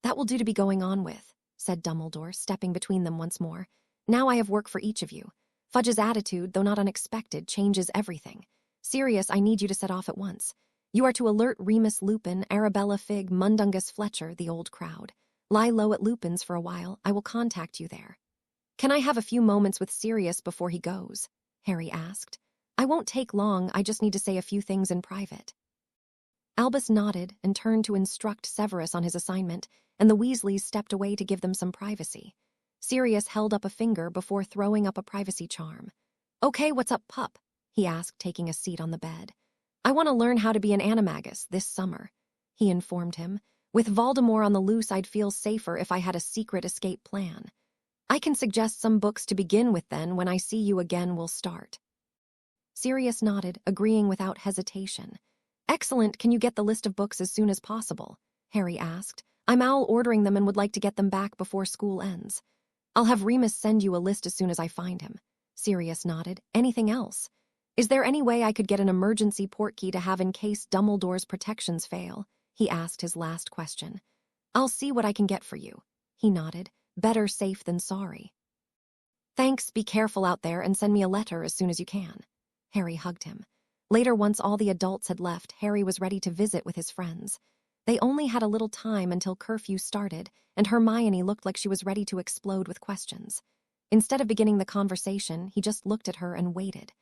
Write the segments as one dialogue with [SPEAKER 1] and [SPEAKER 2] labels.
[SPEAKER 1] "That will do to be going on with," said Dumbledore, stepping between them once more. "Now I have work for each of you. Fudge's attitude, though not unexpected, changes everything. Sirius, I need you to set off at once. You are to alert Remus Lupin, Arabella Fig, Mundungus Fletcher, the old crowd. Lie low at Lupin's for a while. I will contact you there." "Can I have a few moments with Sirius before he goes?" Harry asked. "I won't take long, I just need to say a few things in private." Albus nodded and turned to instruct Severus on his assignment, and the Weasleys stepped away to give them some privacy. Sirius held up a finger before throwing up a privacy charm. "Okay, what's up, pup?" he asked, taking a seat on the bed. "I want to learn how to be an Animagus this summer," he informed him. "With Voldemort on the loose, I'd feel safer if I had a secret escape plan. I can suggest some books to begin with then. When I see you again, we'll start." Sirius nodded, agreeing without hesitation. "Excellent, can you get the list of books as soon as possible?" Harry asked. "I'm ordering them and would like to get them back before school ends." "I'll have Remus send you a list as soon as I find him." Sirius nodded. "Anything else? Is there any way I could get an emergency portkey to have in case Dumbledore's protections fail?" he asked his last question. "I'll see what I can get for you." He nodded. "Better safe than sorry." "Thanks, be careful out there and send me a letter as soon as you can." Harry hugged him. Later, once all the adults had left, Harry was ready to visit with his friends. They only had a little time until curfew started, and Hermione looked like she was ready to explode with questions. Instead of beginning the conversation, he just looked at her and waited.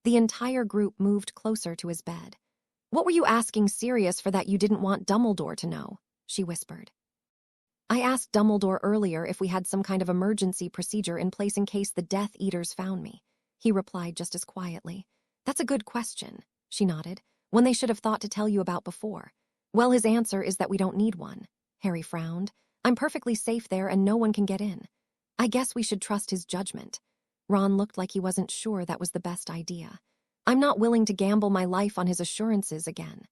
[SPEAKER 1] The entire group moved closer to his bed. "What were you asking Sirius for that you didn't want Dumbledore to know?" she whispered. "I asked Dumbledore earlier if we had some kind of emergency procedure in place in case the Death Eaters found me," he replied just as quietly. "That's a good question," she nodded. "One they should have thought to tell you about before." "Well, his answer is that we don't need one." Harry frowned. "I'm perfectly safe there and no one can get in. I guess we should trust his judgment." Ron looked like he wasn't sure that was the best idea. "I'm not willing to gamble my life on his assurances again."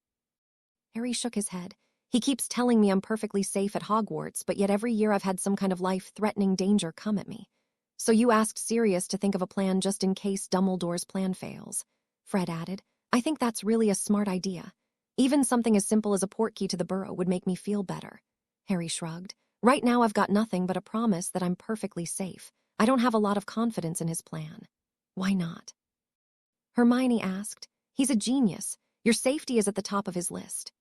[SPEAKER 1] Harry shook his head. "He keeps telling me I'm perfectly safe at Hogwarts, but yet every year I've had some kind of life-threatening danger come at me." "So you asked Sirius to think of a plan just in case Dumbledore's plan fails," Fred added. "I think that's really a smart idea. Even something as simple as a portkey to the burrow would make me feel better." Harry shrugged. "Right now I've got nothing but a promise that I'm perfectly safe. I don't have a lot of confidence in his plan." "Why not?" Hermione asked. "He's a genius. Your safety is at the top of his list."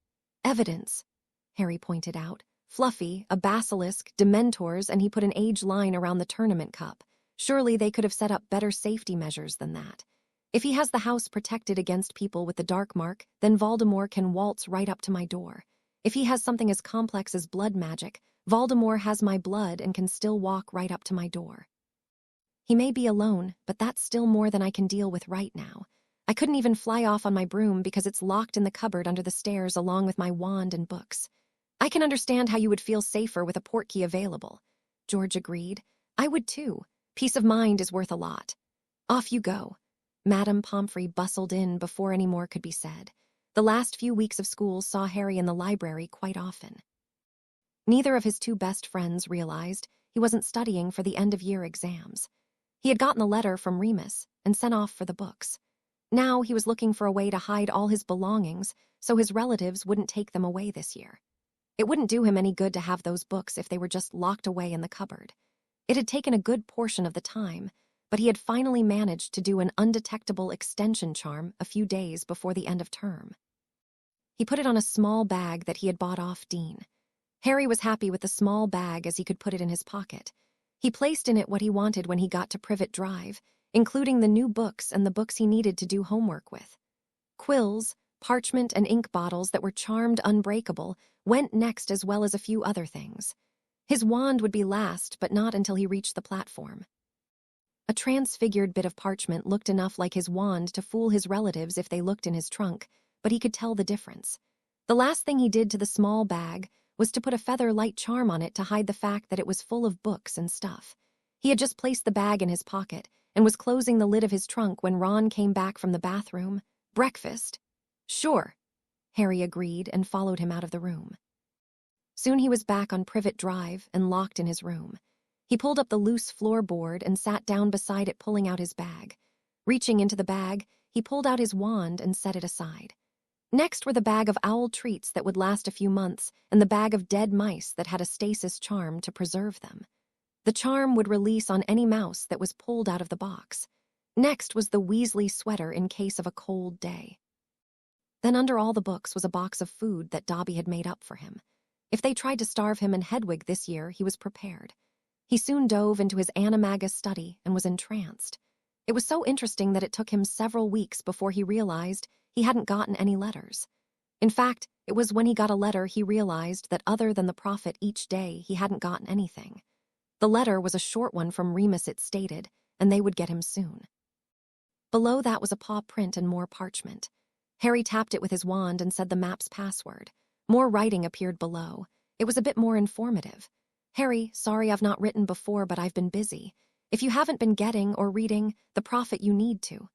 [SPEAKER 1] "Evidence," Harry pointed out. "Fluffy, a basilisk, Dementors, and he put an age line around the tournament cup. Surely they could have set up better safety measures than that. If he has the house protected against people with the dark mark, then Voldemort can waltz right up to my door. If he has something as complex as blood magic, Voldemort has my blood and can still walk right up to my door. He may be alone, but that's still more than I can deal with right now. I couldn't even fly off on my broom because it's locked in the cupboard under the stairs along with my wand and books." "I can understand how you would feel safer with a portkey available," George agreed. "I would too. Peace of mind is worth a lot." "Off you go." Madame Pomfrey bustled in before any more could be said. The last few weeks of school saw Harry in the library quite often. Neither of his two best friends realized he wasn't studying for the end-of-year exams. He had gotten a letter from Remus and sent off for the books. Now he was looking for a way to hide all his belongings so his relatives wouldn't take them away this year. It wouldn't do him any good to have those books if they were just locked away in the cupboard. It had taken a good portion of the time, but he had finally managed to do an undetectable extension charm a few days before the end of term. He put it on a small bag that he had bought off Dean. Harry was happy with the small bag as he could put it in his pocket. He placed in it what he wanted when he got to Privet Drive, including the new books and the books he needed to do homework with. Quills, parchment, and ink bottles that were charmed unbreakable went next, as well as a few other things. His wand would be last, but not until he reached the platform. A transfigured bit of parchment looked enough like his wand to fool his relatives if they looked in his trunk, but he could tell the difference. The last thing he did to the small bag was to put a feather light charm on it to hide the fact that it was full of books and stuff. He had just placed the bag in his pocket and was closing the lid of his trunk when Ron came back from the bathroom. "Breakfast?" "Sure," Harry agreed and followed him out of the room. Soon he was back on Privet Drive and locked in his room. He pulled up the loose floorboard and sat down beside it, pulling out his bag. Reaching into the bag, he pulled out his wand and set it aside. Next were the bag of owl treats that would last a few months and the bag of dead mice that had a stasis charm to preserve them. The charm would release on any mouse that was pulled out of the box. Next was the Weasley sweater in case of a cold day. Then under all the books was a box of food that Dobby had made up for him. If they tried to starve him in Hedwig this year, he was prepared. He soon dove into his Animagus study and was entranced. It was so interesting that it took him several weeks before he realized he hadn't gotten any letters. In fact, it was when he got a letter he realized that other than the prophet each day, he hadn't gotten anything. The letter was a short one from Remus, it stated, and they would get him soon. Below that was a paw print and more parchment. Harry tapped it with his wand and said the map's password. More writing appeared below. It was a bit more informative. Harry, sorry I've not written before, but I've been busy. If you haven't been getting or reading the prophet, you need to.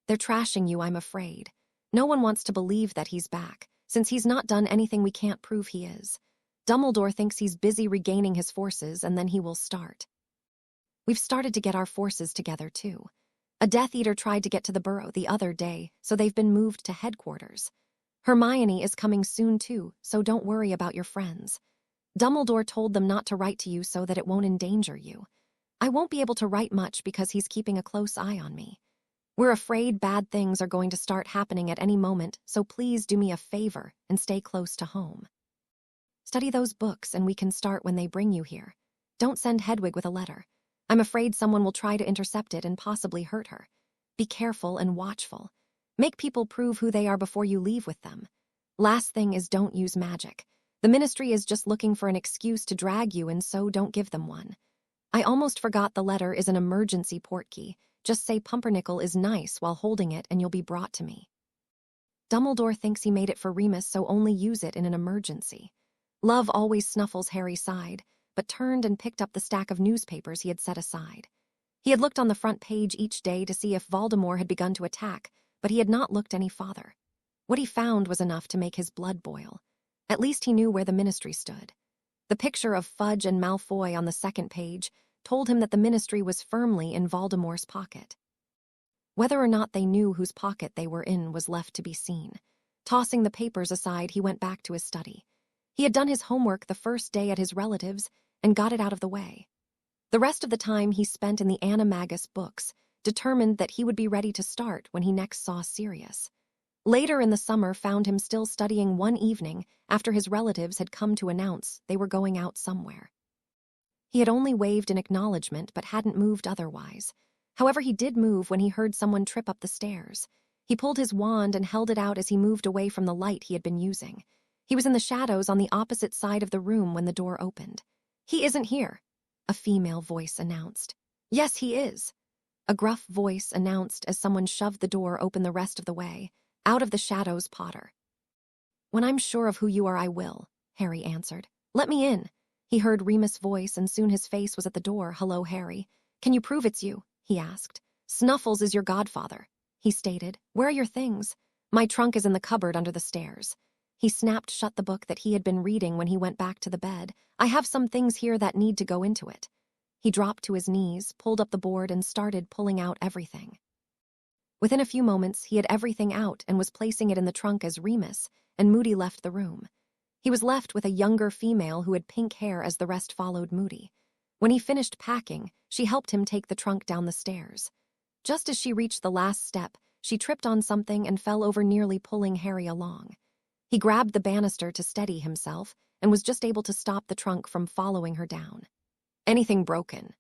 [SPEAKER 1] They're trashing you, I'm afraid. No one wants to believe that he's back, since he's not done anything we can't prove he is. Dumbledore thinks he's busy regaining his forces, and then he will start. We've started to get our forces together, too. A Death Eater tried to get to the burrow the other day, so they've been moved to headquarters. Hermione is coming soon, too, so don't worry about your friends. Dumbledore told them not to write to you so that it won't endanger you. I won't be able to write much because he's keeping a close eye on me. We're afraid bad things are going to start happening at any moment, so please do me a favor and stay close to home. Study those books and we can start when they bring you here. Don't send Hedwig with a letter. I'm afraid someone will try to intercept it and possibly hurt her. Be careful and watchful. Make people prove who they are before you leave with them. Last thing is don't use magic. The Ministry is just looking for an excuse to drag you, and so don't give them one. I almost forgot the letter is an emergency portkey. Just say Pumpernickel is nice while holding it and you'll be brought to me. Dumbledore thinks he made it for Remus, so only use it in an emergency. Love always snuffles Harry sighed, but turned and picked up the stack of newspapers he had set aside. He had looked on the front page each day to see if Voldemort had begun to attack, but he had not looked any farther. What he found was enough to make his blood boil. At least he knew where the Ministry stood. The picture of Fudge and Malfoy on the second page told him that the Ministry was firmly in Voldemort's pocket. Whether or not they knew whose pocket they were in was left to be seen. Tossing the papers aside, he went back to his study. He had done his homework the first day at his relatives' and got it out of the way. The rest of the time he spent in the Animagus books, determined that he would be ready to start when he next saw Sirius. Later in the summer found him still studying one evening after his relatives had come to announce they were going out somewhere. He had only waved in acknowledgement but hadn't moved otherwise. However, he did move when he heard someone trip up the stairs. He pulled his wand and held it out as he moved away from the light he had been using. He was in the shadows on the opposite side of the room when the door opened. "He isn't here," a female voice announced. "Yes, he is," a gruff voice announced as someone shoved the door open the rest of the way. "Out of the shadows, Potter." "When I'm sure of who you are, I will," Harry answered. "Let me in." He heard Remus' voice and soon his face was at the door. "Hello, Harry. Can you prove it's you?" he asked. "Snuffles is your godfather," he stated. "Where are your things?" "My trunk is in the cupboard under the stairs." He snapped shut the book that he had been reading when he went back to the bed. "I have some things here that need to go into it." He dropped to his knees, pulled up the board, and started pulling out everything. Within a few moments, he had everything out and was placing it in the trunk as Remus and Moody left the room. He was left with a younger female who had pink hair as the rest followed Moody. When he finished packing, she helped him take the trunk down the stairs. Just as she reached the last step, she tripped on something and fell over, nearly pulling Harry along. He grabbed the banister to steady himself and was just able to stop the trunk from following her down. "Anything broken?"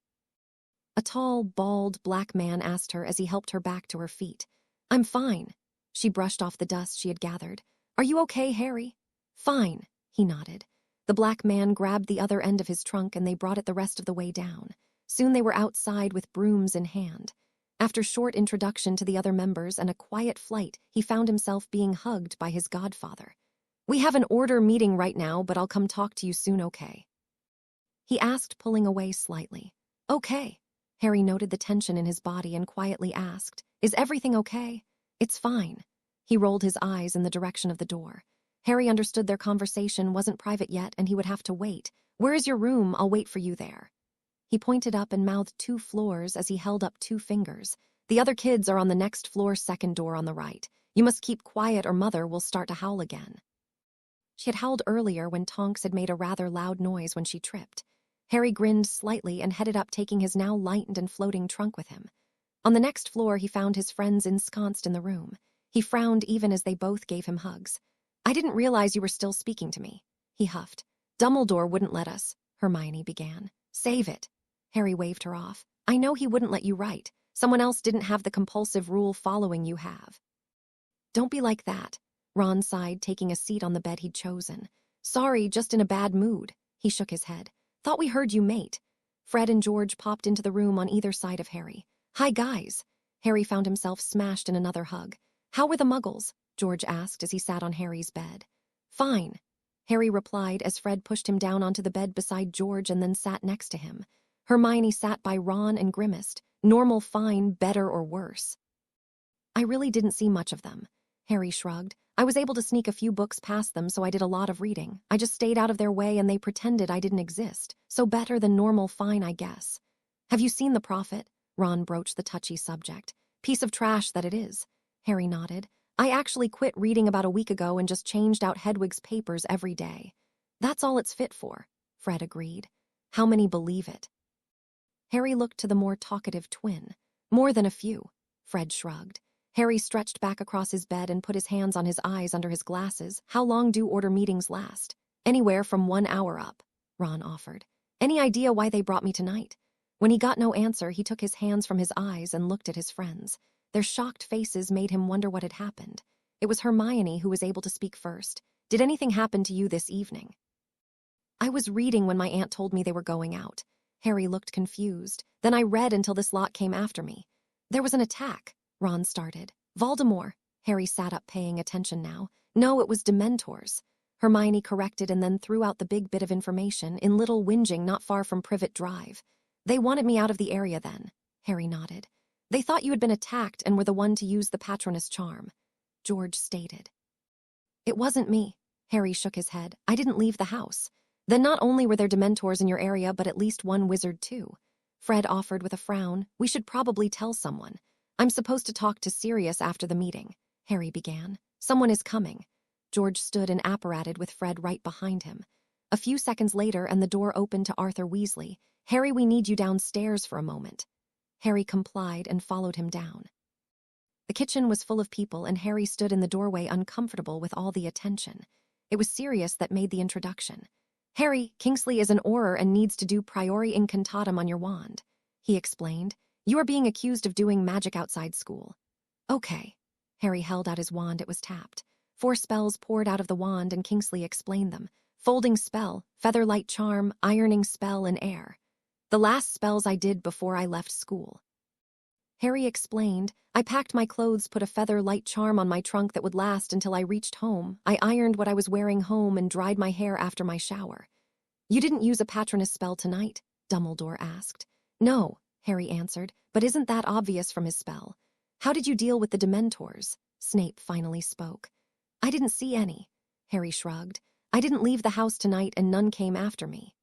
[SPEAKER 1] A tall, bald, black man asked her as he helped her back to her feet. "I'm fine." She brushed off the dust she had gathered. "Are you okay, Harry?" "Fine," he nodded. The black man grabbed the other end of his trunk and they brought it the rest of the way down. Soon they were outside with brooms in hand. After short introduction to the other members and a quiet flight, he found himself being hugged by his godfather. "We have an order meeting right now, but I'll come talk to you soon, okay?" he asked, pulling away slightly. "Okay." Harry noted the tension in his body and quietly asked, "Is everything okay?" "It's fine." He rolled his eyes in the direction of the door. Harry understood their conversation wasn't private yet and he would have to wait. "Where is your room? I'll wait for you there." He pointed up and mouthed 2 floors as he held up 2 fingers. "The other kids are on the next floor, second door on the right. You must keep quiet or Mother will start to howl again. She had howled earlier when Tonks had made a rather loud noise when she tripped. Harry grinned slightly and headed up, taking his now lightened and floating trunk with him. On the next floor, he found his friends ensconced in the room. He frowned even as they both gave him hugs. I didn't realize you were still speaking to me, he huffed. Dumbledore wouldn't let us, Hermione began. Save it. Harry waved her off. I know he wouldn't let you write. Someone else didn't have the compulsive rule following you have. Don't be like that, Ron sighed, taking a seat on the bed he'd chosen. Sorry, just in a bad mood. He shook his head. Thought we heard you, mate. Fred and George popped into the room on either side of Harry. Hi, guys. Harry found himself smashed in another hug. How were the Muggles? George asked as he sat on Harry's bed. Fine, Harry replied as Fred pushed him down onto the bed beside George and then sat next to him. Hermione sat by Ron and grimaced. Normal, fine, better, or worse. I really didn't see much of them. Harry shrugged. I was able to sneak a few books past them, so I did a lot of reading. I just stayed out of their way and they pretended I didn't exist. So better than normal, fine, I guess. Have you seen The Prophet? Ron broached the touchy subject. Piece of trash that it is. Harry nodded. I actually quit reading about a week ago and just changed out Hedwig's papers every day. That's all it's fit for, Fred agreed. How many believe it? Harry looked to the more talkative twin. More than a few, Fred shrugged. Harry stretched back across his bed and put his hands on his eyes under his glasses. How long do order meetings last? Anywhere from 1 hour up, Ron offered. Any idea why they brought me tonight? When he got no answer, he took his hands from his eyes and looked at his friends. Their shocked faces made him wonder what had happened. It was Hermione who was able to speak first. Did anything happen to you this evening? I was reading when my aunt told me they were going out. Harry looked confused. Then I read until this lot came after me. There was an attack, Ron started. Voldemort. Harry sat up, paying attention now. No, it was Dementors. Hermione corrected and then threw out the big bit of information in Little Whinging, not far from Privet Drive. They wanted me out of the area then, Harry nodded. They thought you had been attacked and were the one to use the Patronus charm, George stated. It wasn't me, Harry shook his head. I didn't leave the house. Then not only were there Dementors in your area, but at least one wizard too. Fred offered with a frown. We should probably tell someone. I'm supposed to talk to Sirius after the meeting, Harry began. Someone is coming. George stood and apparated with Fred right behind him. A few seconds later, and the door opened to Arthur Weasley. Harry, we need you downstairs for a moment. Harry complied and followed him down. The kitchen was full of people, and Harry stood in the doorway uncomfortable with all the attention. It was Sirius that made the introduction. Harry, Kingsley is an Auror and needs to do Priori Incantatem on your wand, he explained. You are being accused of doing magic outside school. Okay. Harry held out his wand. It was tapped. 4 spells poured out of the wand, and Kingsley explained them. Folding spell, Featherlight charm, Ironing spell, and air. The last spells I did before I left school. Harry explained. I packed my clothes, put a Featherlight charm on my trunk that would last until I reached home. I ironed what I was wearing home and dried my hair after my shower. You didn't use a Patronus spell tonight? Dumbledore asked. No, Harry answered, but isn't that obvious from his spell? How did you deal with the Dementors? Snape finally spoke. I didn't see any, Harry shrugged. I didn't leave the house tonight and none came after me.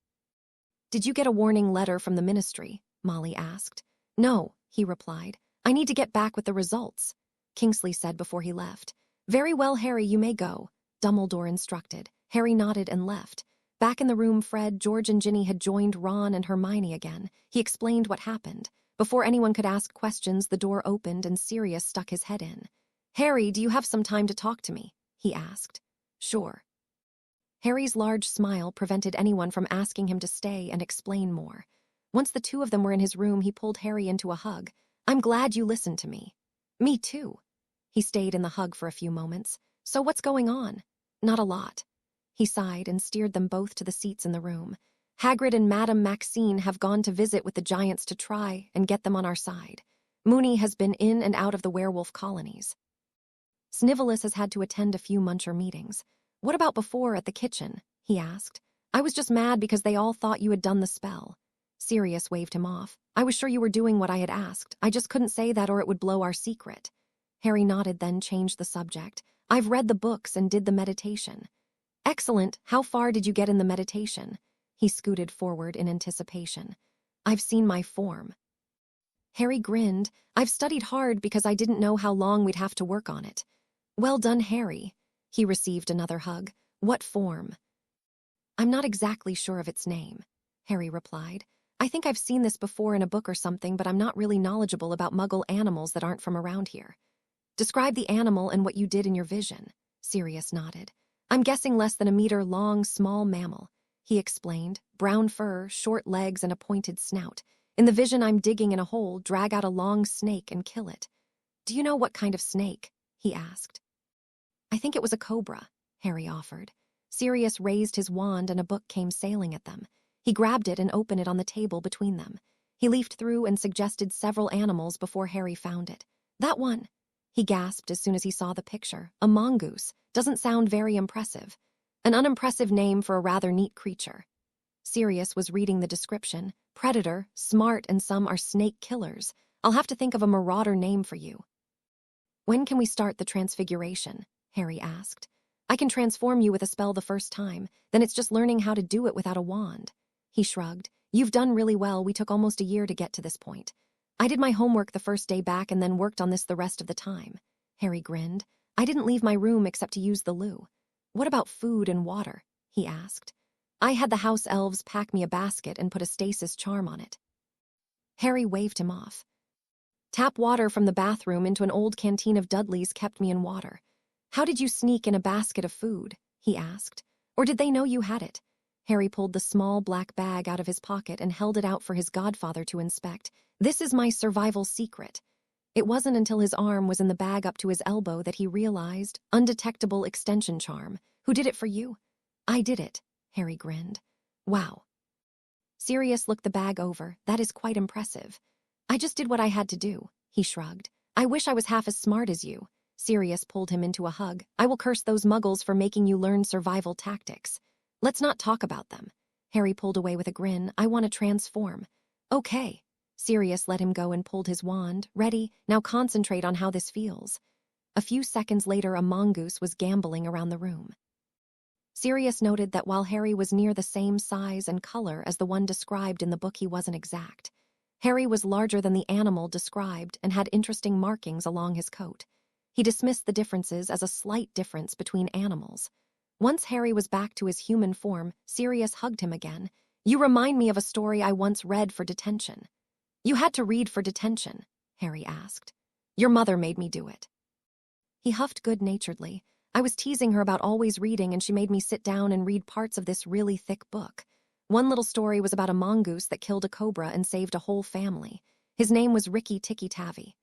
[SPEAKER 1] Did you get a warning letter from the ministry? Molly asked. No, he replied. I need to get back with the results, Kingsley said before he left. Very well, Harry, you may go, Dumbledore instructed. Harry nodded and left. Back in the room, Fred, George, and Ginny had joined Ron and Hermione again. He explained what happened. Before anyone could ask questions, the door opened and Sirius stuck his head in. Harry, do you have some time to talk to me? He asked. Sure. Harry's large smile prevented anyone from asking him to stay and explain more. Once the two of them were in his room, he pulled Harry into a hug. I'm glad you listened to me. Me too. He stayed in the hug for a few moments. So what's going on? Not a lot. He sighed and steered them both to the seats in the room. Hagrid and Madame Maxine have gone to visit with the giants to try and get them on our side. Moony has been in and out of the werewolf colonies. Snivellus has had to attend a few Muncher meetings. What about before at the kitchen? He asked. I was just mad because they all thought you had done the spell. Sirius waved him off. I was sure you were doing what I had asked. I just couldn't say that or it would blow our secret. Harry nodded, then changed the subject. I've read the books and did the meditation. Excellent. How far did you get in the meditation? He scooted forward in anticipation. I've seen my form. Harry grinned. I've studied hard because I didn't know how long we'd have to work on it. Well done, Harry. He received another hug. What form? I'm not exactly sure of its name, Harry replied. I think I've seen this before in a book or something, but I'm not really knowledgeable about Muggle animals that aren't from around here. Describe the animal and what you did in your vision. Sirius nodded. I'm guessing less than a meter long, small mammal, he explained. Brown fur, short legs, and a pointed snout. In the vision, I'm digging in a hole, drag out a long snake, and kill it. Do you know what kind of snake? He asked. I think it was a cobra, Harry offered. Sirius raised his wand and a book came sailing at them. He grabbed it and opened it on the table between them. He leafed through and suggested several animals before Harry found it. That one, he gasped as soon as he saw the picture. A mongoose. Doesn't sound very impressive. An unimpressive name for a rather neat creature. Sirius was reading the description. Predator, smart, and some are snake killers. I'll have to think of a marauder name for you. When can we start the transfiguration? Harry asked. I can transform you with a spell the first time, then it's just learning how to do it without a wand. He shrugged. You've done really well. We took almost a year to get to this point. I did my homework the first day back and then worked on this the rest of the time. Harry grinned. I didn't leave my room except to use the loo. What about food and water? He asked. I had the house elves pack me a basket and put a stasis charm on it. Harry waved him off. Tap water from the bathroom into an old canteen of Dudley's kept me in water. How did you sneak in a basket of food? He asked. Or did they know you had it? Harry pulled the small black bag out of his pocket and held it out for his godfather to inspect. This is my survival secret. It wasn't until his arm was in the bag up to his elbow that he realized. Undetectable extension charm. Who did it for you? I did it, Harry grinned. Wow. Sirius looked the bag over. That is quite impressive. I just did what I had to do, he shrugged. I wish I was half as smart as you. Sirius pulled him into a hug. I will curse those muggles for making you learn survival tactics. Let's not talk about them. Harry pulled away with a grin. I want to transform. Okay. Sirius let him go and pulled his wand. Ready? Now concentrate on how this feels. A few seconds later, a mongoose was gamboling around the room. Sirius noted that while Harry was near the same size and color as the one described in the book, he wasn't exact. Harry was larger than the animal described and had interesting markings along his coat. He dismissed the differences as a slight difference between animals. Once Harry was back to his human form, Sirius hugged him again. You remind me of a story I once read for detention. You had to read for detention, Harry asked. Your mother made me do it. He huffed good-naturedly. I was teasing her about always reading and she made me sit down and read parts of this really thick book. One little story was about a mongoose that killed a cobra and saved a whole family. His name was Rikki Tikki Tavi.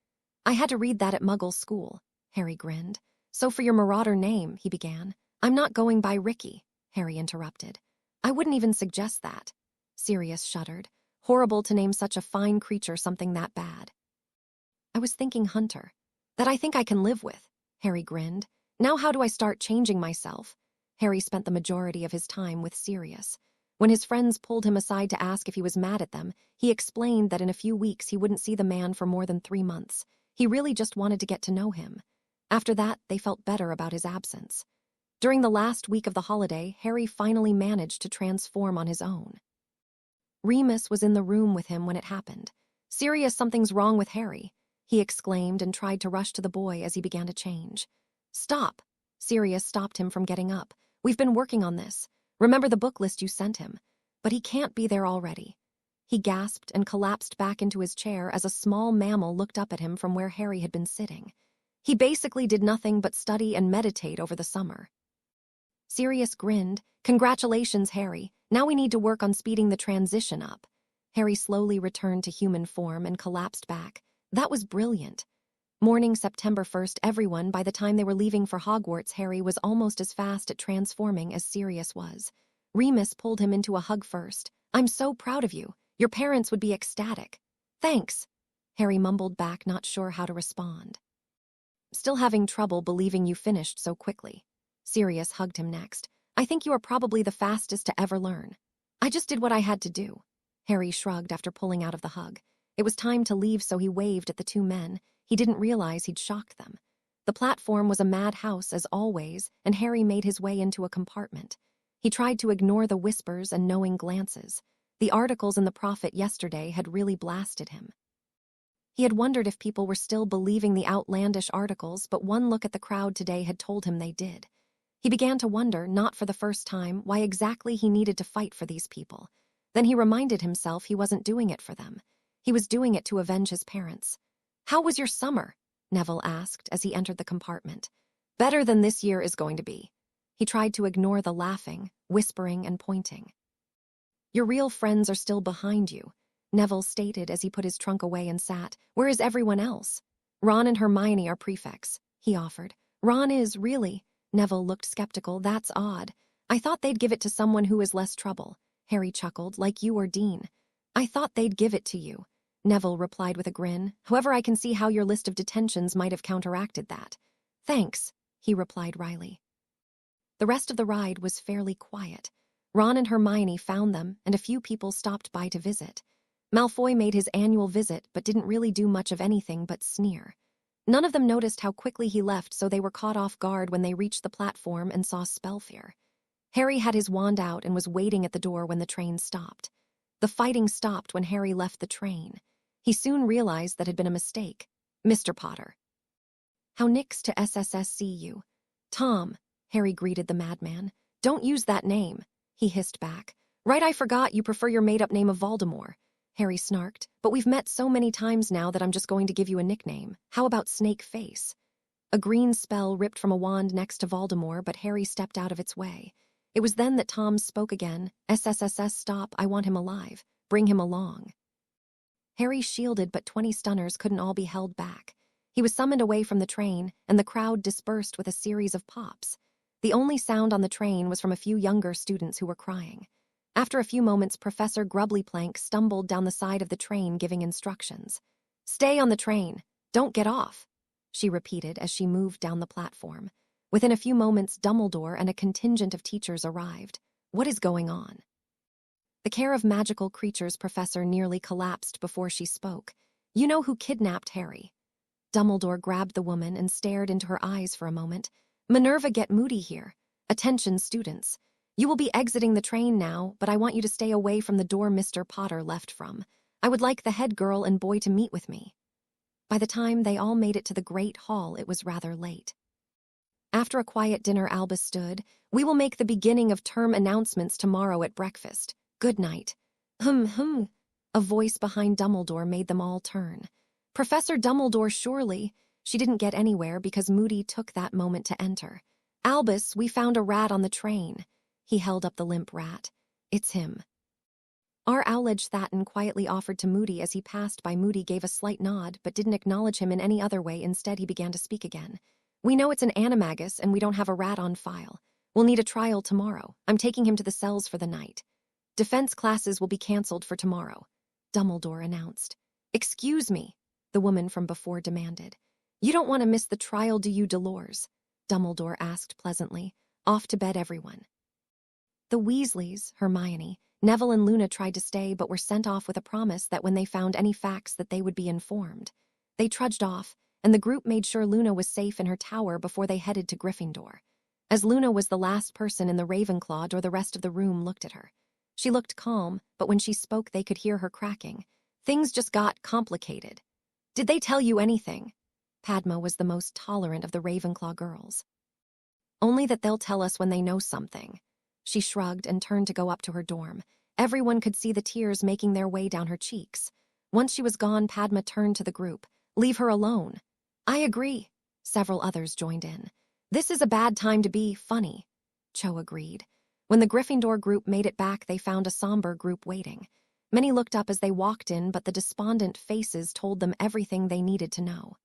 [SPEAKER 1] I had to read that at Muggle school, Harry grinned. So for your marauder name, he began. I'm not going by Rikki, Harry interrupted. I wouldn't even suggest that. Sirius shuddered. Horrible to name such a fine creature something that bad. I was thinking Hunter. That I think I can live with, Harry grinned. Now how do I start changing myself? Harry spent the majority of his time with Sirius. When his friends pulled him aside to ask if he was mad at them, he explained that in a few weeks he wouldn't see the man for more than 3 months. He really just wanted to get to know him. After that, they felt better about his absence. During the last week of the holiday, Harry finally managed to transform on his own. Remus was in the room with him when it happened. Sirius, something's wrong with Harry, he exclaimed and tried to rush to the boy as he began to change. Stop! Sirius stopped him from getting up. We've been working on this. Remember the book list you sent him. But he can't be there already. He gasped and collapsed back into his chair as a small mammal looked up at him from where Harry had been sitting. He basically did nothing but study and meditate over the summer. Sirius grinned. Congratulations, Harry. Now we need to work on speeding the transition up. Harry slowly returned to human form and collapsed back. That was brilliant. Morning September 1st, everyone, by the time they were leaving for Hogwarts, Harry was almost as fast at transforming as Sirius was. Remus pulled him into a hug first. I'm so proud of you. Your parents would be ecstatic. Thanks. Harry mumbled back, not sure how to respond. Still having trouble believing you finished so quickly. Sirius hugged him next. I think you are probably the fastest to ever learn. I just did what I had to do. Harry shrugged after pulling out of the hug. It was time to leave, so he waved at the 2 men. He didn't realize he'd shocked them. The platform was a madhouse as always, and Harry made his way into a compartment. He tried to ignore the whispers and knowing glances. The articles in the Prophet yesterday had really blasted him. He had wondered if people were still believing the outlandish articles, but one look at the crowd today had told him they did. He began to wonder, not for the first time, why exactly he needed to fight for these people. Then he reminded himself he wasn't doing it for them. He was doing it to avenge his parents. "How was your summer?" Neville asked as he entered the compartment. "Better than this year is going to be." He tried to ignore the laughing, whispering, and pointing. "Your real friends are still behind you," Neville stated as he put his trunk away and sat. "Where is everyone else?" "Ron and Hermione are prefects," he offered. "Ron is, really?" Neville looked skeptical. "That's odd. I thought they'd give it to someone who is less trouble." Harry chuckled. "Like you or Dean." "I thought they'd give it to you," Neville replied with a grin. "However, I can see how your list of detentions might have counteracted that." "Thanks," he replied wryly. The rest of the ride was fairly quiet. Ron and Hermione found them, and a few people stopped by to visit. Malfoy made his annual visit but didn't really do much of anything but sneer. None of them noticed how quickly he left, so they were caught off guard when they reached the platform and saw Spellfear. Harry had his wand out and was waiting at the door when the train stopped. The fighting stopped when Harry left the train. He soon realized that had been a mistake. "Mr. Potter." "How nix to SSSC you." "Tom," Harry greeted the madman. "Don't use that name," he hissed back. "Right, I forgot you prefer your made-up name of Voldemort," Harry snarked. "But we've met so many times now that I'm just going to give you a nickname. How about Snake Face?" A green spell ripped from a wand next to Voldemort, but Harry stepped out of its way. It was then that Tom spoke again. "SSSS, stop, I want him alive. Bring him along." Harry shielded, but 20 stunners couldn't all be held back. He was summoned away from the train, and the crowd dispersed with a series of pops. The only sound on the train was from a few younger students who were crying. After a few moments, Professor Grubblyplank stumbled down the side of the train giving instructions. "Stay on the train. Don't get off," she repeated as she moved down the platform. Within a few moments, Dumbledore and a contingent of teachers arrived. "What is going on?" The Care of Magical Creatures professor nearly collapsed before she spoke. "You know who kidnapped Harry." Dumbledore grabbed the woman and stared into her eyes for a moment. "Minerva, get Moody here. Attention, students. You will be exiting the train now, but I want you to stay away from the door Mr. Potter left from. I would like the head girl and boy to meet with me." By the time they all made it to the Great Hall, it was rather late. After a quiet dinner, Albus stood. "We will make the beginning of term announcements tomorrow at breakfast. Good night." A voice behind Dumbledore made them all turn. "Professor Dumbledore, surely." She didn't get anywhere because Moody took that moment to enter. "Albus, we found a rat on the train." He held up the limp rat. "It's him." Our Owledge Thatton quietly offered to Moody as he passed by. Moody gave a slight nod, but didn't acknowledge him in any other way. Instead, he began to speak again. "We know it's an Animagus, and we don't have a rat on file. We'll need a trial tomorrow. I'm taking him to the cells for the night. Defense classes will be cancelled for tomorrow," Dumbledore announced. "Excuse me," the woman from before demanded. "You don't want to miss the trial, do you, Dolores?" Dumbledore asked pleasantly. "Off to bed, everyone." The Weasleys, Hermione, Neville and Luna tried to stay but were sent off with a promise that when they found any facts that they would be informed. They trudged off, and the group made sure Luna was safe in her tower before they headed to Gryffindor. As Luna was the last person in the Ravenclaw door, the rest of the room looked at her. She looked calm, but when she spoke they could hear her cracking. "Things just got complicated." "Did they tell you anything?" Padma was the most tolerant of the Ravenclaw girls. "Only that they'll tell us when they know something." She shrugged and turned to go up to her dorm. Everyone could see the tears making their way down her cheeks. Once she was gone, Padma turned to the group. "Leave her alone." "I agree." Several others joined in. "This is a bad time to be funny." Cho agreed. When the Gryffindor group made it back, they found a somber group waiting. Many looked up as they walked in, but the despondent faces told them everything they needed to know.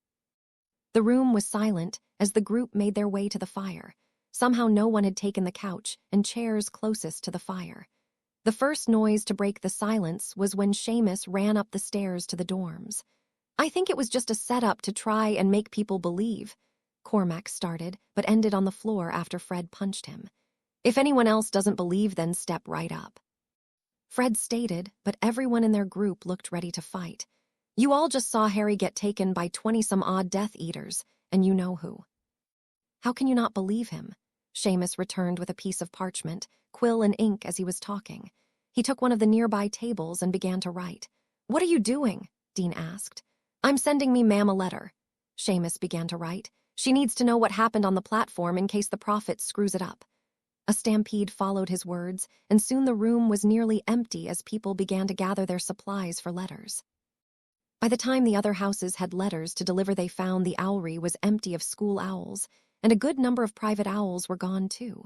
[SPEAKER 1] The room was silent as the group made their way to the fire. Somehow no one had taken the couch and chairs closest to the fire. The first noise to break the silence was when Seamus ran up the stairs to the dorms. "I think it was just a setup to try and make people believe." Cormac started, but ended on the floor after Fred punched him. "If anyone else doesn't believe, then step right up." Fred stated, but everyone in their group looked ready to fight. "You all just saw Harry get taken by 20-some-odd Death Eaters, and you know who." "How can you not believe him?" Seamus returned with a piece of parchment, quill and ink as he was talking. He took one of the nearby tables and began to write. "What are you doing?" Dean asked. I'm sending me ma'am a letter. Seamus began to write. She needs to know what happened on the platform in case the prophet screws it up. A stampede followed his words, and soon the room was nearly empty as people began to gather their supplies for letters. By the time the other houses had letters to deliver, they found the owlry was empty of school owls, and a good number of private owls were gone too.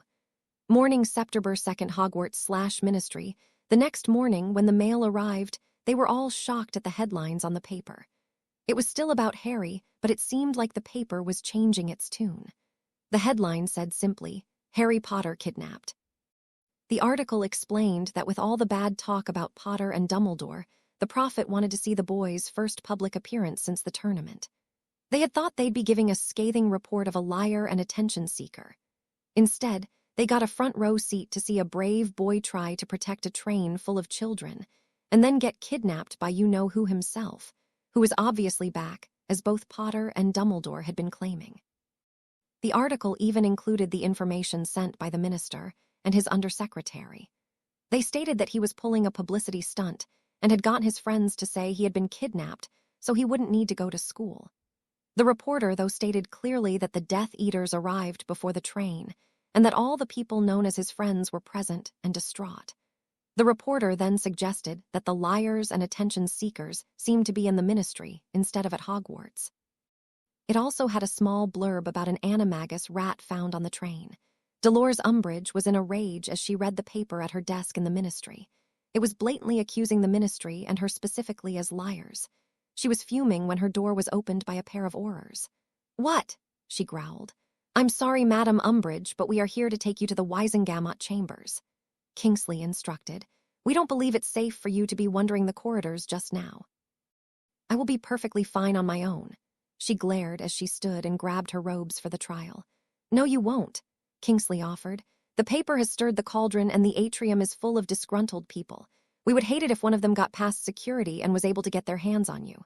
[SPEAKER 1] Morning September 2nd Hogwarts/Ministry. The next morning, when the mail arrived, they were all shocked at the headlines on the paper. It was still about Harry, but it seemed like the paper was changing its tune. The headline said simply, Harry Potter kidnapped. The article explained that with all the bad talk about Potter and Dumbledore, the prophet wanted to see the boys' first public appearance since the tournament. They had thought they'd be giving a scathing report of a liar and attention seeker. Instead, they got a front row seat to see a brave boy try to protect a train full of children, and then get kidnapped by you-know-who himself, who was obviously back, as both Potter and Dumbledore had been claiming. The article even included the information sent by the minister and his undersecretary. They stated that he was pulling a publicity stunt and had gotten his friends to say he had been kidnapped so he wouldn't need to go to school. The reporter, though, stated clearly that the Death Eaters arrived before the train and that all the people known as his friends were present and distraught. The reporter then suggested that the liars and attention seekers seemed to be in the ministry instead of at Hogwarts. It also had a small blurb about an Animagus rat found on the train. Dolores Umbridge was in a rage as she read the paper at her desk in the ministry. It was blatantly accusing the ministry and her specifically as liars. She was fuming when her door was opened by a pair of Aurors. "What?" she growled. "I'm sorry, Madam Umbridge, but we are here to take you to the Wisengamot chambers." Kingsley instructed. "We don't believe it's safe for you to be wandering the corridors just now." "I will be perfectly fine on my own." She glared as she stood and grabbed her robes for the trial. "No, you won't," Kingsley offered. "The paper has stirred the cauldron and the atrium is full of disgruntled people. We would hate it if one of them got past security and was able to get their hands on you."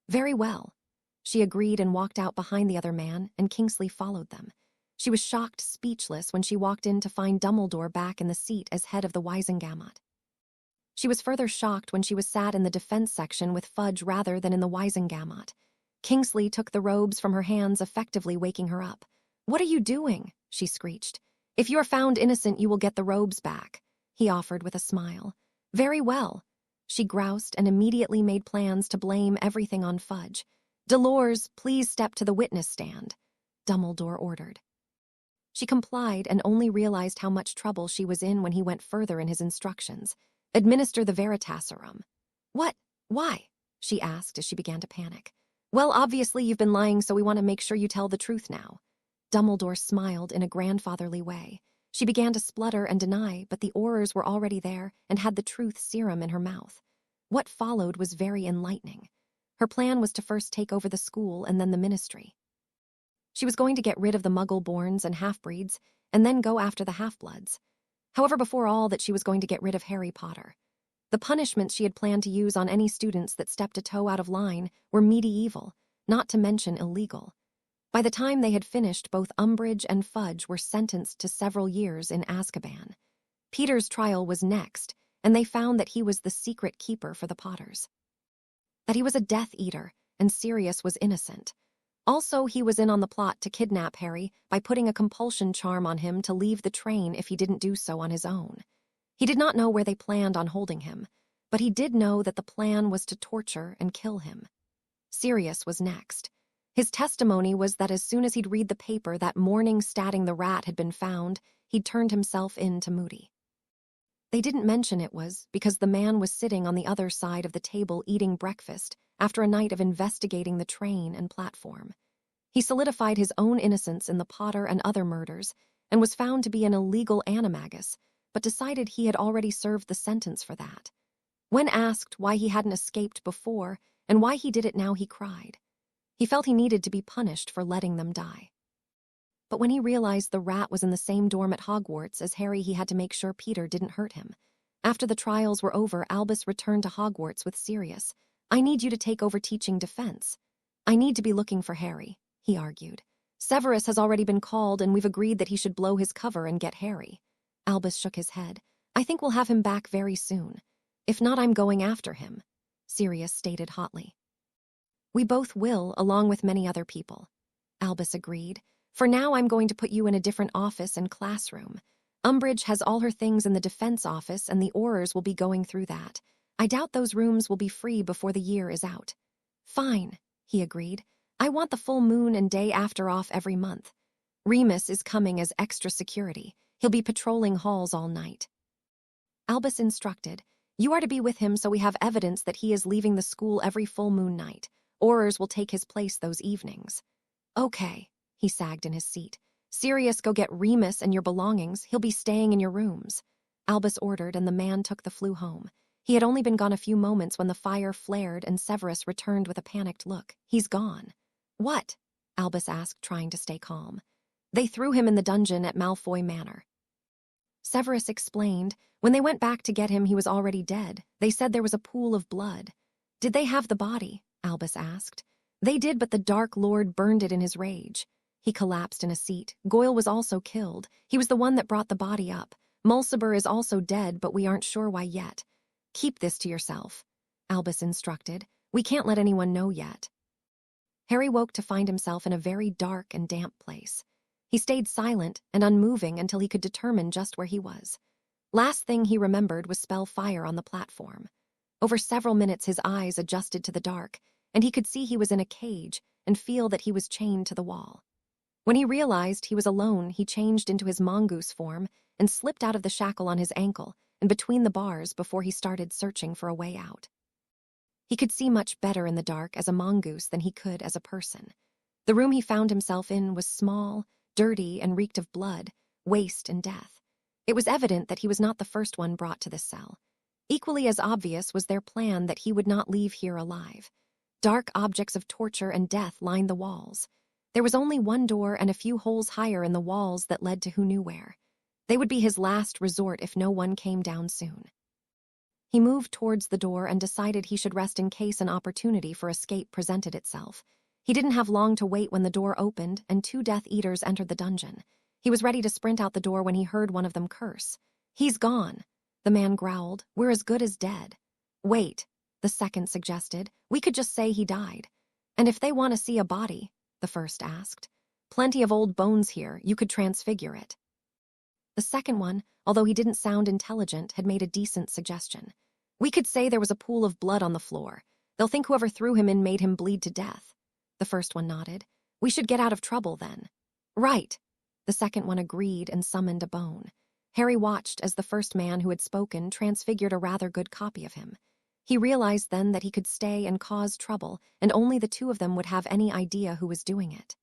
[SPEAKER 1] "Very well." She agreed and walked out behind the other man, and Kingsley followed them. She was shocked, speechless, when she walked in to find Dumbledore back in the seat as head of the Wisengamot. She was further shocked when she was sat in the defense section with Fudge rather than in the Wisengamot. Kingsley took the robes from her hands, effectively waking her up. "What are you doing?" she screeched. "If you are found innocent, you will get the robes back," he offered with a smile. "Very well." She groused and immediately made plans to blame everything on Fudge. "Dolores, please step to the witness stand," Dumbledore ordered. She complied and only realized how much trouble she was in when he went further in his instructions. "Administer the Veritaserum." "What? Why?" she asked as she began to panic. "Well, obviously you've been lying, so we want to make sure you tell the truth now." Dumbledore smiled in a grandfatherly way. She began to splutter and deny, but the Aurors were already there and had the truth serum in her mouth. What followed was very enlightening. Her plan was to first take over the school and then the ministry. She was going to get rid of the Muggle-borns and half-breeds, and then go after the half-bloods. However, before all that, she was going to get rid of Harry Potter. The punishments she had planned to use on any students that stepped a toe out of line were medieval, not to mention illegal. By the time they had finished, both Umbridge and Fudge were sentenced to several years in Azkaban. Peter's trial was next, and they found that he was the secret keeper for the Potters. That he was a Death Eater, and Sirius was innocent. Also, he was in on the plot to kidnap Harry by putting a compulsion charm on him to leave the train if he didn't do so on his own. He did not know where they planned on holding him, but he did know that the plan was to torture and kill him. Sirius was next. His testimony was that as soon as he'd read the paper that morning stating the rat had been found, he'd turned himself in to Moody. They didn't mention it was because the man was sitting on the other side of the table eating breakfast after a night of investigating the train and platform. He solidified his own innocence in the Potter and other murders and was found to be an illegal animagus, but decided he had already served the sentence for that. When asked why he hadn't escaped before and why he did it now, he cried. He felt he needed to be punished for letting them die. But when he realized the rat was in the same dorm at Hogwarts as Harry, he had to make sure Peter didn't hurt him. After the trials were over, Albus returned to Hogwarts with Sirius. "I need you to take over teaching defense." "I need to be looking for Harry," he argued. "Severus has already been called, and we've agreed that he should blow his cover and get Harry." Albus shook his head. "I think we'll have him back very soon. If not, I'm going after him," Sirius stated hotly. We both will, along with many other people. Albus agreed. For now, I'm going to put you in a different office and classroom. Umbridge has all her things in the defense office, and the Aurors will be going through that. I doubt those rooms will be free before the year is out. Fine, he agreed. I want the full moon and day after off every month. Remus is coming as extra security. He'll be patrolling halls all night. Albus instructed, You are to be with him so we have evidence that he is leaving the school every full moon night. Aurors will take his place those evenings. Okay, he sagged in his seat. Sirius, go get Remus and your belongings. He'll be staying in your rooms. Albus ordered, and the man took the flew home. He had only been gone a few moments when the fire flared and Severus returned with a panicked look. He's gone. What? Albus asked, trying to stay calm. They threw him in the dungeon at Malfoy Manor. Severus explained. When they went back to get him, he was already dead. They said there was a pool of blood. Did they have the body? Albus asked. They did, but the Dark Lord burned it in his rage. He collapsed in a seat. Goyle was also killed. He was the one that brought the body up. Mulciber is also dead, but we aren't sure why yet. Keep this to yourself, Albus instructed. We can't let anyone know yet. Harry woke to find himself in a very dark and damp place. He stayed silent and unmoving until he could determine just where he was. Last thing he remembered was spell fire on the platform. Over several minutes his eyes adjusted to the dark, and he could see he was in a cage and feel that he was chained to the wall. When he realized he was alone, he changed into his mongoose form and slipped out of the shackle on his ankle and between the bars before he started searching for a way out. He could see much better in the dark as a mongoose than he could as a person. The room he found himself in was small, dirty, and reeked of blood, waste, and death. It was evident that he was not the first one brought to this cell. Equally as obvious was their plan that he would not leave here alive. Dark objects of torture and death lined the walls. There was only one door and a few holes higher in the walls that led to who knew where. They would be his last resort if no one came down soon. He moved towards the door and decided he should rest in case an opportunity for escape presented itself. He didn't have long to wait when the door opened and 2 Death Eaters entered the dungeon. He was ready to sprint out the door when he heard one of them curse. He's gone, the man growled. We're as good as dead. Wait, the second suggested. We could just say he died. And if they want to see a body, the first asked. Plenty of old bones here, you could transfigure it. The second one, although he didn't sound intelligent, had made a decent suggestion. We could say there was a pool of blood on the floor. They'll think whoever threw him in made him bleed to death. The first one nodded. We should get out of trouble then. Right. The second one agreed and summoned a bone. Harry watched as the first man who had spoken transfigured a rather good copy of him. He realized then that he could stay and cause trouble, and only the 2 of them would have any idea who was doing it.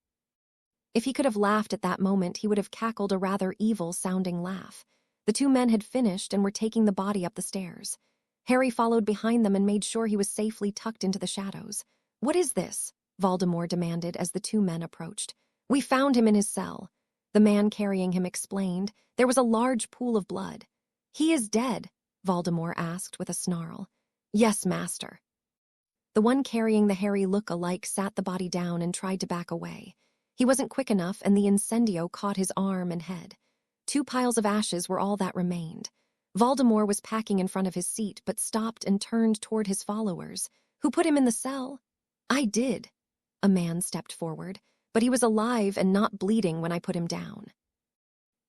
[SPEAKER 1] If he could have laughed at that moment, he would have cackled a rather evil-sounding laugh. The 2 men had finished and were taking the body up the stairs. Harry followed behind them and made sure he was safely tucked into the shadows. What is this? Voldemort demanded as the 2 men approached. We found him in his cell. The man carrying him explained. There was a large pool of blood. He is dead, Voldemort asked with a snarl. Yes, master. The one carrying the Harry look-alike sat the body down and tried to back away. He wasn't quick enough, and the incendio caught his arm and head. 2 piles of ashes were all that remained. Voldemort was packing in front of his seat, but stopped and turned toward his followers. Who put him in the cell? I did. A man stepped forward, but he was alive and not bleeding when I put him down.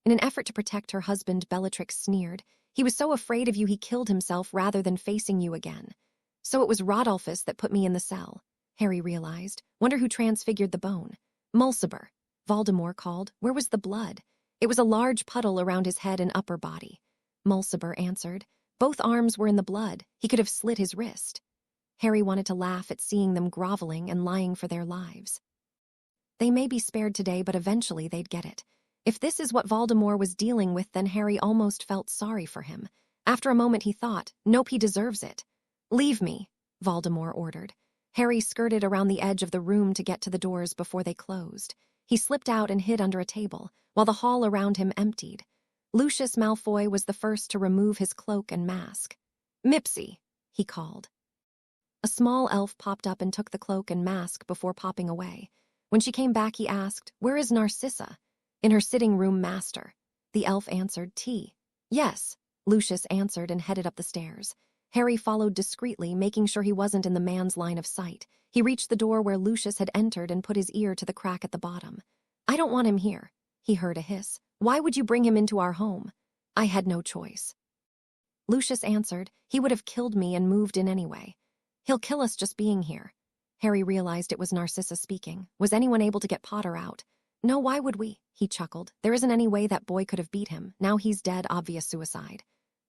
[SPEAKER 1] In an effort to protect her husband, Bellatrix sneered. He was so afraid of you he killed himself rather than facing you again. So it was Rodolphus that put me in the cell, Harry realized. Wonder who transfigured the bone. Mulciber, Voldemort called. Where was the blood? It was a large puddle around his head and upper body. Mulciber answered. Both arms were in the blood. He could have slit his wrist. Harry wanted to laugh at seeing them groveling and lying for their lives. They may be spared today, but eventually they'd get it. If this is what Voldemort was dealing with, then Harry almost felt sorry for him. After a moment he thought, nope, he deserves it. Leave me, Voldemort ordered. Harry skirted around the edge of the room to get to the doors before they closed. He slipped out and hid under a table, while the hall around him emptied. Lucius Malfoy was the first to remove his cloak and mask. Mipsy, he called. A small elf popped up and took the cloak and mask before popping away. When she came back, he asked, Where is Narcissa? In her sitting room, master. The elf answered, Tea. Yes, Lucius answered and headed up the stairs. Harry followed discreetly, making sure he wasn't in the man's line of sight. He He reached the door where Lucius had entered and put his ear to the crack at the bottom. "I don't want him here," he heard a hiss. "Why would you bring him into our home?" "I had no choice." Lucius answered, "He would have killed me and moved in anyway. He'll kill us just being here." Harry realized it was Narcissa speaking. Was anyone able to get Potter out? "No, why would we?" He chuckled. "There isn't any way that boy could have beat him. Now he's dead, obvious suicide."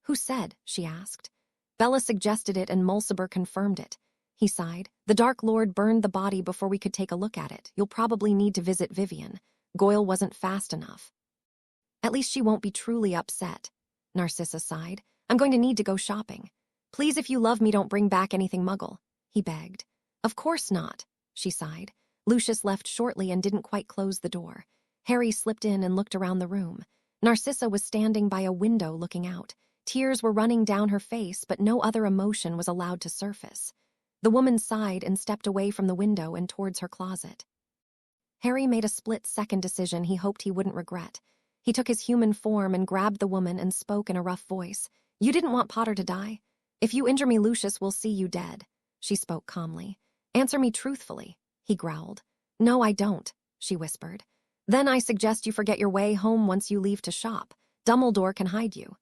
[SPEAKER 1] "Who said?" she asked. "Bella suggested it and Mulciber confirmed it." He sighed. "The Dark Lord burned the body before we could take a look at it. You'll probably need to visit Vivian. Goyle wasn't fast enough." "At least she won't be truly upset." Narcissa sighed. "I'm going to need to go shopping." "Please, if you love me, don't bring back anything Muggle," he begged. "Of course not," she sighed. Lucius left shortly and didn't quite close the door. Harry slipped in and looked around the room. Narcissa was standing by a window looking out. Tears were running down her face, but no other emotion was allowed to surface. The woman sighed and stepped away from the window and towards her closet. Harry made a split-second decision he hoped he wouldn't regret. He took his human form and grabbed the woman and spoke in a rough voice. "You didn't want Potter to die? If you injure me, Lucius will see you dead." She spoke calmly. "Answer me truthfully," he growled. "No, I don't," she whispered. "Then I suggest you forget your way home once you leave to shop. Dumbledore can hide you."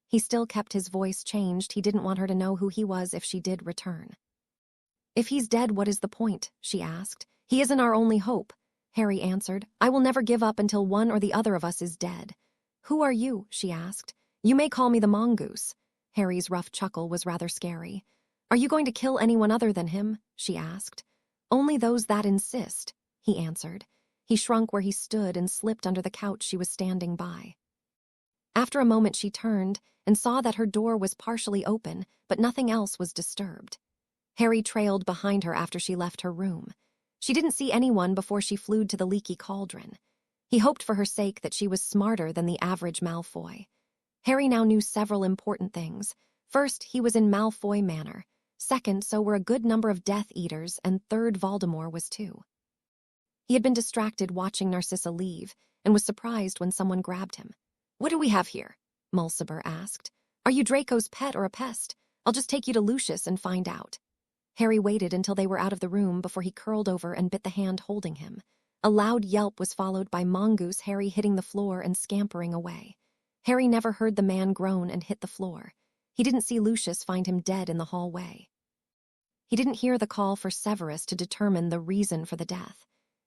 [SPEAKER 1] He still kept his voice changed. He didn't want her to know who he was if she did return. "If he's dead, what is the point?" she asked. "He isn't our only hope," Harry answered. "I will never give up until one or the other of us is dead." "Who are you?" she asked. "You may call me the mongoose." Harry's rough chuckle was rather scary. "Are you going to kill anyone other than him?" she asked. "Only those that insist," he answered. He shrunk where he stood and slipped under the couch she was standing by. After a moment she turned and saw that her door was partially open, but nothing else was disturbed. Harry trailed behind her after she left her room. She didn't see anyone before she flew to the leaky cauldron. He hoped for her sake that she was smarter than the average Malfoy. Harry now knew several important things. First, he was in Malfoy Manor. Second, so were a good number of Death Eaters, and third, Voldemort was too. He had been distracted watching Narcissa leave, and was surprised when someone grabbed him. "What do we have here?" Mulciber asked. "Are you Draco's pet or a pest? I'll just take you to Lucius and find out." Harry waited until they were out of the room before he curled over and bit the hand holding him. A loud yelp was followed by Mongoose Harry hitting the floor and scampering away. Harry never heard the man groan and hit the floor. He didn't see Lucius find him dead in the hallway. He didn't hear the call for Severus to determine the reason for the death.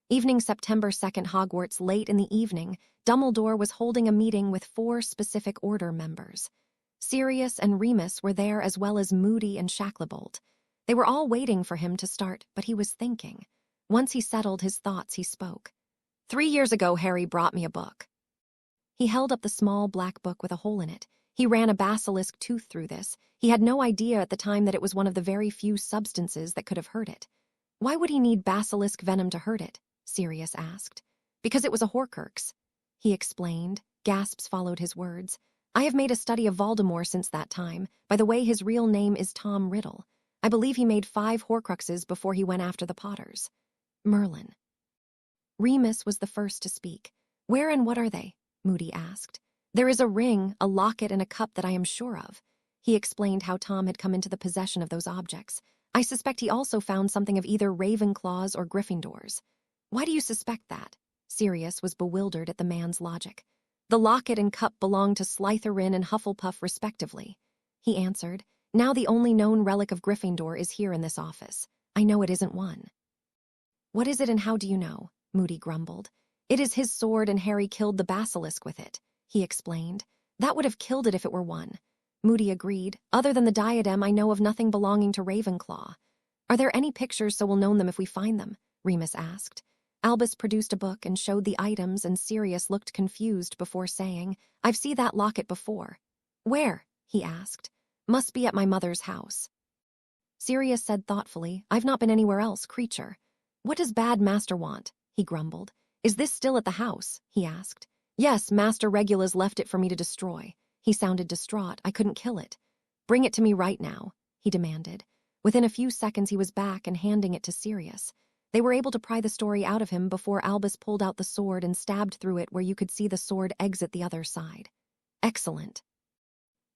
[SPEAKER 1] Evening September 2nd, Hogwarts, late in the evening, Dumbledore was holding a meeting with 4 specific order members. Sirius and Remus were there, as well as Moody and Shacklebolt. They were all waiting for him to start, but he was thinking. Once he settled his thoughts, he spoke. 3 years ago, Harry brought me a book." He held up the small black book with a hole in it. He ran a basilisk tooth through this. He had no idea at the time that it was one of the very few substances that could have hurt it. "Why would he need basilisk venom to hurt it?" Sirius asked. "Because it was a Horcrux," he explained. Gasps followed his words. "I have made a study of Voldemort since that time. By the way, his real name is Tom Riddle. I believe he made 5 Horcruxes before he went after the Potters." "Merlin." Remus was the first to speak. "Where and what are they?" Moody asked. "There is a ring, a locket, and a cup that I am sure of." He explained how Tom had come into the possession of those objects. "I suspect he also found something of either Ravenclaw's or Gryffindor's." "Why do you suspect that?" Sirius was bewildered at the man's logic. "The locket and cup belong to Slytherin and Hufflepuff respectively," he answered. "Now the only known relic of Gryffindor is here in this office. I know it isn't one." "What is it and how do you know?" Moody grumbled. "It is his sword and Harry killed the basilisk with it," he explained. "That would have killed it if it were one." Moody agreed. "Other than the diadem, I know of nothing belonging to Ravenclaw." "Are there any pictures so we'll know them if we find them?" Remus asked. Albus produced a book and showed the items, and Sirius looked confused before saying, "I've seen that locket before." "Where?" he asked. "Must be at my mother's house." Sirius said thoughtfully, "I've not been anywhere else, creature." "What does Bad Master want?" he grumbled. "Is this still at the house?" he asked. "Yes, Master Regula's left it for me to destroy." He sounded distraught. "I couldn't kill it." "Bring it to me right now," he demanded. Within a few seconds he was back and handing it to Sirius. They were able to pry the story out of him before Albus pulled out the sword and stabbed through it where you could see the sword exit the other side. "Excellent,"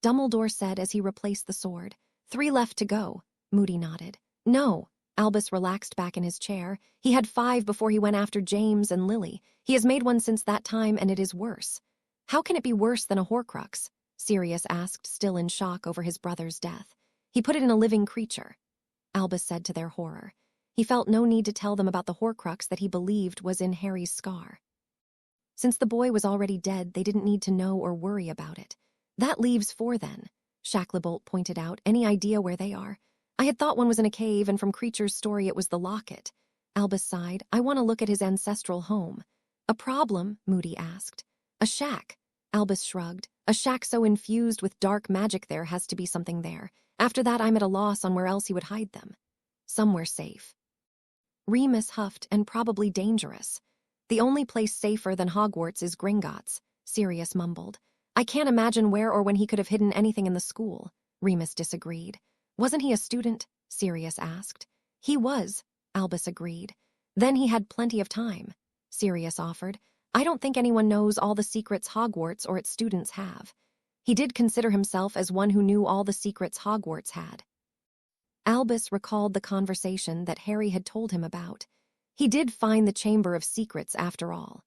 [SPEAKER 1] Dumbledore said as he replaced the sword. 3 left to go," Moody nodded. "No," Albus relaxed back in his chair. He had 5 before he went after James and Lily. He has made one since that time, and it is worse. How can it be worse than a Horcrux? Sirius asked, still in shock over his brother's death. He put it in a living creature, Albus said to their horror. He felt no need to tell them about the Horcrux that he believed was in Harry's scar. Since the boy was already dead, they didn't need to know or worry about it. That leaves 4 then, Shacklebolt pointed out. Any idea where they are? I had thought one was in a cave, and from Creature's story it was the locket. Albus sighed. I want to look at his ancestral home. A problem? Moody asked. A shack. Albus shrugged. A shack so infused with dark magic there has to be something there. After that, I'm at a loss on where else he would hide them. Somewhere safe. Remus huffed, and probably dangerous. The only place safer than Hogwarts is Gringotts, Sirius mumbled. I can't imagine where or when he could have hidden anything in the school. Remus disagreed. Wasn't he a student? Sirius asked. He was, Albus agreed. Then he had plenty of time, Sirius offered. I don't think anyone knows all the secrets Hogwarts or its students have. He did consider himself as one who knew all the secrets Hogwarts had. Albus recalled the conversation that Harry had told him about. He did find the Chamber of Secrets after all.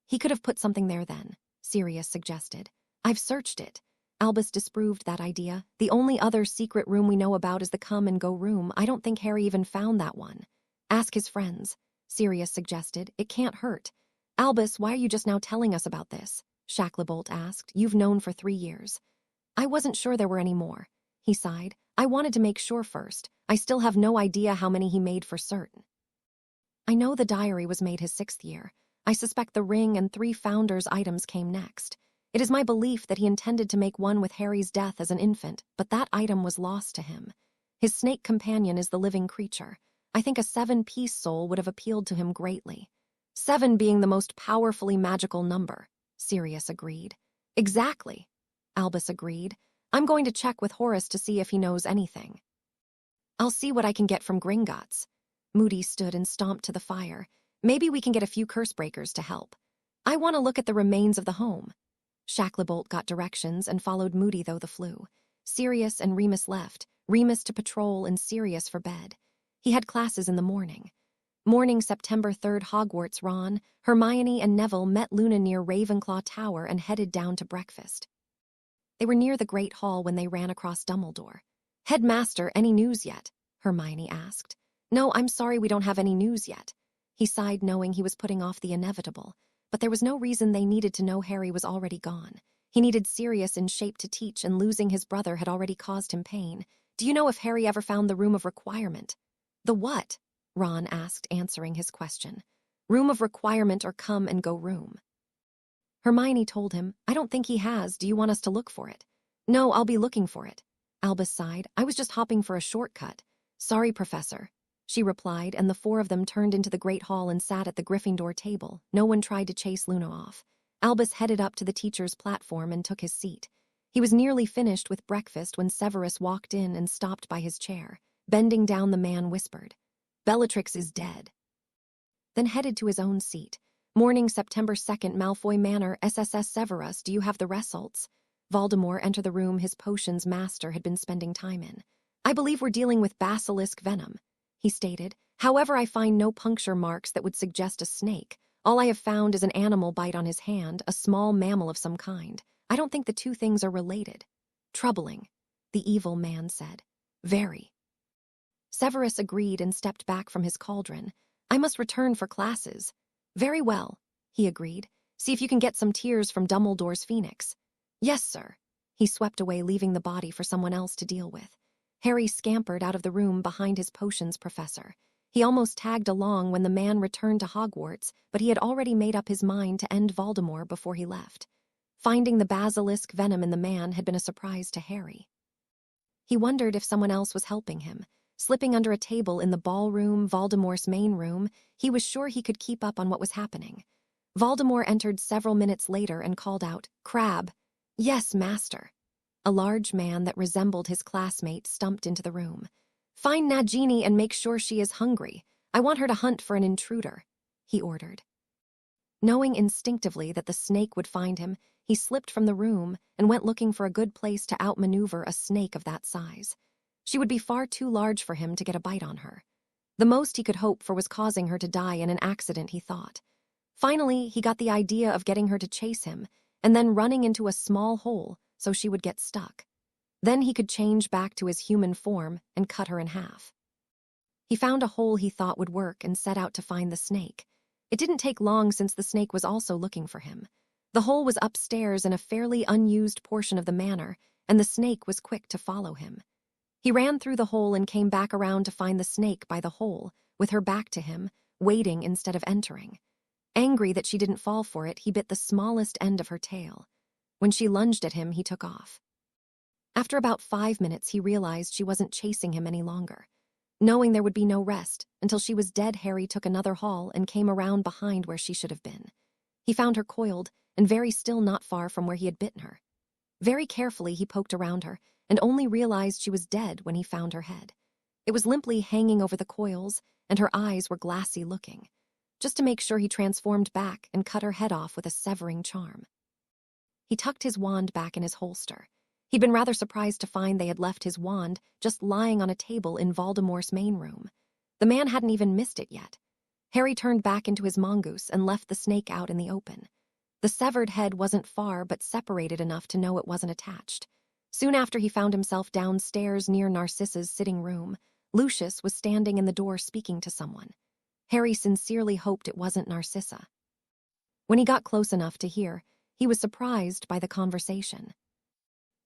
[SPEAKER 1] He could have put something there then, Sirius suggested. I've searched it. Albus disproved that idea. The only other secret room we know about is the come-and-go room. I don't think Harry even found that one. Ask his friends, Sirius suggested. It can't hurt. Albus, why are you just now telling us about this? Shacklebolt asked. You've known for 3 years. I wasn't sure there were any more, he sighed. I wanted to make sure first. I still have no idea how many he made for certain. I know the diary was made his 6th year. I suspect the ring and 3 founders' items came next. It is my belief that he intended to make one with Harry's death as an infant, but that item was lost to him. His snake companion is the living creature. I think a 7-piece soul would have appealed to him greatly. 7 being the most powerfully magical number, Sirius agreed. Exactly, Albus agreed. I'm going to check with Horace to see if he knows anything. I'll see what I can get from Gringotts. Moody stood and stomped to the fire. Maybe we can get a few curse breakers to help. I want to look at the remains of the home. Shacklebolt got directions and followed Moody though the flew. Sirius and Remus left, Remus to patrol and Sirius for bed. He had classes in the morning. Morning September 3rd, Hogwarts. Ron, Hermione, and Neville met Luna near Ravenclaw Tower and headed down to breakfast. They were near the Great Hall when they ran across Dumbledore. Headmaster, any news yet? Hermione asked. No, I'm sorry we don't have any news yet. He sighed, knowing he was putting off the inevitable. But there was no reason they needed to know Harry was already gone. He needed Sirius in shape to teach, and losing his brother had already caused him pain. Do you know if Harry ever found the Room of Requirement? The what? Ron asked, answering his question. Room of Requirement or come-and-go room. Hermione told him, I don't think he has. Do you want us to look for it? No, I'll be looking for it. Albus sighed. I was just hopping for a shortcut. Sorry, Professor, she replied, and the 4 of them turned into the Great Hall and sat at the Gryffindor table. No one tried to chase Luna off. Albus headed up to the teacher's platform and took his seat. He was nearly finished with breakfast when Severus walked in and stopped by his chair. Bending down, the man whispered, Bellatrix is dead. Then headed to his own seat. Morning September 2nd, Malfoy Manor, SSS Severus, do you have the results? Voldemort entered the room his potions master had been spending time in. I believe we're dealing with basilisk venom, he stated. However, I find no puncture marks that would suggest a snake. All I have found is an animal bite on his hand, a small mammal of some kind. I don't think the 2 things are related. Troubling, the evil man said. Very. Severus agreed and stepped back from his cauldron. I must return for classes. Very well, he agreed. See if you can get some tears from Dumbledore's phoenix. Yes, sir. He swept away, leaving the body for someone else to deal with. Harry scampered out of the room behind his potions professor. He almost tagged along when the man returned to Hogwarts, but he had already made up his mind to end Voldemort before he left. Finding the basilisk venom in the man had been a surprise to Harry. He wondered if someone else was helping him. Slipping under a table in the ballroom, Voldemort's main room, he was sure he could keep up on what was happening. Voldemort entered several minutes later and called out, Crabbe. Yes, master. A large man that resembled his classmate stumped into the room. Find Nagini and make sure she is hungry. I want her to hunt for an intruder, he ordered. Knowing instinctively that the snake would find him, he slipped from the room and went looking for a good place to outmaneuver a snake of that size. She would be far too large for him to get a bite on her. The most he could hope for was causing her to die in an accident, he thought. Finally, he got the idea of getting her to chase him and then running into a small hole so she would get stuck. Then he could change back to his human form and cut her in half. He found a hole he thought would work and set out to find the snake. It didn't take long since the snake was also looking for him. The hole was upstairs in a fairly unused portion of the manor, and the snake was quick to follow him. He ran through the hole and came back around to find the snake by the hole, with her back to him, waiting instead of entering. Angry that she didn't fall for it, he bit the smallest end of her tail. When she lunged at him, he took off. After about 5 minutes, he realized she wasn't chasing him any longer. Knowing there would be no rest until she was dead, Harry took another haul and came around behind where she should have been. He found her coiled and very still, not far from where he had bitten her. Very carefully, he poked around her and only realized she was dead when he found her head. It was limply hanging over the coils, and her eyes were glassy looking. Just to make sure, he transformed back and cut her head off with a severing charm. He tucked his wand back in his holster. He'd been rather surprised to find they had left his wand just lying on a table in Voldemort's main room. The man hadn't even missed it yet. Harry turned back into his mongoose and left the snake out in the open. The severed head wasn't far, but separated enough to know it wasn't attached. Soon after, he found himself downstairs near Narcissa's sitting room. Lucius was standing in the door speaking to someone. Harry sincerely hoped it wasn't Narcissa. When he got close enough to hear, he was surprised by the conversation.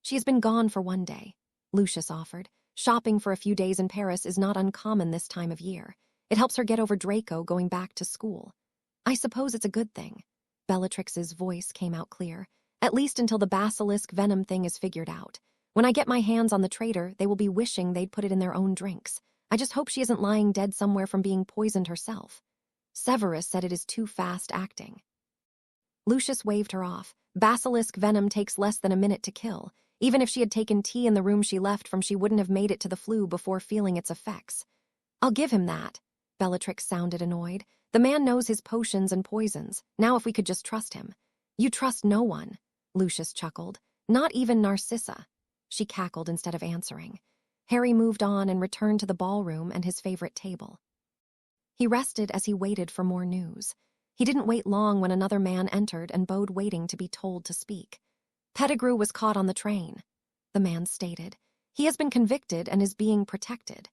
[SPEAKER 1] "She has been gone for 1 day," Lucius offered. "Shopping for a few days in Paris is not uncommon this time of year. It helps her get over Draco going back to school. I suppose it's a good thing." Bellatrix's voice came out clear. "At least until the basilisk venom thing is figured out. When I get my hands on the traitor, they will be wishing they'd put it in their own drinks. I just hope she isn't lying dead somewhere from being poisoned herself." Severus said it is too fast acting. Lucius waved her off. "Basilisk venom takes less than a minute to kill. Even if she had taken tea in the room she left from, she wouldn't have made it to the flue before feeling its effects." "I'll give him that." Bellatrix sounded annoyed. "The man knows his potions and poisons. Now if we could just trust him." "You trust no one," Lucius chuckled. "Not even Narcissa." She cackled instead of answering. Harry moved on and returned to the ballroom and his favorite table. He rested as he waited for more news. He didn't wait long when another man entered and bowed, waiting to be told to speak. "Pettigrew was caught on the train," the man stated. "He has been convicted and is being protected.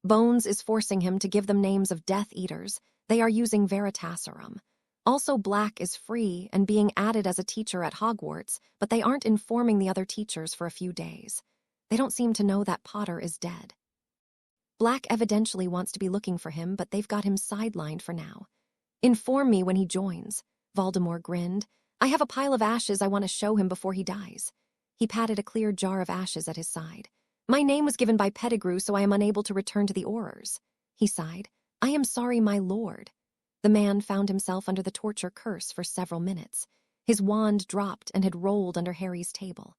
[SPEAKER 1] Bones is forcing him to give them names of Death Eaters. They are using Veritaserum. Also, Black is free and being added as a teacher at Hogwarts, but they aren't informing the other teachers for a few days. They don't seem to know that Potter is dead. Black evidently wants to be looking for him, but they've got him sidelined for now. Inform me when he joins." Voldemort grinned. "I have a pile of ashes I want to show him before he dies." He patted a clear jar of ashes at his side. "My name was given by Pettigrew, so I am unable to return to the Aurors." He sighed. "I am sorry, my lord." The man found himself under the torture curse for several minutes. His wand dropped and had rolled under Harry's table.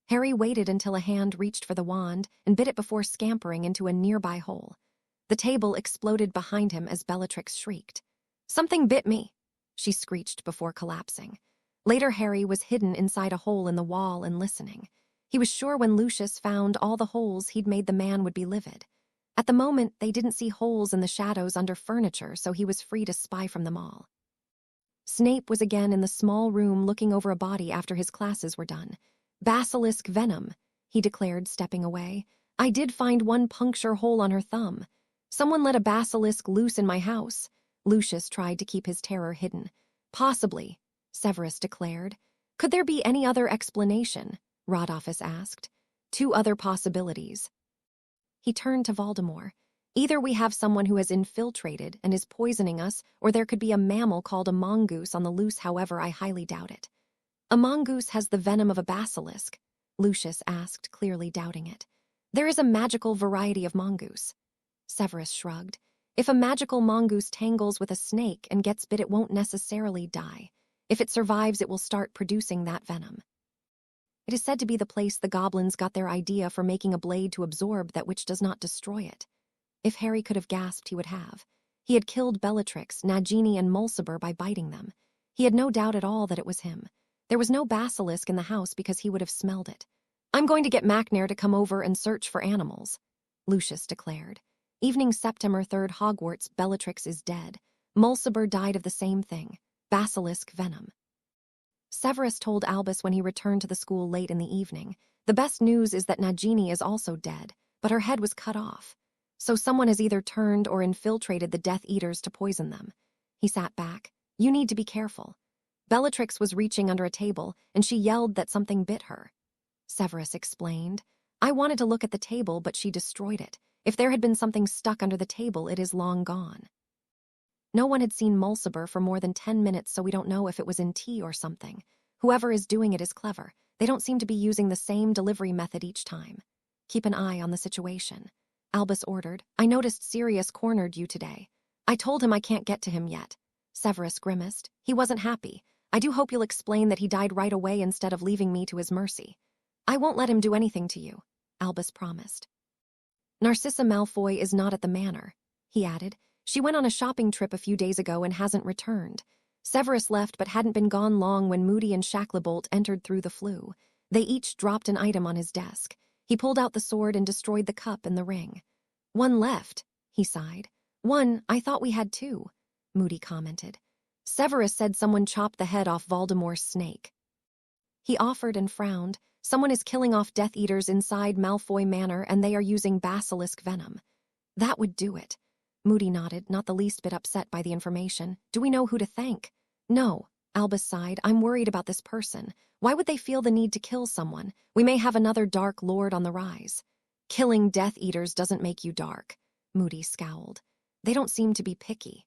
[SPEAKER 1] Harry waited until a hand reached for the wand and bit it before scampering into a nearby hole. The table exploded behind him as Bellatrix shrieked. "Something bit me," she screeched before collapsing. Later, Harry was hidden inside a hole in the wall and listening. He was sure when Lucius found all the holes he'd made, the man would be livid. At the moment, they didn't see holes in the shadows under furniture, so he was free to spy from them all. Snape was again in the small room looking over a body after his classes were done. "Basilisk venom," he declared, stepping away. "I did find one puncture hole on her thumb. Someone let a basilisk loose in my house." Lucius tried to keep his terror hidden. "Possibly," Severus declared. "Could there be any other explanation?" Rodolphus asked. "Two other possibilities." He turned to Voldemort. "Either we have someone who has infiltrated and is poisoning us, or there could be a mammal called a mongoose on the loose. However, I highly doubt it." "A mongoose has the venom of a basilisk?" Lucius asked, clearly doubting it. "There is a magical variety of mongoose." Severus shrugged. "If a magical mongoose tangles with a snake and gets bit, it won't necessarily die. If it survives, it will start producing that venom. It is said to be the place the goblins got their idea for making a blade to absorb that which does not destroy it." If Harry could have gasped, he would have. He had killed Bellatrix, Nagini, and Mulciber by biting them. He had no doubt at all that it was him. There was no basilisk in the house because he would have smelled it. "I'm going to get McNair to come over and search for animals," Lucius declared. Evening September 3rd, Hogwarts, Bellatrix is dead. Mulciber died of the same thing, basilisk venom. Severus told Albus when he returned to the school late in the evening. The best news is that Nagini is also dead, but her head was cut off. So someone has either turned or infiltrated the Death Eaters to poison them. He sat back. You need to be careful. Bellatrix was reaching under a table, and she yelled that something bit her. Severus explained. I wanted to look at the table, but she destroyed it. If there had been something stuck under the table, it is long gone. No one had seen Mulciber for more than 10 minutes, so we don't know if it was in tea or something. Whoever is doing it is clever. They don't seem to be using the same delivery method each time. Keep an eye on the situation. Albus ordered. I noticed Sirius cornered you today. I told him I can't get to him yet. Severus grimaced. He wasn't happy. I do hope you'll explain that he died right away instead of leaving me to his mercy. I won't let him do anything to you, Albus promised. Narcissa Malfoy is not at the manor, he added. She went on a shopping trip a few days ago and hasn't returned. Severus left but hadn't been gone long when Moody and Shacklebolt entered through the flue. They each dropped an item on his desk. He pulled out the sword and destroyed the cup and the ring. One left, he sighed. One, I thought we had two, Moody commented. Severus said someone chopped the head off Voldemort's snake. He offered and frowned. Someone is killing off Death Eaters inside Malfoy Manor, and they are using basilisk venom. That would do it. Moody nodded, not the least bit upset by the information. Do we know who to thank? No, Albus sighed. I'm worried about this person. Why would they feel the need to kill someone? We may have another Dark Lord on the rise. Killing Death Eaters doesn't make you dark, Moody scowled. They don't seem to be picky.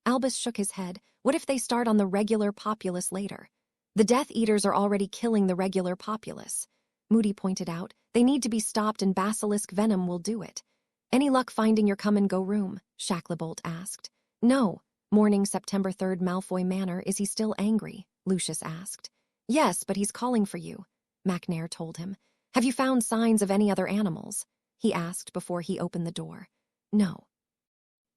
[SPEAKER 1] Albus shook his head. What if they start on the regular populace later? The Death Eaters are already killing the regular populace. Moody pointed out. They need to be stopped, and basilisk venom will do it. Any luck finding your come-and-go room? Shacklebolt asked. No. Morning, September 3rd, Malfoy Manor. Is he still angry? Lucius asked. Yes, but he's calling for you, McNair told him. Have you found signs of any other animals? He asked before he opened the door. No.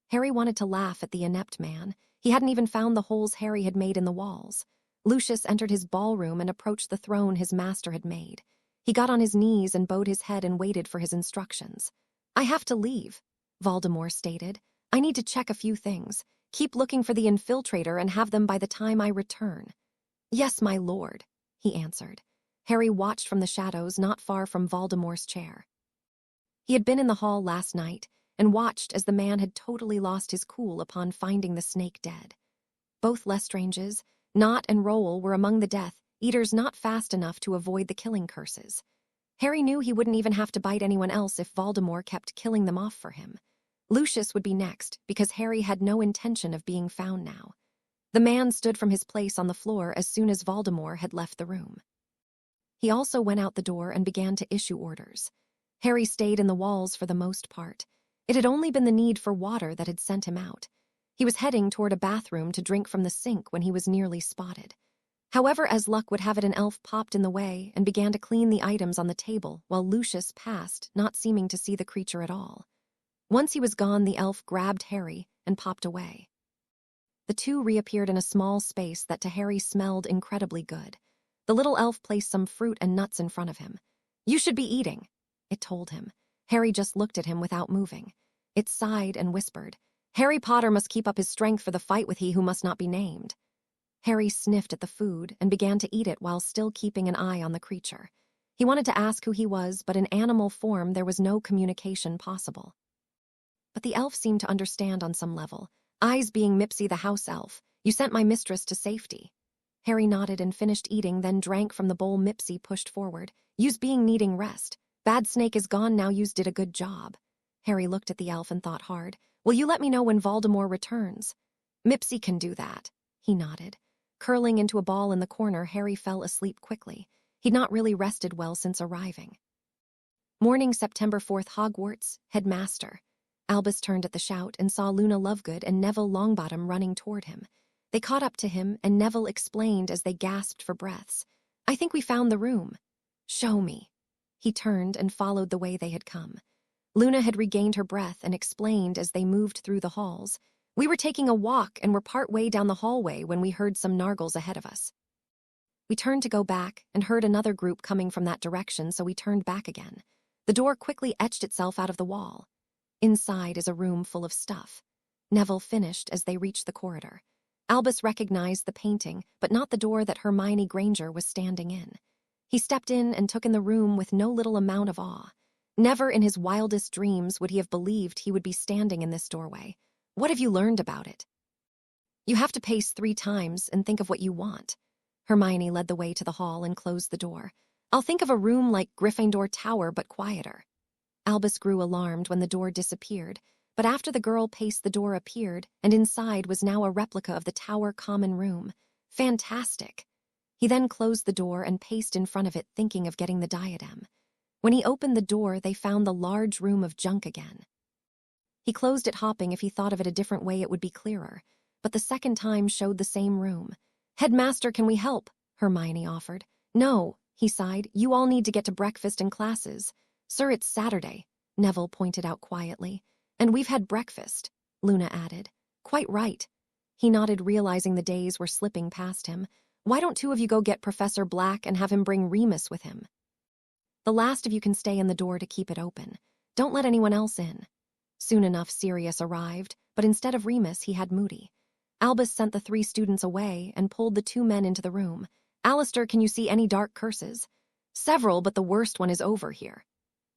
[SPEAKER 1] Harry wanted to laugh at the inept man. He hadn't even found the holes Harry had made in the walls. Lucius entered his ballroom and approached the throne his master had made. He got on his knees and bowed his head and waited for his instructions. I have to leave, Voldemort stated. I need to check a few things. Keep looking for the infiltrator and have them by the time I return. Yes, my lord, he answered. Harry watched from the shadows not far from Voldemort's chair. He had been in the hall last night and watched as the man had totally lost his cool upon finding the snake dead. Both Lestranges, Nott and Rowell, were among the Death Eaters not fast enough to avoid the killing curses. Harry knew he wouldn't even have to bite anyone else if Voldemort kept killing them off for him. Lucius would be next, because Harry had no intention of being found now. The man stood from his place on the floor as soon as Voldemort had left the room. He also went out the door and began to issue orders. Harry stayed in the walls for the most part. It had only been the need for water that had sent him out. He was heading toward a bathroom to drink from the sink when he was nearly spotted. However, as luck would have it, an elf popped in the way and began to clean the items on the table while Lucius passed, not seeming to see the creature at all. Once he was gone, the elf grabbed Harry and popped away. The two reappeared in a small space that to Harry smelled incredibly good. The little elf placed some fruit and nuts in front of him. You should be eating, it told him. Harry just looked at him without moving. It sighed and whispered, Harry Potter must keep up his strength for the fight with he who must not be named. Harry sniffed at the food and began to eat it while still keeping an eye on the creature. He wanted to ask who he was, but in animal form there was no communication possible. But the elf seemed to understand on some level. Eyes being Mipsy the house elf, you sent my mistress to safety. Harry nodded and finished eating, then drank from the bowl Mipsy pushed forward. Yous being needing rest. Bad snake is gone now, yous did a good job. Harry looked at the elf and thought hard. Will you let me know when Voldemort returns? Mipsy can do that. He nodded. Curling into a ball in the corner, Harry fell asleep quickly. He'd not really rested well since arriving. Morning, September 4th, Hogwarts, Headmaster. Albus turned at the shout and saw Luna Lovegood and Neville Longbottom running toward him. They caught up to him, and Neville explained as they gasped for breaths. I think we found the room. Show me. He turned and followed the way they had come. Luna had regained her breath and explained as they moved through the halls. We were taking a walk and were part way down the hallway when we heard some Nargles ahead of us. We turned to go back and heard another group coming from that direction, so we turned back again. The door quickly etched itself out of the wall. Inside is a room full of stuff. Neville finished as they reached the corridor. Albus recognized the painting, but not the door that Hermione Granger was standing in. He stepped in and took in the room with no little amount of awe. Never in his wildest dreams would he have believed he would be standing in this doorway. What have you learned about it? You have to pace 3 times and think of what you want. Hermione led the way to the hall and closed the door. I'll think of a room like Gryffindor Tower, but quieter. Albus grew alarmed when the door disappeared, but after the girl paced, the door appeared, and inside was now a replica of the Tower common room. Fantastic! He then closed the door and paced in front of it, thinking of getting the diadem. When he opened the door, they found the large room of junk again. He closed it, hoping if he thought of it a different way it would be clearer, but the second time showed the same room. Headmaster, can we help? Hermione offered. No, he sighed. You all need to get to breakfast and classes. Sir, it's Saturday, Neville pointed out quietly. And we've had breakfast, Luna added. Quite right. He nodded, realizing the days were slipping past him. Why don't 2 of you go get Professor Black and have him bring Remus with him? The last of you can stay in the door to keep it open. Don't let anyone else in. Soon enough, Sirius arrived, but instead of Remus, he had Moody. Albus sent the 3 students away and pulled the 2 men into the room. Alistair, can you see any dark curses? Several, but the worst one is over here.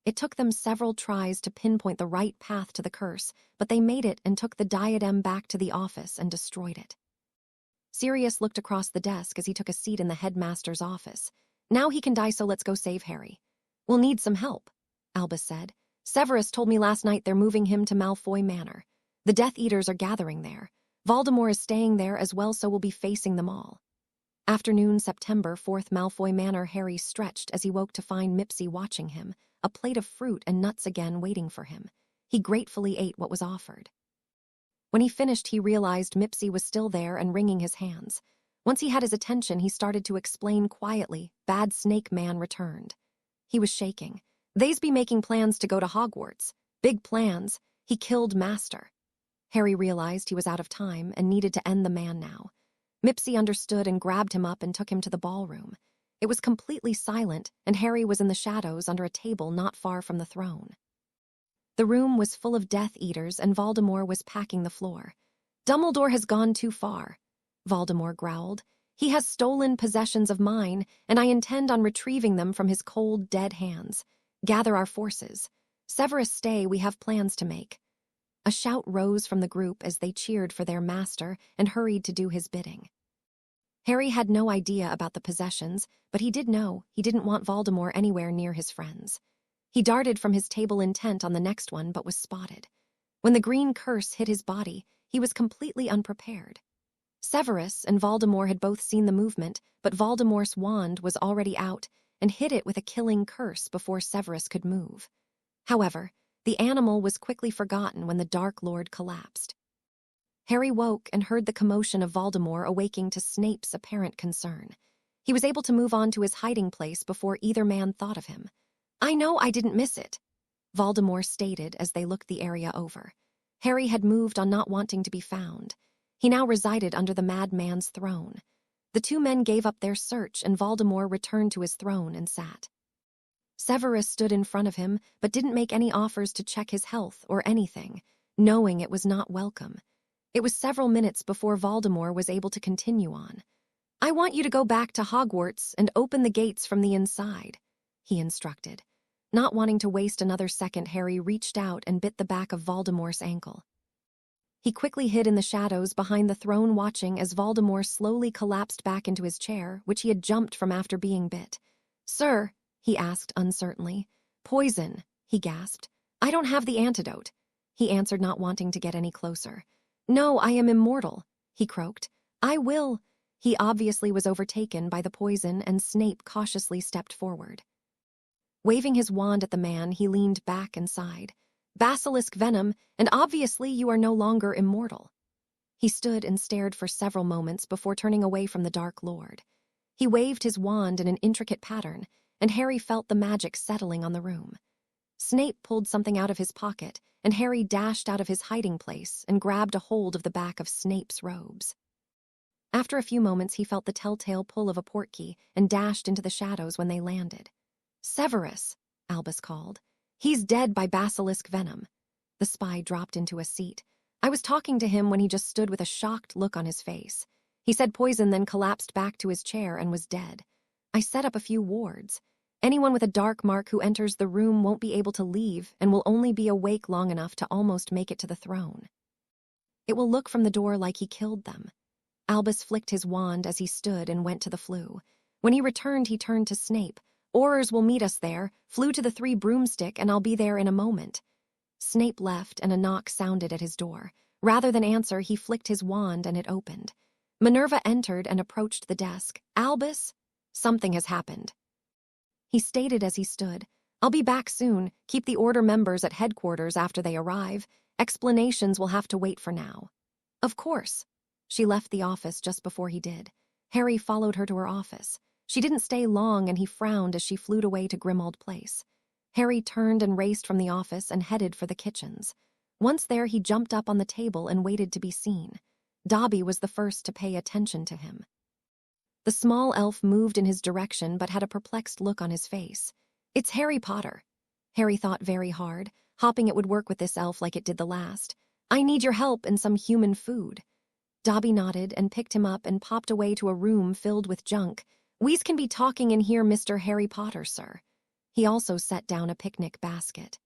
[SPEAKER 1] It took them several tries to pinpoint the right path to the curse, but they made it and took the diadem back to the office and destroyed it. Sirius looked across the desk as he took a seat in the headmaster's office. Now he can die, so let's go save Harry. We'll need some help, Albus said. Severus told me last night they're moving him to Malfoy Manor. The Death Eaters are gathering there. Voldemort is staying there as well, so we'll be facing them all. Afternoon, September 4th, Malfoy Manor. Harry stretched as he woke to find Mipsy watching him, a plate of fruit and nuts again waiting for him. He gratefully ate what was offered. When he finished, he realized Mipsy was still there and wringing his hands. Once he had his attention, he started to explain quietly. Bad Snake Man returned. He was shaking. They's be making plans to go to Hogwarts. Big plans. He killed Master. Harry realized he was out of time and needed to end the man now. Mipsy understood and grabbed him up and took him to the ballroom. It was completely silent, and Harry was in the shadows under a table not far from the throne. The room was full of Death Eaters, and Voldemort was packing the floor. Dumbledore has gone too far, Voldemort growled. He has stolen possessions of mine, and I intend on retrieving them from his cold, dead hands. Gather our forces. Severus, stay, we have plans to make. A shout rose from the group as they cheered for their master and hurried to do his bidding. Harry had no idea about the possessions, but he did know he didn't want Voldemort anywhere near his friends. He darted from his table intent on the next one, but was spotted. When the green curse hit his body, he was completely unprepared. Severus and Voldemort had both seen the movement, but Voldemort's wand was already out and hit it with a killing curse before Severus could move. However, the animal was quickly forgotten when the Dark Lord collapsed. Harry woke and heard the commotion of Voldemort, awaking to Snape's apparent concern. He was able to move on to his hiding place before either man thought of him. I know I didn't miss it, Voldemort stated as they looked the area over. Harry had moved on, not wanting to be found. He now resided under the madman's throne. The 2 men gave up their search, and Voldemort returned to his throne and sat. Severus stood in front of him, but didn't make any offers to check his health or anything, knowing it was not welcome. It was several minutes before Voldemort was able to continue on. I want you to go back to Hogwarts and open the gates from the inside, he instructed. Not wanting to waste another second, Harry reached out and bit the back of Voldemort's ankle. He quickly hid in the shadows behind the throne, watching as Voldemort slowly collapsed back into his chair, which he had jumped from after being bit. Sir, he asked uncertainly. Poison, he gasped. I don't have the antidote, he answered, not wanting to get any closer. No, I am immortal, he croaked. I will. He obviously was overtaken by the poison, and Snape cautiously stepped forward. Waving his wand at the man, he leaned back and sighed. Basilisk venom, and obviously you are no longer immortal. He stood and stared for several moments before turning away from the Dark Lord. He waved his wand in an intricate pattern, and Harry felt the magic settling on the room. Snape pulled something out of his pocket, and Harry dashed out of his hiding place and grabbed a hold of the back of Snape's robes. After a few moments, he felt the telltale pull of a portkey and dashed into the shadows when they landed. Severus, Albus called. He's dead by basilisk venom. The spy dropped into a seat. I was talking to him when he just stood with a shocked look on his face. He said poison, then collapsed back to his chair and was dead. I set up a few wards. Anyone with a dark mark who enters the room won't be able to leave and will only be awake long enough to almost make it to the throne. It will look from the door like he killed them. Albus flicked his wand as he stood and went to the flue. When he returned, he turned to Snape. Aurors will meet us there. Flew to the 3 broomstick, and I'll be there in a moment. Snape left, and a knock sounded at his door. Rather than answer, he flicked his wand, and it opened. Minerva entered and approached the desk. Albus? Something has happened. He stated as he stood. I'll be back soon. Keep the Order members at headquarters after they arrive. Explanations will have to wait for now. Of course. She left the office just before he did. Harry followed her to her office. She didn't stay long, and he frowned as she flew away to Grimmauld Place. Harry turned and raced from the office and headed for the kitchens. Once there, he jumped up on the table and waited to be seen. Dobby was the first to pay attention to him. The small elf moved in his direction but had a perplexed look on his face. It's Harry Potter. Harry thought very hard, hoping it would work with this elf like it did the last. I need your help and some human food. Dobby nodded and picked him up and popped away to a room filled with junk. We's can be talking in here, Mr. Harry Potter, sir. He also set down a picnic basket.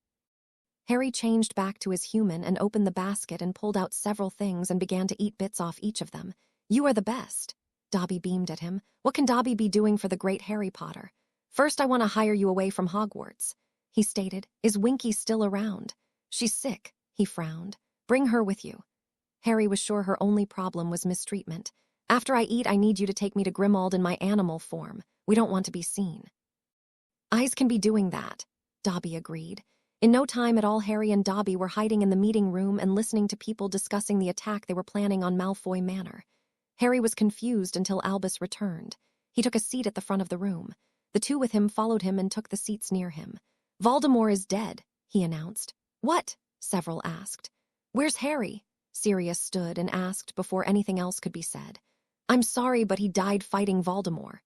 [SPEAKER 1] Harry changed back to his human and opened the basket and pulled out several things and began to eat bits off each of them. You are the best. Dobby beamed at him. What can Dobby be doing for the great Harry Potter? First, I want to hire you away from Hogwarts. He stated. Is Winky still around? She's sick. He frowned. Bring her with you. Harry was sure her only problem was mistreatment. After I eat, I need you to take me to Grimmauld in my animal form. We don't want to be seen. Eyes can be doing that, Dobby agreed. In no time at all, Harry and Dobby were hiding in the meeting room and listening to people discussing the attack they were planning on Malfoy Manor. Harry was confused until Albus returned. He took a seat at the front of the room. The 2 with him followed him and took the seats near him. Voldemort is dead, he announced. What? Several asked. Where's Harry? Sirius stood and asked before anything else could be said. I'm sorry, but he died fighting Voldemort.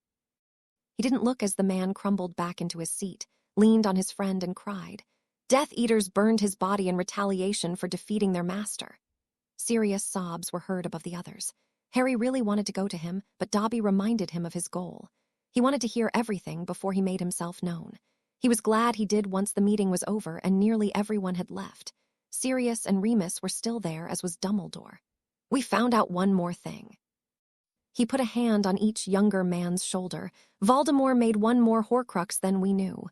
[SPEAKER 1] He didn't look as the man crumbled back into his seat, leaned on his friend and cried. Death Eaters burned his body in retaliation for defeating their master. Sirius sobs were heard above the others. Harry really wanted to go to him, but Dobby reminded him of his goal. He wanted to hear everything before he made himself known. He was glad he did once the meeting was over and nearly everyone had left. Sirius and Remus were still there, as was Dumbledore. We found out one more thing. He put a hand on each younger man's shoulder. Voldemort made one more Horcrux than we knew.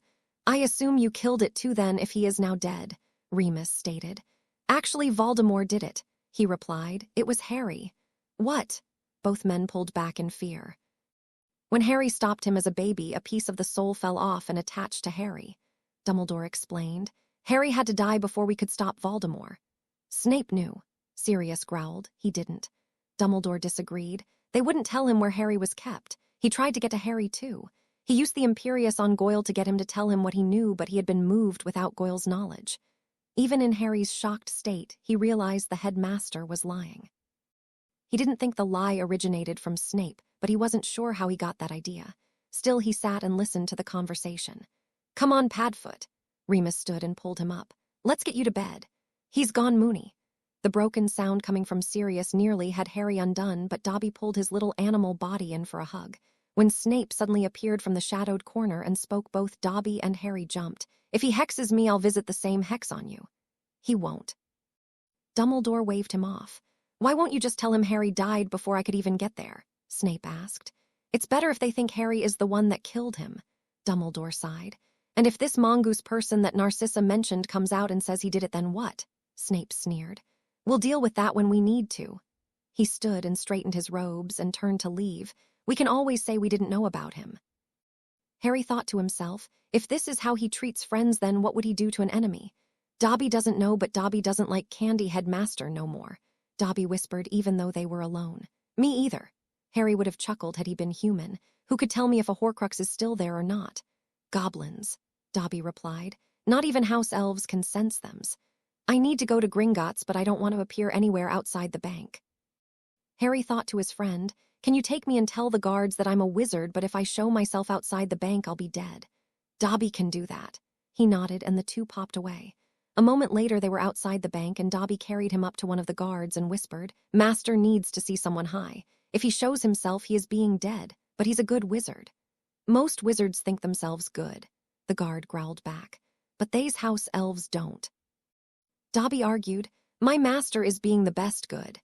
[SPEAKER 1] I assume you killed it too then if he is now dead, Remus stated. Actually, Voldemort did it, he replied. It was Harry. What? Both men pulled back in fear. When Harry stopped him as a baby, a piece of the soul fell off and attached to Harry. Dumbledore explained. Harry had to die before we could stop Voldemort. Snape knew. Sirius growled. He didn't. Dumbledore disagreed. They wouldn't tell him where Harry was kept. He tried to get to Harry, too. He used the Imperius on Goyle to get him to tell him what he knew, but he had been moved without Goyle's knowledge. Even in Harry's shocked state, he realized the headmaster was lying. He didn't think the lie originated from Snape, but he wasn't sure how he got that idea. Still, he sat and listened to the conversation. Come on, Padfoot. Remus stood and pulled him up. Let's get you to bed. He's gone Moony. The broken sound coming from Sirius nearly had Harry undone, but Dobby pulled his little animal body in for a hug. When Snape suddenly appeared from the shadowed corner and spoke, both Dobby and Harry jumped. If he hexes me, I'll visit the same hex on you. He won't. Dumbledore waved him off. Why won't you just tell him Harry died before I could even get there? Snape asked. It's better if they think Harry is the one that killed him. Dumbledore sighed. And if this mongoose person that Narcissa mentioned comes out and says he did it, then what? Snape sneered. We'll deal with that when we need to. He stood and straightened his robes and turned to leave. We can always say we didn't know about him. Harry thought to himself, if this is how he treats friends, then what would he do to an enemy? Dobby doesn't know, but Dobby doesn't like Candy Headmaster no more. Dobby whispered, even though they were alone. Me either. Harry would have chuckled had he been human. Who could tell me if a Horcrux is still there or not? Goblins, Dobby replied. Not even house elves can sense them. I need to go to Gringotts, but I don't want to appear anywhere outside the bank. Harry thought to his friend, can you take me and tell the guards that I'm a wizard, but if I show myself outside the bank, I'll be dead? Dobby can do that. He nodded, and the 2 popped away. A moment later, they were outside the bank, and Dobby carried him up to one of the guards and whispered, "Master needs to see someone high. If he shows himself, he is being dead, but he's a good wizard." "Most wizards think themselves good," the guard growled back. "But they's house elves don't." Dobby argued, "My master is being the best good."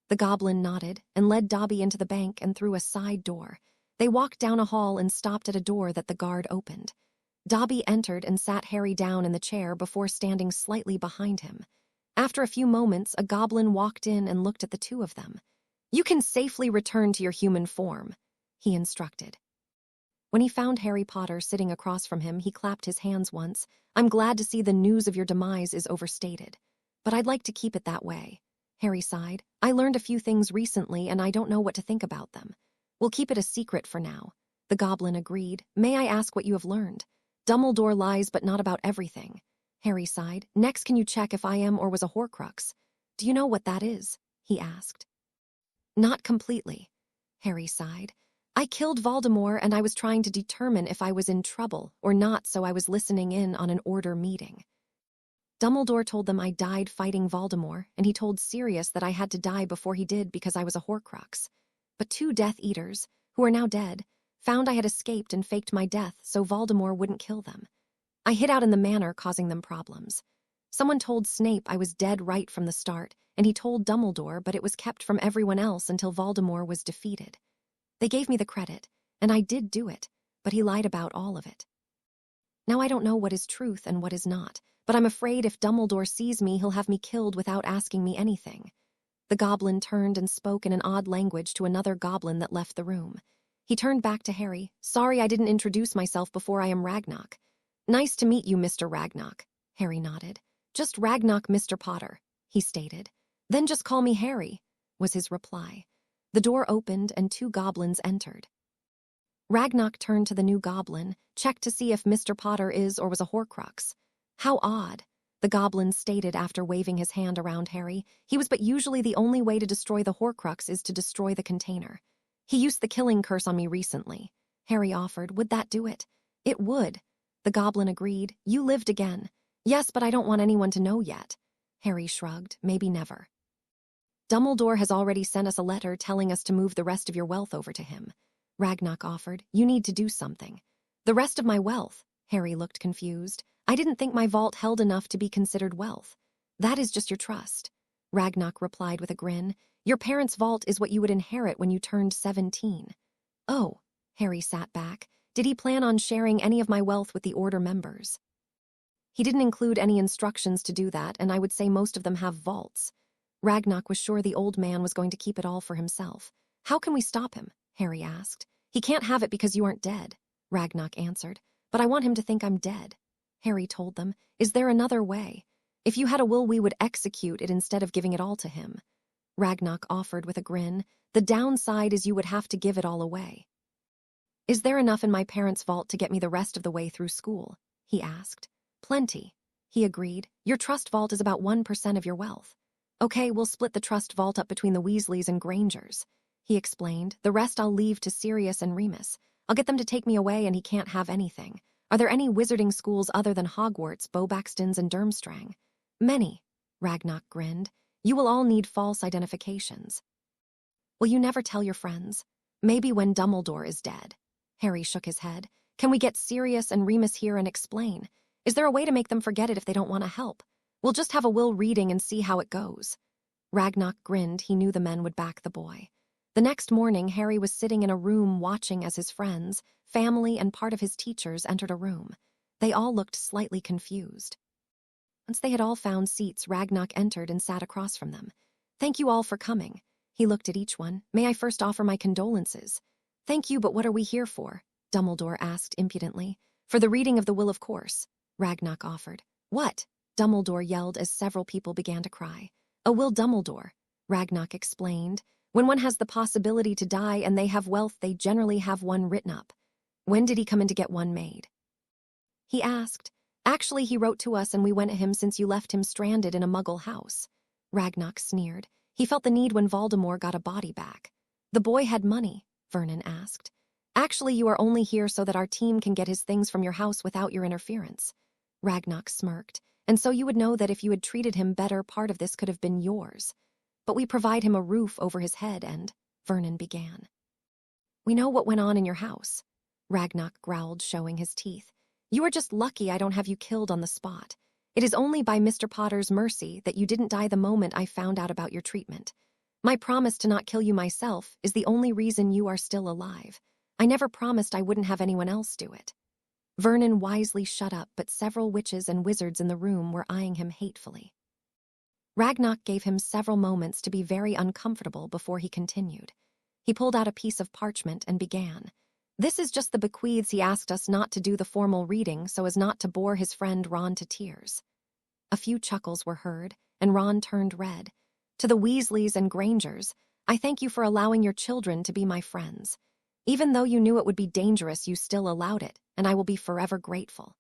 [SPEAKER 1] The goblin nodded and led Dobby into the bank and through a side door. They walked down a hall and stopped at a door that the guard opened. Dobby entered and sat Harry down in the chair before standing slightly behind him. After a few moments, a goblin walked in and looked at the two of them. "You can safely return to your human form," he instructed. When he found Harry Potter sitting across from him, he clapped his hands once. "I'm glad to see the news of your demise is overstated. But I'd like to keep it that way." Harry sighed. "I learned a few things recently, and I don't know what to think about them. We'll keep it a secret for now." The goblin agreed. "May I ask what you have learned?" "Dumbledore lies, but not about everything." Harry sighed. "Next, can you check if I am or was a Horcrux?" "Do you know what that is?" he asked. "Not completely." Harry sighed. "I killed Voldemort, and I was trying to determine if I was in trouble or not, so I was listening in on an order meeting. Dumbledore told them I died fighting Voldemort, and he told Sirius that I had to die before he did because I was a Horcrux. But 2 Death Eaters, who are now dead, found I had escaped and faked my death so Voldemort wouldn't kill them. I hid out in the manor, causing them problems. Someone told Snape I was dead right from the start, and he told Dumbledore, but it was kept from everyone else until Voldemort was defeated. They gave me the credit, and I did do it, but he lied about all of it. Now I don't know what is truth and what is not, but I'm afraid if Dumbledore sees me, he'll have me killed without asking me anything." The goblin turned and spoke in an odd language to another goblin that left the room. He turned back to Harry. "Sorry I didn't introduce myself before. I am Ragnarok." "Nice to meet you, Mr. Ragnarok," Harry nodded. "Just Ragnarok, Mr. Potter," he stated. "Then just call me Harry," was his reply. The door opened and 2 goblins entered. Ragnarok turned to the new goblin, checked to see if Mr. Potter is or was a Horcrux. "How odd," the goblin stated after waving his hand around Harry. "He was, but usually the only way to destroy the Horcrux is to destroy the container. He used the killing curse on me recently." Harry offered. "Would that do it?" "It would," the goblin agreed. "You lived again." "Yes, but I don't want anyone to know yet." Harry shrugged. "Maybe never." "Dumbledore has already sent us a letter telling us to move the rest of your wealth over to him," Ragnarok offered. "You need to do something." "The rest of my wealth?" Harry looked confused. "I didn't think my vault held enough to be considered wealth." "That is just your trust," Ragnarok replied with a grin. "Your parents' vault is what you would inherit when you turned 17. "Oh," Harry sat back. "Did he plan on sharing any of my wealth with the Order members?" "He didn't include any instructions to do that, and I would say most of them have vaults." Ragnarok was sure the old man was going to keep it all for himself. "How can we stop him?" Harry asked. "He can't have it because you aren't dead," Ragnarok answered. "But I want him to think I'm dead." Harry told them. "Is there another way? If you had a will, we would execute it instead of giving it all to him." Ragnarok offered with a grin. "The downside is you would have to give it all away." "Is there enough in my parents' vault to get me the rest of the way through school?" he asked. "Plenty," he agreed. "Your trust vault is about 1% of your wealth." "Okay, we'll split the trust vault up between the Weasleys and Grangers," he explained. "The rest I'll leave to Sirius and Remus. I'll get them to take me away and he can't have anything. Are there any wizarding schools other than Hogwarts, Beauxbatons, and Durmstrang?" "Many," Ragnarok grinned. "You will all need false identifications." "Will you never tell your friends?" "Maybe when Dumbledore is dead." Harry shook his head. "Can we get Sirius and Remus here and explain? Is there a way to make them forget it if they don't want to help? We'll just have a will reading and see how it goes." Ragnarok grinned. He knew the men would back the boy. The next morning, Harry was sitting in a room watching as his friends, family, and part of his teachers entered a room. They all looked slightly confused. Once they had all found seats, Ragnarok entered and sat across from them. "Thank you all for coming." He looked at each one. "May I first offer my condolences?" "Thank you, but what are we here for?" Dumbledore asked impudently. "For the reading of the will, of course," Ragnarok offered. "What?" Dumbledore yelled as several people began to cry. "A will, Dumbledore," Ragnarok explained. "When one has the possibility to die and they have wealth, they generally have one written up." "When did he come in to get one made?" he asked. "Actually, he wrote to us and we went to him since you left him stranded in a Muggle house." Ragnarok sneered. "He felt the need when Voldemort got a body back." "The boy had money?" Vernon asked. "Actually, you are only here so that our team can get his things from your house without your interference." Ragnarok smirked. and so you would know that if you had treated him better, part of this could have been yours. But we provide him a roof over his head and, Vernon began. We know what went on in your house, Ragnock growled, showing his teeth. You are just lucky I don't have you killed on the spot. It is only by Mr. Potter's mercy that you didn't die the moment I found out about your treatment. My promise to not kill you myself is the only reason you are still alive. I never promised I wouldn't have anyone else do it. Vernon wisely shut up, but several witches and wizards in the room were eyeing him hatefully. Ragnock gave him several moments to be very uncomfortable before he continued. He pulled out a piece of parchment and began. This is just the bequeaths he asked us not to do the formal reading so as not to bore his friend Ron to tears. A few chuckles were heard, and Ron turned red. To the Weasleys and Grangers, I thank you for allowing your children to be my friends. Even though you knew it would be dangerous, you still allowed it, and I will be forever grateful.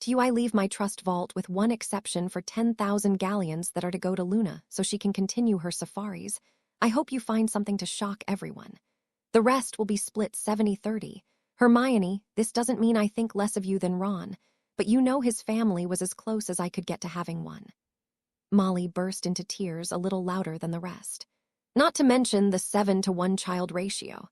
[SPEAKER 1] To you I leave my trust vault with one exception for 10,000 galleons that are to go to Luna so she can continue her safaris. I hope you find something to shock everyone. The rest will be split 70-30. Hermione, this doesn't mean I think less of you than Ron, but you know his family was as close as I could get to having one. Molly burst into tears a little louder than the rest. Not to mention the 7-to-1 child ratio.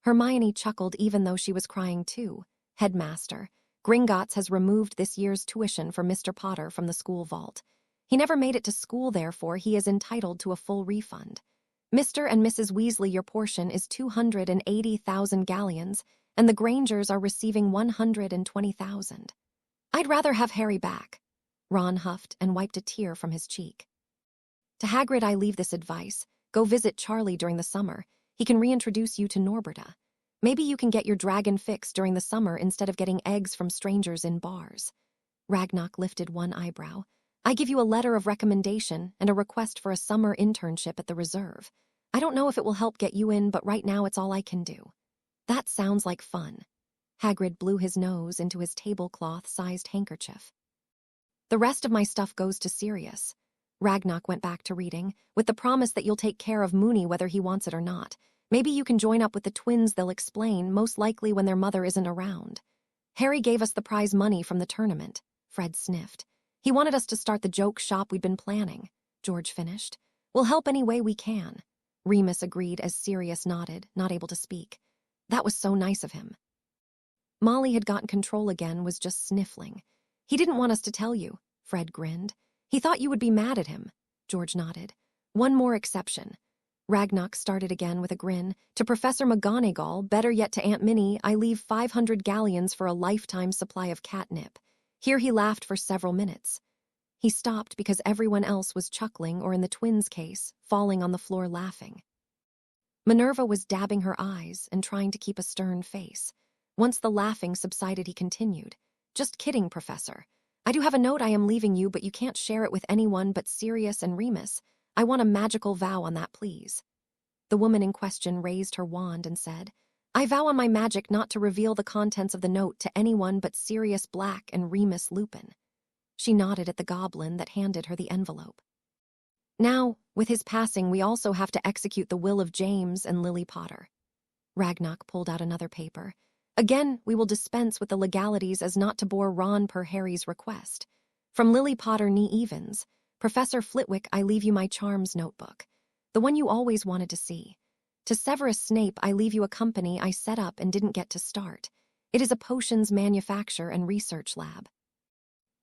[SPEAKER 1] Hermione chuckled even though she was crying too. Headmaster, Gringotts has removed this year's tuition for Mr. Potter from the school vault. He never made it to school, therefore he is entitled to a full refund. Mr. and Mrs. Weasley, your portion is 280,000 galleons, and the Grangers are receiving 120,000. I'd rather have Harry back. Ron huffed and wiped a tear from his cheek. To Hagrid I leave this advice. Go visit Charlie during the summer. He can reintroduce you to Norberta. Maybe you can get your dragon fixed during the summer instead of getting eggs from strangers in bars. Ragnock lifted one eyebrow. I give you a letter of recommendation and a request for a summer internship at the reserve. I don't know if it will help get you in, but right now it's all I can do. That sounds like fun. Hagrid blew his nose into his tablecloth-sized handkerchief. The rest of my stuff goes to Sirius. Ragnock went back to reading, with the promise that you'll take care of Moony whether he wants it or not. Maybe you can join up with the twins, they'll explain, most likely when their mother isn't around. Harry gave us the prize money from the tournament. Fred sniffed. He wanted us to start the joke shop we'd been planning. George finished. We'll help any way we can. Remus agreed as Sirius nodded, not able to speak. That was so nice of him. Molly had gotten control again, was just sniffling. He didn't want us to tell you, Fred grinned. He thought you would be mad at him. George nodded. One more exception. Ragnock started again with a grin. To Professor McGonagall, better yet to Aunt Minnie, I leave 500 galleons for a lifetime supply of catnip. Here he laughed for several minutes. He stopped because everyone else was chuckling or, in the twins' case, falling on the floor laughing. Minerva was dabbing her eyes and trying to keep a stern face. Once the laughing subsided, he continued. Just kidding, Professor. I do have a note I am leaving you, but you can't share it with anyone but Sirius and Remus. I want a magical vow on that, please. The woman in question raised her wand and said, I vow on my magic not to reveal the contents of the note to anyone but Sirius Black and Remus Lupin. She nodded at the goblin that handed her the envelope. Now, with his passing, we also have to execute the will of James and Lily Potter. Ragnock pulled out another paper. Again, we will dispense with the legalities as not to bore Ron per Harry's request. From Lily Potter Nee Evans, Professor Flitwick, I leave you my charms notebook, the one you always wanted to see. To Severus Snape, I leave you a company I set up and didn't get to start. It is a potions manufacture and research lab.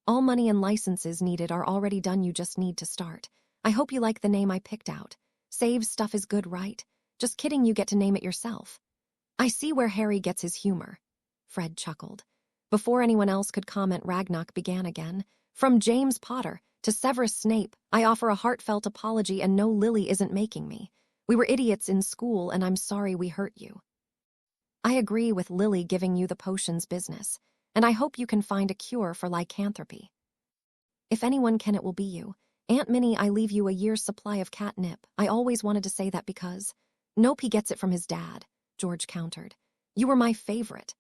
[SPEAKER 1] All money and licenses needed are already done, you just need to start. I hope you like the name I picked out. Save's stuff is good, right? Just kidding, you get to name it yourself. I see where Harry gets his humor. Fred chuckled. Before anyone else could comment, Ragnock began again. From James Potter to Severus Snape, I offer a heartfelt apology, and no, Lily isn't making me. We were idiots in school, and I'm sorry we hurt you. I agree with Lily giving you the potions business, and I hope you can find a cure for lycanthropy. If anyone can, it will be you. Aunt Minnie, I leave you a year's supply of catnip. I always wanted to say that because... Nope, he gets it from his dad, George countered. You were my favorite.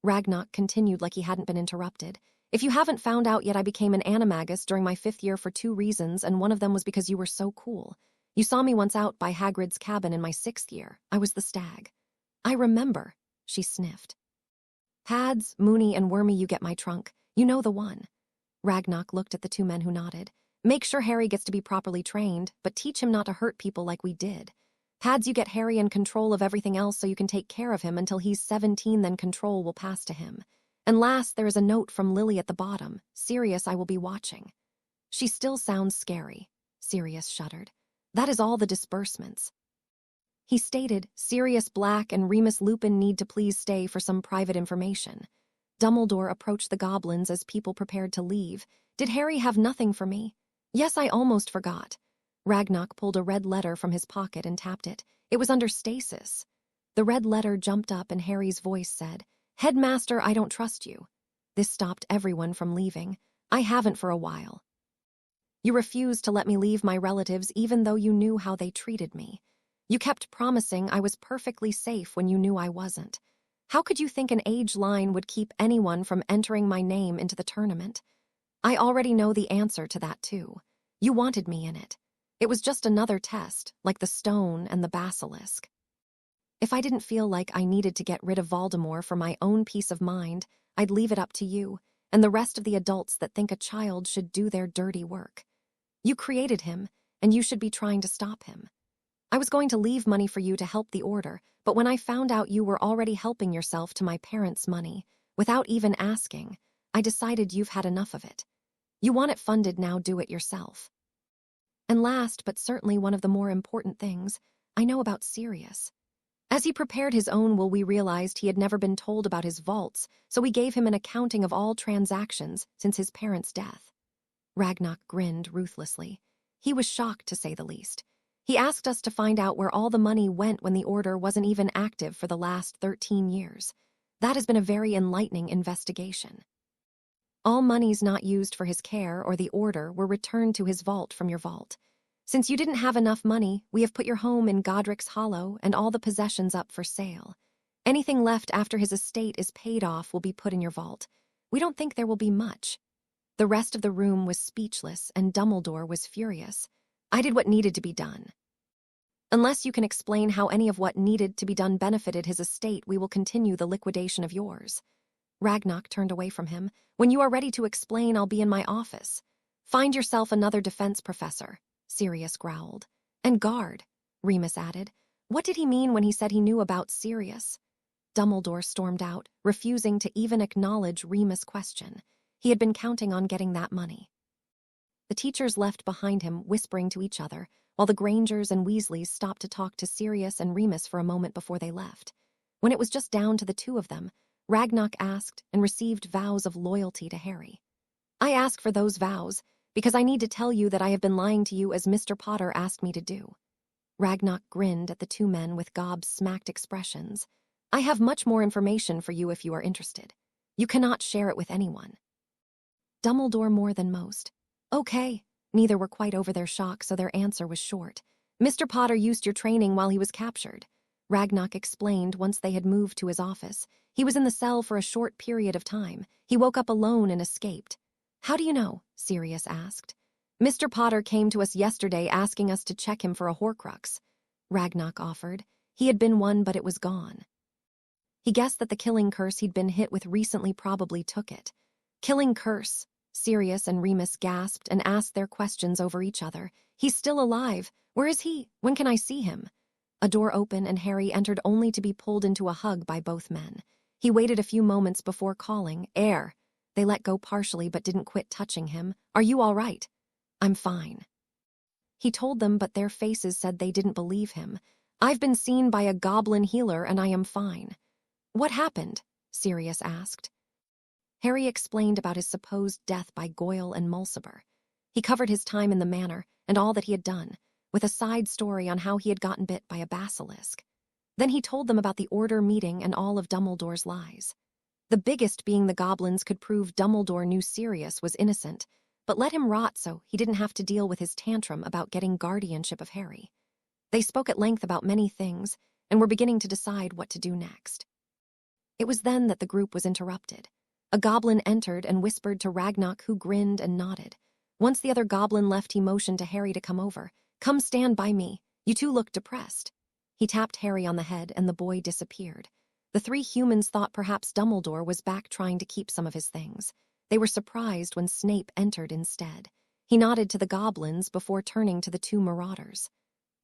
[SPEAKER 1] Ragnock continued like he hadn't been interrupted. If you haven't found out yet, I became an Animagus during my 5th year for 2 reasons, and one of them was because you were so cool. You saw me once out by Hagrid's cabin in my 6th year. I was the stag. I remember, she sniffed. Pads, Moony, and Wormy, you get my trunk. You know the one. Ragnock looked at the two men who nodded. Make sure Harry gets to be properly trained, but teach him not to hurt people like we did. Pads, you get Harry in control of everything else so you can take care of him until he's 17, then control will pass to him. And last, there is a note from Lily at the bottom. Sirius, I will be watching. She still sounds scary. Sirius shuddered. That is all the disbursements. He stated, Sirius Black and Remus Lupin need to please stay for some private information. Dumbledore approached the goblins as people prepared to leave. Did Harry have nothing for me? Yes, I almost forgot. Ragnock pulled a red letter from his pocket and tapped it. It was under stasis. The red letter jumped up and Harry's voice said, Headmaster, I don't trust you. This stopped everyone from leaving. I haven't for a while. You refused to let me leave my relatives even though you knew how they treated me. You kept promising I was perfectly safe when you knew I wasn't. How could you think an age line would keep anyone from entering my name into the tournament? I already know the answer to that too. You wanted me in it. It was just another test, like the stone and the basilisk. If I didn't feel like I needed to get rid of Voldemort for my own peace of mind, I'd leave it up to you and the rest of the adults that think a child should do their dirty work. You created him, and you should be trying to stop him. I was going to leave money for you to help the Order, but when I found out you were already helping yourself to my parents' money, without even asking, I decided you've had enough of it. You want it funded, now do it yourself. And last, but certainly one of the more important things, I know about Sirius. As he prepared his own will, we realized he had never been told about his vaults, so we gave him an accounting of all transactions since his parents' death. Ragnock grinned ruthlessly. He was shocked, to say the least. He asked us to find out where all the money went when the Order wasn't even active for the last 13 years. That has been a very enlightening investigation. All monies not used for his care or the Order were returned to his vault from your vault. Since you didn't have enough money, we have put your home in Godric's Hollow and all the possessions up for sale. Anything left after his estate is paid off will be put in your vault. We don't think there will be much. The rest of the room was speechless, and Dumbledore was furious. I did what needed to be done. Unless you can explain how any of what needed to be done benefited his estate, we will continue the liquidation of yours. Ragnock turned away from him. When you are ready to explain, I'll be in my office. Find yourself another defense professor, Sirius growled. And guard, Remus added. What did he mean when he said he knew about Sirius? Dumbledore stormed out, refusing to even acknowledge Remus' question. He had been counting on getting that money. The teachers left behind him, whispering to each other, while the Grangers and Weasleys stopped to talk to Sirius and Remus for a moment before they left. When it was just down to the two of them, Ragnock asked and received vows of loyalty to Harry. I ask for those vows, because I need to tell you that I have been lying to you as Mr. Potter asked me to do. Ragnock grinned at the two men with gobsmacked expressions. I have much more information for you if you are interested. You cannot share it with anyone. Dumbledore more than most. Okay. Neither were quite over their shock, so their answer was short. Mr. Potter used your training while he was captured. Ragnock explained once they had moved to his office. He was in the cell for a short period of time. He woke up alone and escaped. How do you know? Sirius asked. Mr. Potter came to us yesterday asking us to check him for a Horcrux. Ragnock offered. He had been one, but it was gone. He guessed that the killing curse he'd been hit with recently probably took it. Killing curse. Sirius and Remus gasped and asked their questions over each other. He's still alive. Where is he? When can I see him? A door opened and Harry entered only to be pulled into a hug by both men. He waited a few moments before calling, Air. They let go partially but didn't quit touching him. Are you all right? I'm fine. He told them, but their faces said they didn't believe him. I've been seen by a goblin healer and I am fine. What happened? Sirius asked. Harry explained about his supposed death by Goyle and Mulciber. He covered his time in the manor and all that he had done, with a side story on how he had gotten bit by a basilisk. Then he told them about the Order meeting and all of Dumbledore's lies. The biggest being the goblins could prove Dumbledore knew Sirius was innocent, but let him rot so he didn't have to deal with his tantrum about getting guardianship of Harry. They spoke at length about many things and were beginning to decide what to do next. It was then that the group was interrupted. A goblin entered and whispered to Ragnock, who grinned and nodded. Once the other goblin left, he motioned to Harry to come over. Come stand by me. You two look depressed. He tapped Harry on the head and the boy disappeared. The three humans thought perhaps Dumbledore was back trying to keep some of his things. They were surprised when Snape entered instead. He nodded to the goblins before turning to the two marauders.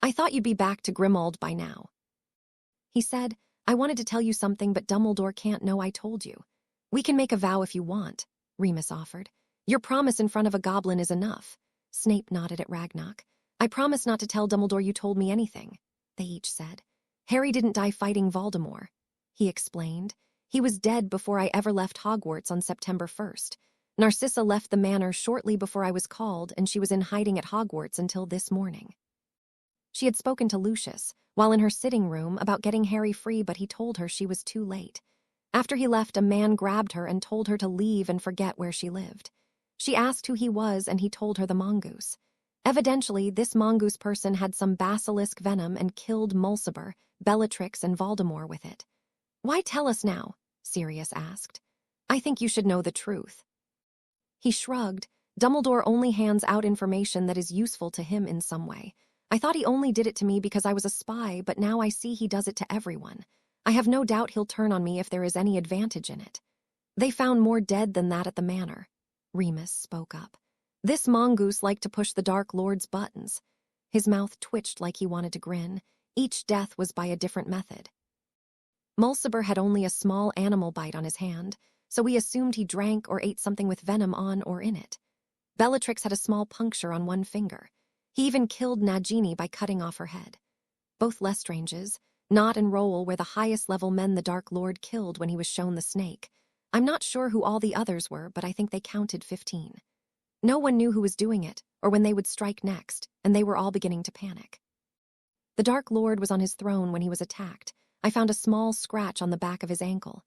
[SPEAKER 1] "I thought you'd be back to Grimmauld by now." He said, "I wanted to tell you something, but Dumbledore can't know I told you." "We can make a vow if you want," Remus offered. "Your promise in front of a goblin is enough." Snape nodded at Ragnock. "I promise not to tell Dumbledore you told me anything," they each said. "Harry didn't die fighting Voldemort," he explained. "He was dead before I ever left Hogwarts on September 1st. Narcissa left the manor shortly before I was called, and she was in hiding at Hogwarts until this morning." She had spoken to Lucius, while in her sitting room, about getting Harry free, but he told her she was too late. After he left, a man grabbed her and told her to leave and forget where she lived. She asked who he was, and he told her the mongoose. Evidently, this mongoose person had some basilisk venom and killed Mulciber, Bellatrix, and Voldemort with it. "Why tell us now?" Sirius asked. "I think you should know the truth." He shrugged. "Dumbledore only hands out information that is useful to him in some way. I thought he only did it to me because I was a spy, but now I see he does it to everyone. I have no doubt he'll turn on me if there is any advantage in it." "They found more dead than that at the manor," Remus spoke up. "This mongoose liked to push the Dark Lord's buttons." His mouth twitched like he wanted to grin. Each death was by a different method. Mulciber had only a small animal bite on his hand, so we assumed he drank or ate something with venom on or in it. Bellatrix had a small puncture on one finger. He even killed Nagini by cutting off her head. Both Lestranges, Nott and Rowell, were the highest-level men the Dark Lord killed when he was shown the snake. I'm not sure who all the others were, but I think they counted 15. No one knew who was doing it, or when they would strike next, and they were all beginning to panic. The Dark Lord was on his throne when he was attacked. I found a small scratch on the back of his ankle.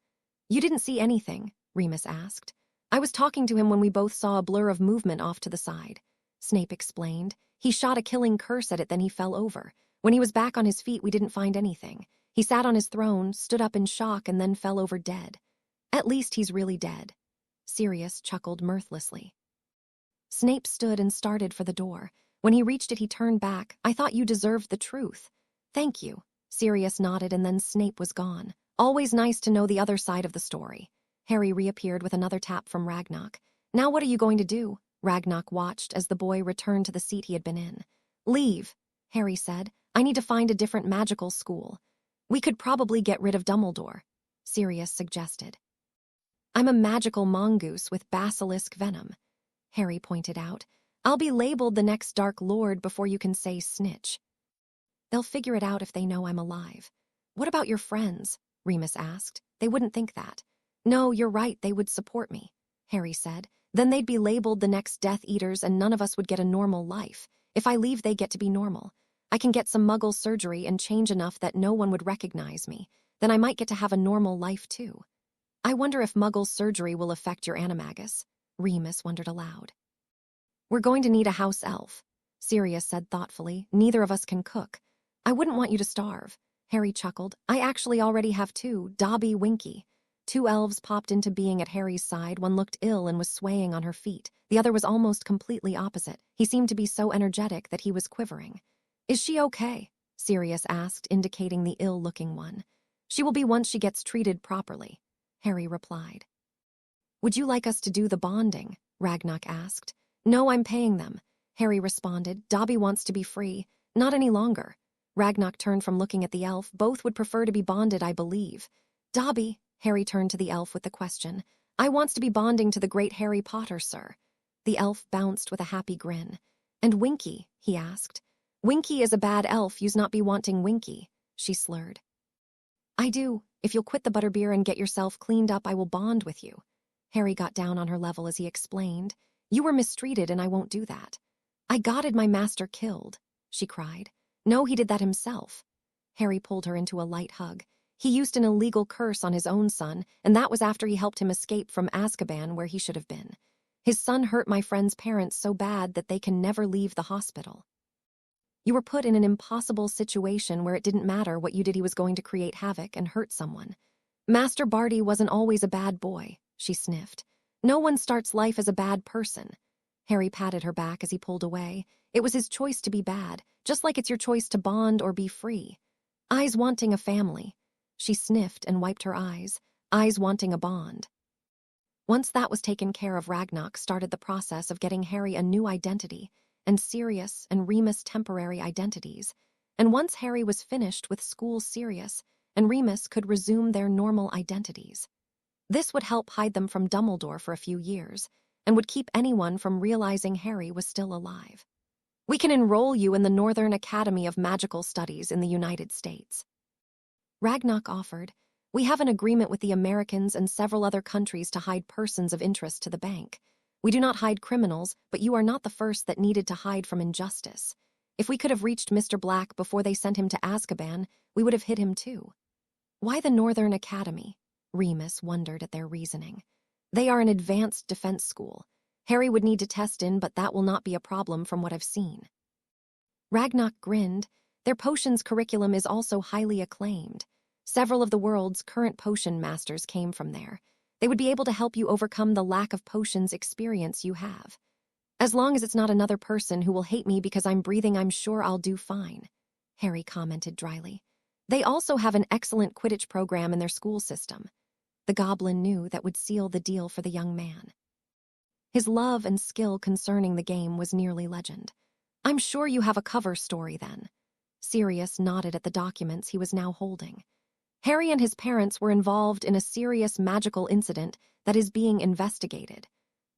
[SPEAKER 1] "You didn't see anything?" Remus asked. "I was talking to him when we both saw a blur of movement off to the side," Snape explained. "He shot a killing curse at it, then he fell over. When he was back on his feet, we didn't find anything. He sat on his throne, stood up in shock, and then fell over dead. At least he's really dead." Sirius chuckled mirthlessly. Snape stood and started for the door. When he reached it, he turned back. "I thought you deserved the truth." "Thank you." Sirius nodded, and then Snape was gone. "Always nice to know the other side of the story." Harry reappeared with another tap from Ragnock. "Now what are you going to do?" Ragnock watched as the boy returned to the seat he had been in. "Leave," Harry said. "I need to find a different magical school." "We could probably get rid of Dumbledore," Sirius suggested. "I'm a magical mongoose with basilisk venom," Harry pointed out. "I'll be labeled the next Dark Lord before you can say snitch." "They'll figure it out if they know I'm alive." "What about your friends?" Remus asked. "They wouldn't think that." "No, you're right, they would support me," Harry said. "Then they'd be labeled the next Death Eaters and none of us would get a normal life. If I leave, they get to be normal. I can get some Muggle surgery and change enough that no one would recognize me. Then I might get to have a normal life too." "I wonder if Muggle surgery will affect your Animagus," Remus wondered aloud. "We're going to need a house elf," Sirius said thoughtfully. "Neither of us can cook." "I wouldn't want you to starve," Harry chuckled. "I actually already have two, Dobby, Winky." Two elves popped into being at Harry's side. One looked ill and was swaying on her feet. The other was almost completely opposite. He seemed to be so energetic that he was quivering. "Is she okay?" Sirius asked, indicating the ill-looking one. "She will be once she gets treated properly," Harry replied. "Would you like us to do the bonding?" Ragnock asked. "No, I'm paying them," Harry responded. "Dobby wants to be free. Not any longer." Ragnock turned from looking at the elf. "Both would prefer to be bonded, I believe." "Dobby," Harry turned to the elf with the question. "I wants to be bonding to the great Harry Potter, sir." The elf bounced with a happy grin. "And Winky?" he asked. "Winky is a bad elf, you's not be wanting Winky," she slurred. "I do. If you'll quit the butterbeer and get yourself cleaned up, I will bond with you." Harry got down on her level as he explained. "You were mistreated and I won't do that." "I gotted my master killed," she cried. "No, he did that himself." Harry pulled her into a light hug. "He used an illegal curse on his own son, and that was after he helped him escape from Azkaban, where he should have been. His son hurt my friend's parents so bad that they can never leave the hospital. You were put in an impossible situation where it didn't matter what you did, he was going to create havoc and hurt someone. Master Barty wasn't always a bad boy," she sniffed. "No one starts life as a bad person." Harry patted her back as he pulled away. "It was his choice to be bad, just like it's your choice to bond or be free. I's wanting a family." She sniffed and wiped her eyes. "I's wanting a bond." Once that was taken care of, Ragnock started the process of getting Harry a new identity, and Sirius and Remus temporary identities. And once Harry was finished with school, Sirius and Remus could resume their normal identities. This would help hide them from Dumbledore for a few years, and would keep anyone from realizing Harry was still alive. We can enroll you in the Northern Academy of Magical Studies in the United States. Ragnock offered. We have an agreement with the Americans and several other countries to hide persons of interest to the bank. We do not hide criminals, but you are not the first that needed to hide from injustice. If we could have reached Mr. Black before they sent him to Azkaban, we would have hid him too. Why the Northern Academy? Remus wondered at their reasoning. They are an advanced defense school. Harry would need to test in, but that will not be a problem from what I've seen. Ragnock grinned. Their potions curriculum is also highly acclaimed. Several of the world's current potion masters came from there. They would be able to help you overcome the lack of potions experience you have. As long as it's not another person who will hate me because I'm breathing, I'm sure I'll do fine, Harry commented dryly. They also have an excellent Quidditch program in their school system. The goblin knew that would seal the deal for the young man. His love and skill concerning the game was nearly legend. I'm sure you have a cover story then. Sirius nodded at the documents he was now holding. Harry and his parents were involved in a serious magical incident that is being investigated.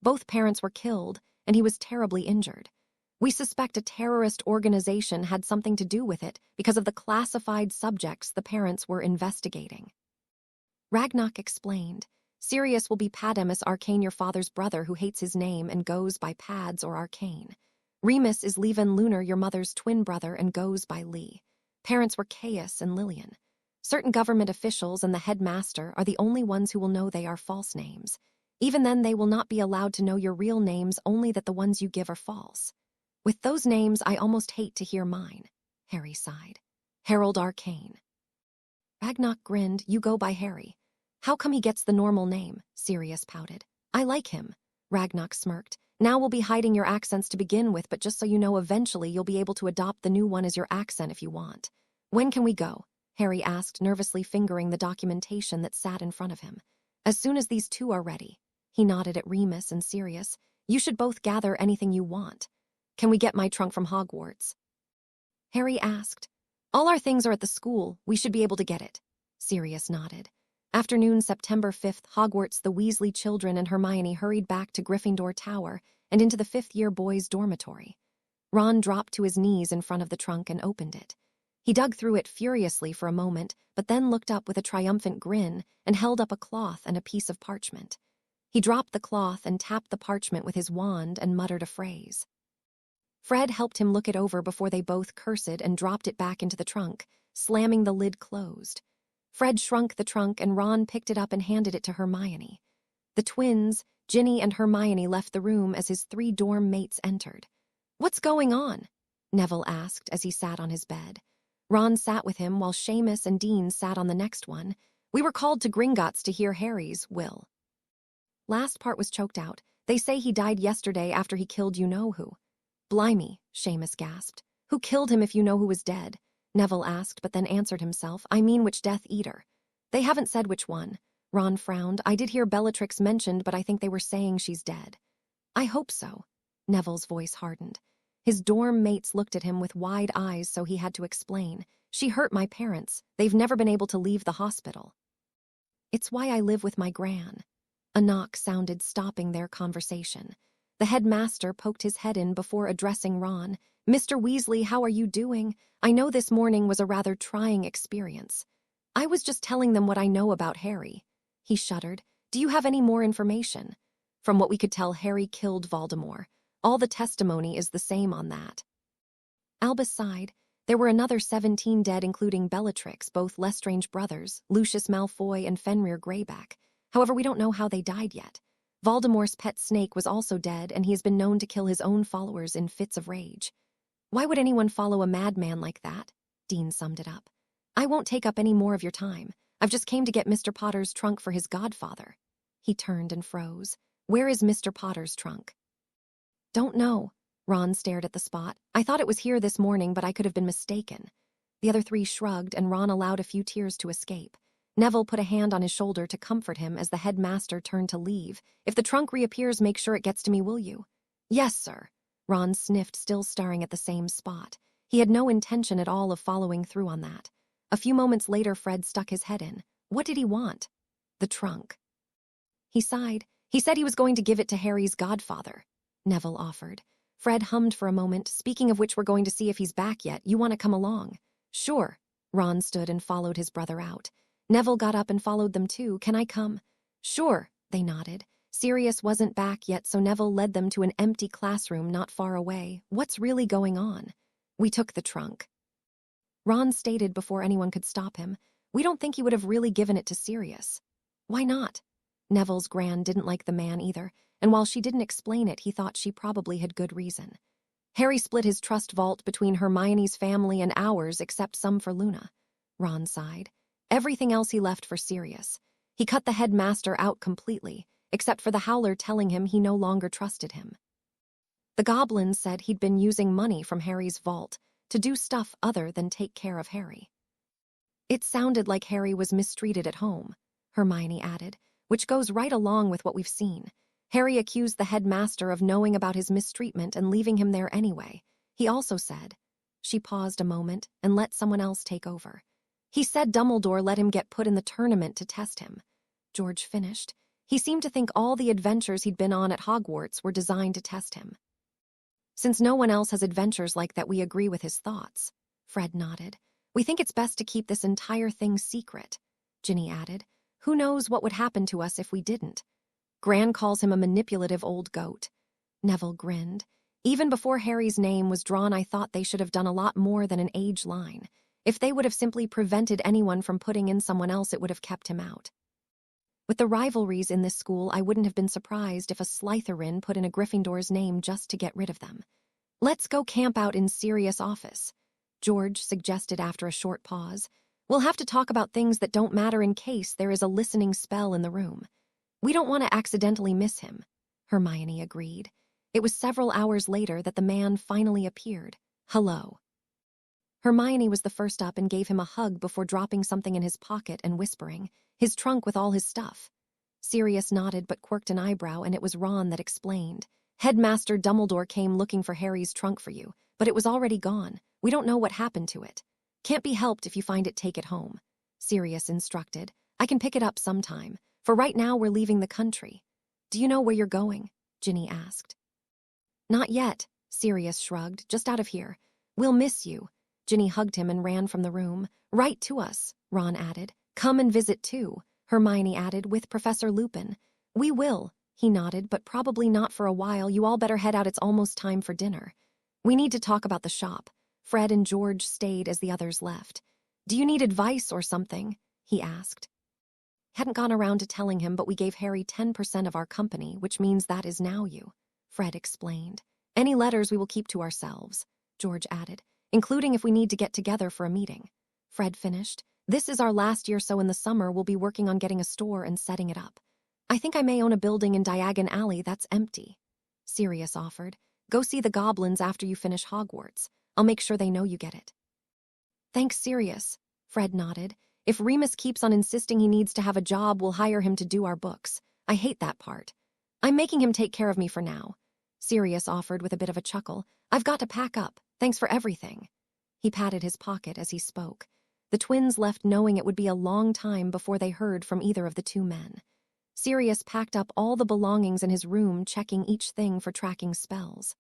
[SPEAKER 1] Both parents were killed, and he was terribly injured. We suspect a terrorist organization had something to do with it because of the classified subjects the parents were investigating. Ragnock explained. Sirius will be Pademus Arcane, your father's brother who hates his name and goes by Pads or Arcane. Remus is Leven Lunar, your mother's twin brother, and goes by Lee. Parents were Caius and Lillian. Certain government officials and the headmaster are the only ones who will know they are false names. Even then, they will not be allowed to know your real names, only that the ones you give are false. With those names, I almost hate to hear mine, Harry sighed. Harold Arcane. Ragnock grinned. You go by Harry. How come he gets the normal name? Sirius pouted. I like him. Ragnock smirked. Now we'll be hiding your accents to begin with, but just so you know, eventually you'll be able to adopt the new one as your accent if you want. When can we go? Harry asked, nervously fingering the documentation that sat in front of him. As soon as these two are ready. He nodded at Remus and Sirius. You should both gather anything you want. Can we get my trunk from Hogwarts? Harry asked. All our things are at the school. We should be able to get it. Sirius nodded. Afternoon, September 5th, Hogwarts. The Weasley children and Hermione hurried back to Gryffindor Tower and into the fifth-year boys' dormitory. Ron dropped to his knees in front of the trunk and opened it. He dug through it furiously for a moment, but then looked up with a triumphant grin and held up a cloth and a piece of parchment. He dropped the cloth and tapped the parchment with his wand and muttered a phrase. Fred helped him look it over before they both cursed and dropped it back into the trunk, slamming the lid closed. Fred shrunk the trunk and Ron picked it up and handed it to Hermione. The twins, Ginny and Hermione, left the room as his 3 dorm mates entered. What's going on? Neville asked as he sat on his bed. Ron sat with him while Seamus and Dean sat on the next one. We were called to Gringotts to hear Harry's will. Last part was choked out. They say he died yesterday after he killed you-know-who. Blimey, Seamus gasped. Who killed him if you know who was dead? Neville asked, but then answered himself. I mean, which Death Eater? They haven't said which one. Ron frowned. I did hear Bellatrix mentioned, but I think they were saying she's dead. I hope so. Neville's voice hardened. His dorm mates looked at him with wide eyes, so he had to explain. She hurt my parents. They've never been able to leave the hospital. It's why I live with my gran. A knock sounded, stopping their conversation. The headmaster poked his head in before addressing Ron. Mr. Weasley, how are you doing? I know this morning was a rather trying experience. I was just telling them what I know about Harry. He shuddered. Do you have any more information? From what we could tell, Harry killed Voldemort. All the testimony is the same on that. Albus sighed. There were another 17 dead, including Bellatrix, both Lestrange brothers, Lucius Malfoy and Fenrir Greyback. However, we don't know how they died yet. Voldemort's pet snake was also dead, and he has been known to kill his own followers in fits of rage. Why would anyone follow a madman like that? Dean summed it up. I won't take up any more of your time. I've just came to get Mr. Potter's trunk for his godfather. He turned and froze. Where is Mr. Potter's trunk? Don't know. Ron stared at the spot. I thought it was here this morning, but I could have been mistaken. The other 3 shrugged, and Ron allowed a few tears to escape. Neville put a hand on his shoulder to comfort him as the headmaster turned to leave. If the trunk reappears, make sure it gets to me, will you? Yes, sir. Ron sniffed, still staring at the same spot. He had no intention at all of following through on that. A few moments later, Fred stuck his head in. What did he want? The trunk. He sighed. He said he was going to give it to Harry's godfather. Neville offered. Fred hummed for a moment. Speaking of which, we're going to see if he's back yet. You want to come along? Sure. Ron stood and followed his brother out. Neville got up and followed them too. Can I come? Sure, they nodded. Sirius wasn't back yet, so Neville led them to an empty classroom not far away. What's really going on? We took the trunk. Ron stated before anyone could stop him. We don't think he would have really given it to Sirius. Why not? Neville's Gran didn't like the man either, and while she didn't explain it, he thought she probably had good reason. Harry split his trust vault between Hermione's family and ours, except some for Luna. Ron sighed. Everything else he left for Sirius. He cut the headmaster out completely, except for the Howler telling him he no longer trusted him. The goblins said he'd been using money from Harry's vault to do stuff other than take care of Harry. It sounded like Harry was mistreated at home, Hermione added, which goes right along with what we've seen. Harry accused the headmaster of knowing about his mistreatment and leaving him there anyway. He also said. She paused a moment and let someone else take over. He said Dumbledore let him get put in the tournament to test him. George finished. He seemed to think all the adventures he'd been on at Hogwarts were designed to test him. Since no one else has adventures like that, we agree with his thoughts. Fred nodded. We think it's best to keep this entire thing secret, Ginny added. Who knows what would happen to us if we didn't? Gran calls him a manipulative old goat. Neville grinned. Even before Harry's name was drawn, I thought they should have done a lot more than an age line. If they would have simply prevented anyone from putting in someone else, it would have kept him out. With the rivalries in this school, I wouldn't have been surprised if a Slytherin put in a Gryffindor's name just to get rid of them. Let's go camp out in Sirius' office, George suggested after a short pause. We'll have to talk about things that don't matter in case there is a listening spell in the room. We don't want to accidentally miss him, Hermione agreed. It was several hours later that the man finally appeared. Hello. Hermione was the first up and gave him a hug before dropping something in his pocket and whispering, his trunk with all his stuff. Sirius nodded but quirked an eyebrow, and it was Ron that explained. Headmaster Dumbledore came looking for Harry's trunk for you, but it was already gone. We don't know what happened to it. Can't be helped. If you find it, take it home, Sirius instructed. I can pick it up sometime. For right now, we're leaving the country. Do you know where you're going? Ginny asked. Not yet, Sirius shrugged. Just out of here. We'll miss you. Ginny hugged him and ran from the room. Right to us, Ron added. Come and visit too, Hermione added, with Professor Lupin. We will, he nodded, but probably not for a while. You all better head out. It's almost time for dinner. We need to talk about the shop. Fred and George stayed as the others left. Do you need advice or something? He asked. Hadn't gone around to telling him, but we gave Harry 10% of our company, which means that is now you, Fred explained. Any letters we will keep to ourselves, George added, including if we need to get together for a meeting. Fred finished. This is our last year, so in the summer we'll be working on getting a store and setting it up. I think I may own a building in Diagon Alley that's empty. Sirius offered. Go see the goblins after you finish Hogwarts. I'll make sure they know you get it. Thanks, Sirius, Fred nodded. If Remus keeps on insisting he needs to have a job, we'll hire him to do our books. I hate that part. I'm making him take care of me for now, Sirius offered with a bit of a chuckle. I've got to pack up. Thanks for everything. He patted his pocket as he spoke. The twins left knowing it would be a long time before they heard from either of the two men. Sirius packed up all the belongings in his room, checking each thing for tracking spells.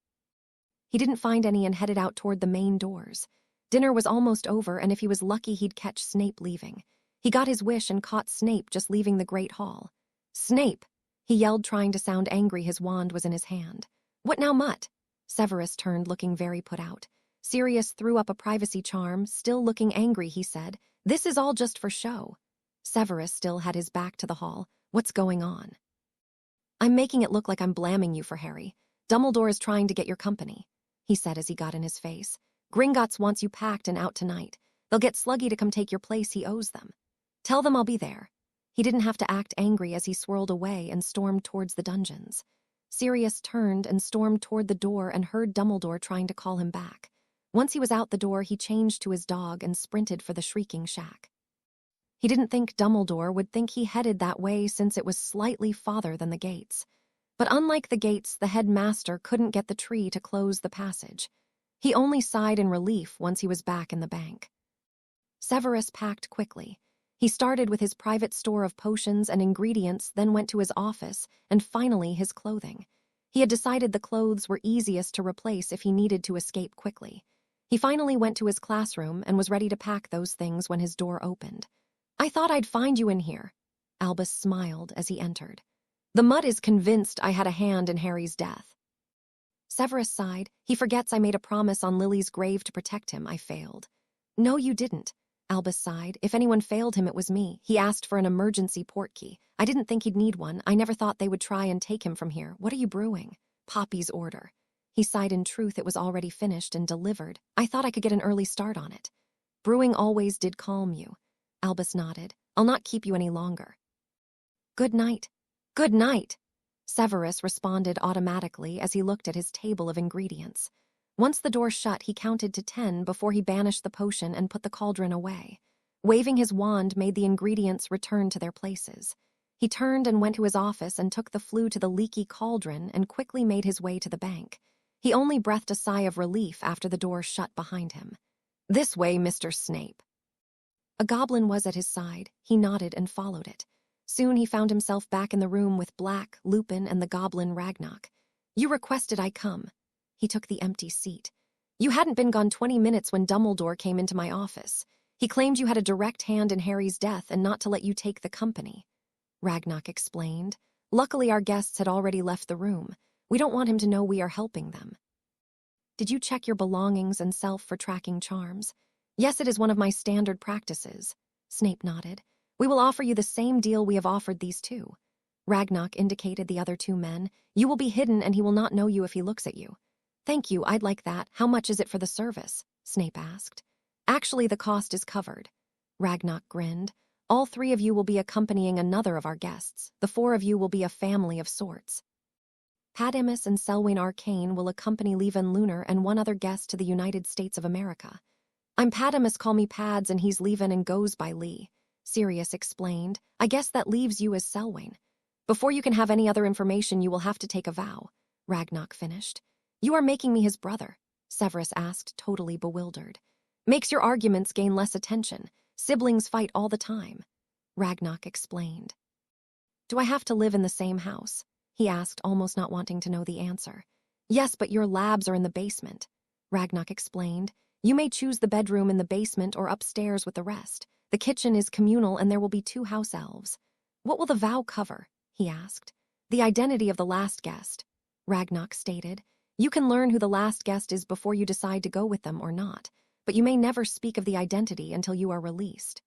[SPEAKER 1] He didn't find any and headed out toward the main doors. Dinner was almost over, and if he was lucky, he'd catch Snape leaving. He got his wish and caught Snape just leaving the Great Hall. Snape! He yelled, trying to sound angry. His wand was in his hand. What now, Mutt? Severus turned, looking very put out. Sirius threw up a privacy charm, still looking angry. He said, This is all just for show. Severus still had his back to the hall. What's going on? I'm making it look like I'm blaming you for Harry. Dumbledore is trying to get your company, he said as he got in his face. Gringotts wants you packed and out tonight. They'll get Sluggy to come take your place. He owes them. Tell them I'll be there. He didn't have to act angry as he swirled away and stormed towards the dungeons. Sirius turned and stormed toward the door and heard Dumbledore trying to call him back. Once he was out the door, he changed to his dog and sprinted for the Shrieking Shack. He didn't think Dumbledore would think he headed that way since it was slightly farther than the gates. But unlike the gates, the headmaster couldn't get the tree to close the passage. He only sighed in relief once he was back in the bank. Severus packed quickly. He started with his private store of potions and ingredients, then went to his office, and finally his clothing. He had decided the clothes were easiest to replace if he needed to escape quickly. He finally went to his classroom and was ready to pack those things when his door opened. "I thought I'd find you in here." Albus smiled as he entered. "The mud is convinced I had a hand in Harry's death." Severus sighed. "He forgets I made a promise on Lily's grave to protect him. I failed." "No, you didn't." Albus sighed. "If anyone failed him, it was me. He asked for an emergency portkey. I didn't think he'd need one. I never thought they would try and take him from here. What are you brewing?" "Poppy's order." He sighed. In truth, it was already finished and delivered. "I thought I could get an early start on it." "Brewing always did calm you." Albus nodded. "I'll not keep you any longer." "Good night." "Good night," Severus responded automatically as he looked at his table of ingredients. Once the door shut, he counted to 10 before he banished the potion and put the cauldron away. Waving his wand made the ingredients return to their places. He turned and went to his office and took the flue to the leaky cauldron and quickly made his way to the bank. He only breathed a sigh of relief after the door shut behind him. "This way, Mr. Snape." A goblin was at his side. He nodded and followed it. Soon he found himself back in the room with Black, Lupin, and the goblin Ragnock. "You requested I come." He took the empty seat. "You hadn't been gone 20 minutes when Dumbledore came into my office. He claimed you had a direct hand in Harry's death and not to let you take the company." Ragnock explained. "Luckily our guests had already left the room. We don't want him to know we are helping them." "Did you check your belongings and self for tracking charms?" "Yes, it is one of my standard practices." Snape nodded. "We will offer you the same deal we have offered these two." Ragnock indicated the other two men. "You will be hidden and he will not know you if he looks at you." "Thank you, I'd like that. How much is it for the service?" Snape asked. "Actually, the cost is covered." Ragnock grinned. "All 3 of you will be accompanying another of our guests. The 4 of you will be a family of sorts. Padamus and Selwyn Arcane will accompany Levan Lunar and one other guest to the United States of America." "I'm Padamus, call me Pads, and he's Levan and goes by Lee," Sirius explained. "I guess that leaves you as Selwyn. Before you can have any other information, you will have to take a vow," Ragnock finished. "You are making me his brother?" Severus asked, totally bewildered. "Makes your arguments gain less attention. Siblings fight all the time," Ragnock explained. "Do I have to live in the same house?" he asked, almost not wanting to know the answer. "Yes, but your labs are in the basement," Ragnock explained. "You may choose the bedroom in the basement or upstairs with the rest. The kitchen is communal and there will be 2 house elves." "What will the vow cover?" he asked. "The identity of the last guest," Ragnock stated. "You can learn who the last guest is before you decide to go with them or not, but you may never speak of the identity until you are released."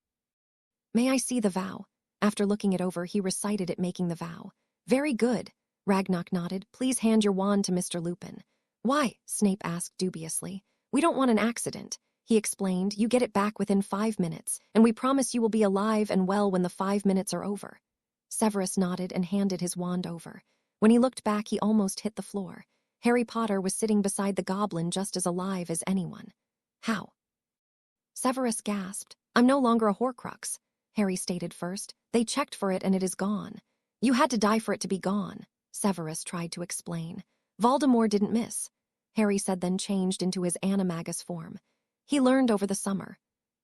[SPEAKER 1] "May I see the vow?" After looking it over, he recited it, making the vow. "Very good," Ragnock nodded. "Please hand your wand to Mr. Lupin." "Why?" Snape asked dubiously. "We don't want an accident," he explained. "You get it back within 5 minutes, and we promise you will be alive and well when the 5 minutes are over." Severus nodded and handed his wand over. When he looked back, he almost hit the floor. Harry Potter was sitting beside the goblin, just as alive as anyone. "How?" Severus gasped. "I'm no longer a Horcrux," Harry stated first. "They checked for it and it is gone." "You had to die for it to be gone," Severus tried to explain. "Voldemort didn't miss," Harry said, then changed into his Animagus form. "He learned over the summer,"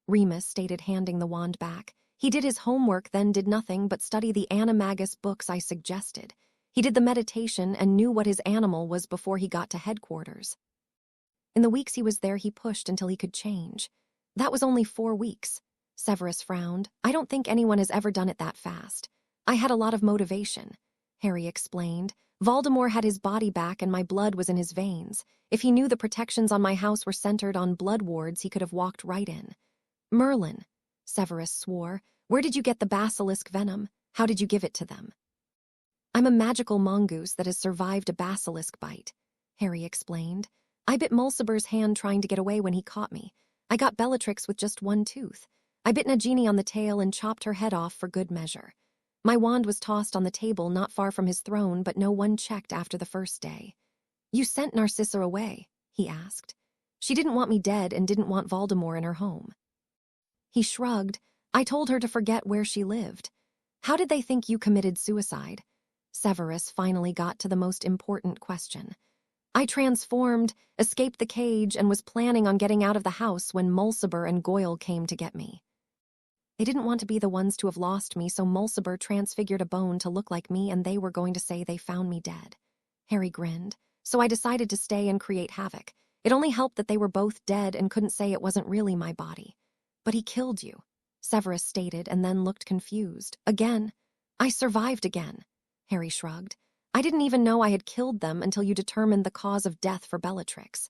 [SPEAKER 1] Remus stated, handing the wand back. "He did his homework, then did nothing but study the Animagus books I suggested. He did the meditation and knew what his animal was before he got to headquarters. In the weeks he was there, he pushed until he could change. That was only 4 weeks. Severus frowned. "I don't think anyone has ever done it that fast. I had a lot of motivation," Harry explained. "Voldemort had his body back and my blood was in his veins. If he knew the protections on my house were centered on blood wards, he could have walked right in." "Merlin," Severus swore. "Where did you get the basilisk venom? How did you give it to them?" "I'm a magical mongoose that has survived a basilisk bite," Harry explained. "I bit Mulciber's hand trying to get away when he caught me. I got Bellatrix with just 1 tooth. I bit Nagini on the tail and chopped her head off for good measure. My wand was tossed on the table not far from his throne, but no one checked after the first day." "You sent Narcissa away?" he asked. "She didn't want me dead and didn't want Voldemort in her home." He shrugged. I told her to forget where she lived. How did they think you committed suicide? Severus finally got to the most important question. I transformed, escaped the cage, and was planning on getting out of the house when Mulciber and Goyle came to get me. They didn't want to be the ones to have lost me, so Mulciber transfigured a bone to look like me, and they were going to say they found me dead. Harry grinned. So I decided to stay and create havoc. It only helped that they were both dead and couldn't say it wasn't really my body. But he killed you, Severus stated, and then looked confused. Again. I survived again. Harry shrugged. I didn't even know I had killed them until you determined the cause of death for Bellatrix.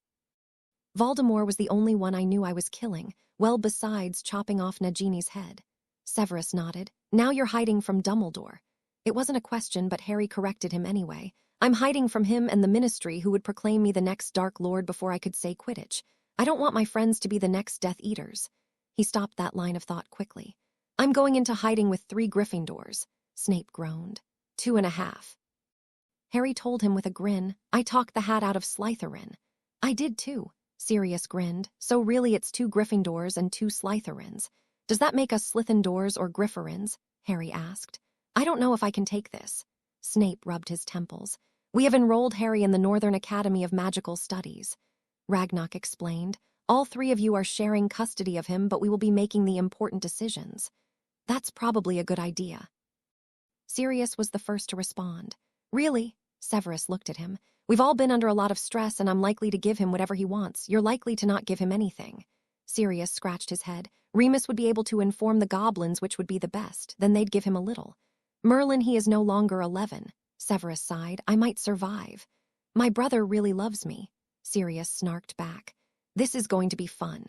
[SPEAKER 1] Voldemort was the only one I knew I was killing, well besides chopping off Nagini's head. Severus nodded. Now you're hiding from Dumbledore. It wasn't a question, but Harry corrected him anyway. I'm hiding from him and the Ministry, who would proclaim me the next Dark Lord before I could say Quidditch. I don't want my friends to be the next Death Eaters. He stopped that line of thought quickly. I'm going into hiding with 3 Gryffindors. Snape groaned. 2.5. Harry told him with a grin. I talked the hat out of Slytherin. I did too. Sirius grinned. So really it's 2 Gryffindors and 2 Slytherins. Does that make us Slythendors or Gryffindors? Harry asked. I don't know if I can take this. Snape rubbed his temples. We have enrolled Harry in the Northern Academy of Magical Studies. Ragnarok explained. All 3 of you are sharing custody of him, but we will be making the important decisions. That's probably a good idea. Sirius was the first to respond. Really? Severus looked at him. We've all been under a lot of stress, and I'm likely to give him whatever he wants. You're likely to not give him anything. Sirius scratched his head. Remus would be able to inform the goblins which would be the best. Then they'd give him a little. Merlin, he is no longer 11. Severus sighed. I might survive. My brother really loves me. Sirius snarked back. This is going to be fun.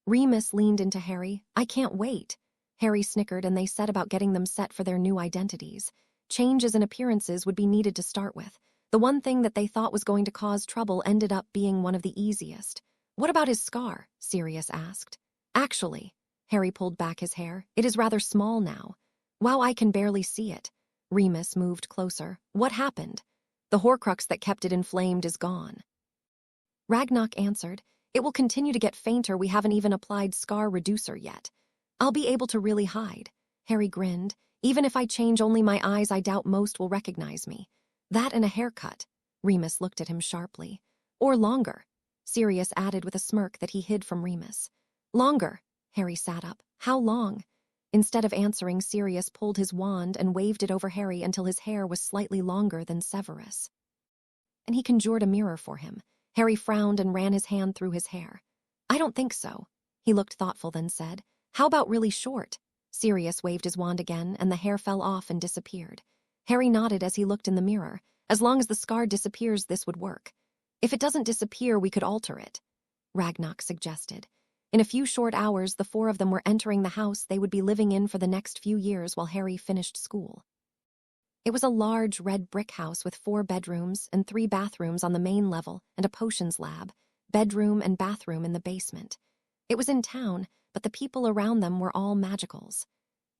[SPEAKER 1] Remus leaned into Harry. I can't wait. Harry snickered, and they set about getting them set for their new identities. Changes in appearances would be needed to start with. The one thing that they thought was going to cause trouble ended up being one of the easiest. What about his scar? Sirius asked. Actually, Harry pulled back his hair. It is rather small now. Wow, I can barely see it. Remus moved closer. What happened? The Horcrux that kept it inflamed is gone. Ragnarok answered. It will continue to get fainter. We haven't even applied scar reducer yet. I'll be able to really hide. Harry grinned. Even if I change only my eyes, I doubt most will recognize me. That and a haircut. Remus looked at him sharply. Or longer. Sirius added with a smirk that he hid from Remus. Longer. Harry sat up. How long? Instead of answering, Sirius pulled his wand and waved it over Harry until his hair was slightly longer than Severus. And he conjured a mirror for him. Harry frowned and ran his hand through his hair. I don't think so. He looked thoughtful, then said, How about really short? Sirius waved his wand again, and the hair fell off and disappeared. Harry nodded as he looked in the mirror. As long as the scar disappears, this would work. If it doesn't disappear, we could alter it. Ragnarok suggested. In a few short hours, the 4 of them were entering the house they would be living in for the next few years while Harry finished school. It was a large red brick house with 4 bedrooms and 3 bathrooms on the main level and a potions lab, bedroom and bathroom in the basement. It was in town, but the people around them were all magicals.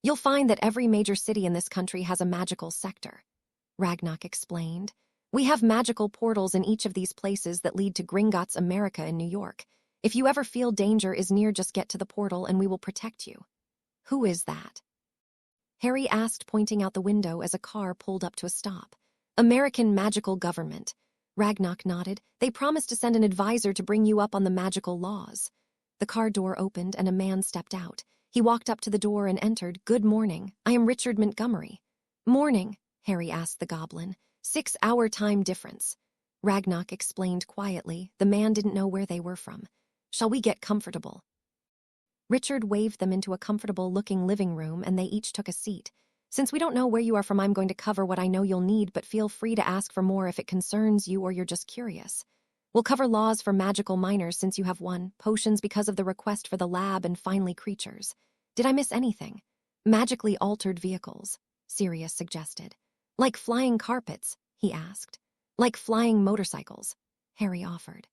[SPEAKER 1] You'll find that every major city in this country has a magical sector. Ragnarok explained. We have magical portals in each of these places that lead to Gringotts America in New York. If you ever feel danger is near, just get to the portal and we will protect you. Who is that? Harry asked, pointing out the window as a car pulled up to a stop. American Magical Government. Ragnarok nodded. They promised to send an advisor to bring you up on the magical laws. The car door opened and a man stepped out. He walked up to the door and entered. Good morning. I am Richard Montgomery. Morning, Harry asked the goblin. 6-hour time difference. Ragnarok explained quietly. The man didn't know where they were from. Shall we get comfortable? Richard waved them into a comfortable-looking living room, and they each took a seat. Since we don't know where you are from, I'm going to cover what I know you'll need, but feel free to ask for more if it concerns you or you're just curious. We'll cover laws for magical minors since you have one, potions because of the request for the lab, and finally creatures. Did I miss anything? Magically altered vehicles, Sirius suggested. Like flying carpets, he asked. Like flying motorcycles, Harry offered.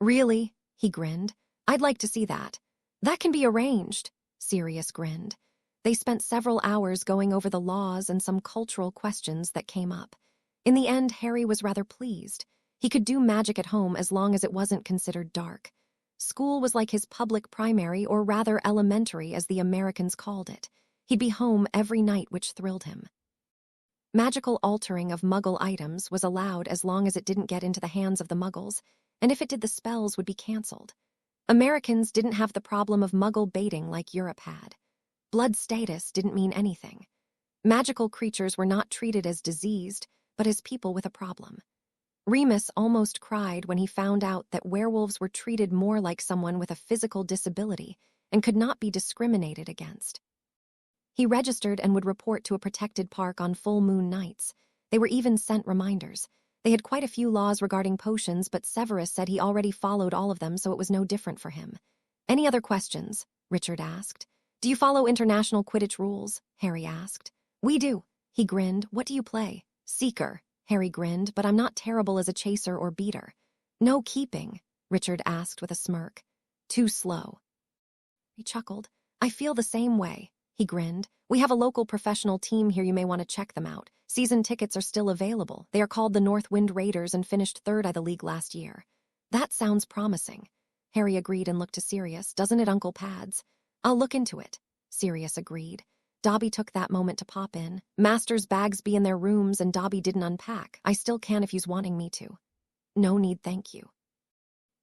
[SPEAKER 1] Really? He grinned. I'd like to see that. That can be arranged, Sirius grinned. They spent several hours going over the laws and some cultural questions that came up. In the end, Harry was rather pleased. He could do magic at home as long as it wasn't considered dark. School was like his public primary, or rather elementary as the Americans called it. He'd be home every night, which thrilled him. Magical altering of Muggle items was allowed as long as it didn't get into the hands of the Muggles, and if it did, the spells would be cancelled. Americans didn't have the problem of Muggle baiting like Europe had. Blood status didn't mean anything. Magical creatures were not treated as diseased, but as people with a problem. Remus almost cried when he found out that werewolves were treated more like someone with a physical disability and could not be discriminated against. He registered and would report to a protected park on full moon nights. They were even sent reminders. They had quite a few laws regarding potions, but Severus said he already followed all of them, so it was no different for him. "Any other questions?" Richard asked. "Do you follow international Quidditch rules?" Harry asked. "We do." He grinned. "What do you play?" "Seeker." Harry grinned. "But I'm not terrible as a chaser or beater." "No keeping?" Richard asked with a smirk. "Too slow." He chuckled. "I feel the same way." He grinned. "We have a local professional team here. You may want to check them out. Season tickets are still available. They are called the North Wind Raiders and finished third at the league last year." "That sounds promising." Harry agreed and looked to Sirius. "Doesn't it, Uncle Pads?" "I'll look into it," Sirius agreed. Dobby took that moment to pop in. "Master's bags be in their rooms and Dobby didn't unpack. I still can if you's wanting me to." "No need, thank you."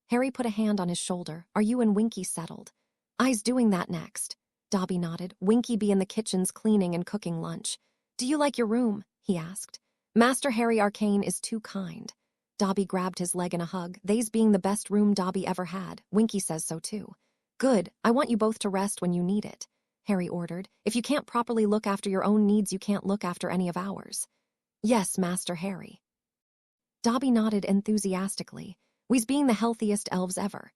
[SPEAKER 1] Harry put a hand on his shoulder. "Are you and Winky settled?" "I's doing that next." Dobby nodded. "Winky be in the kitchens cleaning and cooking lunch." "Do you like your room?" he asked. "Master Harry Arcane is too kind." Dobby grabbed his leg in a hug. "They's being the best room Dobby ever had. Winky says so too." "Good. I want you both to rest when you need it," Harry ordered. "If you can't properly look after your own needs, you can't look after any of ours." "Yes, Master Harry." Dobby nodded enthusiastically. "We's being the healthiest elves ever."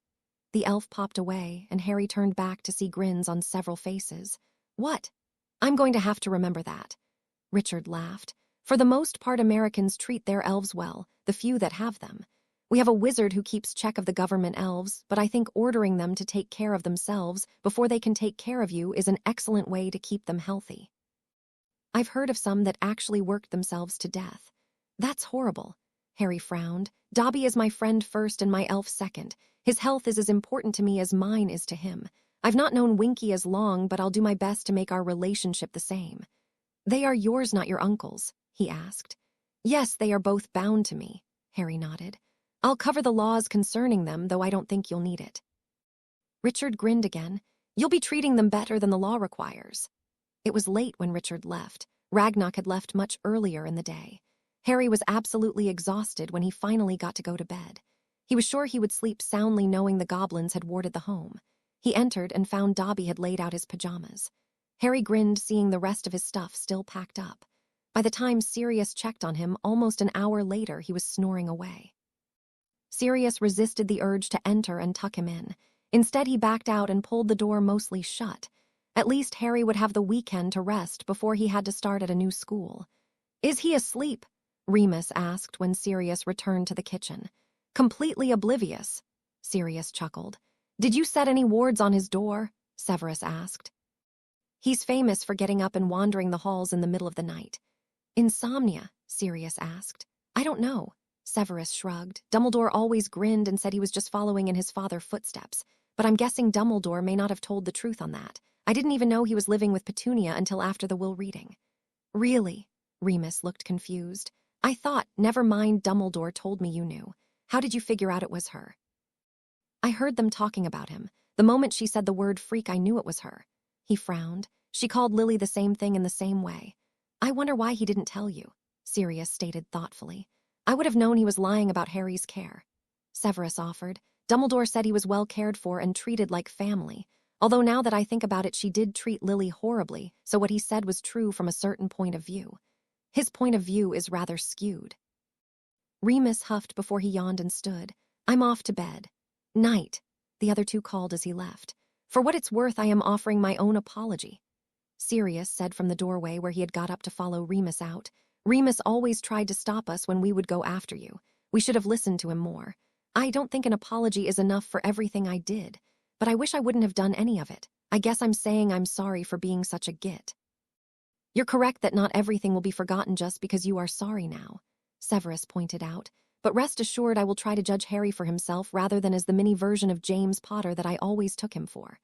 [SPEAKER 1] The elf popped away, and Harry turned back to see grins on several faces. "What?" "I'm going to have to remember that." Richard laughed. "For the most part, Americans treat their elves well, the few that have them. We have a wizard who keeps check of the government elves, but I think ordering them to take care of themselves before they can take care of you is an excellent way to keep them healthy. I've heard of some that actually worked themselves to death." "That's horrible." Harry frowned. "Dobby is my friend first and my elf second. His health is as important to me as mine is to him. I've not known Winky as long, but I'll do my best to make our relationship the same." "They are yours, not your uncle's?" he asked. "Yes, they are both bound to me," Harry nodded. "I'll cover the laws concerning them, though I don't think you'll need it." Richard grinned again. "You'll be treating them better than the law requires." It was late when Richard left. Ragnock had left much earlier in the day. Harry was absolutely exhausted when he finally got to go to bed. He was sure he would sleep soundly knowing the goblins had warded the home. He entered and found Dobby had laid out his pajamas. Harry grinned, seeing the rest of his stuff still packed up. By the time Sirius checked on him, almost an hour later, he was snoring away. Sirius resisted the urge to enter and tuck him in. Instead, he backed out and pulled the door mostly shut. At least Harry would have the weekend to rest before he had to start at a new school. "Is he asleep?" Remus asked when Sirius returned to the kitchen. "Completely oblivious," Sirius chuckled. "Did you set any wards on his door?" Severus asked. "He's famous for getting up and wandering the halls in the middle of the night." "Insomnia?" Sirius asked. "I don't know." Severus shrugged. "Dumbledore always grinned and said he was just following in his father's footsteps. But I'm guessing Dumbledore may not have told the truth on that. I didn't even know he was living with Petunia until after the will reading." "Really?" Remus looked confused. "I thought, never mind, Dumbledore told me you knew. How did you figure out it was her?" "I heard them talking about him. The moment she said the word freak, I knew it was her." He frowned. "She called Lily the same thing in the same way." "I wonder why he didn't tell you," Sirius stated thoughtfully. "I would have known he was lying about Harry's care." Severus offered. "Dumbledore said he was well cared for and treated like family. Although now that I think about it, she did treat Lily horribly, so what he said was true from a certain point of view. His point of view is rather skewed." Remus huffed before he yawned and stood. "I'm off to bed." "Night," the other two called as he left. "For what it's worth, I am offering my own apology," Sirius said from the doorway where he had got up to follow Remus out. "Remus always tried to stop us when we would go after you. We should have listened to him more. I don't think an apology is enough for everything I did, but I wish I wouldn't have done any of it. I guess I'm saying I'm sorry for being such a git." "You're correct that not everything will be forgotten just because you are sorry now," Severus pointed out. But rest assured I will try to judge Harry for himself rather than as the mini version of James Potter that I always took him for.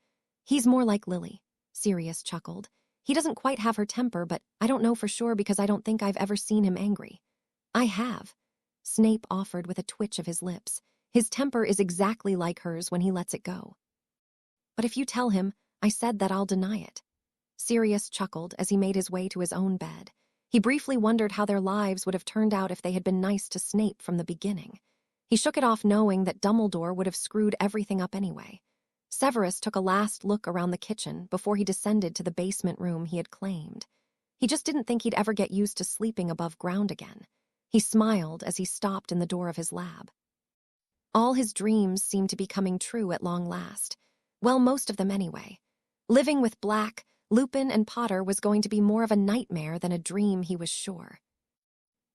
[SPEAKER 1] He's more like Lily, Sirius chuckled. He doesn't quite have her temper, but I don't know for sure because I don't think I've ever seen him angry. I have, Snape offered with a twitch of his lips. His temper is exactly like hers when he lets it go. But if you tell him, I said that I'll deny it. Sirius chuckled as he made his way to his own bed. He briefly wondered how their lives would have turned out if they had been nice to Snape from the beginning. He shook it off knowing that Dumbledore would have screwed everything up anyway. Severus took a last look around the kitchen before he descended to the basement room he had claimed. He just didn't think he'd ever get used to sleeping above ground again. He smiled as he stopped in the door of his lab. All his dreams seemed to be coming true at long last. Well, most of them anyway. Living with Black, Lupin, and Potter was going to be more of a nightmare than a dream, he was sure.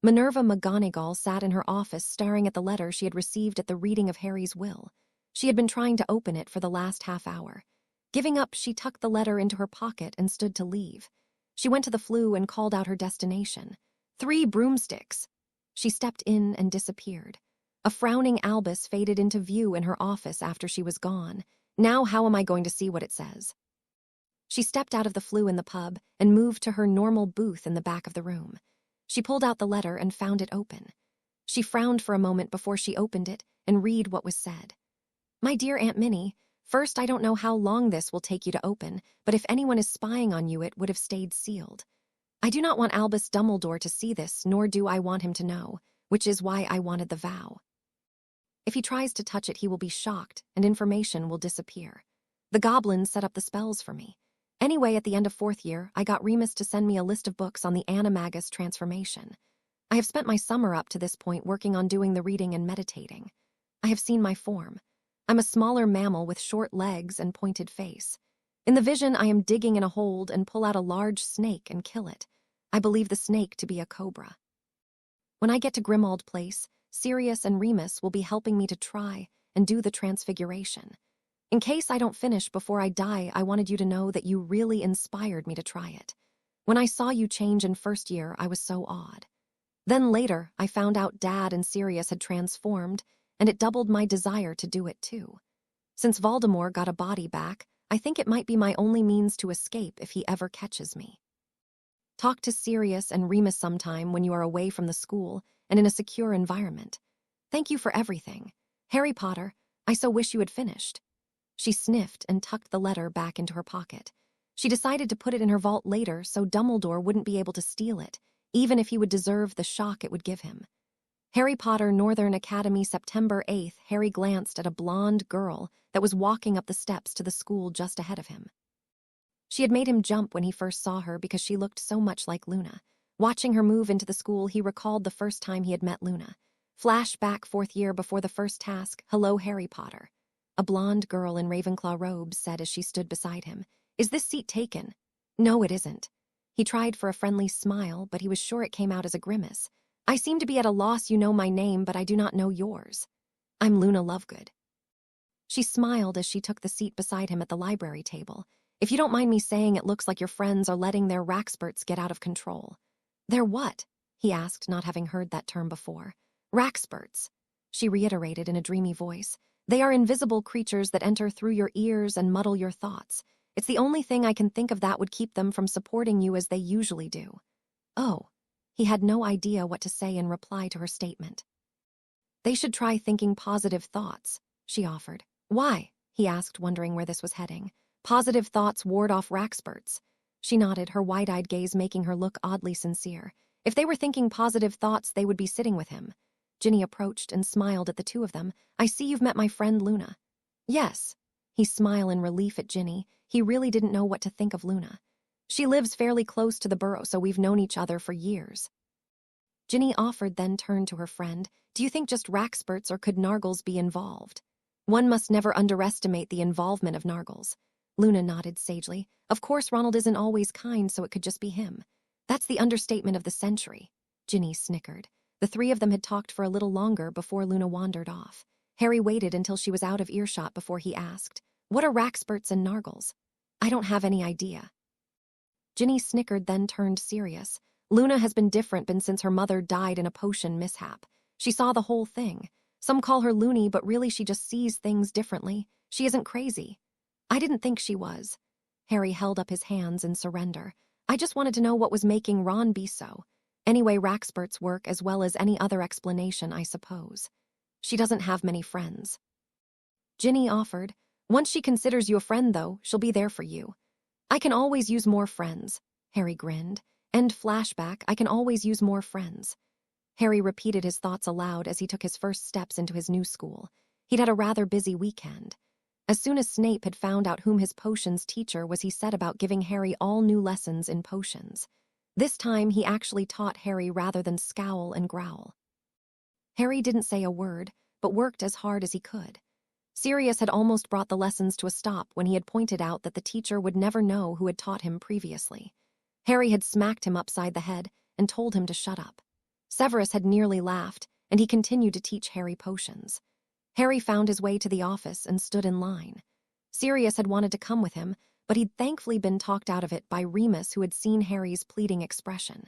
[SPEAKER 1] Minerva McGonagall sat in her office staring at the letter she had received at the reading of Harry's will. She had been trying to open it for the last half hour. Giving up, she tucked the letter into her pocket and stood to leave. She went to the flue and called out her destination. 3 broomsticks. She stepped in and disappeared. A frowning Albus faded into view in her office after she was gone. Now how am I going to see what it says? She stepped out of the flue in the pub and moved to her normal booth in the back of the room. She pulled out the letter and found it open. She frowned for a moment before she opened it and read what was said. My dear Aunt Minnie, first, I don't know how long this will take you to open, but if anyone is spying on you, it would have stayed sealed. I do not want Albus Dumbledore to see this, nor do I want him to know, which is why I wanted the vow. If he tries to touch it, he will be shocked, and information will disappear. The goblins set up the spells for me. Anyway, at the end of 4th year, I got Remus to send me a list of books on the Animagus transformation. I have spent my summer up to this point working on doing the reading and meditating. I have seen my form. I'm a smaller mammal with short legs and pointed face. In the vision, I am digging in a hold and pull out a large snake and kill it. I believe the snake to be a cobra. When I get to Grimmauld Place, Sirius and Remus will be helping me to try and do the transfiguration. In case I don't finish before I die, I wanted you to know that you really inspired me to try it. When I saw you change in 1st year, I was so awed. Then later, I found out Dad and Sirius had transformed, and it doubled my desire to do it too. Since Voldemort got a body back, I think it might be my only means to escape if he ever catches me. Talk to Sirius and Remus sometime when you are away from the school and in a secure environment. Thank you for everything. Harry Potter, I so wish you had finished. She sniffed and tucked the letter back into her pocket. She decided to put it in her vault later so Dumbledore wouldn't be able to steal it, even if he would deserve the shock it would give him. Harry Potter, Northern Academy, September 8th. Harry glanced at a blonde girl that was walking up the steps to the school just ahead of him. She had made him jump when he first saw her because she looked so much like Luna. Watching her move into the school, he recalled the first time he had met Luna. Flashback 4th year before the first task. Hello, Harry Potter. A blonde girl in Ravenclaw robes said as she stood beside him. Is this seat taken? No, it isn't. He tried for a friendly smile, but he was sure it came out as a grimace. I seem to be at a loss. You know my name, but I do not know yours. I'm Luna Lovegood. She smiled as she took the seat beside him at the library table. If you don't mind me saying, it looks like your friends are letting their Raxperts get out of control. Their what? He asked, not having heard that term before. Raxperts, she reiterated in a dreamy voice. They are invisible creatures that enter through your ears and muddle your thoughts. It's the only thing I can think of that would keep them from supporting you as they usually do. Oh. He had no idea what to say in reply to her statement. They should try thinking positive thoughts, she offered. Why? He asked, wondering where this was heading. Positive thoughts ward off Raxperts. She nodded, her wide-eyed gaze making her look oddly sincere. If they were thinking positive thoughts, they would be sitting with him. Ginny approached and smiled at the two of them. I see you've met my friend Luna. Yes. He smiled in relief at Ginny. He really didn't know what to think of Luna. She lives fairly close to the burrow, so we've known each other for years. Ginny offered, then turned to her friend. Do you think just Raxperts, or could Nargles be involved? One must never underestimate the involvement of Nargles. Luna nodded sagely. Of course, Ronald isn't always kind, so it could just be him. That's the understatement of the century. Ginny snickered. The three of them had talked for a little longer before Luna wandered off. Harry waited until she was out of earshot before he asked, What are Raxperts and Nargles? I don't have any idea. Ginny snickered, then turned serious. Luna has been different since her mother died in a potion mishap. She saw the whole thing. Some call her loony, but really she just sees things differently. She isn't crazy. I didn't think she was. Harry held up his hands in surrender. I just wanted to know what was making Ron be so. Anyway, Raxpert's work as well as any other explanation, I suppose. She doesn't have many friends. Ginny offered. Once she considers you a friend, though, she'll be there for you. I can always use more friends. Harry grinned. End flashback, I can always use more friends. Harry repeated his thoughts aloud as he took his first steps into his new school. He'd had a rather busy weekend. As soon as Snape had found out whom his potions teacher was, he set about giving Harry all new lessons in potions. This time he actually taught Harry rather than scowl and growl. Harry didn't say a word, but worked as hard as he could. Sirius had almost brought the lessons to a stop when he had pointed out that the teacher would never know who had taught him previously. Harry had smacked him upside the head and told him to shut up. Severus had nearly laughed, and he continued to teach Harry potions. Harry found his way to the office and stood in line. Sirius had wanted to come with him, but he'd thankfully been talked out of it by Remus, who had seen Harry's pleading expression.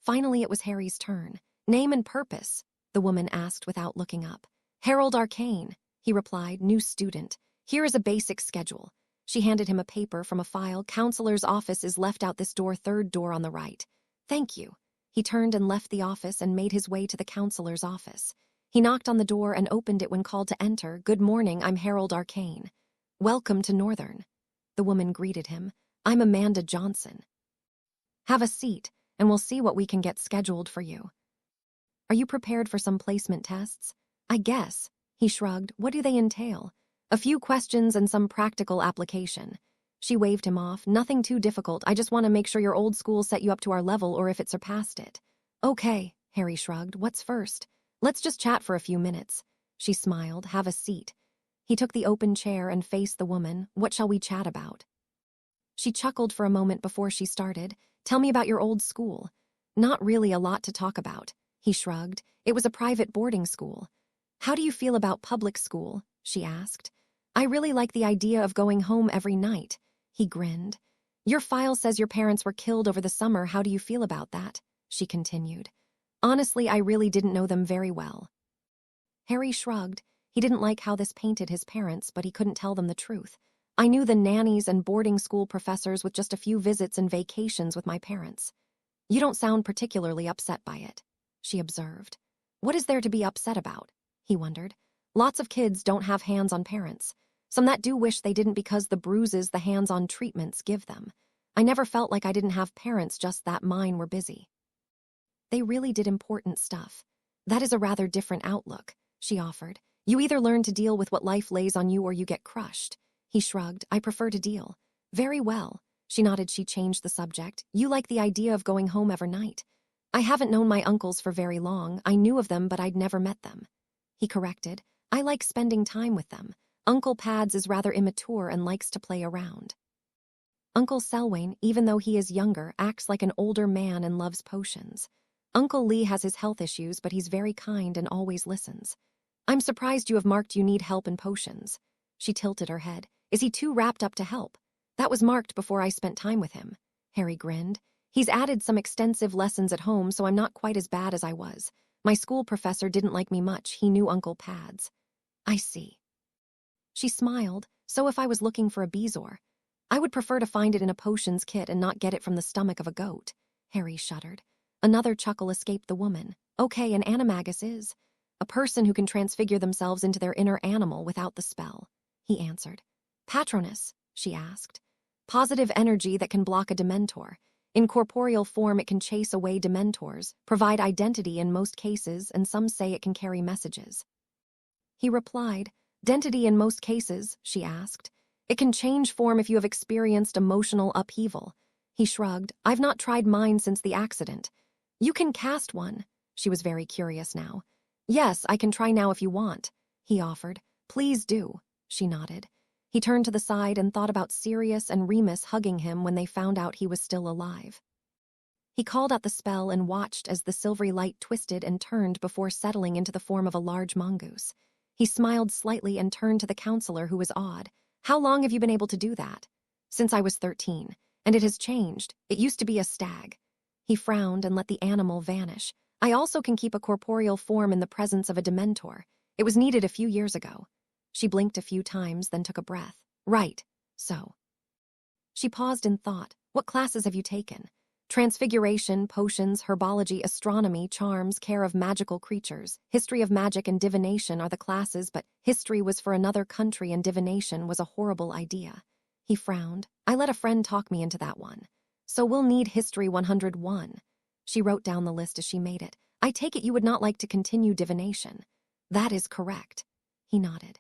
[SPEAKER 1] Finally, it was Harry's turn. Name and purpose, the woman asked without looking up. Herald Arcane, he replied, new student. Here is a basic schedule. She handed him a paper from a file. Counselor's office is left out this door, third door on the right. Thank you. He turned and left the office and made his way to the counselor's office. He knocked on the door and opened it when called to enter. Good morning, I'm Herald Arcane. Welcome to Northern. The woman greeted him. I'm Amanda Johnson. Have a seat, and we'll see what we can get scheduled for you. Are you prepared for some placement tests? I guess. He shrugged. What do they entail? A few questions and some practical application. She waved him off. Nothing too difficult. I just want to make sure your old school set you up to our level or if it surpassed it. Okay, Harry shrugged. What's first? Let's just chat for a few minutes. She smiled. Have a seat. He took the open chair and faced the woman. What shall we chat about? She chuckled for a moment before she started. Tell me about your old school. Not really a lot to talk about. He shrugged. It was a private boarding school. How do you feel about public school? She asked. I really like the idea of going home every night. He grinned. Your file says your parents were killed over the summer. How do you feel about that? She continued. Honestly, I really didn't know them very well. Harry shrugged. He didn't like how this painted his parents, but he couldn't tell them the truth. I knew the nannies and boarding school professors with just a few visits and vacations with my parents. You don't sound particularly upset by it, she observed. What is there to be upset about? He wondered. Lots of kids don't have hands-on parents. Some that do wish they didn't because the bruises the hands-on treatments give them. I never felt like I didn't have parents, just that mine were busy. They really did important stuff. That is a rather different outlook, she offered. You either learn to deal with what life lays on you or you get crushed. He shrugged. I prefer to deal. Very well. She nodded. She changed the subject. You like the idea of going home every night. I haven't known my uncles for very long. I knew of them, but I'd never met them. He corrected. I like spending time with them. Uncle Pads is rather immature and likes to play around. Uncle Selwyn, even though he is younger, acts like an older man and loves potions. Uncle Lee has his health issues, but he's very kind and always listens. I'm surprised you have marked you need help in potions. She tilted her head. Is he too wrapped up to help? That was marked before I spent time with him. Harry grinned. He's added some extensive lessons at home, so I'm not quite as bad as I was. My school professor didn't like me much. He knew Uncle Pads. I see. She smiled. So if I was looking for a Bezoar, I would prefer to find it in a potions kit and not get it from the stomach of a goat. Harry shuddered. Another chuckle escaped the woman. Okay, an Animagus is a person who can transfigure themselves into their inner animal without the spell, he answered. Patronus, she asked. Positive energy that can block a Dementor. In corporeal form, it can chase away Dementors, provide identity in most cases, and some say it can carry messages. He replied, Identity in most cases, she asked. It can change form if you have experienced emotional upheaval. He shrugged. I've not tried mine since the accident. You can cast one. She was very curious now. Yes, I can try now if you want, he offered. Please do, she nodded. He turned to the side and thought about Sirius and Remus hugging him when they found out he was still alive. He called out the spell and watched as the silvery light twisted and turned before settling into the form of a large mongoose. He smiled slightly and turned to the counselor, who was awed. How long have you been able to do that? Since I was 13, and it has changed. It used to be a stag. He frowned and let the animal vanish. I also can keep a corporeal form in the presence of a Dementor. It was needed a few years ago. She blinked a few times, then took a breath. Right. So. She paused in thought. What classes have you taken? Transfiguration, potions, herbology, astronomy, charms, care of magical creatures. History of magic and divination are the classes, but history was for another country and divination was a horrible idea. He frowned. I let a friend talk me into that one. So we'll need History 101. She wrote down the list as she made it. I take it you would not like to continue divination. That is correct. He nodded.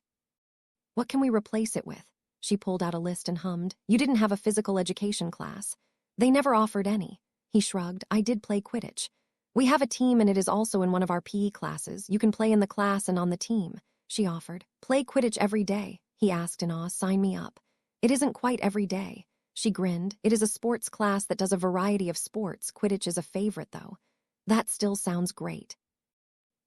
[SPEAKER 1] What can we replace it with? She pulled out a list and hummed. You didn't have a physical education class. They never offered any. He shrugged. I did play Quidditch. We have a team and it is also in one of our PE classes. You can play in the class and on the team, she offered. Play Quidditch every day, he asked in awe. Sign me up. It isn't quite every day. She grinned. It is a sports class that does a variety of sports. Quidditch is a favorite, though. That still sounds great.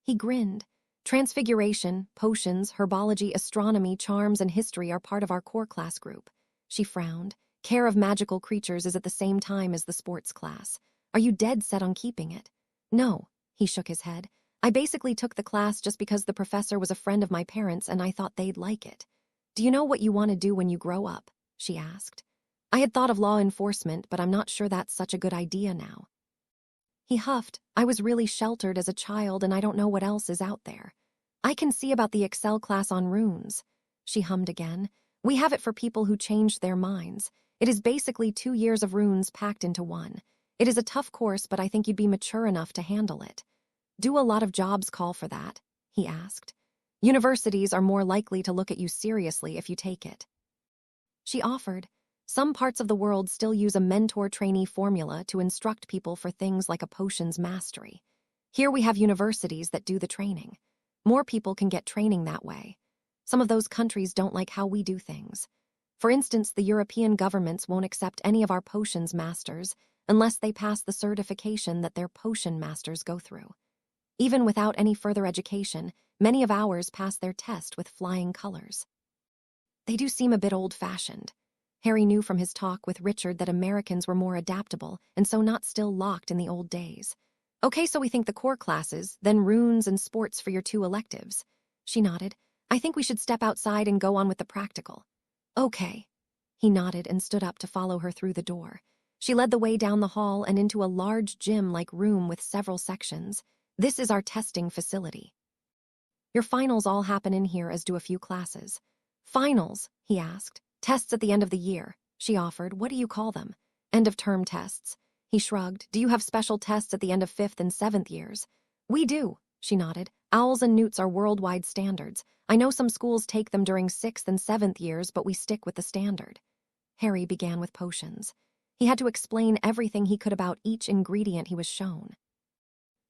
[SPEAKER 1] He grinned. Transfiguration, potions, herbology, astronomy, charms, and history are part of our core class group. She frowned. Care of magical creatures is at the same time as the sports class. Are you dead set on keeping it? No, he shook his head. I basically took the class just because the professor was a friend of my parents and I thought they'd like it. Do you know what you want to do when you grow up? She asked. I had thought of law enforcement, but I'm not sure that's such a good idea now. He huffed. I was really sheltered as a child and I don't know what else is out there. I can see about the Excel class on runes. She hummed again. We have it for people who changed their minds. It is basically 2 years of runes packed into one. It is a tough course, but I think you'd be mature enough to handle it. Do a lot of jobs call for that? He asked. Universities are more likely to look at you seriously if you take it. She offered. Some parts of the world still use a mentor-trainee formula to instruct people for things like a potion's mastery. Here we have universities that do the training. More people can get training that way. Some of those countries don't like how we do things. For instance, the European governments won't accept any of our potions masters unless they pass the certification that their potion masters go through. Even without any further education, many of ours pass their test with flying colors. They do seem a bit old-fashioned. Harry knew from his talk with Richard that Americans were more adaptable and so not still locked in the old days. Okay, so we think the core classes, then runes and sports for your 2 electives. She nodded. I think we should step outside and go on with the practical. Okay. He nodded and stood up to follow her through the door. She led the way down the hall and into a large gym-like room with several sections. This is our testing facility. Your finals all happen in here, as do a few classes. Finals, he asked. Tests at the end of the year, she offered. What do you call them? End-of-term tests. He shrugged. Do you have special tests at the end of 5th and 7th years? We do, she nodded. Owls and newts are worldwide standards. I know some schools take them during 6th and 7th years, but we stick with the standard. Harry began with potions. He had to explain everything he could about each ingredient he was shown.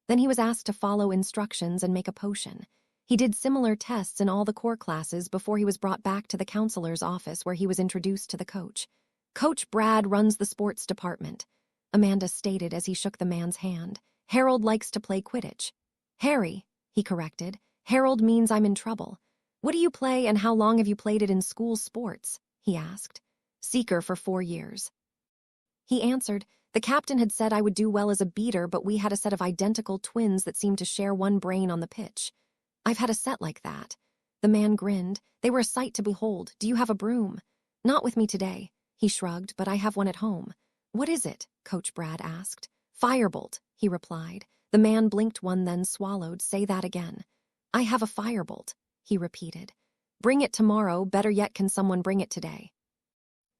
[SPEAKER 1] Then he was asked to follow instructions and make a potion. He did similar tests in all the core classes before he was brought back to the counselor's office where he was introduced to the coach. Coach Brad runs the sports department, Amanda stated as he shook the man's hand. Harold likes to play Quidditch. Harry, he corrected. Harold means I'm in trouble. What do you play and how long have you played it in school sports? He asked. Seeker for 4 years. He answered. The captain had said I would do well as a beater, but we had a set of identical twins that seemed to share one brain on the pitch. I've had a set like that. The man grinned. They were a sight to behold. Do you have a broom? Not with me today. He shrugged, but I have one at home. What is it? Coach Brad asked. Firebolt, he replied. The man blinked one, then swallowed. Say that again. I have a firebolt, he repeated. Bring it tomorrow. Better yet, can someone bring it today?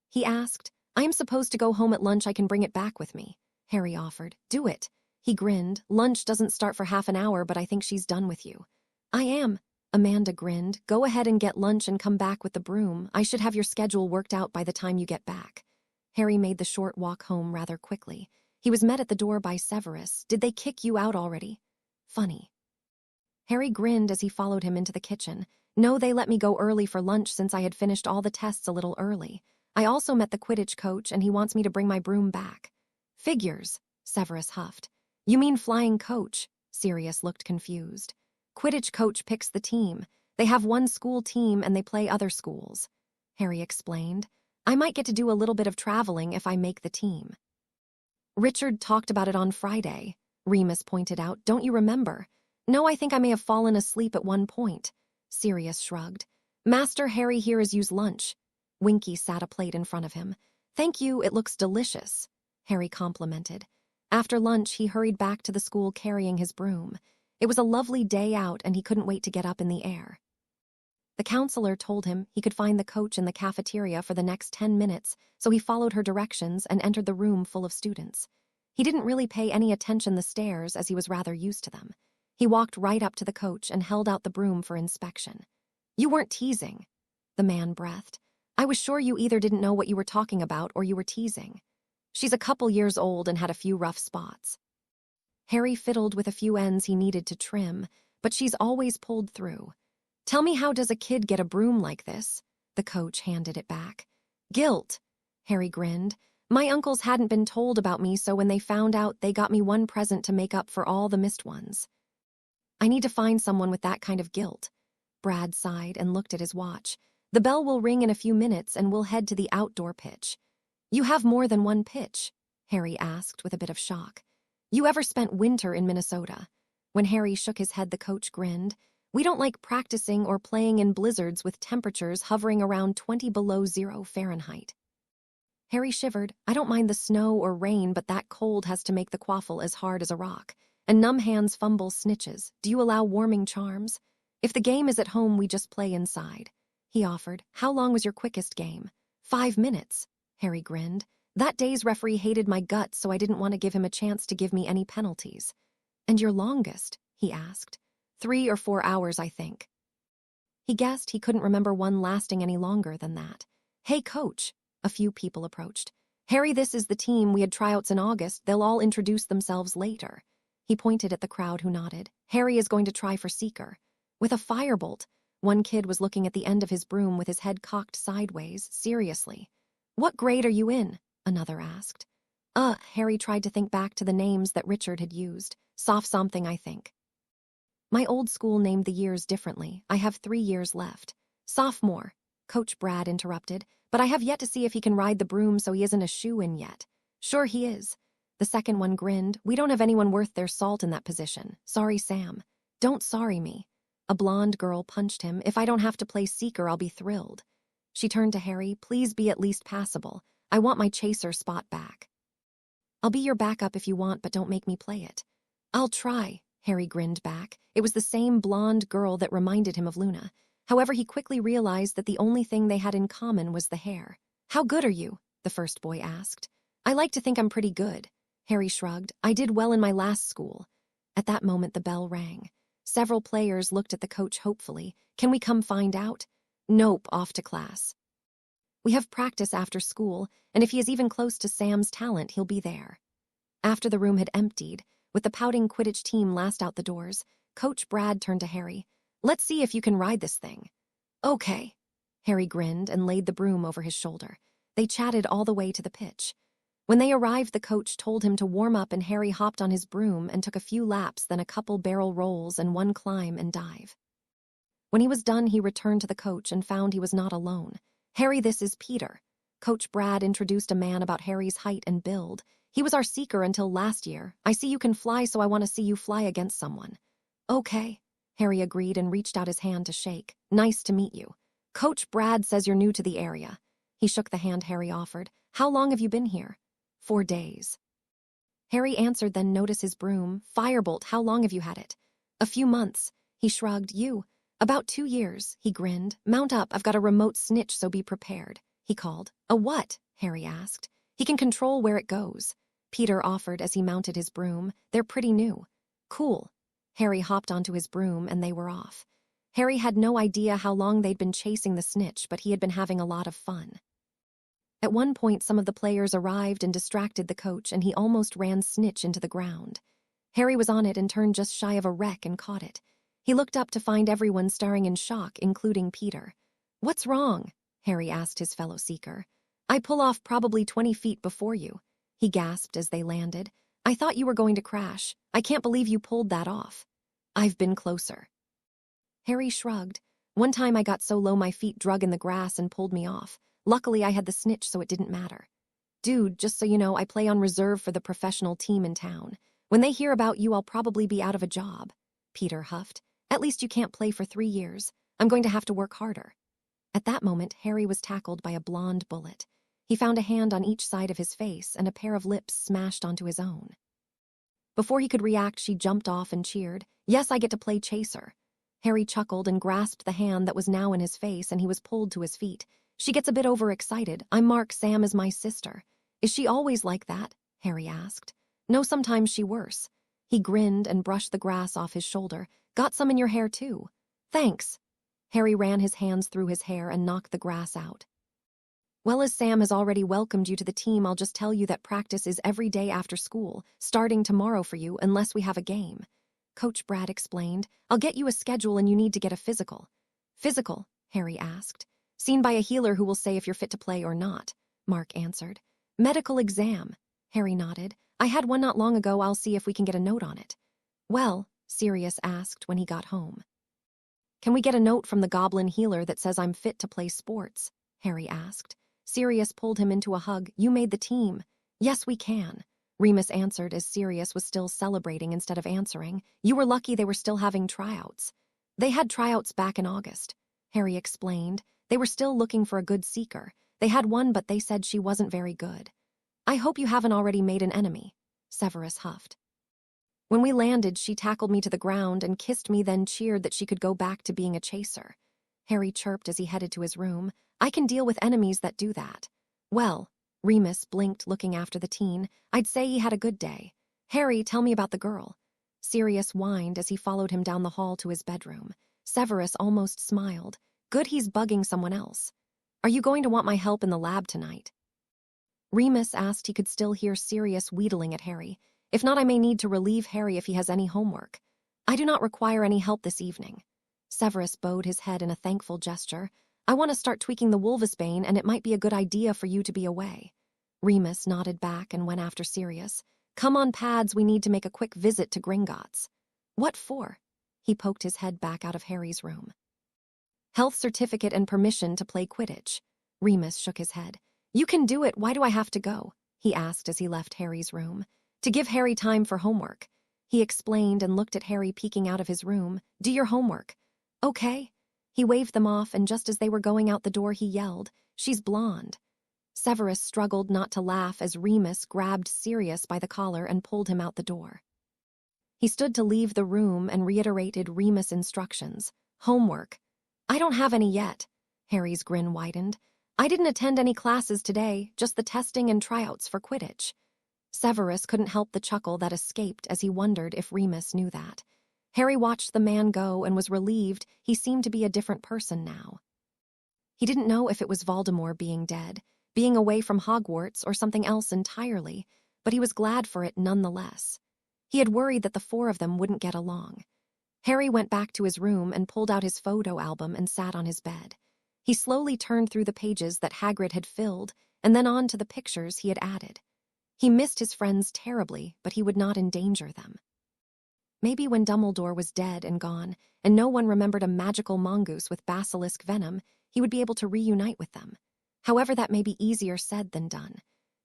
[SPEAKER 1] He asked. I am supposed to go home at lunch. I can bring it back with me. Harry offered. Do it. He grinned. Lunch doesn't start for half an hour, but I think she's done with you. I am. Amanda grinned. Go ahead and get lunch and come back with the broom. I should have your schedule worked out by the time you get back. Harry made the short walk home rather quickly. He was met at the door by Severus. Did they kick you out already? Funny. Harry grinned as he followed him into the kitchen. No, they let me go early for lunch since I had finished all the tests a little early. I also met the Quidditch coach and he wants me to bring my broom back. Figures, Severus huffed. You mean flying coach? Sirius looked confused. Quidditch coach picks the team. They have one school team and they play other schools. Harry explained. I might get to do a little bit of traveling if I make the team. Richard talked about it on Friday. Remus pointed out. Don't you remember? No, I think I may have fallen asleep at one point. Sirius shrugged. Master Harry here has used lunch. Winky sat a plate in front of him. Thank you, it looks delicious, Harry complimented. After lunch, he hurried back to the school carrying his broom. It was a lovely day out and he couldn't wait to get up in the air. The counselor told him he could find the coach in the cafeteria for the next 10 minutes, so he followed her directions and entered the room full of students. He didn't really pay any attention to the stairs as he was rather used to them. He walked right up to the coach and held out the broom for inspection. You weren't teasing, the man breathed. I was sure you either didn't know what you were talking about or you were teasing. She's a couple years old and had a few rough spots. Harry fiddled with a few ends he needed to trim, but she's always pulled through. Tell me, how does a kid get a broom like this? The coach handed it back. Guilt, Harry grinned. My uncles hadn't been told about me, so when they found out, they got me one present to make up for all the missed ones. I need to find someone with that kind of guilt. Brad sighed and looked at his watch. The bell will ring in a few minutes and we'll head to the outdoor pitch. You have more than one pitch? Harry asked with a bit of shock. You ever spent winter in Minnesota? When Harry shook his head, the coach grinned. We don't like practicing or playing in blizzards with temperatures hovering around 20 below 0 Fahrenheit. Harry shivered. I don't mind the snow or rain, but that cold has to make the quaffle as hard as a rock. And numb hands fumble snitches. Do you allow warming charms? If the game is at home, we just play inside. He offered. How long was your quickest game? 5 minutes. Harry grinned. That day's referee hated my guts, so I didn't want to give him a chance to give me any penalties. And your longest? He asked. 3 or 4 hours, I think. He guessed he couldn't remember one lasting any longer than that. Hey, coach. A few people approached. Harry, this is the team. We had tryouts in August. They'll all introduce themselves later. He pointed at the crowd who nodded. Harry is going to try for seeker. With a firebolt. One kid was looking at the end of his broom with his head cocked sideways, seriously. What grade are you in? Another asked. Harry tried to think back to the names that Richard had used. Soft something, I think. My old school named the years differently. I have 3 years left. Sophomore, Coach Brad interrupted, but I have yet to see if he can ride the broom, so he isn't a shoo-in yet. Sure he is. The second one grinned. We don't have anyone worth their salt in that position. Sorry, Sam. Don't sorry me. A blonde girl punched him. If I don't have to play seeker, I'll be thrilled. She turned to Harry. Please be at least passable. I want my chaser spot back. I'll be your backup if you want, but don't make me play it. I'll try, Harry grinned back. It was the same blonde girl that reminded him of Luna. However, he quickly realized that the only thing they had in common was the hair. How good are you? The first boy asked. I like to think I'm pretty good. Harry shrugged. I did well in my last school. At that moment, the bell rang. Several players looked at the coach hopefully. Can we come find out? Nope, off to class. We have practice after school, and if he is even close to Sam's talent, he'll be there. After the room had emptied, with the pouting Quidditch team last out the doors, Coach Brad turned to Harry. Let's see if you can ride this thing. Okay. Harry grinned and laid the broom over his shoulder. They chatted all the way to the pitch. When they arrived, the coach told him to warm up, and Harry hopped on his broom and took a few laps, then a couple barrel rolls and one climb and dive. When he was done, he returned to the coach and found he was not alone. Harry, this is Peter. Coach Brad introduced a man about Harry's height and build. He was our seeker until last year. I see you can fly, so I want to see you fly against someone. Okay, Harry agreed and reached out his hand to shake. Nice to meet you. Coach Brad says you're new to the area. He shook the hand Harry offered. How long have you been here? 4 days. Harry answered, then noticed his broom. Firebolt, how long have you had it? A few months. He shrugged. You? About 2 years, he grinned. Mount up, I've got a remote snitch, so be prepared, he called. A what? Harry asked. He can control where it goes. Peter offered as he mounted his broom. They're pretty new. Cool. Harry hopped onto his broom and they were off. Harry had no idea how long they'd been chasing the snitch, but he had been having a lot of fun. At one point, some of the players arrived and distracted the coach, and he almost ran Snitch into the ground. Harry was on it and turned just shy of a wreck and caught it. He looked up to find everyone staring in shock, including Peter. What's wrong? Harry asked his fellow seeker. I pull off probably 20 feet before you, he gasped as they landed. I thought you were going to crash. I can't believe you pulled that off. I've been closer. Harry shrugged. One time I got so low my feet drug in the grass and pulled me off. Luckily, I had the snitch, so it didn't matter. Dude, just so you know, I play on reserve for the professional team in town. When they hear about you, I'll probably be out of a job. Peter huffed. At least you can't play for 3 years. I'm going to have to work harder. At that moment, Harry was tackled by a blonde bullet. He found a hand on each side of his face and a pair of lips smashed onto his own. Before he could react, she jumped off and cheered. Yes, I get to play chaser. Harry chuckled and grasped the hand that was now in his face, and he was pulled to his feet. She gets a bit overexcited. I'm Mark, Sam is my sister. Is she always like that? Harry asked. No, sometimes she worse. He grinned and brushed the grass off his shoulder. Got some in your hair too. Thanks. Harry ran his hands through his hair and knocked the grass out. Well, as Sam has already welcomed you to the team, I'll just tell you that practice is every day after school, starting tomorrow for you unless we have a game. Coach Brad explained. I'll get you a schedule and you need to get a physical. Physical? Harry asked. Seen by a healer who will say if you're fit to play or not, Mark answered. Medical exam. Harry nodded. I had one not long ago. I'll see if we can get a note on it. Well, Sirius asked when he got home. Can we get a note from the goblin healer that says I'm fit to play sports? Harry asked. Sirius pulled him into a hug. You made the team. Yes, we can. Remus answered as Sirius was still celebrating instead of answering. You were lucky they were still having tryouts. They had tryouts back in August, Harry explained. They were still looking for a good seeker. They had one, but they said she wasn't very good. I hope you haven't already made an enemy, Severus huffed. When we landed, she tackled me to the ground and kissed me, then cheered that she could go back to being a chaser. Harry chirped as he headed to his room. I can deal with enemies that do that. Well, Remus blinked, looking after the teen. I'd say he had a good day. Harry, tell me about the girl. Sirius whined as he followed him down the hall to his bedroom. Severus almost smiled. Good, he's bugging someone else. Are you going to want my help in the lab tonight? Remus asked. He could still hear Sirius wheedling at Harry. If not, I may need to relieve Harry if he has any homework. I do not require any help this evening. Severus bowed his head in a thankful gesture. I want to start tweaking the Wolvesbane, and it might be a good idea for you to be away. Remus nodded back and went after Sirius. Come on, Pads, we need to make a quick visit to Gringotts. What for? He poked his head back out of Harry's room. Health certificate and permission to play Quidditch. Remus shook his head. You can do it. Why do I have to go? He asked as he left Harry's room. To give Harry time for homework. He explained and looked at Harry peeking out of his room. Do your homework. Okay. He waved them off, and just as they were going out the door, he yelled, She's blonde. Severus struggled not to laugh as Remus grabbed Sirius by the collar and pulled him out the door. He stood to leave the room and reiterated Remus' instructions. Homework. I don't have any yet. Harry's grin widened. I didn't attend any classes today, just the testing and tryouts for Quidditch. Severus couldn't help the chuckle that escaped as he wondered if Remus knew that. Harry watched the man go and was relieved. He seemed to be a different person now. He didn't know if it was Voldemort being dead, being away from Hogwarts, or something else entirely, but he was glad for it nonetheless. He had worried that the four of them wouldn't get along. Harry went back to his room and pulled out his photo album and sat on his bed. He slowly turned through the pages that Hagrid had filled and then on to the pictures he had added. He missed his friends terribly, but he would not endanger them. Maybe when Dumbledore was dead and gone, and no one remembered a magical mongoose with basilisk venom, he would be able to reunite with them. However, that may be easier said than done.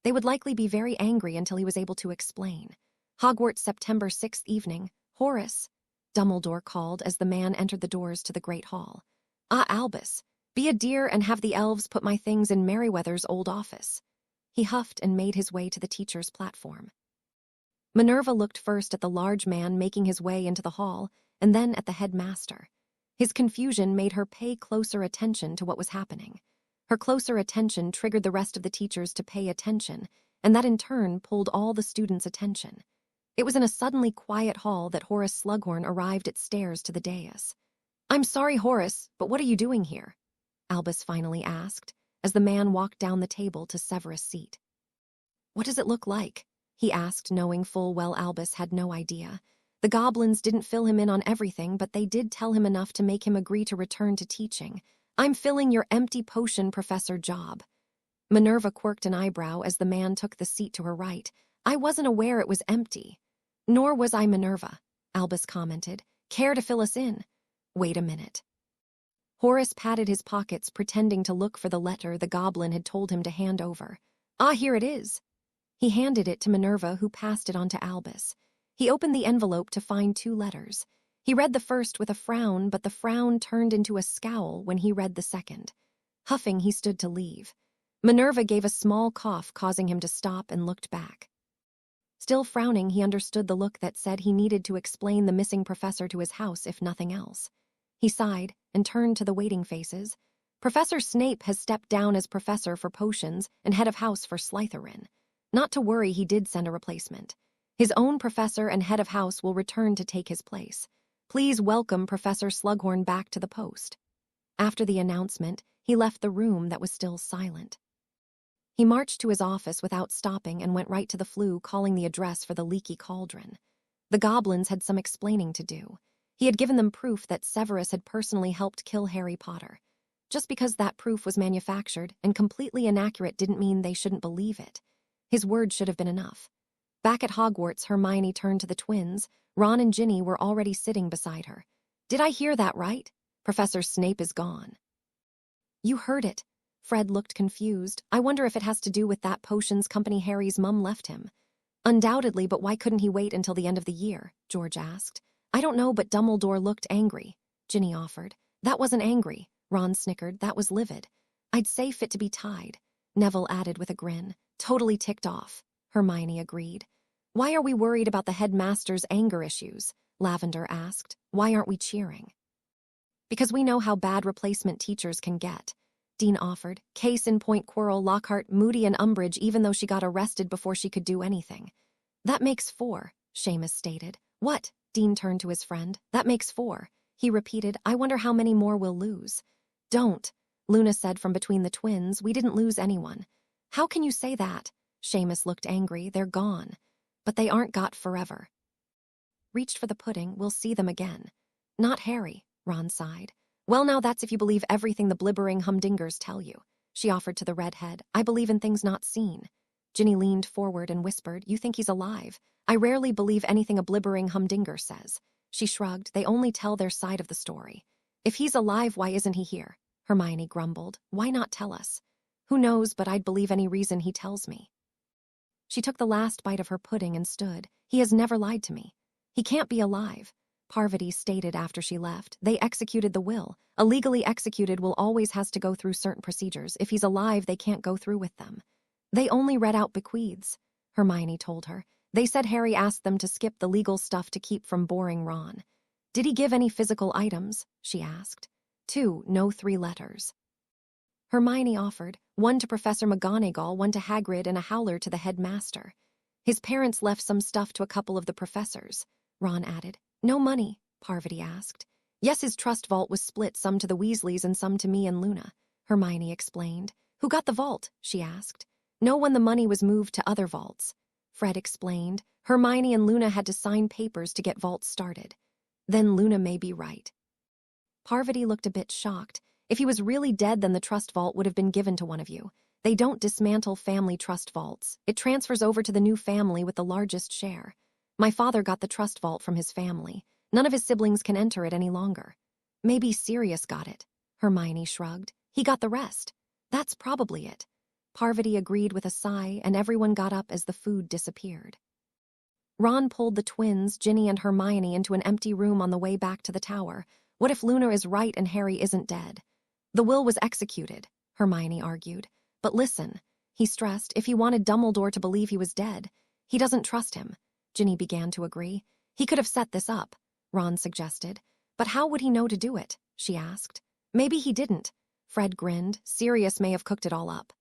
[SPEAKER 1] They would likely be very angry until he was able to explain. Hogwarts, September 6th evening. Horace, Dumbledore called as the man entered the doors to the Great Hall. Ah, Albus, be a dear and have the elves put my things in Merryweather's old office. He huffed and made his way to the teacher's platform. Minerva looked first at the large man making his way into the hall, and then at the headmaster. His confusion made her pay closer attention to what was happening. Her closer attention triggered the rest of the teachers to pay attention, and that in turn pulled all the students' attention. It was in a suddenly quiet hall that Horace Slughorn arrived at stairs to the dais. I'm sorry, Horace, but what are you doing here? Albus finally asked, as the man walked down the table to Severus' seat. What does it look like? He asked, knowing full well Albus had no idea. The goblins didn't fill him in on everything, but they did tell him enough to make him agree to return to teaching. I'm filling your empty potion professor job. Minerva quirked an eyebrow as the man took the seat to her right. I wasn't aware it was empty. Nor was I, Minerva, Albus commented. Care to fill us in? Wait a minute. Horace patted his pockets, pretending to look for the letter the goblin had told him to hand over. Ah, here it is. He handed it to Minerva, who passed it on to Albus. He opened the envelope to find 2 letters. He read the first with a frown, but the frown turned into a scowl when he read the second. Huffing, he stood to leave. Minerva gave a small cough, causing him to stop, and looked back. Still frowning, he understood the look that said he needed to explain the missing professor to his house, if nothing else. He sighed and turned to the waiting faces. Professor Snape has stepped down as professor for potions and head of house for Slytherin. Not to worry, he did send a replacement. His own professor and head of house will return to take his place. Please welcome Professor Slughorn back to the post. After the announcement, he left the room that was still silent. He marched to his office without stopping and went right to the flue, calling the address for the leaky cauldron. The goblins had some explaining to do. He had given them proof that Severus had personally helped kill Harry Potter. Just because that proof was manufactured and completely inaccurate didn't mean they shouldn't believe it. His word should have been enough. Back at Hogwarts, Hermione turned to the twins. Ron and Ginny were already sitting beside her. "Did I hear that right? Professor Snape is gone." "You heard it." Fred looked confused. "I wonder if it has to do with that potions company Harry's mum left him." "Undoubtedly, but why couldn't he wait until the end of the year?" George asked. "I don't know, but Dumbledore looked angry," Ginny offered. "That wasn't angry," Ron snickered. "That was livid." "I'd say fit to be tied," Neville added with a grin. "Totally ticked off," Hermione agreed. "Why are we worried about the headmaster's anger issues?" Lavender asked. "Why aren't we cheering?" "Because we know how bad replacement teachers can get," Dean offered. "Case in point, Quirrell, Lockhart, Moody, and Umbridge, even though she got arrested before she could do anything." "That makes 4, Seamus stated. "What?" Dean turned to his friend. "That makes 4. He repeated. "I wonder how many more we'll lose." "Don't," Luna said from between the twins. "We didn't lose anyone." "How can you say that?" Seamus looked angry. "They're gone." "But they aren't got forever." "Reached for the pudding. We'll see them again." "Not Harry," Ron sighed. "Well, now that's if you believe everything the blibbering humdingers tell you," she offered to the redhead. "I believe in things not seen." Ginny leaned forward and whispered, "You think he's alive?" "I rarely believe anything a blibbering humdinger says." She shrugged. "They only tell their side of the story." "If he's alive, why isn't he here?" Hermione grumbled. "Why not tell us?" "Who knows, but I'd believe any reason he tells me." She took the last bite of her pudding and stood. "He has never lied to me." "He can't be alive," Parvati stated after she left. "They executed the will. A legally executed will always has to go through certain procedures. If he's alive, they can't go through with them." "They only read out bequeaths," Hermione told her. "They said Harry asked them to skip the legal stuff to keep from boring Ron." "Did he give any physical items?" she asked. 2, no 3 letters. Hermione offered, 1 to Professor McGonagall, 1 to Hagrid, and a howler to the headmaster. "His parents left some stuff to a couple of the professors," Ron added. "No money?" Parvati asked. "Yes, his trust vault was split, some to the Weasleys and some to me and Luna," Hermione explained. "Who got the vault?" she asked. "No one. The money was moved to other vaults," Fred explained. "Hermione and Luna had to sign papers to get vaults started." "Then Luna may be right." Parvati looked a bit shocked. "If he was really dead, then the trust vault would have been given to one of you. They don't dismantle family trust vaults. It transfers over to the new family with the largest share. My father got the trust vault from his family. None of his siblings can enter it any longer." "Maybe Sirius got it," Hermione shrugged. "He got the rest." "That's probably it." Parvati agreed with a sigh, and everyone got up as the food disappeared. Ron pulled the twins, Ginny and Hermione, into an empty room on the way back to the tower. What if Luna is right and Harry isn't dead? "The will was executed," Hermione argued. "But listen," he stressed, "if he wanted Dumbledore to believe he was dead. He doesn't trust him." Ginny began to agree. "He could have set this up," Ron suggested. "But how would he know to do it?" she asked. "Maybe he didn't." Fred grinned. "Sirius may have cooked it all up."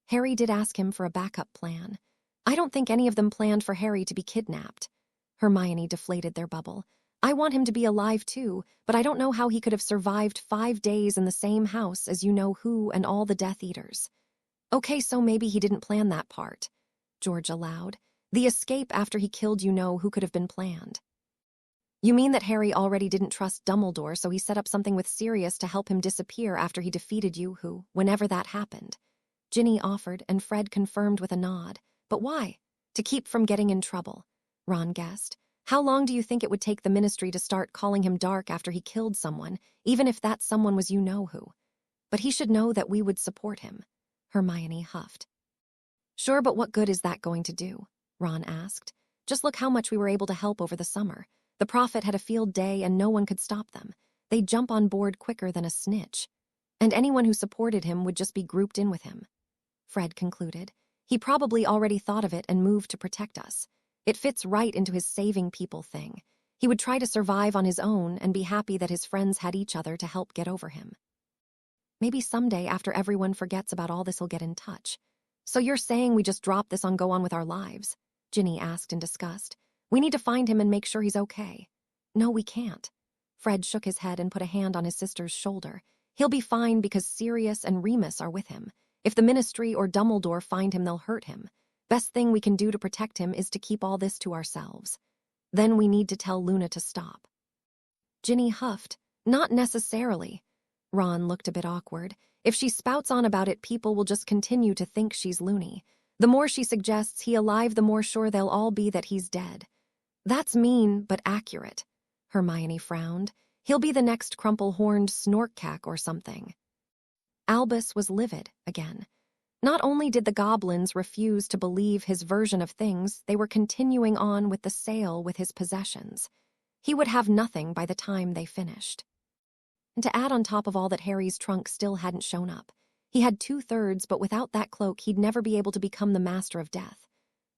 [SPEAKER 1] Harry did ask him for a backup plan. "I don't think any of them planned for Harry to be kidnapped." Hermione deflated their bubble. "I want him to be alive too, but I don't know how he could have survived 5 days in the same house as you know who and all the Death Eaters." "Okay, so maybe he didn't plan that part," George allowed. "The escape after he killed you know who could have been planned." "You mean that Harry already didn't trust Dumbledore, so he set up something with Sirius to help him disappear after he defeated you, who, whenever that happened?" Ginny offered, and Fred confirmed with a nod. "But why?" "To keep from getting in trouble," Ron guessed. "How long do you think it would take the Ministry to start calling him dark after he killed someone, even if that someone was you know who?" "But he should know that we would support him," Hermione huffed. "Sure, but what good is that going to do?" Ron asked. Just look how much we were able to help over the summer. The prophet had a field day and no one could stop them. They'd jump on board quicker than a snitch. And anyone who supported him would just be grouped in with him. Fred concluded. He probably already thought of it and moved to protect us. It fits right into his saving people thing. He would try to survive on his own and be happy that his friends had each other to help get over him. Maybe someday, after everyone forgets about all this, he'll get in touch. So you're saying we just drop this and go on with our lives? Ginny asked in disgust. We need to find him and make sure he's okay. No, we can't. Fred shook his head and put a hand on his sister's shoulder. He'll be fine because Sirius and Remus are with him. If the Ministry or Dumbledore find him, they'll hurt him. Best thing we can do to protect him is to keep all this to ourselves. Then we need to tell Luna to stop. Ginny huffed. Not necessarily. Ron looked a bit awkward. If she spouts on about it, people will just continue to think she's loony. The more she suggests he alive, the more sure they'll all be that he's dead. That's mean, but accurate. Hermione frowned. He'll be the next crumple-horned snortcack or something. Albus was livid again. Not only did the goblins refuse to believe his version of things, they were continuing on with the sale with his possessions. He would have nothing by the time they finished. And to add on top of all that, Harry's trunk still hadn't shown up. He had 2/3, but without that cloak, he'd never be able to become the Master of Death.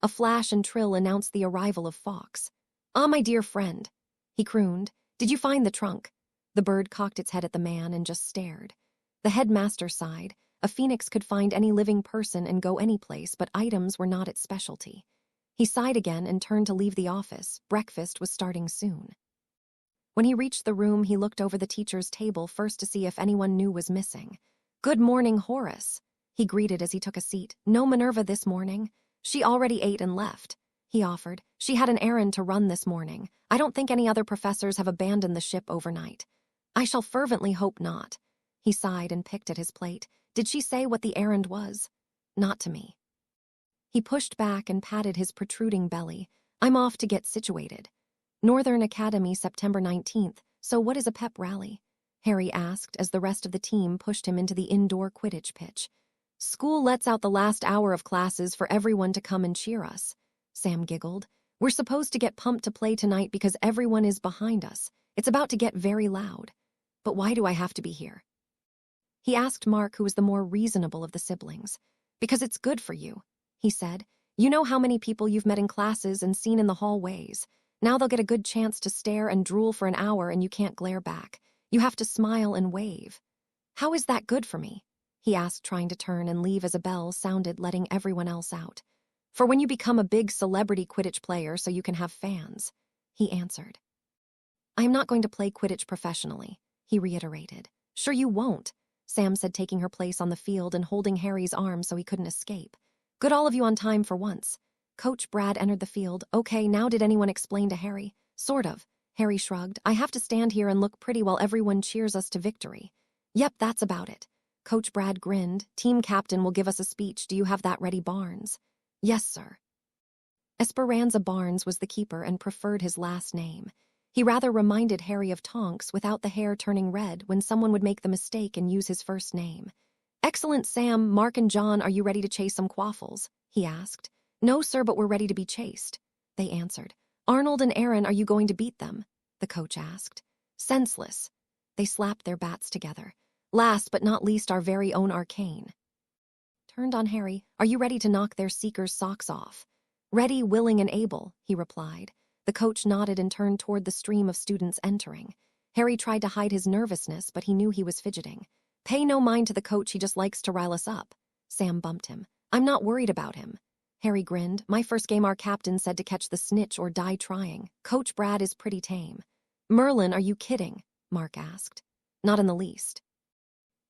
[SPEAKER 1] A flash and trill announced the arrival of Fawkes. "Ah, my dear friend," he crooned. "Did you find the trunk?" The bird cocked its head at the man and just stared. The headmaster sighed. A phoenix could find any living person and go any place, but items were not its specialty. He sighed again and turned to leave the office. Breakfast was starting soon. When he reached the room, he looked over the teacher's table first to see if anyone new was missing. "Good morning, Horace," he greeted as he took a seat. "No Minerva this morning?" "She already ate and left," he offered. "She had an errand to run this morning. I don't think any other professors have abandoned the ship overnight." "I shall fervently hope not." He sighed and picked at his plate. "Did she say what the errand was?" "Not to me." He pushed back and patted his protruding belly. "I'm off to get situated." Northern Academy, September 19th. "So what is a pep rally?" Harry asked as the rest of the team pushed him into the indoor Quidditch pitch. "School lets out the last hour of classes for everyone to come and cheer us," Sam giggled. "We're supposed to get pumped to play tonight because everyone is behind us. It's about to get very loud. But why do I have to be here?" He asked Mark, who was the more reasonable of the siblings. "Because it's good for you," he said. "You know how many people you've met in classes and seen in the hallways. Now they'll get a good chance to stare and drool for an hour and you can't glare back. You have to smile and wave." "How is that good for me?" he asked, trying to turn and leave as a bell sounded, letting everyone else out. "For when you become a big celebrity Quidditch player so you can have fans," he answered. "I am not going to play Quidditch professionally," he reiterated. "Sure you won't," Sam said, taking her place on the field and holding Harry's arm so he couldn't escape. "Good, all of you on time for once." Coach Brad entered the field. "Okay, now did anyone explain to Harry?" "Sort of." Harry shrugged. "I have to stand here and look pretty while everyone cheers us to victory." "Yep, that's about it." Coach Brad grinned. "Team captain will give us a speech. Do you have that ready, Barnes?" "Yes, sir." Esperanza Barnes was the keeper and preferred his last name. He rather reminded Harry of Tonks without the hair turning red when someone would make the mistake and use his first name. "Excellent, Sam. Mark and John, are you ready to chase some quaffles?" he asked. "No, sir, but we're ready to be chased," they answered. "Arnold and Aaron, are you going to beat them?" the coach asked. "Senseless." They slapped their bats together. "Last but not least, our very own Arcane." Turned on Harry. "Are you ready to knock their seekers' socks off?" "Ready, willing, and able," he replied. The coach nodded and turned toward the stream of students entering. Harry tried to hide his nervousness, but he knew he was fidgeting. "Pay no mind to the coach, he just likes to rile us up." Sam bumped him. "I'm not worried about him." Harry grinned. "My first game, our captain said to catch the snitch or die trying. Coach Brad is pretty tame." "Merlin, are you kidding?" Mark asked. "Not in the least."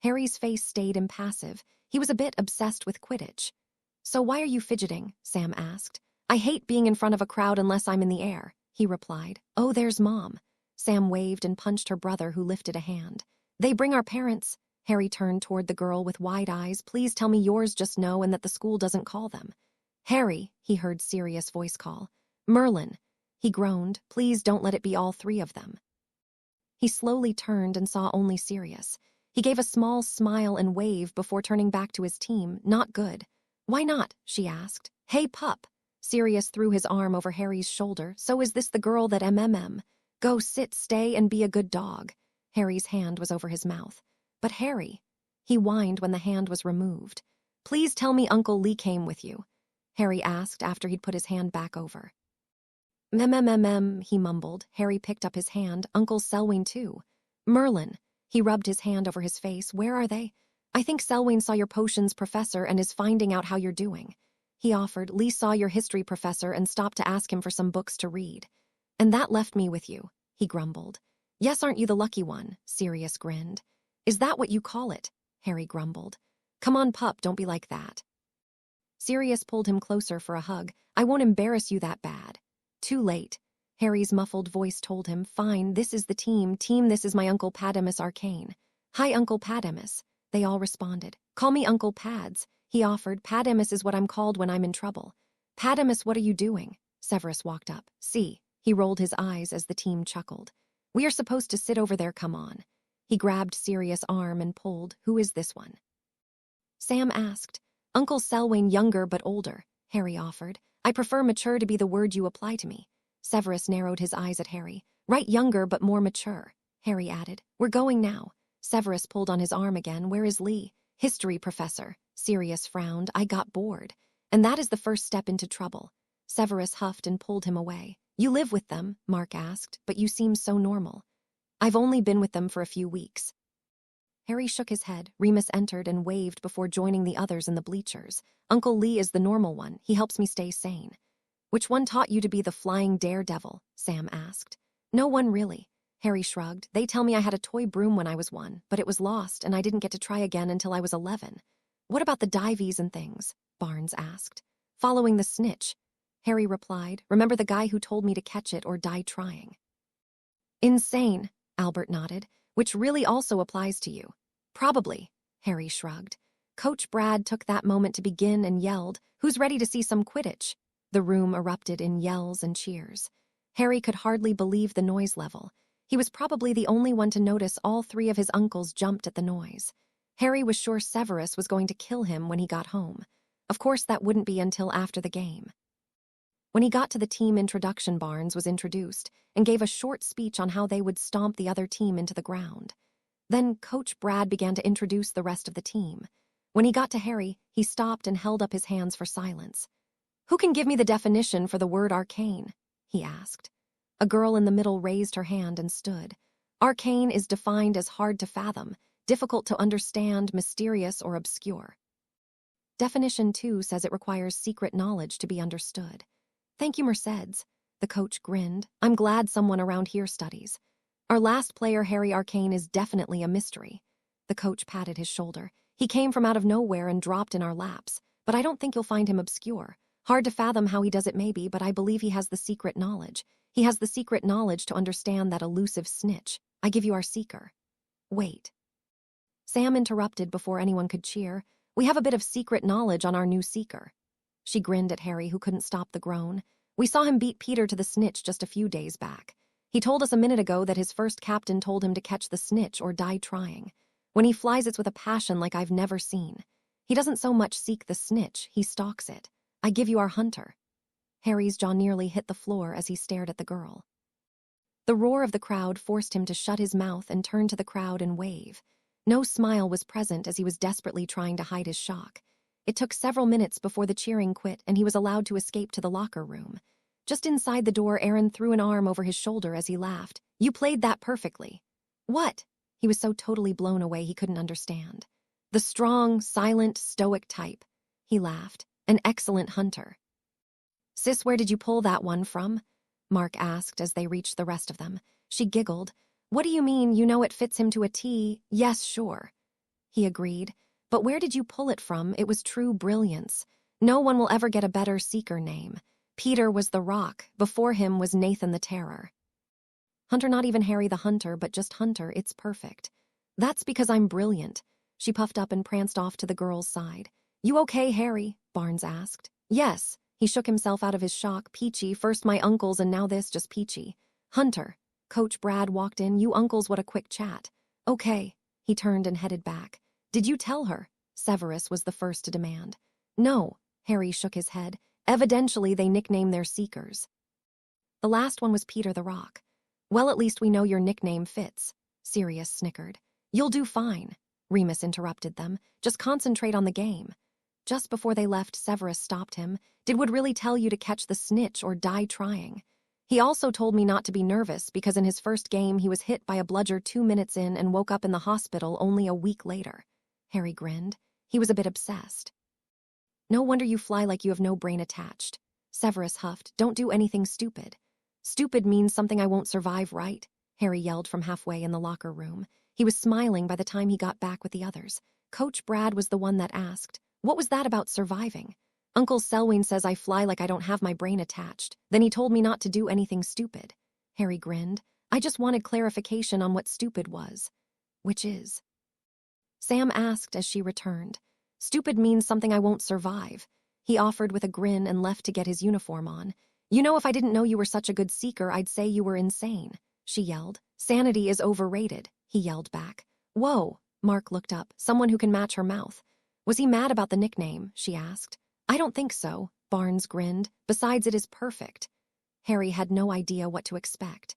[SPEAKER 1] Harry's face stayed impassive. He was a bit obsessed with Quidditch. "So why are you fidgeting?" Sam asked. "I hate being in front of a crowd unless I'm in the air," he replied. "Oh, there's Mom." Sam waved and punched her brother, who lifted a hand. "They bring our parents." Harry turned toward the girl with wide eyes. "Please tell me yours just know and that the school doesn't call them." "Harry," he heard Sirius' voice call. "Merlin." He groaned. "Please don't let it be all three of them." He slowly turned and saw only Sirius. He gave a small smile and wave before turning back to his team. "Not good." "Why not?" she asked. "Hey, pup." Sirius threw his arm over Harry's shoulder. So is this the girl that Go sit, stay, and be a good dog. Harry's hand was over his mouth. But Harry, he whined when the hand was removed. Please tell me Uncle Lee came with you, Harry asked after he'd put his hand back over. He mumbled. Harry picked up his hand. Uncle Selwyn too. Merlin. He rubbed his hand over his face. Where are they? I think Selwyn saw your potions professor and is finding out how you're doing. He offered. Lee saw your history professor and stopped to ask him for some books to read. And that left me with you, he grumbled. Yes, aren't you the lucky one? Sirius grinned. Is that what you call it? Harry grumbled. Come on, pup, don't be like that. Sirius pulled him closer for a hug. I won't embarrass you that bad. Too late. Harry's muffled voice told him. Fine, this is the team. This is my Uncle Padamus Arcane. Hi, Uncle Padamus. They all responded. Call me Uncle Pads, he offered. Padamus is what I'm called when I'm in trouble. Padamus, what are you doing? Severus walked up. See. He rolled his eyes as the team chuckled. We are supposed to sit over there, come on. He grabbed Sirius' arm and pulled. Who is this one? Sam asked. Uncle Selwyn, younger but older, Harry offered. I prefer mature to be the word you apply to me. Severus narrowed his eyes at Harry. Right, younger but more mature, Harry added. We're going now. Severus pulled on his arm again. Where is Lee? History professor. Sirius frowned. I got bored. And that is the first step into trouble. Severus huffed and pulled him away. You live with them, Mark asked, but you seem so normal. I've only been with them for a few weeks. Harry shook his head. Remus entered and waved before joining the others in the bleachers. Uncle Lee is the normal one. He helps me stay sane. Which one taught you to be the flying daredevil? Sam asked. No one really. Harry shrugged. They tell me I had a toy broom when I was 1, but it was lost and I didn't get to try again until I was 11. What about the divies and things? Barnes asked. Following the snitch. Harry replied. Remember the guy who told me to catch it or die trying? Insane, Albert nodded. Which really also applies to you. Probably, Harry shrugged. Coach Brad took that moment to begin and yelled, Who's ready to see some Quidditch? The room erupted in yells and cheers. Harry could hardly believe the noise level. He was probably the only one to notice all 3 of his uncles jumped at the noise. Harry was sure Severus was going to kill him when he got home. Of course, that wouldn't be until after the game. When he got to the team introduction, Barnes was introduced and gave a short speech on how they would stomp the other team into the ground. Then Coach Brad began to introduce the rest of the team. When he got to Harry, he stopped and held up his hands for silence. Who can give me the definition for the word arcane? He asked. A girl in the middle raised her hand and stood. Arcane is defined as hard to fathom, difficult to understand, mysterious, or obscure. Definition 2 says it requires secret knowledge to be understood. Thank you, Mercedes. The coach grinned. I'm glad someone around here studies. Our last player, Harry Arcane, is definitely a mystery. The coach patted his shoulder. He came from out of nowhere and dropped in our laps, but I don't think you'll find him obscure. Hard to fathom how he does it maybe, but I believe he has the secret knowledge. He has the secret knowledge to understand that elusive snitch. I give you our seeker. Wait. Sam interrupted before anyone could cheer. We have a bit of secret knowledge on our new seeker. She grinned at Harry, who couldn't stop the groan. We saw him beat Peter to the snitch just a few days back. He told us a minute ago that his first captain told him to catch the snitch or die trying. When he flies, it's with a passion like I've never seen. He doesn't so much seek the snitch, he stalks it. I give you our hunter. Harry's jaw nearly hit the floor as he stared at the girl. The roar of the crowd forced him to shut his mouth and turn to the crowd and wave. No smile was present as he was desperately trying to hide his shock. It took several minutes before the cheering quit and he was allowed to escape to the locker room. Just inside the door, Aaron threw an arm over his shoulder as he laughed. You played that perfectly. What? He was so totally blown away he couldn't understand. The strong, silent, stoic type. He laughed. An excellent hunter. Sis, where did you pull that one from? Mark asked as they reached the rest of them. She giggled. What do you mean? You know it fits him to a T. Yes, sure. He agreed. But where did you pull it from? It was true brilliance. No one will ever get a better seeker name. Peter was the Rock. Before him was Nathan the Terror. Hunter, not even Harry the Hunter, but just Hunter. It's perfect. That's because I'm brilliant. She puffed up and pranced off to the girl's side. You okay, Harry? Barnes asked. Yes. He shook himself out of his shock. Peachy, first my uncles and now this, just peachy. Hunter. Coach Brad walked in. You uncles, what a quick chat. Okay. He turned and headed back. Did you tell her? Severus was the first to demand. No. Harry shook his head. Evidently, they nickname their seekers. The last one was Peter the Rock. Well, at least we know your nickname fits, Sirius snickered. You'll do fine, Remus interrupted them. Just concentrate on the game. Just before they left, Severus stopped him. Did Wood really tell you to catch the snitch or die trying? He also told me not to be nervous because in his first game he was hit by a bludger 2 minutes in and woke up in the hospital only a week later. Harry grinned. He was a bit obsessed. No wonder you fly like you have no brain attached. Severus huffed. Don't do anything stupid. Stupid means something I won't survive, right? Harry yelled from halfway in the locker room. He was smiling by the time he got back with the others. Coach Brad was the one that asked, "What was that about surviving?" "Uncle Selwyn says I fly like I don't have my brain attached. Then he told me not to do anything stupid." Harry grinned. "I just wanted clarification on what stupid was." "Which is?" Sam asked as she returned. "Stupid means something I won't survive," he offered with a grin and left to get his uniform on. "You know, if I didn't know you were such a good seeker, I'd say you were insane," she yelled. "Sanity is overrated," he yelled back. "Whoa," Mark looked up. "Someone who can match her mouth." "Was he mad about the nickname?" she asked. "I don't think so," Barnes grinned. "Besides, it is perfect." Harry had no idea what to expect.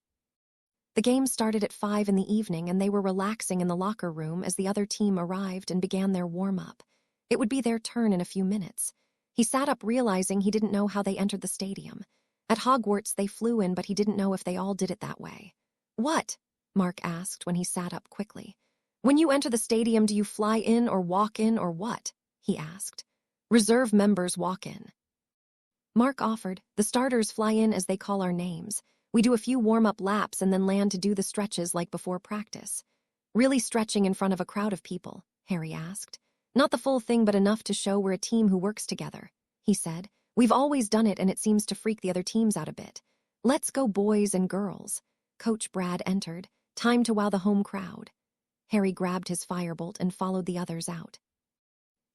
[SPEAKER 1] The game started at 5 in the evening and they were relaxing in the locker room as the other team arrived and began their warm-up. It would be their turn in a few minutes. He sat up realizing he didn't know how they entered the stadium. At Hogwarts they flew in, but he didn't know if they all did it that way. "What?" Mark asked when he sat up quickly. "When you enter the stadium, do you fly in or walk in or what?" he asked. "Reserve members walk in." Mark offered. "The starters fly in as they call our names. We do a few warm-up laps and then land to do the stretches like before practice." "Really stretching in front of a crowd of people?" Harry asked. "Not the full thing, but enough to show we're a team who works together," he said. "We've always done it and it seems to freak the other teams out a bit. Let's go, boys and girls." Coach Brad entered. "Time to wow the home crowd." Harry grabbed his firebolt and followed the others out.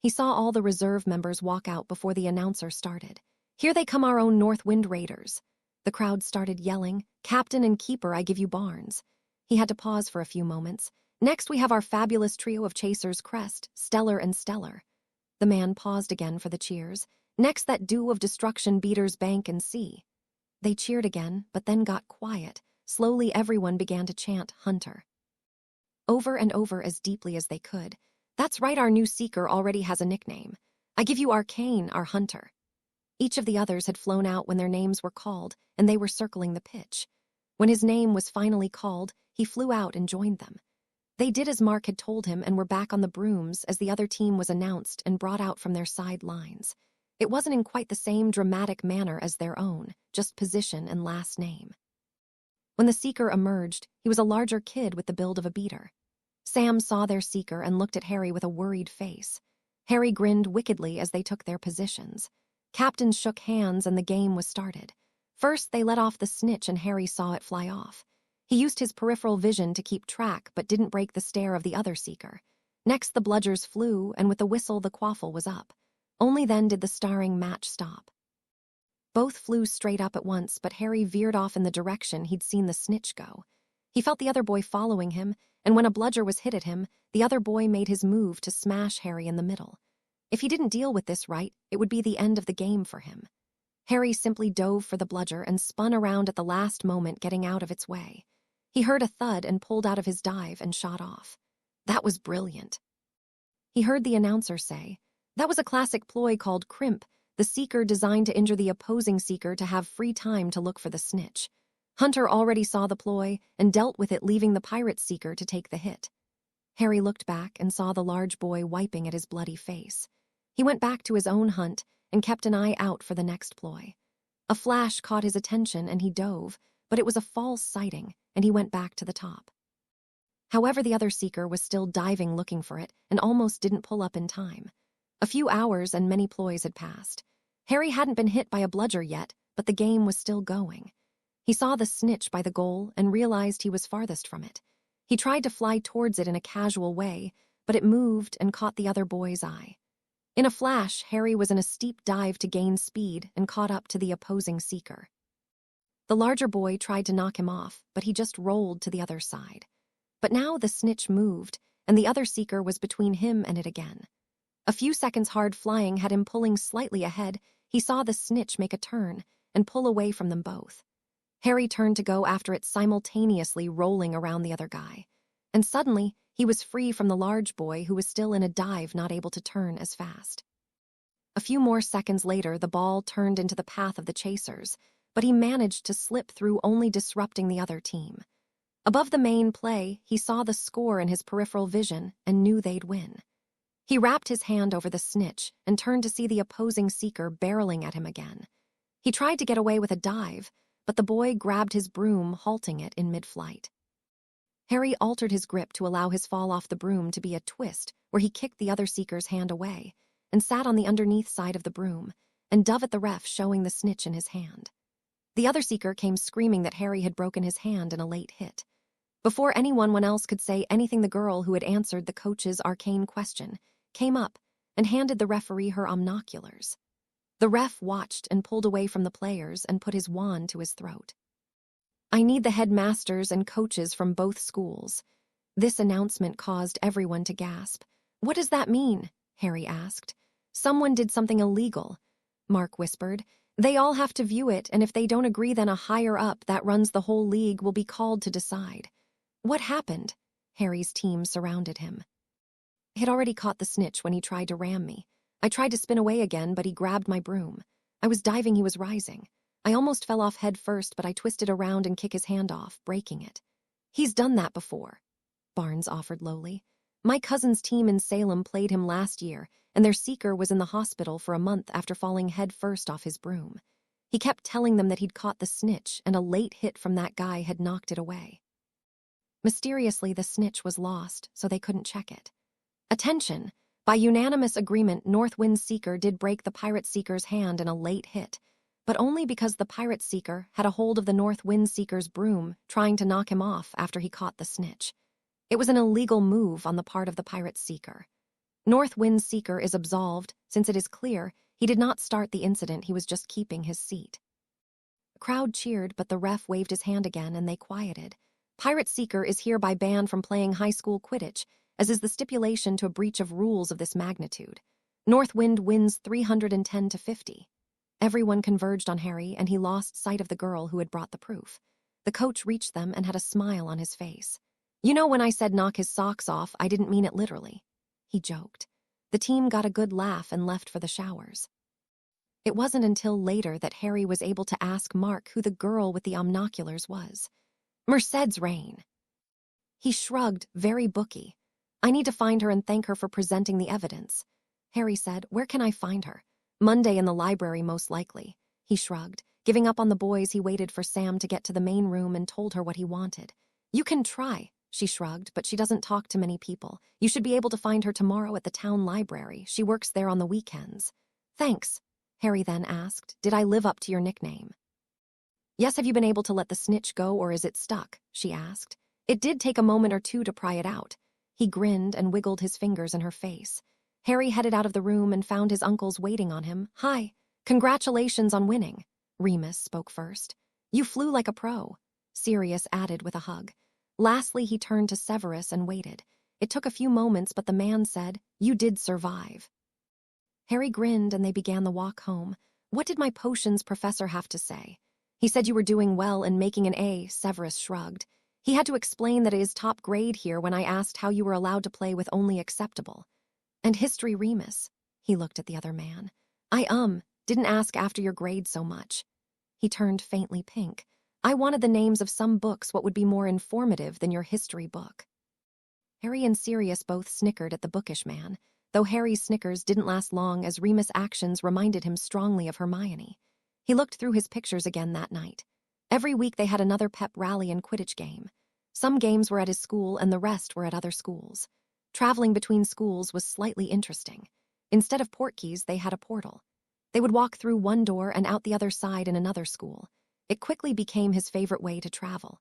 [SPEAKER 1] He saw all the reserve members walk out before the announcer started. "Here they come, our own North Wind Raiders." The crowd started yelling, "Captain and keeper, I give you Barnes." He had to pause for a few moments. "Next we have our fabulous trio of chasers, Crest, Stellar and Stellar." The man paused again for the cheers. "Next that duo of destruction beaters, Bank and C." They cheered again, but then got quiet. Slowly everyone began to chant Hunter. Over and over as deeply as they could. "That's right, our new seeker already has a nickname. I give you Arcane, our hunter." Each of the others had flown out when their names were called, and they were circling the pitch. When his name was finally called, he flew out and joined them. They did as Mark had told him and were back on the brooms as the other team was announced and brought out from their side lines. It wasn't in quite the same dramatic manner as their own, just position and last name. When the seeker emerged, he was a larger kid with the build of a beater. Sam saw their seeker and looked at Harry with a worried face. Harry grinned wickedly as they took their positions. Captains shook hands and the game was started. First, they let off the snitch and Harry saw it fly off. He used his peripheral vision to keep track but didn't break the stare of the other seeker. Next, the bludgers flew, and with the whistle the quaffle was up. Only then did the starring match stop. Both flew straight up at once, but Harry veered off in the direction he'd seen the snitch go. He felt the other boy following him, and when a bludger was hit at him, the other boy made his move to smash Harry in the middle. If he didn't deal with this right, it would be the end of the game for him. Harry simply dove for the bludger and spun around at the last moment, getting out of its way. He heard a thud and pulled out of his dive and shot off. That was brilliant. He heard the announcer say, "That was a classic ploy called crimp, the seeker designed to injure the opposing seeker to have free time to look for the snitch. Hunter already saw the ploy and dealt with it, leaving the pirate seeker to take the hit." Harry looked back and saw the large boy wiping at his bloody face. He went back to his own hunt and kept an eye out for the next ploy. A flash caught his attention and he dove, but it was a false sighting, and he went back to the top. However, the other seeker was still diving looking for it and almost didn't pull up in time. A few hours and many ploys had passed. Harry hadn't been hit by a bludger yet, but the game was still going. He saw the snitch by the goal and realized he was farthest from it. He tried to fly towards it in a casual way, but it moved and caught the other boy's eye. In a flash, Harry was in a steep dive to gain speed and caught up to the opposing seeker. The larger boy tried to knock him off, but he just rolled to the other side. But now the snitch moved, and the other seeker was between him and it again. A few seconds hard flying had him pulling slightly ahead. he saw the snitch make a turn and pull away from them both. Harry turned to go after it, simultaneously rolling around the other guy. And suddenly, he was free from the large boy who was still in a dive, not able to turn as fast. A few more seconds later, the ball turned into the path of the chasers, but he managed to slip through, only disrupting the other team. Above the main play, he saw the score in his peripheral vision and knew they'd win. He wrapped his hand over the snitch and turned to see the opposing seeker barreling at him again. He tried to get away with a dive, but the boy grabbed his broom, halting it in mid-flight. Harry altered his grip to allow his fall off the broom to be a twist, where he kicked the other seeker's hand away and sat on the underneath side of the broom and dove at the ref, showing the snitch in his hand. The other seeker came screaming that Harry had broken his hand in a late hit. Before anyone else could say anything, the girl who had answered the coach's arcane question came up and handed the referee her omnoculars. The ref watched and pulled away from the players and put his wand to his throat. "I need the headmasters and coaches from both schools." This announcement caused everyone to gasp. "What does that mean?" Harry asked. "Someone did something illegal," Mark whispered. "They all have to view it, and if they don't agree, then a higher-up that runs the whole league will be called to decide." "What happened?" Harry's team surrounded him. "I had already caught the snitch when he tried to ram me. I tried to spin away again, but he grabbed my broom. I was diving, he was rising. I almost fell off head first, but I twisted around and kicked his hand off, breaking it." "He's done that before," Barnes offered lowly. "My cousin's team in Salem played him last year, and their seeker was in the hospital for a month after falling head first off his broom. He kept telling them that he'd caught the snitch, and a late hit from that guy had knocked it away. Mysteriously, the snitch was lost, so they couldn't check it. Attention! By unanimous agreement, Northwind's seeker did break the pirate seeker's hand in a late hit, but only because the pirate seeker had a hold of the Northwind seeker's broom, trying to knock him off after he caught the snitch. It was an illegal move on the part of the pirate seeker. Northwind's seeker is absolved, since it is clear he did not start the incident, he was just keeping his seat." The crowd cheered, but the ref waved his hand again and they quieted. "Pirate seeker is hereby banned from playing high school Quidditch, as is the stipulation to a breach of rules of this magnitude. Northwind wins 310-50. Everyone converged on Harry, and he lost sight of the girl who had brought the proof. The coach reached them and had a smile on his face. "You know, when I said knock his socks off, I didn't mean it literally," he joked. The team got a good laugh and left for the showers. It wasn't until later that Harry was able to ask Mark who the girl with the omnoculars was. "Mercedes Raine." He shrugged, very booky. "I need to find her and thank her for presenting the evidence." Harry said, "Where can I find her?" "Monday in the library, most likely." He shrugged. Giving up on the boys, he waited for Sam to get to the main room and told her what he wanted. "You can try," she shrugged, "but she doesn't talk to many people. You should be able to find her tomorrow at the town library. She works there on the weekends." "Thanks." Harry then asked, "Did I live up to your nickname?" "Yes, have you been able to let the snitch go, or is it stuck?" she asked. "It did take a moment or two to pry it out." He grinned and wiggled his fingers in her face. Harry headed out of the room and found his uncles waiting on him. "Hi, congratulations on winning." Remus spoke first. "You flew like a pro," Sirius added with a hug. Lastly, he turned to Severus and waited. It took a few moments, but the man said, "You did survive." Harry grinned and they began the walk home. "What did my potions professor have to say?" "He said you were doing well and making an A," Severus shrugged. "He had to explain that it is top grade here when I asked how you were allowed to play with only acceptable." "And history, Remus?" He looked at the other man. "I didn't ask after your grade so much." He turned faintly pink. "I wanted the names of some books what would be more informative than your history book." Harry and Sirius both snickered at the bookish man, though Harry's snickers didn't last long as Remus' actions reminded him strongly of Hermione. He looked through his pictures again that night. Every week they had another pep rally and Quidditch game. Some games were at his school and the rest were at other schools. Traveling between schools was slightly interesting. Instead of portkeys, they had a portal. They would walk through one door and out the other side in another school. It quickly became his favorite way to travel.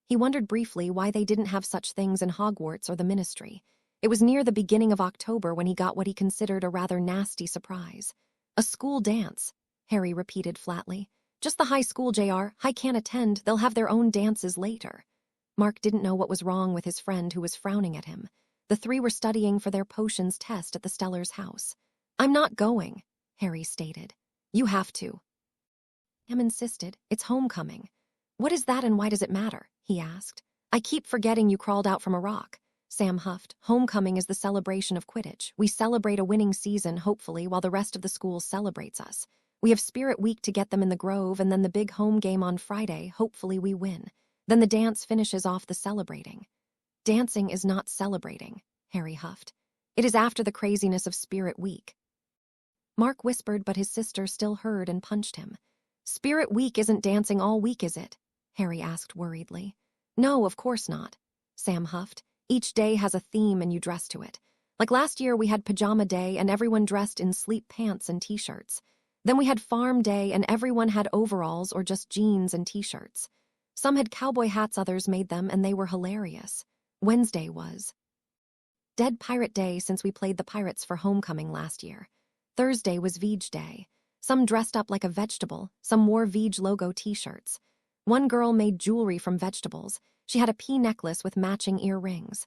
[SPEAKER 1] He wondered briefly why they didn't have such things in Hogwarts or the Ministry. It was near the beginning of October when he got what he considered a rather nasty surprise. "A school dance," Harry repeated flatly. "Just the high school, JR. I can't attend. They'll have their own dances later." Mark didn't know what was wrong with his friend who was frowning at him. The three were studying for their potions test at the Stellar's house. "I'm not going," Harry stated. You have to. Sam insisted. It's homecoming. What is that and why does it matter? He asked. I keep forgetting you crawled out from a rock. Sam huffed. Homecoming is the celebration of Quidditch. We celebrate a winning season, hopefully, while the rest of the school celebrates us. We have Spirit Week to get them in the Grove, and then the big home game on Friday. Hopefully we win. Then the dance finishes off the celebrating. Dancing is not celebrating, Harry huffed. It is after the craziness of Spirit Week. Mark whispered, but his sister still heard and punched him. Spirit Week isn't dancing all week, is it? Harry asked worriedly. No, of course not, Sam huffed. Each day has a theme and you dress to it. Like last year we had Pajama Day and everyone dressed in sleep pants and t-shirts. Then we had Farm Day and everyone had overalls or just jeans and t-shirts. Some had cowboy hats, others made them, and they were hilarious. Wednesday was Dead Pirate Day since we played the pirates for homecoming last year. Thursday was Veg Day. Some dressed up like a vegetable, some wore Veg logo t-shirts. One girl made jewelry from vegetables. She had a pea necklace with matching earrings.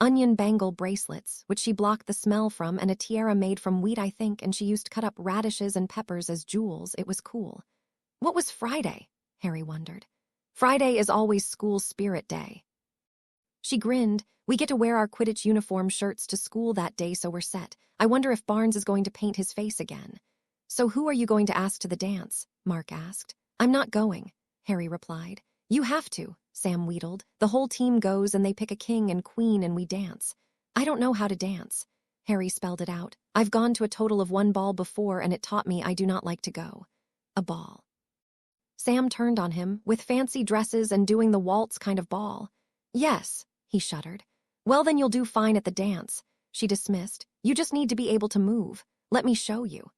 [SPEAKER 1] Onion bangle bracelets, which she blocked the smell from, and a tiara made from wheat, I think, and she used cut up radishes and peppers as jewels. It was cool. What was Friday? Harry wondered. Friday is always school spirit day. She grinned. We get to wear our Quidditch uniform shirts to school that day, so we're set. I wonder if Barnes is going to paint his face again. So who are you going to ask to the dance? Mark asked. I'm not going, Harry replied. You have to, Sam wheedled. The whole team goes and they pick a king and queen and we dance. I don't know how to dance. Harry spelled it out. I've gone to a total of 1 ball before and it taught me I do not like to go. A ball. Sam turned on him, with fancy dresses and doing the waltz kind of ball. Yes, he shuddered. Well, then you'll do fine at the dance, she dismissed. You just need to be able to move. Let me show you.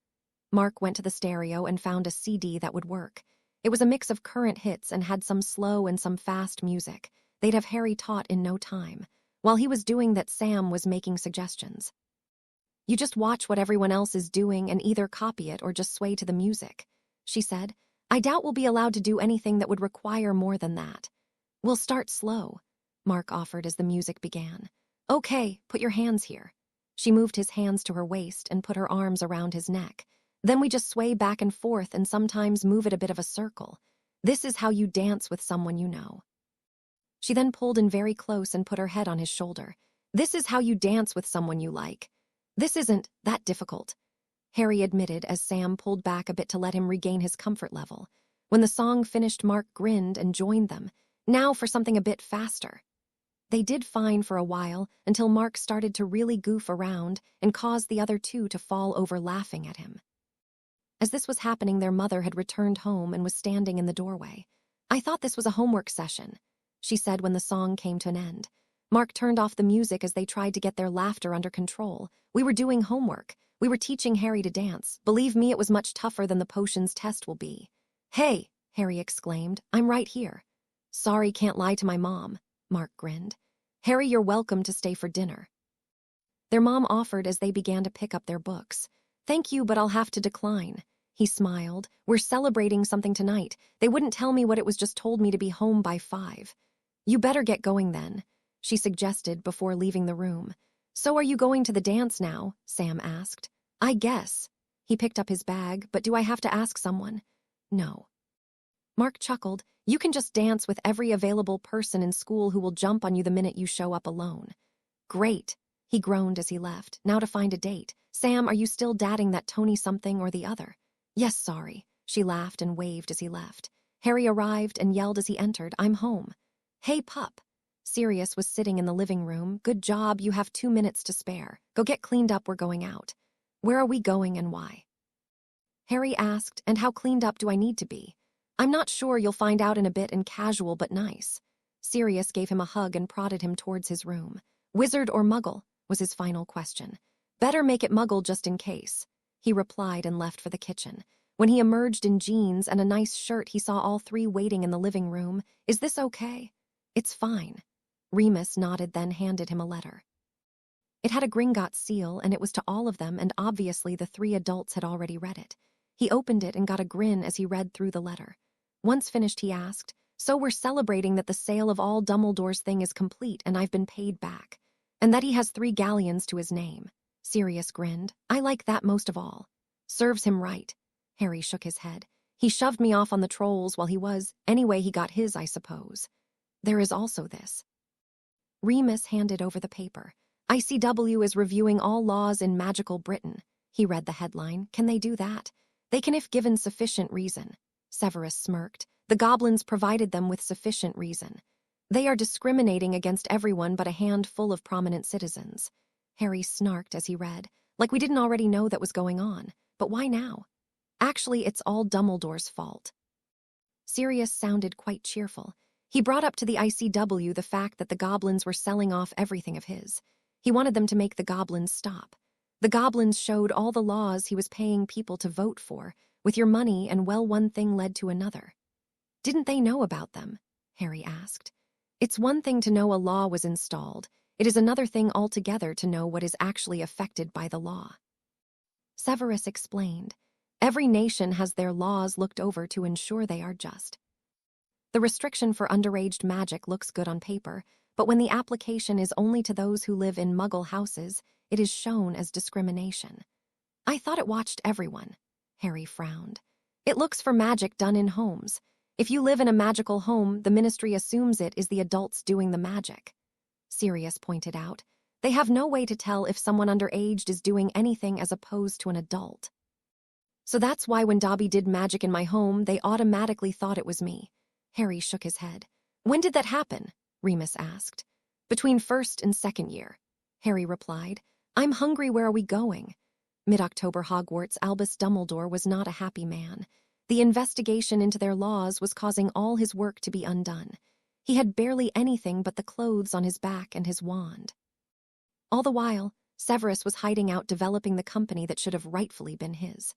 [SPEAKER 1] Mark went to the stereo and found a CD that would work. It was a mix of current hits and had some slow and some fast music. They'd have Harry taught in no time. While he was doing that, Sam was making suggestions. You just watch what everyone else is doing and either copy it or just sway to the music, she said. I doubt we'll be allowed to do anything that would require more than that. We'll start slow, Mark offered as the music began. Okay, put your hands here. She moved his hands to her waist and put her arms around his neck. Then we just sway back and forth and sometimes move it a bit of a circle. This is how you dance with someone you know. She then pulled in very close and put her head on his shoulder. This is how you dance with someone you like. This isn't that difficult, Harry admitted as Sam pulled back a bit to let him regain his comfort level. When the song finished, Mark grinned and joined them. Now for something a bit faster. They did fine for a while until Mark started to really goof around and caused the other two to fall over laughing at him. As this was happening, their mother had returned home and was standing in the doorway. I thought this was a homework session, she said when the song came to an end. Mark turned off the music as they tried to get their laughter under control. We were doing homework. We were teaching Harry to dance. Believe me, it was much tougher than the potions test will be. Hey, Harry exclaimed, I'm right here. Sorry, can't lie to my mom, Mark grinned. Harry, you're welcome to stay for dinner. Their mom offered as they began to pick up their books. Thank you, but I'll have to decline. He smiled. We're celebrating something tonight. They wouldn't tell me what it was, just told me to be home by 5. You better get going then, she suggested before leaving the room. So are you going to the dance now? Sam asked. I guess. He picked up his bag, but do I have to ask someone? No. Mark chuckled. You can just dance with every available person in school who will jump on you the minute you show up alone. Great, he groaned as he left. Now to find a date. Sam, are you still dating that Tony something or the other? Yes, sorry, she laughed and waved as he left. Harry arrived and yelled as he entered, I'm home. Hey, pup. Sirius was sitting in the living room. Good job, you have 2 minutes to spare. Go get cleaned up, we're going out. Where are we going and why? Harry asked, and how cleaned up do I need to be? I'm not sure, you'll find out in a bit, and casual but nice. Sirius gave him a hug and prodded him towards his room. Wizard or muggle, was his final question. Better make it muggle just in case, he replied and left for the kitchen. When he emerged in jeans and a nice shirt, he saw all 3 waiting in the living room. Is this okay? It's fine. Remus nodded, then handed him a letter. It had a Gringotts seal, and it was to all of them, and obviously the 3 adults had already read it. He opened it and got a grin as he read through the letter. Once finished, he asked, so we're celebrating that the sale of all Dumbledore's thing is complete and I've been paid back. And that he has 3 galleons to his name. Sirius grinned. I like that most of all. Serves him right. Harry shook his head. He shoved me off on the trolls while he was. Anyway, he got his, I suppose. There is also this. Remus handed over the paper. ICW is reviewing all laws in magical Britain. He read the headline. Can they do that? They can if given sufficient reason. Severus smirked. The goblins provided them with sufficient reason. They are discriminating against everyone but a handful of prominent citizens. Harry snarked as he read. Like we didn't already know that was going on. But why now? Actually, it's all Dumbledore's fault. Sirius sounded quite cheerful. He brought up to the ICW the fact that the goblins were selling off everything of his. He wanted them to make the goblins stop. The goblins showed all the laws he was paying people to vote for, with your money, and well, one thing led to another. Didn't they know about them? Harry asked. It's one thing to know a law was installed. It is another thing altogether to know what is actually affected by the law. Severus explained. Every nation has their laws looked over to ensure they are just. The restriction for underage magic looks good on paper, but when the application is only to those who live in Muggle houses, it is shown as discrimination. I thought it watched everyone. Harry frowned. It looks for magic done in homes. If you live in a magical home, the ministry assumes it is the adults doing the magic. Sirius pointed out. They have no way to tell if someone underaged is doing anything as opposed to an adult. So that's why when Dobby did magic in my home, they automatically thought it was me. Harry shook his head. When did that happen? Remus asked. Between first and second year. Harry replied. I'm hungry, where are we going? Mid-October Hogwarts, Albus Dumbledore was not a happy man. The investigation into their laws was causing all his work to be undone. He had barely anything but the clothes on his back and his wand. All the while, Severus was hiding out developing the company that should have rightfully been his.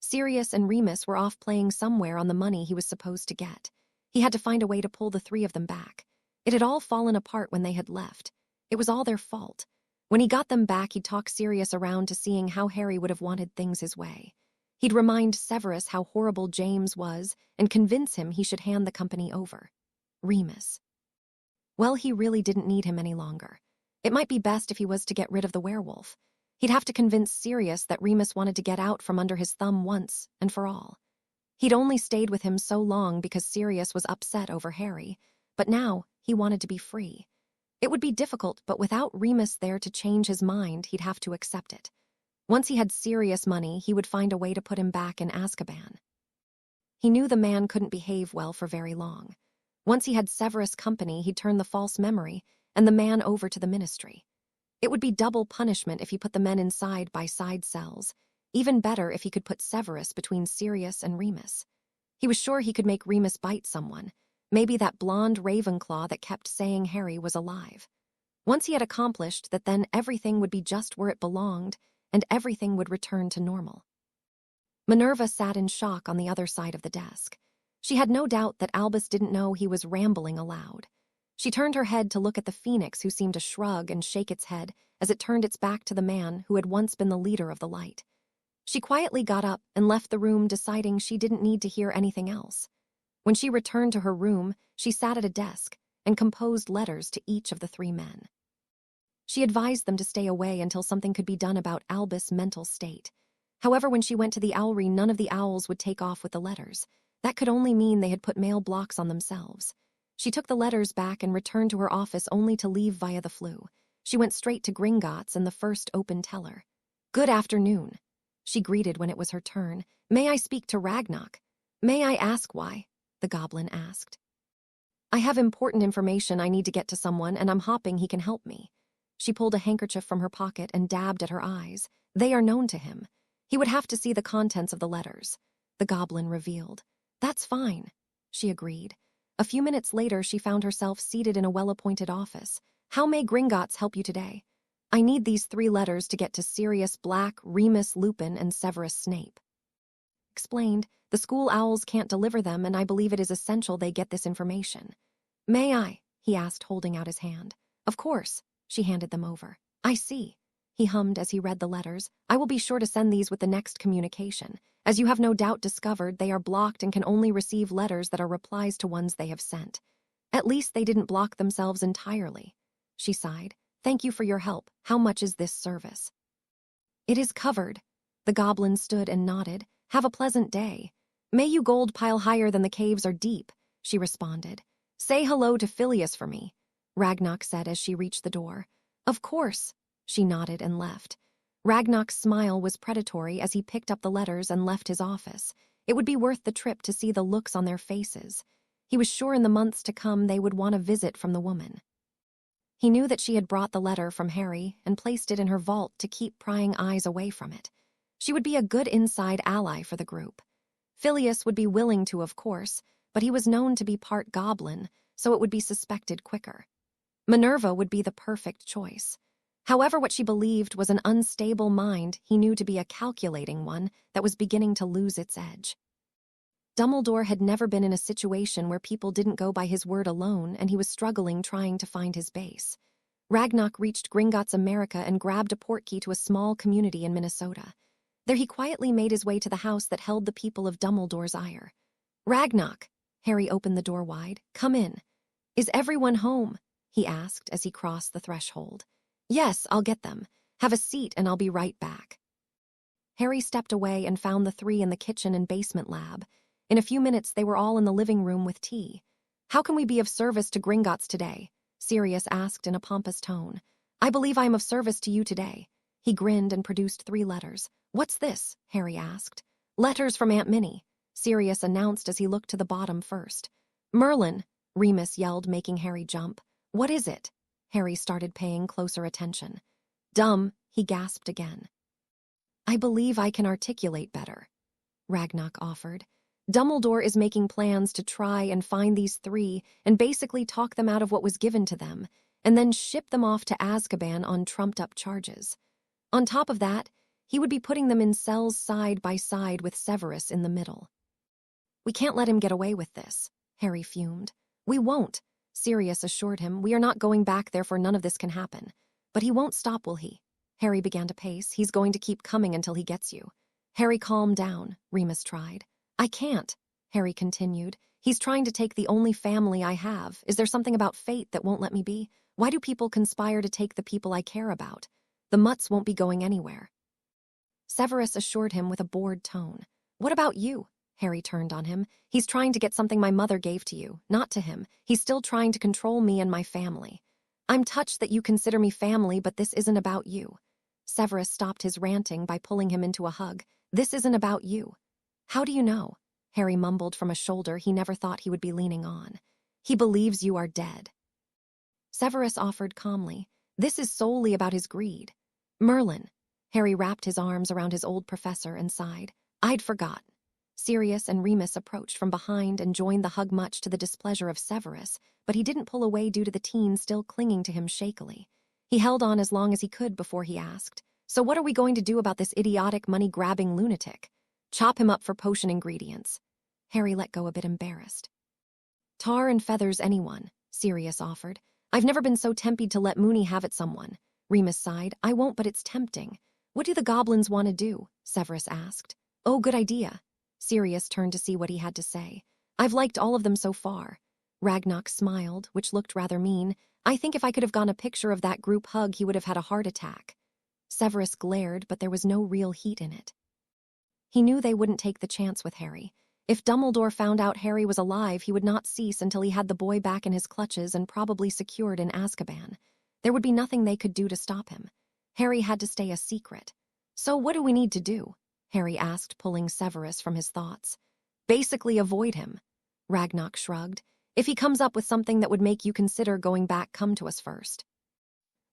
[SPEAKER 1] Sirius and Remus were off playing somewhere on the money he was supposed to get. He had to find a way to pull the three of them back. It had all fallen apart when they had left. It was all their fault. When he got them back, he'd talk Sirius around to seeing how Harry would have wanted things his way. He'd remind Severus how horrible James was and convince him he should hand the company over. Remus. Well, he really didn't need him any longer. It might be best if he was to get rid of the werewolf. He'd have to convince Sirius that Remus wanted to get out from under his thumb once and for all. He'd only stayed with him so long because Sirius was upset over Harry, but now he wanted to be free. It would be difficult, but without Remus there to change his mind, he'd have to accept it. Once he had Sirius money, he would find a way to put him back in Azkaban. He knew the man couldn't behave well for very long. Once he had Severus company, he'd turn the false memory and the man over to the ministry. It would be double punishment if he put the men in side-by-side cells. Even better if he could put Severus between Sirius and Remus. He was sure he could make Remus bite someone, maybe that blonde Ravenclaw that kept saying Harry was alive. Once he had accomplished that, then everything would be just where it belonged, and everything would return to normal. Minerva sat in shock on the other side of the desk. She had no doubt that Albus didn't know he was rambling aloud. She turned her head to look at the phoenix, who seemed to shrug and shake its head as it turned its back to the man who had once been the leader of the light. She quietly got up and left the room, deciding she didn't need to hear anything else. When she returned to her room, she sat at a desk and composed letters to each of the three men. She advised them to stay away until something could be done about Albus' mental state. However, when she went to the owlry, none of the owls would take off with the letters. That could only mean they had put mail blocks on themselves. She took the letters back and returned to her office only to leave via the flue. She went straight to Gringotts and the first open teller. Good afternoon, she greeted when it was her turn. May I speak to Ragnarok? May I ask why? The goblin asked. I have important information I need to get to someone, and I'm hoping he can help me. She pulled a handkerchief from her pocket and dabbed at her eyes. They are known to him. He would have to see the contents of the letters. The goblin revealed. That's fine, she agreed. A few minutes later, she found herself seated in a well-appointed office. How may Gringotts help you today? I need these 3 letters to get to Sirius Black, Remus Lupin, and Severus Snape. Explained, the school owls can't deliver them, and I believe it is essential they get this information. May I? He asked, holding out his hand. Of course, she handed them over. I see, he hummed as he read the letters. I will be sure to send these with the next communication. As you have no doubt discovered, they are blocked and can only receive letters that are replies to ones they have sent. At least they didn't block themselves entirely. She sighed. Thank you for your help. How much is this service? It is covered. The goblin stood and nodded. Have a pleasant day. May you gold pile higher than the caves are deep, she responded. Say hello to Phileas for me, Ragnok said as she reached the door. Of course, she nodded and left. Ragnok's smile was predatory as he picked up the letters and left his office. It would be worth the trip to see the looks on their faces. He was sure in the months to come they would want a visit from the woman. He knew that she had brought the letter from Harry and placed it in her vault to keep prying eyes away from it. She would be a good inside ally for the group. Phileas would be willing to, of course, but he was known to be part goblin, so it would be suspected quicker. Minerva would be the perfect choice. However, what she believed was an unstable mind he knew to be a calculating one that was beginning to lose its edge. Dumbledore had never been in a situation where people didn't go by his word alone, and he was struggling trying to find his base. Ragnok reached Gringotts America and grabbed a portkey to a small community in Minnesota. There he quietly made his way to the house that held the people of Dumbledore's ire. Ragnok! Harry opened the door wide. Come in. Is everyone home? He asked as he crossed the threshold. Yes, I'll get them. Have a seat and I'll be right back. Harry stepped away and found the three in the kitchen and basement lab. In a few minutes, they were all in the living room with tea. How can we be of service to Gringotts today? Sirius asked in a pompous tone. I believe I am of service to you today. He grinned and produced 3 letters. What's this? Harry asked. Letters from Aunt Minnie, Sirius announced as he looked to the bottom first. Merlin, Remus yelled, making Harry jump. What is it? Harry started paying closer attention. Dumb, he gasped again. I believe I can articulate better, Ragnok offered. Dumbledore is making plans to try and find these 3 and basically talk them out of what was given to them, and then ship them off to Azkaban on trumped-up charges. On top of that, he would be putting them in cells side by side with Severus in the middle. We can't let him get away with this, Harry fumed. We won't, Sirius assured him. We are not going back there, for none of this can happen. But he won't stop, will he? Harry began to pace. He's going to keep coming until he gets you. Harry, calm down, Remus tried. I can't, Harry continued. He's trying to take the only family I have. Is there something about fate that won't let me be? Why do people conspire to take the people I care about? The mutts won't be going anywhere. Severus assured him with a bored tone. What about you? Harry turned on him. He's trying to get something my mother gave to you, not to him. He's still trying to control me and my family. I'm touched that you consider me family, but this isn't about you. Severus stopped his ranting by pulling him into a hug. This isn't about you. How do you know? Harry mumbled from a shoulder he never thought he would be leaning on. He believes you are dead. Severus offered calmly. This is solely about his greed. Merlin. Harry wrapped his arms around his old professor and sighed. I'd forgotten. Sirius and Remus approached from behind and joined the hug, much to the displeasure of Severus, but he didn't pull away due to the teen still clinging to him shakily. He held on as long as he could before he asked, So what are we going to do about this idiotic money-grabbing lunatic? Chop him up for potion ingredients. Harry let go a bit embarrassed. Tar and feathers anyone, Sirius offered. I've never been so tempted to let Moony have it someone. Remus sighed. I won't, but it's tempting. What do the goblins want to do? Severus asked. Oh, good idea. Sirius turned to see what he had to say. I've liked all of them so far. Ragnok smiled, which looked rather mean. I think if I could have gone a picture of that group hug, he would have had a heart attack. Severus glared, but there was no real heat in it. He knew they wouldn't take the chance with Harry. If Dumbledore found out Harry was alive, he would not cease until he had the boy back in his clutches and probably secured in Azkaban. There would be nothing they could do to stop him. Harry had to stay a secret. So what do we need to do? Harry asked, pulling Severus from his thoughts. Basically avoid him. Ragnok shrugged. If he comes up with something that would make you consider going back, come to us first.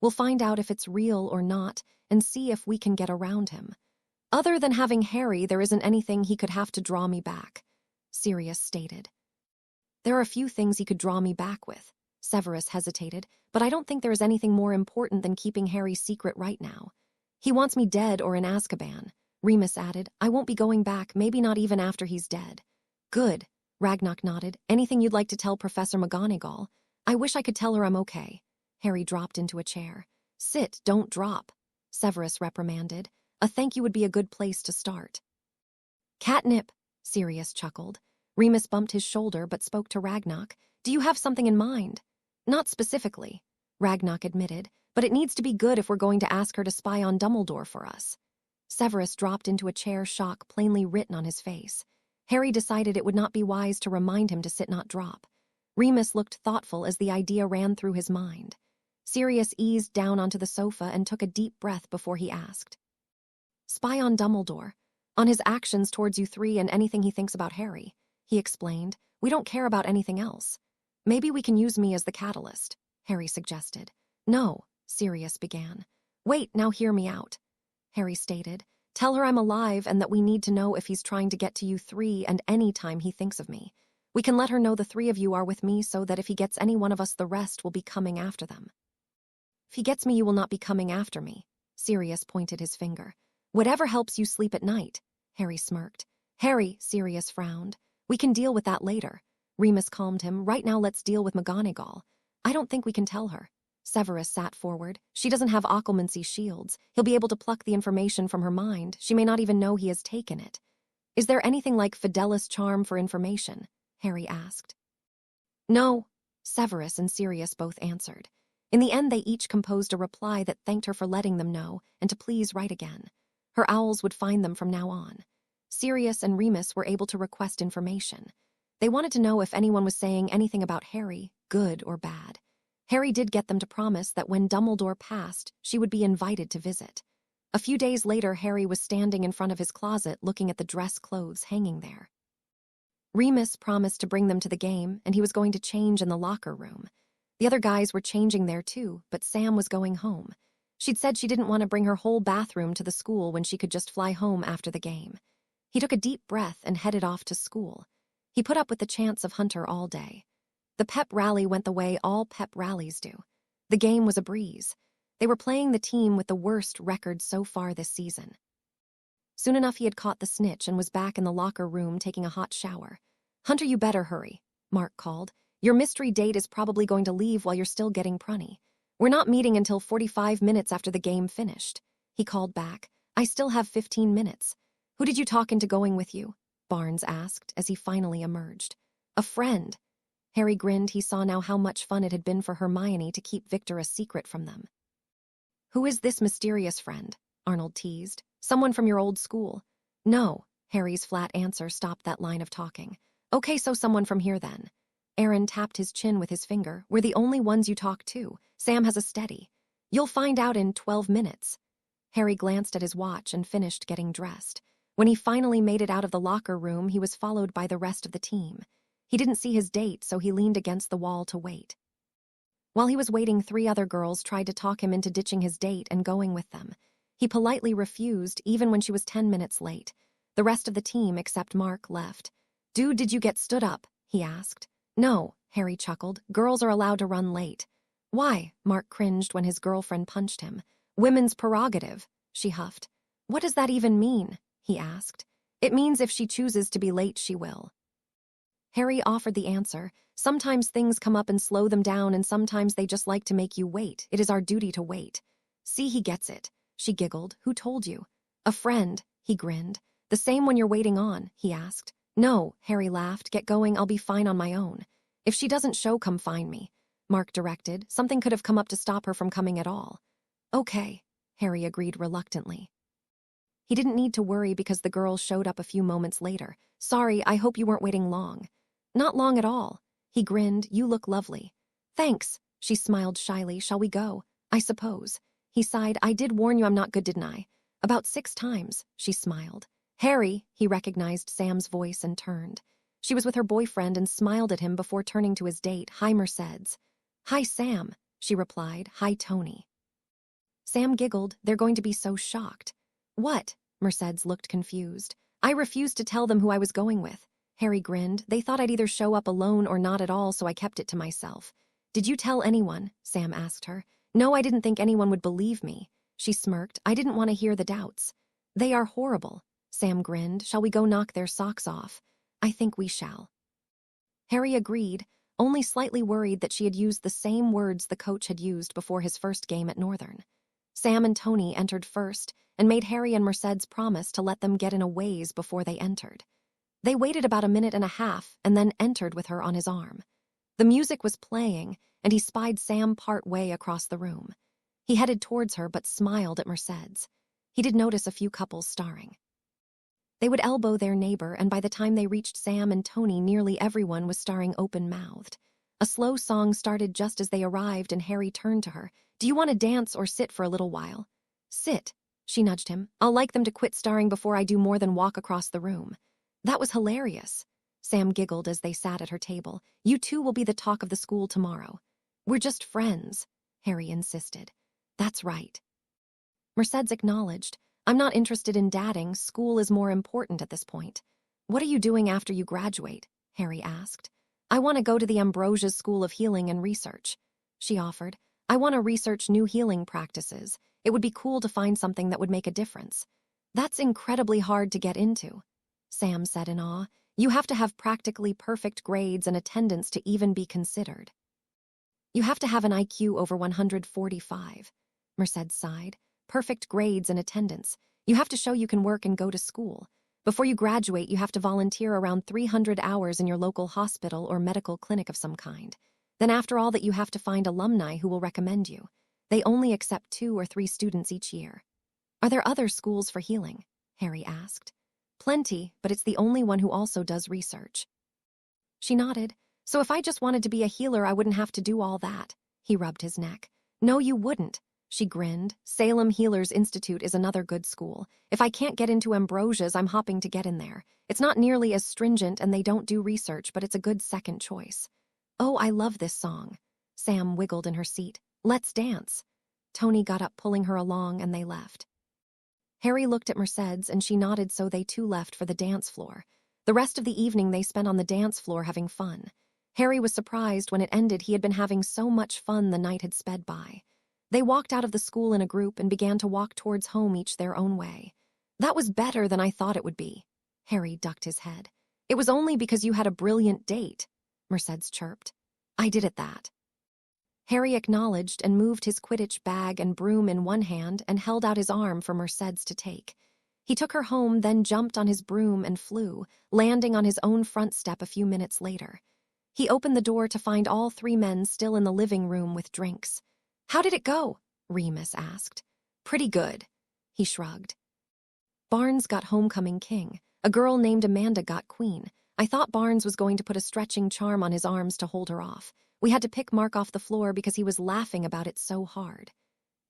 [SPEAKER 1] We'll find out if it's real or not and see if we can get around him. Other than having Harry, there isn't anything he could have to draw me back, Sirius stated. There are a few things he could draw me back with. Severus hesitated, but I don't think there is anything more important than keeping Harry's secret right now. He wants me dead or in Azkaban, Remus added. I won't be going back, maybe not even after he's dead. Good, Ragnok nodded. Anything you'd like to tell Professor McGonagall? I wish I could tell her I'm okay. Harry dropped into a chair. Sit, don't drop, Severus reprimanded. A thank you would be a good place to start. Catnip, Sirius chuckled. Remus bumped his shoulder but spoke to Ragnok. Do you have something in mind? Not specifically, Ragnok admitted, but it needs to be good if we're going to ask her to spy on Dumbledore for us. Severus dropped into a chair, shock plainly written on his face. Harry decided it would not be wise to remind him to sit not drop. Remus looked thoughtful as the idea ran through his mind. Sirius eased down onto the sofa and took a deep breath before he asked. Spy on Dumbledore. On his actions towards you three and anything he thinks about Harry. He explained. We don't care about anything else. Maybe we can use me as the catalyst, Harry suggested. No, Sirius began. Wait, now hear me out, Harry stated. Tell her I'm alive and that we need to know if he's trying to get to you three and any time he thinks of me. We can let her know the three of you are with me so that if he gets any one of us, the rest will be coming after them. If he gets me, you will not be coming after me, Sirius pointed his finger. Whatever helps you sleep at night, Harry smirked. Harry, Sirius frowned. We can deal with that later. Remus calmed him. Right now let's deal with McGonagall. I don't think we can tell her. Severus sat forward. She doesn't have occlumency shields. He'll be able to pluck the information from her mind. She may not even know he has taken it. Is there anything like Fidelis charm for information? Harry asked. No, Severus and Sirius both answered. In the end, they each composed a reply that thanked her for letting them know and to please write again. Her owls would find them from now on. Sirius and Remus were able to request information. They wanted to know if anyone was saying anything about Harry, good or bad. Harry did get them to promise that when Dumbledore passed, she would be invited to visit. A few days later, Harry was standing in front of his closet looking at the dress clothes hanging there. Remus promised to bring them to the game, and he was going to change in the locker room. The other guys were changing there too, but Sam was going home. She'd said she didn't want to bring her whole bathroom to the school when she could just fly home after the game. He took a deep breath and headed off to school. He put up with the chance of Hunter all day. The pep rally went the way all pep rallies do. The game was a breeze. They were playing the team with the worst record so far this season. Soon enough, he had caught the snitch and was back in the locker room taking a hot shower. Hunter, you better hurry, Mark called. Your mystery date is probably going to leave while you're still getting prunny. We're not meeting until 45 minutes after the game finished. He called back. I still have 15 minutes. Who did you talk into going with you? Barnes asked as he finally emerged. A friend. Harry grinned. He saw now how much fun it had been for Hermione to keep Victor a secret from them. Who is this mysterious friend? Arnold teased. Someone from your old school. No, Harry's flat answer stopped that line of talking. Okay, so someone from here then. Aaron tapped his chin with his finger. We're the only ones you talk to. Sam has a steady. You'll find out in 12 minutes. Harry glanced at his watch and finished getting dressed. When he finally made it out of the locker room, he was followed by the rest of the team. He didn't see his date, so he leaned against the wall to wait. While he was waiting, 3 other girls tried to talk him into ditching his date and going with them. He politely refused, even when she was 10 minutes late. The rest of the team, except Mark, left. Dude, did you get stood up? He asked. No, Harry chuckled. Girls are allowed to run late. Why? Mark cringed when his girlfriend punched him. Women's prerogative, she huffed. What does that even mean? He asked. It means if she chooses to be late, she will. Harry offered the answer. Sometimes things come up and slow them down, and sometimes they just like to make you wait. It is our duty to wait. See, he gets it. She giggled. Who told you? A friend, he grinned. The same one you're waiting on, he asked. No, Harry laughed. Get going, I'll be fine on my own. If she doesn't show, come find me, Mark directed. Something could have come up to stop her from coming at all. Okay, Harry agreed reluctantly. He didn't need to worry because the girls showed up a few moments later. Sorry, I hope you weren't waiting long. Not long at all. He grinned. You look lovely. Thanks, she smiled shyly. Shall we go? I suppose. He sighed. I did warn you I'm not good, didn't I? About 6 times, she smiled. Harry, he recognized Sam's voice and turned. She was with her boyfriend and smiled at him before turning to his date. Hi, Mercedes. Hi, Sam, she replied. Hi, Tony. Sam giggled. They're going to be so shocked. What? Mercedes looked confused. I refused to tell them who I was going with. Harry grinned. They thought I'd either show up alone or not at all, so I kept it to myself. Did you tell anyone? Sam asked her. No, I didn't think anyone would believe me. She smirked. I didn't want to hear the doubts. They are horrible. Sam grinned. Shall we go knock their socks off? I think we shall. Harry agreed, only slightly worried that she had used the same words the coach had used before his first game at Northern. Sam and Tony entered first and made Harry and Mercedes promise to let them get in a ways before they entered. They waited about a minute and a half and then entered with her on his arm. The music was playing, and he spied Sam part way across the room. He headed towards her but smiled at Mercedes. he did notice a few couples starring. They would elbow their neighbor, and by the time they reached Sam and Tony, nearly everyone was staring open-mouthed. A slow song started just as they arrived, and Harry turned to her. "Do you want to dance or sit for a little while?" "Sit," she nudged him. "I'll like them to quit starring before I do more than walk across the room." "That was hilarious." Sam giggled as they sat at her table. "You two will be the talk of the school tomorrow." "We're just friends," Harry insisted. "That's right." Mercedes acknowledged. "I'm not interested in dating. School is more important at this point." "What are you doing after you graduate?" Harry asked. "I want to go to the Ambrosia's School of Healing and Research," she offered. "I want to research new healing practices. It would be cool to find something that would make a difference." "That's incredibly hard to get into," Sam said in awe. "You have to have practically perfect grades and attendance to even be considered." "You have to have an IQ over 145, Mercedes sighed. "Perfect grades and attendance. You have to show you can work and go to school. Before you graduate, you have to volunteer around 300 hours in your local hospital or medical clinic of some kind. Then after all that, you have to find alumni who will recommend you. They only accept 2 or 3 students each year." "Are there other schools for healing?" Harry asked. "Plenty, but it's the only one who also does research." She nodded. "So if I just wanted to be a healer, I wouldn't have to do all that." He rubbed his neck. "No, you wouldn't." She grinned. "Salem Healers Institute is another good school. If I can't get into Ambrosia's, I'm hoping to get in there. It's not nearly as stringent and they don't do research, but it's a good second choice." "Oh, I love this song." Sam wiggled in her seat. "Let's dance." Tony got up, pulling her along, and they left. Harry looked at Mercedes, and she nodded, so they too left for the dance floor. The rest of the evening they spent on the dance floor having fun. Harry was surprised when it ended. He had been having so much fun the night had sped by. They walked out of the school in a group and began to walk towards home, each their own way. "That was better than I thought it would be." Harry ducked his head. "It was only because you had a brilliant date," Mercedes chirped. "I did at that." Harry acknowledged and moved his Quidditch bag and broom in one hand and held out his arm for Mercedes to take. He took her home, then jumped on his broom and flew, landing on his own front step a few minutes later. He opened the door to find all 3 men still in the living room with drinks. "How did it go?" Remus asked. "Pretty good," he shrugged. "Barnes got homecoming king. A girl named Amanda got queen. I thought Barnes was going to put a stretching charm on his arms to hold her off. We had to pick Mark off the floor because he was laughing about it so hard."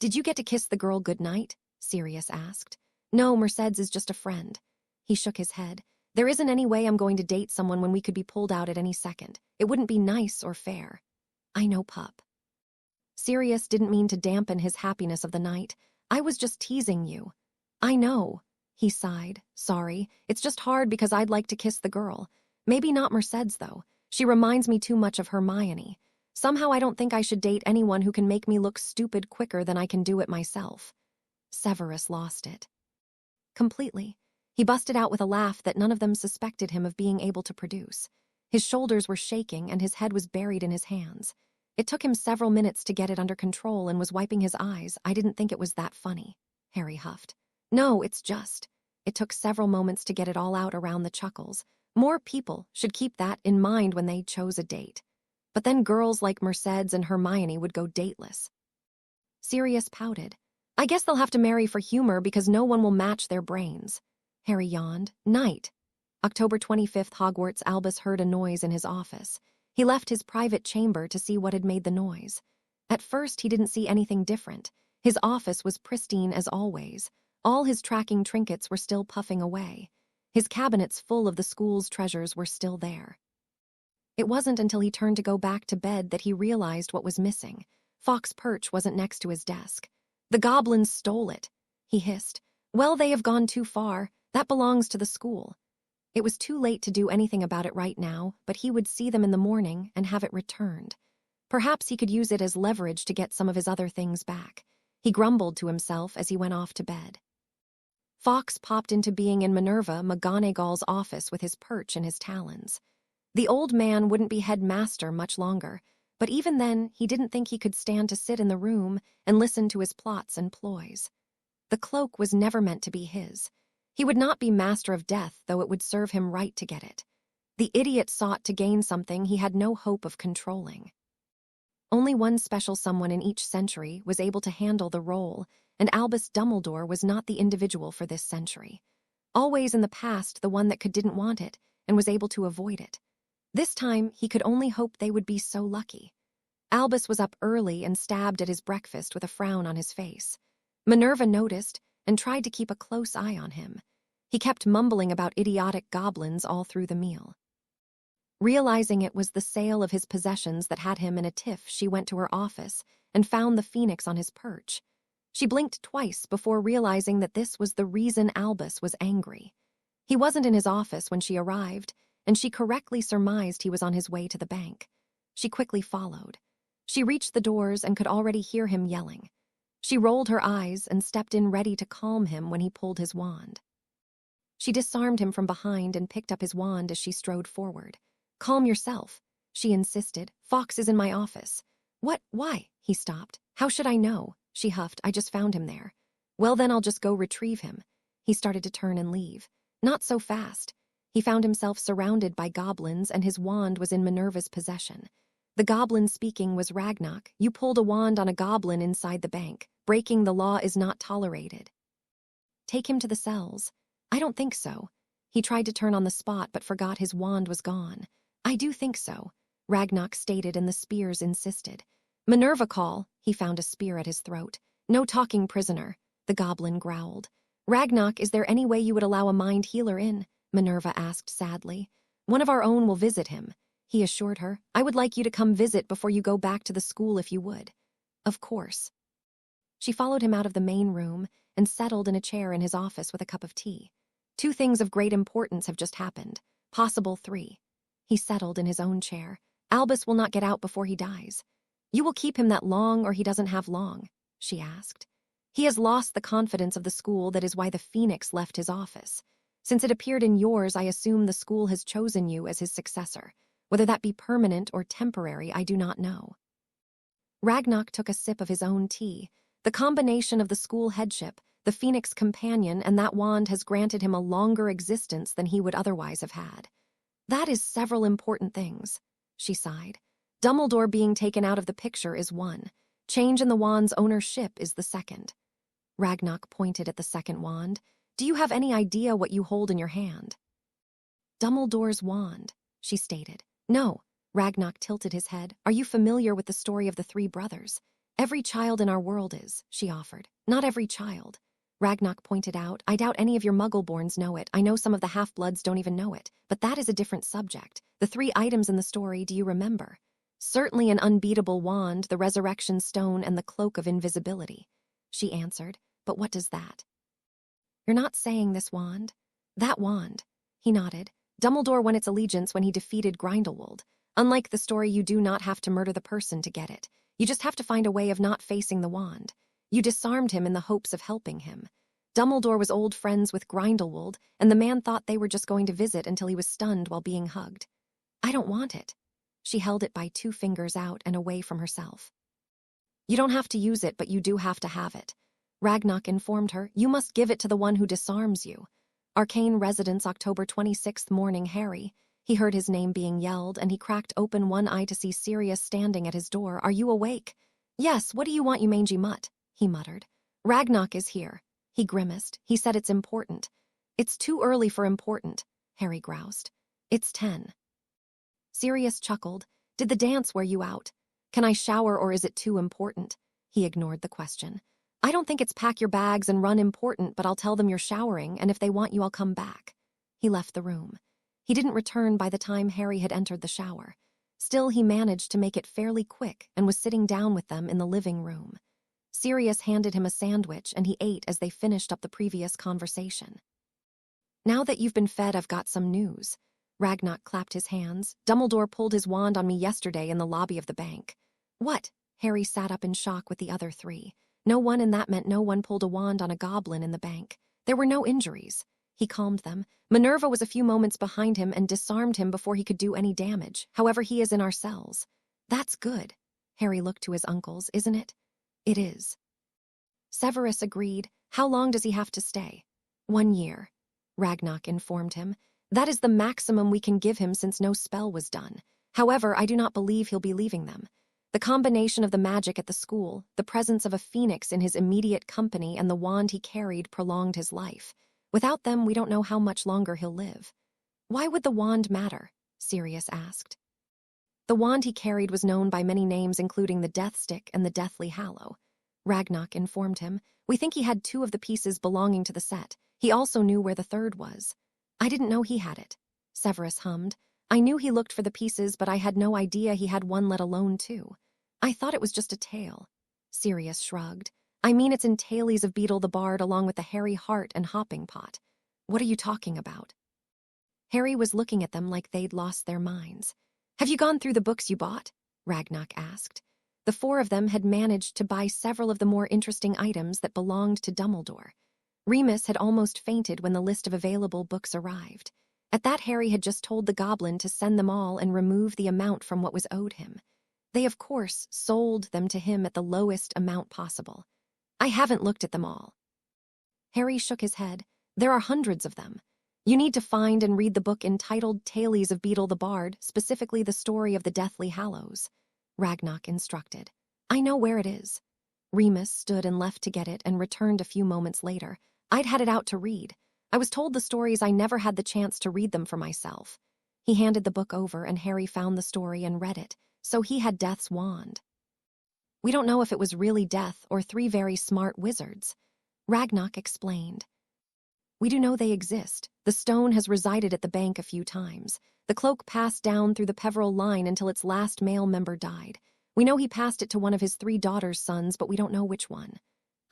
[SPEAKER 1] "Did you get to kiss the girl goodnight?" Sirius asked. "No, Mercedes is just a friend." He shook his head. "There isn't any way I'm going to date someone when we could be pulled out at any second. It wouldn't be nice or fair." "I know, pup." Sirius didn't mean to dampen his happiness of the night. "I was just teasing you." "I know," he sighed. "Sorry. It's just hard because I'd like to kiss the girl. Maybe not Mercedes, though. She reminds me too much of Hermione. Somehow I don't think I should date anyone who can make me look stupid quicker than I can do it myself." Severus lost it. Completely. He busted out with a laugh that none of them suspected him of being able to produce. His shoulders were shaking and his head was buried in his hands. It took him several minutes to get it under control and was wiping his eyes. "I didn't think it was that funny," Harry huffed. "No, it's just." It took several moments to get it all out around the chuckles. More people should keep that in mind when they chose a date. But then girls like Mercedes and Hermione would go dateless. Sirius pouted. "I guess they'll have to marry for humor because no one will match their brains." Harry yawned. "Night." October 25th, Hogwarts. Albus heard a noise in his office. He left his private chamber to see what had made the noise. At first, he didn't see anything different. His office was pristine as always. All his tracking trinkets were still puffing away. His cabinets full of the school's treasures were still there. It wasn't until he turned to go back to bed that he realized what was missing. Fawkes' perch wasn't next to his desk. "The goblins stole it," he hissed. "Well, they have gone too far. That belongs to the school." It was too late to do anything about it right now, but he would see them in the morning and have it returned. Perhaps he could use it as leverage to get some of his other things back. He grumbled to himself as he went off to bed. Fawkes popped into being in Minerva McGonagall's office with his perch in his talons. The old man wouldn't be headmaster much longer, but even then he didn't think he could stand to sit in the room and listen to his plots and ploys. The cloak was never meant to be his. He would not be master of death, though it would serve him right to get it. The idiot sought to gain something he had no hope of controlling. Only one special someone in each century was able to handle the role, and Albus Dumbledore was not the individual for this century. Always in the past, the one that didn't want it and was able to avoid it. This time, he could only hope they would be so lucky. Albus was up early and stabbed at his breakfast with a frown on his face. Minerva noticed and tried to keep a close eye on him. He kept mumbling about idiotic goblins all through the meal. Realizing it was the sale of his possessions that had him in a tiff, she went to her office and found the phoenix on his perch. She blinked twice before realizing that this was the reason Albus was angry. He wasn't in his office when she arrived, and she correctly surmised he was on his way to the bank. She quickly followed. She reached the doors and could already hear him yelling. She rolled her eyes and stepped in ready to calm him when he pulled his wand. She disarmed him from behind and picked up his wand as she strode forward. "Calm yourself," she insisted. "Fox is in my office." "What? Why?" He stopped. "How should I know?" She huffed. "I just found him there." "Well, then I'll just go retrieve him." He started to turn and leave. Not so fast. He found himself surrounded by goblins and his wand was in Minerva's possession. The goblin speaking was Ragnarok. "You pulled a wand on a goblin inside the bank. Breaking the law is not tolerated. Take him to the cells." "I don't think so." He tried to turn on the spot but forgot his wand was gone. "I do think so," Ragnarok stated and the spears insisted. "Minerva, call." He found a spear at his throat. "No talking, prisoner," the goblin growled. "Ragnarok, is there any way you would allow a mind healer in?" Minerva asked sadly. "One of our own will visit him," he assured her. "I would like you to come visit before you go back to the school if you would." "Of course." She followed him out of the main room and settled in a chair in his office with a cup of tea. "2 things of great importance have just happened. Possible 3. He settled in his own chair. "Albus will not get out before he dies." "You will keep him that long or he doesn't have long?" she asked. "He has lost the confidence of the school. That is why the Phoenix left his office. Since it appeared in yours, I assume the school has chosen you as his successor. Whether that be permanent or temporary, I do not know." Ragnarok took a sip of his own tea. The combination of the school headship, the Phoenix companion, and that wand has granted him a longer existence than he would otherwise have had. "That is several important things," she sighed. "Dumbledore being taken out of the picture is one. Change in the wand's ownership is the second." Ragnarok pointed at the second wand. "Do you have any idea what you hold in your hand?" "Dumbledore's wand," she stated. "No." Ragnarok tilted his head. "Are you familiar with the story of the 3 brothers?" "Every child in our world is," she offered. "Not every child." Ragnarok pointed out. "I doubt any of your Muggle-borns know it. I know some of the half-bloods don't even know it. But that is a different subject. The 3 items in the story, do you remember?" "Certainly an unbeatable wand, the resurrection stone, and the cloak of invisibility," she answered. "But what does that?" "You're not saying this wand?" "That wand." He nodded. "Dumbledore won its allegiance when he defeated Grindelwald. Unlike the story, you do not have to murder the person to get it. You just have to find a way of not facing the wand. You disarmed him in the hopes of helping him. Dumbledore was old friends with Grindelwald, and the man thought they were just going to visit until he was stunned while being hugged." "I don't want it." She held it by 2 fingers out and away from herself. "You don't have to use it, but you do have to have it." Ragnarok informed her. "You must give it to the one who disarms you." Arcane Residence, October 26th morning. Harry. He heard his name being yelled, and he cracked open one eye to see Sirius standing at his door. "Are you awake?" "Yes, what do you want, you mangy mutt?" he muttered. "Ragnarok is here." He grimaced. "He said it's important." "It's too early for important," Harry groused. "It's 10. Sirius chuckled. "Did the dance wear you out?" "Can I shower or is it too important?" He ignored the question. "I don't think it's pack your bags and run important, but I'll tell them you're showering, and if they want you, I'll come back." He left the room. He didn't return by the time Harry had entered the shower. Still, he managed to make it fairly quick and was sitting down with them in the living room. Sirius handed him a sandwich, and he ate as they finished up the previous conversation. "Now that you've been fed, I've got some news." Ragnarok clapped his hands. "Dumbledore pulled his wand on me yesterday in the lobby of the bank." "What?" Harry sat up in shock with the other 3. No one, and that meant no one pulled a wand on a goblin in the bank. There were no injuries. He calmed them. "Minerva was a few moments behind him and disarmed him before he could do any damage. However, he is in our cells." "That's good." Harry looked to his uncles. "Isn't it?" "It is." Severus agreed. "How long does he have to stay?" 1 year. Ragnarok informed him. "That is the maximum we can give him since no spell was done. However, I do not believe he'll be leaving them." The combination of the magic at the school, the presence of a phoenix in his immediate company, and the wand he carried prolonged his life. Without them, we don't know how much longer he'll live. Why would the wand matter? Sirius asked. The wand he carried was known by many names, including the Death Stick and the Deathly Hallow. Ragnarok informed him. We think he had 2 of the pieces belonging to the set. He also knew where the third was. I didn't know he had it. Severus hummed. I knew he looked for the pieces, but I had no idea he had one, let alone 2. I thought it was just a tale. Sirius shrugged. I mean, it's in Tales of Beetle the Bard along with the Hairy Heart and Hopping Pot. What are you talking about? Harry was looking at them like they'd lost their minds. Have you gone through the books you bought? Ragnarok asked. The 4 of them had managed to buy several of the more interesting items that belonged to Dumbledore. Remus had almost fainted when the list of available books arrived. At that, Harry had just told the goblin to send them all and remove the amount from what was owed him. They, of course, sold them to him at the lowest amount possible. I haven't looked at them all. Harry shook his head. There are hundreds of them. You need to find and read the book entitled Tales of Beetle the Bard, specifically the story of the Deathly Hallows. Ragnarok instructed. I know where it is. Remus stood and left to get it and returned a few moments later. I'd had it out to read. I was told the stories, I never had the chance to read them for myself. He handed the book over and Harry found the story and read it. So he had Death's wand. We don't know if it was really Death or 3 very smart wizards. Ragnarok explained. We do know they exist. The stone has resided at the bank a few times. The cloak passed down through the Peveril line until its last male member died. We know he passed it to one of his 3 daughters' sons, but we don't know which one.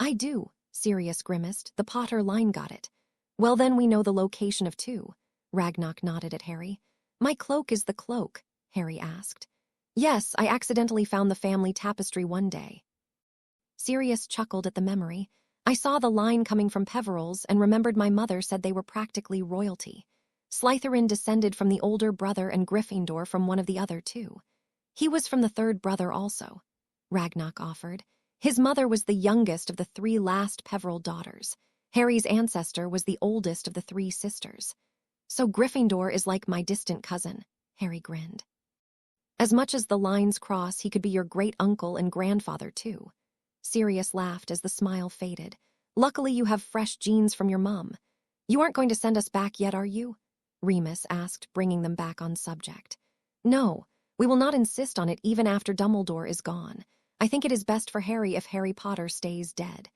[SPEAKER 1] I do, Sirius grimaced. The Potter line got it. Well, then we know the location of 2. Ragnarok nodded at Harry. My cloak is the cloak, Harry asked. Yes, I accidentally found the family tapestry one day. Sirius chuckled at the memory. I saw the line coming from Peveril's and remembered my mother said they were practically royalty. Slytherin descended from the older brother and Gryffindor from one of the other 2. He was from the 3rd brother also, Ragnarok offered. His mother was the youngest of the 3 last Peveril daughters. Harry's ancestor was the oldest of the 3 sisters. So Gryffindor is like my distant cousin, Harry grinned. As much as the lines cross, he could be your great-uncle and grandfather too. Sirius laughed as the smile faded. Luckily you have fresh genes from your mum. You aren't going to send us back yet, are you? Remus asked, bringing them back on subject. No, we will not insist on it even after Dumbledore is gone. I think it is best for Harry if Harry Potter stays dead.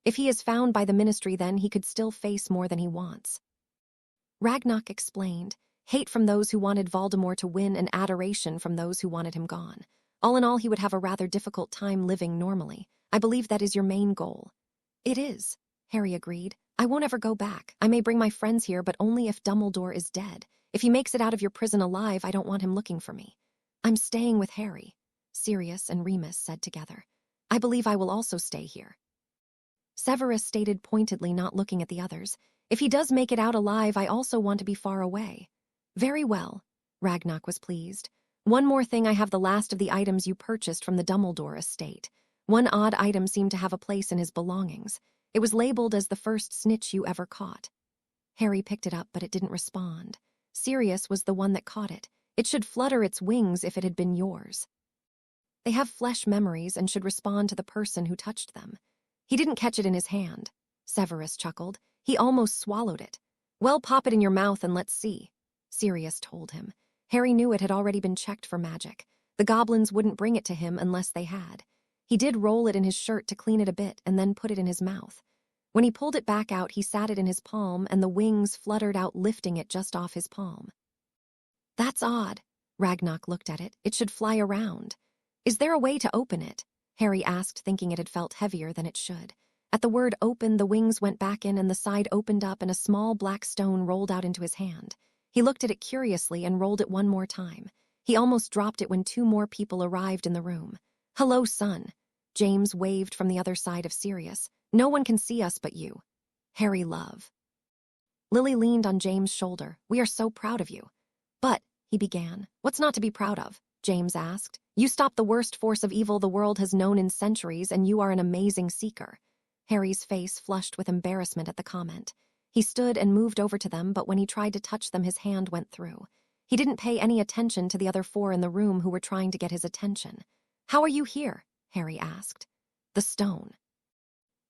[SPEAKER 1] If he is found by the Ministry, then he could still face more than he wants. Ragnarok explained. Hate from those who wanted Voldemort to win and adoration from those who wanted him gone. All in all, he would have a rather difficult time living normally. I believe that is your main goal. It is, Harry agreed. I won't ever go back. I may bring my friends here, but only if Dumbledore is dead. If he makes it out of your prison alive, I don't want him looking for me. I'm staying with Harry, Sirius and Remus said together. I believe I will also stay here. Severus stated pointedly, not looking at the others. If he does make it out alive, I also want to be far away. Very well, Ragnarok was pleased. One more thing, I have the last of the items you purchased from the Dumbledore estate. One odd item seemed to have a place in his belongings. It was labeled as the first snitch you ever caught. Harry picked it up, but it didn't respond. Sirius was the one that caught it. It should flutter its wings if it had been yours. They have flesh memories and should respond to the person who touched them. He didn't catch it in his hand. Severus chuckled. He almost swallowed it. Well, pop it in your mouth and let's see, Sirius told him. Harry knew it had already been checked for magic. The goblins wouldn't bring it to him unless they had. He did roll it in his shirt to clean it a bit and then put it in his mouth. When he pulled it back out, he sat it in his palm and the wings fluttered out, lifting it just off his palm. That's odd. Ragnarok looked at it. It should fly around. Is there a way to open it? Harry asked, thinking it had felt heavier than it should. At the word open, the wings went back in and the side opened up and a small black stone rolled out into his hand. He looked at it curiously and rolled it one more time. He almost dropped it when 2 more people arrived in the room. Hello, son. James waved from the other side of Sirius. No one can see us but you. Harry, love. Lily leaned on James' shoulder. We are so proud of you. But, he began. What's not to be proud of? James asked. You stopped the worst force of evil the world has known in centuries, and you are an amazing seeker. Harry's face flushed with embarrassment at the comment. He stood and moved over to them, but when he tried to touch them, his hand went through. He didn't pay any attention to the other 4 in the room who were trying to get his attention. How are you here? Harry asked. The stone.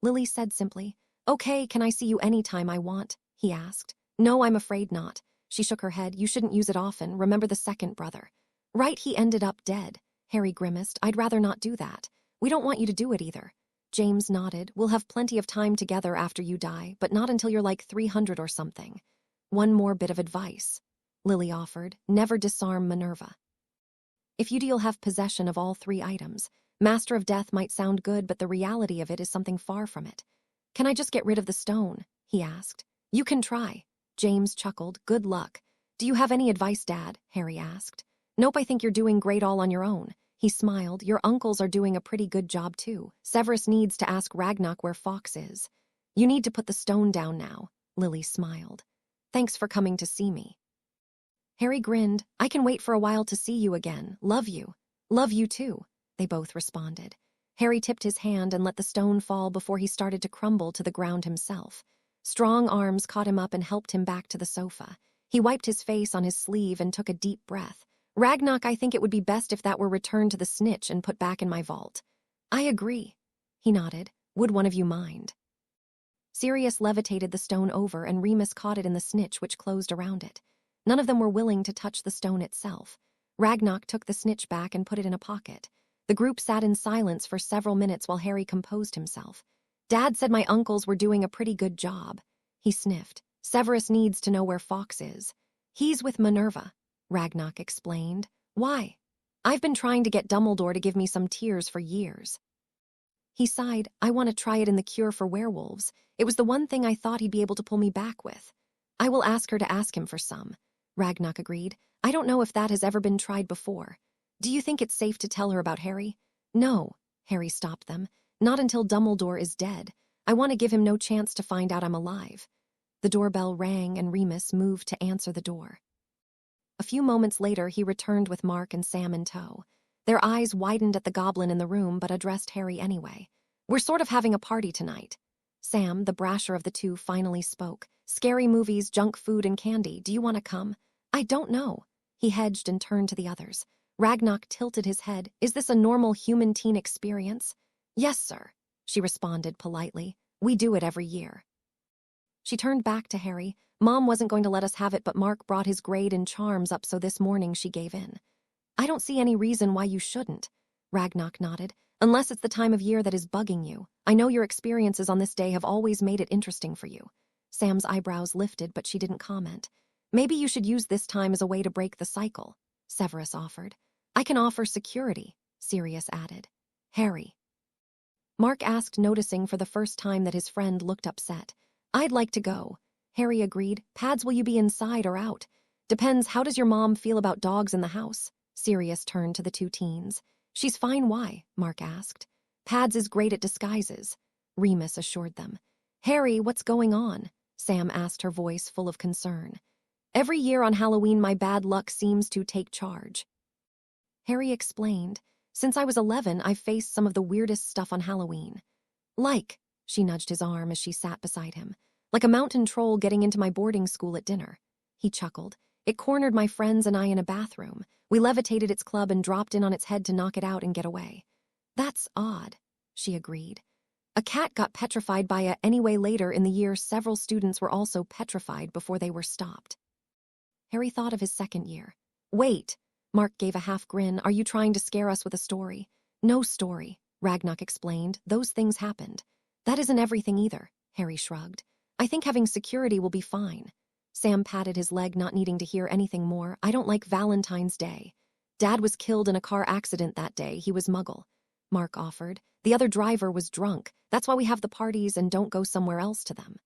[SPEAKER 1] Lily said simply. Okay, can I see you anytime I want? He asked. No, I'm afraid not. She shook her head. You shouldn't use it often. Remember the second brother. Right, he ended up dead. Harry grimaced. I'd rather not do that. We don't want you to do it either. James nodded. We'll have plenty of time together after you die, but not until you're like 300 or something. One more bit of advice, Lily offered. Never disarm Minerva. If you'll have possession of all 3 items, Master of Death might sound good, but the reality of it is something far from it. Can I just get rid of the stone? He asked. You can try. James chuckled. Good luck. Do you have any advice, Dad? Harry asked. Nope, I think you're doing great all on your own. He smiled. Your uncles are doing a pretty good job too. Severus needs to ask Ragnock where Fawkes is. You need to put the stone down now. Lily smiled. Thanks for coming to see me. Harry grinned. I can wait for a while to see you again. Love you. Love you too, they both responded. Harry tipped his hand and let the stone fall before he started to crumble to the ground himself. Strong arms caught him up and helped him back to the sofa. He wiped his face on his sleeve and took a deep breath. Ragnock, I think it would be best if that were returned to the snitch and put back in my vault. I agree. He nodded. Would one of you mind? Sirius levitated the stone over and Remus caught it in the snitch which closed around it. None of them were willing to touch the stone itself. Ragnock took the snitch back and put it in a pocket. The group sat in silence for several minutes while Harry composed himself. Dad said my uncles were doing a pretty good job. He sniffed. Severus needs to know where Fawkes is. He's with Minerva, Ragnock explained. Why? I've been trying to get Dumbledore to give me some tears for years. He sighed. I want to try it in the cure for werewolves. It was the one thing I thought he'd be able to pull me back with. I will ask her to ask him for some. Ragnock agreed. I don't know if that has ever been tried before. Do you think it's safe to tell her about Harry? No, Harry stopped them. Not until Dumbledore is dead. I want to give him no chance to find out I'm alive. The doorbell rang and Remus moved to answer the door. A few moments later, he returned with Mark and Sam in tow. Their eyes widened at the goblin in the room but addressed Harry anyway. We're sort of having a party tonight. Sam, the brasher of the two, finally spoke. Scary movies, junk food, and candy. Do you want to come? I don't know. He hedged and turned to the others. Ragnock tilted his head. Is this a normal human teen experience? Yes, sir, she responded politely. We do it every year. She turned back to Harry. Mom wasn't going to let us have it, but Mark brought his grade in charms up, so this morning she gave in. I don't see any reason why you shouldn't. Ragnock nodded. Unless it's the time of year that is bugging you. I know your experiences on this day have always made it interesting for you. Sam's eyebrows lifted, but she didn't comment. Maybe you should use this time as a way to break the cycle, Severus offered. I can offer security, Sirius added. Harry. Mark asked, noticing for the first time that his friend looked upset. I'd like to go. Harry agreed. Pads, will you be inside or out? Depends, how does your mom feel about dogs in the house? Sirius turned to the two teens. She's fine, why? Mark asked. Pads is great at disguises, Remus assured them. Harry, what's going on? Sam asked, her voice full of concern. Every year on Halloween my bad luck seems to take charge. Harry explained. Since I was 11, I've faced some of the weirdest stuff on Halloween. Like, she nudged his arm as she sat beside him. Like a mountain troll getting into my boarding school at dinner. He chuckled. It cornered my friends and I in a bathroom. We levitated its club and dropped in on its head to knock it out and get away. That's odd, she agreed. A cat got petrified by a anyway. Later in the year, several students were also petrified before they were stopped. Harry thought of his second year. Wait, Mark gave a half grin. Are you trying to scare us with a story? No story, Ragnock explained. Those things happened. That isn't everything either, Harry shrugged. I think having security will be fine. Sam patted his leg, not needing to hear anything more. I don't like Valentine's Day. Dad was killed in a car accident that day. He was Muggle, Mark offered. The other driver was drunk. That's why we have the parties and don't go somewhere else to them.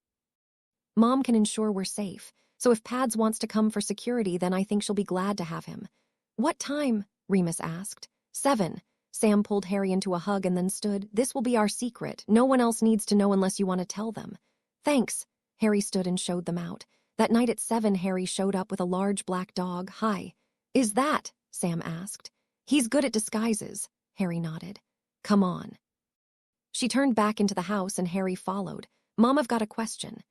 [SPEAKER 1] Mom can ensure we're safe, so if Pads wants to come for security, then I think she'll be glad to have him. What time? Remus asked. 7. Sam pulled Harry into a hug and then stood. This will be our secret. No one else needs to know unless you want to tell them. Thanks. Harry stood and showed them out. That night at 7, Harry showed up with a large black dog. Hi. Is that? Sam asked. He's good at disguises, Harry nodded. Come on. She turned back into the house and Harry followed. Mom, I've got a question.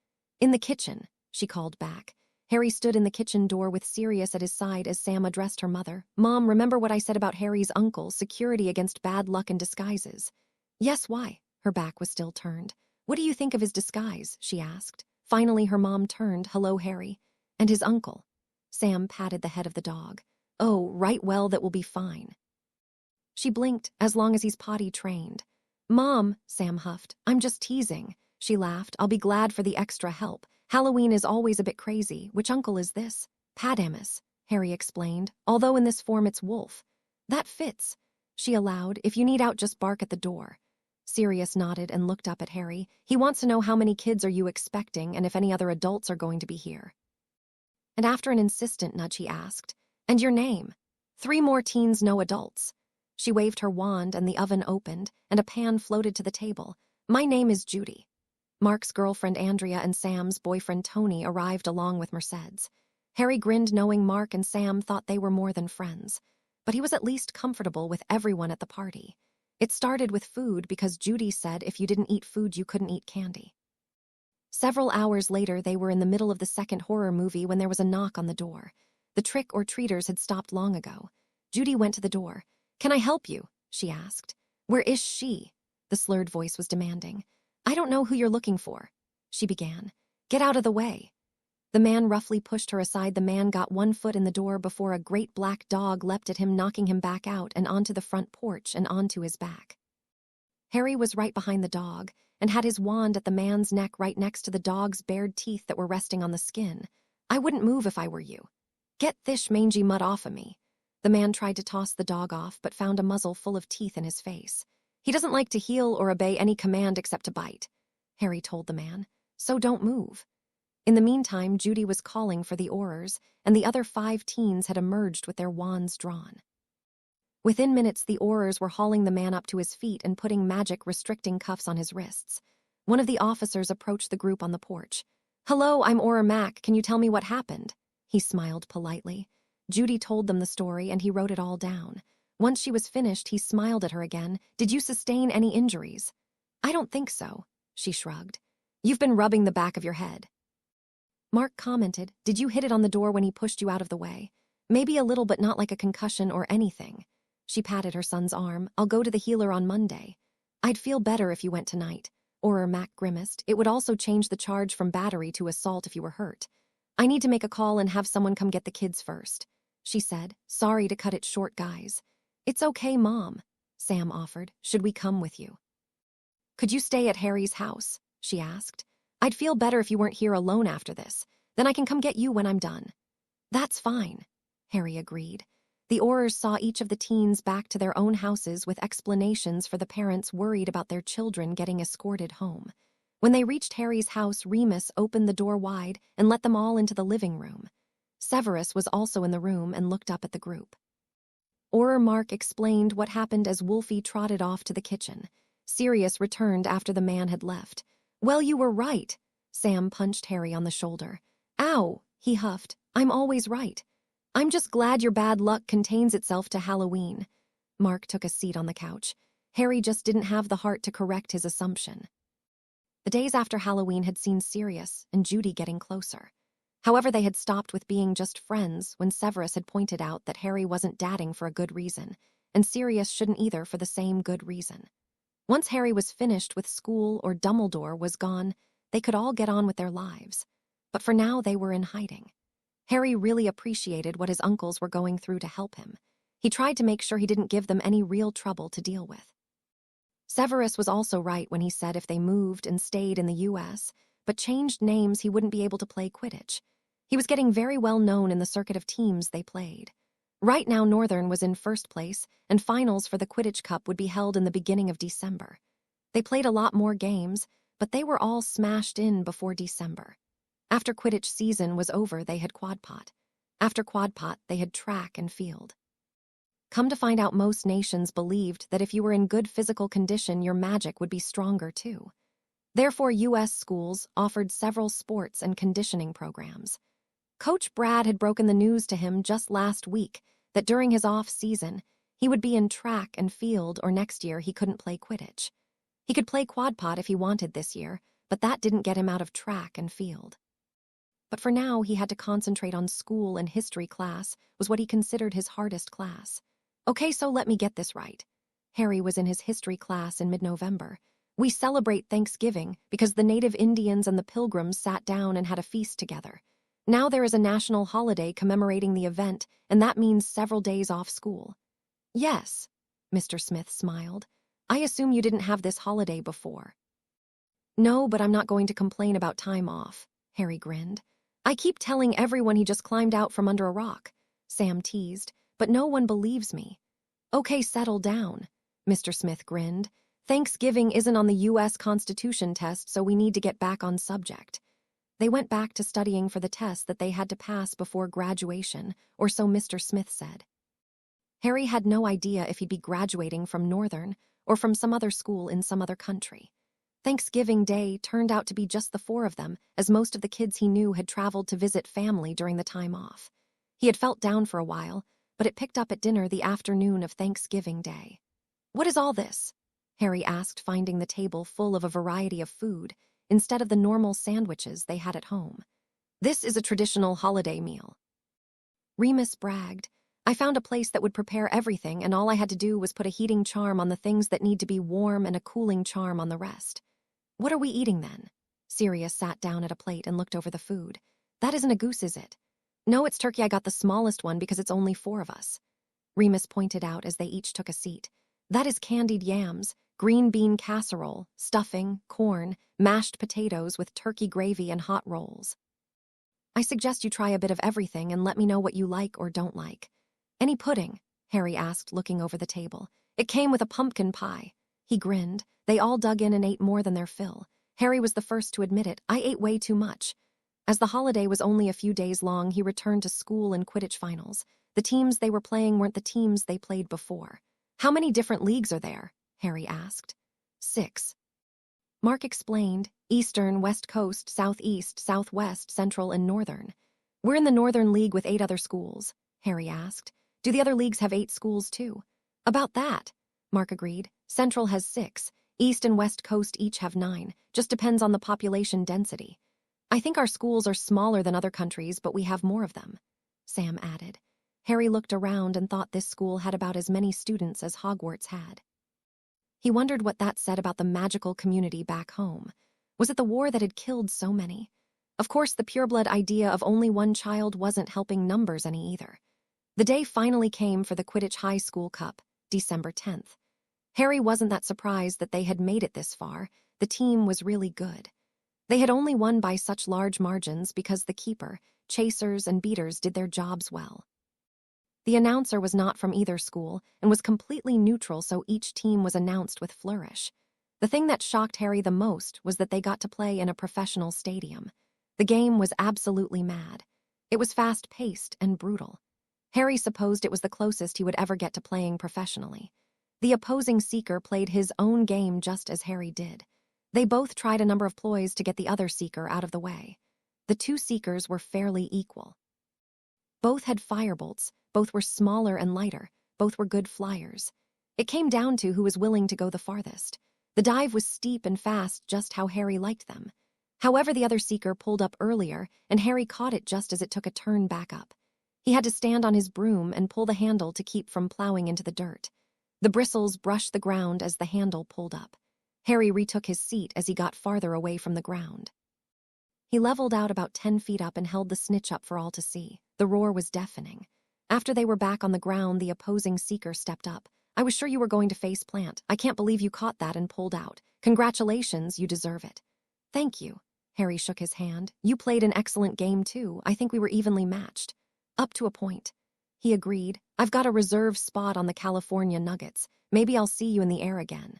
[SPEAKER 1] In the kitchen, she called back. Harry stood in the kitchen door with Sirius at his side as Sam addressed her mother. "Mom, remember what I said about Harry's uncle, security against bad luck and disguises?" "Yes, why?" Her back was still turned. "What do you think of his disguise?" she asked. Finally, her mom turned. "Hello, Harry." "And his uncle?" Sam patted the head of the dog. "Oh, right, well, that will be fine." She blinked, "As long as he's potty trained." "Mom," Sam huffed, "I'm just teasing." She laughed. "I'll be glad for the extra help. Halloween is always a bit crazy. Which uncle is this?" "Padamus," Harry explained, "although in this form it's Wolf." "That fits," she allowed. "If you need out, just bark at the door." Sirius nodded and looked up at Harry. "He wants to know how many kids are you expecting and if any other adults are going to be here." And after an insistent nudge, he asked, "And your name?" "3 more teens, no adults." She waved her wand and the oven opened and a pan floated to the table. "My name is Judy." Mark's girlfriend Andrea and Sam's boyfriend Tony arrived along with Mercedes. Harry grinned, knowing Mark and Sam thought they were more than friends. But he was at least comfortable with everyone at the party. It started with food because Judy said if you didn't eat food, you couldn't eat candy. Several hours later, they were in the middle of the second horror movie when there was a knock on the door. The trick-or-treaters had stopped long ago. Judy went to the door. "Can I help you?" she asked. "Where is she?" the slurred voice was demanding. "I don't know who you're looking for," she began. "Get out of the way." The man roughly pushed her aside. The man got 1 foot in the door before a great black dog leapt at him, knocking him back out and onto the front porch and onto his back. Harry was right behind the dog and had his wand at the man's neck right next to the dog's bared teeth that were resting on the skin. "I wouldn't move if I were you." "Get this mangy mutt off of me." The man tried to toss the dog off but found a muzzle full of teeth in his face. "He doesn't like to heel or obey any command except to bite," Harry told the man. "So don't move." In the meantime, Judy was calling for the Aurors, and the other 5 teens had emerged with their wands drawn. Within minutes, the Aurors were hauling the man up to his feet and putting magic-restricting cuffs on his wrists. One of the officers approached the group on the porch. "Hello, I'm Auror Mac. Can you tell me what happened?" He smiled politely. Judy told them the story, and he wrote it all down. Once she was finished, he smiled at her again. "Did you sustain any injuries?" "I don't think so," she shrugged. "You've been rubbing the back of your head." Mark commented, "Did you hit it on the door when he pushed you out of the way?" "Maybe a little, but not like a concussion or anything." She patted her son's arm. "I'll go to the healer on Monday." "I'd feel better if you went tonight." Auror Mac grimaced. "It would also change the charge from battery to assault if you were hurt." "I need to make a call and have someone come get the kids first," she said. "Sorry to cut it short, guys." "It's okay, Mom," Sam offered. "Should we come with you?" "Could you stay at Harry's house?" she asked. "I'd feel better if you weren't here alone after this. Then I can come get you when I'm done." "That's fine," Harry agreed. The Aurors saw each of the teens back to their own houses with explanations for the parents worried about their children getting escorted home. When they reached Harry's house, Remus opened the door wide and let them all into the living room. Severus was also in the room and looked up at the group. Auror Mark explained what happened as Wolfie trotted off to the kitchen. Sirius returned after the man had left. "Well, you were right." Sam punched Harry on the shoulder. "Ow," he huffed. "I'm always right." "I'm just glad your bad luck contains itself to Halloween." Mark took a seat on the couch. Harry just didn't have the heart to correct his assumption. The days after Halloween had seen Sirius and Judy getting closer. However, they had stopped with being just friends when Severus had pointed out that Harry wasn't dadding for a good reason, and Sirius shouldn't either for the same good reason. Once Harry was finished with school or Dumbledore was gone, they could all get on with their lives. But for now, they were in hiding. Harry really appreciated what his uncles were going through to help him. He tried to make sure he didn't give them any real trouble to deal with. Severus was also right when he said if they moved and stayed in the U.S., but changed names, he wouldn't be able to play Quidditch. He was getting very well known in the circuit of teams they played. Right now, Northern was in first place, and finals for the Quidditch Cup would be held in the beginning of December. They played a lot more games, but they were all smashed in before December. After Quidditch season was over, they had quadpot. After quadpot, they had track and field. Come to find out, most nations believed that if you were in good physical condition, your magic would be stronger too. Therefore, U.S. schools offered several sports and conditioning programs. Coach Brad had broken the news to him just last week that during his off-season, he would be in track and field, or next year he couldn't play Quidditch. He could play quadpot if he wanted this year, but that didn't get him out of track and field. But for now, he had to concentrate on school, and history class was what he considered his hardest class. Okay, so let me get this right. Harry was in his history class in mid-November. We celebrate Thanksgiving because the native Indians and the Pilgrims sat down and had a feast together. Now there is a national holiday commemorating the event, and that means several days off school. Yes, Mr. Smith smiled. I assume you didn't have this holiday before. No, but I'm not going to complain about time off, Harry grinned. I keep telling everyone he just climbed out from under a rock, Sam teased, but no one believes me. Okay, settle down, Mr. Smith grinned. Thanksgiving isn't on the U.S. Constitution test, so we need to get back on subject. They went back to studying for the test that they had to pass before graduation, or so Mr. Smith said. Harry had no idea if he'd be graduating from Northern or from some other school in some other country. Thanksgiving Day turned out to be just the four of them, as most of the kids he knew had traveled to visit family during the time off. He had felt down for a while, but it picked up at dinner the afternoon of Thanksgiving Day. What is all this? Harry asked, finding the table full of a variety of food, instead of the normal sandwiches they had at home. This is a traditional holiday meal. Remus bragged. I found a place that would prepare everything, and all I had to do was put a heating charm on the things that need to be warm and a cooling charm on the rest. What are we eating then? Sirius sat down at a plate and looked over the food. That isn't a goose, is it? No, it's turkey. I got the smallest one because it's only 4 of us. Remus pointed out as they each took a seat. That is candied yams, green bean casserole, stuffing, corn, mashed potatoes with turkey gravy and hot rolls. I suggest you try a bit of everything and let me know what you like or don't like. Any pudding? Harry asked, looking over the table. It came with a pumpkin pie. He grinned. They all dug in and ate more than their fill. Harry was the first to admit it. I ate way too much. As the holiday was only a few days long, he returned to school and Quidditch finals. The teams they were playing weren't the teams they played before. How many different leagues are there? Harry asked. 6. Mark explained. Eastern, West Coast, Southeast, Southwest, Central, and Northern. We're in the Northern League with 8 other schools, Harry asked. Do the other leagues have 8 schools too? About that, Mark agreed. Central has 6. East and West Coast each have 9. Just depends on the population density. I think our schools are smaller than other countries, but we have more of them, Sam added. Harry looked around and thought this school had about as many students as Hogwarts had. He wondered what that said about the magical community back home. Was it the war that had killed so many? Of course, the pureblood idea of only one child wasn't helping numbers any either. The day finally came for the Quidditch High School Cup, December 10th. Harry wasn't that surprised that they had made it this far. The team was really good. They had only won by such large margins because the keeper, chasers, and beaters did their jobs well. The announcer was not from either school and was completely neutral, so each team was announced with flourish. The thing that shocked Harry the most was that they got to play in a professional stadium. The game was absolutely mad. It was fast-paced and brutal. Harry supposed it was the closest he would ever get to playing professionally. The opposing seeker played his own game just as Harry did. They both tried a number of ploys to get the other seeker out of the way. The 2 seekers were fairly equal. Both had firebolts, both were smaller and lighter, both were good flyers. It came down to who was willing to go the farthest. The dive was steep and fast, just how Harry liked them. However, the other seeker pulled up earlier, and Harry caught it just as it took a turn back up. He had to stand on his broom and pull the handle to keep from plowing into the dirt. The bristles brushed the ground as the handle pulled up. Harry retook his seat as he got farther away from the ground. He leveled out about 10 feet up and held the snitch up for all to see. The roar was deafening. After they were back on the ground, the opposing seeker stepped up. I was sure you were going to face plant. I can't believe you caught that and pulled out. Congratulations, you deserve it. Thank you. Harry shook his hand. You played an excellent game too. I think we were evenly matched. Up to a point. He agreed. I've got a reserve spot on the California Nuggets. Maybe I'll see you in the air again.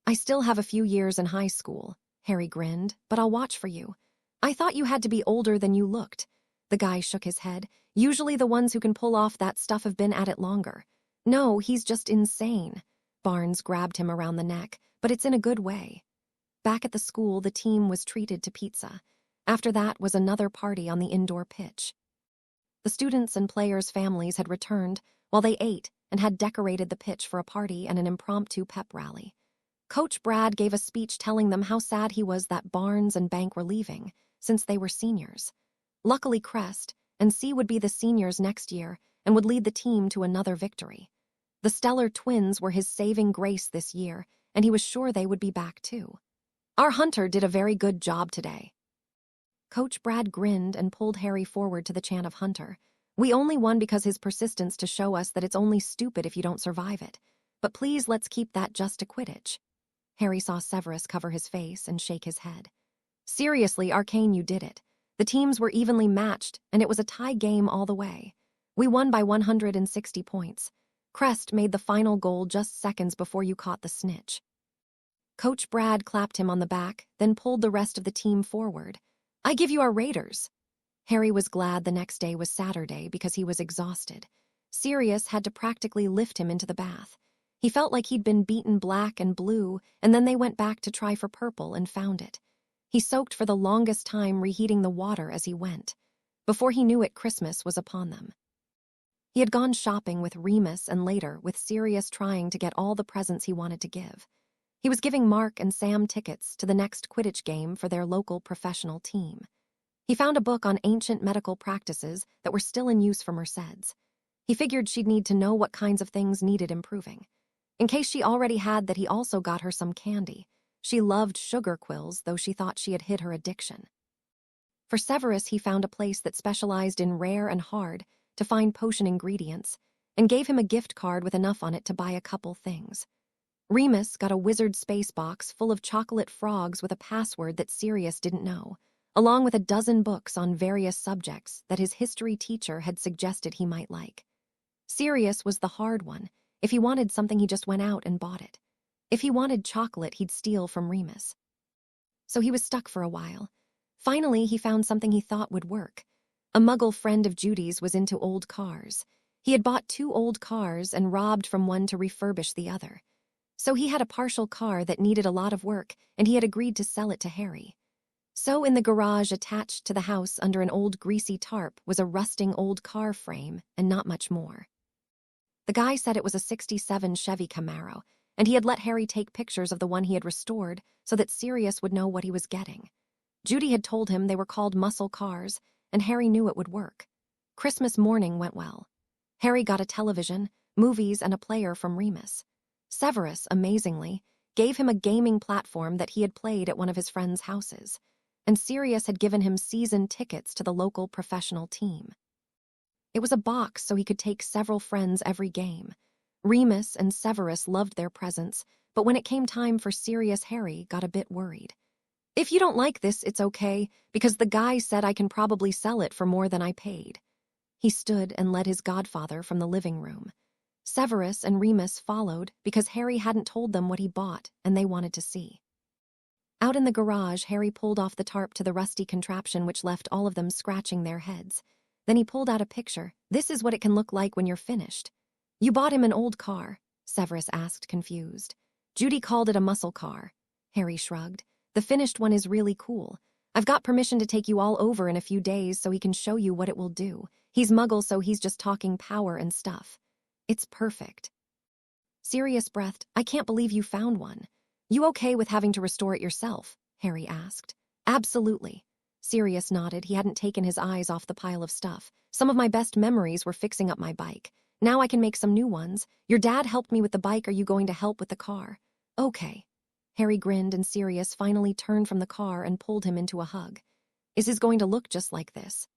[SPEAKER 1] I still have a few years in high school, Harry grinned, but I'll watch for you. I thought you had to be older than you looked. The guy shook his head. Usually the ones who can pull off that stuff have been at it longer. No, he's just insane. Barnes grabbed him around the neck, but it's in a good way. Back at the school, the team was treated to pizza. After that was another party on the indoor pitch. The students' and players' families had returned while they ate and had decorated the pitch for a party and an impromptu pep rally. Coach Brad gave a speech telling them how sad he was that Barnes and Bank were leaving, since they were seniors. Luckily, Crest and C would be the seniors next year and would lead the team to another victory. The stellar twins were his saving grace this year, and he was sure they would be back too. Our hunter did a very good job today. Coach Brad grinned and pulled Harry forward to the chant of Hunter. We only won because his persistence to show us that it's only stupid if you don't survive it. But please let's keep that just to Quidditch. Harry saw Severus cover his face and shake his head. Seriously, Arcane, you did it. The teams were evenly matched, and it was a tie game all the way. We won by 160 points. Crest made the final goal just seconds before you caught the snitch. Coach Brad clapped him on the back, then pulled the rest of the team forward. I give you our Raiders. Harry was glad the next day was Saturday because he was exhausted. Sirius had to practically lift him into the bath. He felt like he'd been beaten black and blue, and then they went back to try for purple and found it. He soaked for the longest time, reheating the water as he went. Before he knew it, Christmas was upon them. He had gone shopping with Remus and later with Sirius, trying to get all the presents he wanted to give. He was giving Mark and Sam tickets to the next Quidditch game for their local professional team. He found a book on ancient medical practices that were still in use for Mercedes. He figured she'd need to know what kinds of things needed improving. In case she already had that, he also got her some candy. She loved sugar quills, though she thought she had hid her addiction. For Severus, he found a place that specialized in rare and hard to find potion ingredients and gave him a gift card with enough on it to buy a couple things. Remus got a wizard space box full of chocolate frogs with a password that Sirius didn't know, along with a dozen books on various subjects that his history teacher had suggested he might like. Sirius was the hard one. If he wanted something, he just went out and bought it. If he wanted chocolate, he'd steal from Remus. So he was stuck for a while. Finally, he found something he thought would work. A Muggle friend of Judy's was into old cars. He had bought 2 old cars and robbed from one to refurbish the other. So he had a partial car that needed a lot of work, and he had agreed to sell it to Harry. So in the garage attached to the house under an old greasy tarp was a rusting old car frame and not much more. The guy said it was a '67 Chevy Camaro, and he had let Harry take pictures of the one he had restored so that Sirius would know what he was getting. Judy had told him they were called muscle cars, and Harry knew it would work. Christmas morning went well. Harry got a television, movies, and a player from Remus. Severus, amazingly, gave him a gaming platform that he had played at one of his friends' houses, and Sirius had given him season tickets to the local professional team. It was a box so he could take several friends every game. Remus and Severus loved their presents, but when it came time for Sirius, Harry got a bit worried. If you don't like this, it's okay, because the guy said I can probably sell it for more than I paid. He stood and led his godfather from the living room. Severus and Remus followed because Harry hadn't told them what he bought and they wanted to see. Out in the garage, Harry pulled off the tarp to the rusty contraption, which left all of them scratching their heads. Then he pulled out a picture. This is what it can look like when you're finished. You bought him an old car? Severus asked, confused. Judy called it a muscle car. Harry shrugged. The finished one is really cool. I've got permission to take you all over in a few days so he can show you what it will do. He's Muggle, so he's just talking power and stuff. It's perfect. Sirius breathed. I can't believe you found one. You okay with having to restore it yourself? Harry asked. Absolutely. Sirius nodded. He hadn't taken his eyes off the pile of stuff. Some of my best memories were fixing up my bike. Now I can make some new ones. Your dad helped me with the bike. Are you going to help with the car? Okay. Harry grinned, and Sirius finally turned from the car and pulled him into a hug. Is his going to look just like this?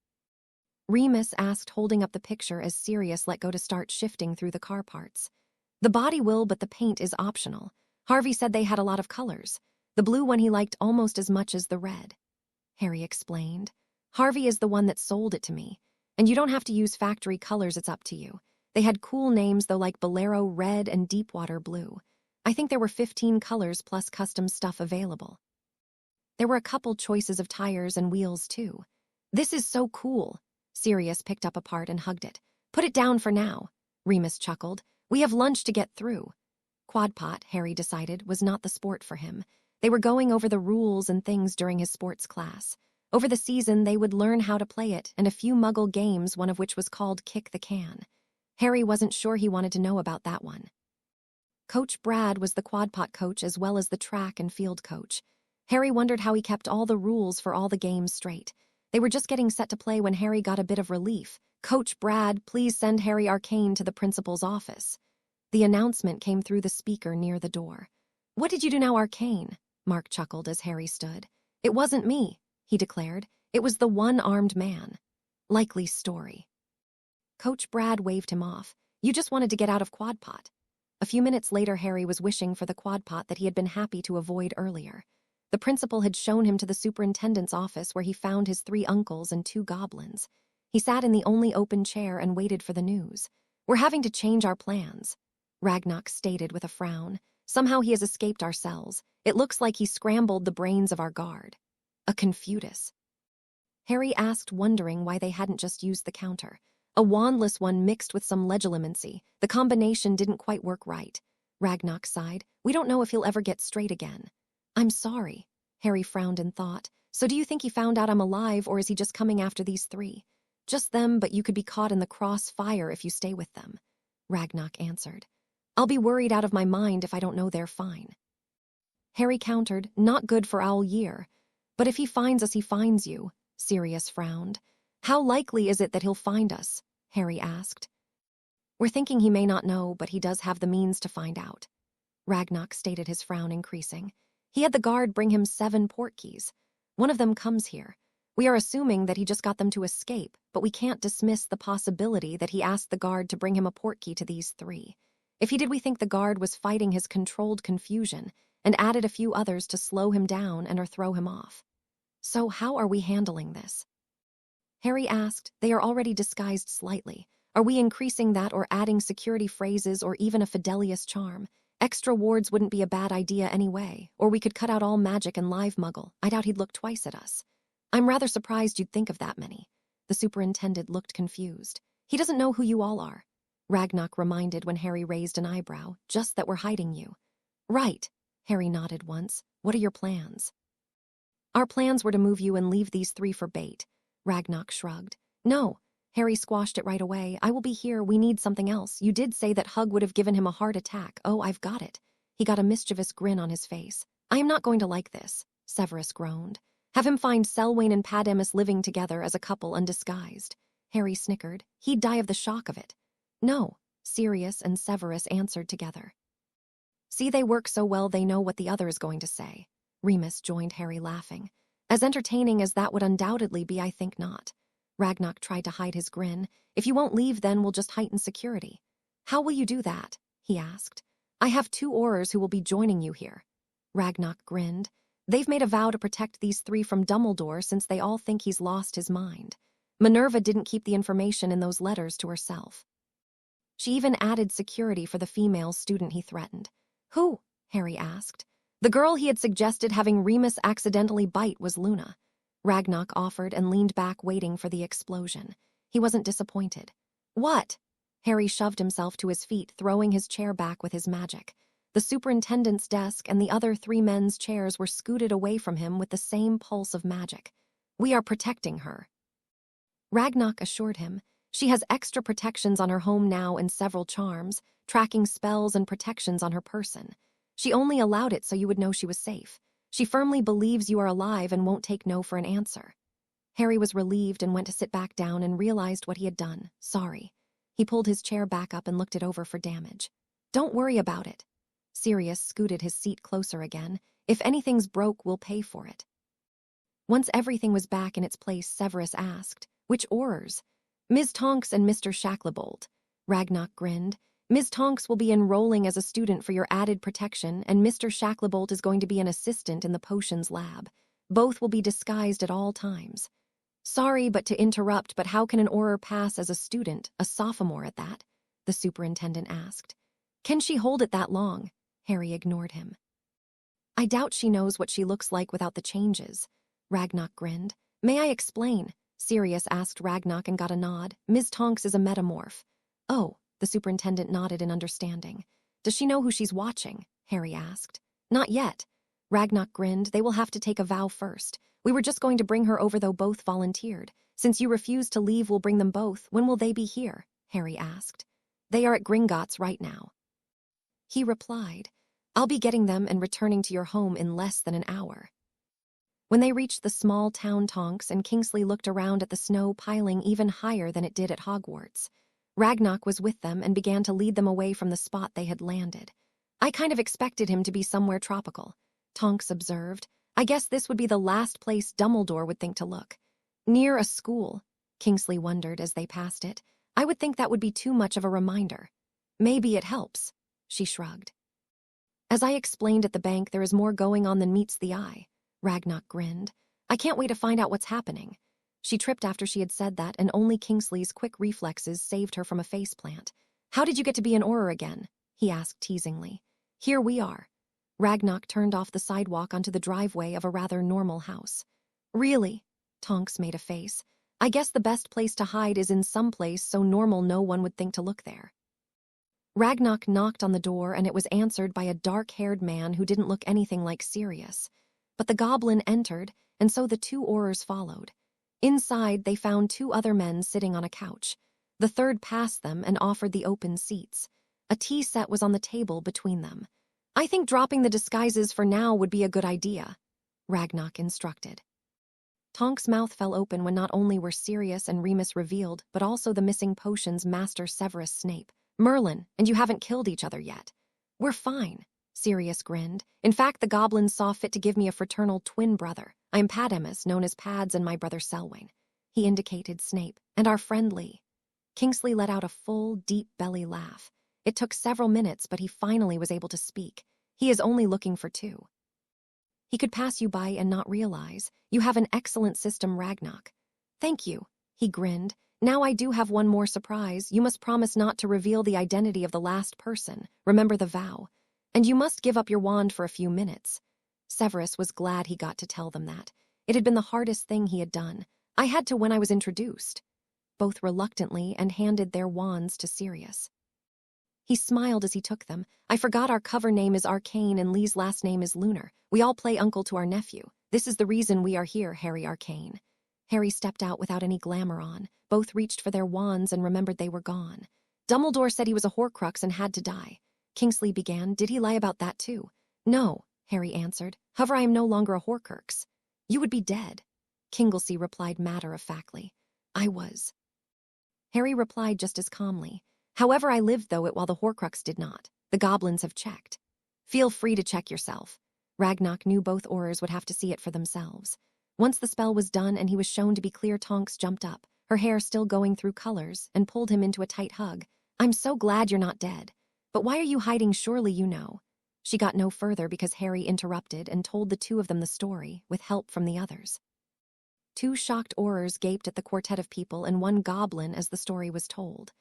[SPEAKER 1] Remus asked, holding up the picture as Sirius let go to start shifting through the car parts. The body will, but the paint is optional. Harvey said they had a lot of colors. The blue one he liked almost as much as the red. Harry explained. Harvey is the one that sold it to me. And you don't have to use factory colors, it's up to you. They had cool names though, like Bolero Red and Deepwater Blue. I think there were 15 colors plus custom stuff available. There were a couple choices of tires and wheels too. This is so cool. Sirius picked up a part and hugged it. Put it down for now. Remus chuckled. We have lunch to get through. Quadpot, Harry decided, was not the sport for him. They were going over the rules and things during his sports class. Over the season, they would learn how to play it and a few Muggle games, one of which was called Kick the Can. Harry wasn't sure he wanted to know about that one. Coach Brad was the quadpot coach as well as the track and field coach. Harry wondered how he kept all the rules for all the games straight. They were just getting set to play when Harry got a bit of relief. "Coach Brad, please send Harry Arcane to the principal's office." The announcement came through the speaker near the door. "What did you do now, Arcane?" Mark chuckled as Harry stood. "It wasn't me," he declared. "It was the one-armed man." Likely story. Coach Brad waved him off. "You just wanted to get out of Quadpot." A few minutes later, Harry was wishing for the Quadpot that he had been happy to avoid earlier. The principal had shown him to the superintendent's office where he found his 3 uncles and 2 goblins. He sat in the only open chair and waited for the news. "We're having to change our plans," Ragnock stated with a frown. "Somehow he has escaped our cells. It looks like he scrambled the brains of our guard." A Confutus. Harry asked, wondering why they hadn't just used the counter. A wandless one mixed with some legilimency. The combination didn't quite work right. Ragnock sighed. "We don't know if he'll ever get straight again." "I'm sorry." Harry frowned in thought. "So do you think he found out I'm alive, or is he just coming after these 3? "Just them, but you could be caught in the crossfire if you stay with them," Ragnock answered. "I'll be worried out of my mind if I don't know they're fine." Harry countered, "Not good for Owl Year. But if he finds us, he finds you." Sirius frowned. "How likely is it that he'll find us?" Harry asked. "We're thinking he may not know, but he does have the means to find out." Ragnock stated, his frown increasing. "He had the guard bring him 7 portkeys. One of them comes here. We are assuming that he just got them to escape, but we can't dismiss the possibility that he asked the guard to bring him a portkey to these 3. If he did, we think the guard was fighting his controlled confusion and added a few others to slow him down and or throw him off. So how are we handling this?" Harry asked. "They are already disguised slightly. Are we increasing that or adding security phrases or even a Fidelius charm? Extra wards wouldn't be a bad idea anyway, or we could cut out all magic and live muggle. I doubt he'd look twice at us." "I'm rather surprised you'd think of that many." The superintendent looked confused. "He doesn't know who you all are," Ragnock reminded when Harry raised an eyebrow. "Just that we're hiding you." "Right," Harry nodded once. "What are your plans?" "Our plans were to move you and leave these 3 for bait." Ragnock shrugged. "No." Harry squashed it right away. "I will be here. We need something else. You did say that Hug would have given him a heart attack." "Oh, I've got it." He got a mischievous grin on his face. "I am not going to like this," Severus groaned. "Have him find Selwyn and Pademus living together as a couple undisguised." Harry snickered. "He'd die of the shock of it." "No," Sirius and Severus answered together. "See, they work so well they know what the other is going to say." Remus joined Harry, laughing. "As entertaining as that would undoubtedly be, I think not." Ragnock tried to hide his grin. "If you won't leave, then we'll just heighten security." "How will you do that?" he asked. "I have 2 Aurors who will be joining you here." Ragnock grinned. "They've made a vow to protect these 3 from Dumbledore since they all think he's lost his mind. Minerva didn't keep the information in those letters to herself. She even added security for the female student he threatened." "Who?" Harry asked. "The girl he had suggested having Remus accidentally bite was Luna." Ragnock offered and leaned back, waiting for the explosion. He wasn't disappointed. "What?" Harry shoved himself to his feet, throwing his chair back with his magic. The superintendent's desk and the other 3 men's chairs were scooted away from him with the same pulse of magic. "We are protecting her," Ragnock assured him. "She has extra protections on her home now and several charms, tracking spells and protections on her person. She only allowed it so you would know she was safe. She firmly believes you are alive and won't take no for an answer." Harry was relieved and went to sit back down and realized what he had done. "Sorry." He pulled his chair back up and looked it over for damage. "Don't worry about it." Sirius scooted his seat closer again. "If anything's broke, we'll pay for it." Once everything was back in its place, Severus asked, "Which Aurors?" "Ms. Tonks and Mr. Shacklebolt." Ragnock grinned. "Ms. Tonks will be enrolling as a student for your added protection, and Mr. Shacklebolt is going to be an assistant in the potions lab. Both will be disguised at all times." "Sorry, but to interrupt, but how can an Auror pass as a student, a sophomore at that?" the superintendent asked. "Can she hold it that long?" Harry ignored him. "I doubt she knows what she looks like without the changes." Ragnock grinned. "May I explain?" Sirius asked Ragnock and got a nod. "Ms. Tonks is a metamorph." "Oh," the superintendent nodded in understanding. "Does she know who she's watching?" Harry asked. "Not yet." Ragnock grinned. "They will have to take a vow first. We were just going to bring her over, though both volunteered. Since you refuse to leave, we'll bring them both. When will they be here?" Harry asked. "They are at Gringotts right now." He replied, "I'll be getting them and returning to your home in less than an hour." When they reached the small town Tonks and Kingsley looked around at the snow piling even higher than it did at Hogwarts, Ragnock was with them and began to lead them away from the spot they had landed. I kind of expected him to be somewhere tropical, Tonks observed. I guess this would be the last place Dumbledore would think to look. Near a school, Kingsley wondered as they passed it. I would think that would be too much of a reminder. Maybe it helps, she shrugged. As I explained at the bank, there is more going on than meets the eye, Ragnock grinned. I can't wait to find out what's happening. She tripped after she had said that, and only Kingsley's quick reflexes saved her from a faceplant. How did you get to be an Auror again? He asked teasingly. Here we are. Ragnock turned off the sidewalk onto the driveway of a rather normal house. Really? Tonks made a face. I guess the best place to hide is in some place so normal no one would think to look there. Ragnock knocked on the door and it was answered by a dark-haired man who didn't look anything like Sirius. But the goblin entered, and so the two Aurors followed. Inside, they found two other men sitting on a couch. The third passed them and offered the open seats. A tea set was on the table between them. I think dropping the disguises for now would be a good idea, Ragnock instructed. Tonks' mouth fell open when not only were Sirius and Remus revealed, but also the missing potions Master Severus Snape. Merlin, and you haven't killed each other yet. We're fine, Sirius grinned. In fact, the goblins saw fit to give me a fraternal twin brother. I am Pademus, known as Pads, and my brother Selwyn. He indicated Snape, and our friend Lee. Kingsley let out a full, deep belly laugh. It took several minutes, but he finally was able to speak. He is only looking for two. He could pass you by and not realize. You have an excellent system, Ragnock. Thank you, he grinned. Now I do have one more surprise. You must promise not to reveal the identity of the last person. Remember the vow. And you must give up your wand for a few minutes. Severus was glad he got to tell them that. It had been the hardest thing he had done. I had to when I was introduced. Both reluctantly and handed their wands to Sirius. He smiled as he took them. I forgot our cover name is Arcane and Lee's last name is Lunar. We all play uncle to our nephew. This is the reason we are here, Harry Arcane. Harry stepped out without any glamour on. Both reached for their wands and remembered they were gone. Dumbledore said he was a Horcrux and had to die. Kingsley began. Did he lie about that too? No, Harry answered. However, I am no longer a Horcrux. You would be dead. Kingsley replied matter-of-factly. I was. Harry replied just as calmly. However, I lived though it while the Horcrux did not. The goblins have checked. Feel free to check yourself. Ragnock knew both Aurors would have to see it for themselves. Once the spell was done and he was shown to be clear, Tonks jumped up, her hair still going through colors, and pulled him into a tight hug. I'm so glad you're not dead. But why are you hiding? Surely you know. She got no further because Harry interrupted and told the two of them the story, with help from the others. Two shocked Aurors gaped at the quartet of people and one goblin as the story was told.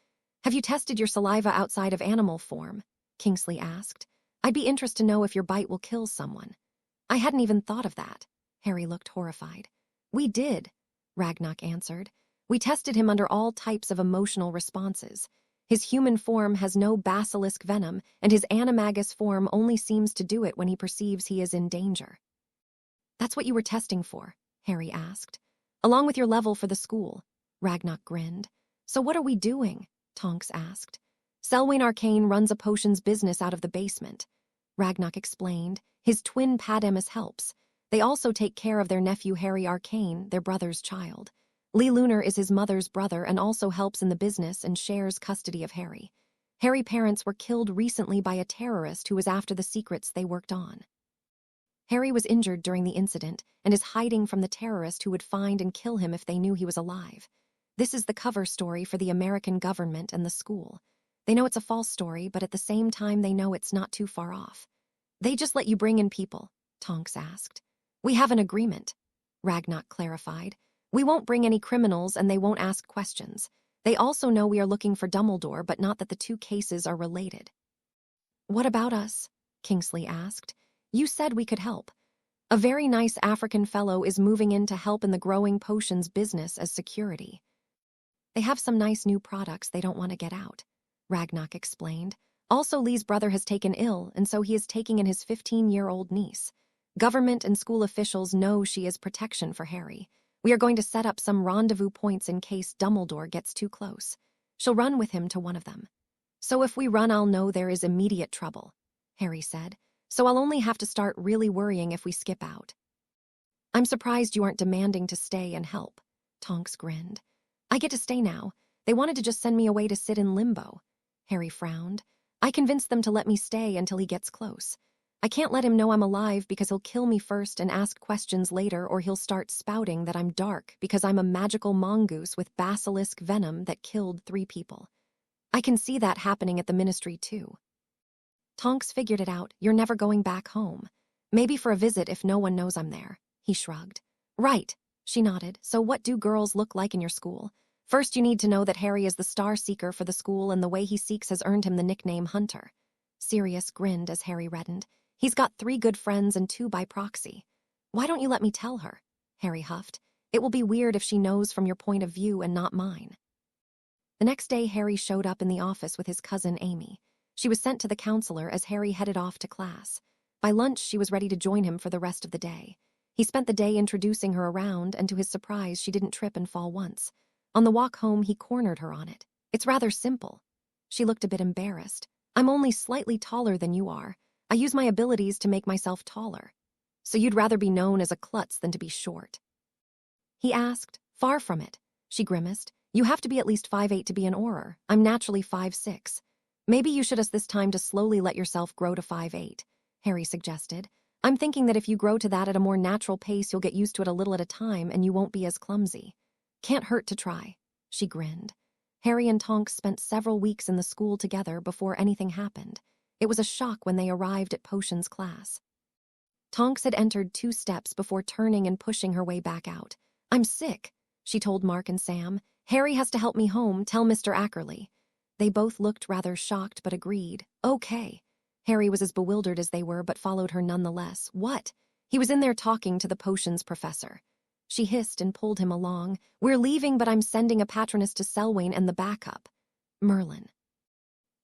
[SPEAKER 1] Have you tested your saliva outside of animal form? Kingsley asked. I'd be interested to know if your bite will kill someone. I hadn't even thought of that. Harry looked horrified. We did, Ragnock answered. We tested him under all types of emotional responses. His human form has no basilisk venom, and his Animagus form only seems to do it when he perceives he is in danger. That's what you were testing for? Harry asked. Along with your level for the school, Ragnock grinned. So what are we doing? Tonks asked. Selwyn Arcane runs a potions business out of the basement. Ragnock explained. His twin Pademus helps. They also take care of their nephew Harry Arcane, their brother's child. Lee Lunar is his mother's brother and also helps in the business and shares custody of Harry. Harry's parents were killed recently by a terrorist who was after the secrets they worked on. Harry was injured during the incident and is hiding from the terrorist who would find and kill him if they knew he was alive. This is the cover story for the American government and the school. They know it's a false story, but at the same time they know it's not too far off. They just let you bring in people, Tonks asked. We have an agreement, Ragnock clarified. We won't bring any criminals and they won't ask questions. They also know we are looking for Dumbledore, but not that the two cases are related. What about us? Kingsley asked. You said we could help. A very nice African fellow is moving in to help in the growing potions business as security. They have some nice new products they don't want to get out, Ragnock explained. Also, Lee's brother has taken ill, and so he is taking in his 15-year-old niece. Government and school officials know she is protection for Harry. We are going to set up some rendezvous points in case Dumbledore gets too close. She'll run with him to one of them. So if we run, I'll know there is immediate trouble, Harry said. So I'll only have to start really worrying if we skip out. I'm surprised you aren't demanding to stay and help. Tonks grinned. I get to stay now. They wanted to just send me away to sit in limbo. Harry frowned. I convinced them to let me stay until he gets close. I can't let him know I'm alive because he'll kill me first and ask questions later, or he'll start spouting that I'm dark because I'm a magical mongoose with basilisk venom that killed 3 people. I can see that happening at the ministry too. Tonks figured it out. You're never going back home. Maybe for a visit if no one knows I'm there. He shrugged. Right, she nodded. So what do girls look like in your school? First, you need to know that Harry is the star seeker for the school, and the way he seeks has earned him the nickname Hunter. Sirius grinned as Harry reddened. He's got 3 good friends and 2 by proxy. Why don't you let me tell her? Harry huffed. It will be weird if she knows from your point of view and not mine. The next day, Harry showed up in the office with his cousin Amy. She was sent to the counselor as Harry headed off to class. By lunch, she was ready to join him for the rest of the day. He spent the day introducing her around, and to his surprise, she didn't trip and fall once. On the walk home, he cornered her on it. It's rather simple. She looked a bit embarrassed. I'm only slightly taller than you are. I use my abilities to make myself taller. So you'd rather be known as a klutz than to be short? He asked. Far from it. She grimaced. You have to be at least 5'8" to be an Auror. I'm naturally 5'6". Maybe you should this time to slowly let yourself grow to 5'8", Harry suggested. I'm thinking that if you grow to that at a more natural pace, you'll get used to it a little at a time and you won't be as clumsy. Can't hurt to try. She grinned. Harry and Tonks spent several weeks in the school together before anything happened. It was a shock when they arrived at Potions class. Tonks had entered 2 steps before turning and pushing her way back out. I'm sick, she told Mark and Sam. Harry has to help me home, tell Mr. Ackerley. They both looked rather shocked but agreed. Okay. Harry was as bewildered as they were but followed her nonetheless. What? He was in there talking to the potions professor. She hissed and pulled him along. We're leaving, but I'm sending a patroness to Selwyn and the backup. Merlin.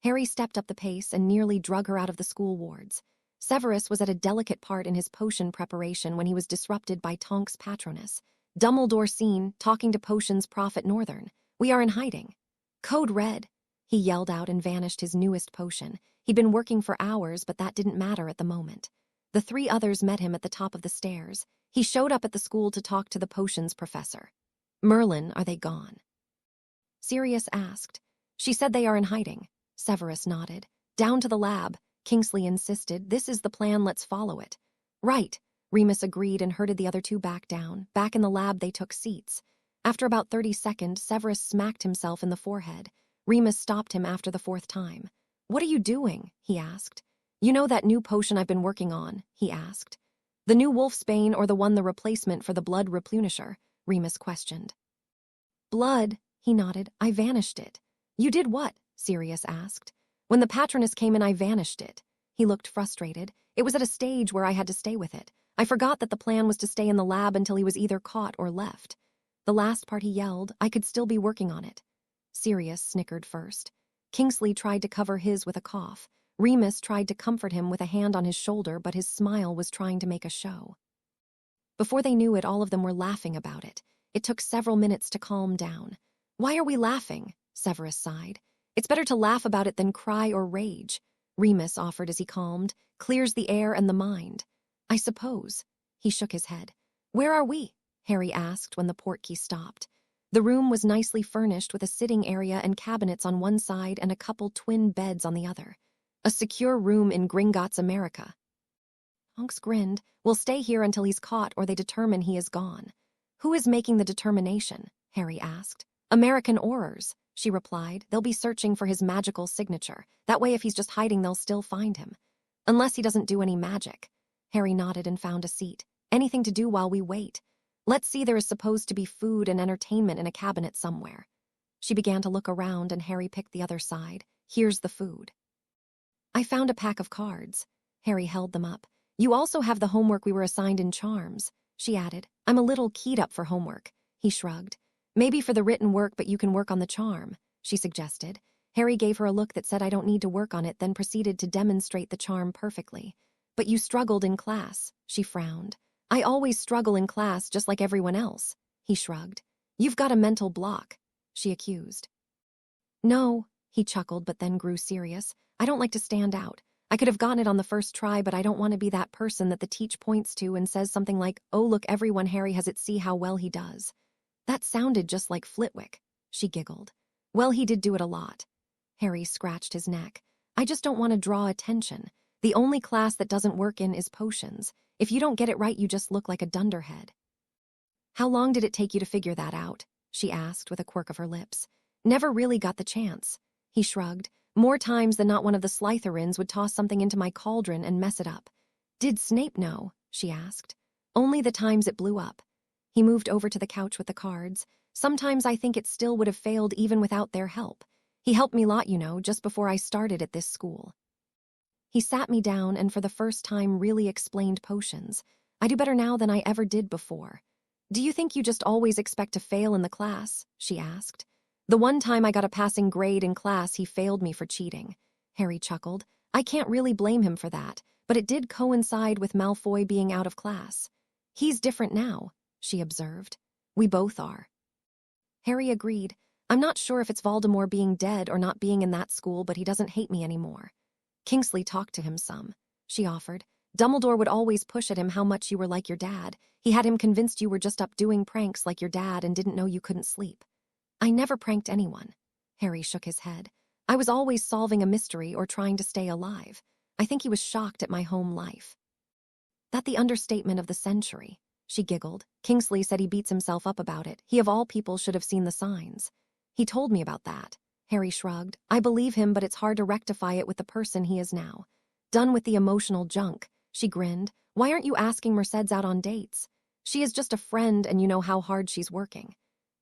[SPEAKER 1] Harry stepped up the pace and nearly drug her out of the school wards. Severus was at a delicate part in his potion preparation when he was disrupted by Tonks' patroness. Dumbledore seen, talking to Potions Prophet Northern. We are in hiding. Code red. He yelled out and vanished his newest potion. He'd been working for hours, but that didn't matter at the moment. The 3 others met him at the top of the stairs. He showed up at the school to talk to the potions professor. Merlin, are they gone? Sirius asked. She said they are in hiding. Severus nodded. Down to the lab, Kingsley insisted. This is the plan, let's follow it. Right, Remus agreed and herded the other 2 back down. Back in the lab, they took seats. After about 30 seconds, Severus smacked himself in the forehead. Remus stopped him after the 4th time. What are you doing? He asked. You know that new potion I've been working on? He asked. The new Wolfsbane or the one the replacement for the blood replenisher? Remus questioned. Blood, he nodded. I vanished it. You did what? Sirius asked. When the patroness came in, I vanished it. He looked frustrated. It was at a stage where I had to stay with it. I forgot that the plan was to stay in the lab until he was either caught or left. The last part he yelled, I could still be working on it. Sirius snickered first. Kingsley tried to cover his with a cough. Remus tried to comfort him with a hand on his shoulder, but his smile was trying to make a show. Before they knew it, all of them were laughing about it. It took several minutes to calm down. Why are we laughing? Severus sighed. It's better to laugh about it than cry or rage, Remus offered as he calmed. Clears the air and the mind. I suppose. He shook his head. Where are we? Harry asked when the portkey stopped. The room was nicely furnished with a sitting area and cabinets on one side and a couple twin beds on the other. A secure room in Gringotts, America. Tonks grinned. We'll stay here until he's caught or they determine he is gone. Who is making the determination? Harry asked. American Aurors, she replied. They'll be searching for his magical signature. That way if he's just hiding, they'll still find him. Unless he doesn't do any magic. Harry nodded and found a seat. Anything to do while we wait. Let's see, there is supposed to be food and entertainment in a cabinet somewhere. She began to look around and Harry picked the other side. Here's the food. I found a pack of cards. Harry held them up. You also have the homework we were assigned in Charms, she added. I'm a little keyed up for homework. He shrugged. Maybe for the written work, but you can work on the charm, she suggested. Harry gave her a look that said I don't need to work on it, then proceeded to demonstrate the charm perfectly. But you struggled in class, she frowned. I always struggle in class just like everyone else, he shrugged. You've got a mental block, she accused. No, he chuckled but then grew serious. I don't like to stand out. I could have gotten it on the first try, but I don't want to be that person that the teacher points to and says something like, "Oh, look, everyone, Harry has it, see how well he does." That sounded just like Flitwick. She giggled. Well, he did do it a lot. Harry scratched his neck. I just don't want to draw attention. The only class that doesn't work in is potions. If you don't get it right, you just look like a dunderhead. How long did it take you to figure that out? She asked with a quirk of her lips. Never really got the chance. He shrugged. More times than not, one of the Slytherins would toss something into my cauldron and mess it up. Did Snape know? She asked. Only the times it blew up. He moved over to the couch with the cards. Sometimes I think it still would have failed even without their help. He helped me a lot, just before I started at this school. He sat me down and for the first time really explained potions. I do better now than I ever did before. Do you think you just always expect to fail in the class? She asked. The one time I got a passing grade in class, he failed me for cheating. Harry chuckled. I can't really blame him for that, but it did coincide with Malfoy being out of class. He's different now, she observed. We both are. Harry agreed. I'm not sure if it's Voldemort being dead or not being in that school, but he doesn't hate me anymore. Kingsley talked to him some, she offered. Dumbledore would always push at him how much you were like your dad. He had him convinced you were just up doing pranks like your dad and didn't know you couldn't sleep. I never pranked anyone. Harry shook his head. I was always solving a mystery or trying to stay alive. I think he was shocked at my home life. That the understatement of the century, she giggled. Kingsley said he beats himself up about it. He of all people should have seen the signs. He told me about that. Harry shrugged. I believe him, but it's hard to rectify it with the person he is now. Done with the emotional junk. She grinned. Why aren't you asking Mercedes out on dates? She is just a friend and you know how hard she's working.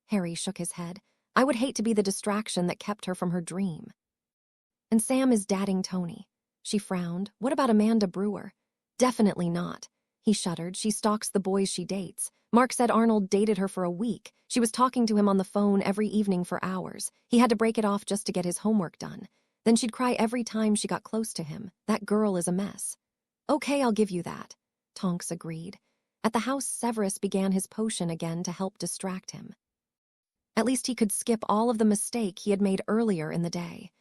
[SPEAKER 1] Harry shook his head. I would hate to be the distraction that kept her from her dream. And Sam is dating Tony. She frowned. What about Amanda Brewer? Definitely not. He shuddered. She stalks the boys she dates. Mark said Arnold dated her for a week. She was talking to him on the phone every evening for hours. He had to break it off just to get his homework done. Then she'd cry every time she got close to him. That girl is a mess. Okay, I'll give you that. Tonks agreed. At the house, Severus began his potion again to help distract him. At least he could skip all of the mistake he had made earlier in the day.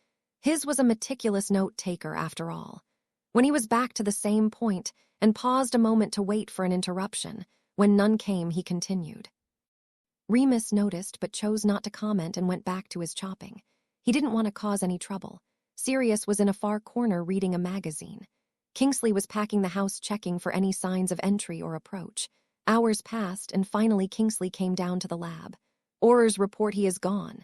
[SPEAKER 1] His was a meticulous note-taker, after all. When he was back to the same point and paused a moment to wait for an interruption, when none came, he continued. Remus noticed but chose not to comment and went back to his chopping. He didn't want to cause any trouble. Sirius was in a far corner reading a magazine. Kingsley was packing the house, checking for any signs of entry or approach. Hours passed, and finally Kingsley came down to the lab. Auror's report he is gone,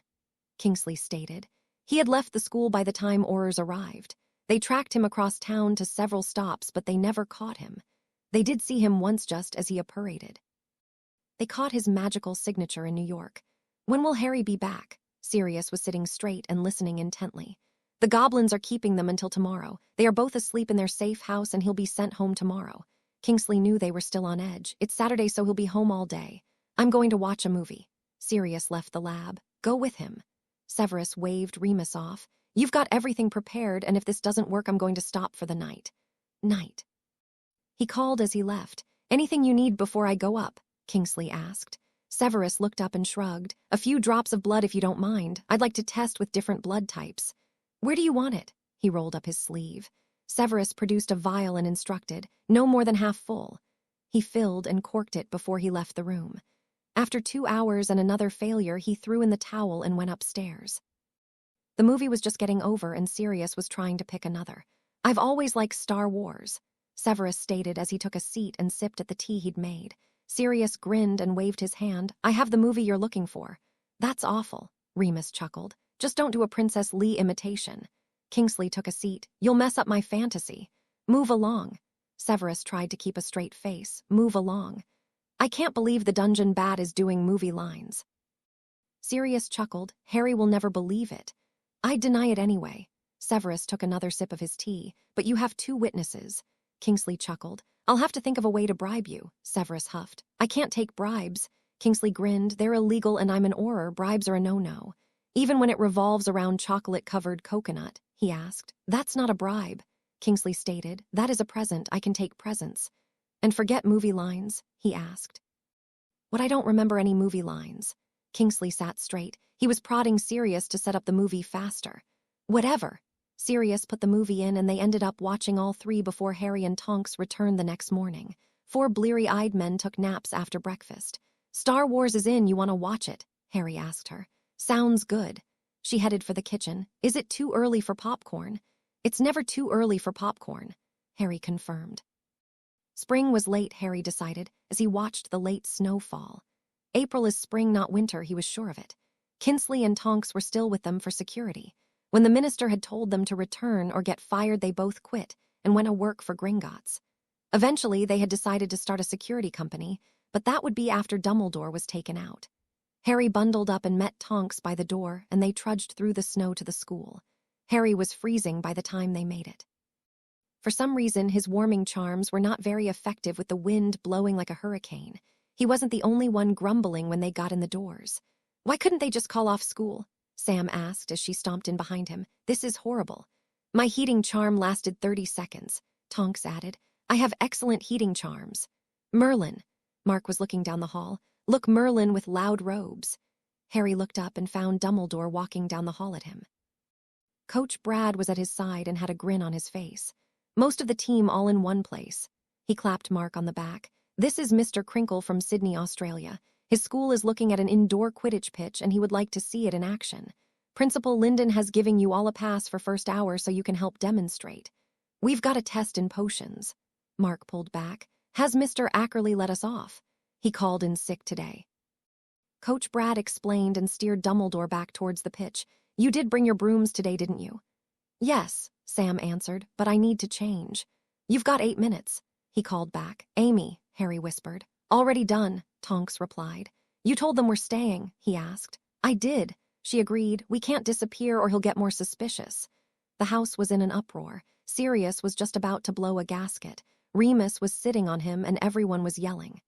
[SPEAKER 1] Kingsley stated. He had left the school by the time Auror's arrived. They tracked him across town to several stops, but they never caught him. They did see him once just as he apparated. They caught his magical signature in New York. When will Harry be back? Sirius was sitting straight and listening intently. The goblins are keeping them until tomorrow. They are both asleep in their safe house and he'll be sent home tomorrow. Kingsley knew they were still on edge. It's Saturday, so he'll be home all day. I'm going to watch a movie. Sirius left the lab. Go with him. Severus waved Remus off. You've got everything prepared, and if this doesn't work, I'm going to stop for the night. Night. He called as he left. Anything you need before I go up? Kingsley asked. Severus looked up and shrugged. A few drops of blood if you don't mind. I'd like to test with different blood types. Where do you want it? He rolled up his sleeve. Severus produced a vial and instructed, no more than half full. He filled and corked it before he left the room. After 2 hours and another failure, he threw in the towel and went upstairs. The movie was just getting over and Sirius was trying to pick another. I've always liked Star Wars, Severus stated as he took a seat and sipped at the tea he'd made. Sirius grinned and waved his hand. I have the movie you're looking for. That's awful, Remus chuckled. Just don't do a Princess Leia imitation. Kingsley took a seat. You'll mess up my fantasy. Move along. Severus tried to keep a straight face. Move along. I can't believe the dungeon bat is doing movie lines. Sirius chuckled. Harry will never believe it. I'd deny it anyway. Severus took another sip of his tea. But you have 2 witnesses. Kingsley chuckled. I'll have to think of a way to bribe you, Severus huffed. I can't take bribes. Kingsley grinned. They're illegal and I'm an Auror. Bribes are a no-no. Even when it revolves around chocolate-covered coconut, he asked. That's not a bribe, Kingsley stated. That is a present. I can take presents. And forget movie lines, he asked. What, I don't remember any movie lines. Kingsley sat straight. He was prodding Sirius to set up the movie faster. Whatever. Sirius put the movie in and they ended up watching all three before Harry and Tonks returned the next morning. 4 bleary-eyed men took naps after breakfast. Star Wars is in, you want to watch it? Harry asked her. Sounds good. She headed for the kitchen. Is it too early for popcorn? It's never too early for popcorn, Harry confirmed. Spring was late, Harry decided, as he watched the late snowfall. April is spring, not winter, he was sure of it. Kinsley and Tonks were still with them for security. When the minister had told them to return or get fired, they both quit and went to work for Gringotts. Eventually, they had decided to start a security company, but that would be after Dumbledore was taken out. Harry bundled up and met Tonks by the door, and they trudged through the snow to the school. Harry was freezing by the time they made it. For some reason, his warming charms were not very effective with the wind blowing like a hurricane. He wasn't the only one grumbling when they got in the doors. Why couldn't they just call off school? Sam asked as she stomped in behind him. This is horrible. My heating charm lasted 30 seconds, Tonks added. I have excellent heating charms. Merlin. Mark was looking down the hall. Look, Merlin with loud robes. Harry looked up and found Dumbledore walking down the hall at him. Coach Brad was at his side and had a grin on his face. Most of the team all in one place. He clapped Mark on the back. This is Mr. Crinkle from Sydney, Australia. His school is looking at an indoor Quidditch pitch and he would like to see it in action. Principal Linden has given you all a pass for first hour so you can help demonstrate. We've got a test in potions. Mark pulled back. Has Mr. Ackerley let us off? He called in sick today. Coach Brad explained and steered Dumbledore back towards the pitch. You did bring your brooms today, didn't you? Yes, Sam answered, but I need to change. You've got 8 minutes, he called back. Amy, Harry whispered. Already done, Tonks replied. You told them we're staying, he asked. I did, she agreed. We can't disappear or he'll get more suspicious. The house was in an uproar. Sirius was just about to blow a gasket. Remus was sitting on him and everyone was yelling.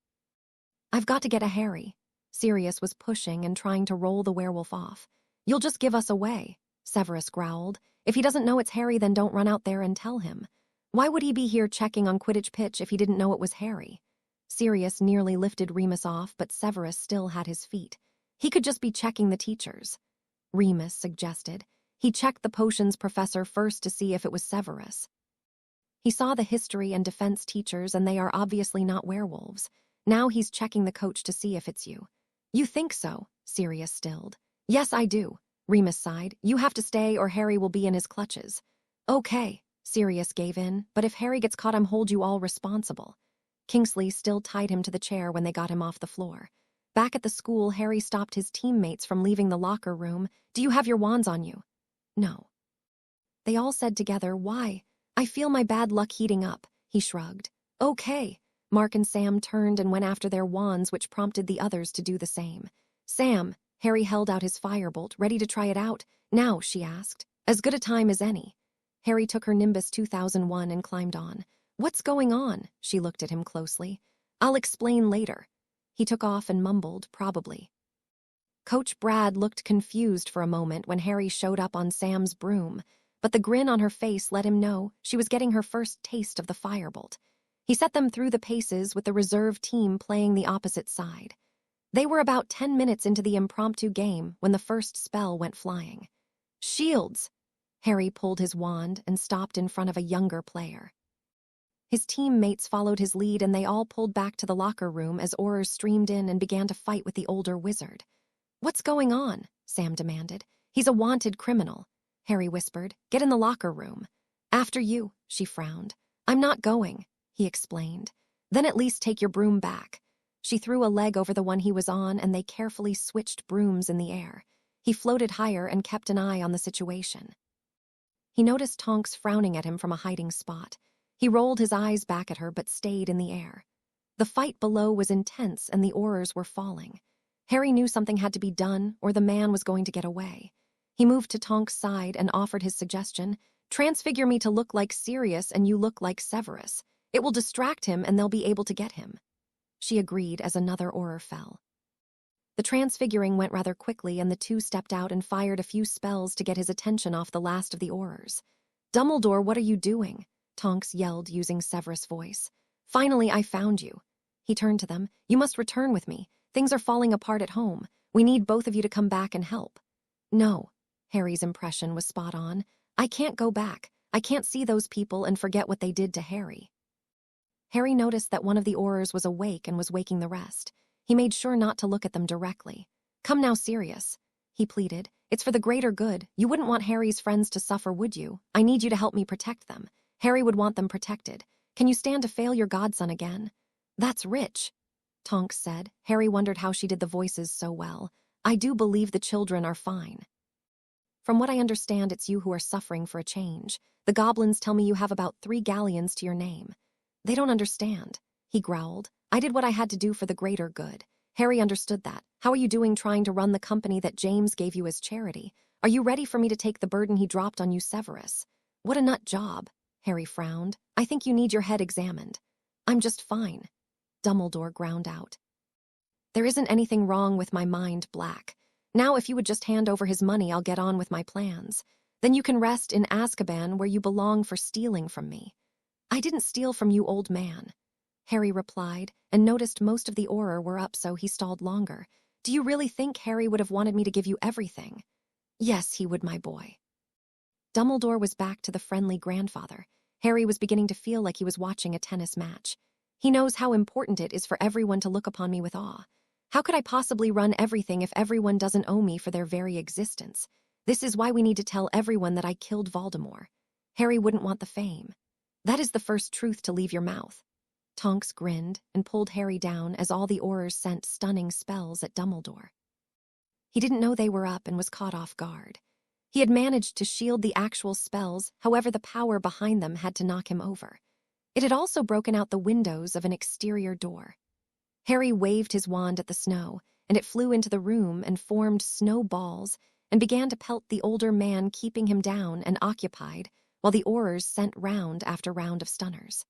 [SPEAKER 1] I've got to get a Harry. Sirius was pushing and trying to roll the werewolf off. You'll just give us away, Severus growled. If he doesn't know it's Harry, then don't run out there and tell him. Why would he be here checking on Quidditch pitch if he didn't know it was Harry? Sirius nearly lifted Remus off, but Severus still had his feet. He could just be checking the teachers. Remus suggested. He checked the potions professor first to see if it was Severus. He saw the history and defense teachers and they are obviously not werewolves. Now he's checking the coach to see if it's you. You think so? Sirius stilled. Yes, I do, Remus sighed. You have to stay or Harry will be in his clutches. Okay, Sirius gave in, but if Harry gets caught, I'm hold you all responsible. Kingsley still tied him to the chair when they got him off the floor. Back at the school, Harry stopped his teammates from leaving the locker room. Do you have your wands on you? No. They all said together, why? I feel my bad luck heating up, he shrugged. Okay. Mark and Sam turned and went after their wands, which prompted the others to do the same. Sam, Harry held out his firebolt, ready to try it out. Now, she asked. As good a time as any. Harry took her Nimbus 2001 and climbed on. What's going on? She looked at him closely. I'll explain later. He took off and mumbled, probably. Coach Brad looked confused for a moment when Harry showed up on Sam's broom, but the grin on her face let him know she was getting her first taste of the firebolt. He set them through the paces with the reserve team playing the opposite side. They were about 10 minutes into the impromptu game when the first spell went flying. Shields! Harry pulled his wand and stopped in front of a younger player. His teammates followed his lead and they all pulled back to the locker room as Aurors streamed in and began to fight with the older wizard. What's going on? Sam demanded. He's a wanted criminal, Harry whispered. Get in the locker room. After you, she frowned. I'm not going, he explained. Then at least take your broom back. She threw a leg over the one he was on and they carefully switched brooms in the air. He floated higher and kept an eye on the situation. He noticed Tonks frowning at him from a hiding spot. He rolled his eyes back at her but stayed in the air. The fight below was intense and the Aurors were falling. Harry knew something had to be done or the man was going to get away. He moved to Tonks' side and offered his suggestion. Transfigure me to look like Sirius and you look like Severus. It will distract him and they'll be able to get him. She agreed as another Auror fell. The transfiguring went rather quickly and the two stepped out and fired a few spells to get his attention off the last of the Aurors. Dumbledore, what are you doing? Tonks yelled using Severus' voice. Finally, I found you. He turned to them. You must return with me. Things are falling apart at home. We need both of you to come back and help. No. Harry's impression was spot on. I can't go back. I can't see those people and forget what they did to Harry. Harry noticed that one of the Aurors was awake and was waking the rest. He made sure not to look at them directly. Come now, Sirius, he pleaded. It's for the greater good. You wouldn't want Harry's friends to suffer, would you? I need you to help me protect them. Harry would want them protected. Can you stand to fail your godson again? That's rich, Tonks said. Harry wondered how she did the voices so well. I do believe the children are fine. From what I understand, it's you who are suffering for a change. The goblins tell me you have about 3 galleons to your name. They don't understand, he growled. I did what I had to do for the greater good. Harry understood that. How are you doing trying to run the company that James gave you as charity? Are you ready for me to take the burden he dropped on you, Severus? What a nut job, Harry frowned. I think you need your head examined. I'm just fine, Dumbledore ground out. There isn't anything wrong with my mind, Black. Now if you would just hand over his money, I'll get on with my plans. Then you can rest in Azkaban where you belong for stealing from me. I didn't steal from you, old man, Harry replied, and noticed most of the Auror were up, so he stalled longer. Do you really think Harry would have wanted me to give you everything? Yes, he would, my boy. Dumbledore was back to the friendly grandfather. Harry was beginning to feel like he was watching a tennis match. He knows how important it is for everyone to look upon me with awe. How could I possibly run everything if everyone doesn't owe me for their very existence? This is why we need to tell everyone that I killed Voldemort. Harry wouldn't want the fame. That is the first truth to leave your mouth. Tonks grinned and pulled Harry down as all the Aurors sent stunning spells at Dumbledore. He didn't know they were up and was caught off guard. He had managed to shield the actual spells, however the power behind them had to knock him over. It had also broken out the windows of an exterior door. Harry waved his wand at the snow, and it flew into the room and formed snowballs and began to pelt the older man, keeping him down and occupied, while the Aurors sent round after round of stunners.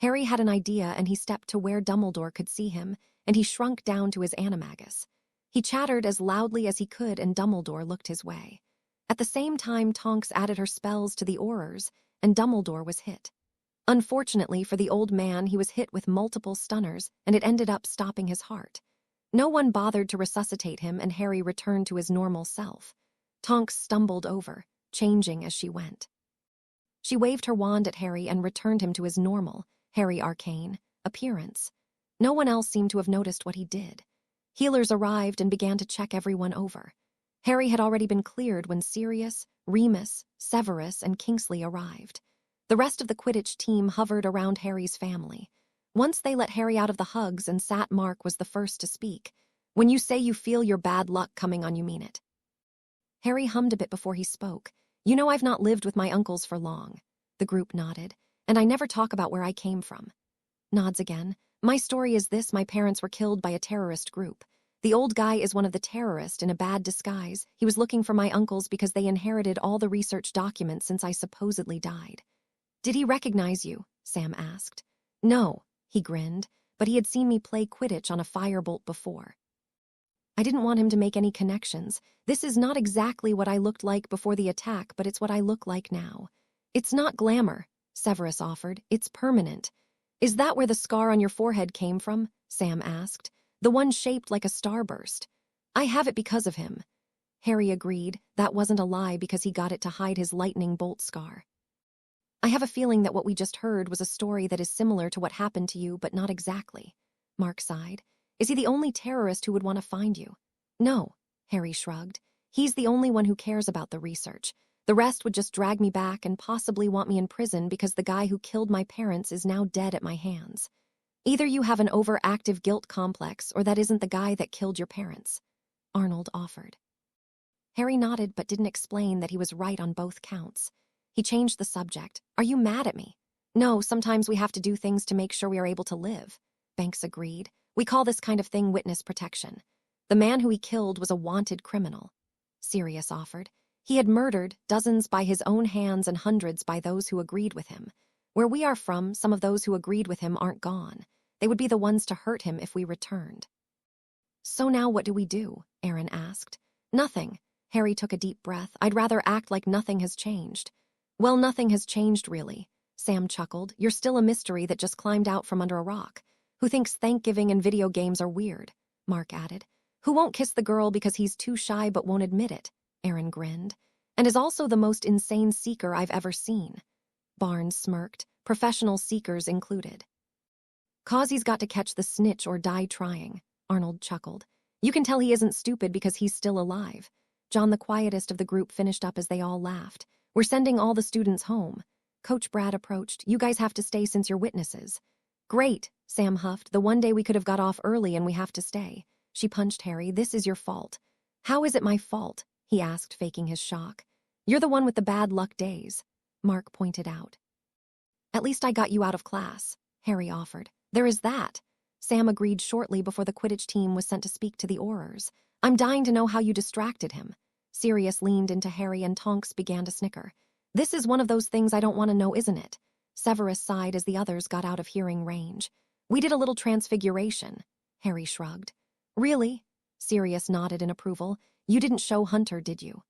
[SPEAKER 1] Harry had an idea, and he stepped to where Dumbledore could see him, and he shrunk down to his Animagus. He chattered as loudly as he could, and Dumbledore looked his way. At the same time, Tonks added her spells to the Aurors, and Dumbledore was hit. Unfortunately for the old man, he was hit with multiple stunners, and it ended up stopping his heart. No one bothered to resuscitate him, and Harry returned to his normal self. Tonks stumbled over, changing as she went. She waved her wand at Harry and returned him to his normal, Harry Arcane, appearance. No one else seemed to have noticed what he did. Healers arrived and began to check everyone over. Harry had already been cleared when Sirius, Remus, Severus, and Kingsley arrived. The rest of the Quidditch team hovered around Harry's family. Once they let Harry out of the hugs and sat, Mark was the first to speak. When you say you feel your bad luck coming on, you mean it. Harry hummed a bit before he spoke. You know I've not lived with my uncles for long. The group nodded. And I never talk about where I came from. Nods again. My story is this: my parents were killed by a terrorist group. The old guy is one of the terrorists in a bad disguise. He was looking for my uncles because they inherited all the research documents since I supposedly died. Did he recognize you? Sam asked. No, he grinned, but he had seen me play Quidditch on a firebolt before. I didn't want him to make any connections. This is not exactly what I looked like before the attack, but it's what I look like now. It's not glamour, Severus offered. It's permanent. Is that where the scar on your forehead came from? Sam asked. The one shaped like a starburst. I have it because of him. Harry agreed. That wasn't a lie because he got it to hide his lightning bolt scar. I have a feeling that what we just heard was a story that is similar to what happened to you, but not exactly. Mark sighed. Is he the only terrorist who would want to find you? No, Harry shrugged. He's the only one who cares about the research. The rest would just drag me back and possibly want me in prison because the guy who killed my parents is now dead at my hands. Either you have an overactive guilt complex or that isn't the guy that killed your parents, Arnold offered. Harry nodded but didn't explain that he was right on both counts. He changed the subject. Are you mad at me? No, sometimes we have to do things to make sure we are able to live, Banks agreed. We call this kind of thing witness protection. The man who he killed was a wanted criminal, Sirius offered. He had murdered dozens by his own hands and hundreds by those who agreed with him. Where we are from, some of those who agreed with him aren't gone. They would be the ones to hurt him if we returned. So now what do we do? Aaron asked. Nothing. Harry took a deep breath. I'd rather act like nothing has changed. Well, nothing has changed, really. Sam chuckled. You're still a mystery that just climbed out from under a rock. Who thinks Thanksgiving and video games are weird? Mark added. Who won't kiss the girl because he's too shy but won't admit it? Aaron grinned. and is also the most insane seeker I've ever seen. Barnes smirked, professional seekers included. "'Cause he's got to catch the snitch or die trying," Arnold chuckled. "You can tell he isn't stupid because he's still alive." John, the quietest of the group, finished up as they all laughed. "We're sending all the students home." Coach Brad approached. "You guys have to stay since you're witnesses." "Great," Sam huffed. "The one day we could have got off early and we have to stay." She punched Harry. "This is your fault." "How is it my fault?" he asked, faking his shock. "You're the one with the bad luck days," Mark pointed out. "At least I got you out of class," Harry offered. "There is that." Sam agreed shortly before the Quidditch team was sent to speak to the Aurors. "I'm dying to know how you distracted him." Sirius leaned into Harry and Tonks began to snicker. "This is one of those things I don't want to know, isn't it?" Severus sighed as the others got out of hearing range. "We did a little transfiguration," Harry shrugged. "Really?" Sirius nodded in approval. "You didn't show Hunter, did you?"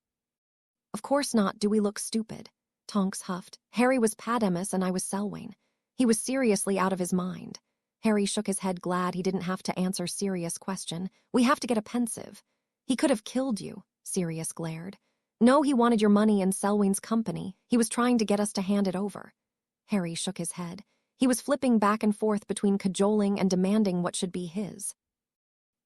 [SPEAKER 1] "Of course not. Do we look stupid?" Tonks huffed. "Harry was Pademus and I was Selwyn." He was seriously out of his mind. Harry shook his head, glad he didn't have to answer Sirius' question. "We have to get a pensive." "He could have killed you," Sirius glared. "No, he wanted your money and Selwyn's company. He was trying to get us to hand it over." Harry shook his head. He was flipping back and forth between cajoling and demanding what should be his.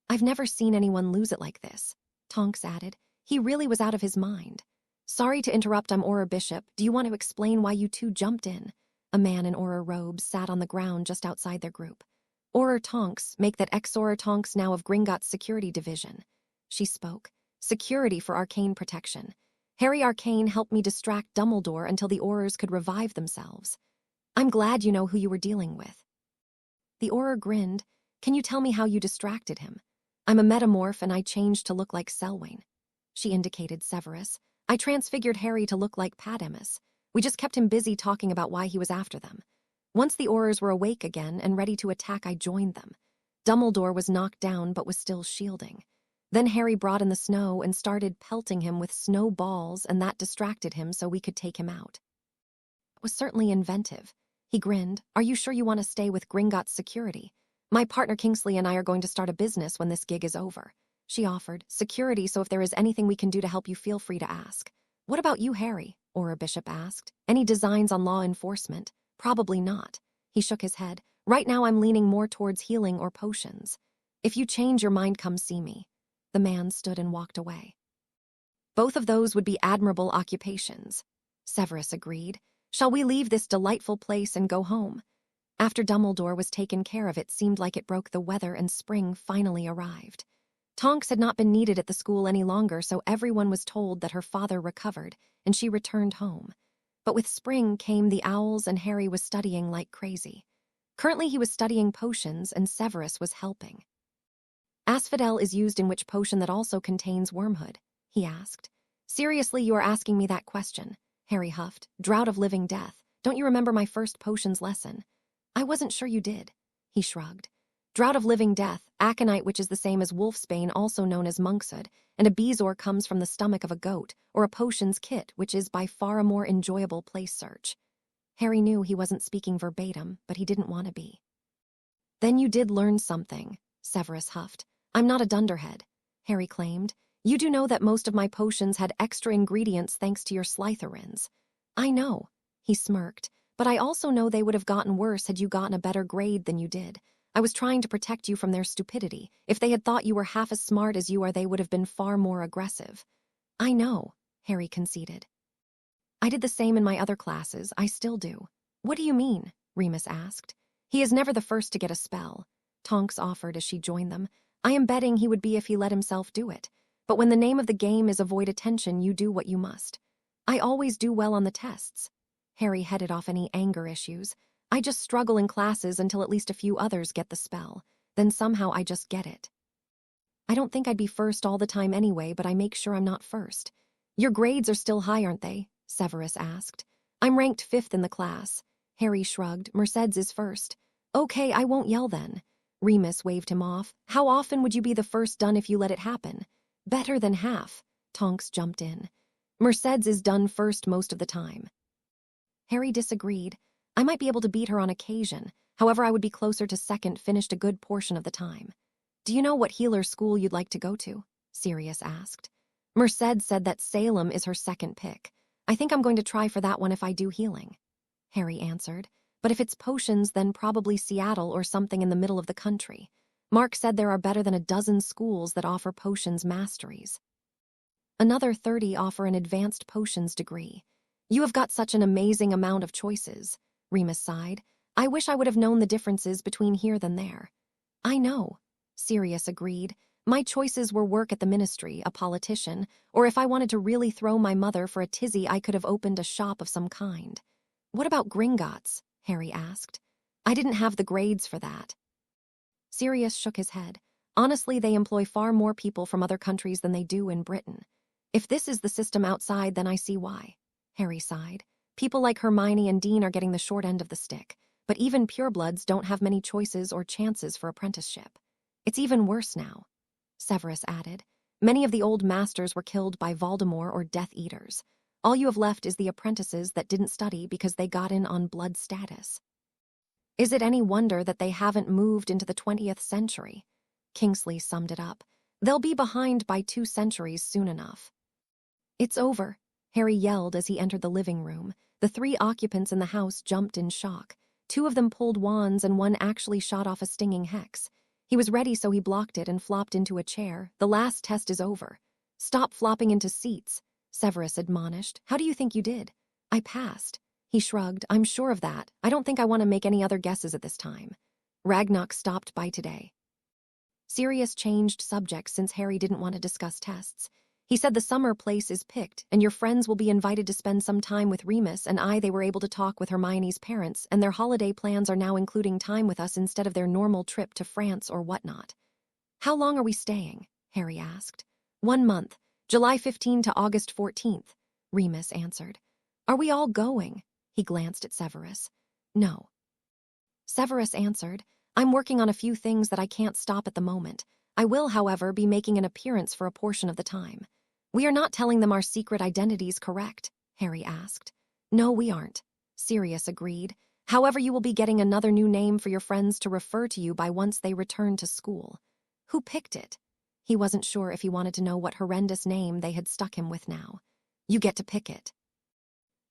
[SPEAKER 1] "I've never seen anyone lose it like this," Tonks added. He really was out of his mind. "Sorry to interrupt, I'm Auror Bishop. Do you want to explain why you two jumped in?" A man in Auror robes sat on the ground just outside their group. "Auror Tonks, make that ex-Auror Tonks now of Gringotts Security Division." She spoke. "Security for arcane protection. Harry Arcane helped me distract Dumbledore until the Aurors could revive themselves. I'm glad you know who you were dealing with." The Auror grinned. "Can you tell me how you distracted him?" "I'm a metamorph and I changed to look like Selwyn." She indicated Severus. "I transfigured Harry to look like Pademus. We just kept him busy talking about why he was after them. Once the Aurors were awake again and ready to attack, I joined them. Dumbledore was knocked down but was still shielding. Then Harry brought in the snow and started pelting him with snowballs, and that distracted him so we could take him out." "It was certainly inventive." He grinned. "Are you sure you want to stay with Gringotts Security? My partner Kingsley and I are going to start a business when this gig is over." She offered. "Security, so if there is anything we can do to help you, feel free to ask." "What about you, Harry?" Auror Bishop asked. "Any designs on law enforcement?" "Probably not." He shook his head. "Right now I'm leaning more towards healing or potions. If you change your mind, come see me." The man stood and walked away. "Both of those would be admirable occupations," Severus agreed. "Shall we leave this delightful place and go home?" After Dumbledore was taken care of, it seemed like it broke the weather and spring finally arrived. Tonks had not been needed at the school any longer, so everyone was told that her father recovered, and she returned home. But with spring came the owls, and Harry was studying like crazy. Currently he was studying potions, and Severus was helping. "Asphodel is used in which potion that also contains wormhood?" he asked. "Seriously, you are asking me that question?" Harry huffed. "Draught of living death. Don't you remember my first potions lesson?" "I wasn't sure you did." He shrugged. "Draught of living death, aconite, which is the same as wolfsbane, also known as monkshood, and a bezoar comes from the stomach of a goat, or a potions kit, which is by far a more enjoyable place search." Harry knew he wasn't speaking verbatim, but he didn't want to be. "Then you did learn something," Severus huffed. "I'm not a dunderhead," Harry claimed. "You do know that most of my potions had extra ingredients thanks to your Slytherins." "I know," he smirked, "but I also know they would have gotten worse had you gotten a better grade than you did. I was trying to protect you from their stupidity. If they had thought you were half as smart as you are, they would have been far more aggressive." "I know," Harry conceded. "I did the same in my other classes. I still do." "What do you mean?" Remus asked. "He is never the first to get a spell," Tonks offered as she joined them. "I am betting he would be if he let himself do it. But when the name of the game is avoid attention, you do what you must. I always do well on the tests." Harry headed off any anger issues. "I just struggle in classes until at least a few others get the spell. Then somehow I just get it. I don't think I'd be first all the time anyway, but I make sure I'm not first." "Your grades are still high, aren't they?" Severus asked. "I'm ranked 5th in the class." Harry shrugged. "Mercedes is first." "Okay, I won't yell then." Remus waved him off. "How often would you be the first done if you let it happen?" "Better than half," Tonks jumped in. "Mercedes is done first most of the time." Harry disagreed. "I might be able to beat her on occasion. However, I would be closer to second finished a good portion of the time." "Do you know what healer school you'd like to go to?" Sirius asked. Merced said that Salem is her second pick. I think I'm going to try for that one if I do healing. Harry answered. But if it's potions, then probably Seattle or something in the middle of the country. Mark said there are better than a dozen schools that offer potions masteries. Another 30 offer an advanced potions degree. You have got such an amazing amount of choices, Remus sighed. I wish I would have known the differences between here than there. I know, Sirius agreed. My choices were work at the ministry, a politician, or if I wanted to really throw my mother for a tizzy, I could have opened a shop of some kind. What about Gringotts? Harry asked. I didn't have the grades for that. Sirius shook his head. Honestly, they employ far more people from other countries than they do in Britain. If this is the system outside, then I see why. Harry sighed. People like Hermione and Dean are getting the short end of the stick, but even purebloods don't have many choices or chances for apprenticeship. It's even worse now, Severus added. Many of the old masters were killed by Voldemort or Death Eaters. All you have left is the apprentices that didn't study because they got in on blood status. Is it any wonder that they haven't moved into the 20th century? Kingsley summed it up. They'll be behind by 2 centuries soon enough. It's over, Harry yelled as he entered the living room. The 3 occupants in the house jumped in shock. 2 of them pulled wands and one actually shot off a stinging hex. He was ready, so he blocked it and flopped into a chair. The last test is over. Stop flopping into seats, Severus admonished. How do you think you did? I passed. He shrugged. I'm sure of that. I don't think I want to make any other guesses at this time. Ragnarok stopped by today. Sirius changed subjects since Harry didn't want to discuss tests. He said the summer place is picked, and your friends will be invited to spend some time with Remus and I. They were able to talk with Hermione's parents, and their holiday plans are now including time with us instead of their normal trip to France or whatnot. How long are we staying? Harry asked. 1 month, July 15 to August 14th, Remus answered. Are we all going? He glanced at Severus. No. Severus answered. I'm working on a few things that I can't stop at the moment. I will, however, be making an appearance for a portion of the time. We are not telling them our secret identities, correct? Harry asked. No, we aren't, Sirius agreed. However, you will be getting another new name for your friends to refer to you by once they return to school. Who picked it? He wasn't sure if he wanted to know what horrendous name they had stuck him with now. You get to pick it.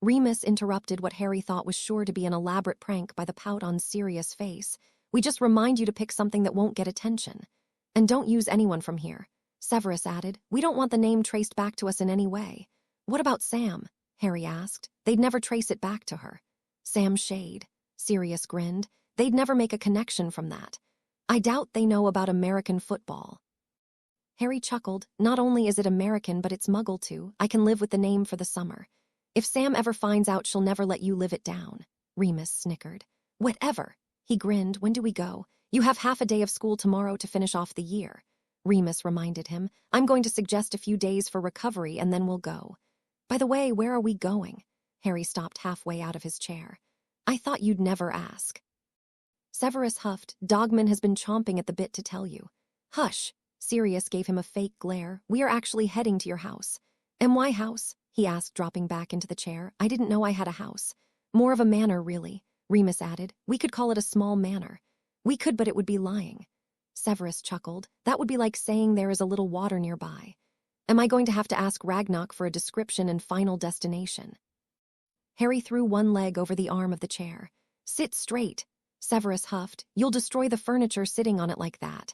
[SPEAKER 1] Remus interrupted what Harry thought was sure to be an elaborate prank by the pout on Sirius' face. We just remind you to pick something that won't get attention. And don't use anyone from here, Severus added. We don't want the name traced back to us in any way. What about Sam? Harry asked. They'd never trace it back to her. Sam Shade, Sirius grinned. They'd never make a connection from that. I doubt they know about American football. Harry chuckled. Not only is it American, but it's Muggle too. I can live with the name for the summer. If Sam ever finds out, she'll never let you live it down, Remus snickered. Whatever. He grinned. When do we go? You have half a day of school tomorrow to finish off the year, Remus reminded him. I'm going to suggest a few days for recovery and then we'll go. By the way, where are we going? Harry stopped halfway out of his chair. I thought you'd never ask. Severus huffed. Dogman has been chomping at the bit to tell you. Hush. Sirius gave him a fake glare. We are actually heading to your house. My house? He asked, dropping back into the chair. I didn't know I had a house. More of a manor, really, Remus added. We could call it a small manor. We could, but it would be lying. Severus chuckled. That would be like saying there is a little water nearby. Am I going to have to ask Ragnarok for a description and final destination? Harry threw one leg over the arm of the chair. Sit straight, Severus huffed. You'll destroy the furniture sitting on it like that.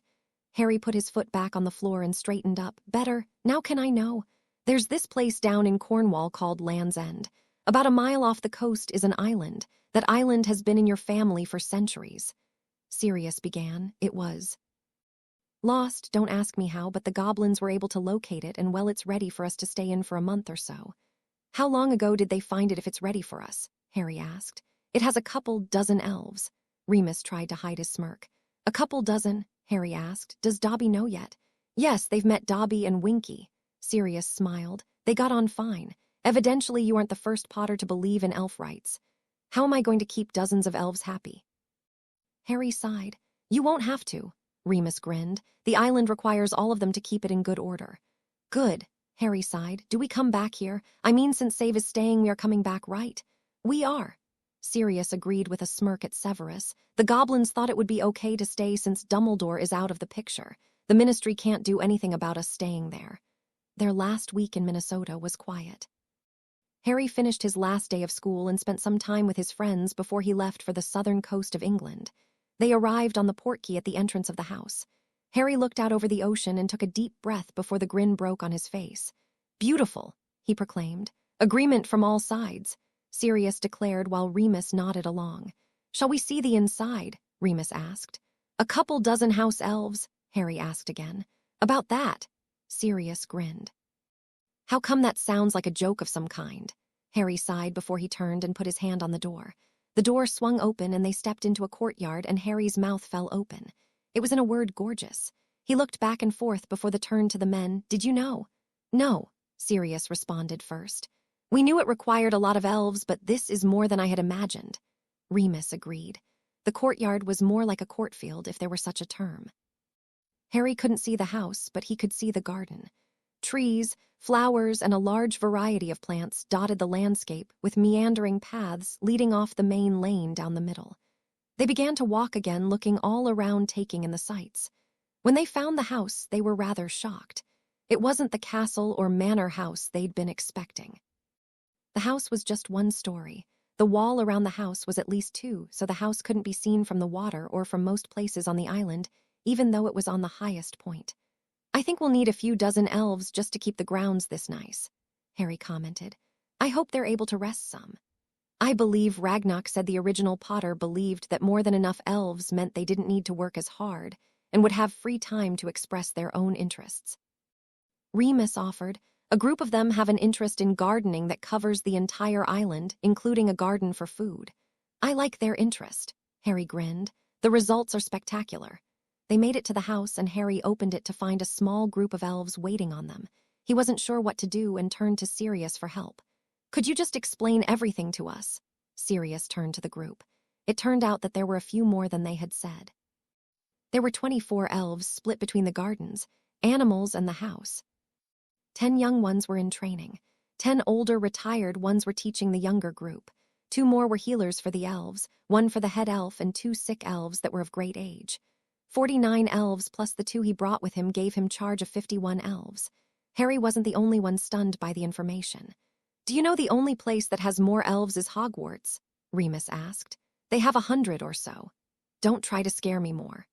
[SPEAKER 1] Harry put his foot back on the floor and straightened up. Better. Now can I know? There's this place down in Cornwall called Land's End. About a mile off the coast is an island. That island has been in your family for centuries. Sirius began. It was lost, don't ask me how, but the goblins were able to locate it, and well, it's ready for us to stay in for a month or so. How long ago did they find it if it's ready for us? Harry asked. It has a couple dozen elves. Remus tried to hide his smirk. A couple dozen? Harry asked. Does Dobby know yet? Yes, they've met Dobby and Winky. Sirius smiled. They got on fine. Evidently, you aren't the first Potter to believe in elf rights. How am I going to keep dozens of elves happy? Harry sighed. You won't have to, Remus grinned. The island requires all of them to keep it in good order. Good, Harry sighed. Do we come back here? I mean, since Save is staying, we are coming back, right? We are. Sirius agreed with a smirk at Severus. The goblins thought it would be okay to stay since Dumbledore is out of the picture. The ministry can't do anything about us staying there. Their last week in Minnesota was quiet. Harry finished his last day of school and spent some time with his friends before he left for the southern coast of England. They arrived on the portkey at the entrance of the house. Harry looked out over the ocean and took a deep breath before the grin broke on his face. "Beautiful," he proclaimed. "Agreement from all sides," Sirius declared while Remus nodded along. "Shall we see the inside?" Remus asked. "A couple dozen house elves," Harry asked again. "About that," Sirius grinned. "How come that sounds like a joke of some kind?" Harry sighed before he turned and put his hand on the door. The door swung open and they stepped into a courtyard and Harry's mouth fell open. It was in a word gorgeous. He looked back and forth before the turn to the men. "Did you know?" "No," Sirius responded first. "We knew it required a lot of elves, but this is more than I had imagined." Remus agreed. The courtyard was more like a courtfield, if there were such a term. Harry couldn't see the house, but he could see the garden. Trees, flowers, and a large variety of plants dotted the landscape with meandering paths leading off the main lane down the middle. They began to walk again, looking all around, taking in the sights. When they found the house, they were rather shocked. It wasn't the castle or manor house they'd been expecting. The house was just one story. The wall around the house was at least 2, so the house couldn't be seen from the water or from most places on the island, even though it was on the highest point. "I think we'll need a few dozen elves just to keep the grounds this nice," Harry commented. "I hope they're able to rest some." "I believe Ragnock said the original Potter believed that more than enough elves meant they didn't need to work as hard and would have free time to express their own interests," Remus offered. "A group of them have an interest in gardening that covers the entire island, including a garden for food." "I like their interest," Harry grinned. "The results are spectacular." They made it to the house and Harry opened it to find a small group of elves waiting on them. He wasn't sure what to do and turned to Sirius for help. "Could you just explain everything to us?" Sirius turned to the group. It turned out that there were a few more than they had said. There were 24 elves split between the gardens, animals, and the house. 10 young ones were in training. 10 older, retired ones were teaching the younger group. 2 more were healers for the elves, 1 for the head elf and 2 sick elves that were of great age. 49 elves plus the 2 he brought with him gave him charge of 51 elves. Harry wasn't the only one stunned by the information. "Do you know the only place that has more elves is Hogwarts?" Remus asked. "They have 100 or so. Don't try to scare me more."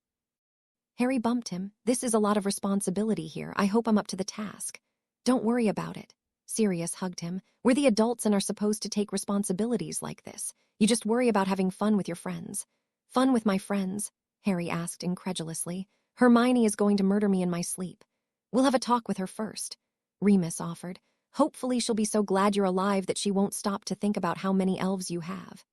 [SPEAKER 1] Harry bumped him. "This is a lot of responsibility here. I hope I'm up to the task." "Don't worry about it." Sirius hugged him. "We're the adults and are supposed to take responsibilities like this. You just worry about having fun with your friends." "Fun with my friends?" Harry asked incredulously. "Hermione is going to murder me in my sleep." "We'll have a talk with her first," Remus offered. "Hopefully she'll be so glad you're alive that she won't stop to think about how many elves you have."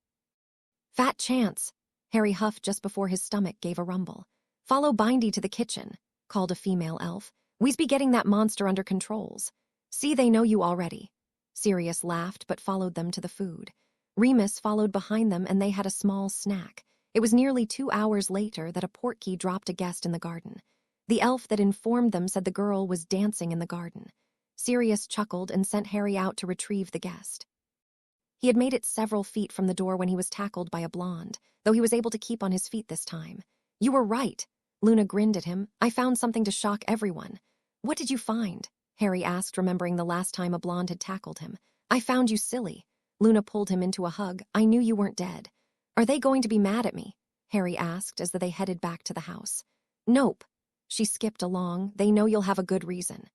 [SPEAKER 1] "Fat chance," Harry huffed just before his stomach gave a rumble. "Follow Bindy to the kitchen," called a female elf. "We's be getting that monster under controls." "See, they know you already." Sirius laughed but followed them to the food. Remus followed behind them and they had a small snack. It was nearly 2 hours later that a portkey dropped a guest in the garden. The elf that informed them said the girl was dancing in the garden. Sirius chuckled and sent Harry out to retrieve the guest. He had made it several feet from the door when he was tackled by a blonde, though he was able to keep on his feet this time. "You were right," Luna grinned at him. "I found something to shock everyone." "What did you find?" Harry asked, remembering the last time a blonde had tackled him. "I found you silly." Luna pulled him into a hug. "I knew you weren't dead." "Are they going to be mad at me?" Harry asked as they headed back to the house. "Nope." She skipped along. "They know you'll have a good reason."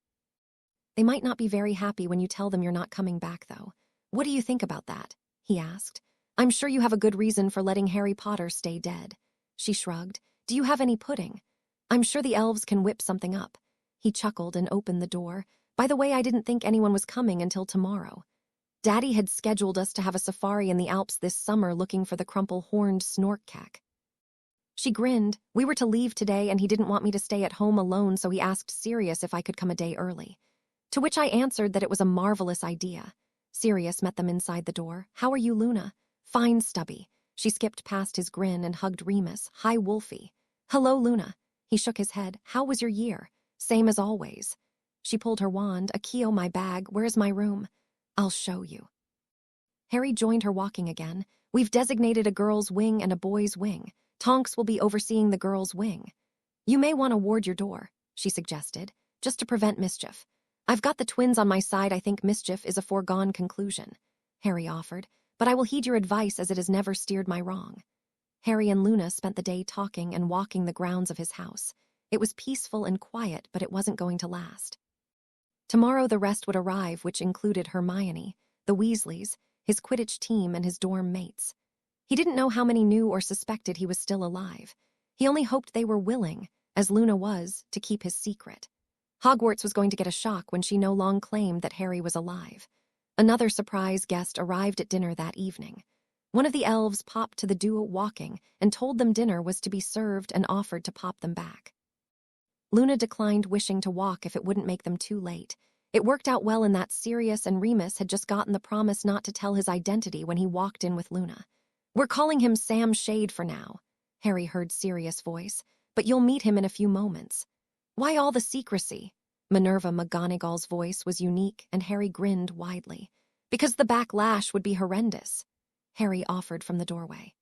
[SPEAKER 1] "They might not be very happy when you tell them you're not coming back, though. What do you think about that?" he asked. "I'm sure you have a good reason for letting Harry Potter stay dead." She shrugged. "Do you have any pudding?" "I'm sure the elves can whip something up." He chuckled and opened the door. "By the way, I didn't think anyone was coming until tomorrow. Daddy had scheduled us to have a safari in the Alps this summer looking for the crumple-horned snortcack." She grinned. "We were to leave today and he didn't want me to stay at home alone, so he asked Sirius if I could come a day early. To which I answered that it was a marvelous idea." Sirius met them inside the door. "How are you, Luna?" "Fine, Stubby." She skipped past his grin and hugged Remus. "Hi, Wolfie." "Hello, Luna." He shook his head. "How was your year?" "Same as always." She pulled her wand. "Akio, my bag. Where's my room?" "I'll show you." Harry joined her walking again. "We've designated a girl's wing and a boy's wing. Tonks will be overseeing the girl's wing." "You may want to ward your door," she suggested, "just to prevent mischief." I've got the twins on my side. I think mischief is a foregone conclusion, Harry offered, but I will heed your advice as it has never steered my wrong. Harry and Luna spent the day talking and walking the grounds of his house. It was peaceful and quiet, but it wasn't going to last. Tomorrow the rest would arrive, which included Hermione, the Weasleys, his Quidditch team, and his dorm mates. He didn't know how many knew or suspected he was still alive. He only hoped they were willing, as Luna was, to keep his secret. Hogwarts was going to get a shock when she no longer claimed that Harry was alive. Another surprise guest arrived at dinner that evening. One of the elves popped to the duo walking and told them dinner was to be served and offered to pop them back. Luna declined, wishing to walk if it wouldn't make them too late. It worked out well in that Sirius and Remus had just gotten the promise not to tell his identity when he walked in with Luna. "We're calling him Sam Shade for now," Harry heard Sirius' voice, "but you'll meet him in a few moments." "Why all the secrecy?" Minerva McGonagall's voice was unique, and Harry grinned widely. "Because the backlash would be horrendous," Harry offered from the doorway.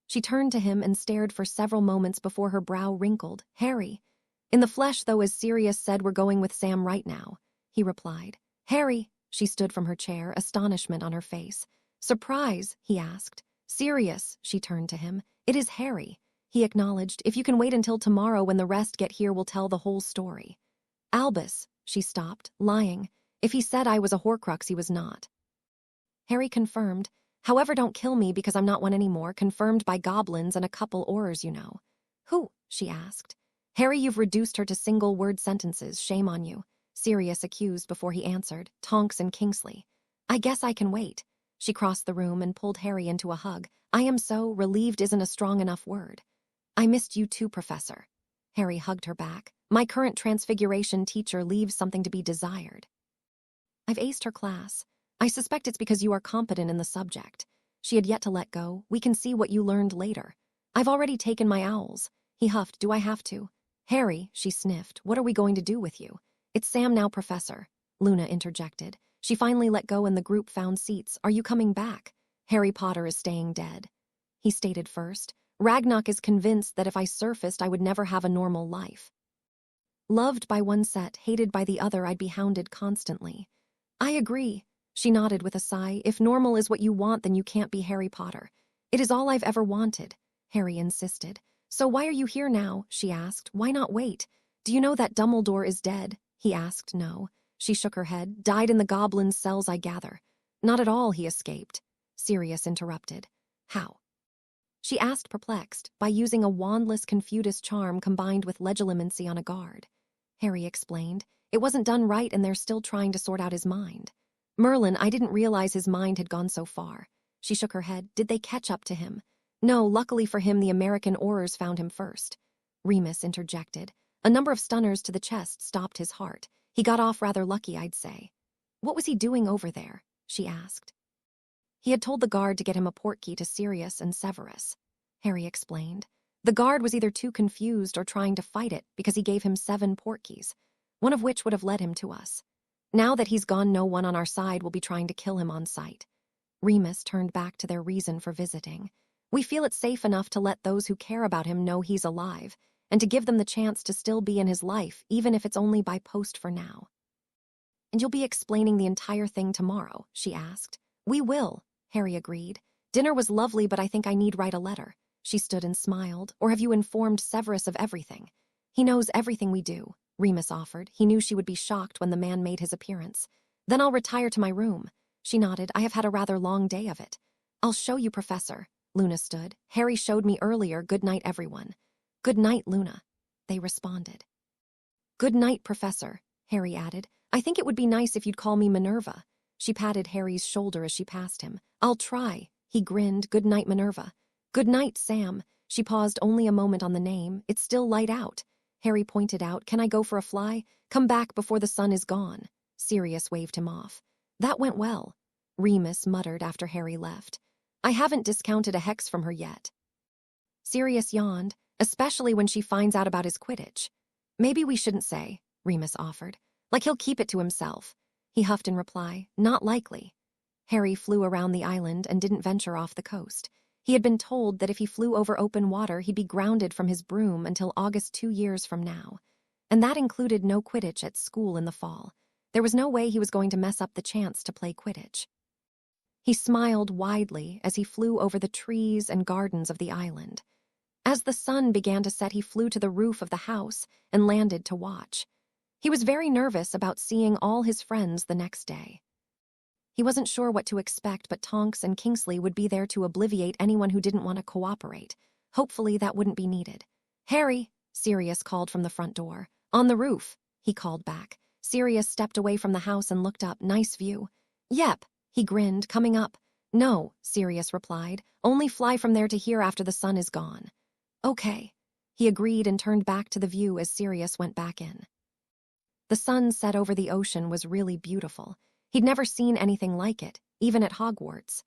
[SPEAKER 1] She turned to him and stared for several moments before her brow wrinkled. "Harry." "In the flesh, though, as Sirius said, we're going with Sam right now," he replied. "Harry," she stood from her chair, astonishment on her face. "Surprise?" he asked. "Sirius," she turned to him. "It is Harry," he acknowledged. "If you can wait until tomorrow when the rest get here, we'll tell the whole story." "Albus," she stopped, lying. "If he said I was a Horcrux, he was not." Harry confirmed. "However, don't kill me because I'm not one anymore, confirmed by goblins and a couple Aurors, you know." "Who?" she asked. "Harry, you've reduced her to single-word sentences. Shame on you," Sirius accused before he answered. "Tonks and Kingsley." "I guess I can wait." She crossed the room and pulled Harry into a hug. "I am so relieved isn't a strong enough word." "I missed you too, Professor." Harry hugged her back. "My current transfiguration teacher leaves something to be desired." "I've aced her class. I suspect it's because you are competent in the subject." She had yet to let go. "We can see what you learned later." "I've already taken my owls," he huffed. "Do I have to?" "Harry," she sniffed, "what are we going to do with you?" "It's Sam now, Professor," Luna interjected. She finally let go and the group found seats. "Are you coming back?" "Harry Potter is staying dead," he stated first. "Ragnarok is convinced that if I surfaced, I would never have a normal life. Loved by one set, hated by the other, I'd be hounded constantly." "I agree," she nodded with a sigh. "If normal is what you want, then you can't be Harry Potter." "It is all I've ever wanted," Harry insisted. "So why are you here now?" she asked. "Why not wait?" "Do you know that Dumbledore is dead?" he asked. "No." She shook her head. "Died in the goblin's cells, I gather." "Not at all, he escaped," Sirius interrupted. "How?" she asked, perplexed. "By using a wandless Confutus charm combined with legilimency on a guard," Harry explained. "It wasn't done right and they're still trying to sort out his mind." "Merlin, I didn't realize his mind had gone so far." She shook her head. "Did they catch up to him?" "No, luckily for him, the American Aurors found him first," Remus interjected. "A number of stunners to the chest stopped his heart. He got off rather lucky, I'd say." "What was he doing over there?" she asked. "He had told the guard to get him a portkey to Sirius and Severus," Harry explained. "The guard was either too confused or trying to fight it because he gave him 7 portkeys, one of which would have led him to us. Now that he's gone, no one on our side will be trying to kill him on sight." Remus turned back to their reason for visiting. "We feel it's safe enough to let those who care about him know he's alive, and to give them the chance to still be in his life, even if it's only by post for now." "And you'll be explaining the entire thing tomorrow?" she asked. "We will," Harry agreed. "Dinner was lovely, but I think I need write a letter." She stood and smiled. "Or have you informed Severus of everything?" "He knows everything we do," Remus offered. He knew she would be shocked when the man made his appearance. "Then I'll retire to my room." She nodded. "I have had a rather long day of it." "I'll show you, Professor." Luna stood. "Harry showed me earlier. Good night, everyone." "Good night, Luna," they responded. "Good night, Professor," Harry added. "I think it would be nice if you'd call me Minerva." She patted Harry's shoulder as she passed him. "I'll try," he grinned. "Good night, Minerva." "Good night, Sam." She paused only a moment on the name. "It's still light out," Harry pointed out. "Can I go for a fly?" "Come back before the sun is gone." Sirius waved him off. "That went well," Remus muttered after Harry left. "I haven't discounted a hex from her yet." Sirius yawned, especially when she finds out about his Quidditch. "Maybe we shouldn't say," Remus offered. "Like he'll keep it to himself." He huffed in reply. "Not likely." Harry flew around the island and didn't venture off the coast. He had been told that if he flew over open water, he'd be grounded from his broom until August 2 years from now. And that included no Quidditch at school in the fall. There was no way he was going to mess up the chance to play Quidditch. He smiled widely as he flew over the trees and gardens of the island. As the sun began to set, he flew to the roof of the house and landed to watch. He was very nervous about seeing all his friends the next day. He wasn't sure what to expect, but Tonks and Kingsley would be there to obliviate anyone who didn't want to cooperate. Hopefully that wouldn't be needed. "Harry," Sirius called from the front door. "On the roof," he called back. Sirius stepped away from the house and looked up. "Nice view." "Yep," he grinned, "coming up." "No," Sirius replied. "Only fly from there to here after the sun is gone." "Okay." He agreed and turned back to the view as Sirius went back in. The sun set over the ocean was really beautiful. He'd never seen anything like it, even at Hogwarts.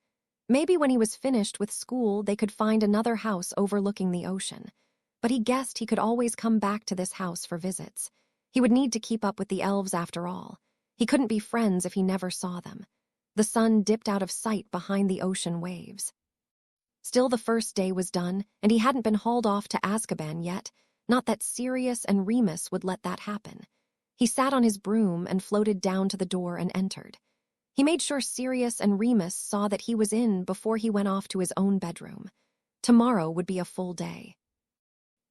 [SPEAKER 1] Maybe when he was finished with school, they could find another house overlooking the ocean. But he guessed he could always come back to this house for visits. He would need to keep up with the elves after all. He couldn't be friends if he never saw them. The sun dipped out of sight behind the ocean waves. Still, the first day was done, and he hadn't been hauled off to Azkaban yet. Not that Sirius and Remus would let that happen. He sat on his broom and floated down to the door and entered. He made sure Sirius and Remus saw that he was in before he went off to his own bedroom. Tomorrow would be a full day.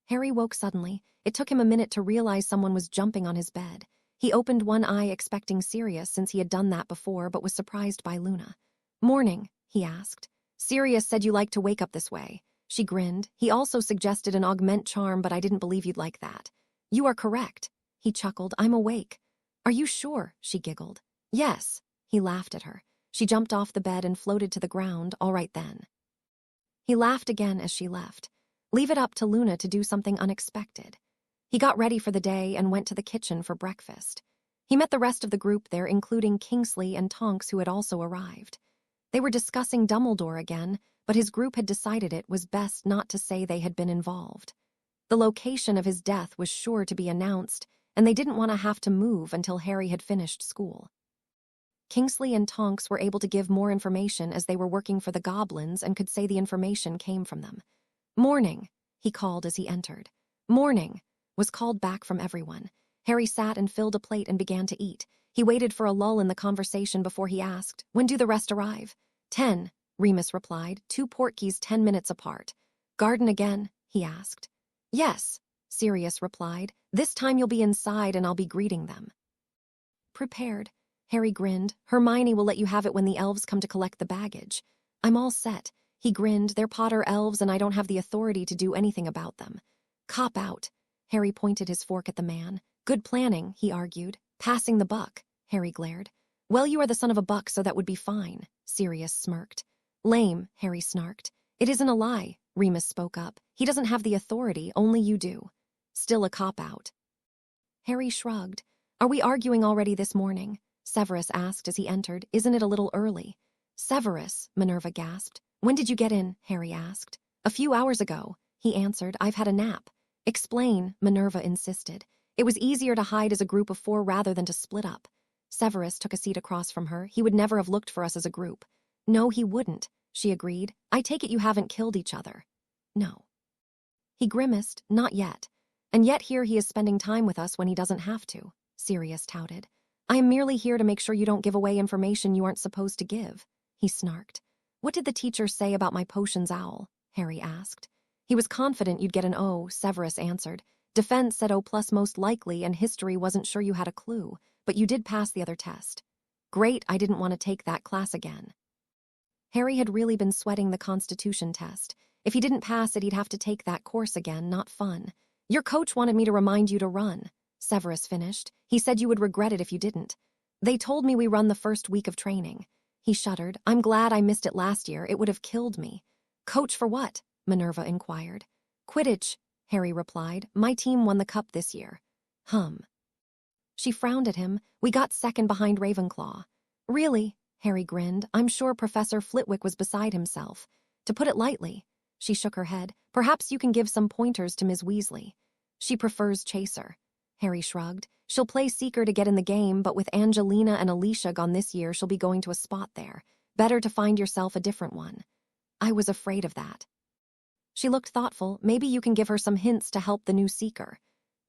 [SPEAKER 1] Harry woke suddenly. It took him a minute to realize someone was jumping on his bed. He opened one eye expecting Sirius since he had done that before, but was surprised by Luna. "Morning," he asked. "Sirius said you like to wake up this way." She grinned. "He also suggested an augment charm, but I didn't believe you'd like that." "You are correct." He chuckled. "I'm awake." "Are you sure?" She giggled. "Yes." He laughed at her. She jumped off the bed and floated to the ground. "All right then." He laughed again as she left. Leave it up to Luna to do something unexpected. He got ready for the day and went to the kitchen for breakfast. He met the rest of the group there, including Kingsley and Tonks, who had also arrived. They were discussing Dumbledore again, but his group had decided it was best not to say they had been involved. The location of his death was sure to be announced, and they didn't want to have to move until Harry had finished school. Kingsley and Tonks were able to give more information as they were working for the goblins and could say the information came from them. "Morning," he called as he entered. "Morning," was called back from everyone. Harry sat and filled a plate and began to eat. He waited for a lull in the conversation before he asked, "When do the rest arrive?" 10, Remus replied, 2 portkeys 10 minutes apart. "Garden again?" he asked. "Yes," Sirius replied. "This time you'll be inside and I'll be greeting them." "Prepared," Harry grinned. "Hermione will let you have it when the elves come to collect the baggage." "I'm all set." He grinned. "They're Potter elves and I don't have the authority to do anything about them." "Cop out." Harry pointed his fork at the man. "Good planning," he argued. "Passing the buck," Harry glared. "Well, you are the son of a buck, so that would be fine," Sirius smirked. "Lame," Harry snarked. "It isn't a lie," Remus spoke up. "He doesn't have the authority, only you do." "Still a cop-out." Harry shrugged. "Are we arguing already this morning?" Severus asked as he entered. "Isn't it a little early?" "Severus," Minerva gasped. "When did you get in?" Harry asked. "A few hours ago," he answered. "I've had a nap." "Explain," Minerva insisted. "It was easier to hide as a group of 4 rather than to split up." Severus took a seat across from her. "He would never have looked for us as a group." "No, he wouldn't," she agreed. "I take it you haven't killed each other." "No." He grimaced. "Not yet. And yet here he is spending time with us when he doesn't have to," Sirius touted. "I am merely here to make sure you don't give away information you aren't supposed to give," he snarked. "What did the teacher say about my potions, Owl?" Harry asked. "He was confident you'd get an O," Severus answered. "Defense said O+ most likely, and history wasn't sure you had a clue, but you did pass the other test." "Great, I didn't want to take that class again." Harry had really been sweating the Constitution test. If he didn't pass it, he'd have to take that course again. Not fun. "Your coach wanted me to remind you to run," Severus finished. "He said you would regret it if you didn't." "They told me we run the first week of training." He shuddered. "I'm glad I missed it last year. It would have killed me." "Coach for what?" Minerva inquired. "Quidditch," Harry replied. "My team won the cup this year." She frowned at him. "We got second behind Ravenclaw." "Really?" Harry grinned. "I'm sure Professor Flitwick was beside himself." "To put it lightly." She shook her head. "Perhaps you can give some pointers to Ms. Weasley." "She prefers Chaser." Harry shrugged. "She'll play Seeker to get in the game, but with Angelina and Alicia gone this year, she'll be going to a spot there. Better to find yourself a different one." "I was afraid of that." She looked thoughtful. "Maybe you can give her some hints to help the new Seeker."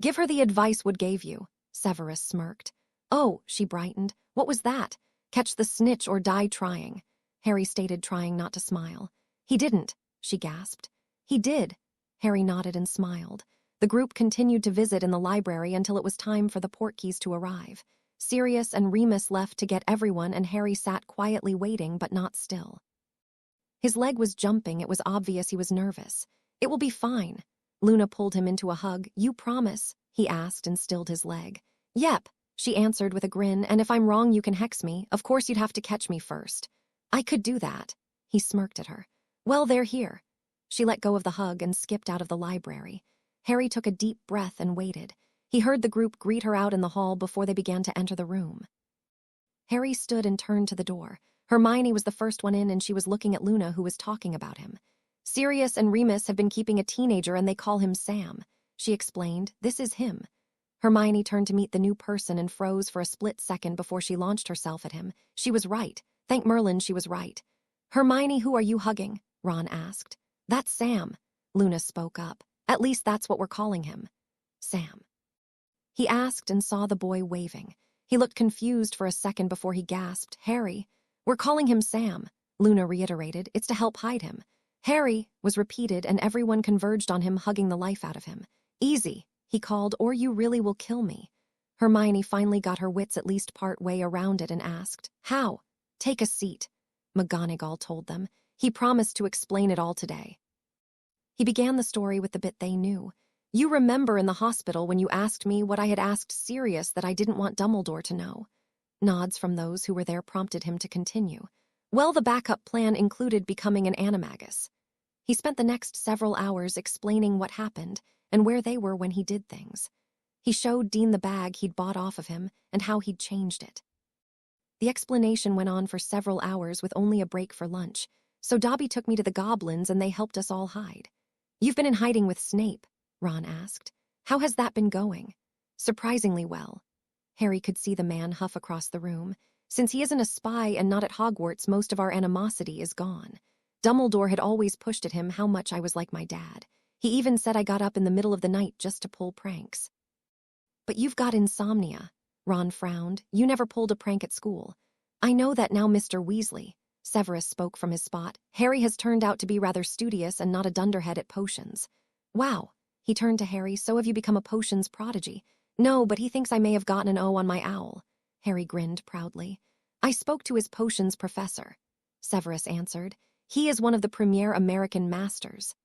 [SPEAKER 1] "Give her the advice Wood gave you," Severus smirked. Oh, she brightened. What was that? Catch the snitch or die trying. Harry stated, trying not to smile. He didn't, she gasped. He did. Harry nodded and smiled. The group continued to visit in the library until it was time for the portkeys to arrive. Sirius and Remus left to get everyone, and Harry sat quietly waiting, but not still. His leg was jumping. It was obvious he was nervous. It will be fine. Luna pulled him into a hug. You promise? He asked and stilled his leg. Yep, she answered with a grin, and if I'm wrong you can hex me. Of course you'd have to catch me first. I could do that. He smirked at her. Well, they're here. She let go of the hug and skipped out of the library. Harry took a deep breath and waited. He heard the group greet her out in the hall before they began to enter the room. Harry stood and turned to the door. Hermione was the first one in, and she was looking at Luna, who was talking about him. Sirius and Remus have been keeping a teenager and they call him Sam. She explained, this is him. Hermione turned to meet the new person and froze for a split second before she launched herself at him. She was right. Thank Merlin, she was right. Hermione, who are you hugging? Ron asked. That's Sam. Luna spoke up. At least that's what we're calling him. Sam. He asked and saw the boy waving. He looked confused for a second before he gasped, Harry. We're calling him Sam. Luna reiterated. It's to help hide him. Harry was repeated, and everyone converged on him, hugging the life out of him. Easy, he called, or you really will kill me. Hermione finally got her wits at least part way around it and asked, how? Take a seat. McGonagall told them. He promised to explain it all today. He began the story with the bit they knew. You remember in the hospital when you asked me what I had asked Sirius that I didn't want Dumbledore to know. Nods from those who were there prompted him to continue. Well, the backup plan included becoming an Animagus. He spent the next several hours explaining what happened and where they were when he did things. He showed Dean the bag he'd bought off of him and how he'd changed it. The explanation went on for several hours with only a break for lunch, so Dobby took me to the goblins and they helped us all hide. You've been in hiding with Snape, Ron asked. How has that been going? Surprisingly well. Harry could see the man huff across the room. Since he isn't a spy and not at Hogwarts, most of our animosity is gone. Dumbledore had always pushed at him how much I was like my dad. He even said I got up in the middle of the night just to pull pranks. But you've got insomnia. Ron frowned. You never pulled a prank at school. I know that now, Mr. Weasley. Severus spoke from his spot. Harry has turned out to be rather studious and not a dunderhead at potions. Wow. He turned to Harry. So have you become a potions prodigy? No, but he thinks I may have gotten an O on my owl. Harry grinned proudly. I spoke to his potions professor. Severus answered. He is one of the premier American masters.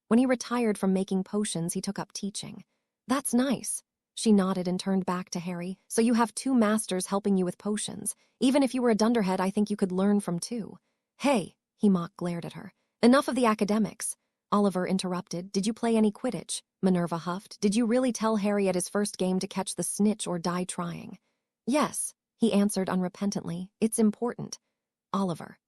[SPEAKER 1] When he retired from making potions, he took up teaching. That's nice. She nodded and turned back to Harry. So you have 2 masters helping you with potions. Even if you were a dunderhead, I think you could learn from 2. Hey, he glared at her. Enough of the academics. Oliver interrupted. Did you play any Quidditch? Minerva huffed. Did you really tell Harry at his first game to catch the snitch or die trying? Yes, he answered unrepentantly. It's important. Oliver.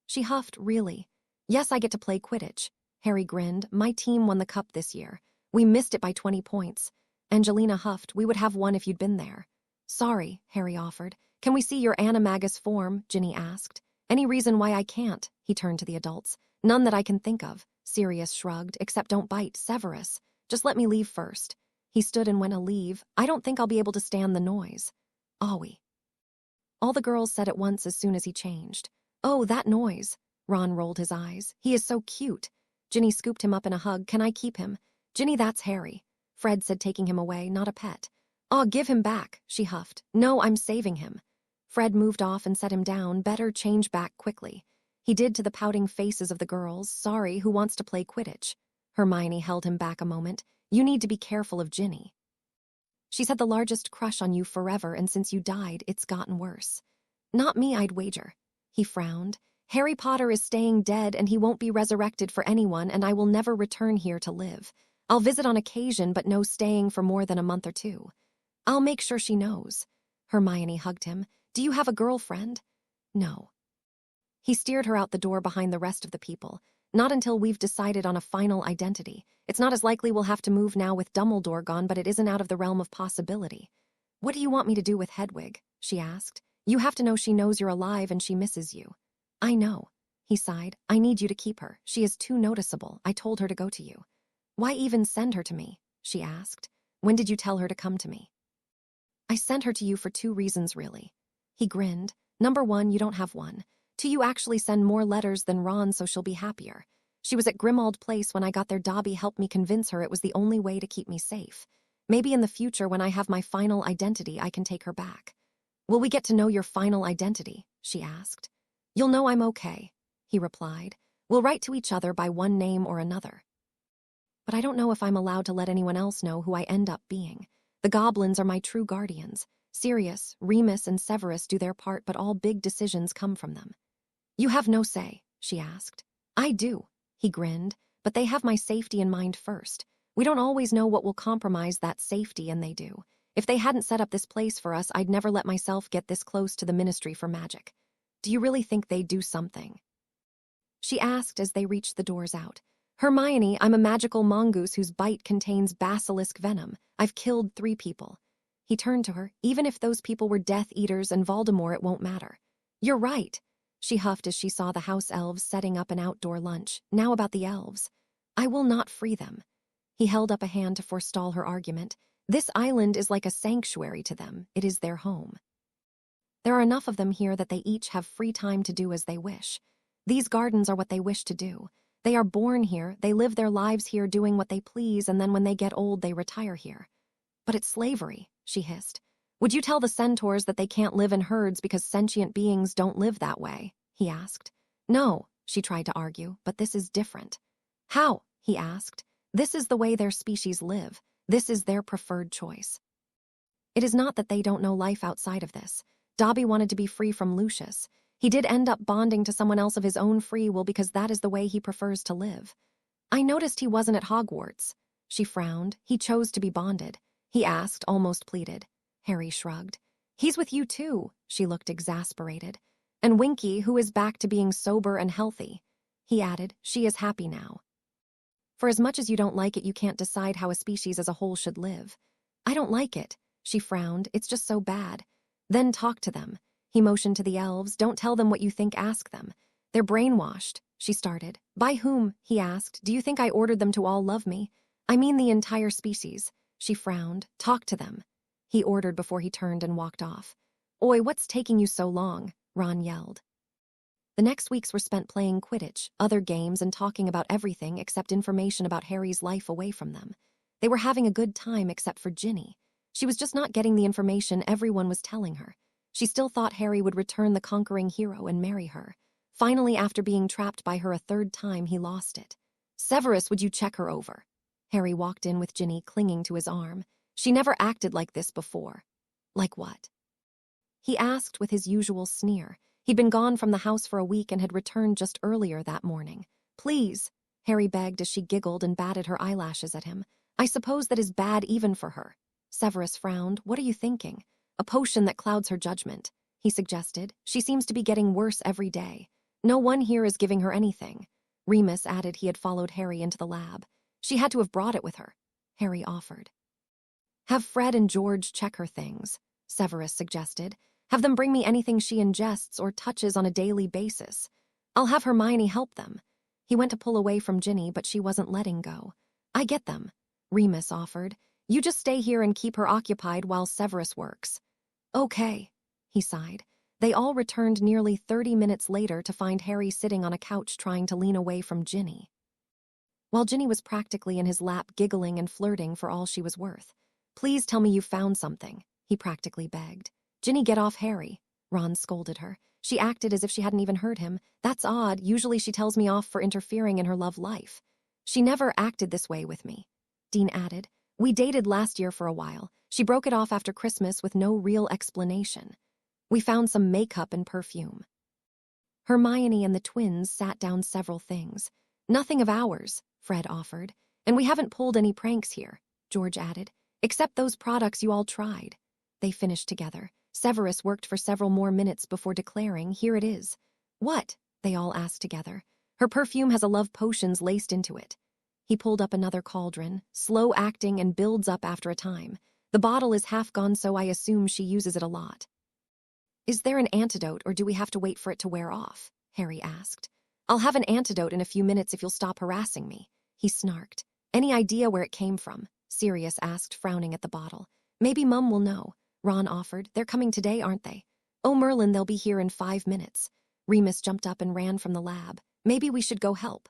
[SPEAKER 1] She huffed, really? Yes, I get to play Quidditch. Harry grinned. My team won the cup this year. We missed it by 20 points. Angelina huffed. We would have won if you'd been there. Sorry, Harry offered. Can we see your Animagus form? Ginny asked. Any reason why I can't? He turned to the adults. None that I can think of. Sirius shrugged. Except don't bite, Severus. Just let me leave first. He stood and went to leave. I don't think I'll be able to stand the noise. Awie. All the girls said at once as soon as he changed. Oh, that noise. Ron rolled his eyes. He is so cute. Ginny scooped him up in a hug. Can I keep him? Ginny, that's Harry. Fred said, taking him away, not a pet. Aw, give him back, she huffed. No, I'm saving him. Fred moved off and set him down. Better change back quickly. He did to the pouting faces of the girls. Sorry, who wants to play Quidditch? Hermione held him back a moment. You need to be careful of Ginny. She's had the largest crush on you forever, and since you died, it's gotten worse. Not me, I'd wager. He frowned. Harry Potter is staying dead, and he won't be resurrected for anyone, and I will never return here to live. I'll visit on occasion, but no staying for more than a month or 2. I'll make sure she knows. Hermione hugged him. Do you have a girlfriend? No. He steered her out the door behind the rest of the people. Not until we've decided on a final identity. It's not as likely we'll have to move now with Dumbledore gone, but it isn't out of the realm of possibility. What do you want me to do with Hedwig? She asked. You have to know she knows you're alive and she misses you. I know. He sighed. I need you to keep her. She is too noticeable. I told her to go to you. Why even send her to me? She asked. When did you tell her to come to me? I sent her to you for 2 reasons, really. He grinned. Number 1, you don't have one. 2, you actually send more letters than Ron, so she'll be happier. She was at Grimald Place when I got there. Dobby helped me convince her it was the only way to keep me safe. Maybe in the future, when I have my final identity, I can take her back. Will we get to know your final identity? She asked. You'll know I'm okay, he replied. We'll write to each other by one name or another. But I don't know if I'm allowed to let anyone else know who I end up being. The goblins are my true guardians. Sirius, Remus, and Severus do their part, but all big decisions come from them. You have no say, she asked. I do, he grinned, but they have my safety in mind first. We don't always know what will compromise that safety, and they do. If they hadn't set up this place for us, I'd never let myself get this close to the Ministry for Magic. Do you really think they'd do something? She asked as they reached the doors out. Hermione, I'm a magical mongoose whose bite contains basilisk venom. I've killed 3 people. He turned to her. Even if those people were Death Eaters and Voldemort, it won't matter. You're right, she huffed as she saw the house elves setting up an outdoor lunch. Now about the elves. I will not free them. He held up a hand to forestall her argument. This island is like a sanctuary to them. It is their home. There are enough of them here that they each have free time to do as they wish. These gardens are what they wish to do. They are born here, they live their lives here doing what they please, and then when they get old, they retire here. But it's slavery, she hissed. Would you tell the centaurs that they can't live in herds because sentient beings don't live that way? He asked. No, she tried to argue, but this is different. How? He asked. This is the way their species live. This is their preferred choice. It is not that they don't know life outside of this. Dobby wanted to be free from Lucius. He did end up bonding to someone else of his own free will because that is the way he prefers to live. I noticed he wasn't at Hogwarts. She frowned. He chose to be bonded. He asked, almost pleaded. Harry shrugged. He's with you too. She looked exasperated. And Winky, who is back to being sober and healthy. He added, she is happy now. For as much as you don't like it, you can't decide how a species as a whole should live. I don't like it. She frowned. It's just so bad. Then talk to them. He motioned to the elves. Don't tell them what you think, ask them. They're brainwashed, she started. By whom? He asked. Do you think I ordered them to all love me? I mean the entire species. She frowned. Talk to them. He ordered before he turned and walked off. Oi, what's taking you so long? Ron yelled. The next weeks were spent playing Quidditch, other games, and talking about everything except information about Harry's life away from them. They were having a good time except for Ginny. She was just not getting the information everyone was telling her. She still thought Harry would return the conquering hero and marry her. Finally, after being trapped by her a 3rd time, he lost it. Severus, would you check her over? Harry walked in with Ginny clinging to his arm. She never acted like this before. Like what? He asked with his usual sneer. He'd been gone from the house for a week and had returned just earlier that morning. Please, Harry begged as she giggled and batted her eyelashes at him. I suppose that is bad even for her. Severus frowned. What are you thinking? A potion that clouds her judgment, he suggested. She seems to be getting worse every day. No one here is giving her anything. Remus added he had followed Harry into the lab. She had to have brought it with her. Harry offered. Have Fred and George check her things, Severus suggested. Have them bring me anything she ingests or touches on a daily basis. I'll have Hermione help them. He went to pull away from Ginny, but she wasn't letting go. I get them, Remus offered. You just stay here and keep her occupied while Severus works. Okay, he sighed. They all returned nearly 30 minutes later to find Harry sitting on a couch trying to lean away from Ginny. While Ginny was practically in his lap giggling and flirting for all she was worth. Please tell me you found something, he practically begged. Ginny, get off Harry, Ron scolded her. She acted as if she hadn't even heard him. That's odd. Usually she tells me off for interfering in her love life. She never acted this way with me, Dean added. We dated last year for a while. She broke it off after Christmas with no real explanation. We found some makeup and perfume. Hermione and the twins sat down several things. Nothing of ours, Fred offered. And we haven't pulled any pranks here, George added. Except those products you all tried. They finished together. Severus worked for several more minutes before declaring, here it is. What? They all asked together. Her perfume has a love potions laced into it. He pulled up another cauldron, slow acting and builds up after a time. The bottle is half gone, so I assume she uses it a lot. Is there an antidote, or do we have to wait for it to wear off? Harry asked. I'll have an antidote in a few minutes if you'll stop harassing me, he snarked. Any idea where it came from? Sirius asked, frowning at the bottle. Maybe Mum will know. Ron offered. They're coming today, aren't they? Oh, Merlin, they'll be here in 5 minutes. Remus jumped up and ran from the lab. Maybe we should go help.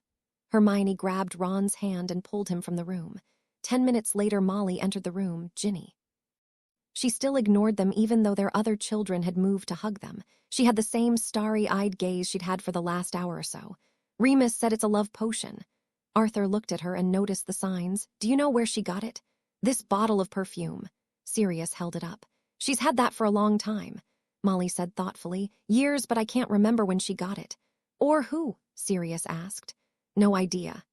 [SPEAKER 1] Hermione grabbed Ron's hand and pulled him from the room. 10 minutes later, Molly entered the room, Ginny. She still ignored them even though their other children had moved to hug them. She had the same starry-eyed gaze she'd had for the last hour or so. Remus said it's a love potion. Arthur looked at her and noticed the signs. Do you know where she got it? This bottle of perfume. Sirius held it up. She's had that for a long time. Molly said thoughtfully. Years, but I can't remember when she got it. Or who? Sirius asked. No idea.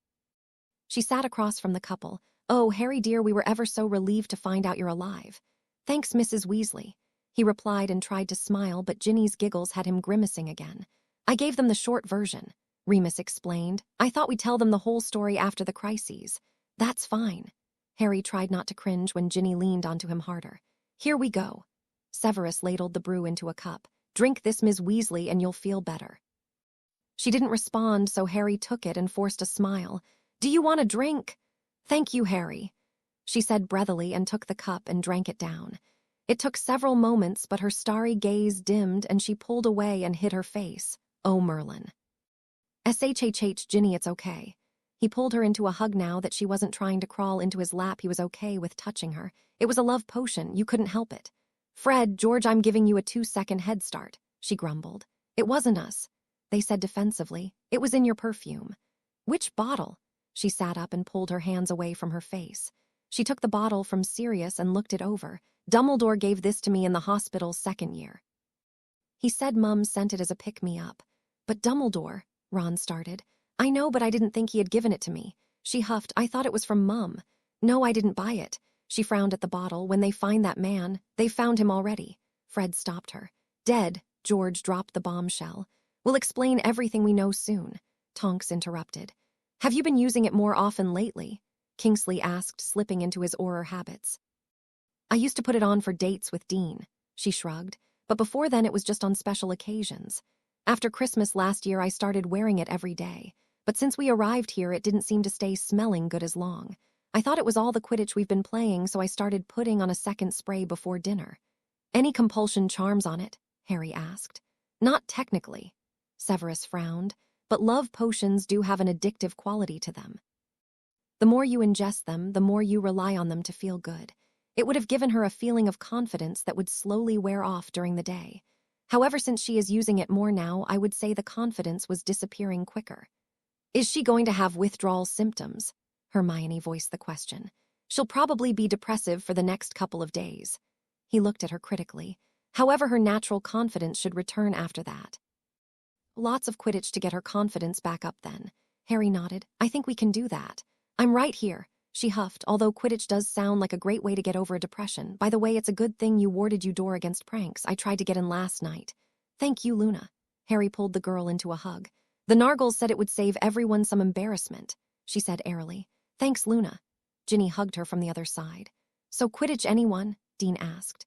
[SPEAKER 1] She sat across from the couple. Oh, Harry dear, we were ever so relieved to find out you're alive. Thanks, Mrs. Weasley. He replied and tried to smile, but Ginny's giggles had him grimacing again. I gave them the short version, Remus explained. I thought we'd tell them the whole story after the crises. That's fine. Harry tried not to cringe when Ginny leaned onto him harder. Here we go. Severus ladled the brew into a cup. Drink this, Ms. Weasley, and you'll feel better. She didn't respond, so Harry took it and forced a smile. Do you want a drink? Thank you, Harry. She said breathily and took the cup and drank it down. It took several moments, but her starry gaze dimmed and she pulled away and hid her face. Oh, Merlin. SHHH, Ginny, it's okay. He pulled her into a hug now that she wasn't trying to crawl into his lap. He was okay with touching her. It was a love potion. You couldn't help it. Fred, George, I'm giving you a 2-second head start, she grumbled. It wasn't us, they said defensively. It was in your perfume. Which bottle? She sat up and pulled her hands away from her face. She took the bottle from Sirius and looked it over. Dumbledore gave this to me in the hospital's 2nd year. He said Mum sent it as a pick-me-up. But Dumbledore, Ron started. I know, but I didn't think he had given it to me. She huffed. I thought it was from Mum. No, I didn't buy it. She frowned at the bottle. When they find that man, they found him already. Fred stopped her. Dead, George dropped the bombshell. We'll explain everything we know soon. Tonks interrupted. Have you been using it more often lately? Kingsley asked, slipping into his Auror habits. I used to put it on for dates with Dean, she shrugged, but before then it was just on special occasions. After Christmas last year I started wearing it every day, but since we arrived here it didn't seem to stay smelling good as long. I thought it was all the Quidditch we've been playing, so I started putting on a second spray before dinner. Any compulsion charms on it? Harry asked. Not technically. Severus frowned, but love potions do have an addictive quality to them. The more you ingest them, the more you rely on them to feel good. It would have given her a feeling of confidence that would slowly wear off during the day. However, since she is using it more now, I would say the confidence was disappearing quicker. Is she going to have withdrawal symptoms? Hermione voiced the question. She'll probably be depressive for the next couple of days. He looked at her critically. However, her natural confidence should return after that. Lots of Quidditch to get her confidence back up then. Harry nodded. I think we can do that. I'm right here, she huffed, although Quidditch does sound like a great way to get over a depression. By the way, it's a good thing you warded your door against pranks. I tried to get in last night. Thank you, Luna. Harry pulled the girl into a hug. The Nargles said it would save everyone some embarrassment, she said airily. Thanks, Luna. Ginny hugged her from the other side. So Quidditch anyone? Dean asked.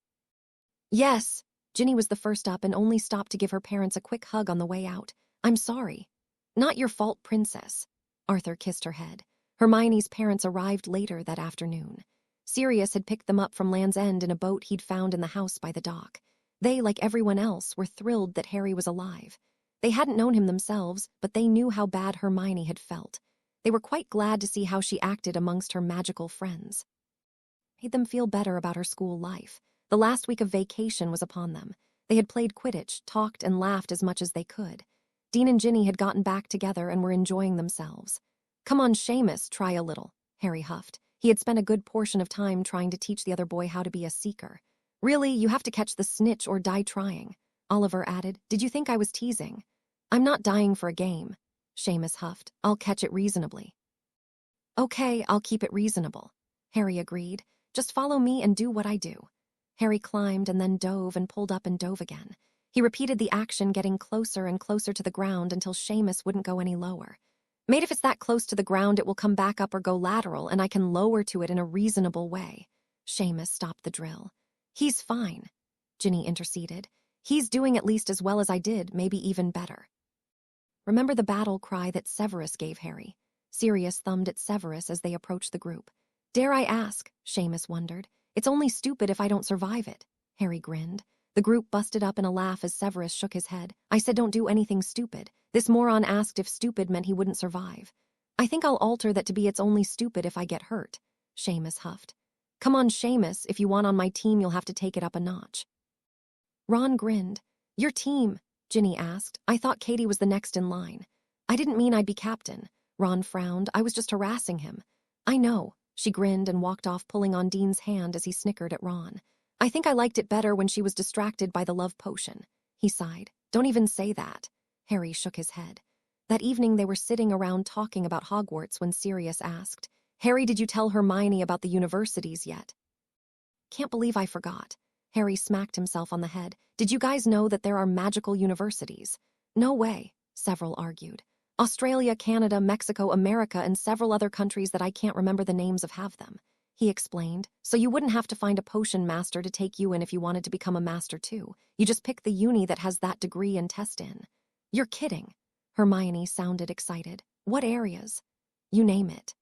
[SPEAKER 1] Yes. Ginny was the first up and only stopped to give her parents a quick hug on the way out. I'm sorry. Not your fault, Princess. Arthur kissed her head. Hermione's parents arrived later that afternoon. Sirius had picked them up from Land's End in a boat he'd found in the house by the dock. They, like everyone else, were thrilled that Harry was alive. They hadn't known him themselves, but they knew how bad Hermione had felt. They were quite glad to see how she acted amongst her magical friends. It made them feel better about her school life. The last week of vacation was upon them. They had played Quidditch, talked and laughed as much as they could. Dean and Ginny had gotten back together and were enjoying themselves. Come on, Seamus, try a little, Harry huffed. He had spent a good portion of time trying to teach the other boy how to be a seeker. Really, you have to catch the snitch or die trying, Oliver added. Did you think I was teasing? I'm not dying for a game, Seamus huffed. I'll catch it reasonably. Okay, I'll keep it reasonable, Harry agreed. Just follow me and do what I do. Harry climbed and then dove and pulled up and dove again. He repeated the action, getting closer and closer to the ground until Seamus wouldn't go any lower. Mate, if it's that close to the ground, it will come back up or go lateral, and I can lower to it in a reasonable way. Seamus stopped the drill. He's fine, Ginny interceded. He's doing at least as well as I did, maybe even better. Remember the battle cry that Severus gave Harry? Sirius thumbed at Severus as they approached the group. Dare I ask? Seamus wondered. It's only stupid if I don't survive it, Harry grinned. The group busted up in a laugh as Severus shook his head. I said don't do anything stupid. This moron asked if stupid meant he wouldn't survive. I think I'll alter that to be it's only stupid if I get hurt. Seamus huffed. Come on, Seamus, if you want on my team you'll have to take it up a notch. Ron grinned. Your team? Ginny asked. I thought Katie was the next in line. I didn't mean I'd be captain. Ron frowned. I was just harassing him. I know. She grinned and walked off, pulling on Dean's hand as he snickered at Ron. I think I liked it better when she was distracted by the love potion. He sighed. Don't even say that. Harry shook his head. That evening they were sitting around talking about Hogwarts when Sirius asked, Harry, did you tell Hermione about the universities yet? Can't believe I forgot. Harry smacked himself on the head. Did you guys know that there are magical universities? No way, several argued. Australia, Canada, Mexico, America, and several other countries that I can't remember the names of have them. He explained, so you wouldn't have to find a potion master to take you in if you wanted to become a master too. You just pick the uni that has that degree and test in. You're kidding. Hermione sounded excited. What areas? You name it.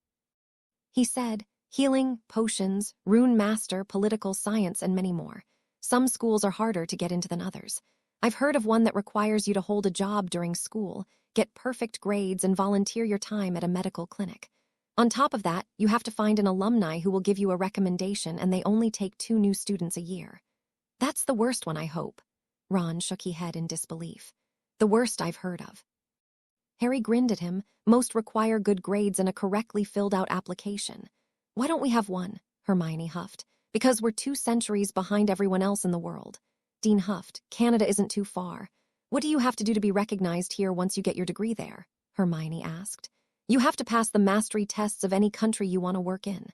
[SPEAKER 1] He said, healing, potions, rune master, political science, and many more. Some schools are harder to get into than others. I've heard of one that requires you to hold a job during school, get perfect grades, and volunteer your time at a medical clinic. On top of that, you have to find an alumni who will give you a recommendation, and they only take 2 new students a year. That's the worst one, I hope. Ron shook his head in disbelief. The worst I've heard of. Harry grinned at him. Most require good grades and a correctly filled-out application. Why don't we have one? Hermione huffed. Because we're 2 centuries behind everyone else in the world. Dean huffed. Canada isn't too far. What do you have to do to be recognized here once you get your degree there? Hermione asked. You have to pass the mastery tests of any country you want to work in.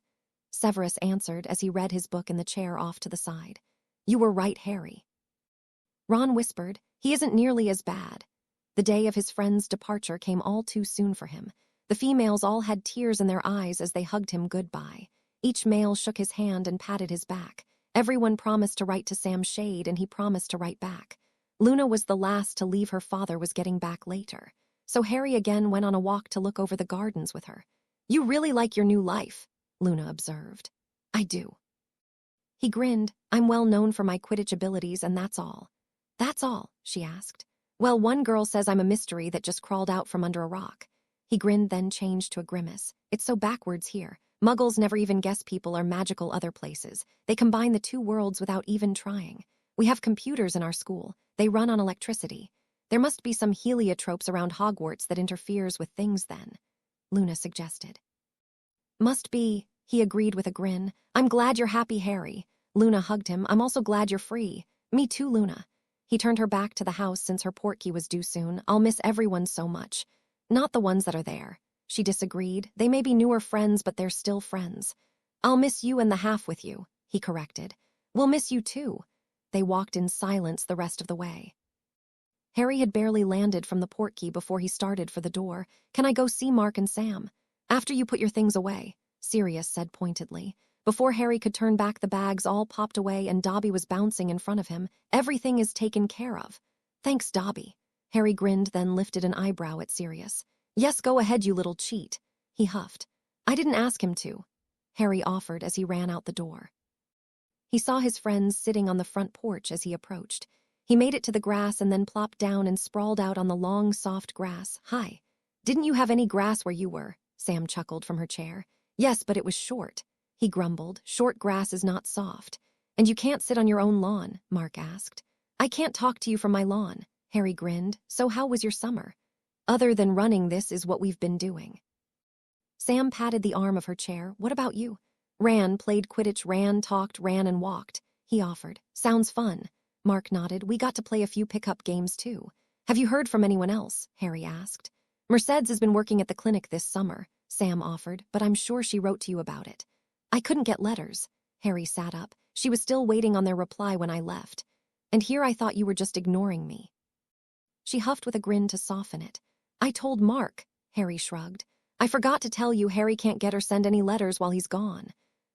[SPEAKER 1] Severus answered as he read his book in the chair off to the side. You were right, Harry. Ron whispered, he isn't nearly as bad. The day of his friend's departure came all too soon for him. The females all had tears in their eyes as they hugged him goodbye. Each male shook his hand and patted his back. Everyone promised to write to Sam Shade, and he promised to write back. Luna was the last to leave. Her father was getting back later. So Harry again went on a walk to look over the gardens with her. You really like your new life, Luna observed. I do. He grinned. I'm well known for my Quidditch abilities, and that's all. That's all, she asked. Well, one girl says I'm a mystery that just crawled out from under a rock. He grinned, then changed to a grimace. It's so backwards here. Muggles never even guess people are magical other places. They combine the 2 worlds without even trying. We have computers in our school. They run on electricity. There must be some heliotropes around Hogwarts that interferes with things then, Luna suggested. Must be, he agreed with a grin. I'm glad you're happy, Harry. Luna hugged him. I'm also glad you're free. Me too, Luna. He turned her back to the house since her portkey was due soon. I'll miss everyone so much. Not the ones that are there. She disagreed. They may be newer friends, but they're still friends. I'll miss you and the half with you, he corrected. We'll miss you too. They walked in silence the rest of the way. Harry had barely landed from the portkey before he started for the door. Can I go see Mark and Sam? After you put your things away, Sirius said pointedly. Before Harry could turn back, the bags all popped away and Dobby was bouncing in front of him. Everything is taken care of. Thanks, Dobby. Harry grinned, then lifted an eyebrow at Sirius. Yes, go ahead, you little cheat. He huffed. I didn't ask him to. Harry offered as he ran out the door. He saw his friends sitting on the front porch as he approached. He made it to the grass and then plopped down and sprawled out on the long, soft grass. Hi. Didn't you have any grass where you were? Sam chuckled from her chair. Yes, but it was short. He grumbled. Short grass is not soft. And you can't sit on your own lawn, Mark asked. I can't talk to you from my lawn. Harry grinned. So how was your summer? Other than running, this is what we've been doing. Sam patted the arm of her chair. What about you? Ran, played Quidditch, ran, talked, ran, and walked. He offered. Sounds fun. Mark nodded. We got to play a few pickup games, too. Have you heard from anyone else? Harry asked. Mercedes has been working at the clinic this summer, Sam offered, but I'm sure she wrote to you about it. I couldn't get letters. Harry sat up. She was still waiting on their reply when I left. And here I thought you were just ignoring me. She huffed with a grin to soften it. I told Mark, Harry shrugged. I forgot to tell you Harry can't get or send any letters while he's gone.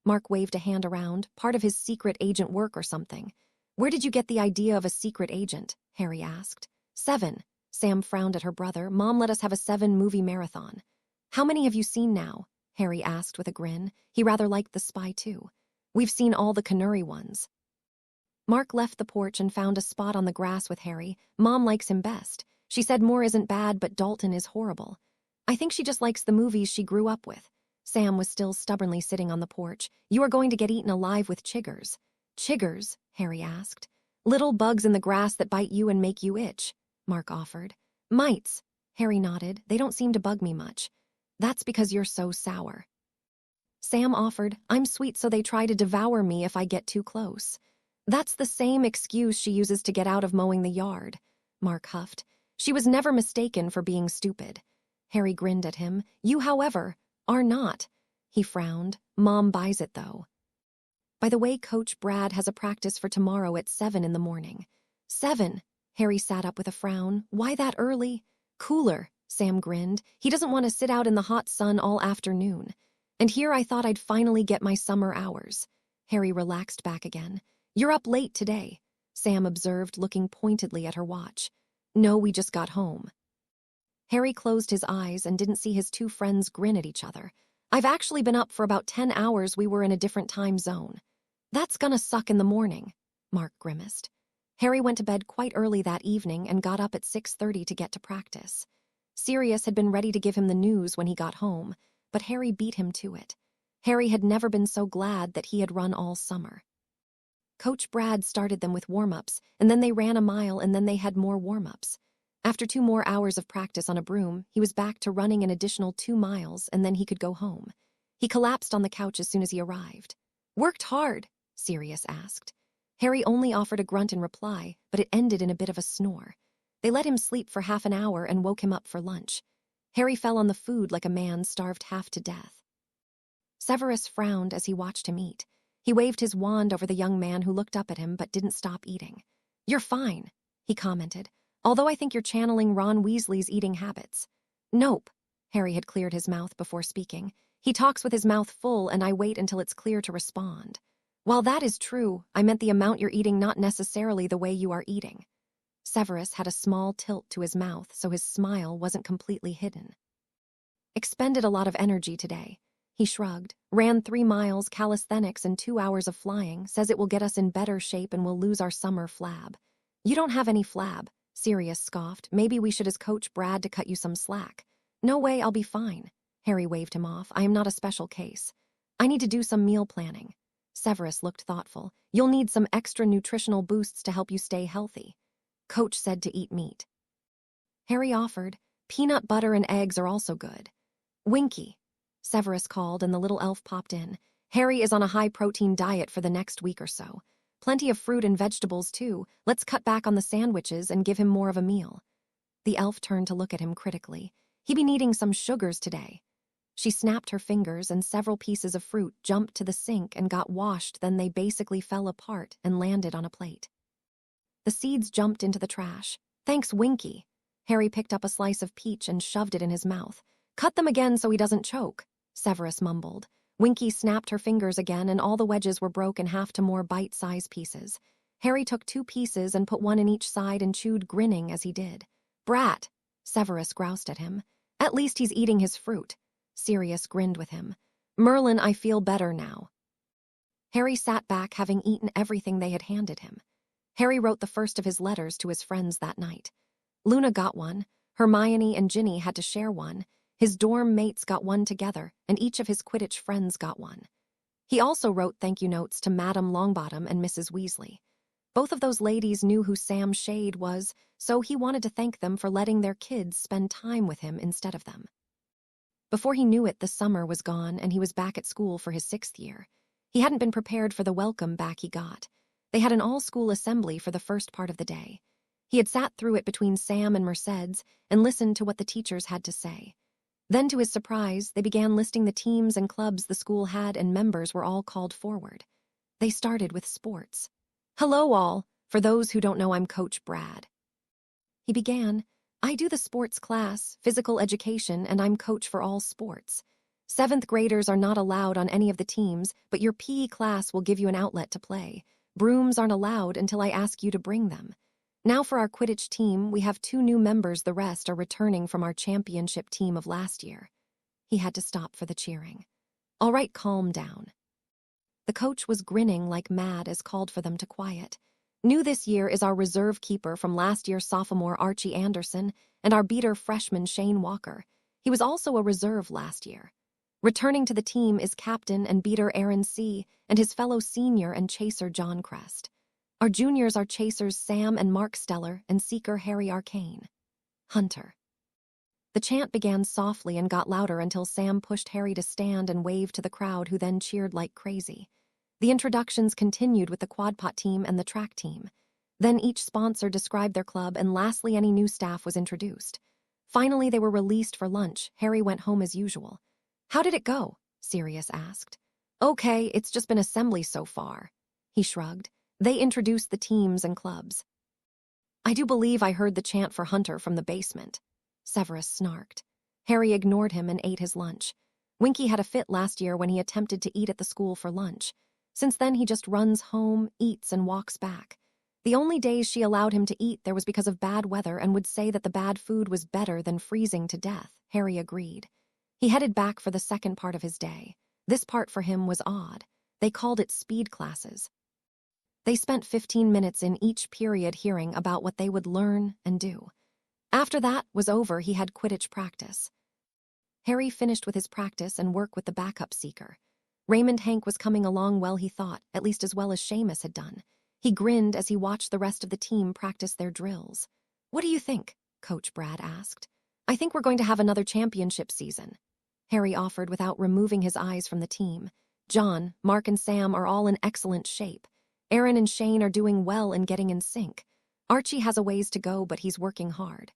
[SPEAKER 1] Mark waved a hand around, part of his secret agent work or something. Where did you get the idea of a secret agent? Harry asked. 7. Sam frowned at her brother. Mom let us have a 7-movie marathon. How many have you seen now? Harry asked with a grin. He rather liked The Spy too. We've seen all the Canary ones. Mark left the porch and found a spot on the grass with Harry. Mom likes him best. She said Moore isn't bad, but Dalton is horrible. I think she just likes the movies she grew up with. Sam was still stubbornly sitting on the porch. You are going to get eaten alive with chiggers. Chiggers? Harry asked. Little bugs in the grass that bite you and make you itch, Mark offered. Mites. Harry nodded. They don't seem to bug me much. That's because you're so sour. Sam offered. I'm sweet, so they try to devour me if I get too close. That's the same excuse she uses to get out of mowing the yard, Mark huffed. She was never mistaken for being stupid. Harry grinned at him. You, however, are not. He frowned. Mom buys it, though. By the way, Coach Brad has a practice for tomorrow at 7 in the morning. 7? Harry sat up with a frown. Why that early? Cooler, Sam grinned. He doesn't want to sit out in the hot sun all afternoon. And here I thought I'd finally get my summer hours. Harry relaxed back again. You're up late today, Sam observed, looking pointedly at her watch. No, we just got home. Harry closed his eyes and didn't see his two friends grin at each other. I've actually been up for about 10 hours. We were in a different time zone. That's gonna suck in the morning, Mark grimaced. Harry went to bed quite early that evening and got up at 6:30 to get to practice. Sirius had been ready to give him the news when he got home, but Harry beat him to it. Harry had never been so glad that he had run all summer. Coach Brad started them with warm-ups, and then they ran a mile, and then they had more warm-ups. After 2 more hours of practice on a broom, he was back to running an additional 2 miles, and then he could go home. He collapsed on the couch as soon as he arrived. Worked hard? Sirius asked. Harry only offered a grunt in reply, but it ended in a bit of a snore. They let him sleep for half an hour and woke him up for lunch. Harry fell on the food like a man starved half to death. Severus frowned as he watched him eat. He waved his wand over the young man who looked up at him but didn't stop eating. You're fine, he commented, although I think you're channeling Ron Weasley's eating habits. Nope. Harry had cleared his mouth before speaking. He talks with his mouth full, and I wait until it's clear to respond. While that is true, I meant the amount you're eating, not necessarily the way you are eating. Severus had a small tilt to his mouth, so his smile wasn't completely hidden. Expended a lot of energy today. He shrugged. Ran 3 miles, calisthenics, and 2 hours of flying. Says it will get us in better shape and we'll lose our summer flab. You don't have any flab, Sirius scoffed. Maybe we should ask Coach Brad to cut you some slack. No way, I'll be fine. Harry waved him off. I am not a special case. I need to do some meal planning. Severus looked thoughtful. You'll need some extra nutritional boosts to help you stay healthy. Coach said to eat meat. Harry offered. Peanut butter and eggs are also good. Winky, Severus called, and the little elf popped in. Harry is on a high-protein diet for the next week or so. Plenty of fruit and vegetables, too. Let's cut back on the sandwiches and give him more of a meal. The elf turned to look at him critically. He be needing some sugars today. She snapped her fingers, and several pieces of fruit jumped to the sink and got washed. Then they basically fell apart and landed on a plate. The seeds jumped into the trash. Thanks, Winky. Harry picked up a slice of peach and shoved it in his mouth. Cut them again so he doesn't choke, Severus mumbled. Winky snapped her fingers again, and all the wedges were broken half to more bite-sized pieces. Harry took 2 pieces and put 1 in each side and chewed, grinning as he did. Brat, Severus groused at him. At least he's eating his fruit. Sirius grinned with him. Merlin, I feel better now. Harry sat back, having eaten everything they had handed him. Harry wrote the first of his letters to his friends that night. Luna got one. Hermione and Ginny had to share one. His dorm mates got one together, and each of his Quidditch friends got one. He also wrote thank you notes to Madame Longbottom and Mrs. Weasley. Both of those ladies knew who Sam Shade was, so he wanted to thank them for letting their kids spend time with him instead of them. Before he knew it, the summer was gone, and he was back at school for his 6th year. He hadn't been prepared for the welcome back he got. They had an all-school assembly for the first part of the day. He had sat through it between Sam and Mercedes and listened to what the teachers had to say. Then, to his surprise, they began listing the teams and clubs the school had, and members were all called forward. They started with sports. Hello, all. For those who don't know, I'm Coach Brad. He began. I do the sports class, physical education, and I'm coach for all sports. 7th graders are not allowed on any of the teams, but your PE class will give you an outlet to play. Brooms aren't allowed until I ask you to bring them. Now for our Quidditch team, we have 2 new members. The rest are returning from our championship team of last year. He had to stop for the cheering. All right, calm down. The coach was grinning like mad as called for them to quiet. New this year is our reserve keeper from last year's sophomore Archie Anderson and our beater freshman Shane Walker. He was also a reserve last year. Returning to the team is captain and beater Aaron C. and his fellow senior and chaser John Crest. Our juniors are chasers Sam and Mark Stellar and seeker Harry Arcane. Hunter. The chant began softly and got louder until Sam pushed Harry to stand and waved to the crowd, who then cheered like crazy. The introductions continued with the quadpot team and the track team. Then each sponsor described their club, and lastly any new staff was introduced. Finally, they were released for lunch. Harry went home as usual. "How did it go?" Sirius asked. "Okay, it's just been assembly so far." He shrugged. They introduced the teams and clubs. "I do believe I heard the chant for Hunter from the basement." Severus snarked. Harry ignored him and ate his lunch. Winky had a fit last year when he attempted to eat at the school for lunch. Since then, he just runs home, eats, and walks back. The only days she allowed him to eat there was because of bad weather and would say that the bad food was better than freezing to death. Harry agreed. He headed back for the second part of his day. This part for him was odd. They called it speed classes. They spent 15 minutes in each period hearing about what they would learn and do. After that was over, he had Quidditch practice. Harry finished with his practice and work with the backup seeker. Raymond Hank was coming along well, he thought, at least as well as Seamus had done. He grinned as he watched the rest of the team practice their drills. "What do you think?" Coach Brad asked. "I think we're going to have another championship season," Harry offered without removing his eyes from the team. John, Mark, and Sam are all in excellent shape. Aaron and Shane are doing well and getting in sync. Archie has a ways to go, but he's working hard.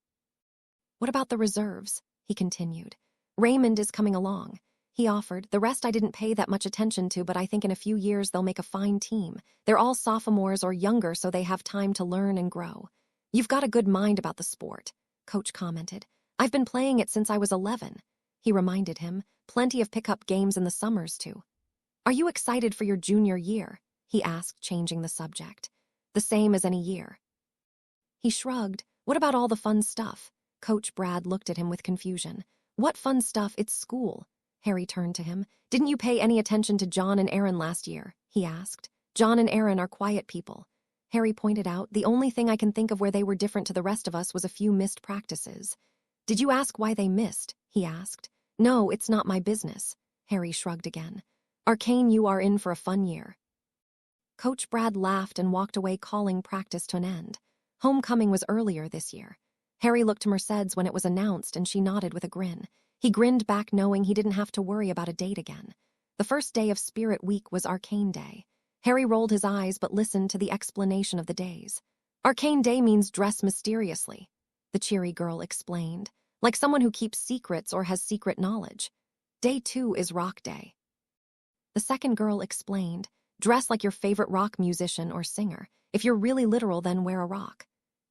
[SPEAKER 1] "What about the reserves?" he continued. "Raymond is coming along," he offered. "The rest I didn't pay that much attention to, but I think in a few years they'll make a fine team. They're all sophomores or younger, so they have time to learn and grow." "You've got a good mind about the sport," Coach commented. "I've been playing it since I was 11. He reminded him. "Plenty of pickup games in the summers, too." "Are you excited for your junior year?" he asked, changing the subject. "The same as any year." He shrugged. "What about all the fun stuff?" Coach Brad looked at him with confusion. "What fun stuff? It's school." Harry turned to him. "Didn't you pay any attention to John and Aaron last year?" he asked. "John and Aaron are quiet people." Harry pointed out. "The only thing I can think of where they were different to the rest of us was a few missed practices." "Did you ask why they missed?" he asked. "No, it's not my business." Harry shrugged again. "Arcane, you are in for a fun year." Coach Brad laughed and walked away, calling practice to an end. Homecoming was earlier this year. Harry looked to Mercedes when it was announced, and she nodded with a grin. He grinned back, knowing he didn't have to worry about a date again. The first day of Spirit Week was Arcane Day. Harry rolled his eyes but listened to the explanation of the days. "Arcane Day means dress mysteriously," the cheery girl explained, "like someone who keeps secrets or has secret knowledge. Day 2 is Rock Day." The second girl explained, "Dress like your favorite rock musician or singer. If you're really literal, then wear a rock."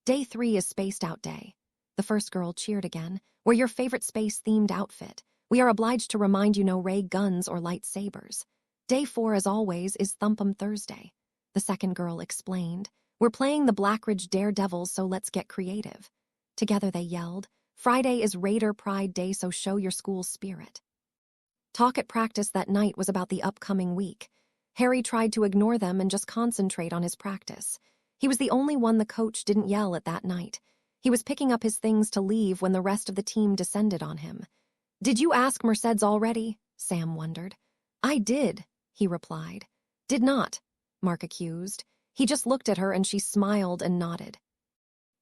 [SPEAKER 1] Day 3 is Spaced Out Day. The first girl cheered again. "Wear your favorite space-themed outfit. We are obliged to remind you no ray guns or lightsabers." Day 4, as always, is Thump'em Thursday. The second girl explained, "We're playing the Blackridge Daredevils, so let's get creative." Together they yelled, "Friday is Raider Pride Day, so show your school spirit." Talk at practice that night was about the upcoming week. Harry tried to ignore them and just concentrate on his practice. He was the only one the coach didn't yell at that night. He was picking up his things to leave when the rest of the team descended on him. "Did you ask Mercedes already?" Sam wondered. "I did," he replied. "Did not," Mark accused. He just looked at her and she smiled and nodded.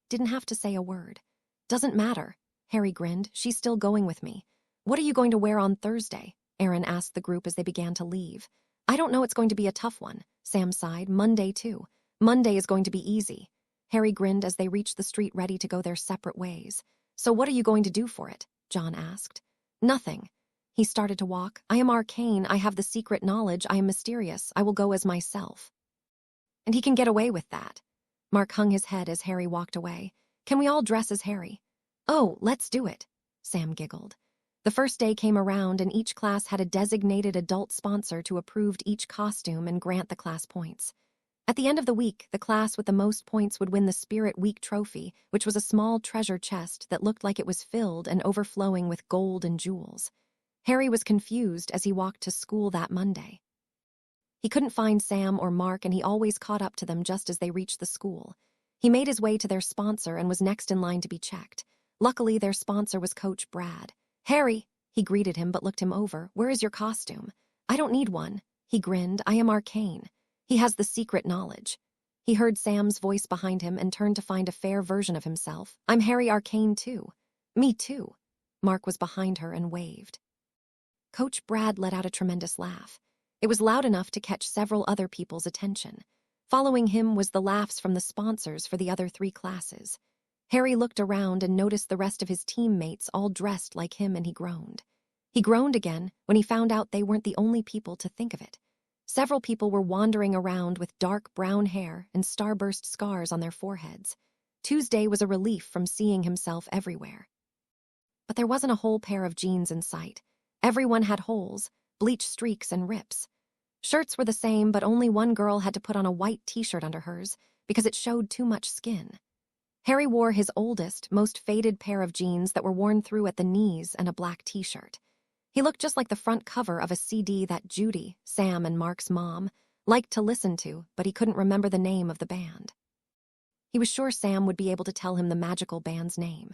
[SPEAKER 1] Didn't have to say a word. "Doesn't matter," Harry grinned. "She's still going with me." "What are you going to wear on Thursday?" Aaron asked the group as they began to leave. "I don't know, it's going to be a tough one," Sam sighed. "Monday, too. Monday is going to be easy." Harry grinned as they reached the street, ready to go their separate ways. "So what are you going to do for it?" John asked. "Nothing." He started to walk. "I am arcane. I have the secret knowledge. I am mysterious. I will go as myself." "And he can get away with that." Mark hung his head as Harry walked away. "Can we all dress as Harry?" "Oh, let's do it," Sam giggled. The first day came around, and each class had a designated adult sponsor to approve each costume and grant the class points. At the end of the week, the class with the most points would win the Spirit Week trophy, which was a small treasure chest that looked like it was filled and overflowing with gold and jewels. Harry was confused as he walked to school that Monday. He couldn't find Sam or Mark, and he always caught up to them just as they reached the school. He made his way to their sponsor and was next in line to be checked. Luckily, their sponsor was Coach Brad. "Harry," he greeted him but looked him over. "Where is your costume?" "I don't need one." He grinned. "I am arcane. He has the secret knowledge." He heard Sam's voice behind him and turned to find a fair version of himself. "I'm Harry Arcane too." "Me too." Mark was behind her and waved. Coach Brad let out a tremendous laugh. It was loud enough to catch several other people's attention. Following him was the laughs from the sponsors for the other 3 classes. Harry looked around and noticed the rest of his teammates all dressed like him, and he groaned. He groaned again when he found out they weren't the only people to think of it. Several people were wandering around with dark brown hair and starburst scars on their foreheads. Tuesday was a relief from seeing himself everywhere. But there wasn't a whole pair of jeans in sight. Everyone had holes, bleach streaks, and rips. Shirts were the same, but only one girl had to put on a white t-shirt under hers because it showed too much skin. Harry wore his oldest, most faded pair of jeans that were worn through at the knees and a black t-shirt. He looked just like the front cover of a CD that Judy, Sam and Mark's mom, liked to listen to, but he couldn't remember the name of the band. He was sure Sam would be able to tell him the magical band's name.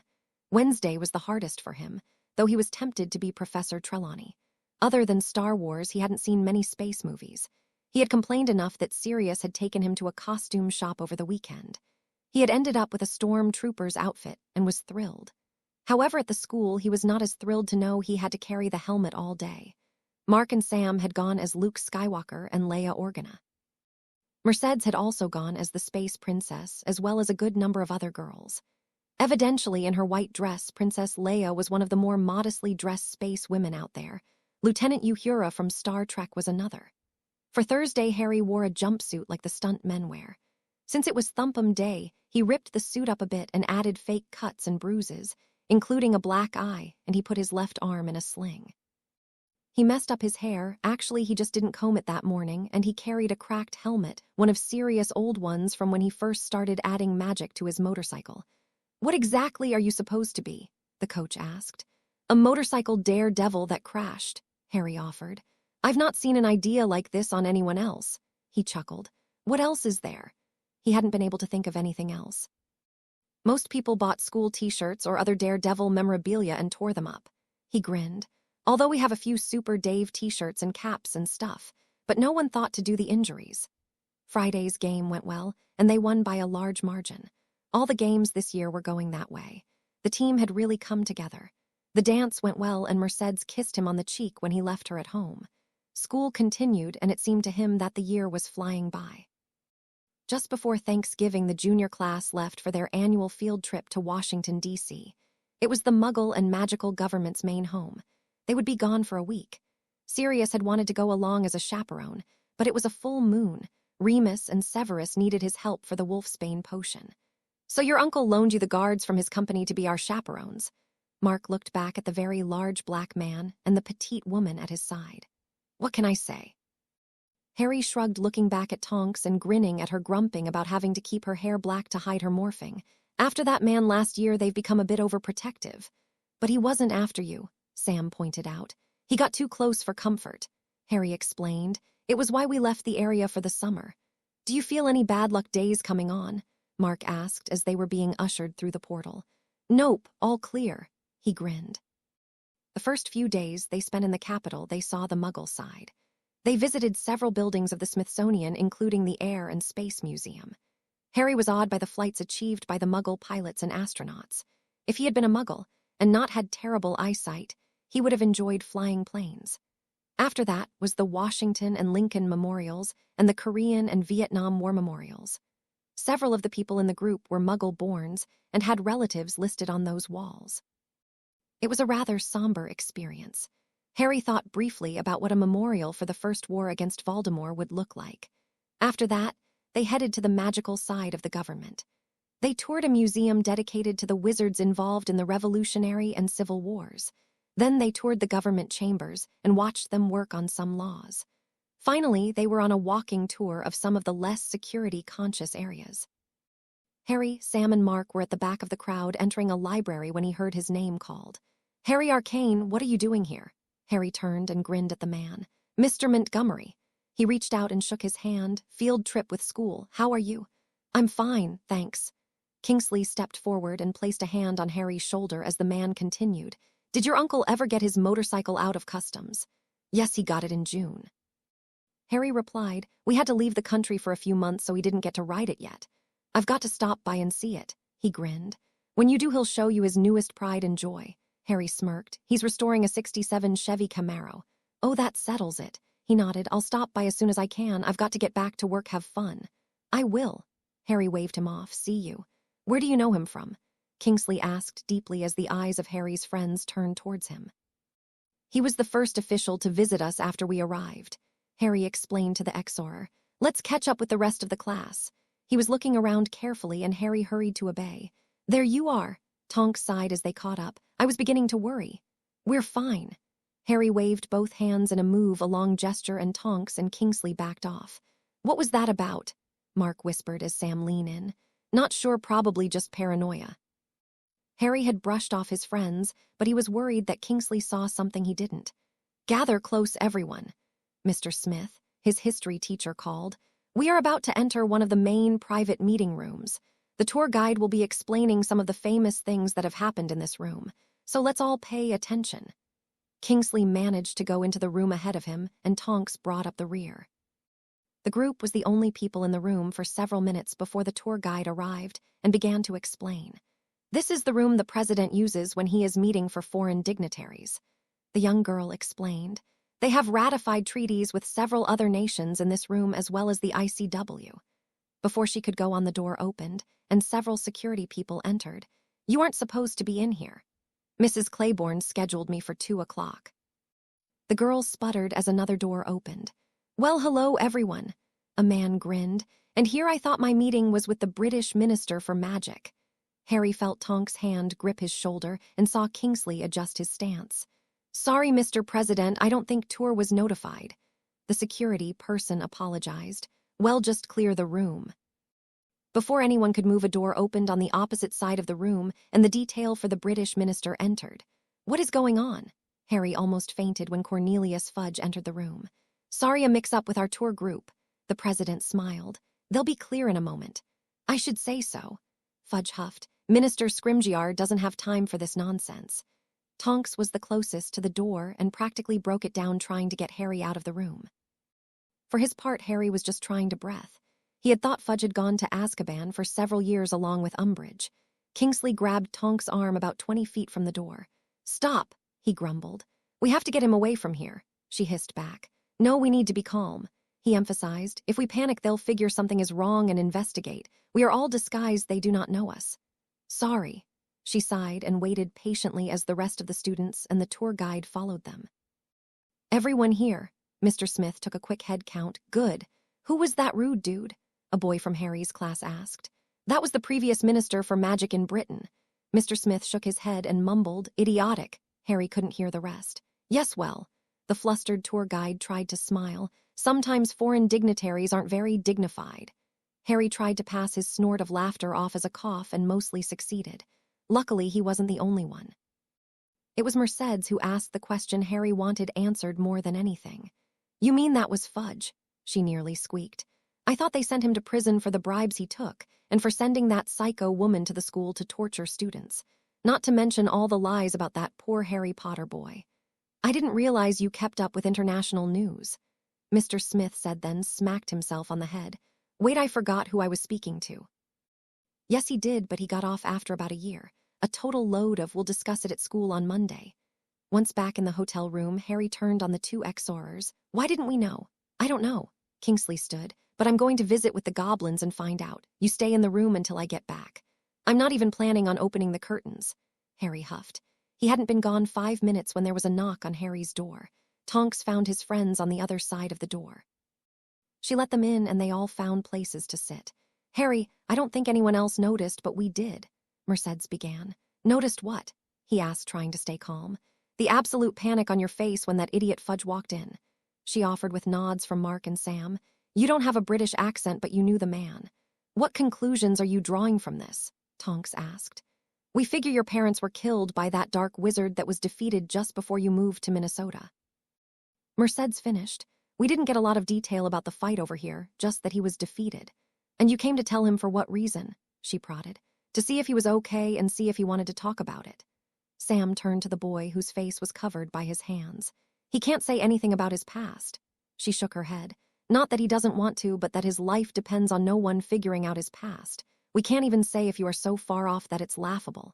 [SPEAKER 1] Wednesday was the hardest for him, though he was tempted to be Professor Trelawney. Other than Star Wars, he hadn't seen many space movies. He had complained enough that Sirius had taken him to a costume shop over the weekend. He had ended up with a stormtrooper's outfit and was thrilled. However, at the school, he was not as thrilled to know he had to carry the helmet all day. Mark and Sam had gone as Luke Skywalker and Leia Organa. Mercedes had also gone as the space princess, as well as a good number of other girls. Evidently, in her white dress, Princess Leia was one of the more modestly dressed space women out there. Lieutenant Uhura from Star Trek was another. For Thursday, Harry wore a jumpsuit like the stunt men wear. Since it was Thumpum Day, he ripped the suit up a bit and added fake cuts and bruises, including a black eye, and he put his left arm in a sling. He messed up his hair. Actually, he just didn't comb it that morning, and he carried a cracked helmet, one of Sirius' old ones from when he first started adding magic to his motorcycle. "What exactly are you supposed to be?" the coach asked. "A motorcycle daredevil that crashed," Harry offered. "I've not seen an idea like this on anyone else." He chuckled. "What else is there?" He hadn't been able to think of anything else. Most people bought school t-shirts or other Daredevil memorabilia and tore them up. He grinned. "Although we have a few Super Dave t-shirts and caps and stuff, but no one thought to do the injuries." Friday's game went well, and they won by a large margin. All the games this year were going that way. The team had really come together. The dance went well, and Mercedes kissed him on the cheek when he left her at home. School continued, and it seemed to him that the year was flying by. Just before Thanksgiving, the junior class left for their annual field trip to Washington, D.C. It was the Muggle and magical government's main home. They would be gone for a week. Sirius had wanted to go along as a chaperone, but it was a full moon. Remus and Severus needed his help for the Wolfsbane potion. "So your uncle loaned you the guards from his company to be our chaperones?" Mark looked back at the very large black man and the petite woman at his side. "What can I say?" Harry shrugged, looking back at Tonks and grinning at her grumping about having to keep her hair black to hide her morphing. "After that man last year, they've become a bit overprotective." "But he wasn't after you," Sam pointed out. "He got too close for comfort," Harry explained. "It was why we left the area for the summer." "Do you feel any bad luck days coming on?" Mark asked as they were being ushered through the portal. "Nope, all clear," he grinned. The first few days they spent in the capital, they saw the Muggle side. They visited several buildings of the Smithsonian, including the Air and Space Museum. Harry was awed by the flights achieved by the Muggle pilots and astronauts. If he had been a Muggle and not had terrible eyesight, he would have enjoyed flying planes. After that was the Washington and Lincoln memorials and the Korean and Vietnam War memorials. Several of the people in the group were Muggle-borns and had relatives listed on those walls. It was a rather somber experience. Harry thought briefly about what a memorial for the First War against Voldemort would look like. After that, they headed to the magical side of the government. They toured a museum dedicated to the wizards involved in the Revolutionary and Civil Wars. Then they toured the government chambers and watched them work on some laws. Finally, they were on a walking tour of some of the less security-conscious areas. Harry, Sam, and Mark were at the back of the crowd entering a library when he heard his name called. "Harry Arcane, what are you doing here?" Harry turned and grinned at the man. "Mr. Montgomery." He reached out and shook his hand. Field trip with school. How are you? I'm fine, thanks. Kingsley stepped forward and placed a hand on Harry's shoulder as the man continued. Did your uncle ever get his motorcycle out of customs? Yes, he got it in June. Harry replied, we had to leave the country for a few months so he didn't get to ride it yet. I've got to stop by and see it. He grinned. When you do, he'll show you his newest pride and joy. Harry smirked. He's restoring a '67 Chevy Camaro. Oh, that settles it. He nodded. I'll stop by as soon as I can. I've got to get back to work, have fun. I will. Harry waved him off. See you. Where do you know him from? Kingsley asked deeply as the eyes of Harry's friends turned towards him. He was the first official to visit us after we arrived. Harry explained to the exorer. Let's catch up with the rest of the class. He was looking around carefully and Harry hurried to obey. There you are. Tonks sighed as they caught up. I was beginning to worry. We're fine. Harry waved both hands in a move, a long gesture, and Tonks and Kingsley backed off. What was that about? Mark whispered as Sam leaned in. Not sure, probably just paranoia. Harry had brushed off his friends, but he was worried that Kingsley saw something he didn't. Gather close, everyone. Mr. Smith, his history teacher, called. We are about to enter one of the main private meeting rooms. The tour guide will be explaining some of the famous things that have happened in this room, so let's all pay attention. Kingsley managed to go into the room ahead of him, and Tonks brought up the rear. The group was the only people in the room for several minutes before the tour guide arrived and began to explain. This is the room the president uses when he is meeting for foreign dignitaries. The young girl explained. They have ratified treaties with several other nations in this room as well as the ICW. Before she could go on, the door opened, and several security people entered. You aren't supposed to be in here. Mrs. Claiborne scheduled me for 2 o'clock. The girl sputtered as another door opened. Well, hello, everyone. A man grinned, and here I thought my meeting was with the British Minister for Magic. Harry felt Tonks' hand grip his shoulder and saw Kingsley adjust his stance. Sorry, Mr. President, I don't think tour was notified. The security person apologized. Well, just clear the room. Before anyone could move, a door opened on the opposite side of the room, and the detail for the British minister entered. What is going on? Harry almost fainted when Cornelius Fudge entered the room. Sorry, a mix-up with our tour group. The president smiled. They'll be clear in a moment. I should say so. Fudge huffed. Minister Scrimgeour doesn't have time for this nonsense. Tonks was the closest to the door and practically broke it down trying to get Harry out of the room. For his part, Harry was just trying to breath. He had thought Fudge had gone to Azkaban for several years along with Umbridge. Kingsley grabbed Tonks' arm about 20 feet from the door. Stop, he grumbled. We have to get him away from here, she hissed back. No, we need to be calm, he emphasized. If we panic, they'll figure something is wrong and investigate. We are all disguised, they do not know us. Sorry, she sighed and waited patiently as the rest of the students and the tour guide followed them. Everyone here. Mr. Smith took a quick head count. Good. Who was that rude dude? A boy from Harry's class asked. That was the previous minister for magic in Britain. Mr. Smith shook his head and mumbled, idiotic. Harry couldn't hear the rest. Yes, well. The flustered tour guide tried to smile. Sometimes foreign dignitaries aren't very dignified. Harry tried to pass his snort of laughter off as a cough and mostly succeeded. Luckily, he wasn't the only one. It was Mercedes who asked the question Harry wanted answered more than anything. You mean that was Fudge? She nearly squeaked. I thought they sent him to prison for the bribes he took and for sending that psycho woman to the school to torture students. Not to mention all the lies about that poor Harry Potter boy. I didn't realize you kept up with international news. Mr. Smith said, then smacked himself on the head. Wait, I forgot who I was speaking to. Yes, he did, but he got off after about a year. A total load of we'll discuss it at school on Monday. Once back in the hotel room, Harry turned on the two exorers. Why didn't we know? I don't know. Kingsley stood. But I'm going to visit with the goblins and find out. You stay in the room until I get back. I'm not even planning on opening the curtains. Harry huffed. He hadn't been gone 5 minutes when there was a knock on Harry's door. Tonks found his friends on the other side of the door. She let them in and they all found places to sit. Harry, I don't think anyone else noticed, but we did. Mercedes began. Noticed what? He asked, trying to stay calm. The absolute panic on your face when that idiot Fudge walked in. She offered with nods from Mark and Sam. You don't have a British accent, but you knew the man. What conclusions are you drawing from this? Tonks asked. We figure your parents were killed by that dark wizard that was defeated just before you moved to Minnesota. Mercedes finished. We didn't get a lot of detail about the fight over here, just that he was defeated. And you came to tell him for what reason? She prodded. To see if he was okay and see if he wanted to talk about it. Sam turned to the boy whose face was covered by his hands. He can't say anything about his past. She shook her head. Not that he doesn't want to, but that his life depends on no one figuring out his past. We can't even say if you are so far off that it's laughable.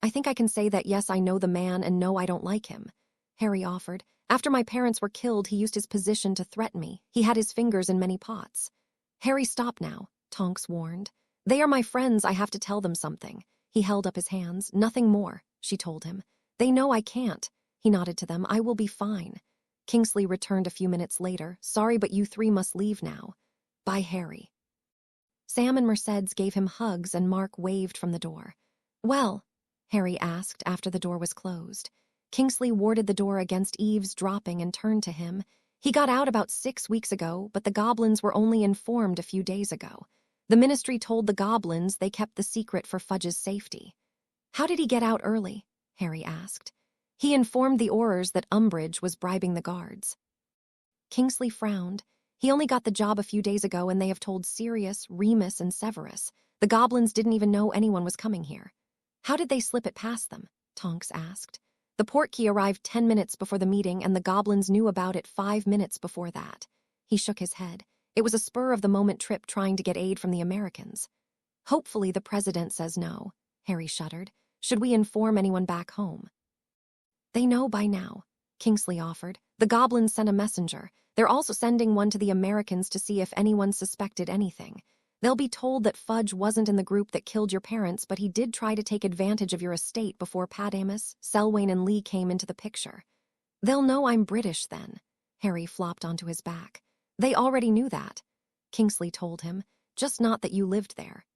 [SPEAKER 1] I think I can say that yes, I know the man and no, I don't like him, Harry offered. After my parents were killed, he used his position to threaten me. He had his fingers in many pots. Harry, stop now, Tonks warned. They are my friends, I have to tell them something. He held up his hands. Nothing more, she told him. They know I can't. He nodded to them. I will be fine. Kingsley returned a few minutes later. Sorry, but you three must leave now. Bye, Harry. Sam and Mercedes gave him hugs and Mark waved from the door. Well, Harry asked after the door was closed. Kingsley warded the door against eavesdropping and turned to him. He got out about 6 weeks ago, but the goblins were only informed a few days ago. The ministry told the goblins they kept the secret for Fudge's safety. How did he get out early? Harry asked. He informed the Aurors that Umbridge was bribing the guards. Kingsley frowned. He only got the job a few days ago and they have told Sirius, Remus, and Severus. The goblins didn't even know anyone was coming here. How did they slip it past them? Tonks asked. The portkey arrived 10 minutes before the meeting and the goblins knew about it 5 minutes before that. He shook his head. It was a spur-of-the-moment trip trying to get aid from the Americans. Hopefully the president says no, Harry shuddered. Should we inform anyone back home? They know by now, Kingsley offered. The goblins sent a messenger. They're also sending one to the Americans to see if anyone suspected anything. They'll be told that Fudge wasn't in the group that killed your parents, but he did try to take advantage of your estate before Padamus, Selwyn, and Lee came into the picture. They'll know I'm British then. Harry flopped onto his back. They already knew that, Kingsley told him, just not that you lived there.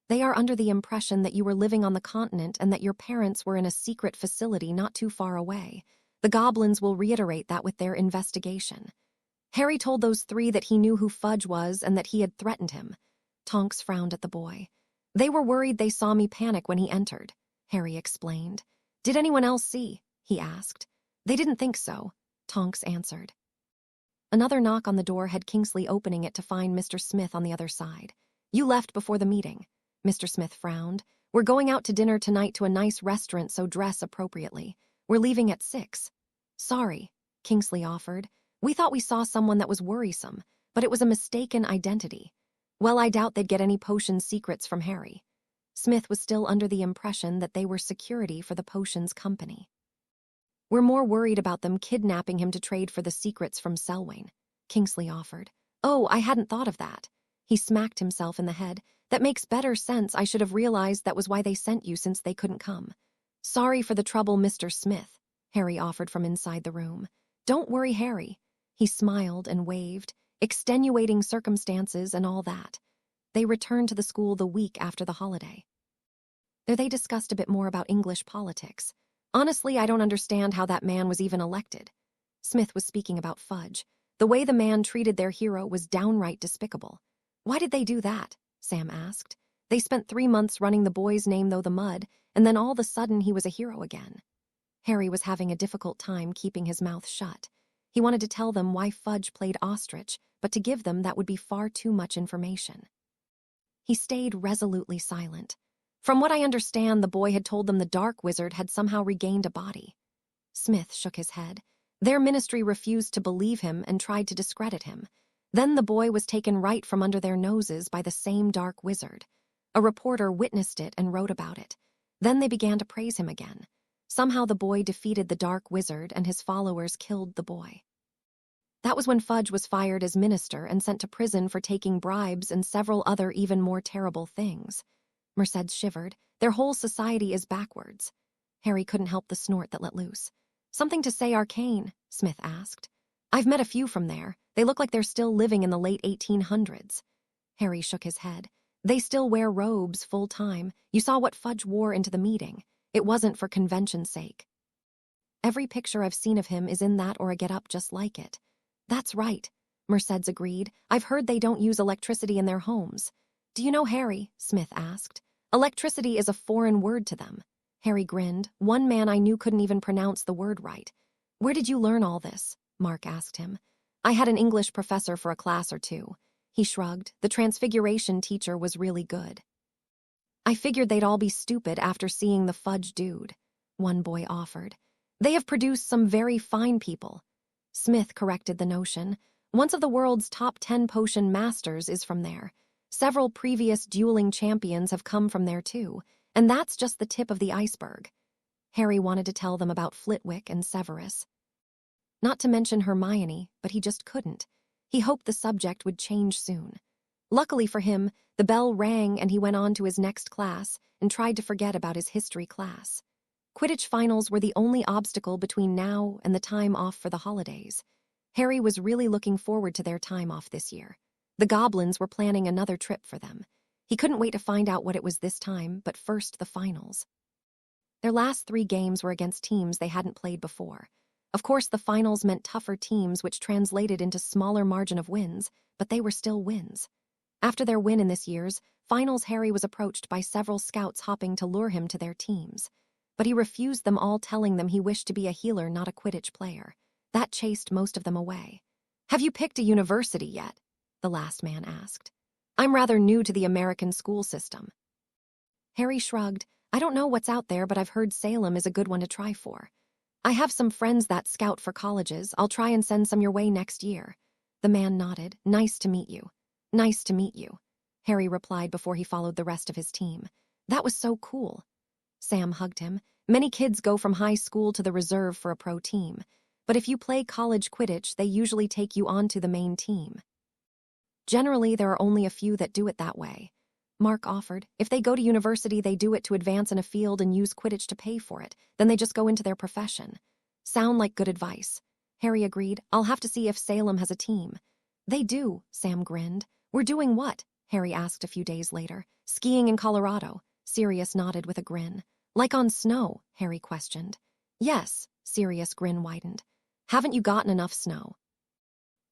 [SPEAKER 1] They are under the impression that you were living on the continent and that your parents were in a secret facility not too far away. The goblins will reiterate that with their investigation. Harry told those three that he knew who Fudge was and that he had threatened him. Tonks frowned at the boy. They were worried they saw me panic when he entered, Harry explained. Did anyone else see? He asked. They didn't think so, Tonks answered. Another knock on the door had Kingsley opening it to find Mr. Smith on the other side. You left before the meeting. Mr. Smith frowned. We're going out to dinner tonight to a nice restaurant, so dress appropriately. We're leaving at 6. Sorry, Kingsley offered. We thought we saw someone that was worrisome, but it was a mistaken identity. Well, I doubt they'd get any potion secrets from Harry. Smith was still under the impression that they were security for the potions company. We're more worried about them kidnapping him to trade for the secrets from Selwyn, Kingsley offered. Oh, I hadn't thought of that. He smacked himself in the head. That makes better sense. I should have realized that was why they sent you since they couldn't come. Sorry for the trouble, Mr. Smith, Harry offered from inside the room. Don't worry, Harry. He smiled and waved, extenuating circumstances and all that. They returned to the school the week after the holiday. There they discussed a bit more about English politics. Honestly, I don't understand how that man was even elected. Smith was speaking about Fudge. The way the man treated their hero was downright despicable. Why did they do that? Sam asked. They spent 3 months running the boy's name through the mud, and then all of a sudden he was a hero again. Harry was having a difficult time keeping his mouth shut. He wanted to tell them why Fudge played ostrich, but to give them that would be far too much information. He stayed resolutely silent. From what I understand, the boy had told them the Dark Wizard had somehow regained a body. Smith shook his head. Their ministry refused to believe him and tried to discredit him. Then the boy was taken right from under their noses by the same Dark Wizard. A reporter witnessed it and wrote about it. Then they began to praise him again. Somehow the boy defeated the Dark Wizard and his followers killed the boy. That was when Fudge was fired as minister and sent to prison for taking bribes and several other even more terrible things. Mercedes shivered. Their whole society is backwards. Harry couldn't help the snort that let loose. Something to say arcane? Smith asked. I've met a few from there. They look like they're still living in the late 1800s. Harry shook his head. They still wear robes full time. You saw what Fudge wore into the meeting. It wasn't for convention's sake. Every picture I've seen of him is in that or a get-up just like it. That's right, Mercedes agreed. I've heard they don't use electricity in their homes. Do you know, Harry? Smith asked. Electricity is a foreign word to them. Harry grinned. One man I knew couldn't even pronounce the word right. Where did you learn all this? Mark asked him. I had an English professor for a class or two. He shrugged. The transfiguration teacher was really good. I figured they'd all be stupid after seeing the fudge dude, one boy offered. They have produced some very fine people. Smith corrected the notion. One of the world's top 10 potion masters is from there. Several previous dueling champions have come from there too, and that's just the tip of the iceberg. Harry wanted to tell them about Flitwick and Severus. Not to mention Hermione, but he just couldn't. He hoped the subject would change soon. Luckily for him, the bell rang and he went on to his next class and tried to forget about his history class. Quidditch finals were the only obstacle between now and the time off for the holidays. Harry was really looking forward to their time off this year. The goblins were planning another trip for them. He couldn't wait to find out what it was this time, but first the finals. Their last 3 games were against teams they hadn't played before. Of course, the finals meant tougher teams, which translated into smaller margin of wins, but they were still wins. After their win in this year's finals, Harry was approached by several scouts hopping to lure him to their teams. But he refused them all, telling them he wished to be a healer, not a Quidditch player. That chased most of them away. "Have you picked a university yet?" the last man asked. "I'm rather new to the American school system." Harry shrugged. "I don't know what's out there, but I've heard Salem is a good one to try for. I have some friends that scout for colleges. I'll try and send some your way next year." The man nodded. "Nice to meet you." "Nice to meet you," Harry replied before he followed the rest of his team. "That was so cool." Sam hugged him. "Many kids go from high school to the reserve for a pro team. But if you play college Quidditch, they usually take you onto the main team. Generally, there are only a few that do it that way." Mark offered. "If they go to university, they do it to advance in a field and use Quidditch to pay for it. Then they just go into their profession." "Sound like good advice," Harry agreed. "I'll have to see if Salem has a team." "They do," Sam grinned. "We're doing what?" Harry asked a few days later. "Skiing in Colorado." Sirius nodded with a grin. "Like on snow?" Harry questioned. "Yes," Sirius' grin widened. "Haven't you gotten enough snow?"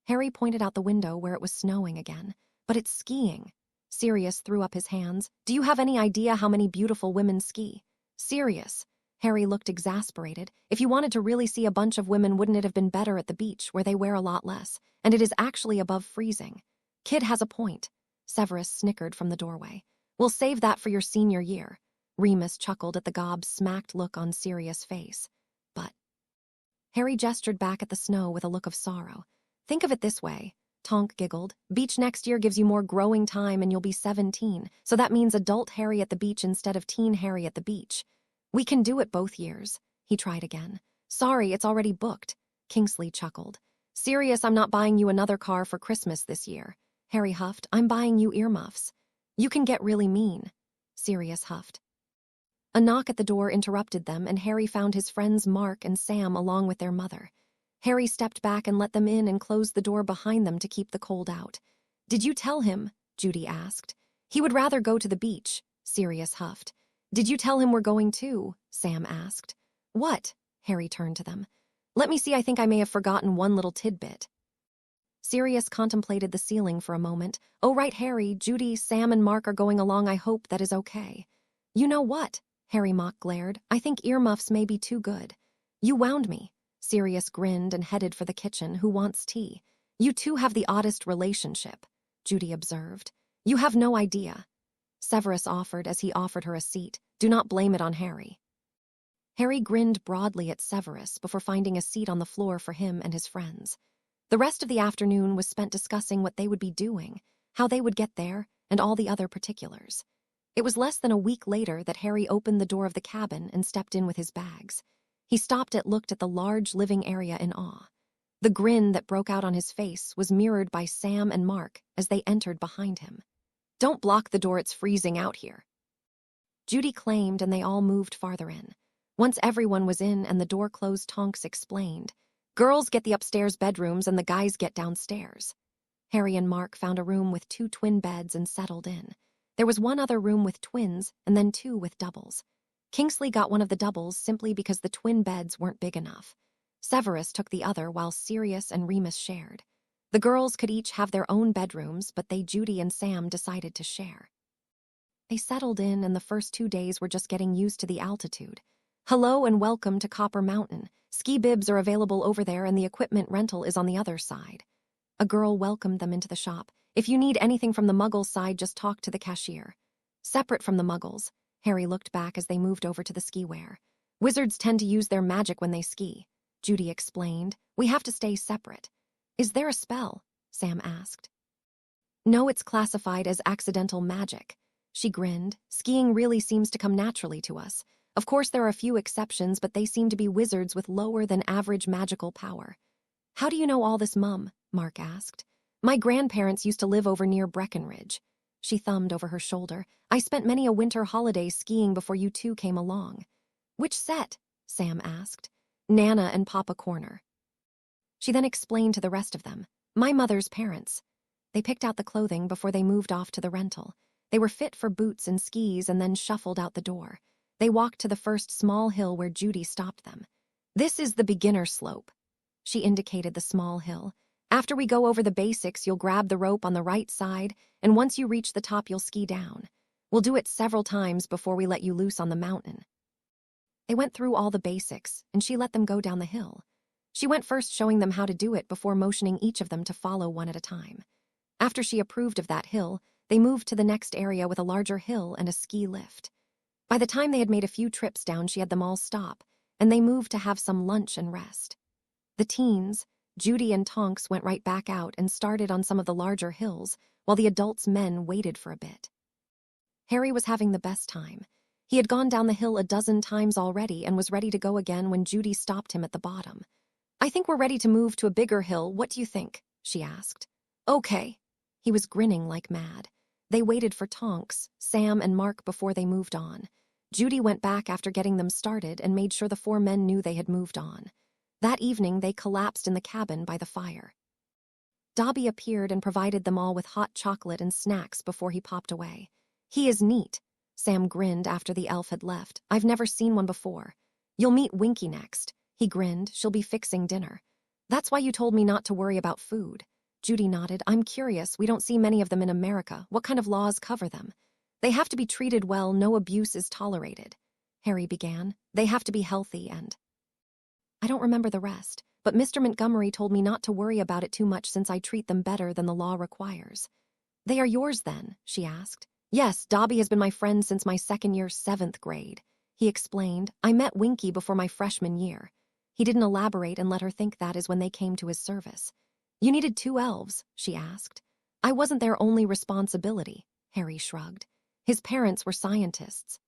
[SPEAKER 1] Harry pointed out the window where it was snowing again. "But it's skiing." Sirius threw up his hands. "Do you have any idea how many beautiful women ski?" "Sirius." Harry looked exasperated. "If you wanted to really see a bunch of women, wouldn't it have been better at the beach, where they wear a lot less, and it is actually above freezing?" "Kid has a point." Severus snickered from the doorway. "We'll save that for your senior year." Remus chuckled at the gobsmacked look on Sirius' face. "But—" Harry gestured back at the snow with a look of sorrow. "Think of it this way." Tonk giggled. "Beach next year gives you more growing time and you'll be 17, so that means adult Harry at the beach instead of teen Harry at the beach. We can do it both years." He tried again. "Sorry, it's already booked." Kingsley chuckled. "Sirius, I'm not buying you another car for Christmas this year." Harry huffed. "I'm buying you earmuffs." "You can get really mean." Sirius huffed. A knock at the door interrupted them, and Harry found his friends Mark and Sam along with their mother. Harry stepped back and let them in and closed the door behind them to keep the cold out. "Did you tell him?" Judy asked. "He would rather go to the beach," Sirius huffed. "Did you tell him we're going too?" Sam asked. "What?" Harry turned to them. "Let me see, I think I may have forgotten one little tidbit." Sirius contemplated the ceiling for a moment. "Oh, right, Harry, Judy, Sam, and Mark are going along. I hope that is okay." "You know what?" Harry mock glared. "I think earmuffs may be too good." "You wound me." Sirius grinned and headed for the kitchen. "Who wants tea?" "You two have the oddest relationship," Judy observed. "You have no idea." Severus offered as he offered her a seat. "Do not blame it on Harry." Harry grinned broadly at Severus before finding a seat on the floor for him and his friends. The rest of the afternoon was spent discussing what they would be doing, how they would get there, and all the other particulars. It was less than a week later that Harry opened the door of the cabin and stepped in with his bags. He stopped and looked at the large living area in awe. The grin that broke out on his face was mirrored by Sam and Mark as they entered behind him. "Don't block the door, it's freezing out here," Judy claimed, and they all moved farther in. Once everyone was in and the door closed, Tonks explained. "Girls get the upstairs bedrooms and the guys get downstairs." Harry and Mark found a room with 2 twin beds and settled in. There was one other room with twins and then 2 with doubles. Kingsley got one of the doubles simply because the twin beds weren't big enough. Severus took the other while Sirius and Remus shared. The girls could each have their own bedrooms, but Judy and Sam decided to share. They settled in, and the first 2 days were just getting used to the altitude. "Hello and welcome to Copper Mountain. Ski bibs are available over there and the equipment rental is on the other side." A girl welcomed them into the shop. If you need anything from the Muggle side, just talk to the cashier. Separate from the Muggles, Harry looked back as they moved over to the skiwear. Wizards tend to use their magic when they ski, Judy explained. We have to stay separate. Is there a spell? Sam asked. No, it's classified as accidental magic. She grinned. Skiing really seems to come naturally to us. Of course, there are a few exceptions, but they seem to be wizards with lower than average magical power. How do you know all this, Mum? Mark asked. My grandparents used to live over near Breckenridge. She thumbed over her shoulder. I spent many a winter holiday skiing before you two came along. Which set? Sam asked. Nana and Papa Corner. She then explained to the rest of them. My mother's parents. They picked out the clothing before they moved off to the rental. They were fit for boots and skis and then shuffled out the door. They walked to the first small hill where Judy stopped them. This is the beginner slope. She indicated the small hill. After we go over the basics, you'll grab the rope on the right side, and once you reach the top, you'll ski down. We'll do it several times before we let you loose on the mountain. They went through all the basics, and she let them go down the hill. She went first, showing them how to do it before motioning each of them to follow one at a time. After she approved of that hill, they moved to the next area with a larger hill and a ski lift. By the time they had made a few trips down, she had them all stop, and they moved to have some lunch and rest. The teens, Judy and Tonks, went right back out and started on some of the larger hills, while the adults' men waited for a bit. Harry was having the best time. He had gone down the hill a dozen times already and was ready to go again when Judy stopped him at the bottom. I think we're ready to move to a bigger hill. What do you think? She asked. Okay. He was grinning like mad. They waited for Tonks, Sam, and Mark before they moved on. Judy went back after getting them started and made sure the four men knew they had moved on. That evening, they collapsed in the cabin by the fire. Dobby appeared and provided them all with hot chocolate and snacks before he popped away. He is neat. Sam grinned after the elf had left. I've never seen one before. You'll meet Winky next. He grinned. She'll be fixing dinner. That's why you told me not to worry about food. Judy nodded. I'm curious. We don't see many of them in America. What kind of laws cover them? They have to be treated well. No abuse is tolerated. Harry began. They have to be healthy and... I don't remember the rest, but Mr. Montgomery told me not to worry about it too much since I treat them better than the law requires. They are yours then? She asked. Yes, Dobby has been my friend since my second year, 7th grade. He explained. I met Winky before my freshman year. He didn't elaborate and let her think that is when they came to his service. You needed 2 elves? She asked. I wasn't their only responsibility, Harry shrugged. His parents were scientists.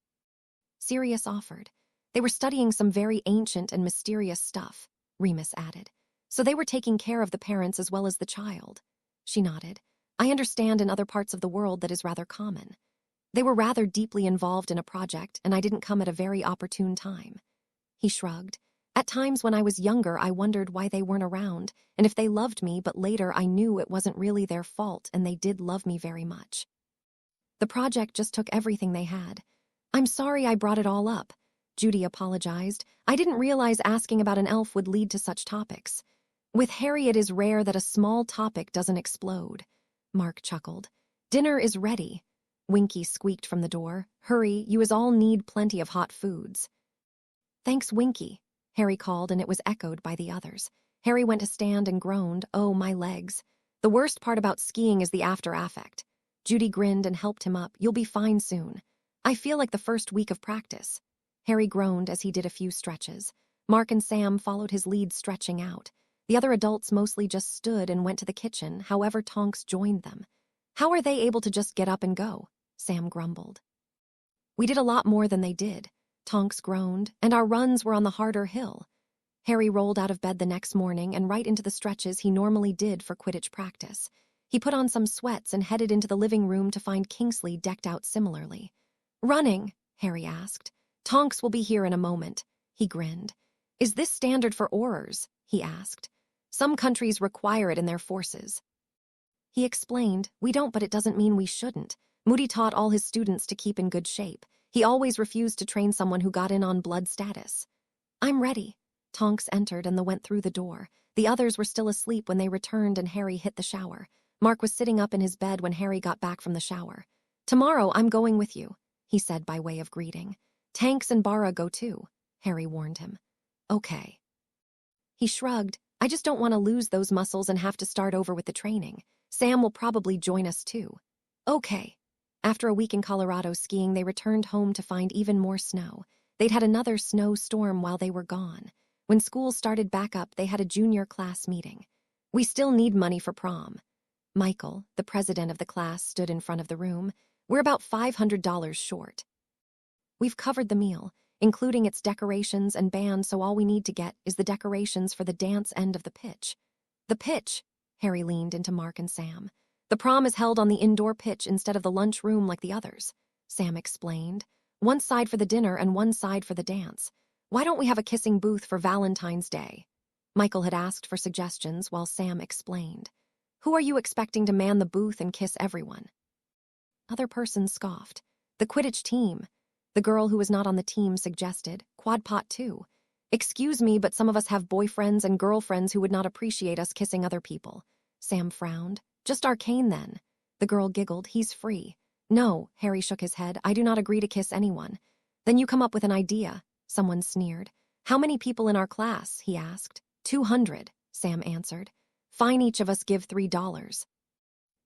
[SPEAKER 1] Sirius offered. They were studying some very ancient and mysterious stuff, Remus added. So they were taking care of the parents as well as the child. She nodded. I understand in other parts of the world that is rather common. They were rather deeply involved in a project, and I didn't come at a very opportune time. He shrugged. At times when I was younger, I wondered why they weren't around, and if they loved me, but later I knew it wasn't really their fault and they did love me very much. The project just took everything they had. I'm sorry I brought it all up. Judy apologized. I didn't realize asking about an elf would lead to such topics. With Harry, it is rare that a small topic doesn't explode. Mark chuckled. Dinner is ready. Winky squeaked from the door. Hurry, you is all need plenty of hot foods. Thanks, Winky, Harry called, and it was echoed by the others. Harry went to stand and groaned. Oh, my legs. The worst part about skiing is the after affect. Judy grinned and helped him up. You'll be fine soon. I feel like the first week of practice. Harry groaned as he did a few stretches. Mark and Sam followed his lead, stretching out. The other adults mostly just stood and went to the kitchen, however Tonks joined them. How are they able to just get up and go? Sam grumbled. We did a lot more than they did. Tonks groaned, and our runs were on the harder hill. Harry rolled out of bed the next morning and right into the stretches he normally did for Quidditch practice. He put on some sweats and headed into the living room to find Kingsley decked out similarly. Running? Harry asked. Tonks will be here in a moment. He grinned. Is this standard for Aurors? He asked. Some countries require it in their forces. He explained, we don't, but it doesn't mean we shouldn't. Moody taught all his students to keep in good shape. He always refused to train someone who got in on blood status. I'm ready. Tonks entered and went through the door. The others were still asleep when they returned and Harry hit the shower. Mark was sitting up in his bed when Harry got back from the shower. Tomorrow I'm going with you, he said by way of greeting. Tanks and Bara go too, Harry warned him. Okay. He shrugged. I just don't want to lose those muscles and have to start over with the training. Sam will probably join us too. Okay. After a week in Colorado skiing, they returned home to find even more snow. They'd had another snowstorm while they were gone. When school started back up, they had a junior class meeting. We still need money for prom. Michael, the president of the class, stood in front of the room. We're about $500 short. We've covered the meal, including its decorations and band, so all we need to get is the decorations for the dance end of the pitch. The pitch? Harry leaned into Mark and Sam. The prom is held on the indoor pitch instead of the lunchroom like the others, Sam explained. One side for the dinner and one side for the dance. Why don't we have a kissing booth for Valentine's Day? Michael had asked for suggestions while Sam explained. Who are you expecting to man the booth and kiss everyone? Other persons scoffed. The Quidditch team. The girl who was not on the team suggested. Quad pot too. Excuse me, but some of us have boyfriends and girlfriends who would not appreciate us kissing other people. Sam frowned. Just Arcane then. The girl giggled. He's free. No, Harry shook his head. I do not agree to kiss anyone. Then you come up with an idea. Someone sneered. How many people in our class? He asked. 200, Sam answered. Fine, each of us give $3.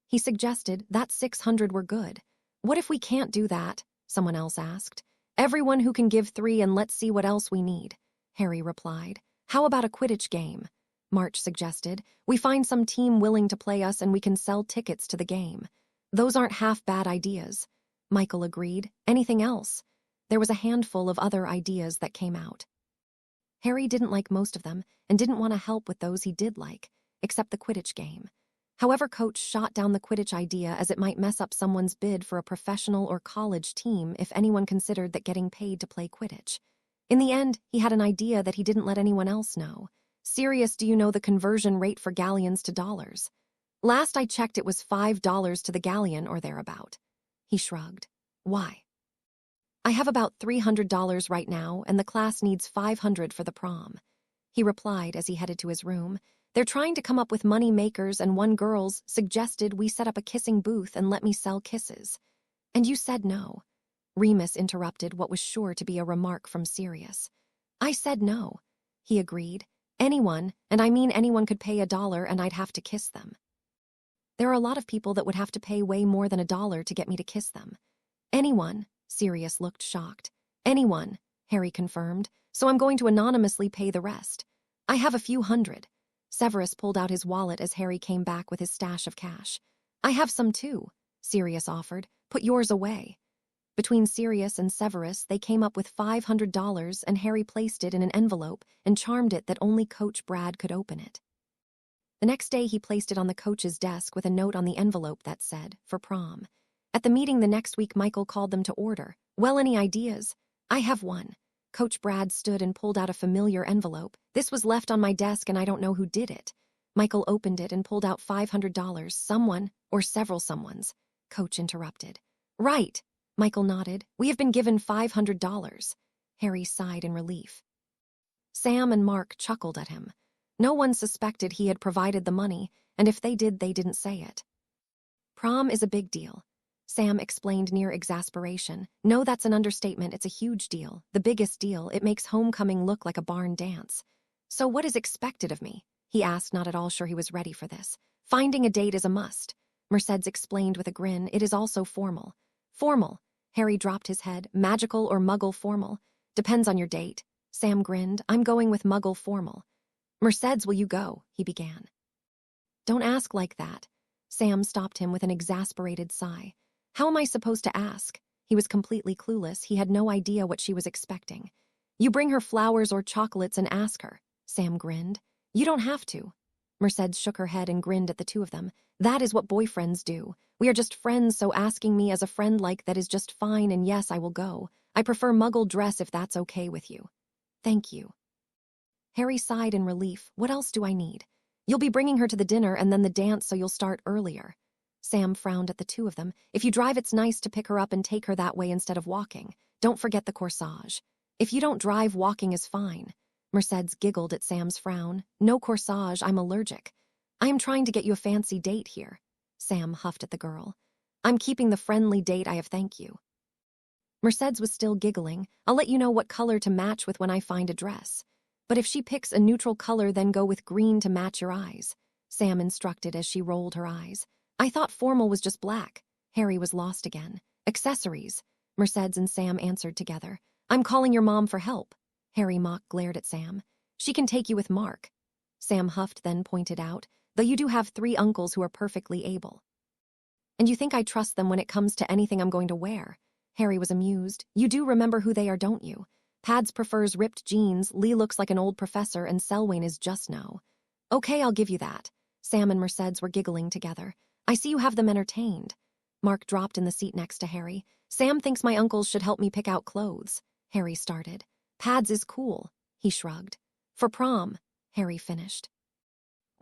[SPEAKER 1] He suggested that 600 were good. What if we can't do that? Someone else asked. Everyone who can give 3 and let's see what else we need, Harry replied. How about a Quidditch game? March suggested. We find some team willing to play us and we can sell tickets to the game. Those aren't half bad ideas. Michael agreed. Anything else? There was a handful of other ideas that came out. Harry didn't like most of them and didn't want to help with those he did like, except the Quidditch game. However, Coach shot down the Quidditch idea as it might mess up someone's bid for a professional or college team if anyone considered that getting paid to play Quidditch. In the end, he had an idea that he didn't let anyone else know. Sirius, do you know the conversion rate for galleons to dollars? Last I checked, it was $5 to the galleon or thereabout. He shrugged. Why? I have about $300 right now, and the class needs $500 for the prom. He replied as he headed to his room. They're trying to come up with money makers, and one girl's suggested we set up a kissing booth and let me sell kisses. And you said no. Remus interrupted what was sure to be a remark from Sirius. I said no, he agreed. Anyone, and I mean anyone, could pay $1 and I'd have to kiss them. There are a lot of people that would have to pay way more than $1 to get me to kiss them. Anyone, Sirius looked shocked. Anyone, Harry confirmed, so I'm going to anonymously pay the rest. I have a few hundred. Severus pulled out his wallet as Harry came back with his stash of cash. I have some too, Sirius offered. Put yours away. Between Sirius and Severus, they came up with $500, and Harry placed it in an envelope and charmed it that only Coach Brad could open it. The next day, he placed it on the coach's desk with a note on the envelope that said, for prom. At the meeting the next week, Michael called them to order. Well, any ideas? I have one. Coach Brad stood and pulled out a familiar envelope. This was left on my desk and I don't know who did it. Michael opened it and pulled out $500. Someone, or several someones. Coach interrupted. Right. Michael nodded. We have been given $500. Harry sighed in relief. Sam and Mark chuckled at him. No one suspected he had provided the money, and if they did, they didn't say it. Prom is a big deal. Sam explained near exasperation. No, that's an understatement. It's a huge deal. The biggest deal. It makes homecoming look like a barn dance. So what is expected of me? He asked, not at all sure he was ready for this. Finding a date is a must. Mercedes explained with a grin. It is also formal. Formal. Harry dropped his head. Magical or muggle formal? Depends on your date. Sam grinned. I'm going with muggle formal. Mercedes, will you go? He began. Don't ask like that. Sam stopped him with an exasperated sigh. How am I supposed to ask? He was completely clueless. He had no idea what she was expecting. You bring her flowers or chocolates and ask her. Sam grinned. You don't have to. Mercedes shook her head and grinned at the two of them. That is what boyfriends do. We are just friends, so asking me as a friend like that is just fine, and yes, I will go. I prefer muggle dress if that's okay with you. Thank you. Harry sighed in relief. What else do I need? You'll be bringing her to the dinner and then the dance, so you'll start earlier. Sam frowned at the two of them. If you drive, it's nice to pick her up and take her that way instead of walking. Don't forget the corsage. If you don't drive, walking is fine. Mercedes giggled at Sam's frown. No corsage, I'm allergic. I am trying to get you a fancy date here. Sam huffed at the girl. I'm keeping the friendly date I have, thank you. Mercedes was still giggling. I'll let you know what color to match with when I find a dress. But if she picks a neutral color, then go with green to match your eyes, Sam instructed as she rolled her eyes. I thought formal was just black. Harry was lost again. Accessories, Mercedes and Sam answered together. I'm calling your mom for help. Harry mock glared at Sam. She can take you with Mark. Sam huffed, then pointed out, though you do have 3 uncles who are perfectly able. And you think I trust them when it comes to anything I'm going to wear? Harry was amused. You do remember who they are, don't you? Pads prefers ripped jeans, Lee looks like an old professor, and Selwyn is just no. Okay, I'll give you that. Sam and Mercedes were giggling together. I see you have them entertained. Mark dropped in the seat next to Harry. Sam thinks my uncles should help me pick out clothes. Harry started. Pads is cool. He shrugged. For prom, Harry finished.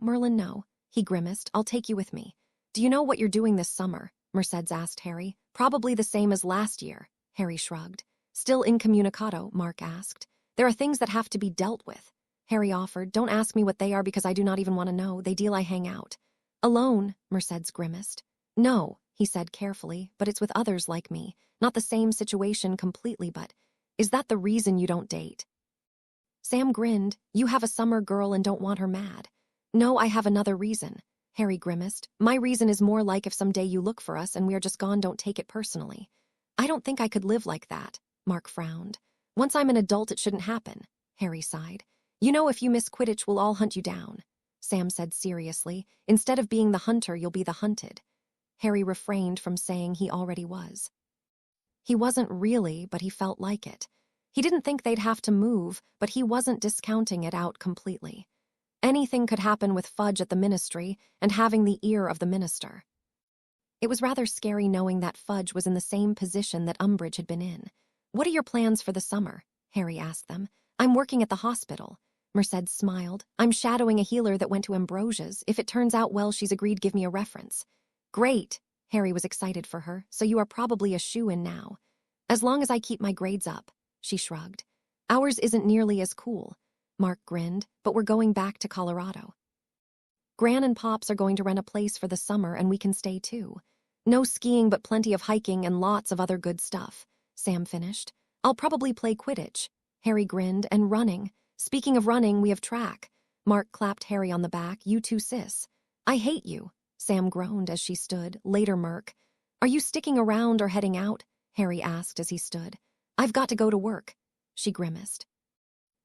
[SPEAKER 1] Merlin, no. He grimaced. I'll take you with me. Do you know what you're doing this summer? Mercedes asked Harry. Probably the same as last year. Harry shrugged. Still incommunicado, Mark asked. There are things that have to be dealt with. Harry offered. Don't ask me what they are because I do not even want to know. They deal I hang out. Alone, Mercedes grimaced. No, he said carefully, but it's with others like me. Not the same situation completely, but is that the reason you don't date? Sam grinned. You have a summer girl and don't want her mad. No, I have another reason. Harry grimaced. My reason is more like if someday you look for us and we are just gone, don't take it personally. I don't think I could live like that. Mark frowned. Once I'm an adult, it shouldn't happen. Harry sighed. You know, if you miss Quidditch, we'll all hunt you down. Sam said seriously. Instead of being the hunter, you'll be the hunted. Harry refrained from saying he already was. He wasn't really, but he felt like it. He didn't think they'd have to move, but he wasn't discounting it out completely. Anything could happen with Fudge at the ministry and having the ear of the minister. It was rather scary knowing that Fudge was in the same position that Umbridge had been in. What are your plans for the summer? Harry asked them. I'm working at the hospital. Mercedes smiled. I'm shadowing a healer that went to Ambrosia's. If it turns out well, she's agreed give me a reference. Great. Harry was excited for her. So you are probably a shoo-in now. As long as I keep my grades up. She shrugged. Ours isn't nearly as cool. Mark grinned, but we're going back to Colorado. Gran and Pops are going to rent a place for the summer and we can stay too. No skiing, but plenty of hiking and lots of other good stuff. Sam finished. I'll probably play Quidditch. Harry grinned. And running. Speaking of running, we have track. Mark clapped Harry on the back. You too, sis. I hate you. Sam groaned as she stood, later murk. Are you sticking around or heading out? Harry asked as he stood. I've got to go to work. She grimaced.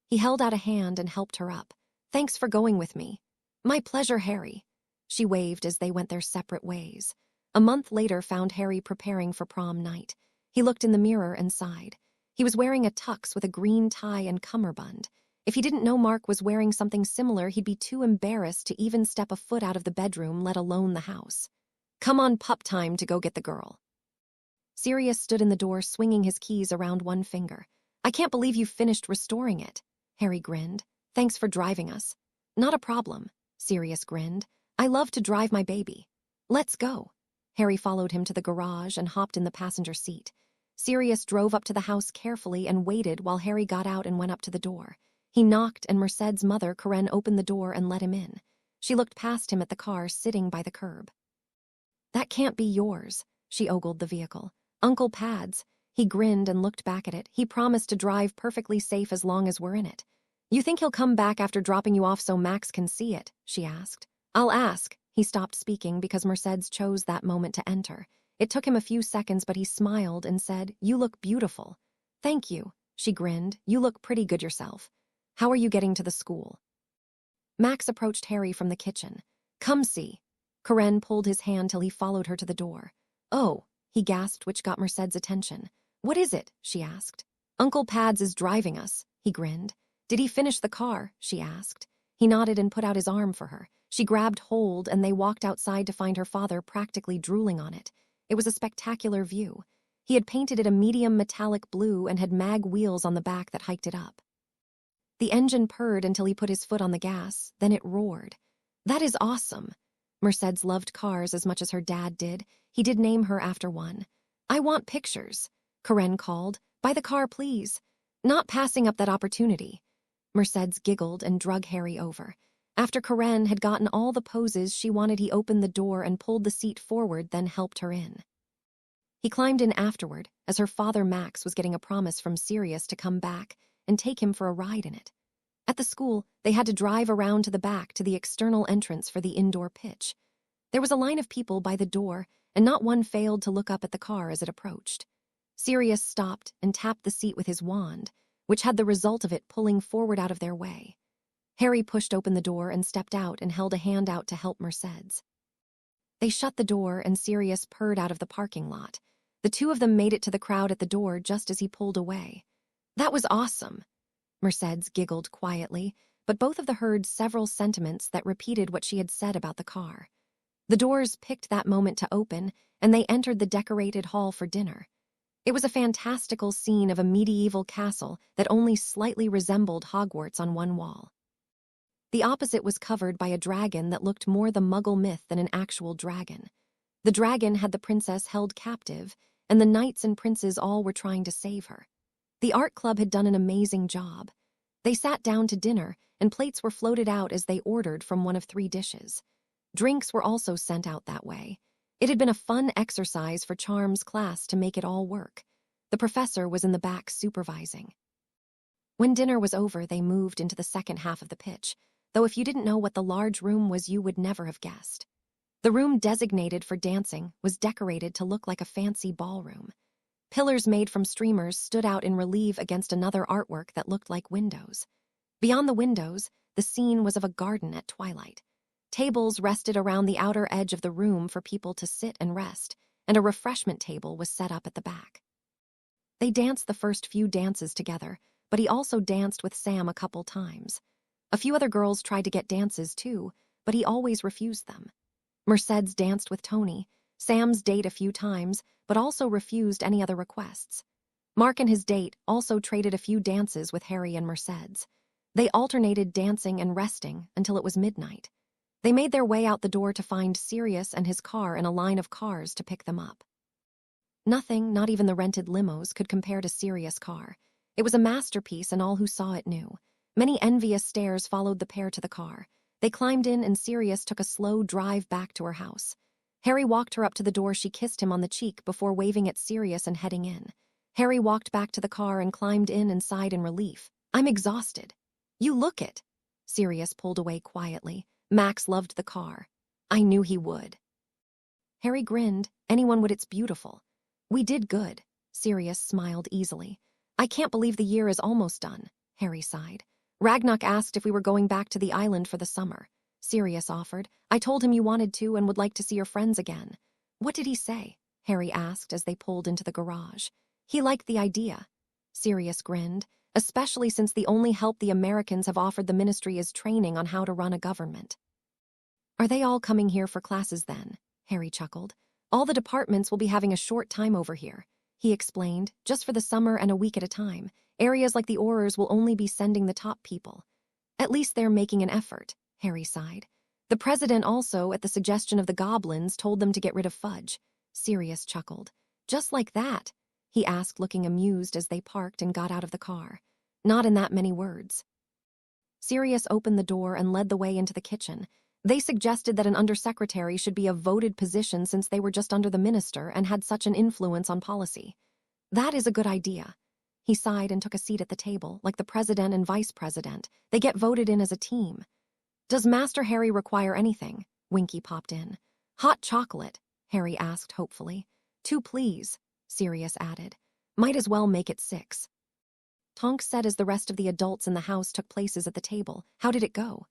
[SPEAKER 1] He held out a hand and helped her up. Thanks for going with me. My pleasure, Harry. She waved as they went their separate ways. A month later found Harry preparing for prom night. He looked in the mirror and sighed. He was wearing a tux with a green tie and cummerbund. If he didn't know Mark was wearing something similar, he'd be too embarrassed to even step a foot out of the bedroom, let alone the house. Come on, pup time to go get the girl. Sirius stood in the door, swinging his keys around one finger. I can't believe you finished restoring it. Harry grinned. Thanks for driving us. Not a problem. Sirius grinned. I love to drive my baby. Let's go. Harry followed him to the garage and hopped in the passenger seat. Sirius drove up to the house carefully and waited while Harry got out and went up to the door. He knocked and Mercedes' mother, Karen, opened the door and let him in. She looked past him at the car sitting by the curb. That can't be yours, she ogled the vehicle. Uncle Pad's. He grinned and looked back at it. He promised to drive perfectly safe as long as we're in it. You think he'll come back after dropping you off so Max can see it? She asked. I'll ask. He stopped speaking because Mercedes chose that moment to enter. It took him a few seconds, but he smiled and said, You look beautiful. Thank you. She grinned. You look pretty good yourself. How are you getting to the school? Max approached Harry from the kitchen. Come see. Karen pulled his hand till he followed her to the door. Oh, he gasped, which got Mercedes' attention. What is it? She asked. Uncle Pads is driving us. He grinned. Did he finish the car? She asked. He nodded and put out his arm for her. She grabbed hold and they walked outside to find her father practically drooling on it. It was a spectacular view. He had painted it a medium metallic blue and had mag wheels on the back that hiked it up. The engine purred until he put his foot on the gas, then it roared. That is awesome. Mercedes loved cars as much as her dad did. He did name her after one. I want pictures. Karen called. Buy the car, please. Not passing up that opportunity. Mercedes giggled and drug Harry over. After Karen had gotten all the poses she wanted, he opened the door and pulled the seat forward, then helped her in. He climbed in afterward, as her father Max was getting a promise from Sirius to come back and take him for a ride in it. At the school, they had to drive around to the back to the external entrance for the indoor pitch. There was a line of people by the door, and not one failed to look up at the car as it approached. Sirius stopped and tapped the seat with his wand, which had the result of it pulling forward out of their way. Harry pushed open the door and stepped out and held a hand out to help Mercedes. They shut the door and Sirius purred out of the parking lot. The two of them made it to the crowd at the door just as he pulled away. "That was awesome." Mercedes giggled quietly, but both of them heard several sentiments that repeated what she had said about the car. The doors picked that moment to open, and they entered the decorated hall for dinner. It was a fantastical scene of a medieval castle that only slightly resembled Hogwarts on one wall. The opposite was covered by a dragon that looked more the Muggle myth than an actual dragon. The dragon had the princess held captive, and the knights and princes all were trying to save her. The art club had done an amazing job. They sat down to dinner, and plates were floated out as they ordered from one of 3 dishes. Drinks were also sent out that way. It had been a fun exercise for Charm's class to make it all work. The professor was in the back supervising. When dinner was over, they moved into the second half of the pitch, though if you didn't know what the large room was, you would never have guessed. The room designated for dancing was decorated to look like a fancy ballroom. Pillars made from streamers stood out in relief against another artwork that looked like windows. Beyond the windows, the scene was of a garden at twilight. Tables rested around the outer edge of the room for people to sit and rest, and a refreshment table was set up at the back. They danced the first few dances together, but he also danced with Sam a couple times. A few other girls tried to get dances too, but he always refused them. Mercedes danced with Tony, Sam's date a few times, but also refused any other requests. Mark and his date also traded a few dances with Harry and Mercedes. They alternated dancing and resting until it was midnight. They made their way out the door to find Sirius and his car in a line of cars to pick them up. Nothing, not even the rented limos, could compare to Sirius' car. It was a masterpiece, and all who saw it knew. Many envious stares followed the pair to the car. They climbed in, and Sirius took a slow drive back to her house. Harry walked her up to the door. She kissed him on the cheek before waving at Sirius and heading in. Harry walked back to the car and climbed in and sighed in relief. "I'm exhausted." "You look it." Sirius pulled away quietly. "Max loved the car." "I knew he would." Harry grinned. "Anyone would. It's beautiful." "We did good." Sirius smiled easily. "I can't believe the year is almost done." Harry sighed. "Ragnak asked if we were going back to the island for the summer." Sirius offered. "I told him you wanted to and would like to see your friends again." "What did he say?" Harry asked as they pulled into the garage. "He liked the idea." Sirius grinned, "especially since the only help the Americans have offered the ministry is training on how to run a government." "Are they all coming here for classes then?" Harry chuckled. "All the departments will be having a short time over here," he explained, "just for the summer and a week at a time. Areas like the Aurors will only be sending the top people." "At least they're making an effort," Harry sighed. "The president also, at the suggestion of the goblins, told them to get rid of Fudge." Sirius chuckled. "Just like that?" he asked, looking amused as they parked and got out of the car. "Not in that many words." Sirius opened the door and led the way into the kitchen. They suggested that an undersecretary should be a voted position since they were just under the minister and had such an influence on policy. "That is a good idea." He sighed and took a seat at the table. "Like the president and vice president, they get voted in as a team." "Does Master Harry require anything?" Winky popped in. "Hot chocolate," Harry asked hopefully. "Two, please," Sirius added. "Might as well make it 6. Tonks said as the rest of the adults in the house took places at the table. "How did it go?"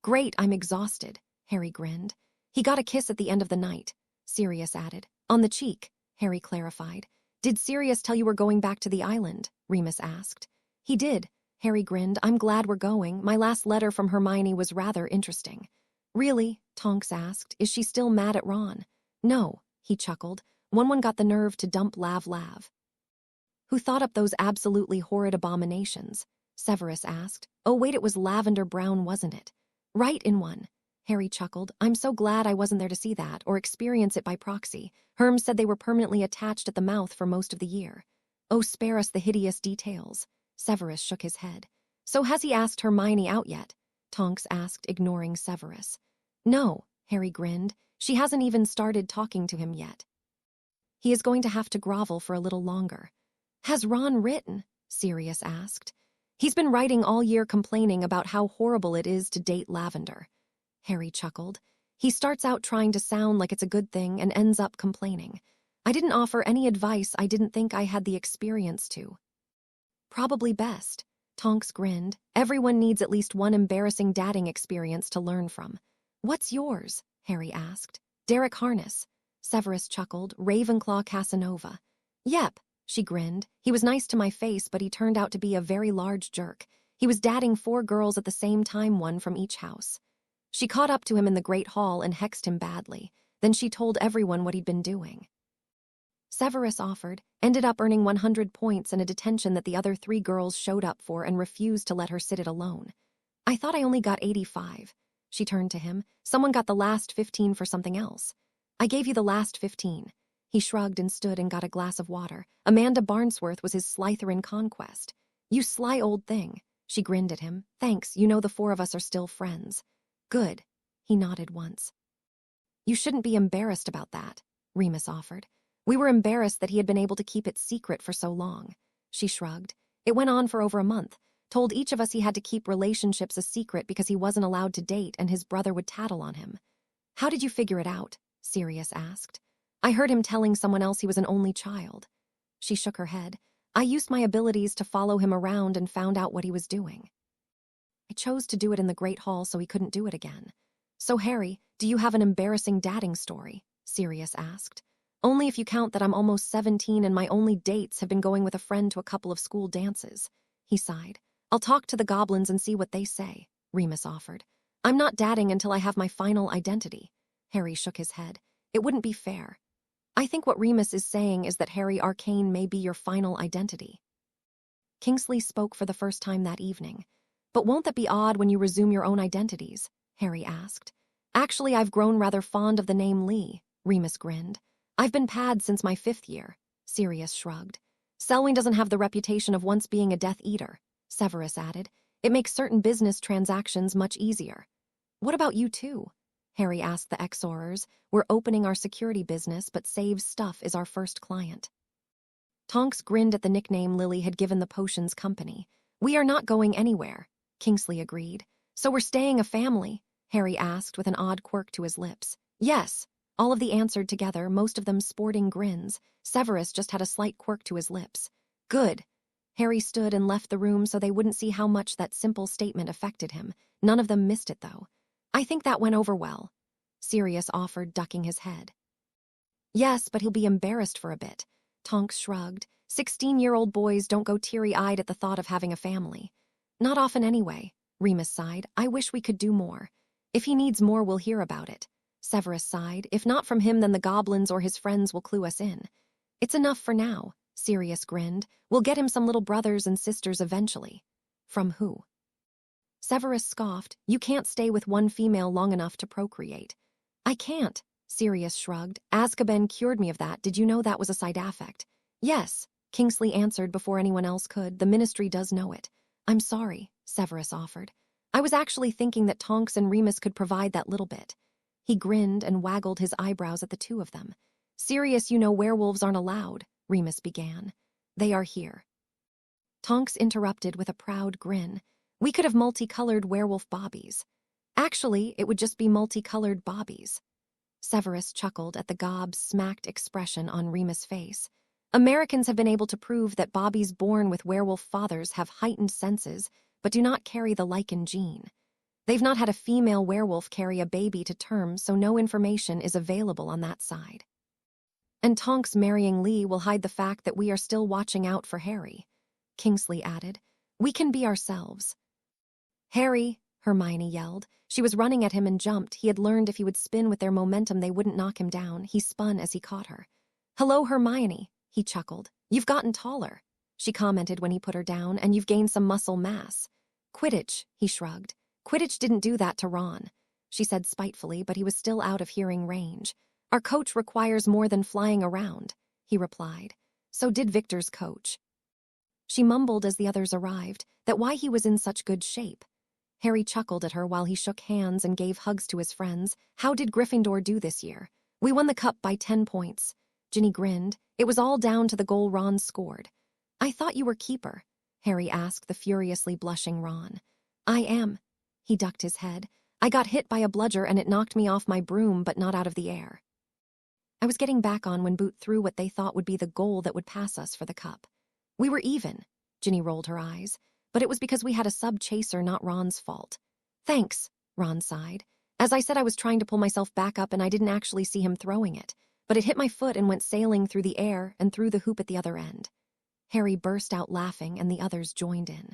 [SPEAKER 1] "Great, I'm exhausted," Harry grinned. "He got a kiss at the end of the night," Sirius added. "On the cheek," Harry clarified. "Did Sirius tell you we're going back to the island?" Remus asked. "He did," Harry grinned. "I'm glad we're going. My last letter from Hermione was rather interesting." "Really?" Tonks asked. "Is she still mad at Ron?" "No," he chuckled. One got the nerve to dump Lav. "Who thought up those absolutely horrid abominations?" Severus asked. "Oh wait, it was Lavender Brown, wasn't it?" "Right in one," Harry chuckled. "I'm so glad I wasn't there to see that, or experience it by proxy. Herm said they were permanently attached at the mouth for most of the year." "Oh, spare us the hideous details." Severus shook his head. "So has he asked Hermione out yet?" Tonks asked, ignoring Severus. "No," Harry grinned. "She hasn't even started talking to him yet. He is going to have to grovel for a little longer." "Has Ron written?" Sirius asked. He's been writing all year complaining about how horrible it is to date Lavender. Harry chuckled. He starts out trying to sound like it's a good thing and ends up complaining. I didn't offer any advice I didn't think I had the experience to. Probably best. Tonks grinned. Everyone needs at least one embarrassing dating experience to learn from. What's yours? Harry asked. Derek Harness. Severus chuckled. Ravenclaw Casanova. Yep, she grinned. He was nice to my face, but he turned out to be a very large jerk. He was dating 4 girls at the same time, one from each house. She caught up to him in the Great Hall and hexed him badly. Then she told everyone what he'd been doing. Severus offered, ended up earning 100 points and a detention that the other 3 girls showed up for and refused to let her sit it alone. I thought I only got 85. She turned to him. Someone got the last 15 for something else. I gave you the last 15. He shrugged and stood and got a glass of water. Amanda Barnsworth was his Slytherin conquest. You sly old thing. She grinned at him. Thanks, you know the 4 of us are still friends. Good. He nodded once. You shouldn't be embarrassed about that, Remus offered. We were embarrassed that he had been able to keep it secret for so long. She shrugged. It went on for over a month. Told each of us he had to keep relationships a secret because he wasn't allowed to date and his brother would tattle on him. How did you figure it out? Sirius asked. I heard him telling someone else he was an only child. She shook her head. I used my abilities to follow him around and found out what he was doing. I chose to do it in the Great Hall so he couldn't do it again. So, Harry, do you have an embarrassing dating story? Sirius asked. Only if you count that I'm almost 17 and my only dates have been going with a friend to a couple of school dances. He sighed. I'll talk to the goblins and see what they say, Remus offered. I'm not dating until I have my final identity. Harry shook his head. It wouldn't be fair. I think what Remus is saying is that Harry Arcane may be your final identity. Kingsley spoke for the first time that evening. But won't that be odd when you resume your own identities? Harry asked. Actually, I've grown rather fond of the name Lee, Remus grinned. I've been pad since my 5th year, Sirius shrugged. Selwyn doesn't have the reputation of once being a Death Eater, Severus added. It makes certain business transactions much easier. What about you too? Harry asked the Exorers. We're opening our security business, but Save's Stuff is our first client. Tonks grinned at the nickname Lily had given the potions company. We are not going anywhere, Kingsley agreed. So we're staying a family? Harry asked with an odd quirk to his lips. Yes. All of the answered together, most of them sporting grins. Severus just had a slight quirk to his lips. Good. Harry stood and left the room so they wouldn't see how much that simple statement affected him. None of them missed it, though. I think that went over well, Sirius offered, ducking his head. Yes, but he'll be embarrassed for a bit. Tonks shrugged. 16-year-old boys don't go teary-eyed at the thought of having a family. Not often anyway, Remus sighed. I wish we could do more. If he needs more, we'll hear about it. Severus sighed. If not from him, then the goblins or his friends will clue us in. It's enough for now, Sirius grinned. We'll get him some little brothers and sisters eventually. From who? Severus scoffed. You can't stay with one female long enough to procreate. I can't, Sirius shrugged. Azkaban cured me of that. Did you know that was a side effect? Yes, Kingsley answered before anyone else could. The ministry does know it. I'm sorry, Severus offered. I was actually thinking that Tonks and Remus could provide that little bit. He grinned and waggled his eyebrows at the two of them. Sirius, you know werewolves aren't allowed, Remus began. They are here. Tonks interrupted with a proud grin. We could have multicolored werewolf bobbies. Actually, it would just be multicolored bobbies. Severus chuckled at the gob-smacked expression on Remus' face. Americans have been able to prove that bobbies born with werewolf fathers have heightened senses, but do not carry the lichen gene. They've not had a female werewolf carry a baby to term, so no information is available on that side. And Tonks marrying Lee will hide the fact that we are still watching out for Harry, Kingsley added. We can be ourselves. Harry, Hermione yelled. She was running at him and jumped. He had learned if he would spin with their momentum, they wouldn't knock him down. He spun as he caught her. Hello, Hermione, he chuckled. You've gotten taller, she commented when he put her down, and you've gained some muscle mass. Quidditch, he shrugged. Quidditch didn't do that to Ron, she said spitefully, but he was still out of hearing range. Our coach requires more than flying around, he replied. So did Victor's coach. She mumbled as the others arrived, that why he was in such good shape. Harry chuckled at her while he shook hands and gave hugs to his friends. How did Gryffindor do this year? We won the cup by 10 points. Ginny grinned. It was all down to the goal Ron scored. I thought you were keeper, Harry asked the furiously blushing Ron. I am. He ducked his head. I got hit by a bludger and it knocked me off my broom but not out of the air. I was getting back on when Boot threw what they thought would be the goal that would pass us for the cup. We were even. Ginny rolled her eyes. But it was because we had a sub-chaser, not Ron's fault. Thanks, Ron sighed. As I said, I was trying to pull myself back up and I didn't actually see him throwing it. But it hit my foot and went sailing through the air and through the hoop at the other end. Harry burst out laughing and the others joined in.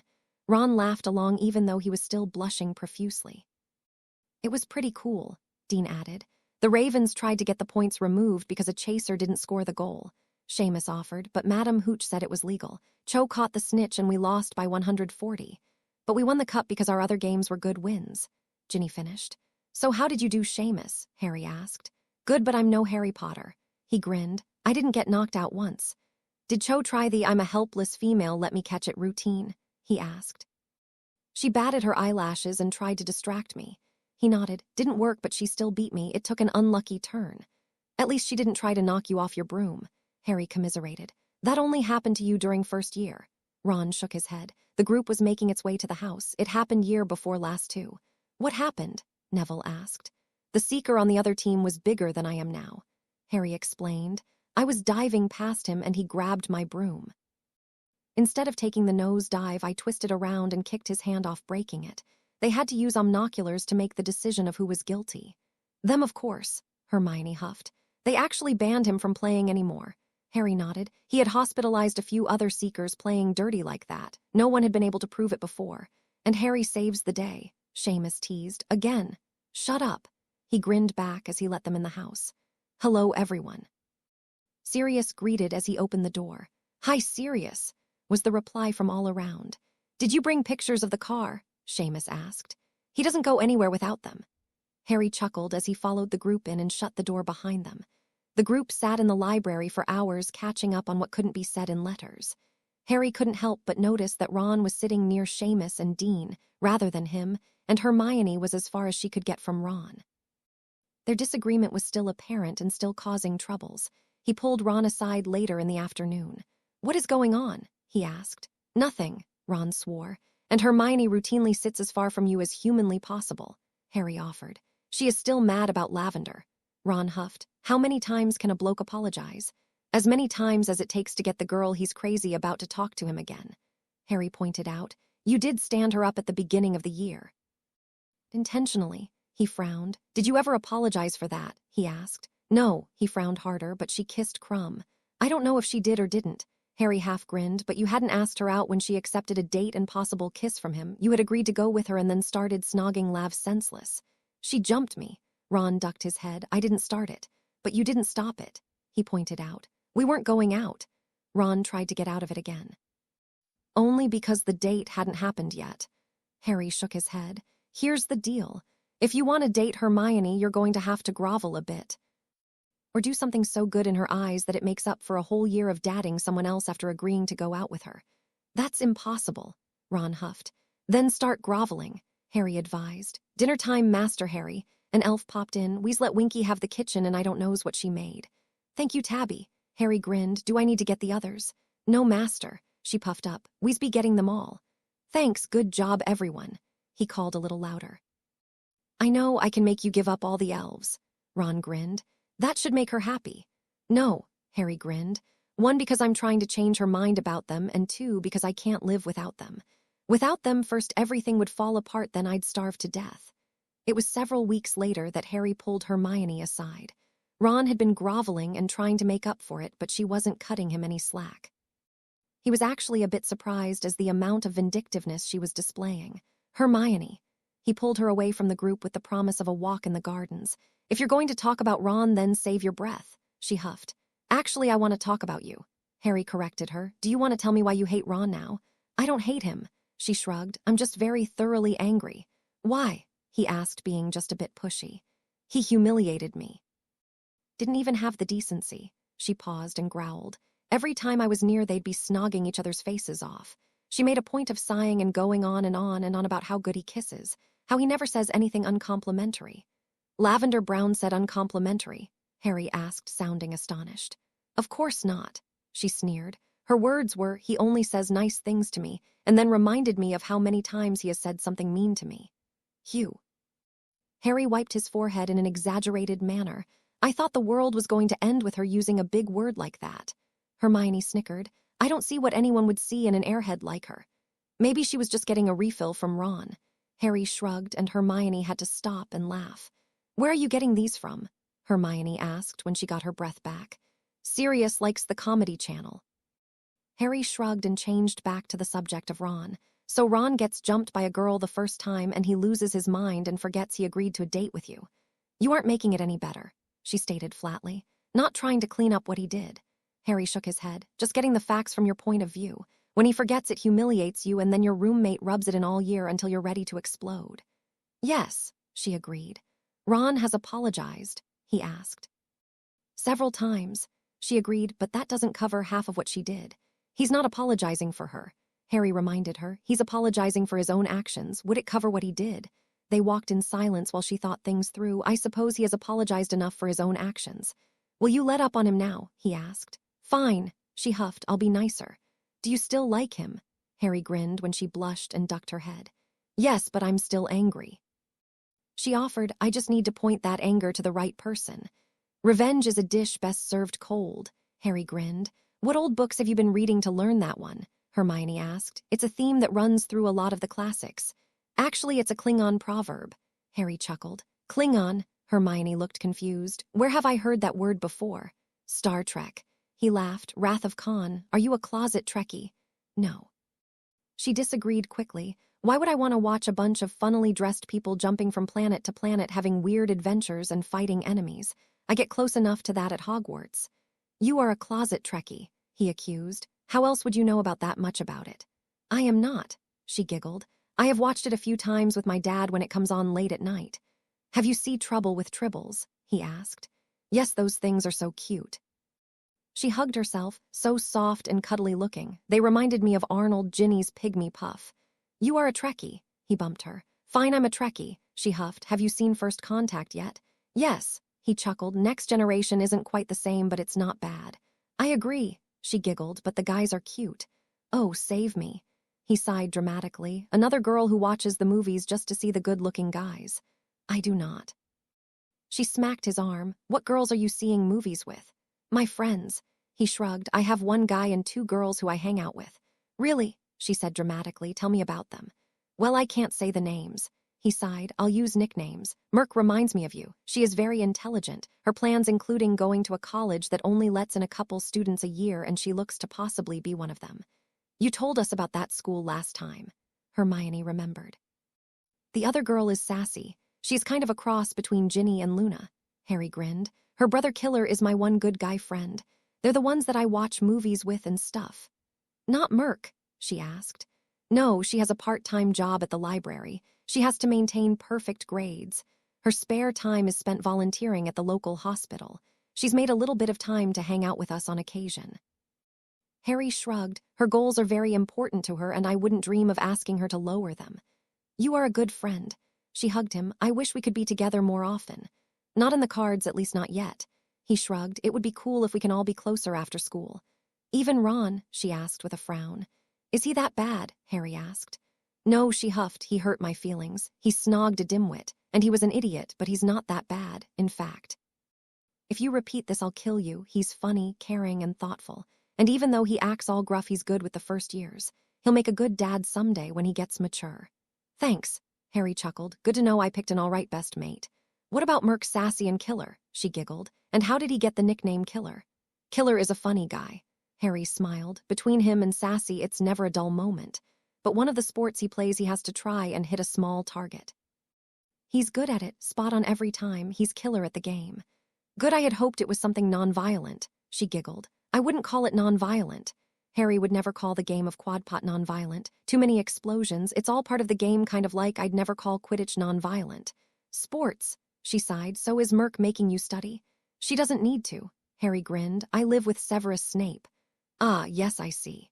[SPEAKER 1] Ron laughed along even though he was still blushing profusely. It was pretty cool, Dean added. The Ravens tried to get the points removed because a chaser didn't score the goal. Seamus offered, but Madam Hooch said it was legal. Cho caught the snitch and we lost by 140. But we won the cup because our other games were good wins. Ginny finished. So how did you do, Seamus? Harry asked. Good, but I'm no Harry Potter. He grinned. I didn't get knocked out once. Did Cho try the I'm a helpless female, let me catch it routine? He asked. She batted her eyelashes and tried to distract me. He nodded. Didn't work, but she still beat me. It took an unlucky turn. At least she didn't try to knock you off your broom. Harry commiserated. That only happened to you during first year. Ron shook his head. The group was making its way to the house. It happened year before last too. What happened? Neville asked. The Seeker on the other team was bigger than I am now. Harry explained. I was diving past him and he grabbed my broom. Instead of taking the nose dive, I twisted around and kicked his hand off, breaking it. They had to use omnoculars to make the decision of who was guilty. Them, of course, Hermione huffed. They actually banned him from playing anymore. Harry nodded. He had hospitalized a few other Seekers playing dirty like that. No one had been able to prove it before. And Harry saves the day, Seamus teased. Again. Shut up. He grinned back as he let them in the house. Hello, everyone. Sirius greeted as he opened the door. Hi, Sirius, was the reply from all around. Did you bring pictures of the car? Seamus asked. He doesn't go anywhere without them. Harry chuckled as he followed the group in and shut the door behind them. The group sat in the library for hours catching up on what couldn't be said in letters. Harry couldn't help but notice that Ron was sitting near Seamus and Dean, rather than him, and Hermione was as far as she could get from Ron. Their disagreement was still apparent and still causing troubles. He pulled Ron aside later in the afternoon. What is going on? He asked. Nothing, Ron swore. And Hermione routinely sits as far from you as humanly possible, Harry offered. She is still mad about Lavender. Ron huffed. How many times can a bloke apologize? As many times as it takes to get the girl he's crazy about to talk to him again. Harry pointed out. You did stand her up at the beginning of the year. Intentionally, he frowned. Did you ever apologize for that? He asked. No, he frowned harder, but she kissed Crumb. I don't know if she did or didn't. Harry half grinned, but you hadn't asked her out when she accepted a date and possible kiss from him. You had agreed to go with her and then started snogging Lav senseless. She jumped me. Ron ducked his head. I didn't start it. But you didn't stop it, he pointed out. We weren't going out. Ron tried to get out of it again. Only because the date hadn't happened yet. Harry shook his head. Here's the deal. If you want to date Hermione, you're going to have to grovel a bit. Or do something so good in her eyes that it makes up for a whole year of dating someone else after agreeing to go out with her. That's impossible, Ron huffed. Then start groveling, Harry advised. Dinner time, Master Harry. An elf popped in. We's let Winky have the kitchen and I don't knows what she made. Thank you, Tabby. Harry grinned. Do I need to get the others? No, Master, she puffed up. We's be getting them all. Thanks, good job, everyone, he called a little louder. I know I can make you give up all the elves, Ron grinned. That should make her happy. No, Harry grinned. 1, because I'm trying to change her mind about them, and 2, because I can't live without them. Without them, first everything would fall apart, then I'd starve to death. It was several weeks later that Harry pulled Hermione aside. Ron had been groveling and trying to make up for it, but she wasn't cutting him any slack. He was actually a bit surprised as the amount of vindictiveness she was displaying. Hermione. He pulled her away from the group with the promise of a walk in the gardens. If you're going to talk about Ron, then save your breath, she huffed. Actually, I want to talk about you. Harry corrected her. Do you want to tell me why you hate Ron now? I don't hate him, she shrugged. I'm just very thoroughly angry. Why? He asked, being just a bit pushy. He humiliated me. Didn't even have the decency. She paused and growled. Every time I was near, they'd be snogging each other's faces off. She made a point of sighing and going on and on about how good he kisses, how he never says anything uncomplimentary. Lavender Brown said uncomplimentary, Harry asked, sounding astonished. Of course not, she sneered. Her words were, "He only says nice things to me," and then reminded me of how many times he has said something mean to me. Hugh. Harry wiped his forehead in an exaggerated manner. I thought the world was going to end with her using a big word like that. Hermione snickered. I don't see what anyone would see in an airhead like her. Maybe she was just getting a refill from Ron. Harry shrugged, and Hermione had to stop and laugh. Where are you getting these from? Hermione asked when she got her breath back. Sirius likes the comedy channel. Harry shrugged and changed back to the subject of Ron. So Ron gets jumped by a girl the first time and he loses his mind and forgets he agreed to a date with you. You aren't making it any better, she stated flatly, not trying to clean up what he did. Harry shook his head, just getting the facts from your point of view. When he forgets, it humiliates you, and then your roommate rubs it in all year until you're ready to explode. Yes, she agreed. Ron has apologized, he asked. Several times, she agreed, but that doesn't cover half of what she did. He's not apologizing for her, Harry reminded her. He's apologizing for his own actions. Would it cover what he did? They walked in silence while she thought things through. I suppose he has apologized enough for his own actions. Will you let up on him now? He asked. Fine, she huffed. I'll be nicer. Do you still like him? Harry grinned when she blushed and ducked her head. Yes, but I'm still angry. She offered, I just need to point that anger to the right person. Revenge is a dish best served cold, Harry grinned. What old books have you been reading to learn that one? Hermione asked. It's a theme that runs through a lot of the classics. Actually, it's a Klingon proverb. Harry chuckled. Klingon? Hermione looked confused. Where have I heard that word before? Star Trek. He laughed. Wrath of Khan. Are you a closet Trekkie? No. She disagreed quickly. Why would I want to watch a bunch of funnily dressed people jumping from planet to planet, having weird adventures and fighting enemies? I get close enough to that at Hogwarts. You are a closet Trekkie, he accused. How else would you know about that much about it? I am not, she giggled. I have watched it a few times with my dad when it comes on late at night. Have you seen Trouble with Tribbles? He asked. Yes, those things are so cute. She hugged herself, so soft and cuddly looking. They reminded me of Arnold Ginny's pygmy puff. You are a Trekkie, he bumped her. Fine, I'm a Trekkie, she huffed. Have you seen First Contact yet? Yes, he chuckled. Next Generation isn't quite the same, but it's not bad. I agree, she giggled, but the guys are cute. Oh, save me. He sighed dramatically. Another girl who watches the movies just to see the good-looking guys. I do not. She smacked his arm. What girls are you seeing movies with? My friends. He shrugged. I have one guy and two girls who I hang out with. Really? She said dramatically. Tell me about them. Well, I can't say the names. He sighed. I'll use nicknames. Merc reminds me of you. She is very intelligent. Her plans including going to a college that only lets in a couple students a year, and she looks to possibly be one of them. You told us about that school last time. Hermione remembered. The other girl is Sassy. She's kind of a cross between Ginny and Luna. Harry grinned. Her brother Killer is my one good guy friend. They're the ones that I watch movies with and stuff. Not Merc, she asked. No, she has a part-time job at the library. She has to maintain perfect grades. Her spare time is spent volunteering at the local hospital. She's made a little bit of time to hang out with us on occasion. Harry shrugged. Her goals are very important to her, and I wouldn't dream of asking her to lower them. You are a good friend. She hugged him. I wish we could be together more often. Not in the cards, at least not yet. He shrugged. It would be cool if we can all be closer after school. Even Ron, she asked with a frown. Is he that bad? Harry asked. No, she huffed. He hurt my feelings. He snogged a dimwit, and he was an idiot, but he's not that bad, in fact. If you repeat this, I'll kill you. He's funny, caring, and thoughtful. And even though he acts all gruff, he's good with the first years. He'll make a good dad someday when he gets mature. Thanks, Harry chuckled. Good to know I picked an all right best mate. What about Merc, Sassy, and Killer? She giggled. And how did he get the nickname Killer? Killer is a funny guy. Harry smiled. Between him and Sassy, it's never a dull moment. But one of the sports he plays, he has to try and hit a small target. He's good at it, spot on every time. He's killer at the game. Good, I had hoped it was something non-violent. She giggled. I wouldn't call it non-violent. Harry would never call the game of quadpot non-violent. Too many explosions. It's all part of the game, kind of like I'd never call Quidditch non-violent. Sports, she sighed. So is Merc making you study? She doesn't need to. Harry grinned. I live with Severus Snape. Ah, yes, I see.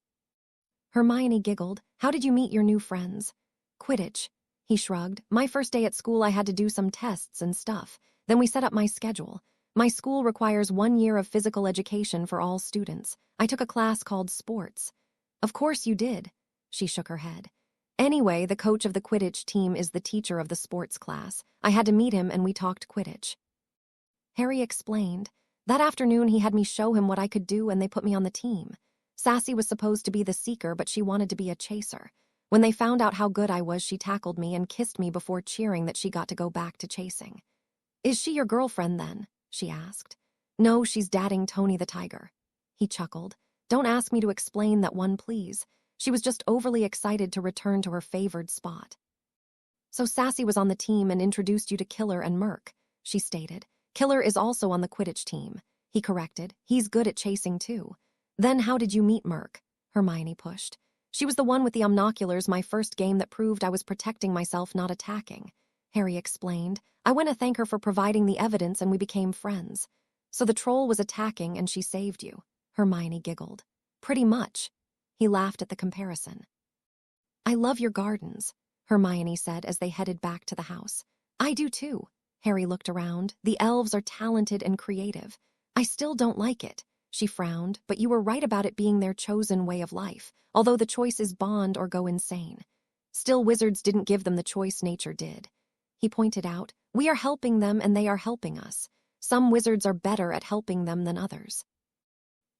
[SPEAKER 1] Hermione giggled. How did you meet your new friends? Quidditch. He shrugged. My first day at school, I had to do some tests and stuff. Then we set up my schedule. My school requires 1 year of physical education for all students. I took a class called sports. Of course you did. She shook her head. Anyway, the coach of the Quidditch team is the teacher of the sports class. I had to meet him and we talked Quidditch. Harry explained. That afternoon he had me show him what I could do and they put me on the team. Sassy was supposed to be the seeker, but she wanted to be a chaser. When they found out how good I was, she tackled me and kissed me before cheering that she got to go back to chasing. Is she your girlfriend then? She asked. No, she's dating Tony the Tiger. He chuckled. Don't ask me to explain that one, please. She was just overly excited to return to her favored spot. So Sassy was on the team and introduced you to Killer and Merc, she stated. Killer is also on the Quidditch team. He corrected. He's good at chasing too. Then how did you meet Merc? Hermione pushed. She was the one with the omnoculars my first game that proved I was protecting myself, not attacking. Harry explained. I went to thank her for providing the evidence and we became friends. So the troll was attacking and she saved you. Hermione giggled. Pretty much. He laughed at the comparison. I love your gardens, Hermione said as they headed back to the house. I do too. Harry looked around. The elves are talented and creative. I still don't like it. She frowned, but you were right about it being their chosen way of life, although the choice is bond or go insane. Still, wizards didn't give them the choice, nature did. He pointed out, we are helping them and they are helping us. Some wizards are better at helping them than others.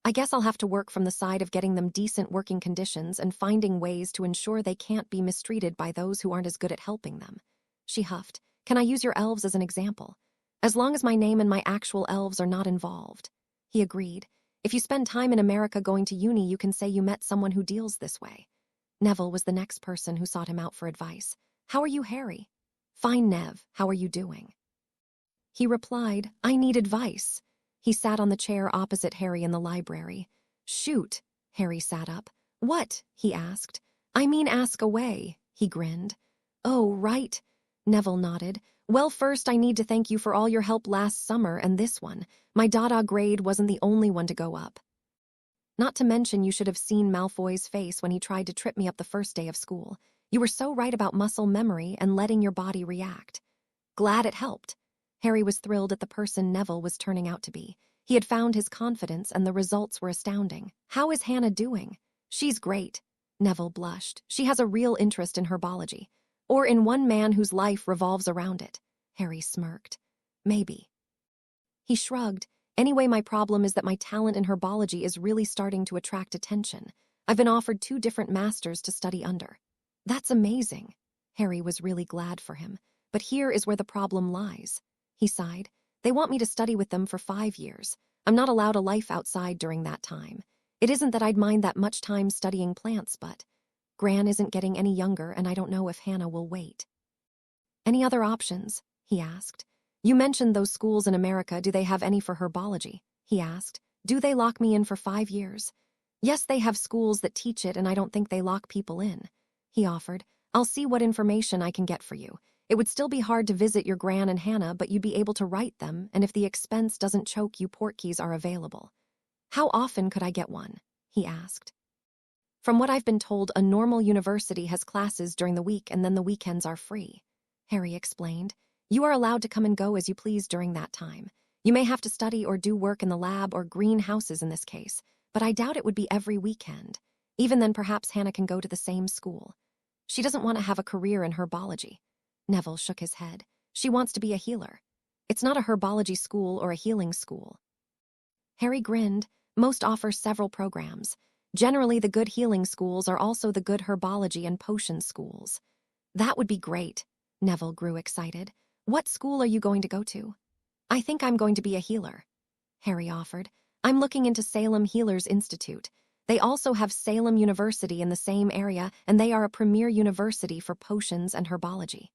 [SPEAKER 1] I guess I'll have to work from the side of getting them decent working conditions and finding ways to ensure they can't be mistreated by those who aren't as good at helping them. She huffed. Can I use your elves as an example? As long as my name and my actual elves are not involved. He agreed. If you spend time in America going to uni, you can say you met someone who deals this way. Neville was the next person who sought him out for advice. How are you, Harry? Fine, Nev. How are you doing? He replied, I need advice. He sat on the chair opposite Harry in the library. Shoot. Harry sat up. What? He asked. I mean, ask away. He grinned. Oh, right. Neville nodded. Well, first I need to thank you for all your help last summer and this one. My Dada grade wasn't the only one to go up. Not to mention you should have seen Malfoy's face when he tried to trip me up the first day of school. You were so right about muscle memory and letting your body react. Glad it helped. Harry was thrilled at the person Neville was turning out to be. He had found his confidence and the results were astounding. How is Hannah doing? She's great. Neville blushed. She has a real interest in herbology. Or in one man whose life revolves around it. Harry smirked. Maybe. He shrugged. Anyway, my problem is that my talent in herbology is really starting to attract attention. I've been offered 2 different masters to study under. That's amazing. Harry was really glad for him. But here is where the problem lies. He sighed. They want me to study with them for 5 years. I'm not allowed a life outside during that time. It isn't that I'd mind that much time studying plants, but Gran isn't getting any younger and I don't know if Hannah will wait. Any other options? He asked. You mentioned those schools in America. Do they have any for herbology? He asked. Do they lock me in for 5 years? Yes, they have schools that teach it and I don't think they lock people in. He offered. I'll see what information I can get for you. It would still be hard to visit your Gran and Hannah, but you'd be able to write them, and if the expense doesn't choke you, portkeys are available. How often could I get one? He asked. From what I've been told, a normal university has classes during the week and then the weekends are free. Harry explained. You are allowed to come and go as you please during that time. You may have to study or do work in the lab or greenhouses in this case, but I doubt it would be every weekend. Even then, perhaps Hannah can go to the same school. She doesn't want to have a career in herbology. Neville shook his head. She wants to be a healer. It's not a herbology school or a healing school. Harry grinned. Most offer several programs. Generally, the good healing schools are also the good herbology and potion schools. That would be great. Neville grew excited. What school are you going to go to? I think I'm going to be a healer. Harry offered. I'm looking into Salem Healers Institute. They also have Salem University in the same area, and they are a premier university for potions and herbology.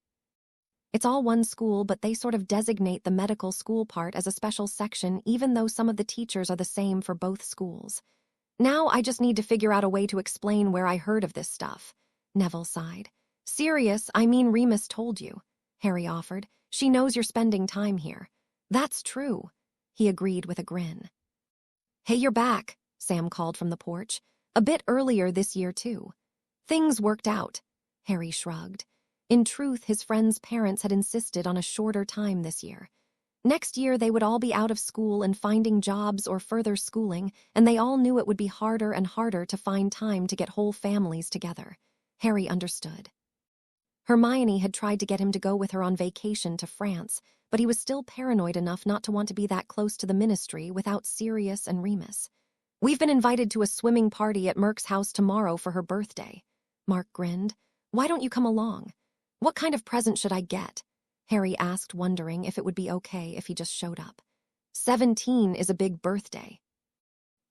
[SPEAKER 1] It's all one school, but they sort of designate the medical school part as a special section, even though some of the teachers are the same for both schools. Now I just need to figure out a way to explain where I heard of this stuff. Neville sighed. Sirius, I mean Remus told you. Harry offered. She knows you're spending time here. That's true. He agreed with a grin. Hey, you're back, Sam called from the porch. A bit earlier this year, too. Things worked out. Harry shrugged. In truth, his friend's parents had insisted on a shorter time this year. Next year, they would all be out of school and finding jobs or further schooling, and they all knew it would be harder and harder to find time to get whole families together. Harry understood. Hermione had tried to get him to go with her on vacation to France, but he was still paranoid enough not to want to be that close to the Ministry without Sirius and Remus. "We've been invited to a swimming party at Merc's house tomorrow for her birthday." Mark grinned. "Why don't you come along?" "What kind of present should I get?" Harry asked, wondering if it would be okay if he just showed up. 17 is a big birthday.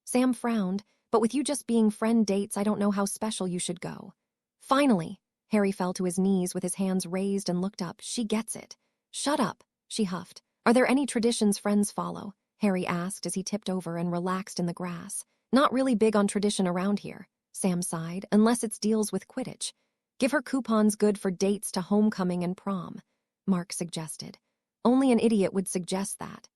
[SPEAKER 1] Sam frowned, "But with you just being friend dates, I don't know how special you should go." Finally, Harry fell to his knees with his hands raised and looked up. "She gets it." "Shut up," she huffed. "Are there any traditions friends follow?" Harry asked as he tipped over and relaxed in the grass. "Not really big on tradition around here," Sam sighed, "unless it's deals with Quidditch. Give her coupons good for dates to homecoming and prom," Mark suggested. "Only an idiot would suggest that."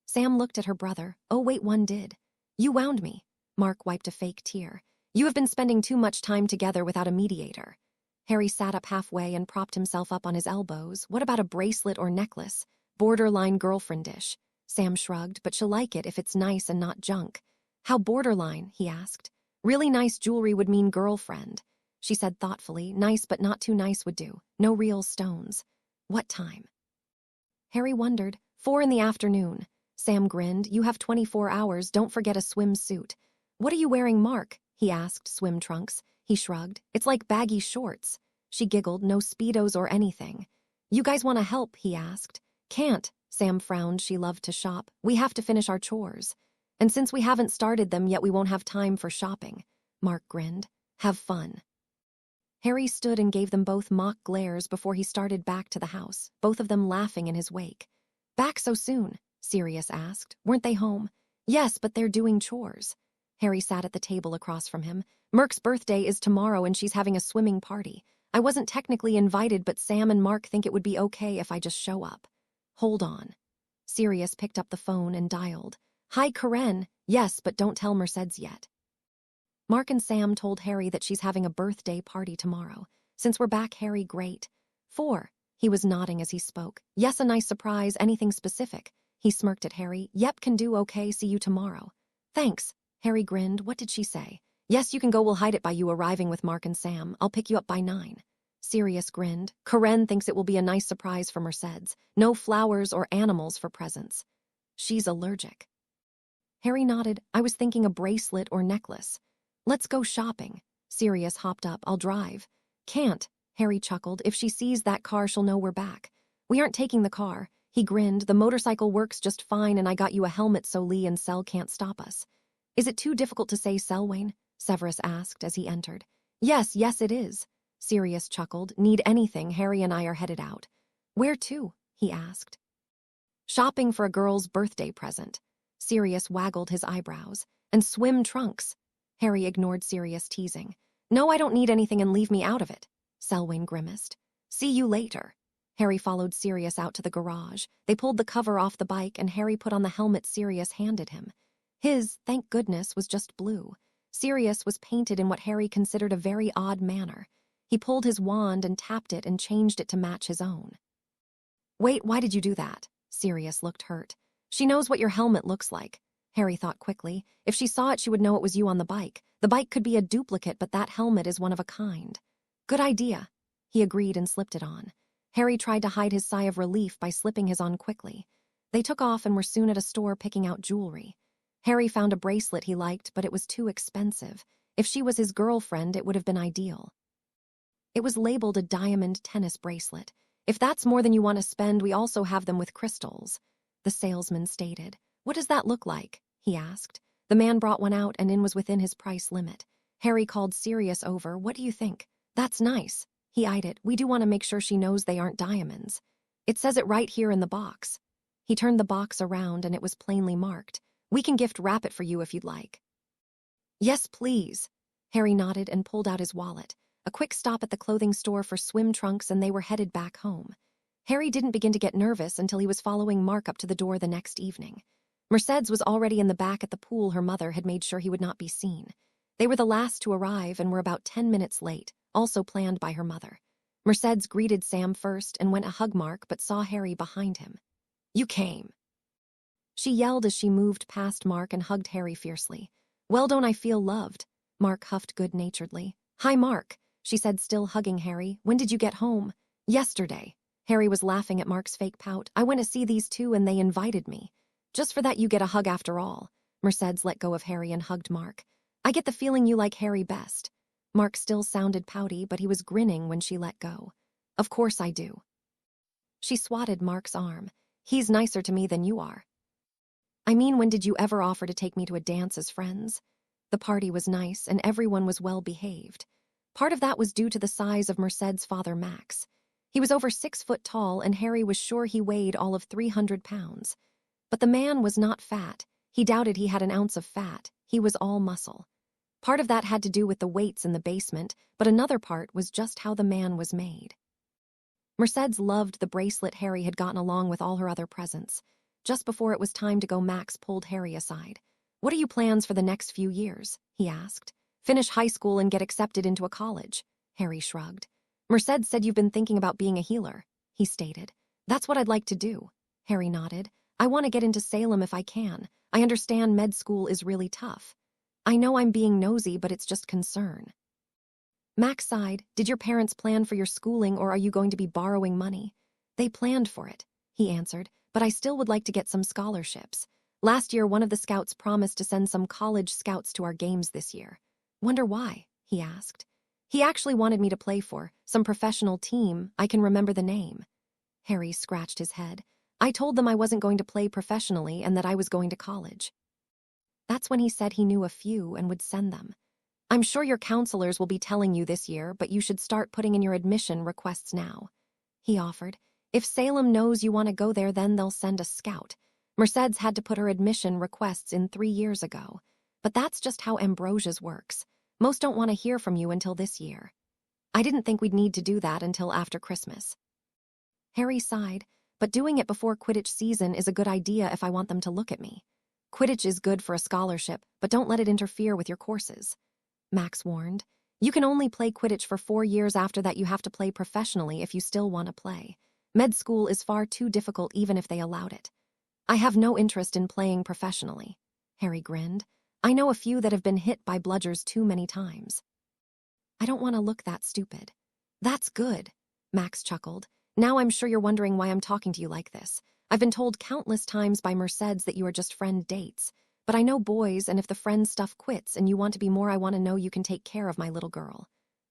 [SPEAKER 1] Sam looked at her brother. "Oh, wait, one did." "You wound me." Mark wiped a fake tear. "You have been spending too much time together without a mediator." Harry sat up halfway and propped himself up on his elbows. "What about a bracelet or necklace? Borderline girlfriendish." Sam shrugged. "But she'll like it if it's nice and not junk." "How borderline?" he asked. "Really nice jewelry would mean girlfriend." She said thoughtfully. "Nice but not too nice would do. No real stones." "What time?" Harry wondered. 4 in the afternoon. Sam grinned. "You have 24 hours. Don't forget a swimsuit." "What are you wearing, Mark?" he asked. "Swim trunks." He shrugged. "It's like baggy shorts." She giggled. "No Speedos or anything." "You guys want to help?" he asked. "Can't." Sam frowned. She loved to shop. "We have to finish our chores. And since we haven't started them yet, we won't have time for shopping." Mark grinned. "Have fun." Harry stood and gave them both mock glares before he started back to the house, both of them laughing in his wake. "Back so soon?" Sirius asked. "Weren't they home?" "Yes, but they're doing chores." Harry sat at the table across from him. "Merc's birthday is tomorrow and she's having a swimming party. I wasn't technically invited, but Sam and Mark think it would be okay if I just show up." "Hold on." Sirius picked up the phone and dialed. "Hi, Karen." "Yes, but don't tell Mercedes yet." Mark and Sam told Harry that she's having a birthday party tomorrow. "Since we're back, Harry, great." 4. He was nodding as he spoke. "Yes, a nice surprise. Anything specific?" He smirked at Harry. "Yep, can do. Okay, see you tomorrow." "Thanks." Harry grinned. "What did she say?" "Yes, you can go. We'll hide it by you arriving with Mark and Sam. I'll pick you up by 9. Sirius grinned. "Karen thinks it will be a nice surprise for Mercedes. No flowers or animals for presents." "She's allergic." Harry nodded. "I was thinking a bracelet or necklace." "Let's go shopping." Sirius hopped up. "I'll drive." "Can't." Harry chuckled. "If she sees that car, she'll know we're back." "We aren't taking the car." He grinned. "The motorcycle works just fine, and I got you a helmet so Lee and Sel can't stop us." "Is it too difficult to say Selwyn?" Severus asked as he entered. Yes, it is." Sirius chuckled. "Need anything, Harry and I are headed out." "Where to?" he asked. "Shopping for a girl's birthday present." Sirius waggled his eyebrows. "And swim trunks." Harry ignored Sirius' teasing. "No, I don't need anything and leave me out of it." Selwyn grimaced. "See you later." Harry followed Sirius out to the garage. They pulled the cover off the bike and Harry put on the helmet Sirius handed him. His, thank goodness, was just blue. Sirius was painted in what Harry considered a very odd manner. He pulled his wand and tapped it and changed it to match his own. "Wait, why did you do that?" Sirius looked hurt. "She knows what your helmet looks like." Harry thought quickly. "If she saw it, she would know it was you on the bike. The bike could be a duplicate, but that helmet is one of a kind." "Good idea." He agreed and slipped it on. Harry tried to hide his sigh of relief by slipping his on quickly. They took off and were soon at a store picking out jewelry. Harry found a bracelet he liked, but it was too expensive. If she was his girlfriend, it would have been ideal. It was labeled a diamond tennis bracelet. "If that's more than you want to spend, we also have them with crystals," the salesman stated. "What does that look like?" he asked. The man brought one out and in was within his price limit. Harry called Sirius over. "What do you think?" "That's nice." He eyed it. "We do want to make sure she knows they aren't diamonds. It says it right here in the box." He turned the box around and it was plainly marked. "We can gift wrap it for you if you'd like." "Yes, please." Harry nodded and pulled out his wallet. A quick stop at the clothing store for swim trunks and they were headed back home. Harry didn't begin to get nervous until he was following Mark up to the door the next evening. Mercedes was already in the back at the pool. Her mother had made sure he would not be seen. They were the last to arrive and were about 10 minutes late, also planned by her mother. Mercedes greeted Sam first and went to hug Mark but saw Harry behind him. You came." She yelled as she moved past Mark and hugged Harry fiercely. "Well, don't I feel loved?" Mark huffed good-naturedly. "Hi, Mark," she said, still hugging Harry. "When did you get home?" "Yesterday." Harry was laughing at Mark's fake pout. "I went to see these two and they invited me." "Just for that you get a hug after all." Mercedes let go of Harry and hugged Mark. "I get the feeling you like Harry best." Mark still sounded pouty, but he was grinning when she let go. "Of course I do." She swatted Mark's arm. "He's nicer to me than you are." "I mean, when did you ever offer to take me to a dance as friends?" The party was nice and everyone was well behaved. Part of that was due to the size of Mercedes' father, Max. He was over 6 foot tall and Harry was sure he weighed all of 300 pounds. But the man was not fat. He doubted he had an ounce of fat. He was all muscle. Part of that had to do with the weights in the basement, but another part was just how the man was made. Mercedes loved the bracelet Harry had gotten along with all her other presents. Just before it was time to go, Max pulled Harry aside. "What are your plans for the next few years?" he asked. "Finish high school and get accepted into a college." Harry shrugged. "Mercedes said you've been thinking about being a healer," he stated. "That's what I'd like to do." Harry nodded. "I want to get into Salem if I can. I understand med school is really tough." "I know I'm being nosy, but it's just concern." Max sighed. "Did your parents plan for your schooling or are you going to be borrowing money?" "They planned for it," he answered, "but I still would like to get some scholarships. Last year, one of the scouts promised to send some college scouts to our games this year." "Wonder why?" he asked. "He actually wanted me to play for some professional team. I can remember the name." Harry scratched his head. "I told them I wasn't going to play professionally and that I was going to college." That's when he said he knew a few and would send them. "I'm sure your counselors will be telling you this year, but you should start putting in your admission requests now," he offered. "If Salem knows you want to go there, then they'll send a scout." Mercedes had to put her admission requests in 3 years ago. But that's just how Ambrosia's works. Most don't want to hear from you until this year. "I didn't think we'd need to do that until after Christmas." Harry sighed, "But doing it before Quidditch season is a good idea if I want them to look at me." "Quidditch is good for a scholarship, but don't let it interfere with your courses," Max warned. "You can only play Quidditch for 4 years. After that you have to play professionally if you still want to play. Med school is far too difficult even if they allowed it." "I have no interest in playing professionally," Harry grinned. "I know a few that have been hit by bludgers too many times." "I don't want to look that stupid." "That's good," Max chuckled. "Now I'm sure you're wondering why I'm talking to you like this. I've been told countless times by Mercedes that you are just friend dates. But I know boys, and if the friend stuff quits and you want to be more, I want to know you can take care of my little girl."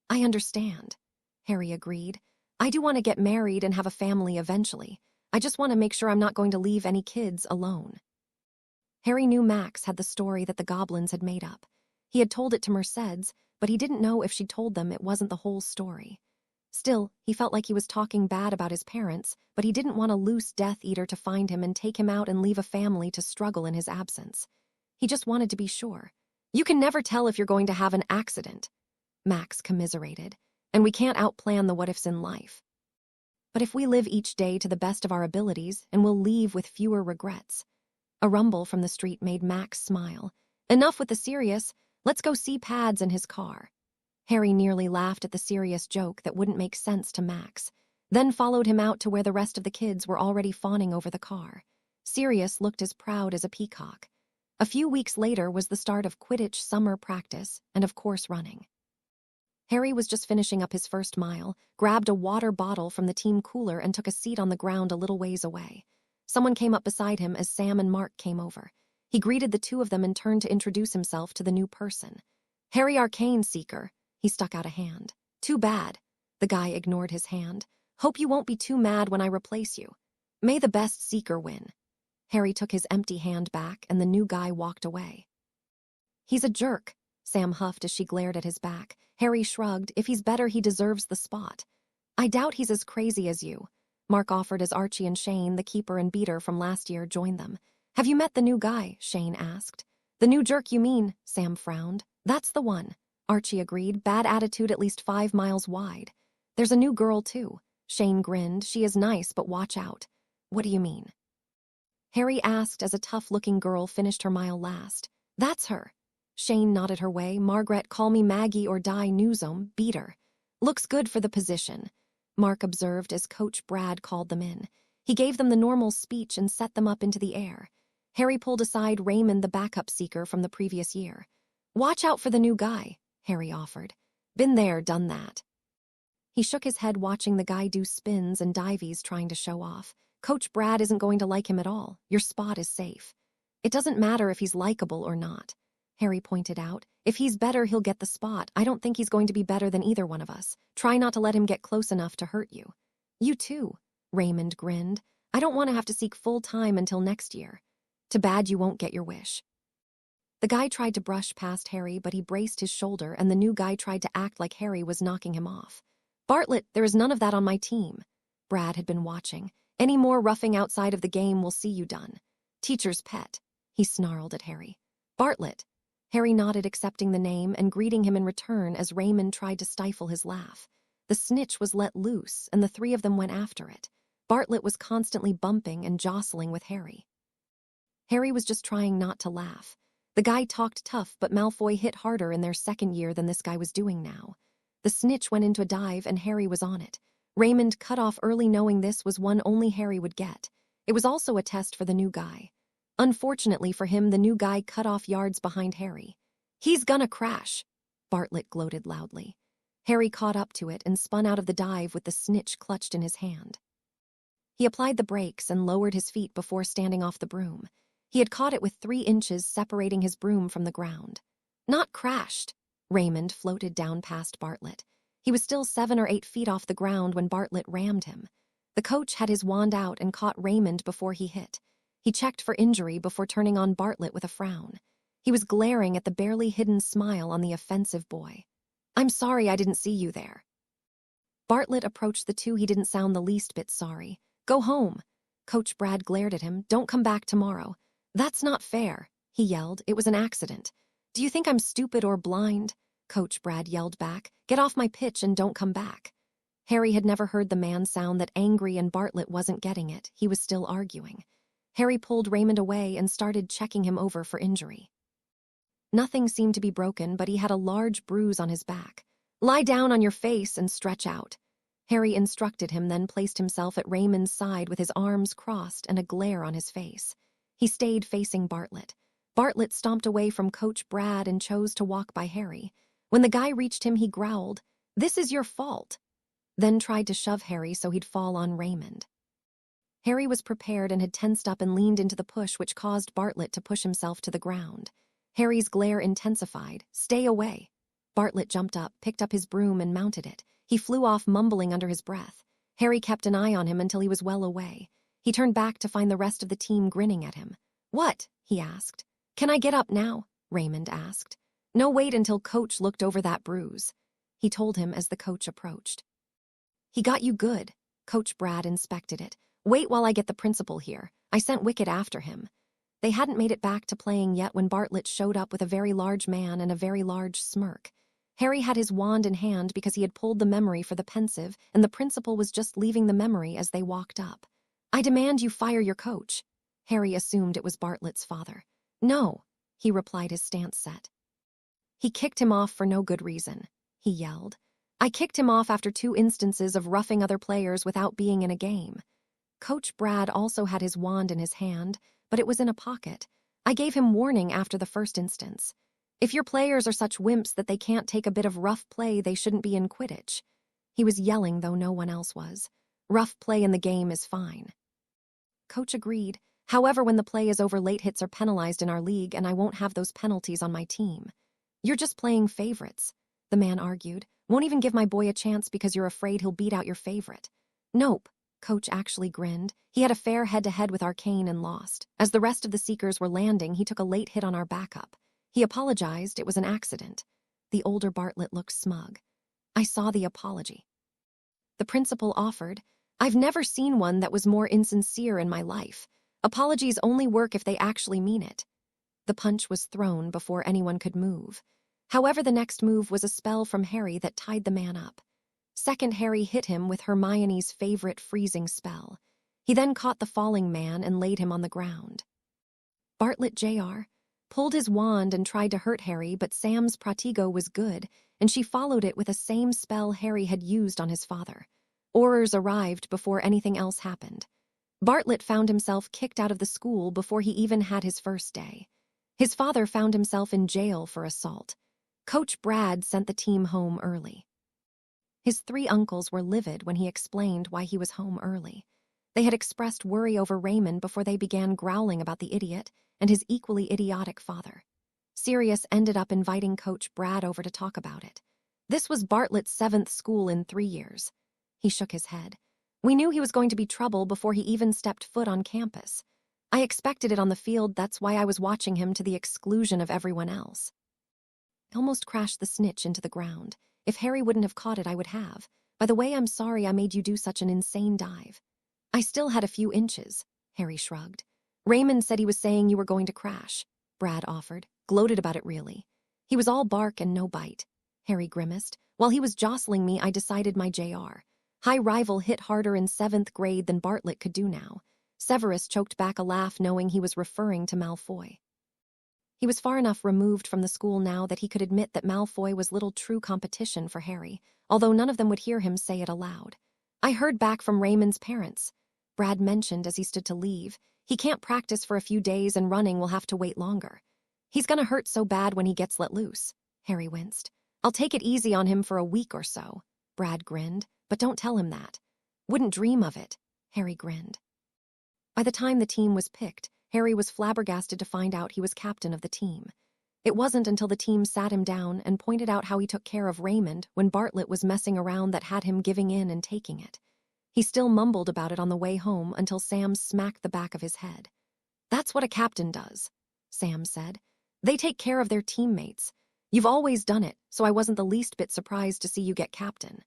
[SPEAKER 1] "I understand," Harry agreed. "I do want to get married and have a family eventually. I just want to make sure I'm not going to leave any kids alone." Harry knew Max had the story that the goblins had made up. He had told it to Mercedes, but he didn't know if she told them it wasn't the whole story. Still, he felt like he was talking bad about his parents, but he didn't want a loose Death Eater to find him and take him out and leave a family to struggle in his absence. He just wanted to be sure. "You can never tell if you're going to have an accident," Max commiserated, "and we can't outplan the what-ifs in life. But if we live each day to the best of our abilities, and we'll leave with fewer regrets." A rumble from the street made Max smile. "Enough with the Sirius. Let's go see Pads in his car." Harry nearly laughed at the Sirius joke that wouldn't make sense to Max, then followed him out to where the rest of the kids were already fawning over the car. Sirius looked as proud as a peacock. A few weeks later was the start of Quidditch summer practice and, of course, running. Harry was just finishing up his first mile, grabbed a water bottle from the team cooler and took a seat on the ground a little ways away. Someone came up beside him as Sam and Mark came over. He greeted the two of them and turned to introduce himself to the new person. "Harry Arcane Seeker." He stuck out a hand. "Too bad." The guy ignored his hand. "Hope you won't be too mad when I replace you. May the best Seeker win." Harry took his empty hand back and the new guy walked away. "He's a jerk," Sam huffed as she glared at his back. Harry shrugged. "If he's better, he deserves the spot." "I doubt he's as crazy as you," Mark offered as Archie and Shane, the keeper and beater from last year, joined them. "Have you met the new guy?" Shane asked. "The new jerk, you mean?" Sam frowned. "That's the one," Archie agreed. "Bad attitude, at least 5 miles wide." "There's a new girl, too." Shane grinned. "She is nice, but watch out." "What do you mean?" Harry asked as a tough-looking girl finished her mile last. "That's her." Shane nodded her way. "Margaret, call me Maggie or die Newsome, beater." "Looks good for the position," Mark observed as Coach Brad called them in. He gave them the normal speech and set them up into the air. Harry pulled aside Raymond, the backup seeker from the previous year. "Watch out for the new guy," Harry offered. "Been there, done that." He shook his head, watching the guy do spins and dives, trying to show off. "Coach Brad isn't going to like him at all. Your spot is safe." "It doesn't matter if he's likable or not," Harry pointed out. "If he's better, he'll get the spot. I don't think he's going to be better than either one of us. Try not to let him get close enough to hurt you." "You too," Raymond grinned. "I don't want to have to seek full time until next year." "Too bad you won't get your wish." The guy tried to brush past Harry, but he braced his shoulder, and the new guy tried to act like Harry was knocking him off. "Bartlett, there is none of that on my team." Brad had been watching. "Any more roughing outside of the game will see you done. Teacher's pet," he snarled at Harry. "Bartlett." Harry nodded, accepting the name and greeting him in return as Raymond tried to stifle his laugh. The snitch was let loose, and the three of them went after it. Bartlett was constantly bumping and jostling with Harry. Harry was just trying not to laugh. The guy talked tough, but Malfoy hit harder in their second year than this guy was doing now. The snitch went into a dive, and Harry was on it. Raymond cut off early, knowing this was one only Harry would get. It was also a test for the new guy. Unfortunately for him, the new guy cut off yards behind Harry. "He's gonna crash," Bartlett gloated loudly. Harry caught up to it and spun out of the dive with the snitch clutched in his hand. He applied the brakes and lowered his feet before standing off the broom. He had caught it with 3 inches separating his broom from the ground. "Not crashed." Raymond floated down past Bartlett. He was still 7 or 8 feet off the ground when Bartlett rammed him. The coach had his wand out and caught Raymond before he hit. He checked for injury before turning on Bartlett with a frown. He was glaring at the barely hidden smile on the offensive boy. "I'm sorry I didn't see you there." Bartlett approached the two. He didn't sound the least bit sorry. "Go home." Coach Brad glared at him. "Don't come back tomorrow." "That's not fair," he yelled. "It was an accident." "Do you think I'm stupid or blind?" Coach Brad yelled back. "Get off my pitch and don't come back." Harry had never heard the man sound that angry, and Bartlett wasn't getting it. He was still arguing. Harry pulled Raymond away and started checking him over for injury. Nothing seemed to be broken, but he had a large bruise on his back. "Lie down on your face and stretch out." Harry instructed him, then placed himself at Raymond's side with his arms crossed and a glare on his face. He stayed facing Bartlett. Bartlett stomped away from Coach Brad and chose to walk by Harry. When the guy reached him, he growled, "This is your fault," then tried to shove Harry so he'd fall on Raymond. Harry was prepared and had tensed up and leaned into the push, which caused Bartlett to push himself to the ground. Harry's glare intensified. "Stay away." Bartlett jumped up, picked up his broom, and mounted it. He flew off, mumbling under his breath. Harry kept an eye on him until he was well away. He turned back to find the rest of the team grinning at him. "What?" he asked. "Can I get up now?" Raymond asked. "No, wait until Coach looked over that bruise," he told him as the coach approached. "He got you good." Coach Brad inspected it. "Wait while I get the principal here. I sent Wicket after him." They hadn't made it back to playing yet when Bartlett showed up with a very large man and a very large smirk. Harry had his wand in hand because he had pulled the memory for the pensive, and the principal was just leaving the memory as they walked up. "I demand you fire your coach." Harry assumed it was Bartlett's father. "No," he replied, his stance set. "He kicked him off for no good reason," he yelled. "I kicked him off after 2 instances of roughing other players without being in a game." Coach Brad also had his wand in his hand, but it was in a pocket. "I gave him warning after the first instance. If your players are such wimps that they can't take a bit of rough play, they shouldn't be in Quidditch." He was yelling, though no one else was. "Rough play in the game is fine." Coach agreed. "However, when the play is over, late hits are penalized in our league, and I won't have those penalties on my team." "You're just playing favorites," the man argued. "Won't even give my boy a chance because you're afraid he'll beat out your favorite." "Nope." Coach actually grinned. "He had a fair head-to-head with Arcane and lost. As the rest of the Seekers were landing, he took a late hit on our backup. He apologized. It was an accident." The older Bartlett looked smug. "I saw the apology." The principal offered. "I've never seen one that was more insincere in my life. Apologies only work if they actually mean it." The punch was thrown before anyone could move. However, the next move was a spell from Harry that tied the man up. Second, Harry hit him with Hermione's favorite freezing spell. He then caught the falling man and laid him on the ground. Bartlett Jr. pulled his wand and tried to hurt Harry, but Sam's Pratigo was good, and she followed it with the same spell Harry had used on his father. Aurors arrived before anything else happened. Bartlett found himself kicked out of the school before he even had his first day. His father found himself in jail for assault. Coach Brad sent the team home early. His 3 uncles were livid when he explained why he was home early. They had expressed worry over Raymond before they began growling about the idiot and his equally idiotic father. Sirius ended up inviting Coach Brad over to talk about it. This was Bartlett's 7th school in 3 years. He shook his head. We knew he was going to be trouble before he even stepped foot on campus. I expected it on the field, that's why I was watching him to the exclusion of everyone else. I almost crashed the snitch into the ground. If Harry wouldn't have caught it, I would have. By the way, I'm sorry I made you do such an insane dive. I still had a few inches, Harry shrugged. Raymond said he was saying you were going to crash, Brad offered, gloated about it really. He was all bark and no bite. Harry grimaced. While he was jostling me, I decided my JR. High rival hit harder in 7th grade than Bartlett could do now. Severus choked back a laugh knowing he was referring to Malfoy. He was far enough removed from the school now that he could admit that Malfoy was little true competition for Harry, although none of them would hear him say it aloud. I heard back from Raymond's parents, Brad mentioned as he stood to leave. He can't practice for a few days and running will have to wait longer. He's gonna hurt so bad when he gets let loose, Harry winced. I'll take it easy on him for a week or so, Brad grinned, but don't tell him that. Wouldn't dream of it, Harry grinned. By the time the team was picked, Harry was flabbergasted to find out he was captain of the team. It wasn't until the team sat him down and pointed out how he took care of Raymond when Bartlett was messing around that had him giving in and taking it. He still mumbled about it on the way home until Sam smacked the back of his head. That's what a captain does, Sam said. They take care of their teammates. You've always done it, so I wasn't the least bit surprised to see you get captain.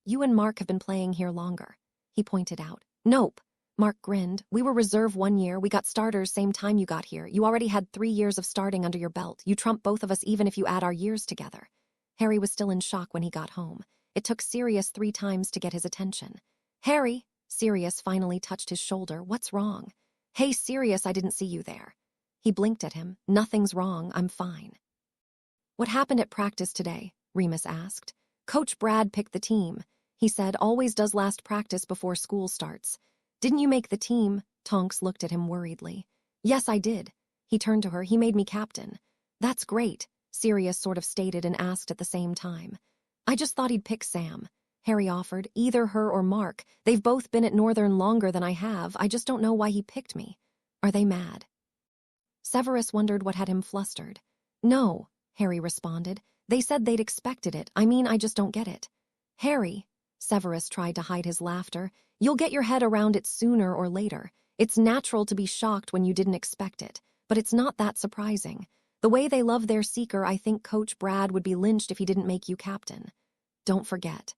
[SPEAKER 1] You and Mark have been playing here longer, he pointed out. Nope. Mark grinned. We were reserve 1 year. We got starters same time you got here. You already had 3 years of starting under your belt. You trump both of us even if you add our years together. Harry was still in shock when he got home. It took Sirius 3 times to get his attention. Harry, Sirius finally touched his shoulder. What's wrong? Hey, Sirius, I didn't see you there. He blinked at him. Nothing's wrong. I'm fine. What happened at practice today? Remus asked. Coach Brad picked the team. He said always does last practice before school starts. Didn't you make the team? Tonks looked at him worriedly. Yes, I did. He turned to her. He made me captain. That's great, Sirius sort of stated and asked at the same time. I just thought he'd pick Sam, Harry offered. Either her or Mark. They've both been at Northern longer than I have. I just don't know why he picked me. Are they mad? Severus wondered what had him flustered. No, Harry responded. They said they'd expected it. I mean, I just don't get it. Harry, Severus tried to hide his laughter. You'll get your head around it sooner or later. It's natural to be shocked when you didn't expect it, but it's not that surprising. The way they love their seeker, I think Coach Brad would be lynched if he didn't make you captain. Don't forget.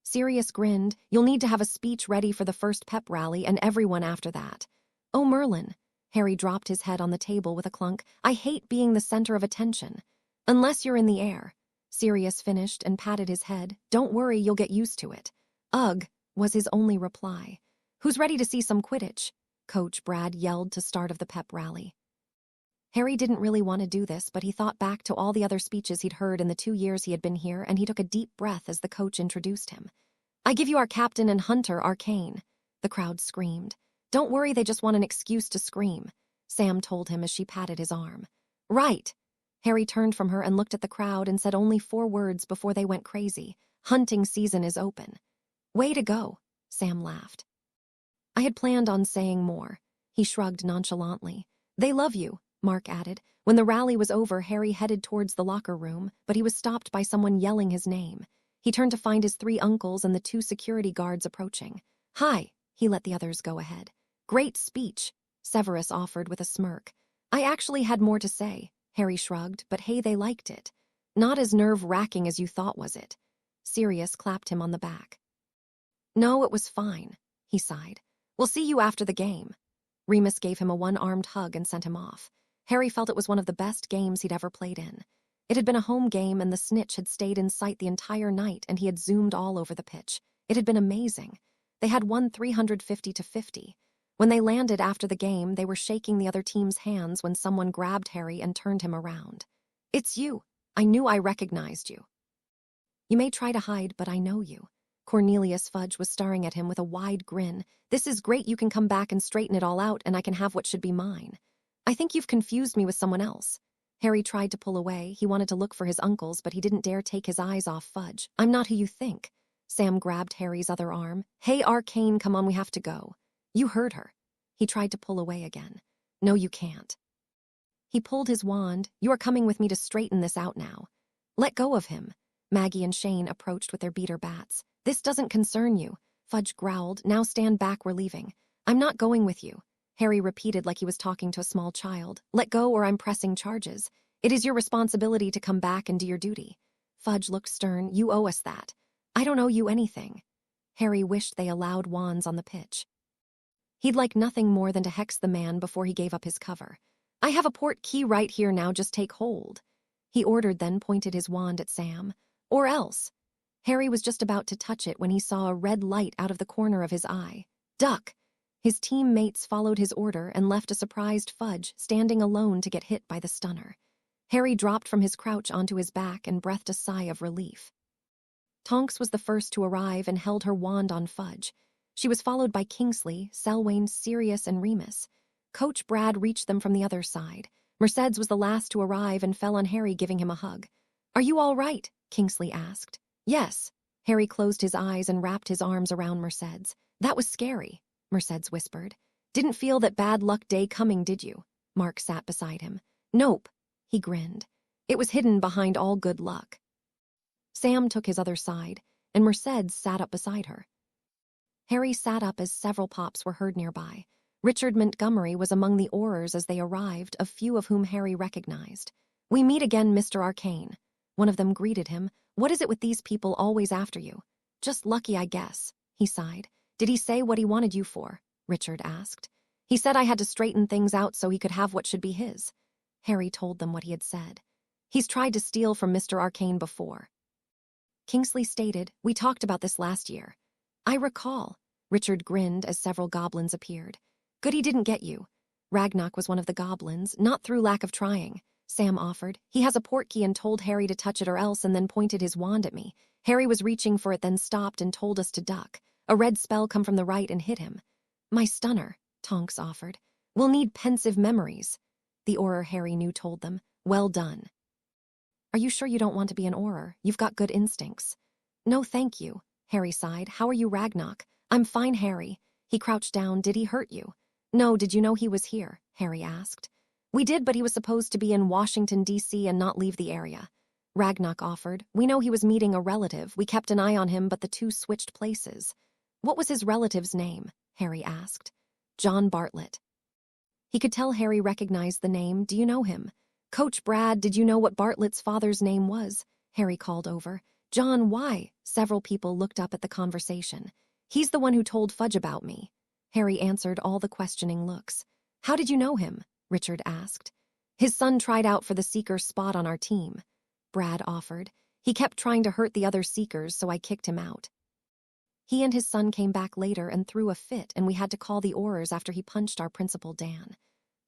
[SPEAKER 1] Sirius grinned. You'll need to have a speech ready for the first pep rally and everyone after that. Oh, Merlin. Harry dropped his head on the table with a clunk. I hate being the center of attention. Unless you're in the air. Sirius finished and patted his head. Don't worry, you'll get used to it. Ugh, was his only reply. Who's ready to see some Quidditch? Coach Brad yelled to start of the pep rally. Harry didn't really want to do this, but he thought back to all the other speeches he'd heard in the 2 years he had been here, and he took a deep breath as the coach introduced him. I give you our captain and hunter, Arcane. The crowd screamed. Don't worry, they just want an excuse to scream, Sam told him as she patted his arm. Right. Harry turned from her and looked at the crowd and said only 4 words before they went crazy. Hunting season is open. Way to go, Sam laughed. I had planned on saying more. He shrugged nonchalantly. They love you, Mark added. When the rally was over, Harry headed towards the locker room, but he was stopped by someone yelling his name. He turned to find his 3 uncles and the 2 security guards approaching. Hi, he let the others go ahead. Great speech, Severus offered with a smirk. I actually had more to say, Harry shrugged, but hey, they liked it. Not as nerve-wracking as you thought, was it? Sirius clapped him on the back. No, it was fine, he sighed. We'll see you after the game. Remus gave him a 1-armed hug and sent him off. Harry felt it was one of the best games he'd ever played in. It had been a home game and the snitch had stayed in sight the entire night and he had zoomed all over the pitch. It had been amazing. They had won 350-50. When they landed after the game, they were shaking the other team's hands when someone grabbed Harry and turned him around. It's you. I knew I recognized you. You may try to hide, but I know you. Cornelius Fudge was staring at him with a wide grin. This is great, you can come back and straighten it all out and I can have what should be mine. I think you've confused me with someone else. Harry tried to pull away. He wanted to look for his uncles, but he didn't dare take his eyes off Fudge. I'm not who you think. Sam grabbed Harry's other arm. Hey, Arcane, come on, we have to go. You heard her. He tried to pull away again. No, you can't. He pulled his wand. You are coming with me to straighten this out now. Let go of him. Maggie and Shane approached with their beater bats. This doesn't concern you. Fudge growled. Now stand back, we're leaving. I'm not going with you. Harry repeated like he was talking to a small child. Let go or I'm pressing charges. It is your responsibility to come back and do your duty. Fudge looked stern. You owe us that. I don't owe you anything. Harry wished they allowed wands on the pitch. He'd like nothing more than to hex the man before he gave up his cover. I have a port key right here now, just take hold. He ordered, then pointed his wand at Sam. Or else. Harry was just about to touch it when he saw a red light out of the corner of his eye. Duck! His teammates followed his order and left a surprised Fudge standing alone to get hit by the stunner. Harry dropped from his crouch onto his back and breathed a sigh of relief. Tonks was the first to arrive and held her wand on Fudge. She was followed by Kingsley, Selwyn, Sirius, and Remus. Coach Brad reached them from the other side. Mercedes was the last to arrive and fell on Harry, giving him a hug. Are you all right? Kingsley asked. Yes. Harry closed his eyes and wrapped his arms around Mercedes. That was scary, Mercedes whispered. Didn't feel that bad luck day coming, did you? Mark sat beside him. Nope, he grinned. It was hidden behind all good luck. Sam took his other side, and Mercedes sat up beside her. Harry sat up as several pops were heard nearby. Richard Montgomery was among the Aurors as they arrived, a few of whom Harry recognized. We meet again, Mr. Arcane. One of them greeted him. What is it with these people always after you? Just lucky, I guess, he sighed. Did he say what he wanted you for? Richard asked. He said I had to straighten things out so he could have what should be his. Harry told them what he had said. He's tried to steal from Mr. Arcane before. Kingsley stated, we talked about this last year. I recall. Richard grinned as several goblins appeared. Good he didn't get you. Ragnock was one of the goblins, not through lack of trying. Sam offered. He has a portkey and told Harry to touch it or else, and then pointed his wand at me. Harry was reaching for it, then stopped and told us to duck. A red spell come from the right and hit him. My stunner, Tonks offered. We'll need pensive memories. The Auror Harry knew told them. Well done. Are you sure you don't want to be an Auror? You've got good instincts. No, thank you, Harry sighed. How are you, Ragnock? I'm fine, Harry. He crouched down. Did he hurt you? No, did you know he was here? Harry asked. We did, but he was supposed to be in Washington, D.C. and not leave the area. Ragnock offered. We know he was meeting a relative. We kept an eye on him, but the two switched places. What was his relative's name? Harry asked. John Bartlett. He could tell Harry recognized the name. Do you know him? Coach Brad, did you know what Bartlett's father's name was? Harry called over. John, why? Several people looked up at the conversation. He's the one who told Fudge about me. Harry answered all the questioning looks. How did you know him? Richard asked. His son tried out for the Seeker spot on our team. Brad offered. He kept trying to hurt the other Seekers, so I kicked him out. He and his son came back later and threw a fit, and we had to call the Aurors after he punched our principal, Dan.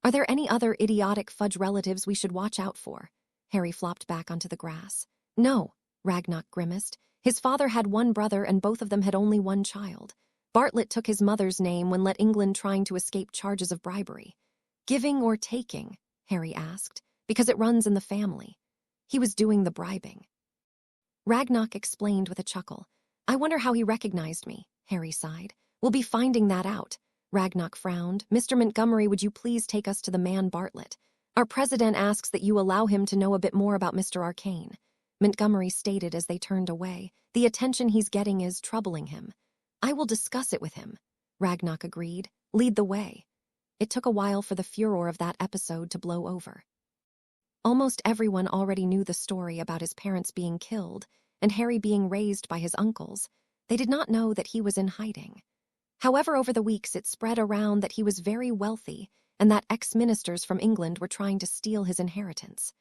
[SPEAKER 1] Are there any other idiotic Fudge relatives we should watch out for? Harry flopped back onto the grass. No, Ragnock grimaced. His father had one brother and both of them had only one child. Bartlett took his mother's name when let England trying to escape charges of bribery. Giving or taking? Harry asked. Because it runs in the family. He was doing the bribing. Ragnock explained with a chuckle. I wonder how he recognized me, Harry sighed. We'll be finding that out. Ragnock frowned. Mr. Montgomery, would you please take us to the man Bartlett? Our president asks that you allow him to know a bit more about Mr. Arcane. Montgomery stated as they turned away. The attention he's getting is troubling him. I will discuss it with him. Ragnock agreed. Lead the way. It took a while for the furor of that episode to blow over. Almost everyone already knew the story about his parents being killed and Harry being raised by his uncles. They did not know that he was in hiding. However, over the weeks it spread around that he was very wealthy and that ex-ministers from England were trying to steal his inheritance.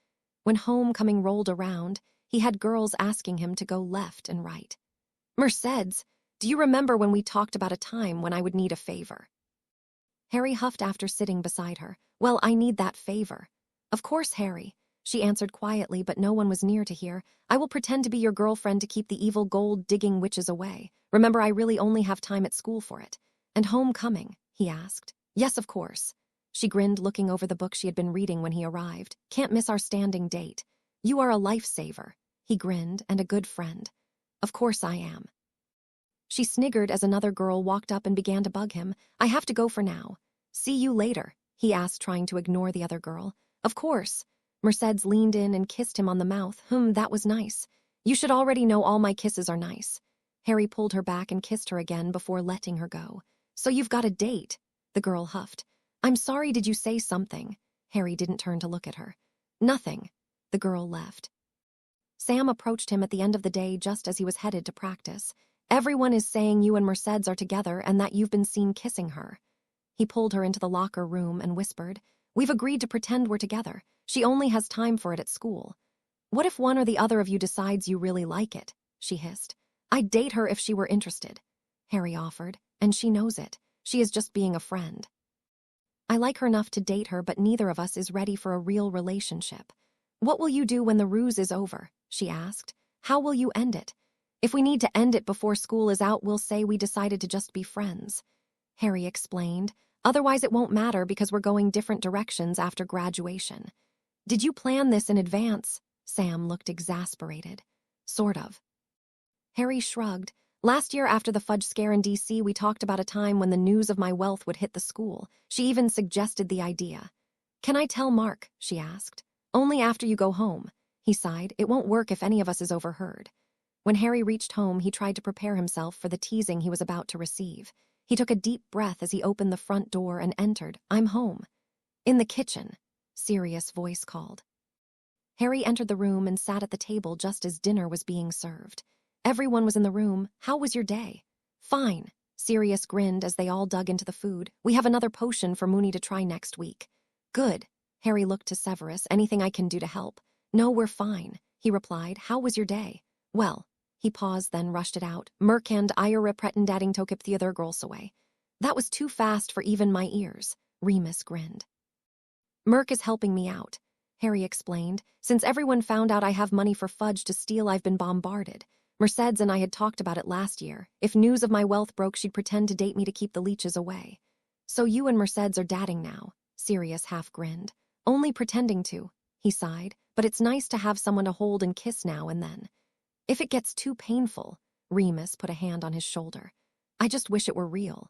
[SPEAKER 1] When homecoming rolled around, he had girls asking him to go left and right. Mercedes, do you remember when we talked about a time when I would need a favor? Harry huffed after sitting beside her. Well, I need that favor. Of course, Harry. She answered quietly, but no one was near to hear. I will pretend to be your girlfriend to keep the evil gold-digging witches away. Remember, I really only have time at school for it. And homecoming, he asked. Yes, of course. She grinned, looking over the book she had been reading when he arrived. Can't miss our standing date. You are a lifesaver. He grinned, and a good friend. Of course I am. She sniggered as another girl walked up and began to bug him. I have to go for now. See you later, he asked, trying to ignore the other girl. Of course. Mercedes leaned in and kissed him on the mouth. That was nice. You should already know all my kisses are nice. Harry pulled her back and kissed her again before letting her go. So you've got a date, the girl huffed. I'm sorry, did you say something? Harry didn't turn to look at her. Nothing. The girl left. Sam approached him at the end of the day just as he was headed to practice. Everyone is saying you and Mercedes are together and that you've been seen kissing her. He pulled her into the locker room and whispered, We've agreed to pretend we're together. She only has time for it at school. What if one or the other of you decides you really like it? She hissed. I'd date her if she were interested. Harry offered, and she knows it. She is just being a friend. I like her enough to date her, but neither of us is ready for a real relationship. What will you do when the ruse is over? She asked. How will you end it? If we need to end it before school is out, we'll say we decided to just be friends. Harry explained. Otherwise it won't matter because we're going different directions after graduation. Did you plan this in advance? Sam looked exasperated. Sort of. Harry shrugged. Last year after the fudge scare in D.C., we talked about a time when the news of my wealth would hit the school. She even suggested the idea. Can I tell Mark? She asked. Only after you go home. He sighed. It won't work if any of us is overheard. When Harry reached home, he tried to prepare himself for the teasing he was about to receive. He took a deep breath as he opened the front door and entered. I'm home. In the kitchen, Sirius' voice called. Harry entered the room and sat at the table just as dinner was being served. Everyone was in the room. How was your day? Fine. Sirius grinned as they all dug into the food. We have another potion for Mooney to try next week. Good. Harry looked to Severus. Anything I can do to help? No, we're fine, he replied. How was your day? Well. He paused, then rushed it out. Merkand Ira pretendating tokip the other girls away. That was too fast for even my ears. Remus grinned. Merk is helping me out, Harry explained. Since everyone found out I have money for fudge to steal, I've been bombarded. Mercedes and I had talked about it last year. If news of my wealth broke, she'd pretend to date me to keep the leeches away. So you and Mercedes are dating now, Sirius half grinned. Only pretending to, he sighed, but it's nice to have someone to hold and kiss now and then. If it gets too painful, Remus put a hand on his shoulder. I just wish it were real.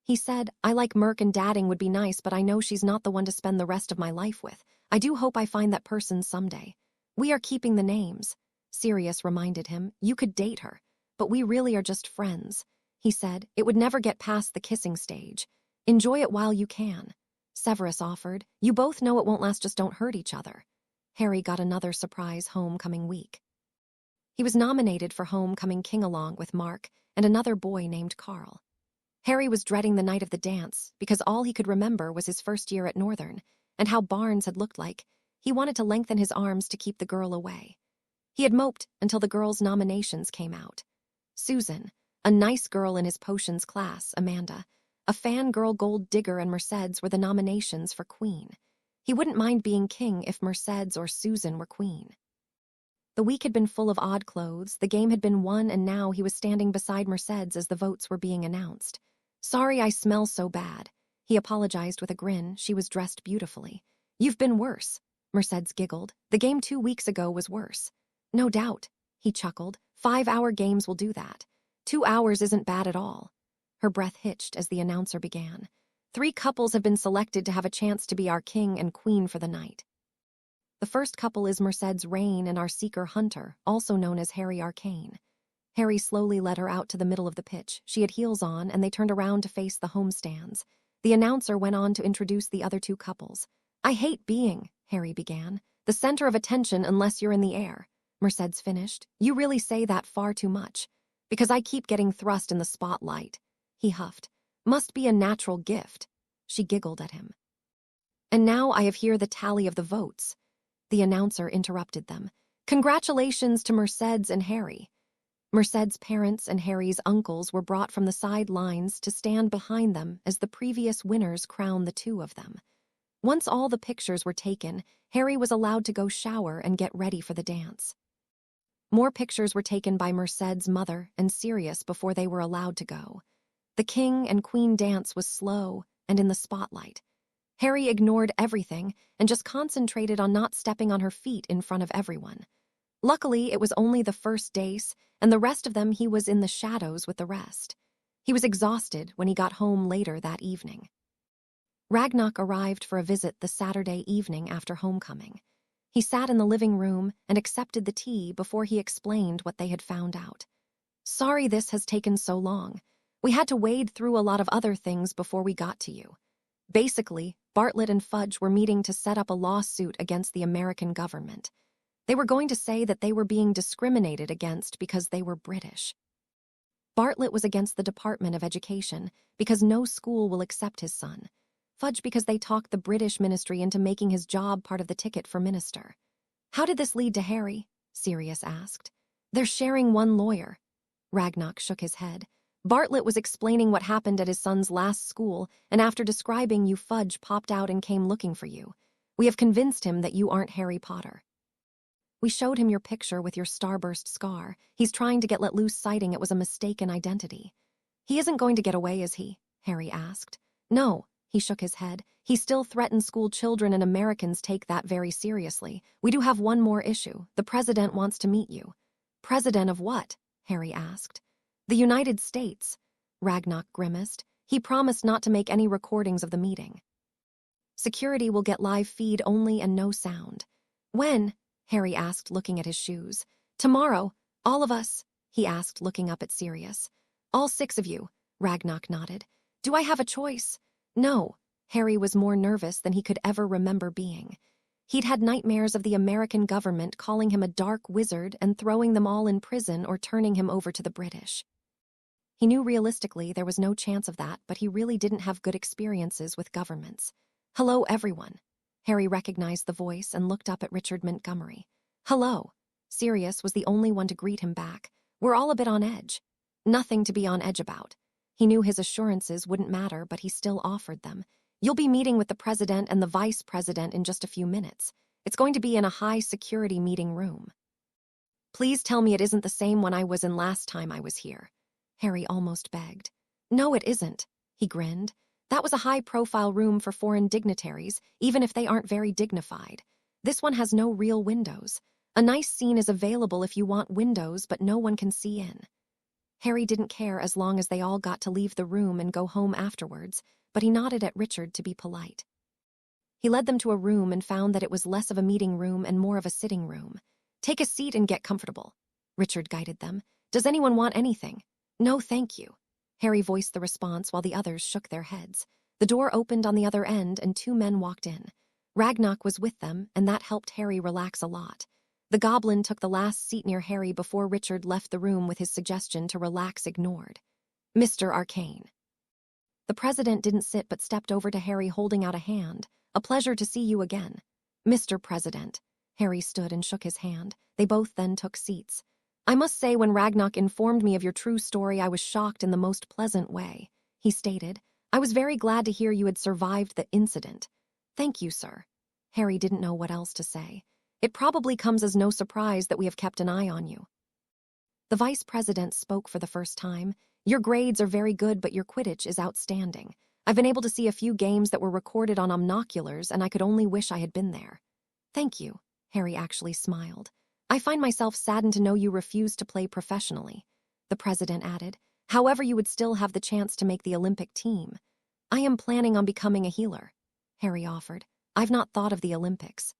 [SPEAKER 1] He said, I like Merk and dating would be nice, but I know she's not the one to spend the rest of my life with. I do hope I find that person someday. We are keeping the names. Sirius reminded him, you could date her, but we really are just friends. He said, it would never get past the kissing stage. Enjoy it while you can. Severus offered, you both know it won't last, just don't hurt each other. Harry got another surprise homecoming week. He was nominated for Homecoming King along with Mark and another boy named Carl. Harry was dreading the night of the dance because all he could remember was his first year at Northern and how Barnes had looked like. He wanted to lengthen his arms to keep the girl away. He had moped until the girls' nominations came out. Susan, a nice girl in his potions class, Amanda, a fangirl gold digger, and Mercedes were the nominations for queen. He wouldn't mind being king if Mercedes or Susan were queen. The week had been full of odd clothes, the game had been won, and now he was standing beside Mercedes as the votes were being announced. Sorry I smell so bad. He apologized with a grin. She was dressed beautifully. You've been worse. Mercedes giggled. The game 2 weeks ago was worse. No doubt. He chuckled. 5-hour games will do that. 2 hours isn't bad at all. Her breath hitched as the announcer began. 3 couples have been selected to have a chance to be our king and queen for the night. The first couple is Mercedes Raine and our seeker Hunter, also known as Harry Arcane. Harry slowly led her out to the middle of the pitch. She had heels on, and they turned around to face the homestands. The announcer went on to introduce the other 2 couples. I hate being, Harry began, the center of attention unless you're in the air. Mercedes finished. You really say that far too much. Because I keep getting thrust in the spotlight. He huffed. Must be a natural gift. She giggled at him. And now I have here the tally of the votes. The announcer interrupted them. Congratulations to Mercedes and Harry. Mercedes' parents and Harry's uncles were brought from the sidelines to stand behind them as the previous winners crowned the 2 of them. Once all the pictures were taken, Harry was allowed to go shower and get ready for the dance. More pictures were taken by Mercedes' mother and Sirius before they were allowed to go. The king and queen dance was slow and in the spotlight. Harry ignored everything and just concentrated on not stepping on her feet in front of everyone. Luckily, it was only the first dance, and the rest of them he was in the shadows with the rest. He was exhausted when he got home later that evening. Ragnock arrived for a visit the Saturday evening after homecoming. He sat in the living room and accepted the tea before he explained what they had found out. "Sorry this has taken so long. We had to wade through a lot of other things before we got to you. Basically, Bartlett and Fudge were meeting to set up a lawsuit against the American government. They were going to say that they were being discriminated against because they were British. Bartlett was against the Department of Education because no school will accept his son. Fudge because they talked the British ministry into making his job part of the ticket for minister." "How did this lead to Harry?" Sirius asked. "They're sharing one lawyer." Ragnock shook his head. "Bartlett was explaining what happened at his son's last school, and after describing you, Fudge popped out and came looking for you. We have convinced him that you aren't Harry Potter. We showed him your picture with your starburst scar. He's trying to get let loose, citing it was a mistaken identity." "He isn't going to get away, is he?" Harry asked. "No." He shook his head. "He still threatens school children, and Americans take that very seriously. We do have one more issue. The president wants to meet you." "President of what?" Harry asked. "The United States." Ragnock grimaced. "He promised not to make any recordings of the meeting. Security will get live feed only and no sound." "When?" Harry asked, looking at his shoes. "Tomorrow. All of us?" he asked, looking up at Sirius. "All 6 of you," Ragnock nodded. "Do I have a choice?" No. Harry was more nervous than he could ever remember being. He'd had nightmares of the American government calling him a dark wizard and throwing them all in prison or turning him over to the British. He knew realistically there was no chance of that, but he really didn't have good experiences with governments. "Hello, everyone." Harry recognized the voice and looked up at Richard Montgomery. "Hello." Sirius was the only one to greet him back. "We're all a bit on edge." Nothing to be on edge about. He knew his assurances wouldn't matter, but he still offered them. "You'll be meeting with the president and the vice president in just a few minutes. It's going to be in a high-security meeting room. Please tell me it isn't the same one I was in last time I was here," Harry almost begged. "No, it isn't," he grinned. "That was a high-profile room for foreign dignitaries, even if they aren't very dignified. This one has no real windows. A nice scene is available if you want windows, but no one can see in." Harry didn't care as long as they all got to leave the room and go home afterwards, but he nodded at Richard to be polite. He led them to a room and found that it was less of a meeting room and more of a sitting room. "Take a seat and get comfortable," Richard guided them. "Does anyone want anything?" "No, thank you." Harry voiced the response while the others shook their heads. The door opened on the other end and 2 men walked in. Ragnock was with them, and that helped Harry relax a lot. The goblin took the last seat near Harry before Richard left the room with his suggestion to relax ignored. "Mr. Arcane." The president didn't sit but stepped over to Harry holding out a hand. "A pleasure to see you again." "Mr. President." Harry stood and shook his hand. They both then took seats. "I must say when Ragnock informed me of your true story, I was shocked in the most pleasant way," he stated. "I was very glad to hear you had survived the incident." "Thank you, sir." Harry didn't know what else to say. "It probably comes as no surprise that we have kept an eye on you." The vice president spoke for the first time. "Your grades are very good, but your Quidditch is outstanding. I've been able to see a few games that were recorded on omnoculars, and I could only wish I had been there." "Thank you." Harry actually smiled. "I find myself saddened to know you refuse to play professionally," the president added. "However, you would still have the chance to make the Olympic team." "I am planning on becoming a healer," Harry offered. "I've not thought of the Olympics."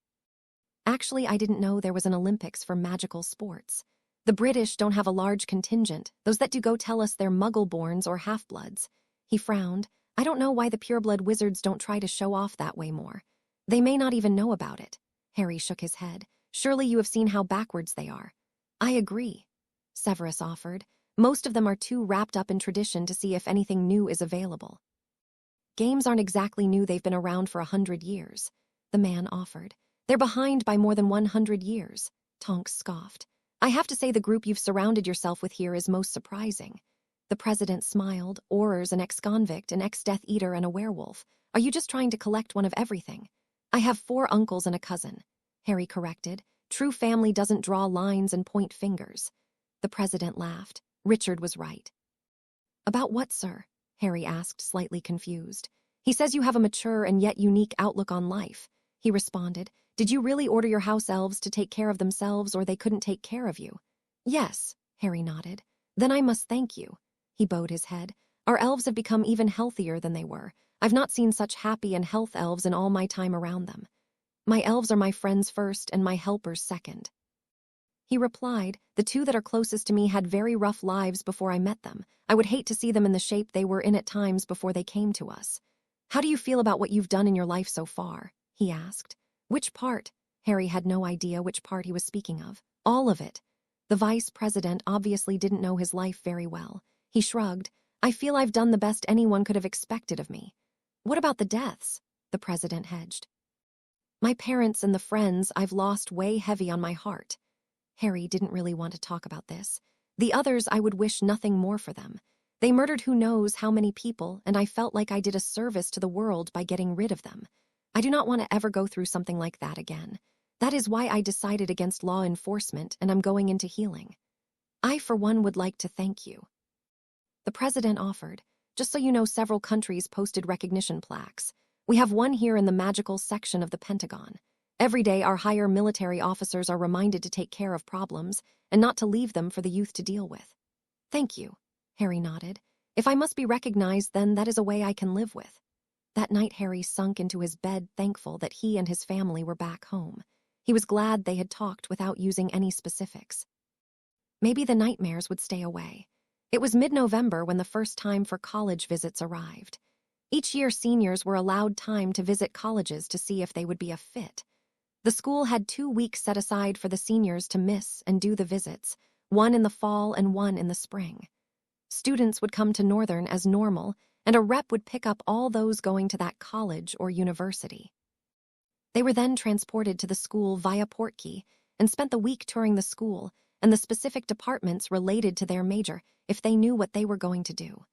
[SPEAKER 1] "Actually, I didn't know there was an Olympics for magical sports. The British don't have a large contingent. Those that do go tell us they're muggle-borns or half-bloods." He frowned. "I don't know why the pureblood wizards don't try to show off that way more. They may not even know about it." Harry shook his head. "Surely you have seen how backwards they are." "I agree," Severus offered. "Most of them are too wrapped up in tradition to see if anything new is available." "Games aren't exactly new, they've been around for 100 years," the man offered. "They're behind by more than 100 years, Tonks scoffed. "I have to say the group you've surrounded yourself with here is most surprising." The president smiled. "Aurors, an ex-convict, an ex-Death Eater, and a werewolf. Are you just trying to collect one of everything? I have 4 uncles and a cousin, Harry corrected. True family doesn't draw lines and point fingers. The president laughed. Richard was right. About what, sir? Harry asked, slightly confused. He says you have a mature and yet unique outlook on life, he responded. Did you really order your house elves to take care of themselves, or they couldn't take care of you? Yes, Harry nodded. Then I must thank you. He bowed his head. Our elves have become even healthier than they were. I've not seen such happy and health elves in all my time around them. My elves are my friends first and my helpers second. He replied, the 2 that are closest to me had very rough lives before I met them. I would hate to see them in the shape they were in at times before they came to us. How do you feel about what you've done in your life so far? He asked. Which part? Harry had no idea which part he was speaking of. All of it. The vice president obviously didn't know his life very well. He shrugged. I feel I've done the best anyone could have expected of me. What about the deaths? The president hedged. My parents and the friends I've lost weigh heavy on my heart. Harry didn't really want to talk about this. The others, I would wish nothing more for them. They murdered who knows how many people, and I felt like I did a service to the world by getting rid of them. I do not want to ever go through something like that again. That is why I decided against law enforcement, and I'm going into healing. I, for one, would like to thank you. The president offered. Just so you know, several countries posted recognition plaques. We have one here in the magical section of the Pentagon. Every day, our higher military officers are reminded to take care of problems and not to leave them for the youth to deal with. Thank you, Harry nodded. If I must be recognized, then that is a way I can live with. That night, Harry sunk into his bed, thankful that he and his family were back home. He was glad they had talked without using any specifics. Maybe the nightmares would stay away. It was mid-November when the first time for college visits arrived. Each year, seniors were allowed time to visit colleges to see if they would be a fit. The school had 2 weeks set aside for the seniors to miss and do the visits, one in the fall and one in the spring. Students would come to Northern as normal, and a rep would pick up all those going to that college or university. They were then transported to the school via portkey and spent the week touring the school and the specific departments related to their major if they knew what they were going to do.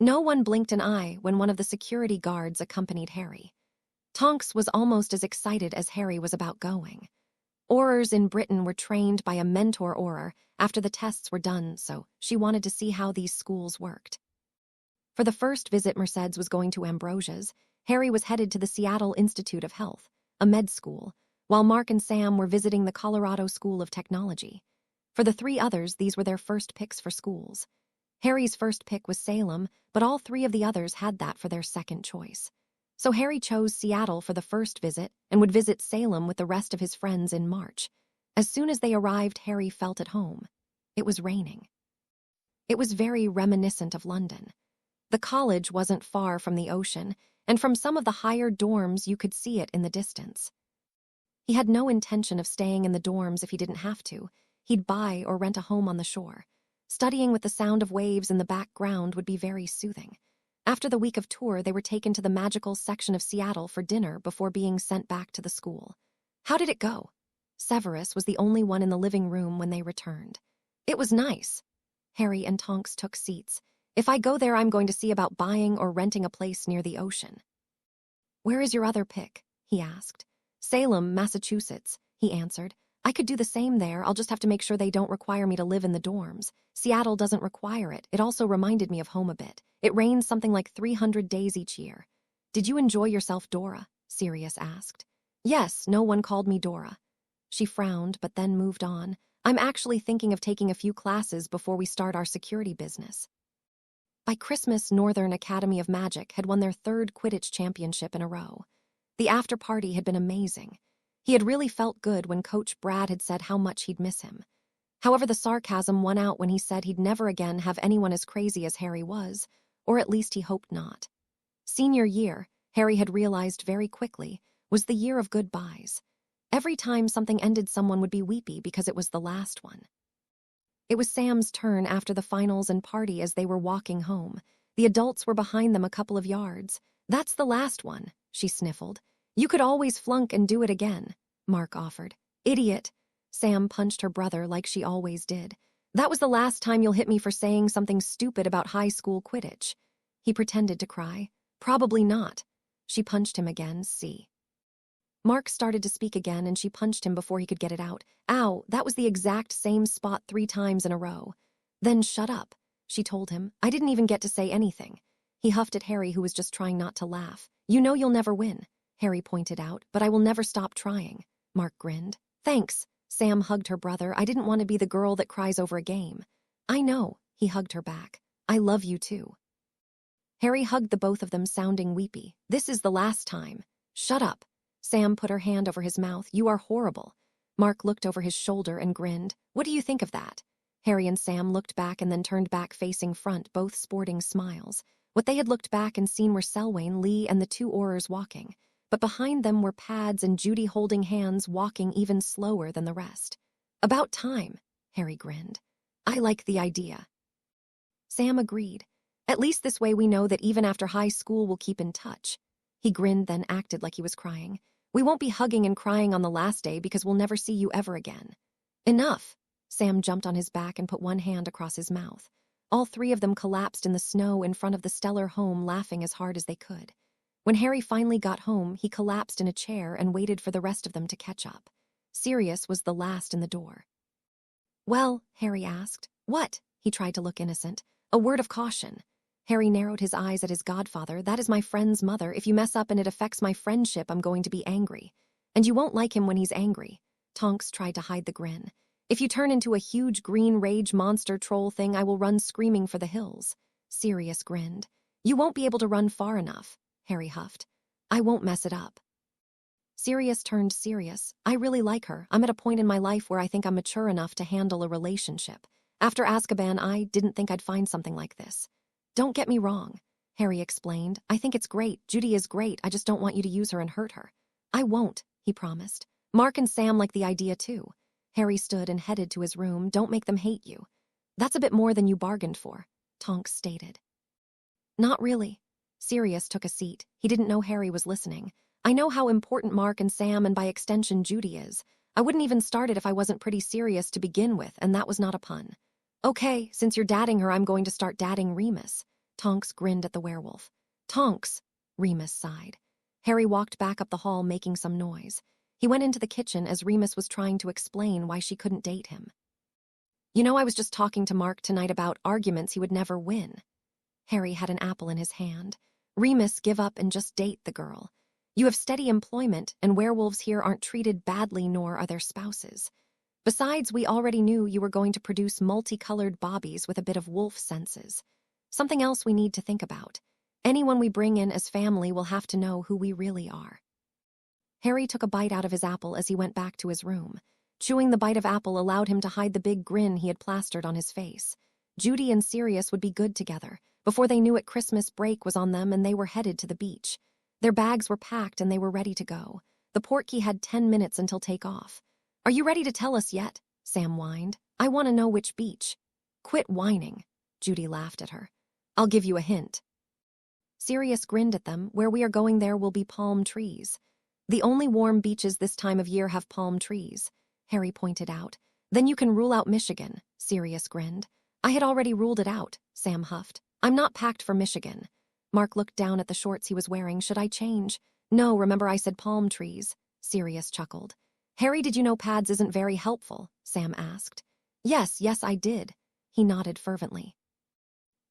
[SPEAKER 1] No one blinked an eye when one of the security guards accompanied Harry. Tonks was almost as excited as Harry was about going. Aurors in Britain were trained by a mentor Auror after the tests were done, so she wanted to see how these schools worked. For the first visit Mercedes was going to Ambrosia's, Harry was headed to the Seattle Institute of Health, a med school, while Mark and Sam were visiting the Colorado School of Technology. For the 3 others, these were their first picks for schools. Harry's first pick was Salem, but all 3 of the others had that for their second choice. So Harry chose Seattle for the first visit and would visit Salem with the rest of his friends in March. As soon as they arrived, Harry felt at home. It was raining. It was very reminiscent of London. The college wasn't far from the ocean, and from some of the higher dorms you could see it in the distance. He had no intention of staying in the dorms if he didn't have to. He'd buy or rent a home on the shore. Studying with the sound of waves in the background would be very soothing. After the week of tour, they were taken to the magical section of Seattle for dinner before being sent back to the school. How did it go? Severus was the only one in the living room when they returned. It was nice. Harry and Tonks took seats. If I go there, I'm going to see about buying or renting a place near the ocean. Where is your other pick? He asked. Salem, Massachusetts, he answered. I could do the same there, I'll just have to make sure they don't require me to live in the dorms. Seattle doesn't require it. It also reminded me of home a bit. It rains something like 300 days each year. Did you enjoy yourself, Dora? Sirius asked. Yes, no one called me Dora. She frowned, but then moved on. I'm actually thinking of taking a few classes before we start our security business. By Christmas, Northern Academy of Magic had won their 3rd Quidditch championship in a row. The after-party had been amazing. He had really felt good when Coach Brad had said how much he'd miss him. However, the sarcasm won out when he said he'd never again have anyone as crazy as Harry was, or at least he hoped not. Senior year, Harry had realized very quickly, was the year of goodbyes. Every time something ended, someone would be weepy because it was the last one. It was Sam's turn after the finals and party as they were walking home. The adults were behind them a couple of yards. That's the last one, she sniffled. You could always flunk and do it again, Mark offered. Idiot. Sam punched her brother like she always did. That was the last time you'll hit me for saying something stupid about high school Quidditch. He pretended to cry. Probably not. She punched him again, see. Mark started to speak again and she punched him before he could get it out. Ow, that was the exact same spot 3 times in a row. Then shut up, she told him. I didn't even get to say anything. He huffed at Harry, who was just trying not to laugh. You know you'll never win, Harry pointed out, but I will never stop trying. Mark grinned. Thanks. Sam hugged her brother. I didn't want to be the girl that cries over a game. I know, he hugged her back. I love you too. Harry hugged the both of them, sounding weepy. This is the last time. Shut up. Sam put her hand over his mouth. You are horrible. Mark looked over his shoulder and grinned. What do you think of that? Harry and Sam looked back and then turned back facing front, both sporting smiles. What they had looked back and seen were Selwyn, Lee, and the 2 Aurors walking. But behind them were Pads and Judy holding hands, walking even slower than the rest. About time, Harry grinned. I like the idea. Sam agreed. At least this way we know that even after high school we'll keep in touch. He grinned, then acted like he was crying. We won't be hugging and crying on the last day because we'll never see you ever again. Enough. Sam jumped on his back and put one hand across his mouth. All 3 of them collapsed in the snow in front of the Stellar home, laughing as hard as they could. When Harry finally got home, he collapsed in a chair and waited for the rest of them to catch up. Sirius was the last in the door. Well, Harry asked. What? He tried to look innocent. A word of caution. Harry narrowed his eyes at his godfather. That is my friend's mother. If you mess up and it affects my friendship, I'm going to be angry. And you won't like him when he's angry. Tonks tried to hide the grin. If you turn into a huge green rage monster troll thing, I will run screaming for the hills. Sirius grinned. You won't be able to run far enough, Harry huffed. I won't mess it up. Sirius turned serious. I really like her. I'm at a point in my life where I think I'm mature enough to handle a relationship. After Azkaban, I didn't think I'd find something like this. Don't get me wrong, Harry explained. I think it's great. Judy is great. I just don't want you to use her and hurt her. I won't, he promised. Mark and Sam like the idea too. Harry stood and headed to his room. Don't make them hate you. That's a bit more than you bargained for, Tonks stated. Not really. Sirius took a seat. He didn't know Harry was listening. I know how important Mark and Sam and by extension Judy is. I wouldn't even start it if I wasn't pretty serious to begin with, and that was not a pun. Okay, since you're dadding her, I'm going to start dadding Remus. Tonks grinned at the werewolf. Tonks, Remus sighed. Harry walked back up the hall, making some noise. He went into the kitchen as Remus was trying to explain why she couldn't date him. You know, I was just talking to Mark tonight about arguments he would never win. Harry had an apple in his hand. Remus, give up and just date the girl. You have steady employment, and werewolves here aren't treated badly, nor are their spouses. Besides, we already knew you were going to produce multicolored bobbies with a bit of wolf senses. Something else we need to think about. Anyone we bring in as family will have to know who we really are. Harry took a bite out of his apple as he went back to his room. Chewing the bite of apple allowed him to hide the big grin he had plastered on his face. Judy and Sirius would be good together. Before they knew it, Christmas break was on them and they were headed to the beach. Their bags were packed and they were ready to go. The portkey had 10 minutes until takeoff. Are you ready to tell us yet? Sam whined. I want to know which beach. Quit whining. Judy laughed at her. I'll give you a hint. Sirius grinned at them. Where we are going there will be palm trees. The only warm beaches this time of year have palm trees, Harry pointed out. Then you can rule out Michigan, Sirius grinned. I had already ruled it out, Sam huffed. I'm not packed for Michigan. Mark looked down at the shorts he was wearing. Should I change? No, remember I said palm trees, Sirius chuckled. Harry, did you know Pads isn't very helpful? Sam asked. Yes, I did. He nodded fervently.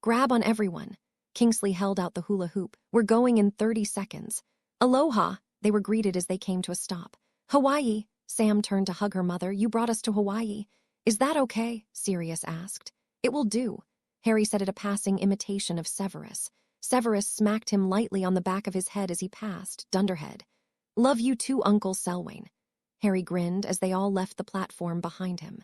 [SPEAKER 1] Grab on everyone. Kingsley held out the hula hoop. We're going in 30 seconds. Aloha, they were greeted as they came to a stop. Hawaii, Sam turned to hug her mother. You brought us to Hawaii. Is that okay? Sirius asked. It will do. Harry said it a passing imitation of Severus. Severus smacked him lightly on the back of his head as he passed, dunderhead. Love you too, Uncle Selwyn. Harry grinned as they all left the platform behind him.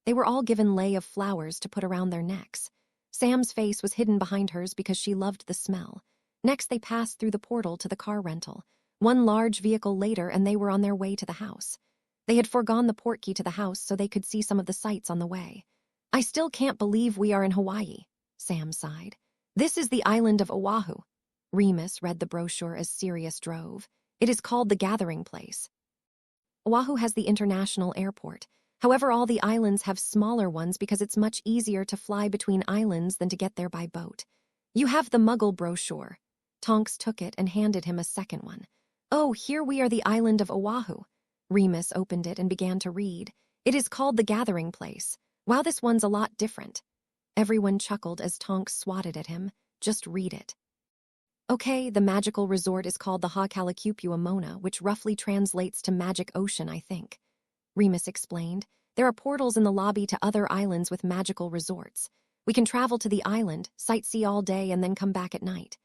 [SPEAKER 1] They were all given lei of flowers to put around their necks. Sam's face was hidden behind hers because she loved the smell. Next, they passed through the portal to the car rental. One large vehicle later, and they were on their way to the house. They had forgone the portkey to the house so they could see some of the sights on the way. I still can't believe we are in Hawaii, Sam sighed. This is the island of Oahu. Remus read the brochure as Sirius drove. It is called the Gathering Place. Oahu has the international airport. However, all the islands have smaller ones because it's much easier to fly between islands than to get there by boat. You have the Muggle brochure. Tonks took it and handed him a second one. Oh, here we are, the island of Oahu. Remus opened it and began to read. It is called the Gathering Place. Wow, this one's a lot different. Everyone chuckled as Tonks swatted at him. Just read it. Okay, the magical resort is called the Hakalikupua, which roughly translates to Magic Ocean, I think. Remus explained. There are portals in the lobby to other islands with magical resorts. We can travel to the island, sightsee all day, and then come back at night.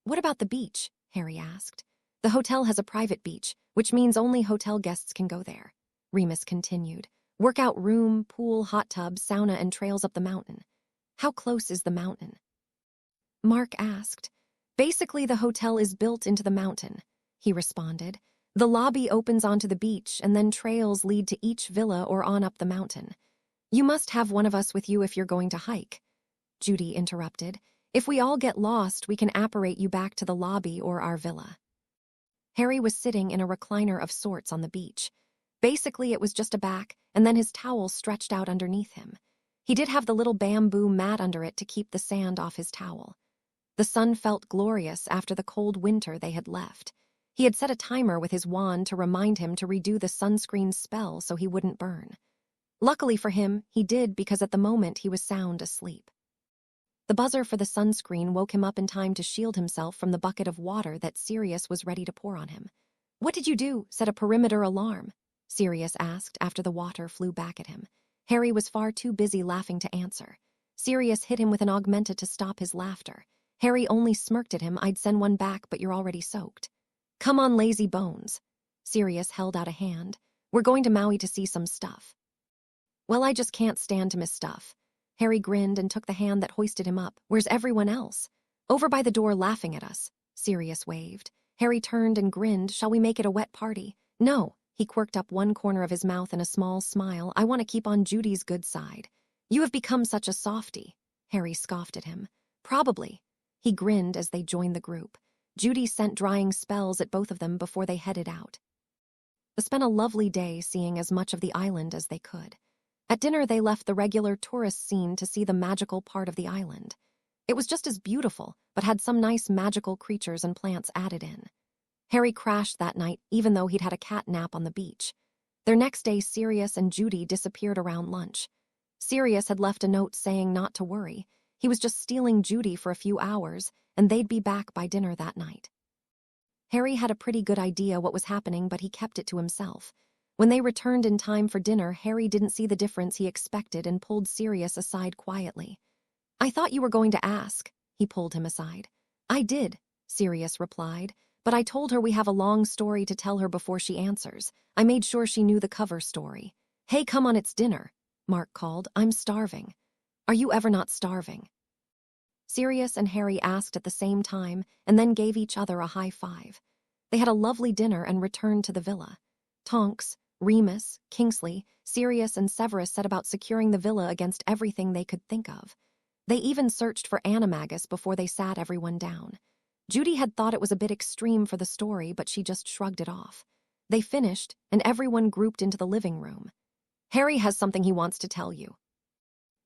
[SPEAKER 1] What about the beach? Harry asked. The hotel has a private beach, which means only hotel guests can go there. Remus continued. Workout room, pool, hot tub, sauna, and trails up the mountain. How close is the mountain? Mark asked. Basically, the hotel is built into the mountain, he responded. The lobby opens onto the beach, and then trails lead to each villa or on up the mountain. You must have one of us with you if you're going to hike. Judy interrupted. If we all get lost, we can apparate you back to the lobby or our villa. Harry was sitting in a recliner of sorts on the beach. Basically, it was just a back, and then his towel stretched out underneath him. He did have the little bamboo mat under it to keep the sand off his towel. The sun felt glorious after the cold winter they had left. He had set a timer with his wand to remind him to redo the sunscreen spell so he wouldn't burn. Luckily for him, he did because at the moment he was sound asleep. The buzzer for the sunscreen woke him up in time to shield himself from the bucket of water that Sirius was ready to pour on him. What did you do? Set a perimeter alarm? Sirius asked after the water flew back at him. Harry was far too busy laughing to answer. Sirius hit him with an augmenta to stop his laughter. Harry only smirked at him. I'd send one back, but you're already soaked. Come on, lazy bones. Sirius held out a hand. We're going to Maui to see some stuff. Well, I just can't stand to miss stuff. Harry grinned and took the hand that hoisted him up. Where's everyone else? Over by the door laughing at us. Sirius waved. Harry turned and grinned. Shall we make it a wet party? No. He quirked up one corner of his mouth in a small smile. I want to keep on Judy's good side. You have become such a softy. Harry scoffed at him. Probably. He grinned as they joined the group. Judy sent drying spells at both of them before they headed out. They spent a lovely day seeing as much of the island as they could. At dinner, they left the regular tourist scene to see the magical part of the island. It was just as beautiful, but had some nice magical creatures and plants added in. Harry crashed that night, even though he'd had a cat nap on the beach. Their next day, Sirius and Judy disappeared around lunch. Sirius had left a note saying not to worry. He was just stealing Judy for a few hours, and they'd be back by dinner that night. Harry had a pretty good idea what was happening, but he kept it to himself. When they returned in time for dinner, Harry didn't see the difference he expected and pulled Sirius aside quietly. I thought you were going to ask. He pulled him aside. I did, Sirius replied, but I told her we have a long story to tell her before she answers. I made sure she knew the cover story. Hey, come on, it's dinner, Mark called. I'm starving. Are you ever not starving? Sirius and Harry asked at the same time and then gave each other a high five. They had a lovely dinner and returned to the villa. Tonks, Remus, Kingsley, Sirius, and Severus set about securing the villa against everything they could think of. They even searched for Animagus before they sat everyone down. Judy had thought it was a bit extreme for the story, but she just shrugged it off. They finished, and everyone grouped into the living room. Harry has something he wants to tell you.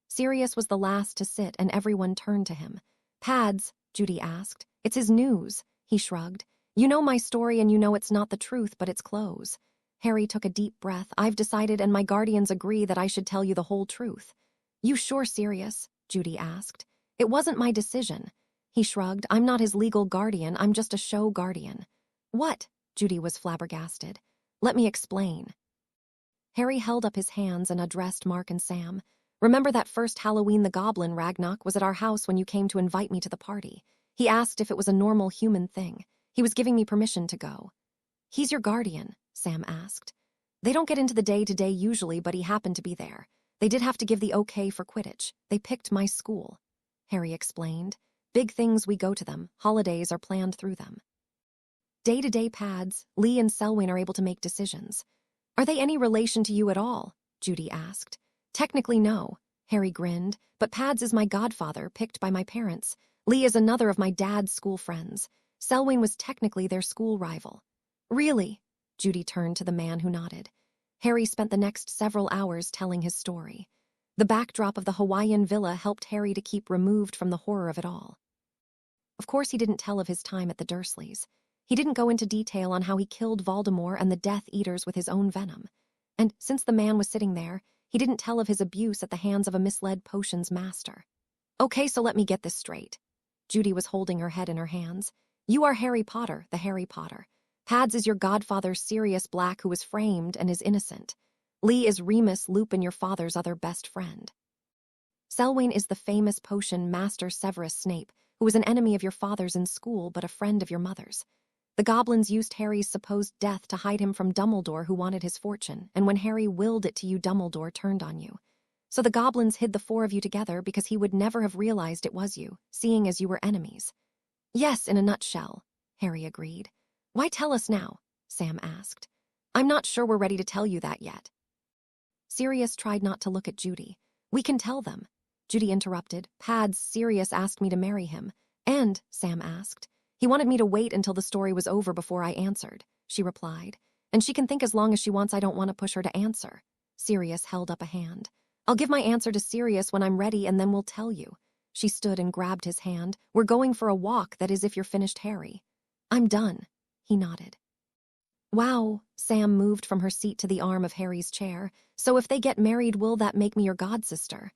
[SPEAKER 1] Sirius was the last to sit, and everyone turned to him. Pads, Judy asked. It's his news, he shrugged. You know my story, and you know it's not the truth, but it's clothes. Harry took a deep breath. I've decided, and my guardians agree, that I should tell you the whole truth. You sure, Sirius? Judy asked. It wasn't my decision. He shrugged. I'm not his legal guardian, I'm just a show guardian. What? Judy was flabbergasted. Let me explain. Harry held up his hands and addressed Mark and Sam. Remember that first Halloween the Goblin Ragnarok was at our house when you came to invite me to the party. He asked if it was a normal human thing. He was giving me permission to go. He's your guardian, Sam asked. They don't get into the day-to-day usually, but he happened to be there. They did have to give the okay for Quidditch. They picked my school, Harry explained. Big things, we go to them. Holidays are planned through them. Day-to-day pads, Lee and Selwyn are able to make decisions. Are they any relation to you at all? Judy asked. Technically no, Harry grinned, but Pads is my godfather, picked by my parents. Lee is another of my dad's school friends. Selwyn was technically their school rival. Really? Judy turned to the man who nodded. Harry spent the next several hours telling his story. The backdrop of the Hawaiian villa helped Harry to keep removed from the horror of it all. Of course he didn't tell of his time at the Dursleys. He didn't go into detail on how he killed Voldemort and the Death Eaters with his own venom. And since the man was sitting there, he didn't tell of his abuse at the hands of a misled potions master. Okay, so let me get this straight. Judy was holding her head in her hands. You are Harry Potter, the Harry Potter. Pads is your godfather Sirius Black, who was framed and is innocent. Lee is Remus Lupin, your father's other best friend. Selwyn is the famous potion master Severus Snape, who was an enemy of your father's in school but a friend of your mother's. The goblins used Harry's supposed death to hide him from Dumbledore, who wanted his fortune, and when Harry willed it to you, Dumbledore turned on you. So the goblins hid the four of you together because he would never have realized it was you, seeing as you were enemies. Yes, in a nutshell, Harry agreed. Why tell us now? Sam asked. I'm not sure we're ready to tell you that yet. Sirius tried not to look at Judy. We can tell them. Judy interrupted. Pads, Sirius asked me to marry him. And, Sam asked. He wanted me to wait until the story was over before I answered, she replied. And she can think as long as she wants. I don't want to push her to answer. Sirius held up a hand. I'll give my answer to Sirius when I'm ready and then we'll tell you. She stood and grabbed his hand. We're going for a walk, that is if you're finished, Harry. I'm done. He nodded. Wow, Sam moved from her seat to the arm of Harry's chair. So if they get married, will that make me your godsister?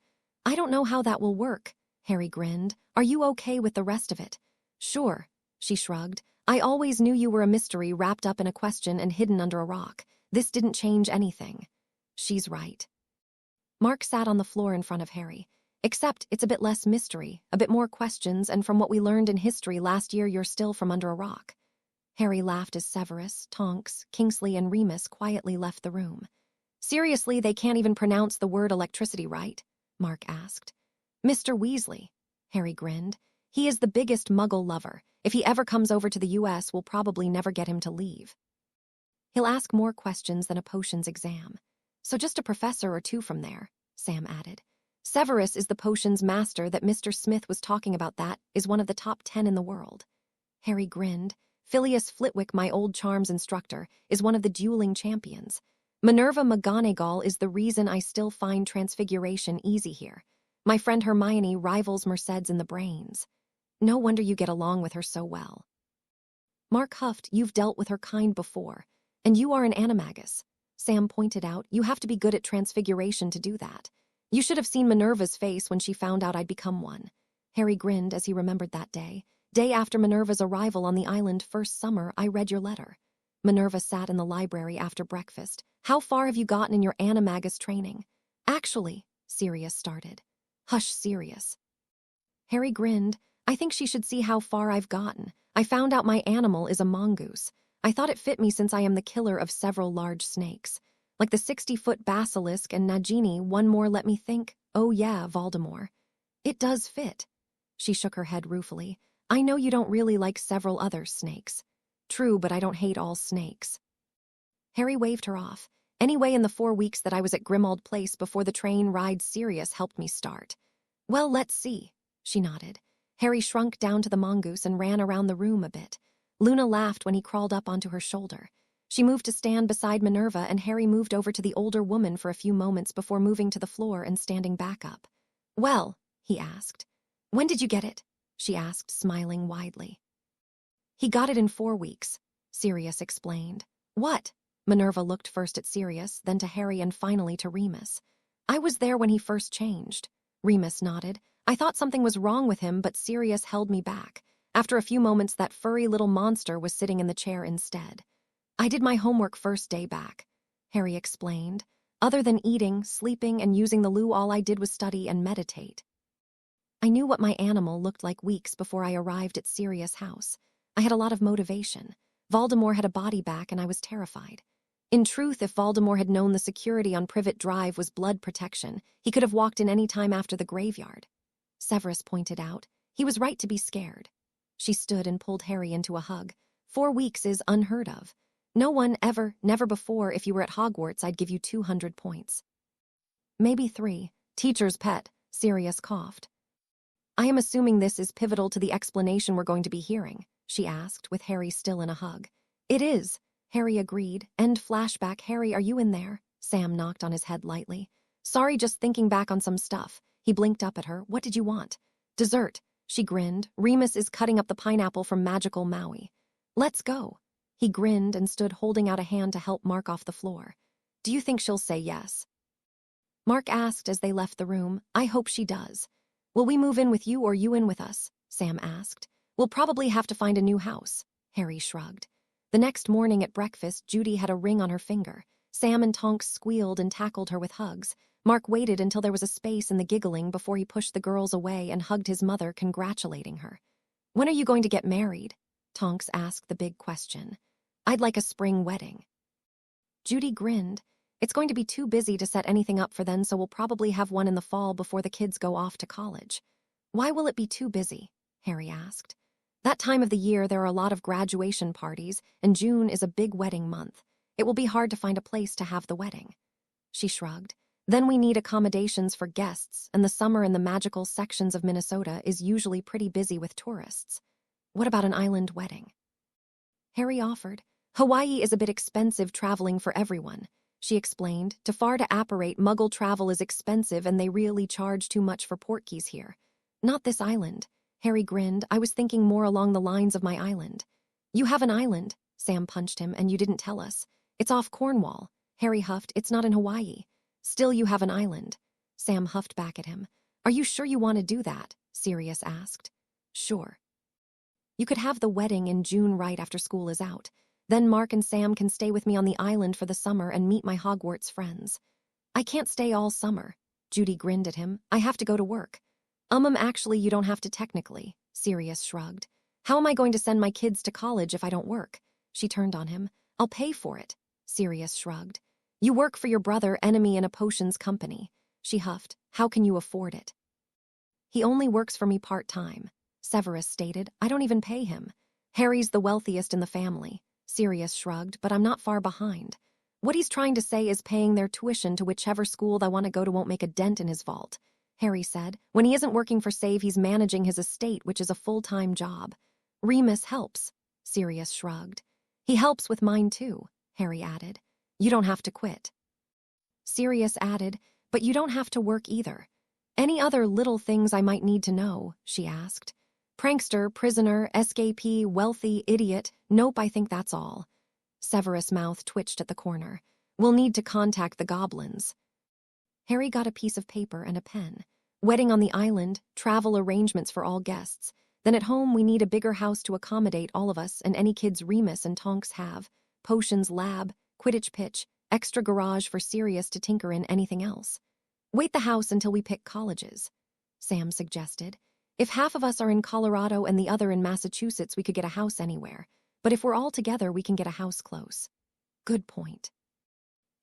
[SPEAKER 1] I don't know how that will work, Harry grinned. Are you okay with the rest of it? Sure, she shrugged. I always knew you were a mystery wrapped up in a question and hidden under a rock. This didn't change anything. She's right. Mark sat on the floor in front of Harry. Except it's a bit less mystery, a bit more questions, and from what we learned in history last year, you're still from under a rock. Harry laughed as Severus, Tonks, Kingsley, and Remus quietly left the room. Seriously, they can't even pronounce the word electricity right? Mark asked. Mr. Weasley. Harry grinned. He is the biggest Muggle lover. If he ever comes over to the US, we'll probably never get him to leave. He'll ask more questions than a potions exam. So just a professor or two from there, Sam added. Severus is the potions master that Mr. Smith was talking about. That is one of the top 10 in the world. Harry grinned. Phileas Flitwick, my old charms instructor, is one of the dueling champions. Minerva McGonagall is the reason I still find transfiguration easy here. My friend Hermione rivals Mercedes in the brains. No wonder you get along with her so well. Mark huffed. You've dealt with her kind before. And you are an Animagus. Sam pointed out. You have to be good at transfiguration to do that. You should have seen Minerva's face when she found out I'd become one. Harry grinned as he remembered that day. Day after Minerva's arrival on the island first summer, I read your letter. Minerva sat in the library after breakfast. How far have you gotten in your Animagus training? Actually, Sirius started. Hush, Sirius. Harry grinned. I think she should see how far I've gotten. I found out my animal is a mongoose. I thought it fit me since I am the killer of several large snakes. Like the 60-foot basilisk and Nagini, one more let me think. Oh yeah, Voldemort. It does fit. She shook her head ruefully. I know you don't really like several other snakes. True, but I don't hate all snakes. Harry waved her off. Anyway, in the 4 weeks that I was at Grimmauld Place before the train ride, Sirius helped me start. Well, let's see. She nodded. Harry shrunk down to the mongoose and ran around the room a bit. Luna laughed when he crawled up onto her shoulder. She moved to stand beside Minerva, and Harry moved over to the older woman for a few moments before moving to the floor and standing back up. Well, he asked. When did you get it? She asked, smiling widely. He got it in 4 weeks, Sirius explained. What? Minerva looked first at Sirius, then to Harry, and finally to Remus. I was there when he first changed. Remus nodded. I thought something was wrong with him, but Sirius held me back. After a few moments, that furry little monster was sitting in the chair instead. I did my homework first day back, Harry explained. Other than eating, sleeping, and using the loo, all I did was study and meditate. I knew what my animal looked like weeks before I arrived at Sirius' house. I had a lot of motivation. Voldemort had a body back, and I was terrified. In truth, if Voldemort had known the security on Privet Drive was blood protection, he could have walked in any time after the graveyard. Severus pointed out. He was right to be scared. She stood and pulled Harry into a hug. 4 weeks is unheard of. No one ever, never before. If you were at Hogwarts, I'd give you 200 points. Maybe 3. Teacher's pet, Sirius coughed. I am assuming this is pivotal to the explanation we're going to be hearing, she asked, with Harry still in a hug. It is, Harry agreed. End flashback. Harry, are you in there? Sam knocked on his head lightly. Sorry, just thinking back on some stuff. He blinked up at her. What did you want? Dessert, She grinned. Remus is cutting up the pineapple from magical Maui. Let's go. He grinned and stood holding out a hand to help Mark off the floor. Do you think she'll say yes? Mark asked as they left the room. I hope she does. Will we move in with you or you in with us? Sam asked. We'll probably have to find a new house. Harry shrugged. The next morning at breakfast, Judy had a ring on her finger. Sam and Tonks squealed and tackled her with hugs. Mark waited until there was a space in the giggling before he pushed the girls away and hugged his mother, congratulating her. When are you going to get married? Tonks asked the big question. I'd like a spring wedding. Judy grinned. It's going to be too busy to set anything up for then, so we'll probably have one in the fall before the kids go off to college. Why will it be too busy? Harry asked. That time of the year there are a lot of graduation parties, and June is a big wedding month. It will be hard to find a place to have the wedding. She shrugged. Then we need accommodations for guests, and the summer in the magical sections of Minnesota is usually pretty busy with tourists. What about an island wedding? Harry offered. Hawaii is a bit expensive traveling for everyone, she explained. Too far to apparate, Muggle travel is expensive and they really charge too much for portkeys here. Not this island. Harry grinned. I was thinking more along the lines of my island. You have an island, Sam punched him, and you didn't tell us. It's off Cornwall. Harry huffed. It's not in Hawaii. Still, you have an island. Sam huffed back at him. Are you sure you want to do that? Sirius asked. Sure. You could have the wedding in June right after school is out. Then Mark and Sam can stay with me on the island for the summer and meet my Hogwarts friends. I can't stay all summer. Judy grinned at him. I have to go to work. Actually, you don't have to technically, Sirius shrugged. How am I going to send my kids to college if I don't work? She turned on him. I'll pay for it, Sirius shrugged. You work for your brother, enemy in a potions company. She huffed. How can you afford it? He only works for me part-time, Severus stated. I don't even pay him. Harry's the wealthiest in the family, Sirius shrugged, but I'm not far behind. What he's trying to say is paying their tuition to whichever school they want to go to won't make a dent in his vault, Harry said. When he isn't working for Save, he's managing his estate, which is a full-time job. Remus helps, Sirius shrugged. He helps with mine too, Harry added. You don't have to quit. Sirius added, but you don't have to work either. Any other little things I might need to know? She asked. Prankster, prisoner, escapee, wealthy, idiot. Nope, I think that's all. Severus' mouth twitched at the corner. We'll need to contact the goblins. Harry got a piece of paper and a pen. Wedding on the island, travel arrangements for all guests. Then at home we need a bigger house to accommodate all of us and any kids Remus and Tonks have. Potions lab, Quidditch pitch, extra garage for Sirius to tinker in, anything else. Wait the house until we pick colleges, Sam suggested. If half of us are in Colorado and the other in Massachusetts, we could get a house anywhere. But if we're all together, we can get a house close. Good point.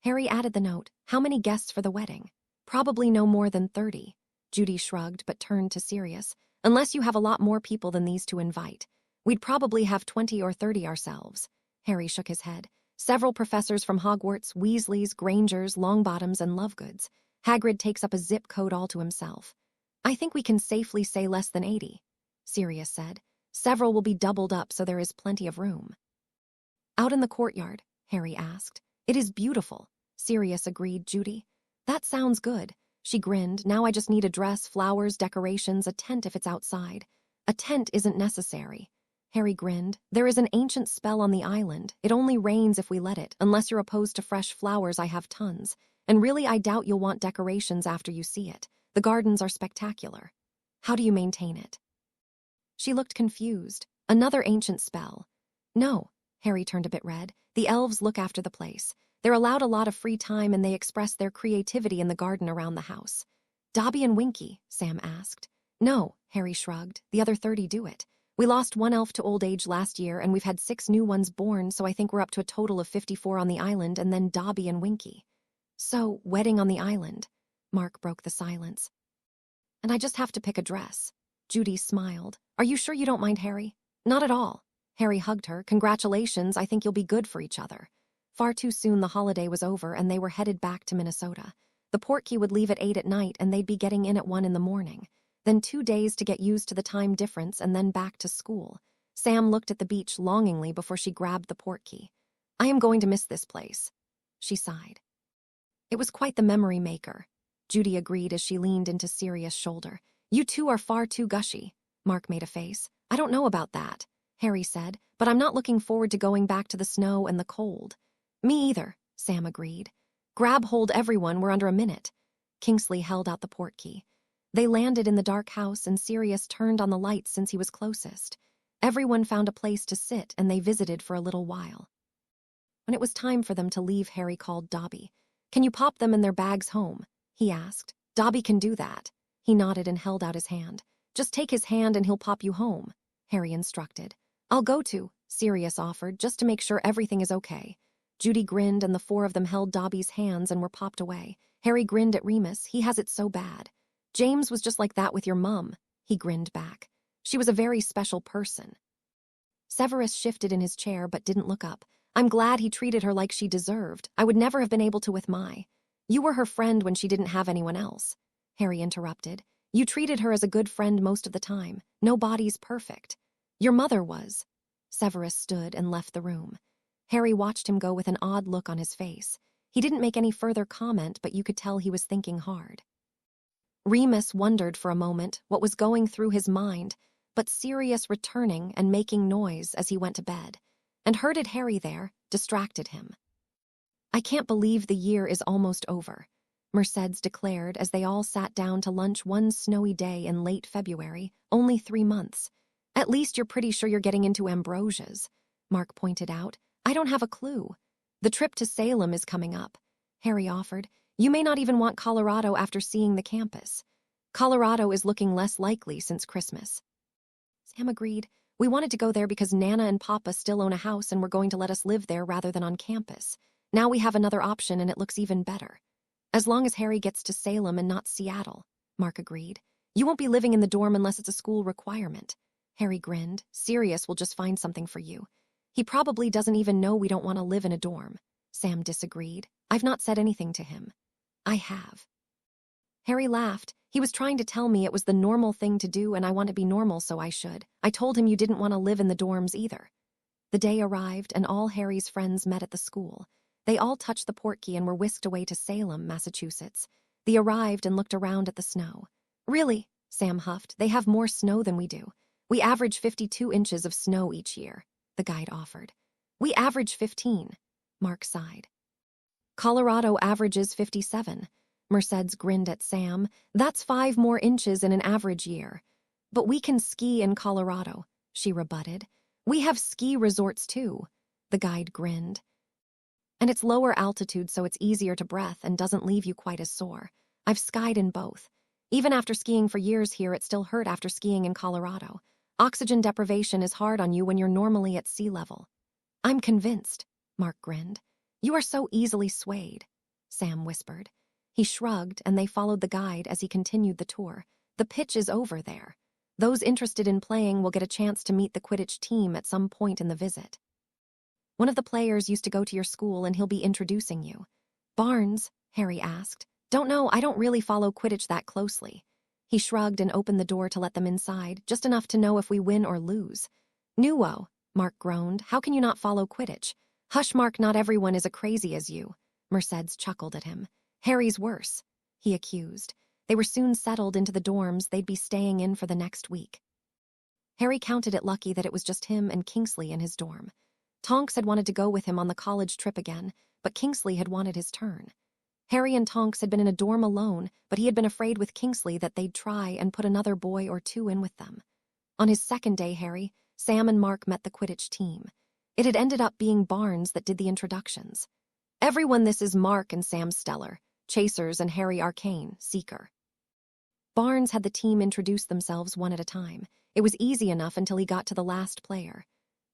[SPEAKER 1] Harry added the note. How many guests for the wedding? Probably no more than 30. Judy shrugged but turned to Sirius. Unless you have a lot more people than these to invite. We'd probably have 20 or 30 ourselves. Harry shook his head. Several professors from Hogwarts, Weasleys, Grangers, Longbottoms, and Lovegoods. Hagrid takes up a zip code all to himself. I think we can safely say less than 80, Sirius said. Several will be doubled up, so there is plenty of room. Out in the courtyard, Harry asked. It is beautiful, Sirius agreed. Judy. That sounds good. She grinned. Now I just need a dress, flowers, decorations, a tent if it's outside. A tent isn't necessary. Harry grinned. There is an ancient spell on the island. It only rains if we let it. Unless you're opposed to fresh flowers, I have tons. And really, I doubt you'll want decorations after you see it. The gardens are spectacular. How do you maintain it? She looked confused. Another ancient spell. No. Harry turned a bit red. The elves look after the place. They're allowed a lot of free time and they express their creativity in the garden around the house. Dobby and Winky, Sam asked. No, Harry shrugged. The other 30 do it. We lost one elf to old age last year and we've had 6 new ones born, so I think we're up to a total of 54 on the island and then Dobby and Winky. So, wedding on the island. Mark broke the silence. And I just have to pick a dress. Judy smiled. Are you sure you don't mind, Harry? Not at all. Harry hugged her. Congratulations, I think you'll be good for each other. Far too soon the holiday was over and they were headed back to Minnesota. The portkey would leave at 8 at night and they'd be getting in at 1 in the morning. Then 2 days to get used to the time difference and then back to school. Sam looked at the beach longingly before she grabbed the portkey. I am going to miss this place. She sighed. It was quite the memory maker. Judy agreed as she leaned into Sirius' shoulder. You two are far too gushy. Mark made a face. I don't know about that, Harry said, but I'm not looking forward to going back to the snow and the cold. Me either, Sam agreed. Grab hold, everyone, we're under a minute. Kingsley held out the port key. They landed in the dark house and Sirius turned on the lights since he was closest. Everyone found a place to sit and they visited for a little while. When it was time for them to leave, Harry called Dobby. Can you pop them and their bags home? He asked. Dobby can do that. He nodded and held out his hand. Just take his hand and he'll pop you home, Harry instructed. I'll go too, Sirius offered, just to make sure everything is okay. Judy grinned and the four of them held Dobby's hands and were popped away. Harry grinned at Remus. He has it so bad. James was just like that with your mum, he grinned back. She was a very special person. Severus shifted in his chair but didn't look up. I'm glad he treated her like she deserved. I would never have been able to with my. You were her friend when she didn't have anyone else, Harry interrupted. You treated her as a good friend most of the time. Nobody's perfect. Your mother was. Severus stood and left the room. Harry watched him go with an odd look on his face. He didn't make any further comment, but you could tell he was thinking hard. Remus wondered for a moment what was going through his mind, but Sirius returning and making noise as he went to bed, and herded Harry there, distracted him. I can't believe the year is almost over, Mercedes declared as they all sat down to lunch one snowy day in late February, only 3 months. At least you're pretty sure you're getting into Ambrosia's, Mark pointed out. I don't have a clue. The trip to Salem is coming up, Harry offered. You may not even want Colorado after seeing the campus. Colorado is looking less likely since Christmas. Sam agreed. We wanted to go there because Nana and Papa still own a house and were going to let us live there rather than on campus. Now we have another option and it looks even better. As long as Harry gets to Salem and not Seattle, Mark agreed. You won't be living in the dorm unless it's a school requirement. Harry grinned. Sirius will just find something for you. He probably doesn't even know we don't want to live in a dorm. Sam disagreed. I've not said anything to him. I have. Harry laughed. He was trying to tell me it was the normal thing to do and I want to be normal, so I should. I told him you didn't want to live in the dorms either. The day arrived and all Harry's friends met at the school. They all touched the port key and were whisked away to Salem, Massachusetts. They arrived and looked around at the snow. Really, Sam huffed, they have more snow than we do. We average 52 inches of snow each year, the guide offered. We average 15, Mark sighed. Colorado averages 57. Mercedes grinned at Sam. That's 5 more inches in an average year. But we can ski in Colorado, she rebutted. We have ski resorts too, the guide grinned. And it's lower altitude, so it's easier to breath and doesn't leave you quite as sore. I've skied in both. Even after skiing for years here, it still hurt after skiing in Colorado. Oxygen deprivation is hard on you when you're normally at sea level. I'm convinced, Mark grinned. You are so easily swayed, Sam whispered. He shrugged, and they followed the guide as he continued the tour. The pitch is over there. Those interested in playing will get a chance to meet the Quidditch team at some point in the visit. One of the players used to go to your school and he'll be introducing you. Barnes, Harry asked. Don't know, I don't really follow Quidditch that closely. He shrugged and opened the door to let them inside, just enough to know if we win or lose. Nuo, Mark groaned. How can you not follow Quidditch? Hush, Mark, not everyone is as crazy as you. Mercedes chuckled at him. Harry's worse, he accused. They were soon settled into the dorms they'd be staying in for the next week. Harry counted it lucky that it was just him and Kingsley in his dorm. Tonks had wanted to go with him on the college trip again, but Kingsley had wanted his turn. Harry and Tonks had been in a dorm alone, but he had been afraid with Kingsley that they'd try and put another boy or two in with them. On his second day, Sam and Mark met the Quidditch team. It had ended up being Barnes that did the introductions. Everyone, this is Mark and Sam Stellar, Chasers, and Harry Arcane, Seeker. Barnes had the team introduce themselves one at a time. It was easy enough until he got to the last player.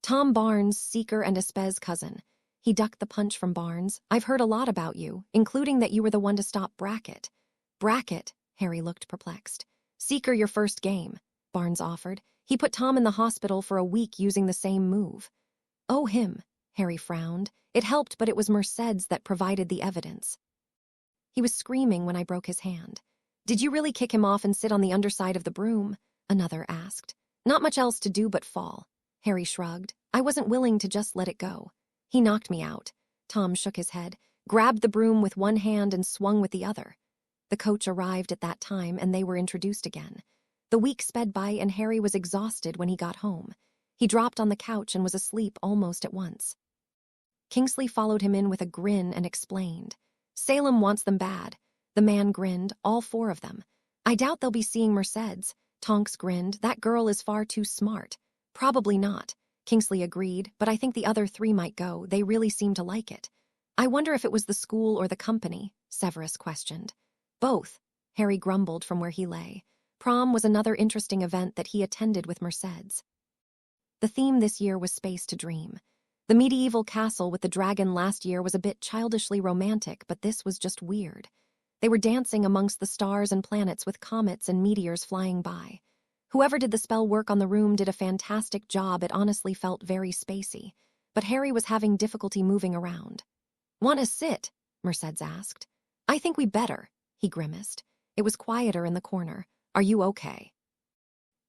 [SPEAKER 1] Tom Barnes, Seeker and Espes' cousin. He ducked the punch from Barnes. I've heard a lot about you, including that you were the one to stop Brackett. Brackett? Harry looked perplexed. Seeker, your first game, Barnes offered. He put Tom in the hospital for a week using the same move. Oh, him, Harry frowned. It helped, but it was Mercedes that provided the evidence. He was screaming when I broke his hand. Did you really kick him off and sit on the underside of the broom? Another asked. Not much else to do but fall. Harry shrugged. I wasn't willing to just let it go. He knocked me out. Tom shook his head, grabbed the broom with one hand and swung with the other. The coach arrived at that time and they were introduced again. The week sped by and Harry was exhausted when he got home. He dropped on the couch and was asleep almost at once. Kingsley followed him in with a grin and explained. Salem wants them bad. The man grinned, all 4 of them. I doubt they'll be seeing Mercedes. Tonks grinned, that girl is far too smart. Probably not. Kingsley agreed, but I think the other 3 might go. They really seem to like it. I wonder if it was the school or the company, Severus questioned. Both, Harry grumbled from where he lay. Prom was another interesting event that he attended with Mercedes. The theme this year was Space to Dream. The medieval castle with the dragon last year was a bit childishly romantic, but this was just weird. They were dancing amongst the stars and planets with comets and meteors flying by. Whoever did the spell work on the room did a fantastic job. It honestly felt very spacey, but Harry was having difficulty moving around. Want to sit? Mercedes asked. I think we better, he grimaced. It was quieter in the corner. Are you okay?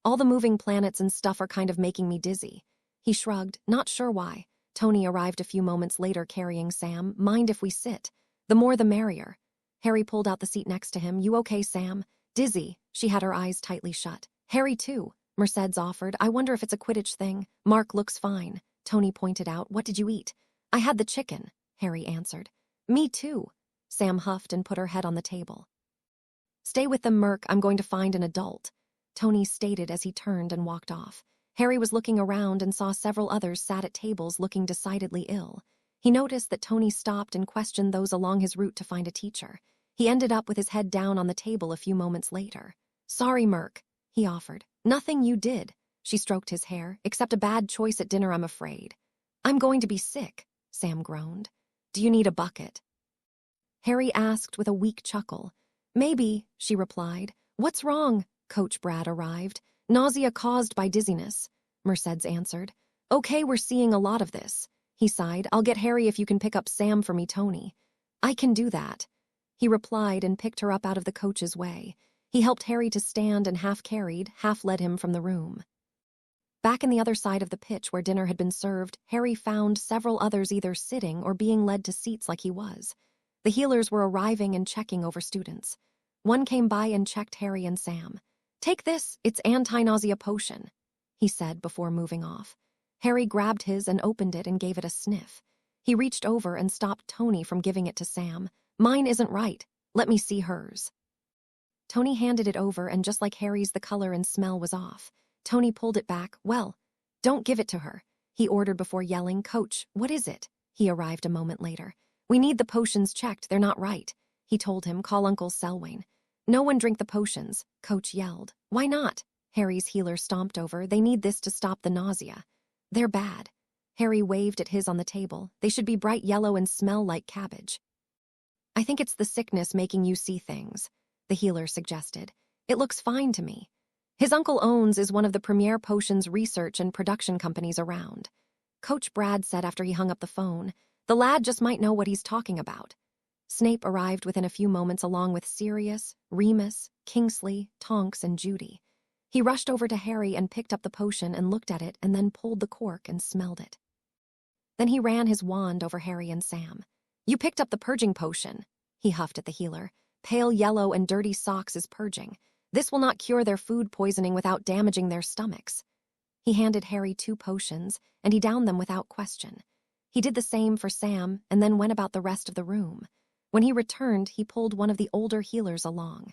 [SPEAKER 1] All the moving planets and stuff are kind of making me dizzy. He shrugged, not sure why. Tony arrived a few moments later carrying Sam. Mind if we sit? The more the merrier. Harry pulled out the seat next to him. You okay, Sam? Dizzy. She had her eyes tightly shut. Harry too, Mercedes offered. I wonder if it's a Quidditch thing. Mark looks fine, Tony pointed out. What did you eat? I had the chicken, Harry answered. Me too. Sam huffed and put her head on the table. Stay with them, Merc. I'm going to find an adult, Tony stated as he turned and walked off. Harry was looking around and saw several others sat at tables looking decidedly ill. He noticed that Tony stopped and questioned those along his route to find a teacher. He ended up with his head down on the table a few moments later. Sorry, Merc, he offered. Nothing you did, she stroked his hair, except a bad choice at dinner, I'm afraid. I'm going to be sick, Sam groaned. Do you need a bucket? Harry asked with a weak chuckle. Maybe, she replied. What's wrong? Coach Brad arrived. Nausea caused by dizziness, Mercedes answered. Okay, we're seeing a lot of this, he sighed. I'll get Harry if you can pick up Sam for me, Tony. I can do that, he replied and picked her up out of the coach's way. He helped Harry to stand and half carried, half led him from the room. Back in the other side of the pitch where dinner had been served, Harry found several others either sitting or being led to seats like he was. The healers were arriving and checking over students. One came by and checked Harry and Sam. Take this, it's anti-nausea potion, he said before moving off. Harry grabbed his and opened it and gave it a sniff. He reached over and stopped Tony from giving it to Sam. Mine isn't right. Let me see hers. Tony handed it over and just like Harry's, the color and smell was off. Tony pulled it back. Well, don't give it to her, he ordered before yelling, Coach, what is it? He arrived a moment later. We need the potions checked, they're not right, he told him. Call Uncle Selwyn. No one drink the potions, Coach yelled. Why not? Harry's healer stomped over. They need this to stop the nausea. They're bad. Harry waved at his on the table. They should be bright yellow and smell like cabbage. I think it's the sickness making you see things, the healer suggested. It looks fine to me. His uncle owns is one of the premier potions research and production companies around. Coach Brad said after he hung up the phone, the lad just might know what he's talking about. Snape arrived within a few moments along with Sirius, Remus, Kingsley, Tonks, and Judy. He rushed over to Harry and picked up the potion and looked at it and then pulled the cork and smelled it. Then he ran his wand over Harry and Sam. You picked up the purging potion, he huffed at the healer. Pale yellow and dirty socks is purging. This will not cure their food poisoning without damaging their stomachs. He handed Harry 2 potions, and he downed them without question. He did the same for Sam and then went about the rest of the room. When he returned, he pulled one of the older healers along.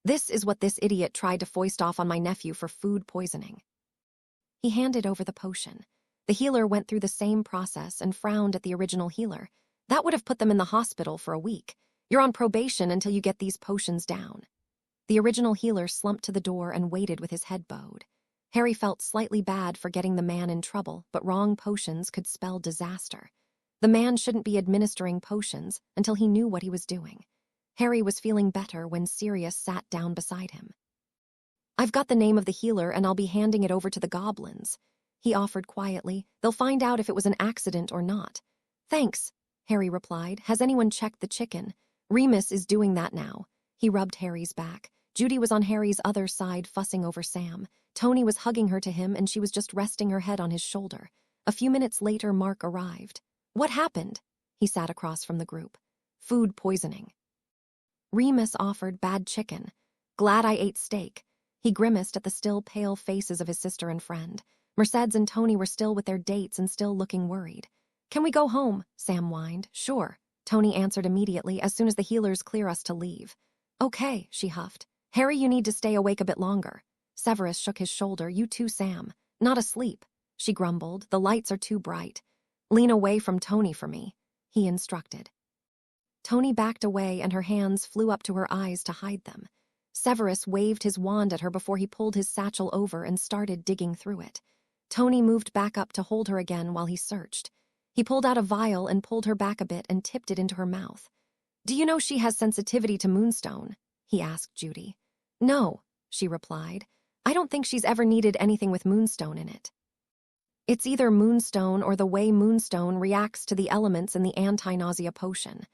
[SPEAKER 1] This is what this idiot tried to foist off on my nephew for food poisoning. He handed over the potion. The healer went through the same process and frowned at the original healer. That would have put them in the hospital for a week. You're on probation until you get these potions down. The original healer slumped to the door and waited with his head bowed. Harry felt slightly bad for getting the man in trouble, but wrong potions could spell disaster. The man shouldn't be administering potions until he knew what he was doing. Harry was feeling better when Sirius sat down beside him. I've got the name of the healer and I'll be handing it over to the goblins, he offered quietly. They'll find out if it was an accident or not. Thanks, Harry replied. Has anyone checked the chicken? Remus is doing that now. He rubbed Harry's back. Judy was on Harry's other side fussing over Sam. Tony was hugging her to him and she was just resting her head on his shoulder. A few minutes later, Mark arrived. What happened? He sat across from the group. Food poisoning. Remus offered bad chicken. Glad I ate steak. He grimaced at the still pale faces of his sister and friend. Mercedes and Tony were still with their dates and still looking worried. "Can we go home?" Sam whined. "Sure," Tony answered immediately, "as soon as the healers clear us to leave." "Okay," she huffed. "Harry, you need to stay awake a bit longer." Severus shook his shoulder. "You too, Sam." "Not asleep," she grumbled. "The lights are too bright." "Lean away from Tony for me," he instructed. Tony backed away and her hands flew up to her eyes to hide them. Severus waved his wand at her before he pulled his satchel over and started digging through it. Tony moved back up to hold her again while he searched. He pulled out a vial and pulled her back a bit and tipped it into her mouth. "Do you know she has sensitivity to moonstone?" he asked Judy. "No," she replied. "I don't think she's ever needed anything with moonstone in it. It's either moonstone or the way moonstone reacts to the elements in the anti-nausea potion."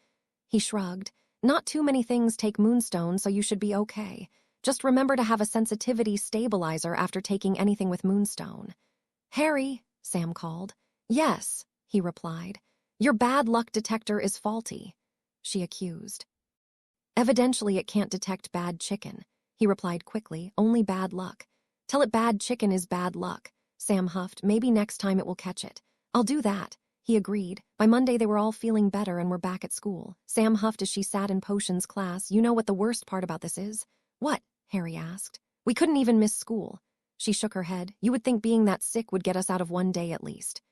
[SPEAKER 1] He shrugged. "Not too many things take moonstone, so you should be okay. Just remember to have a sensitivity stabilizer after taking anything with moonstone." "Harry," Sam called. "Yes," he replied. "Your bad luck detector is faulty," she accused. "Evidently it can't detect bad chicken," he replied quickly. "Only bad luck." "Tell it bad chicken is bad luck," Sam huffed. "Maybe next time it will catch it." "I'll do that," he agreed. By Monday they were all feeling better and were back at school. Sam huffed as she sat in potions class. "You know what the worst part about this is?" "What?" Harry asked. "We couldn't even miss school." She shook her head. "You would think being that sick would get us out of one day at least."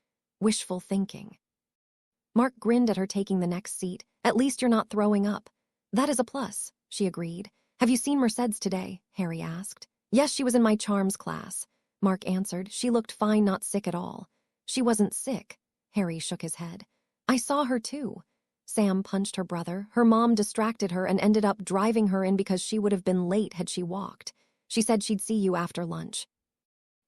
[SPEAKER 1] Wishful thinking. Mark grinned at her, taking the next seat. "At least you're not throwing up." "That is a plus," she agreed. "Have you seen Mercedes today?" Harry asked. "Yes, she was in my charms class," Mark answered. "She looked fine, not sick at all." "She wasn't sick," Harry shook his head. "I saw her too." Sam punched her brother. "Her mom distracted her and ended up driving her in because she would have been late had she walked. She said she'd see you after lunch."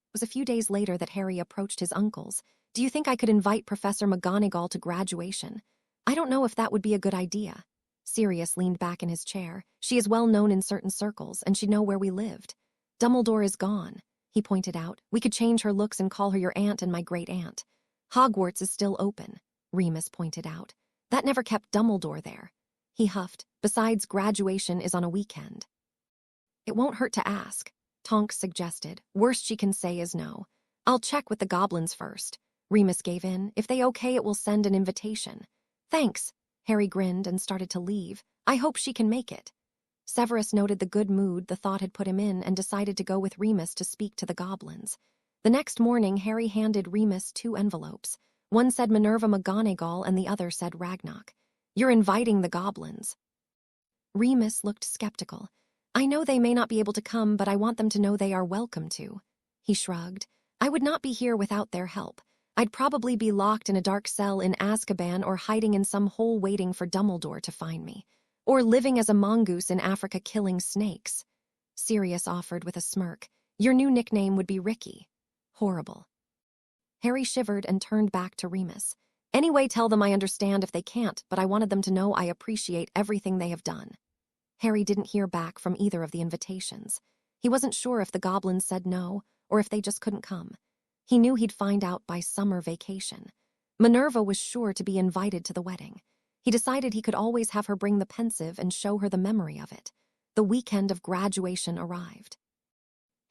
[SPEAKER 1] It was a few days later that Harry approached his uncles. "Do you think I could invite Professor McGonagall to graduation?" "I don't know if that would be a good idea." Sirius leaned back in his chair. "She is well known in certain circles, and she'd know where we lived." "Dumbledore is gone," he pointed out. "We could change her looks and call her your aunt and my great-aunt." "Hogwarts is still open," Remus pointed out. "That never kept Dumbledore there." He huffed. "Besides, graduation is on a weekend." "It won't hurt to ask," Tonks suggested. "Worst she can say is no." "I'll check with the goblins first." Remus gave in. "If they okay it, we'll send an invitation." "Thanks." Harry grinned and started to leave. "I hope she can make it." Severus noted the good mood the thought had put him in and decided to go with Remus to speak to the goblins. The next morning, Harry handed Remus 2 envelopes. One said Minerva McGonagall and the other said Ragnarok. "You're inviting the goblins." Remus looked skeptical. "I know they may not be able to come, but I want them to know they are welcome to." He shrugged. "I would not be here without their help. I'd probably be locked in a dark cell in Azkaban or hiding in some hole waiting for Dumbledore to find me. Or living as a mongoose in Africa killing snakes." Sirius offered with a smirk. "Your new nickname would be Ricky." Horrible. Harry shivered and turned back to Remus. "Anyway, tell them I understand if they can't, but I wanted them to know I appreciate everything they have done." Harry didn't hear back from either of the invitations. He wasn't sure if the goblins said no, or if they just couldn't come. He knew he'd find out by summer vacation. Minerva was sure to be invited to the wedding. He decided he could always have her bring the pensive and show her the memory of it. The weekend of graduation arrived.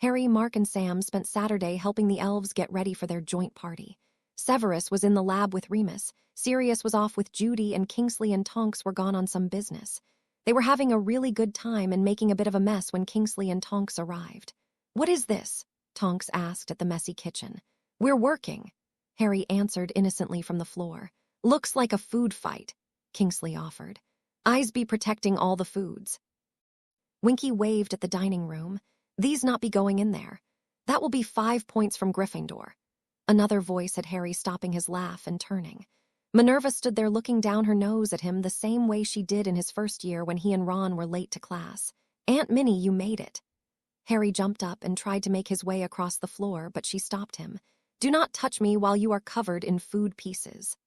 [SPEAKER 1] Harry, Mark, and Sam spent Saturday helping the elves get ready for their joint party. Severus was in the lab with Remus, Sirius was off with Judy, and Kingsley and Tonks were gone on some business. They were having a really good time and making a bit of a mess when Kingsley and Tonks arrived. "What is this?" Tonks asked at the messy kitchen. "We're working," Harry answered innocently from the floor. "Looks like a food fight," Kingsley offered. "Eyes be protecting all the foods." Winky waved at the dining room. "These not be going in there. That will be 5 points from Gryffindor." Another voice had Harry stopping his laugh and turning. Minerva stood there looking down her nose at him the same way she did in his first year when he and Ron were late to class. "Aunt Minnie, you made it." Harry jumped up and tried to make his way across the floor, but she stopped him. "Do not touch me while you are covered in food pieces."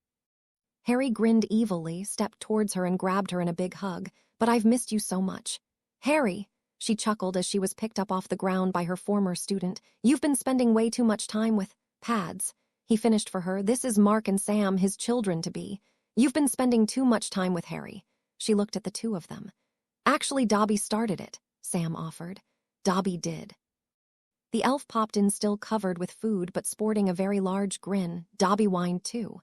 [SPEAKER 1] Harry grinned evilly, stepped towards her and grabbed her in a big hug. "But I've missed you so much." "Harry," she chuckled as she was picked up off the ground by her former student, "you've been spending way too much time with pads." He finished for her. "This is Mark and Sam, his children-to-be. You've been spending too much time with Harry." She looked at the two of them. "Actually, Dobby started it," Sam offered. "Dobby did." The elf popped in still covered with food but sporting a very large grin. Dobby whined too.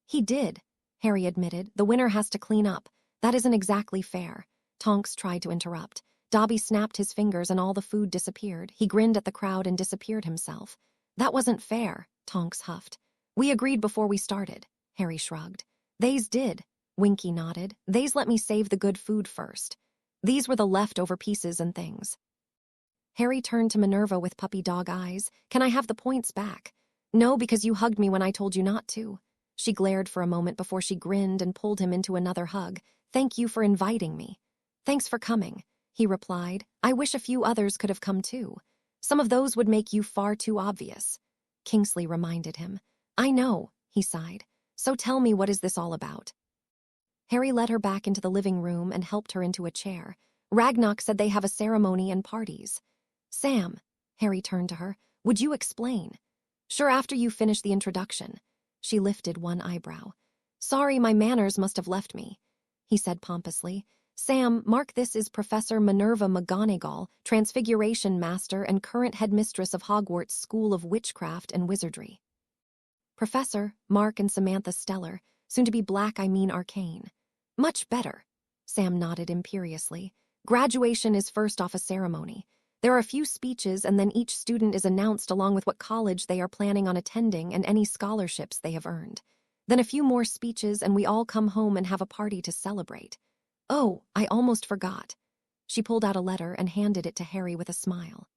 [SPEAKER 1] He did, Harry admitted. The winner has to clean up. That isn't exactly fair. Tonks tried to interrupt. Dobby snapped his fingers and all the food disappeared. He grinned at the crowd and disappeared himself. That wasn't fair, Tonks huffed. We agreed before we started, Harry shrugged. Theys did, Winky nodded. Theys let me save the good food first. These were the leftover pieces and things. Harry turned to Minerva with puppy dog eyes. Can I have the points back? No, because you hugged me when I told you not to. She glared for a moment before she grinned and pulled him into another hug. Thank you for inviting me. Thanks for coming, he replied. I wish a few others could have come too. Some of those would make you far too obvious. Kingsley reminded him. I know, he sighed. So tell me, what is this all about? Harry led her back into the living room and helped her into a chair. Ragnarok said they have a ceremony and parties. Sam, Harry turned to her, would you explain? Sure, after you finish the introduction. She lifted one eyebrow. Sorry, my manners must have left me, he said pompously. Sam, mark this is Professor Minerva McGonagall, Transfiguration Master and current headmistress of Hogwarts School of Witchcraft and Wizardry. Professor, Mark and Samantha Stellar, soon to be Arcane. Much better, Sam nodded imperiously. Graduation is first off a ceremony. There are a few speeches and then each student is announced along with what college they are planning on attending and any scholarships they have earned. Then a few more speeches and we all come home and have a party to celebrate. Oh, I almost forgot. She pulled out a letter and handed it to Harry with a smile.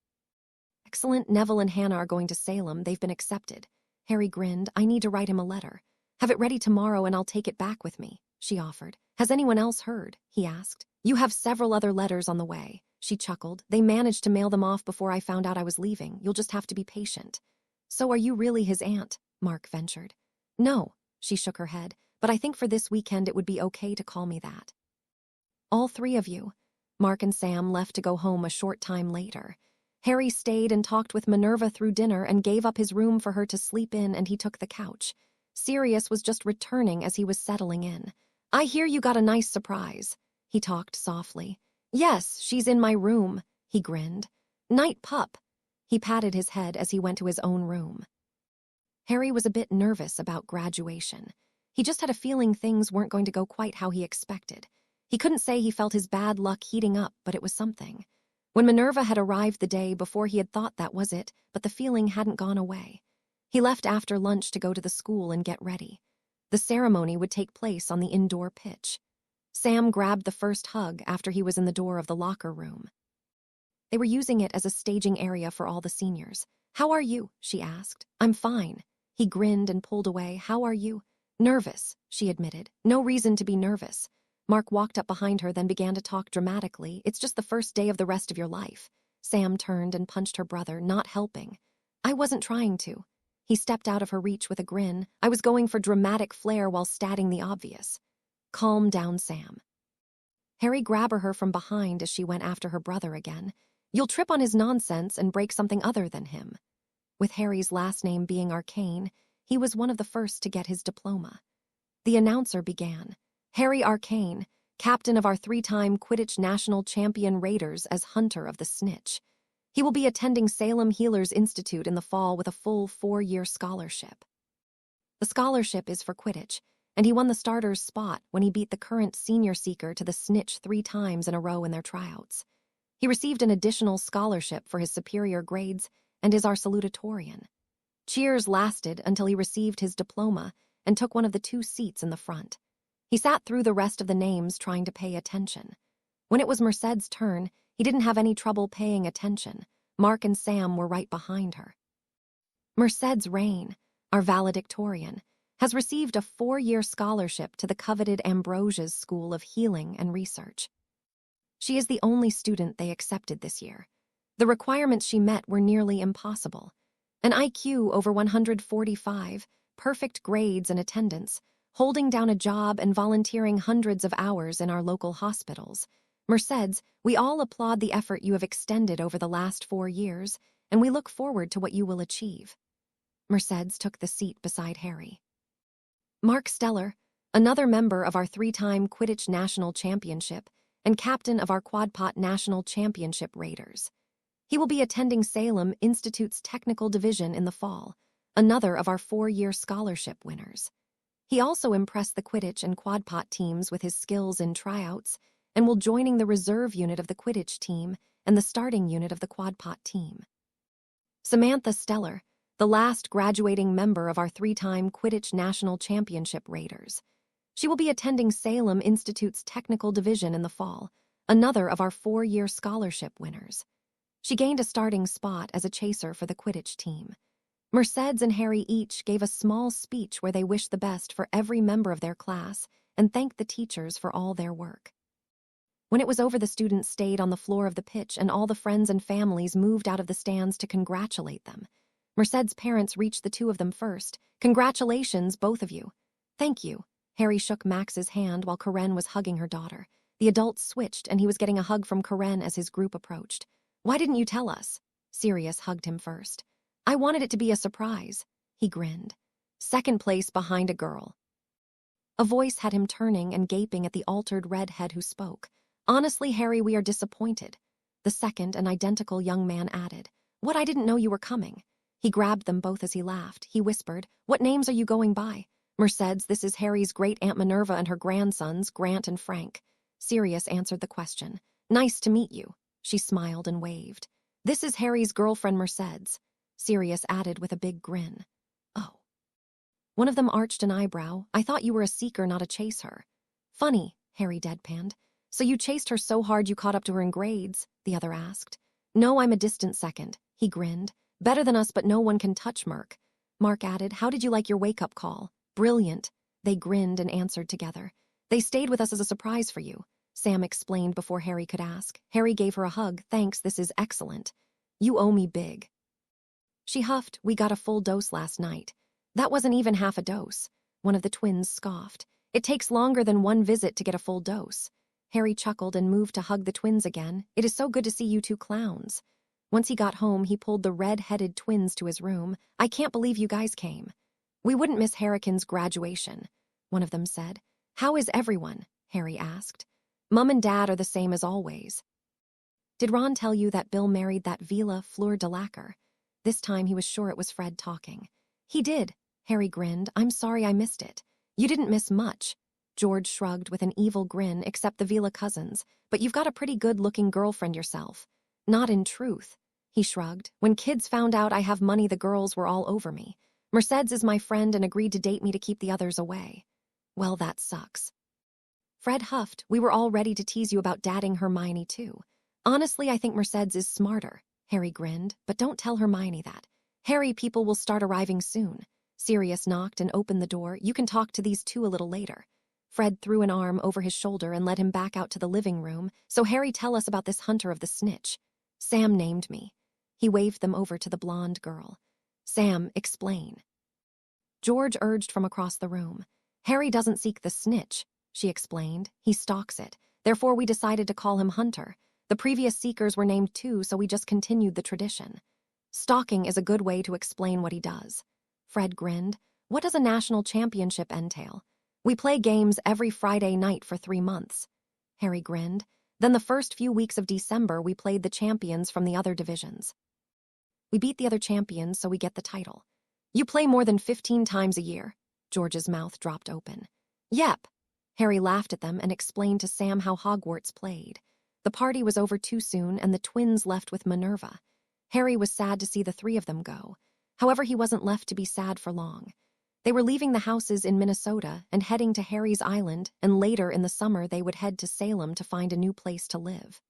[SPEAKER 1] Excellent, Neville and Hannah are going to Salem. They've been accepted. Harry grinned. I need to write him a letter. Have it ready tomorrow and I'll take it back with me, she offered. Has anyone else heard? He asked. You have several other letters on the way, she chuckled. They managed to mail them off before I found out I was leaving. You'll just have to be patient. So are you really his aunt? Mark ventured. No, she shook her head, but I think for this weekend it would be okay to call me that. All three of you. Mark and Sam left to go home a short time later. Harry stayed and talked with Minerva through dinner and gave up his room for her to sleep in, and he took the couch. Sirius was just returning as he was settling in. I hear you got a nice surprise, he talked softly. Yes, she's in my room, he grinned. Night pup. He patted his head as he went to his own room. Harry was a bit nervous about graduation. He just had a feeling things weren't going to go quite how he expected. He couldn't say he felt his bad luck heating up, but it was something. When Minerva had arrived the day before, he had thought that was it, but the feeling hadn't gone away. He left after lunch to go to the school and get ready. The ceremony would take place on the indoor pitch. Sam grabbed the first hug after he was in the door of the locker room. They were using it as a staging area for all the seniors. How are you? She asked. I'm fine. He grinned and pulled away. How are you? Nervous, she admitted. No reason to be nervous. Mark walked up behind her, then began to talk dramatically. It's just the first day of the rest of your life. Sam turned and punched her brother, not helping. I wasn't trying to. He stepped out of her reach with a grin. I was going for dramatic flair while stating the obvious. Calm down, Sam. Harry grabbed her from behind as she went after her brother again. You'll trip on his nonsense and break something other than him. With Harry's last name being Arcane, he was one of the first to get his diploma. The announcer began. Harry Arcane, captain of our 3-time Quidditch national champion Raiders as Hunter of the Snitch. He will be attending Salem Healers Institute in the fall with a full 4-year scholarship. The scholarship is for Quidditch, and he won the starter's spot when he beat the current senior seeker to the Snitch 3 times in a row in their tryouts. He received an additional scholarship for his superior grades and is our salutatorian. Cheers lasted until he received his diploma and took one of the 2 seats in the front. He sat through the rest of the names trying to pay attention. When it was Merced's turn, he didn't have any trouble paying attention. Mark and Sam were right behind her. Mercedes Raine, our valedictorian, has received a 4-year scholarship to the coveted Ambrosia's School of Healing and Research. She is the only student they accepted this year. The requirements she met were nearly impossible. An IQ over 145, perfect grades and attendance, holding down a job and volunteering hundreds of hours in our local hospitals. Mercedes, we all applaud the effort you have extended over the last 4 years, and we look forward to what you will achieve. Mercedes took the seat beside Harry. Mark Stellar, another member of our 3-time Quidditch National Championship and captain of our Quadpot National Championship Raiders. He will be attending Salem Institute's Technical Division in the fall, another of our 4-year scholarship winners. He also impressed the Quidditch and Quadpot teams with his skills in tryouts and will joining the reserve unit of the Quidditch team and the starting unit of the Quadpot team. Samantha Stellar, the last graduating member of our 3-time Quidditch National Championship Raiders. She will be attending Salem Institute's Technical Division in the fall, another of our 4-year scholarship winners. She gained a starting spot as a chaser for the Quidditch team. Mercedes and Harry each gave a small speech where they wished the best for every member of their class and thanked the teachers for all their work. When it was over, the students stayed on the floor of the pitch and all the friends and families moved out of the stands to congratulate them. Mercedes' parents reached the two of them first. "Congratulations, both of you." "Thank you." Harry shook Max's hand while Karen was hugging her daughter. The adults switched and he was getting a hug from Karen as his group approached. "Why didn't you tell us?" Sirius hugged him first. "I wanted it to be a surprise." He grinned. "Second place behind a girl." A voice had him turning and gaping at the altered redhead who spoke. "Honestly, Harry, we are disappointed." The second, an identical young man, added, "What, I didn't know you were coming." He grabbed them both as he laughed. He whispered, "What names are you going by?" "Mercedes, this is Harry's great-aunt Minerva and her grandsons, Grant and Frank." Sirius answered the question. "Nice to meet you." She smiled and waved. "This is Harry's girlfriend, Mercedes." Sirius added with a big grin. "Oh." One of them arched an eyebrow. "I thought you were a seeker, not a chaser." "Funny," Harry deadpanned. "So you chased her so hard you caught up to her in grades?" the other asked. "No, I'm a distant second." He grinned. "Better than us, but no one can touch Merc." Mark added, "How did you like your wake-up call?" "Brilliant." They grinned and answered together. "They stayed with us as a surprise for you," Sam explained before Harry could ask. Harry gave her a hug. "Thanks, this is excellent." "You owe me big." She huffed. "We got a full dose last night." "That wasn't even half a dose." One of the twins scoffed. "It takes longer than one visit to get a full dose." Harry chuckled and moved to hug the twins again. "It is so good to see you two clowns." Once he got home, he pulled the red-headed twins to his room. "I can't believe you guys came." "We wouldn't miss Harrican's graduation," one of them said. "How is everyone?" Harry asked. "Mum and Dad are the same as always." "Did Ron tell you that Bill married that Vila Fleur de Lacquer?" This time he was sure it was Fred talking. "He did." Harry grinned. "I'm sorry I missed it." "You didn't miss much." George shrugged with an evil grin, "except the Vila cousins. But you've got a pretty good-looking girlfriend yourself." "Not in truth." He shrugged. "When kids found out I have money, the girls were all over me. Mercedes is my friend and agreed to date me to keep the others away." "Well, that sucks." Fred huffed. "We were all ready to tease you about dating Hermione, too." "Honestly, I think Mercedes is smarter." Harry grinned. "But don't tell Hermione that." "Harry, people will start arriving soon." Sirius knocked and opened the door. "You can talk to these two a little later." Fred threw an arm over his shoulder and led him back out to the living room. "So Harry, tell us about this hunter of the snitch." "Sam named me." He waved them over to the blonde girl. "Sam, explain." George urged from across the room. "Harry doesn't seek the snitch," she explained. "He stalks it. Therefore, we decided to call him Hunter. The previous seekers were named too, so we just continued the tradition." "Stalking is a good way to explain what he does." Fred grinned. "What does a national championship entail?" "We play games every Friday night for 3 months." Harry grinned. "Then the first few weeks of December, we played the champions from the other divisions. We beat the other champions, so we get the title." "You play more than 15 times a year?" George's mouth dropped open. "Yep." Harry laughed at them and explained to Sam how Hogwarts played. The party was over too soon, and the twins left with Minerva. Harry was sad to see the 3 of them go. However, he wasn't left to be sad for long. They were leaving the houses in Minnesota and heading to Harry's Island, and later in the summer they would head to Salem to find a new place to live.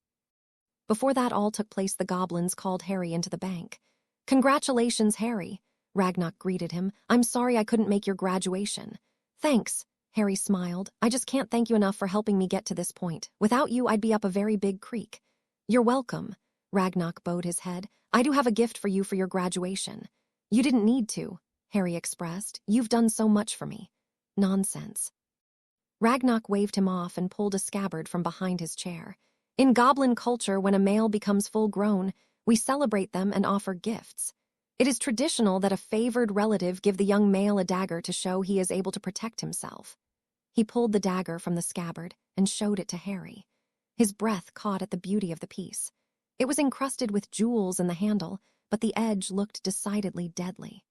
[SPEAKER 1] Before that all took place, the goblins called Harry into the bank. "Congratulations, Harry," Ragnock greeted him. "I'm sorry I couldn't make your graduation." "Thanks," Harry smiled. "I just can't thank you enough for helping me get to this point. Without you, I'd be up a very big creek." "You're welcome." Ragnock bowed his head. "I do have a gift for you for your graduation." "You didn't need to," Harry expressed. "You've done so much for me." "Nonsense." Ragnock waved him off and pulled a scabbard from behind his chair. "In goblin culture, when a male becomes full-grown, we celebrate them and offer gifts. It is traditional that a favored relative give the young male a dagger to show he is able to protect himself." He pulled the dagger from the scabbard and showed it to Harry. His breath caught at the beauty of the piece. It was encrusted with jewels in the handle, but the edge looked decidedly deadly.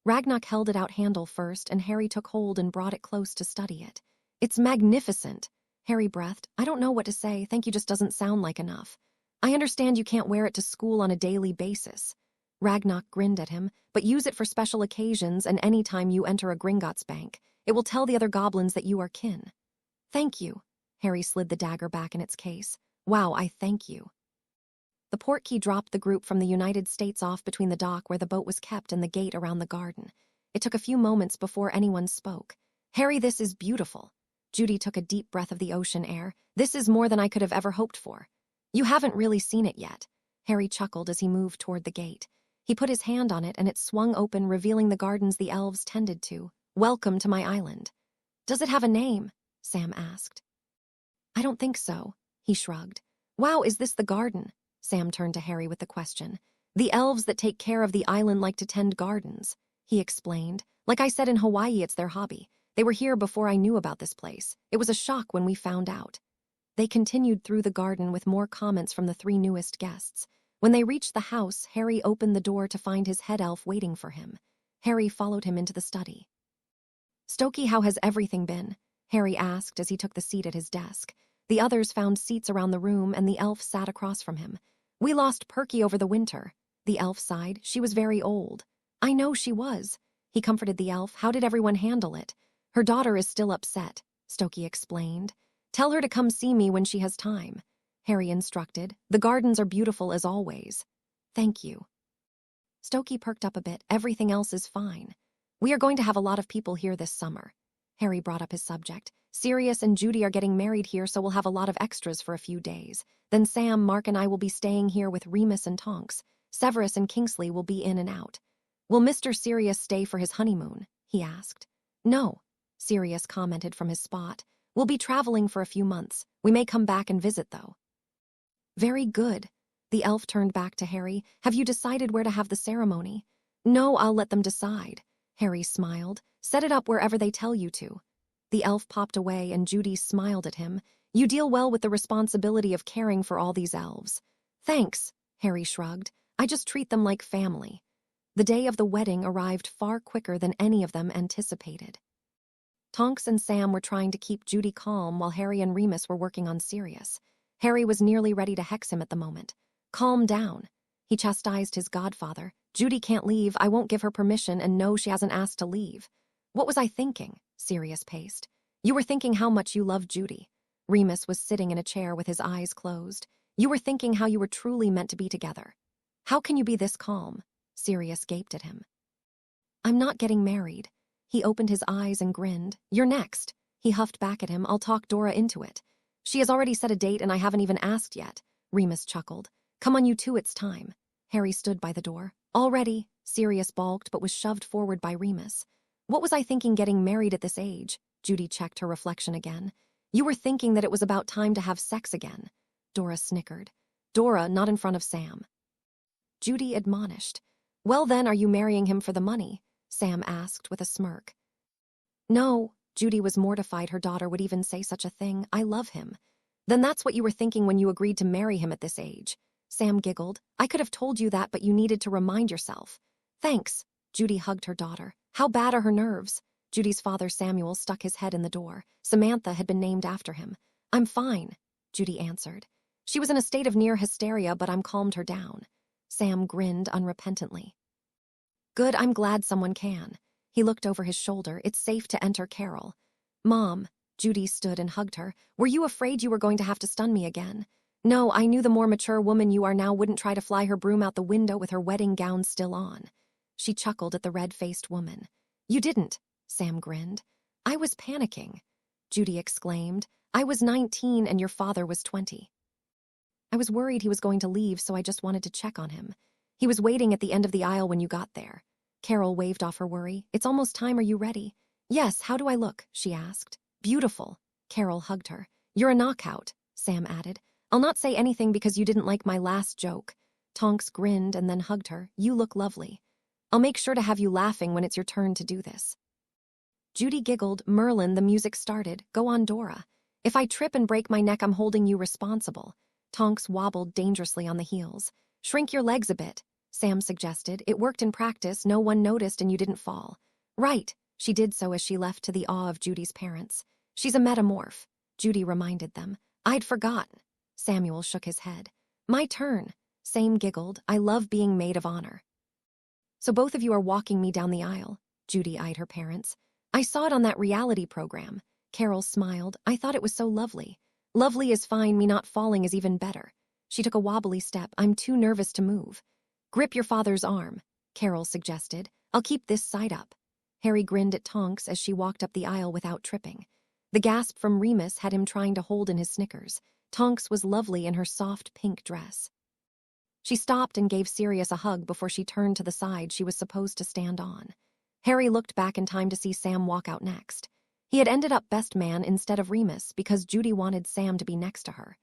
[SPEAKER 1] Ragnar held it out handle first, and Harry took hold and brought it close to study it. It's magnificent. Harry breathed. I don't know what to say. Thank you just doesn't sound like enough. I understand you can't wear it to school on a daily basis. Ragnar grinned at him, but use it for special occasions and any time you enter a Gringotts bank. It will tell the other goblins that you are kin. Thank you. Harry slid the dagger back in its case. Wow, I thank you. The portkey dropped the group from the United States off between the dock where the boat was kept and the gate around the garden. It took a few moments before anyone spoke. Harry, this is beautiful. Judy took a deep breath of the ocean air. This is more than I could have ever hoped for. You haven't really seen it yet. Harry chuckled as he moved toward the gate. He put his hand on it and it swung open, revealing the gardens the elves tended to. Welcome to my island. Does it have a name? Sam asked. I don't think so. He shrugged. Wow, is this the garden? Sam turned to Harry with the question. The elves that take care of the island like to tend gardens, he explained. Like I said, in Hawaii, it's their hobby. They were here before I knew about this place. It was a shock when we found out. They continued through the garden with more comments from the three newest guests. When they reached the house, Harry opened the door to find his head elf waiting for him. Harry followed him into the study. Stokey, how has everything been? Harry asked as he took the seat at his desk. The others found seats around the room and the elf sat across from him. We lost Perky over the winter. The elf sighed. She was very old. I know she was. He comforted the elf. How did everyone handle it? Her daughter is still upset, Stokey explained. Tell her to come see me when she has time, Harry instructed. The gardens are beautiful as always. Thank you. Stokey perked up a bit. Everything else is fine. We are going to have a lot of people here this summer. Harry brought up his subject. Sirius and Judy are getting married here, so we'll have a lot of extras for a few days. Then Sam, Mark, and I will be staying here with Remus and Tonks. Severus and Kingsley will be in and out. Will Mr. Sirius stay for his honeymoon? He asked. No, Sirius commented from his spot. We'll be traveling for a few months. We may come back and visit, though. Very good. The elf turned back to Harry. Have you decided where to have the ceremony? No, I'll let them decide. Harry smiled. Set it up wherever they tell you to. The elf popped away and Judy smiled at him. You deal well with the responsibility of caring for all these elves. Thanks, Harry shrugged. I just treat them like family. The day of the wedding arrived far quicker than any of them anticipated. Tonks and Sam were trying to keep Judy calm while Harry and Remus were working on Sirius. Harry was nearly ready to hex him at the moment. Calm down. He chastised his godfather. Judy can't leave. I won't give her permission, and no, she hasn't asked to leave. What was I thinking? Sirius paced. You were thinking how much you loved Judy. Remus was sitting in a chair with his eyes closed. You were thinking how you were truly meant to be together. How can you be this calm? Sirius gaped at him. I'm not getting married. He opened his eyes and grinned. You're next. He huffed back at him. I'll talk Dora into it. She has already set a date and I haven't even asked yet. Remus chuckled. Come on, you two, it's time. Harry stood by the door. Already, Sirius balked but was shoved forward by Remus. What was I thinking getting married at this age? Judy checked her reflection again. You were thinking that it was about time to have sex again. Dora snickered. Dora, not in front of Sam. Judy admonished. Well then, are you marrying him for the money? Sam asked with a smirk. No, Judy was mortified her daughter would even say such a thing. I love him. Then that's what you were thinking when you agreed to marry him at this age. Sam giggled. I could have told you that, but you needed to remind yourself. Thanks. Judy hugged her daughter. How bad are her nerves? Judy's father, Samuel, stuck his head in the door. Samantha had been named after him. I'm fine, Judy answered. She was in a state of near hysteria, but I'm calmed her down. Sam grinned unrepentantly. Good, I'm glad someone can. He looked over his shoulder. It's safe to enter Carol. Mom, Judy stood and hugged her. Were you afraid you were going to have to stun me again? No, I knew the more mature woman you are now wouldn't try to fly her broom out the window with her wedding gown still on. She chuckled at the red-faced woman. You didn't, Sam grinned. I was panicking, Judy exclaimed. I was 19 and your father was 20. I was worried he was going to leave, so I just wanted to check on him. He was waiting at the end of the aisle when you got there. Carol waved off her worry. It's almost time. Are you ready? Yes, how do I look? She asked. Beautiful. Carol hugged her. You're a knockout, Sam added. I'll not say anything because you didn't like my last joke. Tonks grinned and then hugged her. You look lovely. I'll make sure to have you laughing when it's your turn to do this. Judy giggled. Merlin, the music started. Go on, Dora. If I trip and break my neck, I'm holding you responsible. Tonks wobbled dangerously on the heels. Shrink your legs a bit, Sam suggested. It worked in practice, no one noticed and you didn't fall. Right, she did so as she left to the awe of Judy's parents. She's a metamorph, Judy reminded them. I'd forgotten. Samuel shook his head. My turn. Sam giggled. I love being maid of honor. So both of you are walking me down the aisle, Judy eyed her parents. I saw it on that reality program. Carol smiled. I thought it was so lovely. Lovely is fine, me not falling is even better. She took a wobbly step. I'm too nervous to move. Grip your father's arm, Carol suggested. I'll keep this side up. Harry grinned at Tonks as she walked up the aisle without tripping. The gasp from Remus had him trying to hold in his Snickers. Tonks was lovely in her soft pink dress. She stopped and gave Sirius a hug before she turned to the side she was supposed to stand on. Harry looked back in time to see Sam walk out next. He had ended up best man instead of Remus because Judy wanted Sam to be next to her.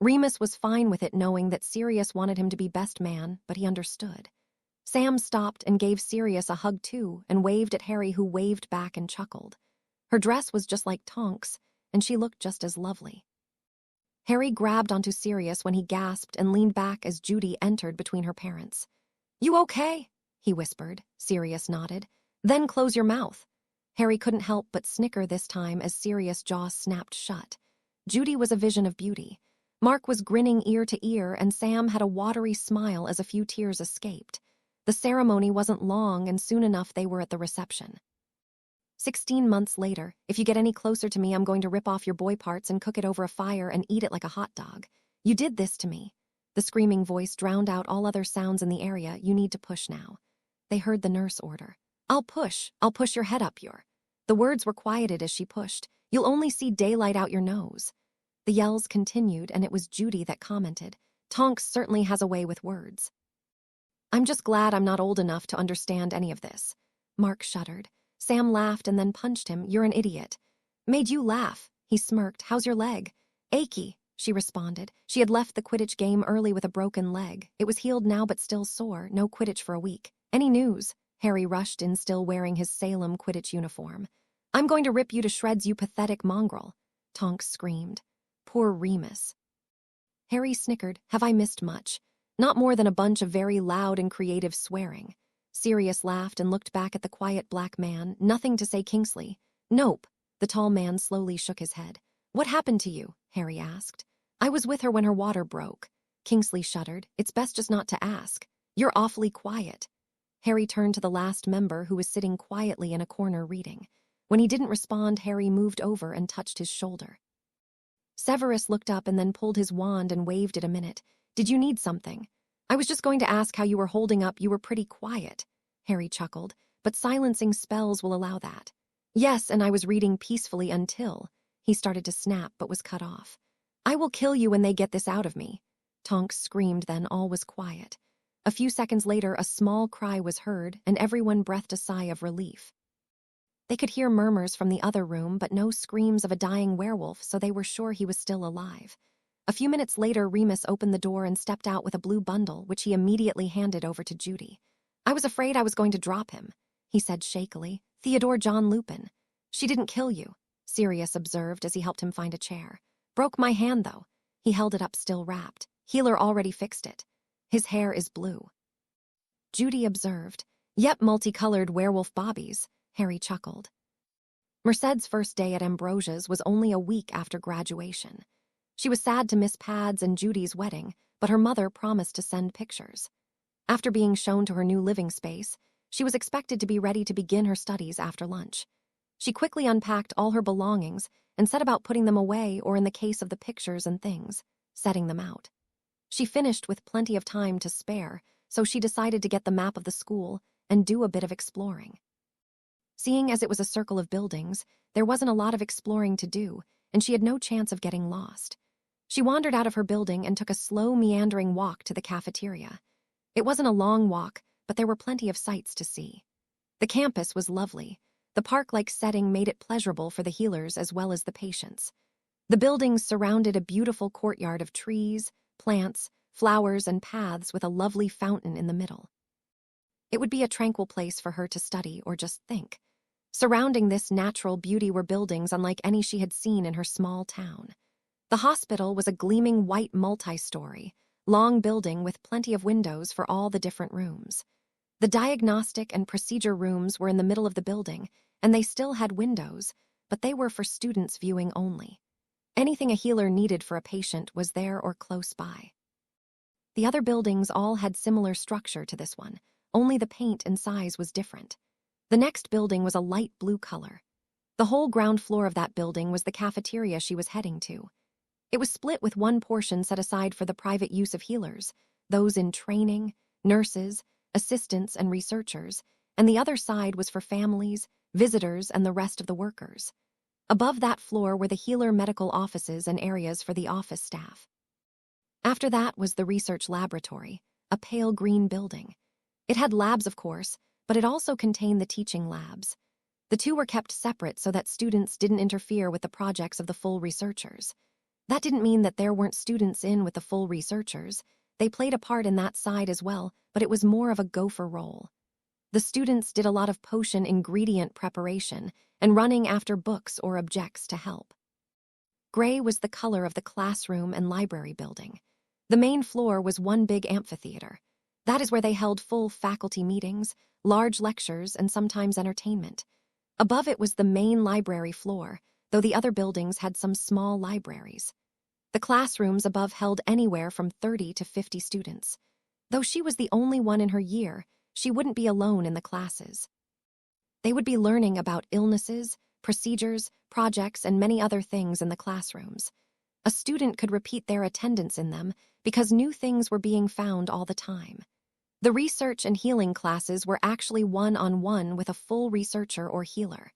[SPEAKER 1] Remus was fine with it, knowing that Sirius wanted him to be best man, but he understood. Sam stopped and gave Sirius a hug too and waved at Harry, who waved back and chuckled. Her dress was just like Tonks, and she looked just as lovely. Harry grabbed onto Sirius when he gasped and leaned back as Judy entered between her parents. You okay? He whispered. Sirius nodded. Then close your mouth. Harry couldn't help but snicker this time as Sirius' jaw snapped shut. Judy was a vision of beauty. Mark was grinning ear to ear, and Sam had a watery smile as a few tears escaped. The ceremony wasn't long, and soon enough they were at the reception. 16 months later, if you get any closer to me, I'm going to rip off your boy parts and cook it over a fire and eat it like a hot dog. You did this to me. The screaming voice drowned out all other sounds in the area. You need to push now. They heard the nurse order. I'll push your head up your. The words were quieted as she pushed. You'll only see daylight out your nose. The yells continued, and it was Judy that commented. Tonks certainly has a way with words. I'm just glad I'm not old enough to understand any of this. Mark shuddered. Sam laughed and then punched him. You're an idiot. Made you laugh. He smirked. How's your leg? Achy, she responded. She had left the Quidditch game early with a broken leg. It was healed now but still sore. No Quidditch for a week. Any news? Harry rushed in, still wearing his Salem Quidditch uniform. I'm going to rip you to shreds, you pathetic mongrel. Tonks screamed. Poor Remus. Harry snickered. Have I missed much? Not more than a bunch of very loud and creative swearing. Sirius laughed and looked back at the quiet black man. Nothing to say, Kingsley. Nope. The tall man slowly shook his head. What happened to you? Harry asked. I was with her when her water broke. Kingsley shuddered. It's best just not to ask. You're awfully quiet. Harry turned to the last member, who was sitting quietly in a corner reading. When he didn't respond, Harry moved over and touched his shoulder. Severus looked up and then pulled his wand and waved it a minute. Did you need something? I was just going to ask how you were holding up. You were pretty quiet. Harry chuckled. But silencing spells will allow that. Yes, and I was reading peacefully until... He started to snap but was cut off. I will kill you when they get this out of me. Tonks screamed, then all was quiet. A few seconds later, a small cry was heard, and everyone breathed a sigh of relief. They could hear murmurs from the other room, but no screams of a dying werewolf, so they were sure he was still alive. A few minutes later, Remus opened the door and stepped out with a blue bundle, which he immediately handed over to Judy. I was afraid I was going to drop him, he said shakily. Theodore John Lupin. She didn't kill you, Sirius observed as he helped him find a chair. Broke my hand, though. He held it up, still wrapped. Healer already fixed it. His hair is blue. Judy observed. Yep, multicolored werewolf bobbies, Harry chuckled. Mercedes' first day at Ambrosia's was only a week after graduation. She was sad to miss Pad's and Judy's wedding, but her mother promised to send pictures. After being shown to her new living space, she was expected to be ready to begin her studies after lunch. She quickly unpacked all her belongings and set about putting them away, or in the case of the pictures and things, setting them out. She finished with plenty of time to spare, so she decided to get the map of the school and do a bit of exploring. Seeing as it was a circle of buildings, there wasn't a lot of exploring to do, and she had no chance of getting lost. She wandered out of her building and took a slow, meandering walk to the cafeteria. It wasn't a long walk, but there were plenty of sights to see. The campus was lovely. The park-like setting made it pleasurable for the healers as well as the patients. The buildings surrounded a beautiful courtyard of trees, plants, flowers, and paths with a lovely fountain in the middle. It would be a tranquil place for her to study or just think. Surrounding this natural beauty were buildings unlike any she had seen in her small town. The hospital was a gleaming white multi-story, long building with plenty of windows for all the different rooms. The diagnostic and procedure rooms were in the middle of the building, and they still had windows, but they were for students viewing only. Anything a healer needed for a patient was there or close by. The other buildings all had similar structure to this one, only the paint and size was different. The next building was a light blue color. The whole ground floor of that building was the cafeteria she was heading to. It was split with one portion set aside for the private use of healers, those in training, nurses, assistants, and researchers, and the other side was for families, visitors, and the rest of the workers. Above that floor were the healer medical offices and areas for the office staff. After that was the research laboratory, a pale green building. It had labs, of course, but it also contained the teaching labs. The two were kept separate so that students didn't interfere with the projects of the full researchers. That didn't mean that there weren't students in with the full researchers. They played a part in that side as well, but it was more of a gopher role. The students did a lot of potion ingredient preparation and running after books or objects to help. Gray was the color of the classroom and library building. The main floor was one big amphitheater. That is where they held full faculty meetings, large lectures, and sometimes entertainment. Above it was the main library floor, though the other buildings had some small libraries. The classrooms above held anywhere from 30 to 50 students. Though she was the only one in her year, she wouldn't be alone in the classes. They would be learning about illnesses, procedures, projects, and many other things in the classrooms. A student could repeat their attendance in them because new things were being found all the time. The research and healing classes were actually one-on-one with a full researcher or healer.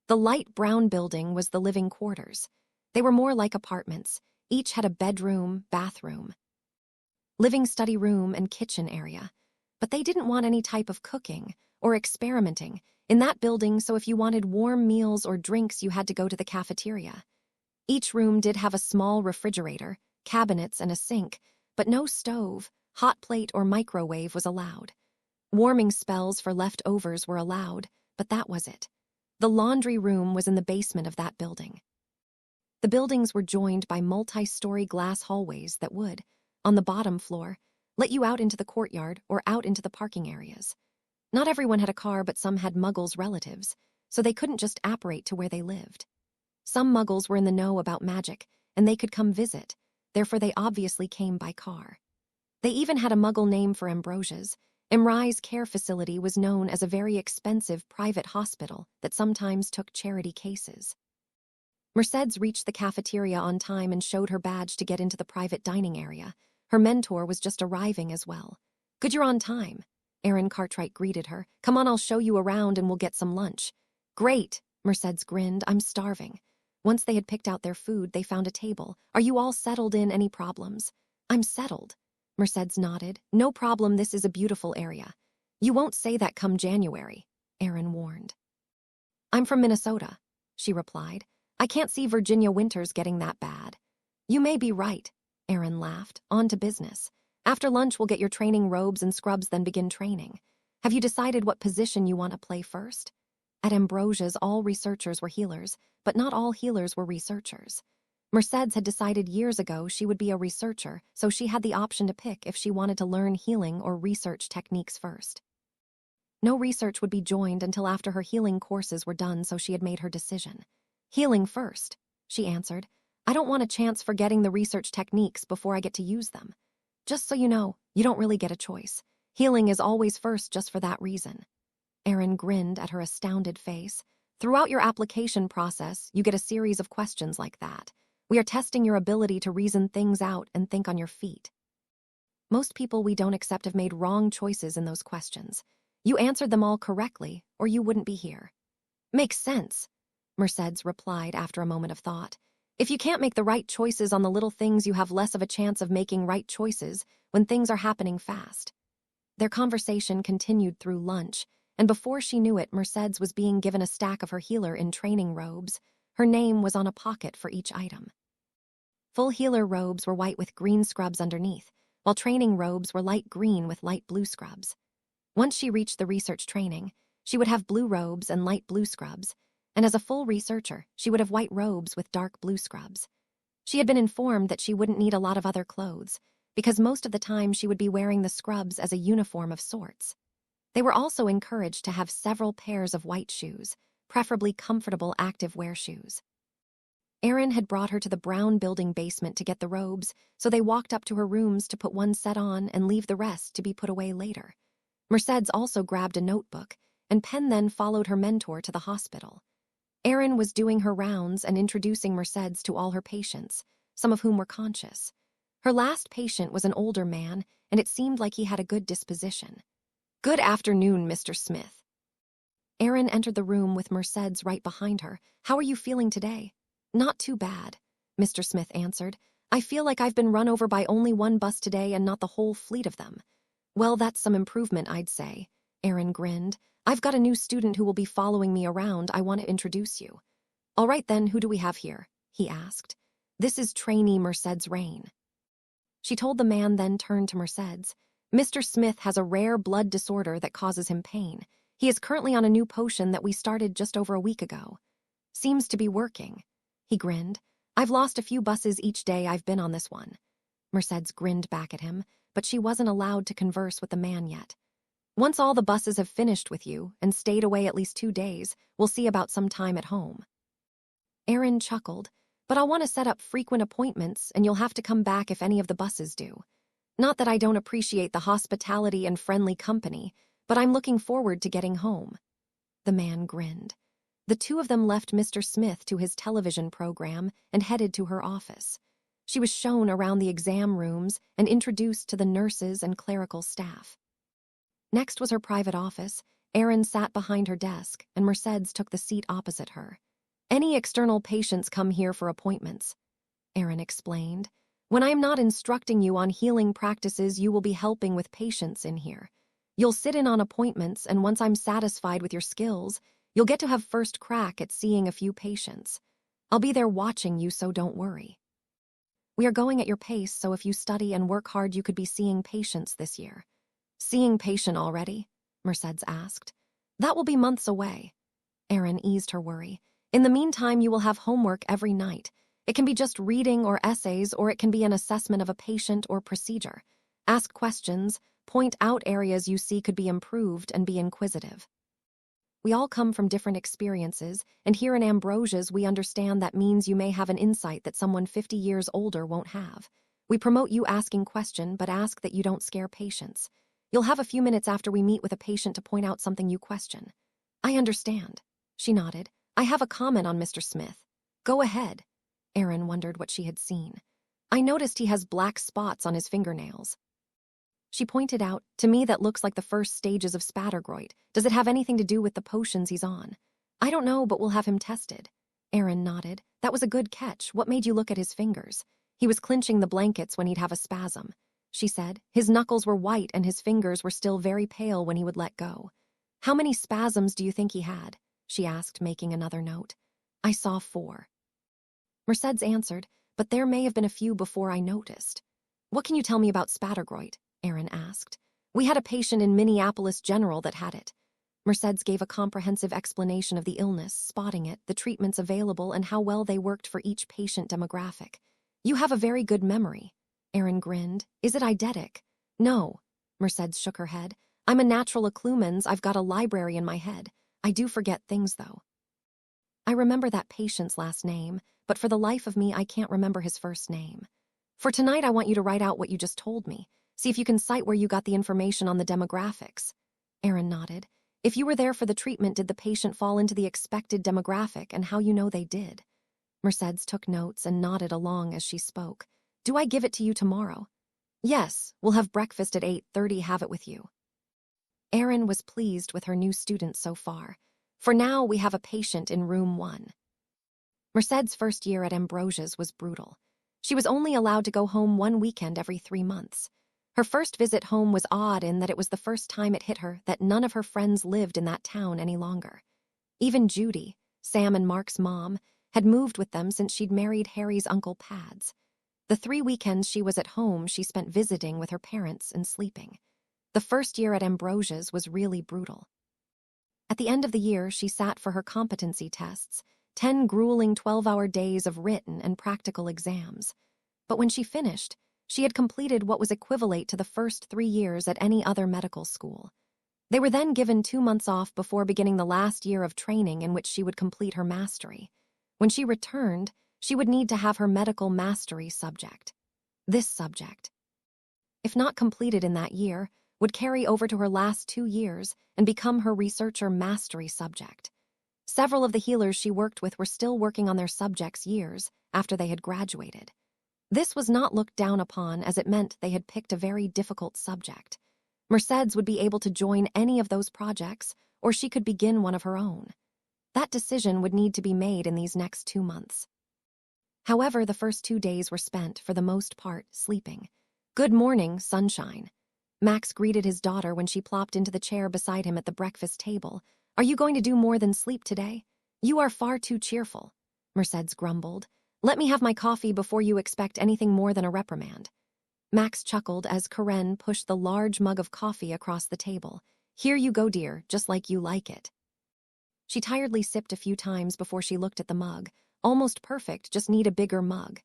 [SPEAKER 1] The light brown building was the living quarters. They were more like apartments. Each had a bedroom, bathroom, living study room, and kitchen area. But they didn't want any type of cooking or experimenting in that building, so if you wanted warm meals or drinks, you had to go to the cafeteria. Each room did have a small refrigerator, cabinets, and a sink, but no stove, hot plate, or microwave was allowed. Warming spells for leftovers were allowed, but that was it. The laundry room was in the basement of that building. The buildings were joined by multi-story glass hallways that would, on the bottom floor, let you out into the courtyard or out into the parking areas. Not everyone had a car, but some had Muggles relatives, so they couldn't just apparate to where they lived. Some Muggles were in the know about magic, and they could come visit, therefore they obviously came by car. They even had a Muggle name for Ambrosia's. Imrai's care facility was known as a very expensive private hospital that sometimes took charity cases. Mercedes reached the cafeteria on time and showed her badge to get into the private dining area. Her mentor was just arriving as well. "Good, you're on time," Aaron Cartwright greeted her. "Come on, I'll show you around and we'll get some lunch." "Great," Mercedes grinned. "I'm starving." Once they had picked out their food, they found a table. "Are you all settled in? Any problems?" "I'm settled," Mercedes nodded. "No problem, this is a beautiful area." "You won't say that come January," Aaron warned. "I'm from Minnesota," she replied. "I can't see Virginia winters getting that bad." "You may be right," Aaron laughed. "On to business. After lunch, we'll get your training robes and scrubs, then begin training. Have you decided what position you want to play first?" At Ambrosia's, all researchers were healers, but not all healers were researchers. Mercedes had decided years ago she would be a researcher, so she had the option to pick if she wanted to learn healing or research techniques first. No research would be joined until after her healing courses were done, so she had made her decision. "Healing first," she answered. "I don't want a chance for getting the research techniques before I get to use them. Just so you know, you don't really get a choice. Healing is always first just for that reason." Aaron grinned at her astounded face. "Throughout your application process, you get a series of questions like that. We are testing your ability to reason things out and think on your feet. Most people we don't accept have made wrong choices in those questions. You answered them all correctly, or you wouldn't be here." "Makes sense," Mercedes replied after a moment of thought. "If you can't make the right choices on the little things, you have less of a chance of making right choices when things are happening fast." Their conversation continued through lunch, and before she knew it, Mercedes was being given a stack of her healer in training robes. Her name was on a pocket for each item. Full healer robes were white with green scrubs underneath, while training robes were light green with light blue scrubs. Once she reached the research training, she would have blue robes and light blue scrubs, and as a full researcher, she would have white robes with dark blue scrubs. She had been informed that she wouldn't need a lot of other clothes, because most of the time she would be wearing the scrubs as a uniform of sorts. They were also encouraged to have several pairs of white shoes, preferably comfortable active-wear shoes. Erin had brought her to the brown building basement to get the robes, so they walked up to her rooms to put one set on and leave the rest to be put away later. Mercedes also grabbed a notebook, and Penn then followed her mentor to the hospital. Erin was doing her rounds and introducing Mercedes to all her patients, some of whom were conscious. Her last patient was an older man, and it seemed like he had a good disposition. "Good afternoon, Mr. Smith." Erin entered the room with Mercedes right behind her. "How are you feeling today?" "Not too bad," Mr. Smith answered. "I feel like I've been run over by only one bus today and not the whole fleet of them." "Well, that's some improvement, I'd say," Erin grinned. "I've got a new student who will be following me around. I want to introduce you." "All right then, who do we have here?" he asked. "This is trainee Mercedes Raine." She told the man, then turned to Mercedes. "Mr. Smith has a rare blood disorder that causes him pain. He is currently on a new potion that we started just over a week ago. Seems to be working." He grinned. "I've lost a few buses each day I've been on this one." Mercedes grinned back at him, but she wasn't allowed to converse with the man yet. "Once all the buses have finished with you and stayed away at least 2 days, we'll see about some time at home." Erin chuckled. "But I'll want to set up frequent appointments, and you'll have to come back if any of the buses do. Not that I don't appreciate the hospitality and friendly company, but I'm looking forward to getting home." The man grinned. The two of them left Mr. Smith to his television program and headed to her office. She was shown around the exam rooms and introduced to the nurses and clerical staff. Next was her private office. Erin sat behind her desk, and Mercedes took the seat opposite her. "Any external patients come here for appointments," Erin explained. "When I'm not instructing you on healing practices, you will be helping with patients in here. You'll sit in on appointments, and once I'm satisfied with your skills, you'll get to have first crack at seeing a few patients. I'll be there watching you, so don't worry. We are going at your pace, so if you study and work hard, you could be seeing patients this year." "Seeing patient already?" Mercedes asked. "That will be months away." Erin eased her worry. "In the meantime, you will have homework every night. It can be just reading or essays, or it can be an assessment of a patient or procedure. Ask questions, point out areas you see could be improved, and be inquisitive. We all come from different experiences, and here in Ambrosia's we understand that means you may have an insight that someone 50 years older won't have. We promote you asking questions, but ask that you don't scare patients. You'll have a few minutes after we meet with a patient to point out something you question." "I understand." She nodded. "I have a comment on Mr. Smith." "Go ahead." Erin wondered what she had seen. "I noticed he has black spots on his fingernails." She pointed out, "To me that looks like the first stages of Spattergroit. Does it have anything to do with the potions he's on?" "I don't know, but we'll have him tested." Erin nodded. "That was a good catch. What made you look at his fingers?" "He was clenching the blankets when he'd have a spasm," she said. "His knuckles were white and his fingers were still very pale when he would let go." "How many spasms do you think he had?" she asked, making another note. "I saw 4. Mercedes answered, "But there may have been a few before I noticed." "What can you tell me about Spattergroit?" Erin asked. "We had a patient in Minneapolis General that had it." Mercedes gave a comprehensive explanation of the illness, spotting it, the treatments available, and how well they worked for each patient demographic. "You have a very good memory." Erin grinned. "Is it eidetic?" "No." Mercedes shook her head. "I'm a natural occlumens. I've got a library in my head. I do forget things, though. I remember that patient's last name, but for the life of me, I can't remember his first name. For tonight, I want you to write out what you just told me. See if you can cite where you got the information on the demographics." Erin nodded. "If you were there for the treatment, did the patient fall into the expected demographic, and how you know they did?" Mercedes took notes and nodded along as she spoke. "Do I give it to you tomorrow?" "Yes, we'll have breakfast at 8:30. Have it with you." Erin was pleased with her new student so far. "For now, we have a patient in room 1. Mercedes' first year at Ambrosia's was brutal. She was only allowed to go home 1 weekend every 3 months. Her first visit home was odd in that it was the first time it hit her that none of her friends lived in that town any longer. Even Judy, Sam and Mark's mom, had moved with them since she'd married Harry's Uncle Pads. The 3 weekends she was at home, she spent visiting with her parents and sleeping. The first year at Ambrosia's was really brutal. At the end of the year, she sat for her competency tests, 10 grueling 12-hour days of written and practical exams. But when she finished, she had completed what was equivalent to the first 3 years at any other medical school. They were then given 2 months off before beginning the last year of training in which she would complete her mastery. When she returned, she would need to have her medical mastery subject. This subject, if not completed in that year, would carry over to her last 2 years and become her researcher mastery subject. Several of the healers she worked with were still working on their subjects years after they had graduated. This was not looked down upon, as it meant they had picked a very difficult subject. Mercedes would be able to join any of those projects, or she could begin one of her own. That decision would need to be made in these next 2 months. However, the first 2 days were spent, for the most part, sleeping. "Good morning, sunshine." Max greeted his daughter when she plopped into the chair beside him at the breakfast table. "Are you going to do more than sleep today? You are far too cheerful," Mercedes grumbled. "Let me have my coffee before you expect anything more than a reprimand." Max chuckled as Karen pushed the large mug of coffee across the table. "Here you go, dear, just like you like it." She tiredly sipped a few times before she looked at the mug. "Almost perfect, just need a bigger mug.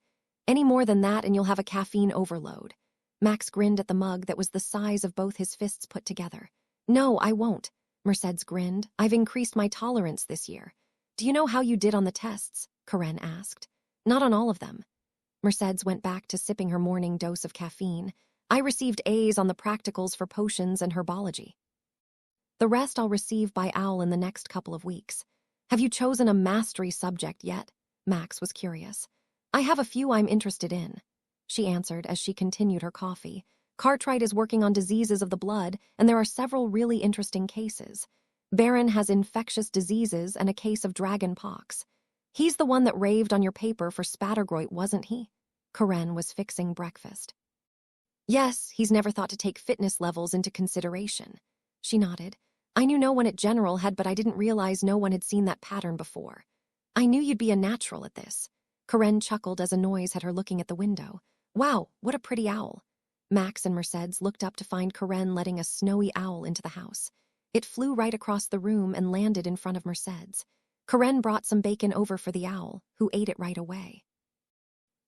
[SPEAKER 1] Any more than that and you'll have a caffeine overload." Max grinned at the mug that was the size of both his fists put together. "No, I won't," Mercedes grinned. "I've increased my tolerance this year." "Do you know how you did on the tests?" Karen asked. "Not on all of them." Mercedes went back to sipping her morning dose of caffeine. "I received A's on the practicals for potions and herbology. The rest I'll receive by OWL in the next couple of weeks." "Have you chosen a mastery subject yet?" Max was curious. "I have a few I'm interested in," she answered as she continued her coffee. "Cartwright is working on diseases of the blood, and there are several really interesting cases. Baron has infectious diseases and a case of dragon pox. He's the one that raved on your paper for Spattergroit, wasn't he?" Karen was fixing breakfast. "Yes, he's never thought to take fitness levels into consideration." She nodded. "I knew no one at General had, but I didn't realize no one had seen that pattern before. I knew you'd be a natural at this." Karen chuckled as a noise had her looking at the window. "Wow, what a pretty owl." Max and Mercedes looked up to find Karen letting a snowy owl into the house. It flew right across the room and landed in front of Mercedes. Karen brought some bacon over for the owl, who ate it right away.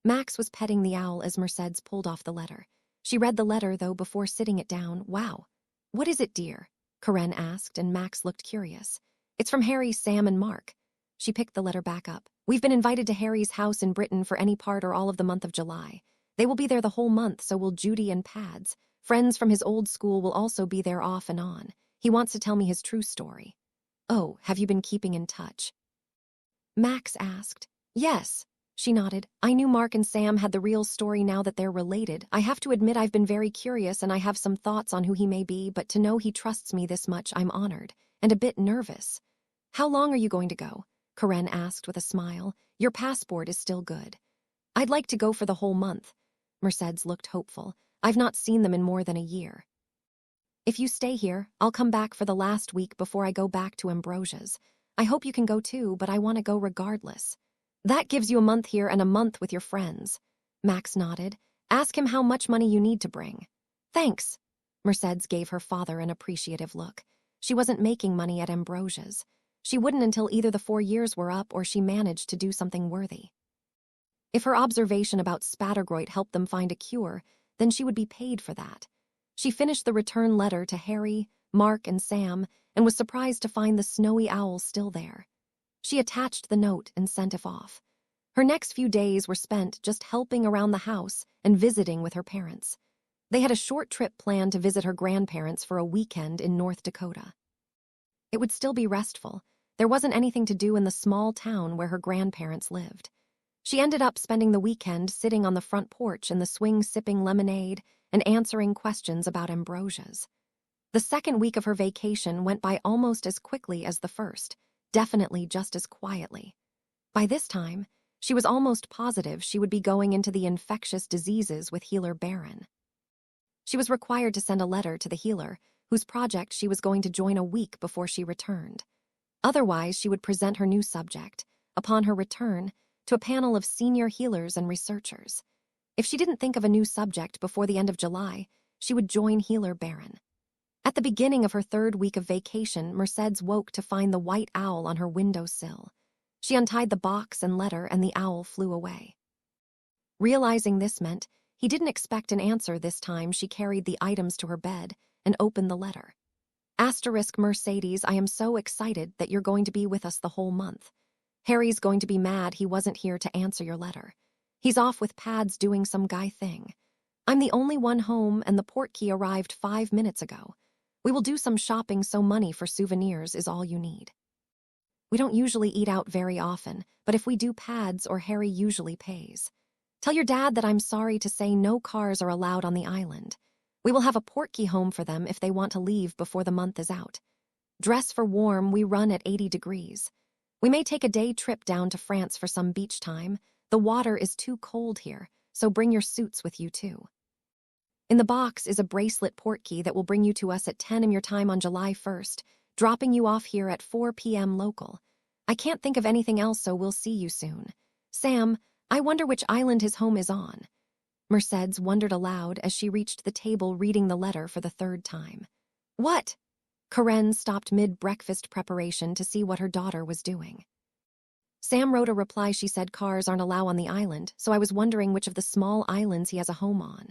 [SPEAKER 1] Max was petting the owl as Mercedes pulled off the letter. She read the letter, though, before sitting it down. "Wow. What is it, dear?" Karen asked, and Max looked curious. "It's from Harry, Sam, and Mark." She picked the letter back up. "We've been invited to Harry's house in Britain for any part or all of the month of July. They will be there the whole month, so will Judy and Pads. Friends from his old school will also be there off and on. He wants to tell me his true story." "Oh, have you been keeping in touch?" Max asked. "Yes." She nodded. "I knew Mark and Sam had the real story now that they're related. I have to admit I've been very curious and I have some thoughts on who he may be, but to know he trusts me this much, I'm honored. And a bit nervous." "How long are you going to go?" Karen asked with a smile. "Your passport is still good." "I'd like to go for the whole month." Mercedes looked hopeful. "I've not seen them in more than a year." "If you stay here, I'll come back for the last week before I go back to Ambrosia's. I hope you can go too, but I want to go regardless." "That gives you a month here and a month with your friends." Max nodded. "Ask him how much money you need to bring." "Thanks." Mercedes gave her father an appreciative look. She wasn't making money at Ambrosia's. She wouldn't until either the 4 years were up or she managed to do something worthy. If her observation about Spattergroit helped them find a cure, then she would be paid for that. She finished the return letter to Harry, Mark, and Sam, and was surprised to find the snowy owl still there. She attached the note and sent it off. Her next few days were spent just helping around the house and visiting with her parents. They had a short trip planned to visit her grandparents for a weekend in North Dakota. It would still be restful. There wasn't anything to do in the small town where her grandparents lived. She ended up spending the weekend sitting on the front porch in the swing sipping lemonade and answering questions about Ambrosia's. The second week of her vacation went by almost as quickly as the first, definitely just as quietly. By this time, she was almost positive she would be going into the infectious diseases with healer Baron. She was required to send a letter to the healer, whose project she was going to join a week before she returned. Otherwise, she would present her new subject, upon her return, to a panel of senior healers and researchers. If she didn't think of a new subject before the end of July, she would join healer Baron. At the beginning of her third week of vacation, Mercedes woke to find the white owl on her windowsill. She untied the box and letter, and the owl flew away. Realizing this meant he didn't expect an answer this time, she carried the items to her bed and opened the letter. Asterisk Mercedes, I am so excited that you're going to be with us the whole month. Harry's going to be mad he wasn't here to answer your letter. He's off with Pads doing some guy thing. I'm the only one home, and the portkey arrived 5 minutes ago. We will do some shopping, so money for souvenirs is all you need. We don't usually eat out very often, but if we do, Pads or Harry usually pays. Tell your dad that I'm sorry to say no cars are allowed on the island. We will have a portkey home for them if they want to leave before the month is out. Dress for warm, we run at 80 degrees. We may take a day trip down to France for some beach time. The water is too cold here, so bring your suits with you too. In the box is a bracelet portkey that will bring you to us at 10 a.m. your time on July 1st, dropping you off here at 4 p.m. local. I can't think of anything else, so we'll see you soon. Sam, I wonder which island his home is on. Mercedes wondered aloud as she reached the table reading the letter for the 3rd time. What? Karen stopped mid-breakfast preparation to see what her daughter was doing. Sam wrote a reply. She said cars aren't allowed on the island, so I was wondering which of the small islands he has a home on.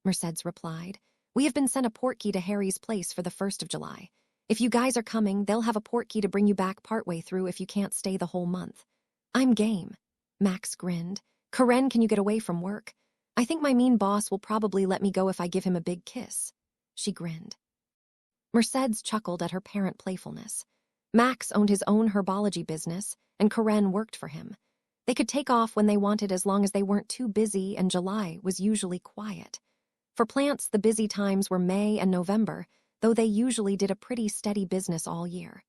[SPEAKER 1] Mercedes replied, We have been sent a portkey to Harry's place for the 1st of July. If you guys are coming, they'll have a portkey to bring you back partway through if you can't stay the whole month. I'm game. Max grinned. Karen, can you get away from work? I think my mean boss will probably let me go if I give him a big kiss. She grinned. Mercedes chuckled at her parent playfulness. Max owned his own herbology business, and Karen worked for him. They could take off when they wanted as long as they weren't too busy, and July was usually quiet. For plants, the busy times were May and November, though they usually did a pretty steady business all year.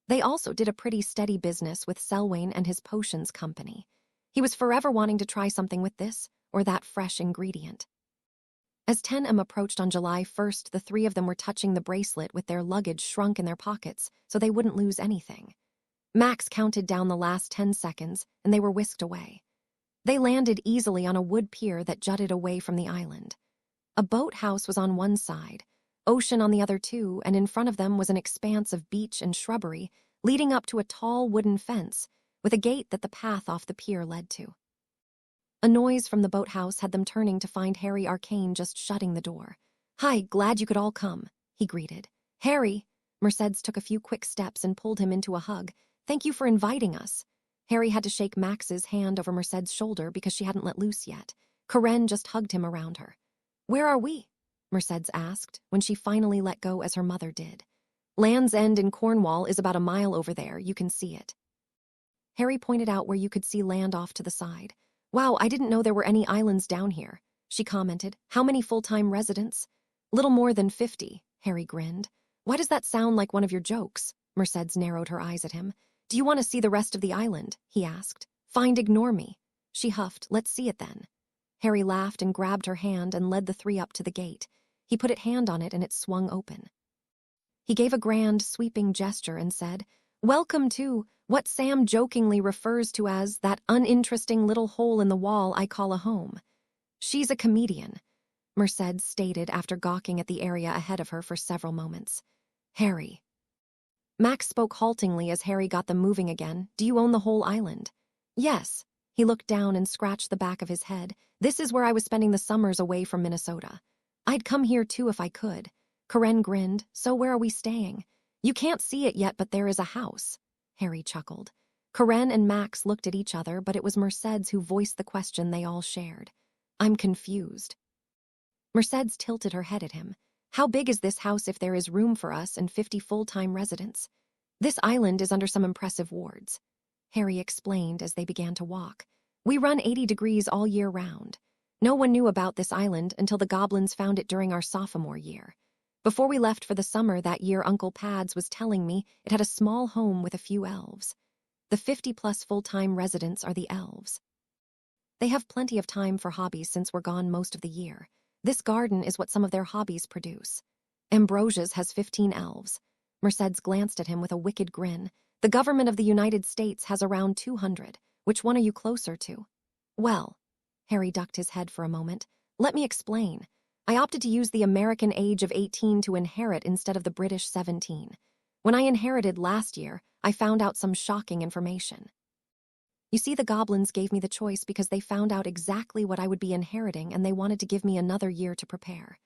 [SPEAKER 1] They also did a pretty steady business with Selwyn and his potions company. He was forever wanting to try something with this or that fresh ingredient. As 10 approached on July 1st, the 3 of them were touching the bracelet with their luggage shrunk in their pockets so they wouldn't lose anything. Max counted down the last 10 seconds, and they were whisked away. They landed easily on a wood pier that jutted away from the island. A boathouse was on one side, ocean on the other too, and in front of them was an expanse of beach and shrubbery leading up to a tall wooden fence with a gate that the path off the pier led to. A noise from the boathouse had them turning to find Harry Arcane just shutting the door. Hi, glad you could all come, he greeted. Harry, Mercedes took a few quick steps and pulled him into a hug. Thank you for inviting us. Harry had to shake Max's hand over Mercedes' shoulder because she hadn't let loose yet. Karen just hugged him around her. Where are we? Mercedes asked when she finally let go as her mother did. Land's End in Cornwall is about a mile over there, you can see it. Harry pointed out where you could see land off to the side. Wow, I didn't know there were any islands down here, she commented. How many full-time residents? Little more than 50, Harry grinned. Why does that sound like one of your jokes? Mercedes narrowed her eyes at him. Do you want to see the rest of the island? He asked. Fine, ignore me. She huffed. Let's see it then. Harry laughed and grabbed her hand and led the 3 up to the gate. He put a hand on it and it swung open. He gave a grand, sweeping gesture and said, Welcome to what Sam jokingly refers to as that uninteresting little hole in the wall I call a home. She's a comedian, Mercedes stated after gawking at the area ahead of her for several moments. Harry. Max spoke haltingly as Harry got them moving again. Do you own the whole island? Yes. He looked down and scratched the back of his head. This is where I was spending the summers away from Minnesota. I'd come here too if I could. Karen grinned. So where are we staying? You can't see it yet, but there is a house. Harry chuckled. Karen and Max looked at each other, but it was Mercedes who voiced the question they all shared. I'm confused. Mercedes tilted her head at him. How big is this house if there is room for us and 50 full-time residents? This island is under some impressive wards. Harry explained as they began to walk. We run 80 degrees all year round. No one knew about this island until the goblins found it during our sophomore year. Before we left for the summer that year, Uncle Pads was telling me it had a small home with a few elves. The 50-plus full-time residents are the elves. They have plenty of time for hobbies since we're gone most of the year. This garden is what some of their hobbies produce. Ambrosia's has 15 elves. Mercedes glanced at him with a wicked grin. The government of the United States has around 200. Which one are you closer to? Well, Harry ducked his head for a moment. Let me explain. I opted to use the American age of 18 to inherit instead of the British 17. When I inherited last year, I found out some shocking information. You see, the goblins gave me the choice because they found out exactly what I would be inheriting and they wanted to give me another year to prepare.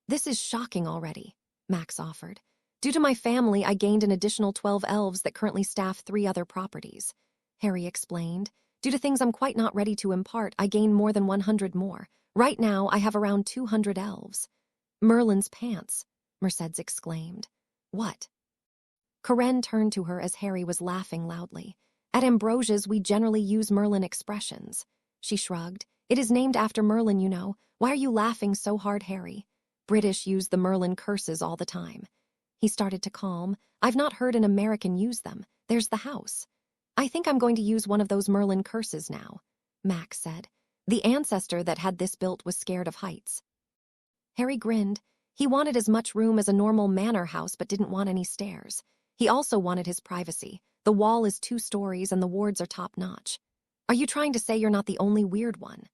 [SPEAKER 1] This is shocking already, Max offered. Due to my family, I gained an additional 12 elves that currently staff 3 other properties. Harry explained. Due to things I'm quite not ready to impart, I gained more than 100 more. Right now, I have around 200 elves. Merlin's pants, Mercedes exclaimed. What? Karen turned to her as Harry was laughing loudly. At Ambrosia's, we generally use Merlin expressions. She shrugged. It is named after Merlin, you know. Why are you laughing so hard, Harry? British use the Merlin curses all the time. He started to calm. I've not heard an American use them. There's the house. I think I'm going to use one of those Merlin curses now, Max said. The ancestor that had this built was scared of heights. Harry grinned. He wanted as much room as a normal manor house but didn't want any stairs. He also wanted his privacy. The wall is 2 stories and the wards are top-notch. Are you trying to say you're not the only weird one?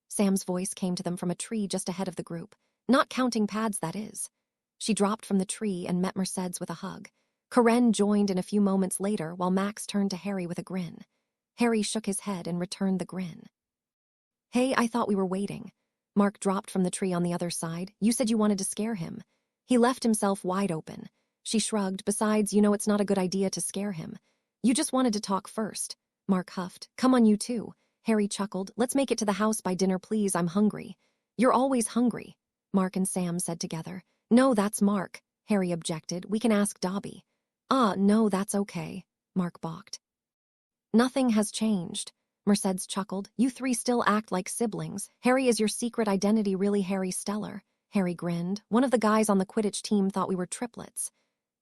[SPEAKER 1] Sam's voice came to them from a tree just ahead of the group. Not counting pads, that is. She dropped from the tree and met Mercedes with a hug. Karen joined in a few moments later while Max turned to Harry with a grin. Harry shook his head and returned the grin. Hey, I thought we were waiting. Mark dropped from the tree on the other side. You said you wanted to scare him. He left himself wide open. She shrugged. Besides, you know it's not a good idea to scare him. You just wanted to talk first. Mark huffed. Come on, you too. Harry chuckled. Let's make it to the house by dinner, please. I'm hungry. You're always hungry, Mark and Sam said together. No, that's Mark, Harry objected. We can ask Dobby. No, that's okay, Mark balked. Nothing has changed, Mercedes chuckled. You 3 still act like siblings. Harry, is your secret identity really Harry Stellar? Harry grinned. One of the guys on the Quidditch team thought we were triplets.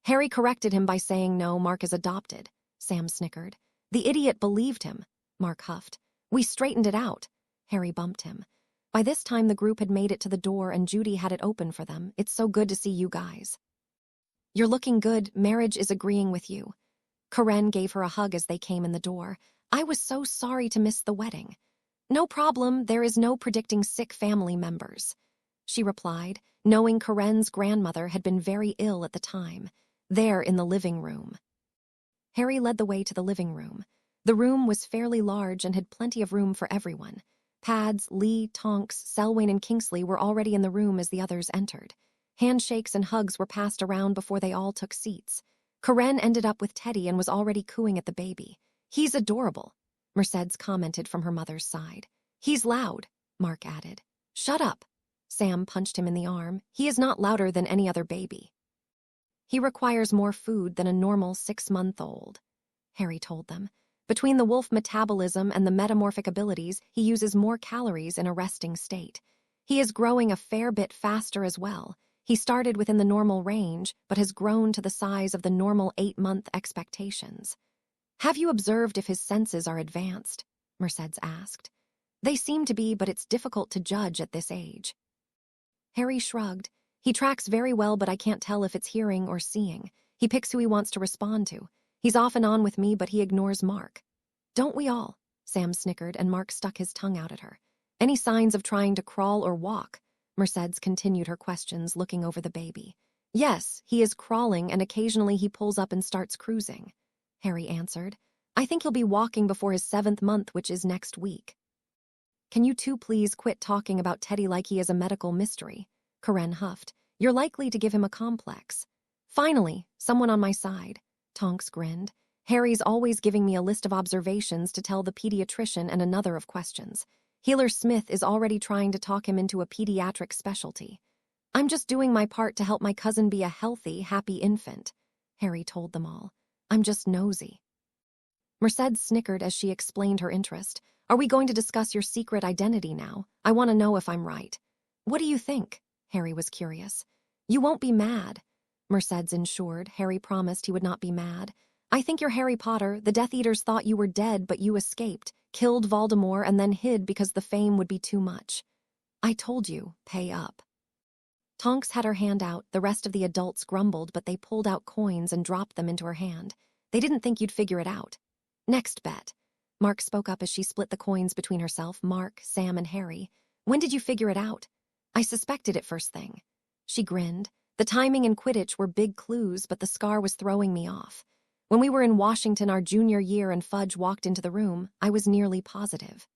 [SPEAKER 1] Harry corrected him by saying no, Mark is adopted. Sam snickered. The idiot believed him, Mark huffed. We straightened it out. Harry bumped him. By this time the group had made it to the door and Judy had it open for them. It's so good to see you guys. You're looking good. Marriage is agreeing with you. Karen gave her a hug as they came in the door. I was so sorry to miss the wedding. No problem, there is no predicting sick family members, she replied, knowing Karen's grandmother had been very ill at the time. There in the living room. Harry led the way to the living room. The room was fairly large and had plenty of room for everyone. Pads, Lee, Tonks, Selwyn, and Kingsley were already in the room as the others entered. Handshakes and hugs were passed around before they all took seats. Karen ended up with Teddy and was already cooing at the baby. He's adorable, Mercedes commented from her mother's side. He's loud, Mark added. Shut up. Sam punched him in the arm. He is not louder than any other baby. He requires more food than a normal 6-month-old, Harry told them. Between the wolf metabolism and the metamorphic abilities, he uses more calories in a resting state. He is growing a fair bit faster as well. He started within the normal range, but has grown to the size of the normal 8-month expectations. Have you observed if his senses are advanced? Mercedes asked. They seem to be, but it's difficult to judge at this age. Harry shrugged. He tracks very well, but I can't tell if it's hearing or seeing. He picks who he wants to respond to. He's off and on with me, but he ignores Mark. Don't we all? Sam snickered, and Mark stuck his tongue out at her. Any signs of trying to crawl or walk? Mercedes continued her questions, looking over the baby. Yes, he is crawling, and occasionally he pulls up and starts cruising, Harry answered. I think he'll be walking before his 7th month, which is next week. Can you two please quit talking about Teddy like he is a medical mystery? Karen huffed. You're likely to give him a complex. Finally, someone on my side. Tonks grinned. Harry's always giving me a list of observations to tell the pediatrician and another of questions. Healer Smith is already trying to talk him into a pediatric specialty. I'm just doing my part to help my cousin be a healthy, happy infant, Harry told them all. I'm just nosy. Mercedes snickered as she explained her interest. Are we going to discuss your secret identity now? I want to know if I'm right. What do you think? Harry was curious. You won't be mad, Mercedes ensured. Harry promised he would not be mad. I think you're Harry Potter. The Death Eaters thought you were dead, but you escaped, killed Voldemort, and then hid because the fame would be too much. I told you, pay up. Tonks had her hand out. The rest of the adults grumbled, but they pulled out coins and dropped them into her hand. They didn't think you'd figure it out. Next bet. Mark spoke up as she split the coins between herself, Mark, Sam, and Harry. When did you figure it out? I suspected it first thing. She grinned. The timing and Quidditch were big clues, but the scar was throwing me off. When we were in Washington our junior year and Fudge walked into the room, I was nearly positive.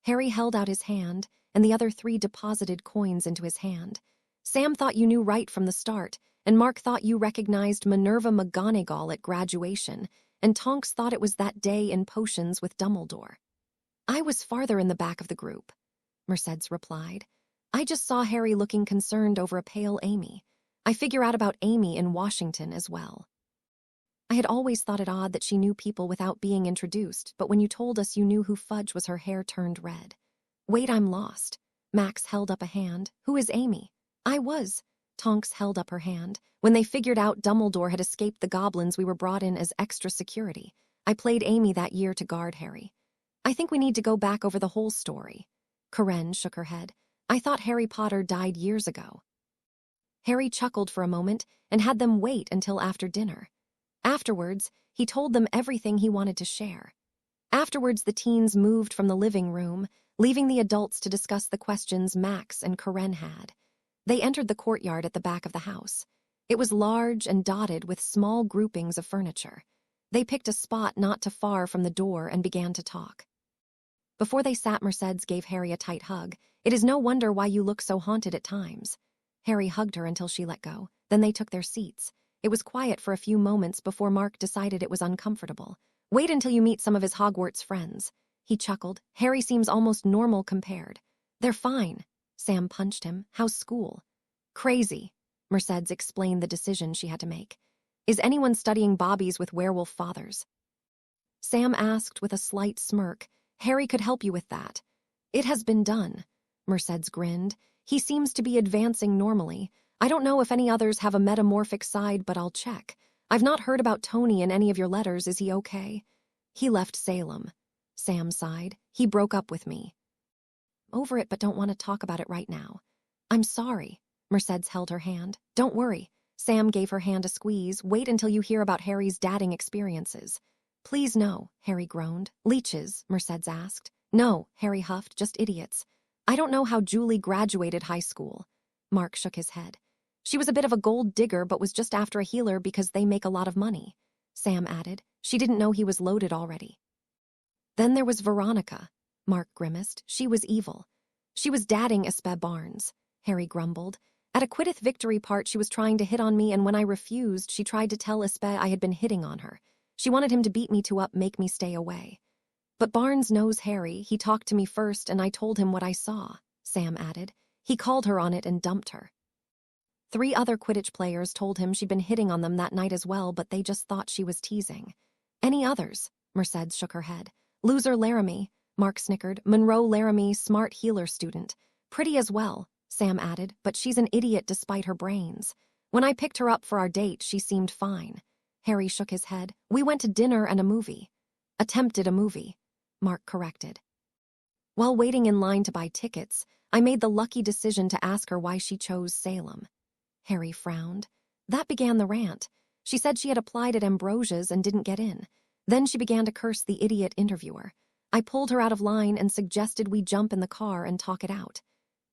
[SPEAKER 1] Harry held out his hand, and the other 3 deposited coins into his hand. Sam thought you knew right from the start, and Mark thought you recognized Minerva McGonagall at graduation, and Tonks thought it was that day in potions with Dumbledore. I was farther in the back of the group, Mercedes replied. I just saw Harry looking concerned over a pale Amy. I figure out about Amy in Washington as well. I had always thought it odd that she knew people without being introduced, but when you told us you knew who Fudge was, her hair turned red. Wait, I'm lost. Max held up a hand. Who is Amy? I was. Tonks held up her hand. When they figured out Dumbledore had escaped the goblins, we were brought in as extra security. I played Amy that year to guard Harry. I think we need to go back over the whole story. Karen shook her head. I thought Harry Potter died years ago. Harry chuckled for a moment and had them wait until after dinner. Afterwards, he told them everything he wanted to share. Afterwards, the teens moved from the living room, leaving the adults to discuss the questions Max and Karen had. They entered the courtyard at the back of the house. It was large and dotted with small groupings of furniture. They picked a spot not too far from the door and began to talk. Before they sat, Mercedes gave Harry a tight hug. It is no wonder why you look so haunted at times. Harry hugged her until she let go. Then they took their seats. It was quiet for a few moments before Mark decided it was uncomfortable. Wait until you meet some of his Hogwarts friends. He chuckled. Harry seems almost normal compared. They're fine. Sam punched him. How's school? Crazy. Mercedes explained the decision she had to make. Is anyone studying bobbies with werewolf fathers? Sam asked with a slight smirk. Harry could help you with that. It has been done. Mercedes grinned. He seems to be advancing normally. I don't know if any others have a metamorphic side, but I'll check. I've not heard about Tony in any of your letters. Is he okay? He left Salem. Sam sighed. He broke up with me. Over it, but don't want to talk about it right now. I'm sorry. Mercedes held her hand. Don't worry. Sam gave her hand a squeeze. Wait until you hear about Harry's dating experiences. Please no, Harry groaned. Leeches, Mercedes asked. No, Harry huffed, just idiots. I don't know how Julie graduated high school. Mark shook his head. She was a bit of a gold digger, but was just after a healer because they make a lot of money. Sam added. She didn't know he was loaded already. Then there was Veronica. Mark grimaced. She was evil. She was dating Espe Barnes. Harry grumbled. At a Quidditch victory part, she was trying to hit on me, and when I refused, she tried to tell Espe I had been hitting on her. She wanted him to beat me to up, make me stay away. But Barnes knows Harry. He talked to me first, and I told him what I saw, Sam added. He called her on it and dumped her. 3 other Quidditch players told him she'd been hitting on them that night as well, but they just thought she was teasing. Any others? Mercedes shook her head. Loser Laramie, Mark snickered. Monroe Laramie, smart healer student. Pretty as well, Sam added, but she's an idiot despite her brains. When I picked her up for our date, she seemed fine. Harry shook his head. We went to dinner and a movie. Attempted a movie, Mark corrected. While waiting in line to buy tickets, I made the lucky decision to ask her why she chose Salem. Harry frowned. That began the rant. She said she had applied at Ambrosia's and didn't get in. Then she began to curse the idiot interviewer. I pulled her out of line and suggested we jump in the car and talk it out.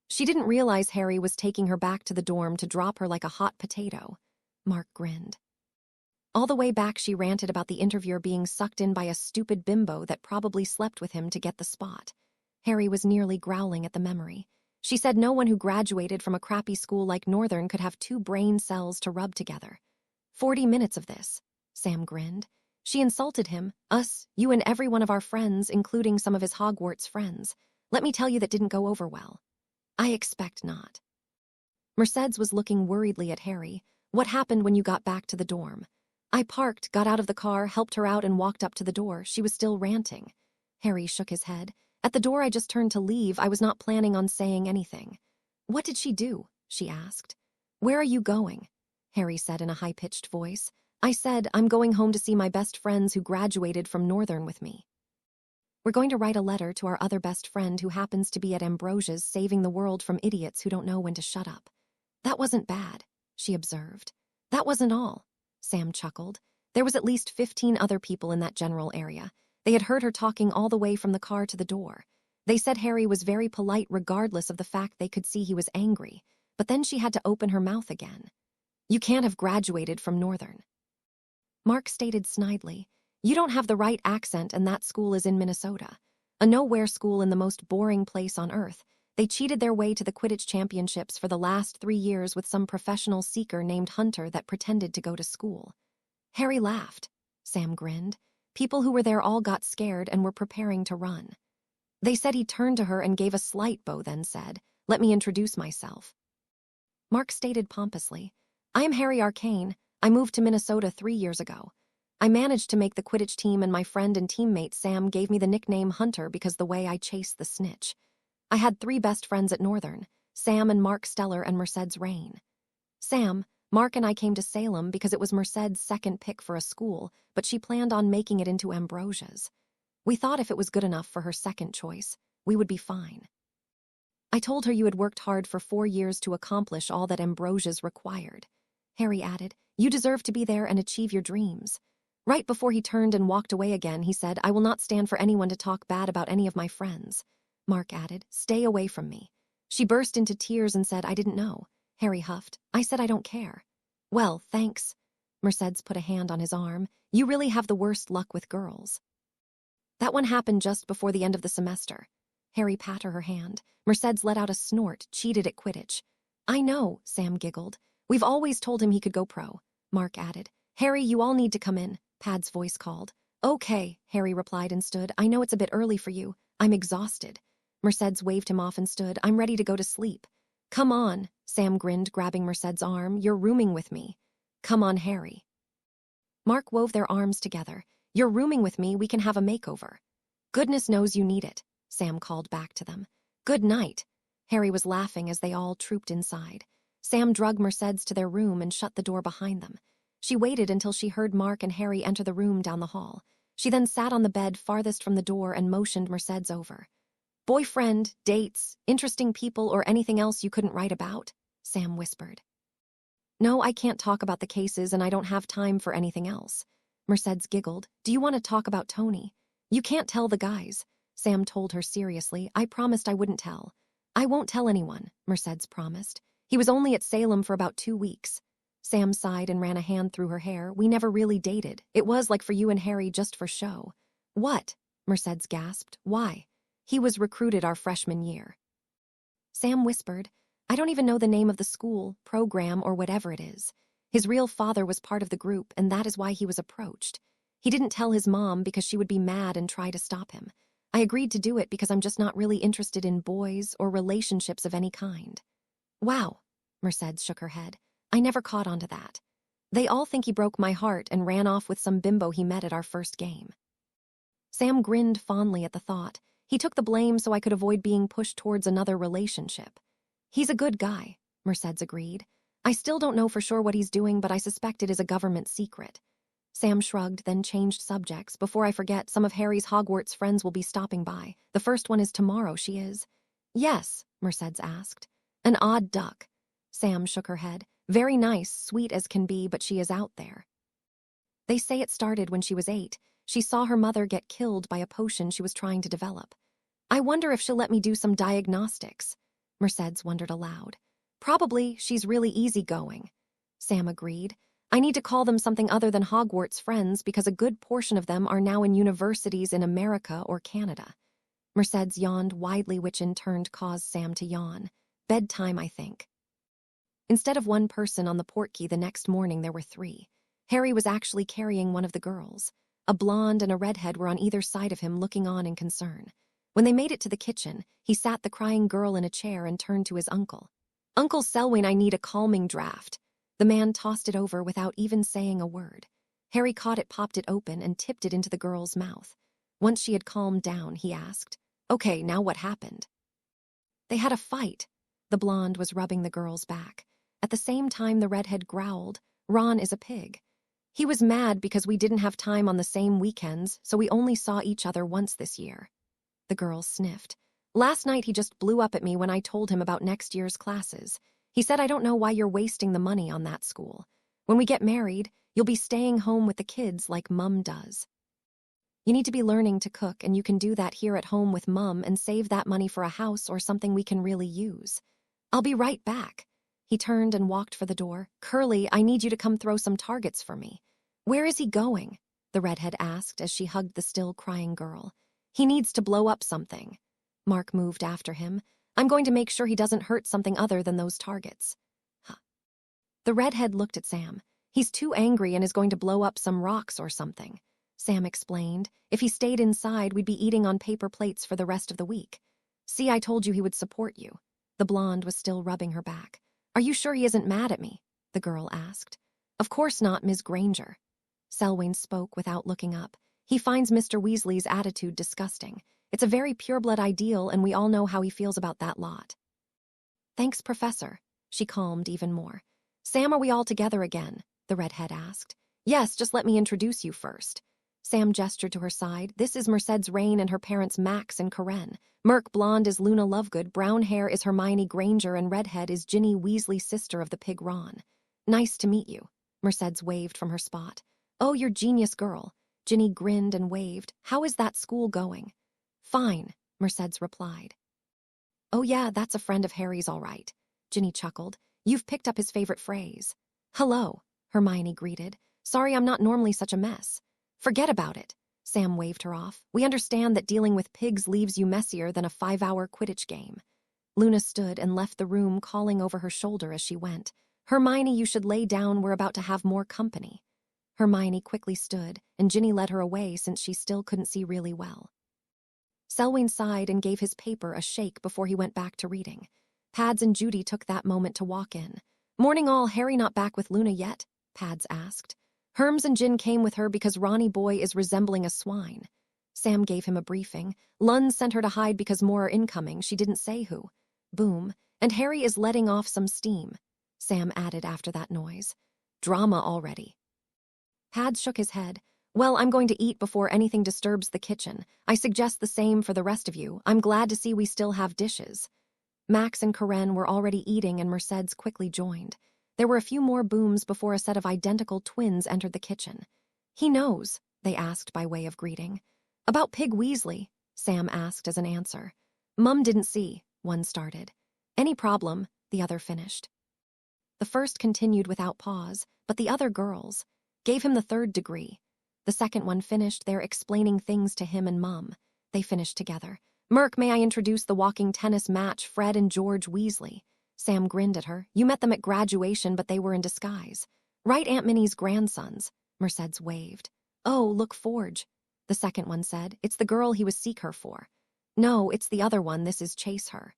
[SPEAKER 1] She didn't realize Harry was taking her back to the dorm to drop her like a hot potato. Mark grinned. All the way back she ranted about the interviewer being sucked in by a stupid bimbo that probably slept with him to get the spot. Harry was nearly growling at the memory. She said no one who graduated from a crappy school like Northern could have 2 brain cells to rub together. 40 minutes of this, Sam grinned. She insulted him, us, you and every one of our friends, including some of his Hogwarts friends. Let me tell you, that didn't go over well. I expect not. Mercedes was looking worriedly at Harry. What happened when you got back to the dorm? I parked, got out of the car, helped her out and walked up to the door. She was still ranting. Harry shook his head. At the door I just turned to leave. I was not planning on saying anything. What did she do? She asked. Where are you going? Harry said in a high-pitched voice. I said, I'm going home to see my best friends who graduated from Northern with me. We're going to write a letter to our other best friend who happens to be at Ambrosia's saving the world from idiots who don't know when to shut up. That wasn't bad, she observed. That wasn't all, Sam chuckled. There was at least 15 other people in that general area. They had heard her talking all the way from the car to the door. They said Harry was very polite regardless of the fact they could see he was angry, but then she had to open her mouth again. You can't have graduated from Northern. Mark stated snidely. You don't have the right accent and that school is in Minnesota. A nowhere school in the most boring place on earth. They cheated their way to the Quidditch championships for the last 3 years with some professional seeker named Hunter that pretended to go to school. Harry laughed. Sam grinned. People who were there all got scared and were preparing to run. They said he turned to her and gave a slight bow, then said, "Let me introduce myself." Mark stated pompously, "I am Harry Arcane. I moved to Minnesota 3 years ago. I managed to make the Quidditch team and my friend and teammate Sam gave me the nickname Hunter because the way I chased the snitch. I had 3 best friends at Northern, Sam and Mark Stellar and Mercedes Raine. Sam, Mark and I came to Salem because it was Mercedes' second pick for a school, but she planned on making it into Ambrosia's. We thought if it was good enough for her second choice, we would be fine. I told her you had worked hard for 4 years to accomplish all that Ambrosia's required." Harry added, "You deserve to be there and achieve your dreams." Right before he turned and walked away again, he said, "I will not stand for anyone to talk bad about any of my friends." Mark added, "Stay away from me." She burst into tears and said, "I didn't know." Harry huffed, "I said I don't care." "Well, thanks." Mercedes put a hand on his arm. "You really have the worst luck with girls." "That one happened just before the end of the semester." Harry patted her hand. Mercedes let out a snort, cheated at Quidditch. "I know," Sam giggled. "We've always told him he could go pro." Mark added, "Harry, you all need to come in," Pad's voice called. "Okay," Harry replied and stood. "I know it's a bit early for you. I'm exhausted." Mercedes waved him off and stood. "I'm ready to go to sleep." "Come on," Sam grinned, grabbing Mercedes' arm. "You're rooming with me." "Come on, Harry." Mark wove their arms together. "You're rooming with me, we can have a makeover." "Goodness knows you need it," Sam called back to them. "Good night." Harry was laughing as they all trooped inside. Sam dragged Mercedes to their room and shut the door behind them. She waited until she heard Mark and Harry enter the room down the hall. She then sat on the bed farthest from the door and motioned Mercedes over. "Boyfriend, dates, interesting people, or anything else you couldn't write about?" Sam whispered. "No, I can't talk about the cases and I don't have time for anything else." Mercedes giggled. "Do you want to talk about Tony?" "You can't tell the guys," Sam told her seriously. "I promised I wouldn't tell." "I won't tell anyone," Mercedes promised. "He was only at Salem for about 2 weeks." Sam sighed and ran a hand through her hair. "We never really dated. It was like for you and Harry, just for show." "What?" Mercedes gasped. "Why?" "He was recruited our freshman year." Sam whispered, "I don't even know the name of the school, program, or whatever it is. His real father was part of the group, and that is why he was approached. He didn't tell his mom because she would be mad and try to stop him. I agreed to do it because I'm just not really interested in boys or relationships of any kind." "Wow," Mercedes shook her head. "I never caught on to that. They all think he broke my heart and ran off with some bimbo he met at our first game." Sam grinned fondly at the thought. He took the blame so I could avoid being pushed towards another relationship. "He's a good guy," Mercedes agreed. "I still don't know for sure what he's doing, but I suspect it is a government secret." Sam shrugged, then changed subjects. "Before I forget, some of Harry's Hogwarts friends will be stopping by. The first one is tomorrow, she is." "Yes?" Mercedes asked. "An odd duck." Sam shook her head. "Very nice, sweet as can be, but she is out there. They say it started when she was 8. She saw her mother get killed by a potion she was trying to develop. I wonder if she'll let me do some diagnostics." Mercedes wondered aloud. "Probably, she's really easygoing." Sam agreed. "I need to call them something other than Hogwarts friends because a good portion of them are now in universities in America or Canada." Mercedes yawned widely, which in turn caused Sam to yawn. "Bedtime, I think." Instead of one person on the portkey the next morning, there were 3. Harry was actually carrying one of the girls. A blonde and a redhead were on either side of him, looking on in concern. When they made it to the kitchen, he sat the crying girl in a chair and turned to his uncle. "Uncle Selwyn, I need a calming draft." The man tossed it over without even saying a word. Harry caught it, popped it open, and tipped it into the girl's mouth. Once she had calmed down, he asked, "Okay, now what happened?" "They had a fight." The blonde was rubbing the girl's back. At the same time, the redhead growled, "Ron is a pig. He was mad because we didn't have time on the same weekends, so we only saw each other once this year." The girl sniffed. "Last night he just blew up at me when I told him about next year's classes. He said, 'I don't know why you're wasting the money on that school. When we get married, you'll be staying home with the kids like Mum does. You need to be learning to cook, and you can do that here at home with Mum and save that money for a house or something we can really use. I'll be right back." He turned and walked for the door. "Curly, I need you to come throw some targets for me." Where is he going? The redhead asked as she hugged the still crying girl. He needs to blow up something. Mark moved after him. I'm going to make sure he doesn't hurt something other than those targets. Huh. The redhead looked at Sam. He's too angry and is going to blow up some rocks or something. Sam explained. If he stayed inside, we'd be eating on paper plates for the rest of the week. See, I told you he would support you. The blonde was still rubbing her back. Are you sure he isn't mad at me? The girl asked. Of course not, Ms. Granger. Selwyn spoke without looking up. He finds Mr. Weasley's attitude disgusting. It's a very pureblood ideal, and we all know how he feels about that lot. Thanks, Professor. She calmed even more. Sam, are we all together again? The redhead asked. Yes, just let me introduce you first. Sam gestured to her side. This is Mercedes Raine and her parents Max and Karen. Merc blonde is Luna Lovegood, brown hair is Hermione Granger, and redhead is Ginny Weasley, sister of the pig Ron. Nice to meet you. Mercedes waved from her spot. Oh, you're genius girl. Ginny grinned and waved. How is that school going? Fine, Mercedes replied. Oh yeah, that's a friend of Harry's all right. Ginny chuckled. You've picked up his favorite phrase. Hello, Hermione greeted. Sorry I'm not normally such a mess. Forget about it. Sam waved her off. We understand that dealing with pigs leaves you messier than a 5-hour Quidditch game. Luna stood and left the room, calling over her shoulder as she went. Hermione, you should lay down. We're about to have more company. Hermione quickly stood, and Ginny led her away since she still couldn't see really well. Selwyn sighed and gave his paper a shake before he went back to reading. Pads and Judy took that moment to walk in. Morning all, Harry not back with Luna yet? Pads asked. Herms and Gin came with her because Ronnie Boy is resembling a swine. Sam gave him a briefing. Lund sent her to hide because more are incoming. She didn't say who. Boom. And Harry is letting off some steam. Sam added after that noise. Drama already. Pads shook his head. Well, I'm going to eat before anything disturbs the kitchen. I suggest the same for the rest of you. I'm glad to see we still have dishes. Max and Karen were already eating and Mercedes quickly joined. There were a few more booms before a set of identical twins entered the kitchen. He knows, they asked by way of greeting. About Pig Weasley, Sam asked as an answer. Mum didn't see, one started. Any problem, the other finished. The first continued without pause, but the other girls gave him the 3rd degree. The second one finished there explaining things to him and Mum. They finished together. Merc, may I introduce the walking tennis match, Fred and George Weasley? Sam grinned at her. You met them at graduation, but they were in disguise. Right, Aunt Minnie's grandsons. Mercedes waved. Oh, look, Forge. The second one said. It's the girl he was seek her for. No, it's the other one. This is chase her.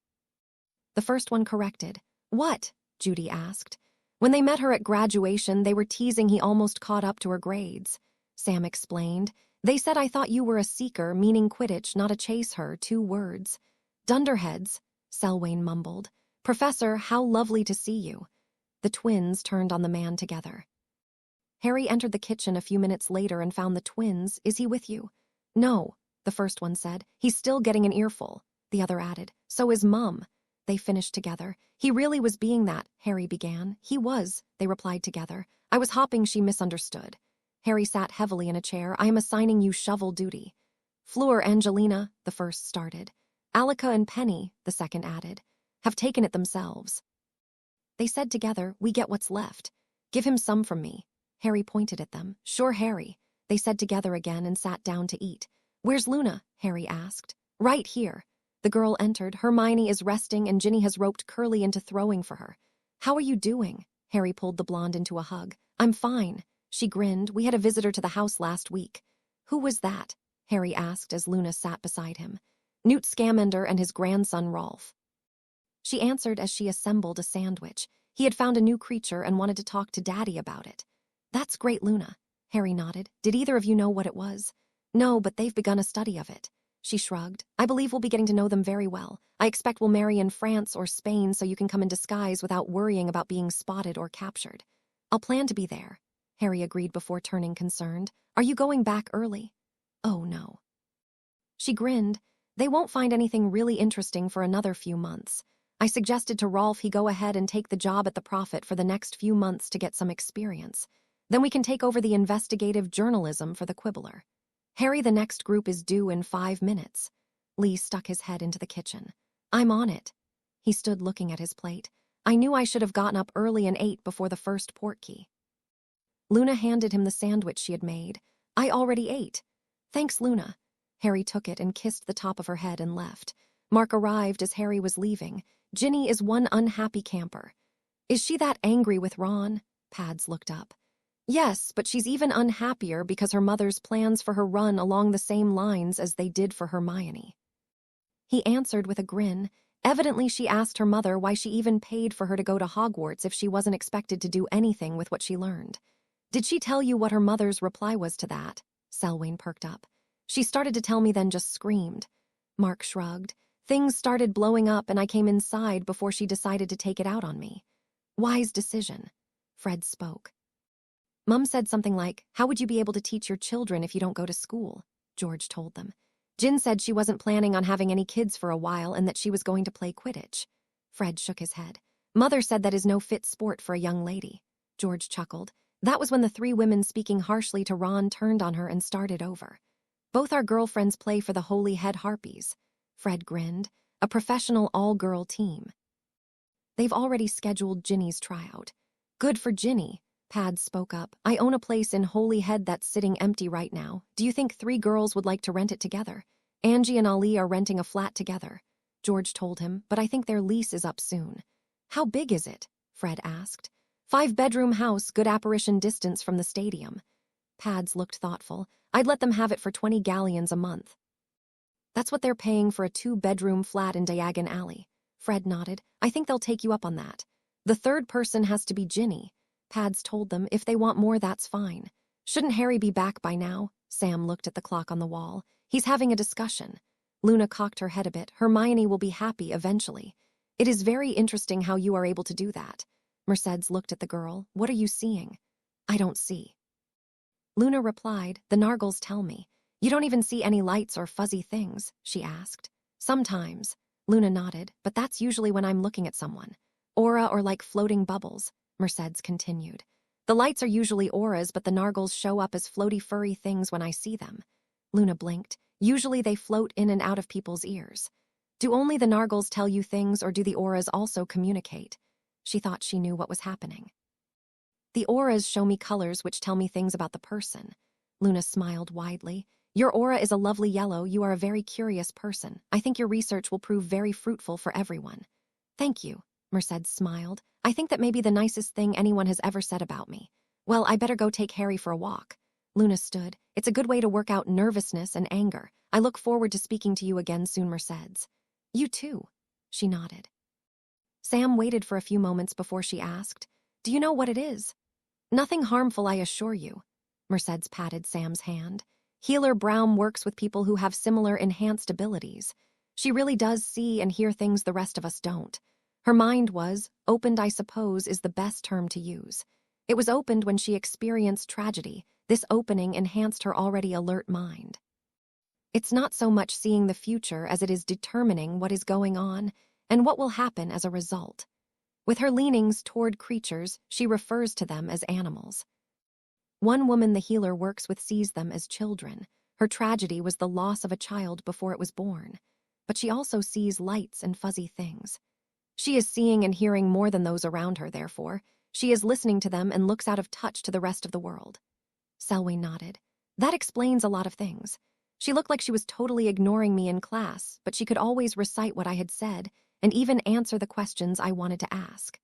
[SPEAKER 1] The first one corrected. What? Judy asked. When they met her at graduation, they were teasing he almost caught up to her grades. Sam explained. They said I thought you were a seeker, meaning Quidditch, not a chase her, 2 words. Dunderheads, Selwyn mumbled. Professor, how lovely to see you. The twins turned on the man together. Harry entered the kitchen a few minutes later and found the twins. Is he with you? No, the first one said. He's still getting an earful. The other added. So is Mum. They finished together. He really was being that, Harry began. He was, they replied together. I was hopping, she misunderstood. Harry sat heavily in a chair. I am assigning you shovel duty. Fleur, Angelina, the first started. Alika and Penny, the second added, have taken it themselves. They said together, we get what's left. Give him some from me. Harry pointed at them. Sure, Harry. They said together again and sat down to eat. Where's Luna? Harry asked. Right here. The girl entered. Hermione is resting and Ginny has roped Curly into throwing for her. How are you doing? Harry pulled the blonde into a hug. I'm fine. She grinned. We had a visitor to the house last week. Who was that? Harry asked as Luna sat beside him. Newt Scamander and his grandson Rolf. She answered as she assembled a sandwich. He had found a new creature and wanted to talk to Daddy about it. That's great, Luna. Harry nodded. Did either of you know what it was? No, but they've begun a study of it. She shrugged. I believe we'll be getting to know them very well. I expect we'll marry in France or Spain so you can come in disguise without worrying about being spotted or captured. I'll plan to be there. Harry agreed before turning concerned. Are you going back early? Oh, no. She grinned. They won't find anything really interesting for another few months. I suggested to Rolf he go ahead and take the job at the Prophet for the next few months to get some experience. Then we can take over the investigative journalism for the Quibbler. Harry, the next group is due in 5 minutes. Lee stuck his head into the kitchen. I'm on it. He stood looking at his plate. I knew I should have gotten up early and ate before the first portkey. Luna handed him the sandwich she had made. I already ate. Thanks, Luna. Harry took it and kissed the top of her head and left. Mark arrived as Harry was leaving. Ginny is one unhappy camper. Is she that angry with Ron? Pads looked up. Yes, but she's even unhappier because her mother's plans for her run along the same lines as they did for Hermione. He answered with a grin. Evidently, she asked her mother why she even paid for her to go to Hogwarts if she wasn't expected to do anything with what she learned. Did she tell you what her mother's reply was to that? Selwyn perked up. She started to tell me, then just screamed. Mark shrugged. Things started blowing up and I came inside before she decided to take it out on me. Wise decision. Fred spoke. Mum said something like, how would you be able to teach your children if you don't go to school? George told them. Gin said she wasn't planning on having any kids for a while and that she was going to play Quidditch. Fred shook his head. Mother said that is no fit sport for a young lady. George chuckled. That was when the three women speaking harshly to Ron turned on her and started over. Both our girlfriends play for the Holy Head Harpies. Fred grinned. A professional all-girl team. They've already scheduled Ginny's tryout. Good for Ginny. Pads spoke up. I own a place in Holy Head that's sitting empty right now. Do you think 3 girls would like to rent it together? Angie and Ali are renting a flat together. George told him, but I think their lease is up soon. How big is it? Fred asked. 5-bedroom house, good apparition distance from the stadium. Pads looked thoughtful. I'd let them have it for 20 galleons a month. That's what they're paying for a 2-bedroom flat in Diagon Alley. Fred nodded. I think they'll take you up on that. The third person has to be Ginny. Pads told them, if they want more, that's fine. Shouldn't Harry be back by now? Sam looked at the clock on the wall. He's having a discussion. Luna cocked her head a bit. Hermione will be happy eventually. It is very interesting how you are able to do that. Mercedes looked at the girl. What are you seeing? I don't see. Luna replied, the Nargles tell me. You don't even see any lights or fuzzy things, she asked. Sometimes. Luna nodded, but that's usually when I'm looking at someone. Aura or like floating bubbles, Mercedes continued. The lights are usually auras, but the Nargles show up as floaty furry things when I see them. Luna blinked. Usually they float in and out of people's ears. Do only the Nargles tell you things, or do the auras also communicate? She thought she knew what was happening. The auras show me colors which tell me things about the person. Luna smiled widely. Your aura is a lovely yellow. You are a very curious person. I think your research will prove very fruitful for everyone. Thank you, Mercedes smiled. I think that may be the nicest thing anyone has ever said about me. Well, I better go take Harry for a walk. Luna stood. It's a good way to work out nervousness and anger. I look forward to speaking to you again soon, Mercedes. You too. She nodded. Sam waited for a few moments before she asked, do you know what it is? Nothing harmful, I assure you. Mercedes patted Sam's hand. Healer Brown works with people who have similar enhanced abilities. She really does see and hear things the rest of us don't. Her mind was, opened I suppose is the best term to use. It was opened when she experienced tragedy. This opening enhanced her already alert mind. It's not so much seeing the future as it is determining what is going on and what will happen as a result. With her leanings toward creatures, she refers to them as animals. One woman the healer works with sees them as children. Her tragedy was the loss of a child before it was born. But she also sees lights and fuzzy things. She is seeing and hearing more than those around her, therefore. She is listening to them and looks out of touch to the rest of the world. Selwyn nodded. That explains a lot of things. She looked like she was totally ignoring me in class, but she could always recite what I had said and even answer the questions I wanted to ask.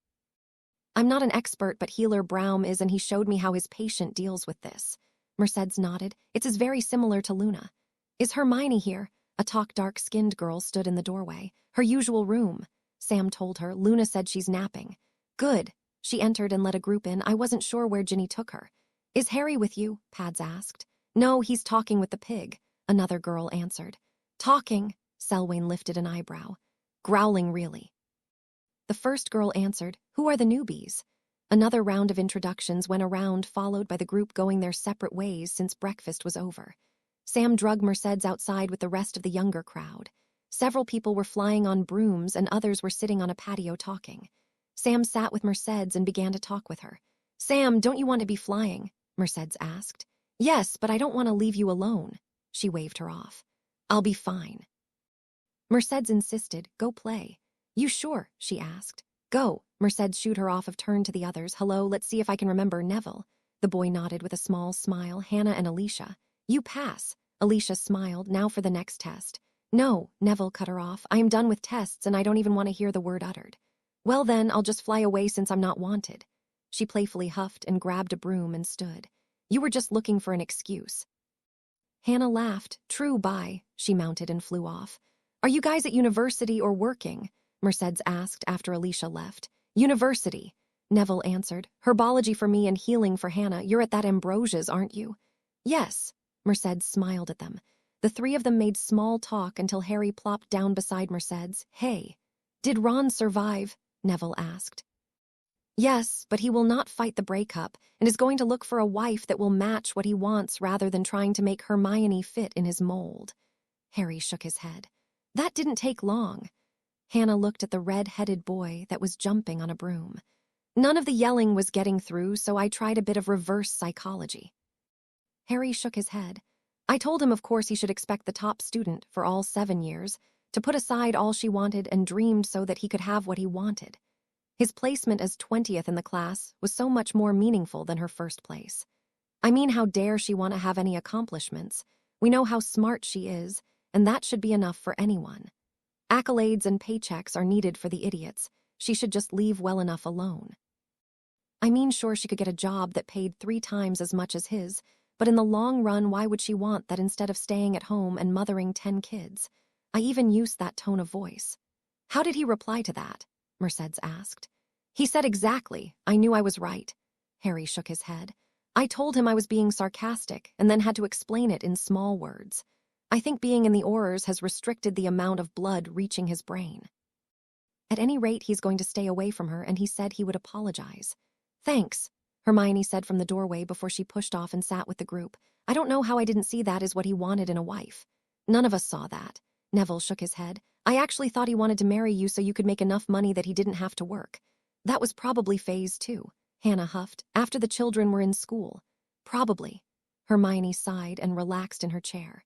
[SPEAKER 1] I'm not an expert, but Healer Brown is, and he showed me how his patient deals with this. Mercedes nodded. It's very similar to Luna. Is Hermione here? A dark-skinned girl stood in the doorway. Her usual room. Sam told her. Luna said she's napping. Good. She entered and let a group in. I wasn't sure where Ginny took her. Is Harry with you? Pads asked. No, he's talking with the pig. Another girl answered. Talking? Selwyn lifted an eyebrow. Growling, really. The first girl answered, who are the newbies? Another round of introductions went around, followed by the group going their separate ways since breakfast was over. Sam dragged Mercedes outside with the rest of the younger crowd. Several people were flying on brooms and others were sitting on a patio talking. Sam sat with Mercedes and began to talk with her. Sam, don't you want to be flying? Mercedes asked. Yes, but I don't want to leave you alone. She waved her off. I'll be fine. Mercedes insisted, go play. You sure? She asked. Go. Mercedes shooed her off of turn to the others. Hello, let's see if I can remember Neville. The boy nodded with a small smile. Hannah and Alicia. You pass. Alicia smiled. Now for the next test. No, Neville cut her off. I am done with tests and I don't even want to hear the word uttered. Well then, I'll just fly away since I'm not wanted. She playfully huffed and grabbed a broom and stood. You were just looking for an excuse. Hannah laughed. True, bye. She mounted and flew off. Are you guys at university or working? Mercedes asked after Alicia left. University, Neville answered. Herbology for me and healing for Hannah. You're at that Ambrosia's, aren't you? Yes. Mercedes smiled at them. The three of them made small talk until Harry plopped down beside Mercedes. Hey, did Ron survive? Neville asked. Yes, but he will not fight the breakup and is going to look for a wife that will match what he wants rather than trying to make Hermione fit in his mold. Harry shook his head. That didn't take long. Hannah looked at the red-headed boy that was jumping on a broom. None of the yelling was getting through, so I tried a bit of reverse psychology. Harry shook his head. I told him, of course, he should expect the top student for all 7 years, to put aside all she wanted and dreamed so that he could have what he wanted. His placement as 20th in the class was so much more meaningful than her first place. I mean, how dare she want to have any accomplishments? We know how smart she is, and that should be enough for anyone. Accolades and paychecks are needed for the idiots. She should just leave well enough alone. I mean, sure, she could get a job that paid 3 times as much as his, but in the long run, why would she want that instead of staying at home and mothering 10 kids? I even used that tone of voice. How did he reply to that? Mercedes asked. He said exactly. I knew I was right. Harry shook his head. I told him I was being sarcastic and then had to explain it in small words. I think being in the Aurors has restricted the amount of blood reaching his brain. At any rate, he's going to stay away from her, and he said he would apologize. Thanks, Hermione said from the doorway before she pushed off and sat with the group. I don't know how I didn't see that as what he wanted in a wife. None of us saw that. Neville shook his head. I actually thought he wanted to marry you so you could make enough money that he didn't have to work. That was probably phase 2, Hannah huffed, after the children were in school. Probably. Hermione sighed and relaxed in her chair.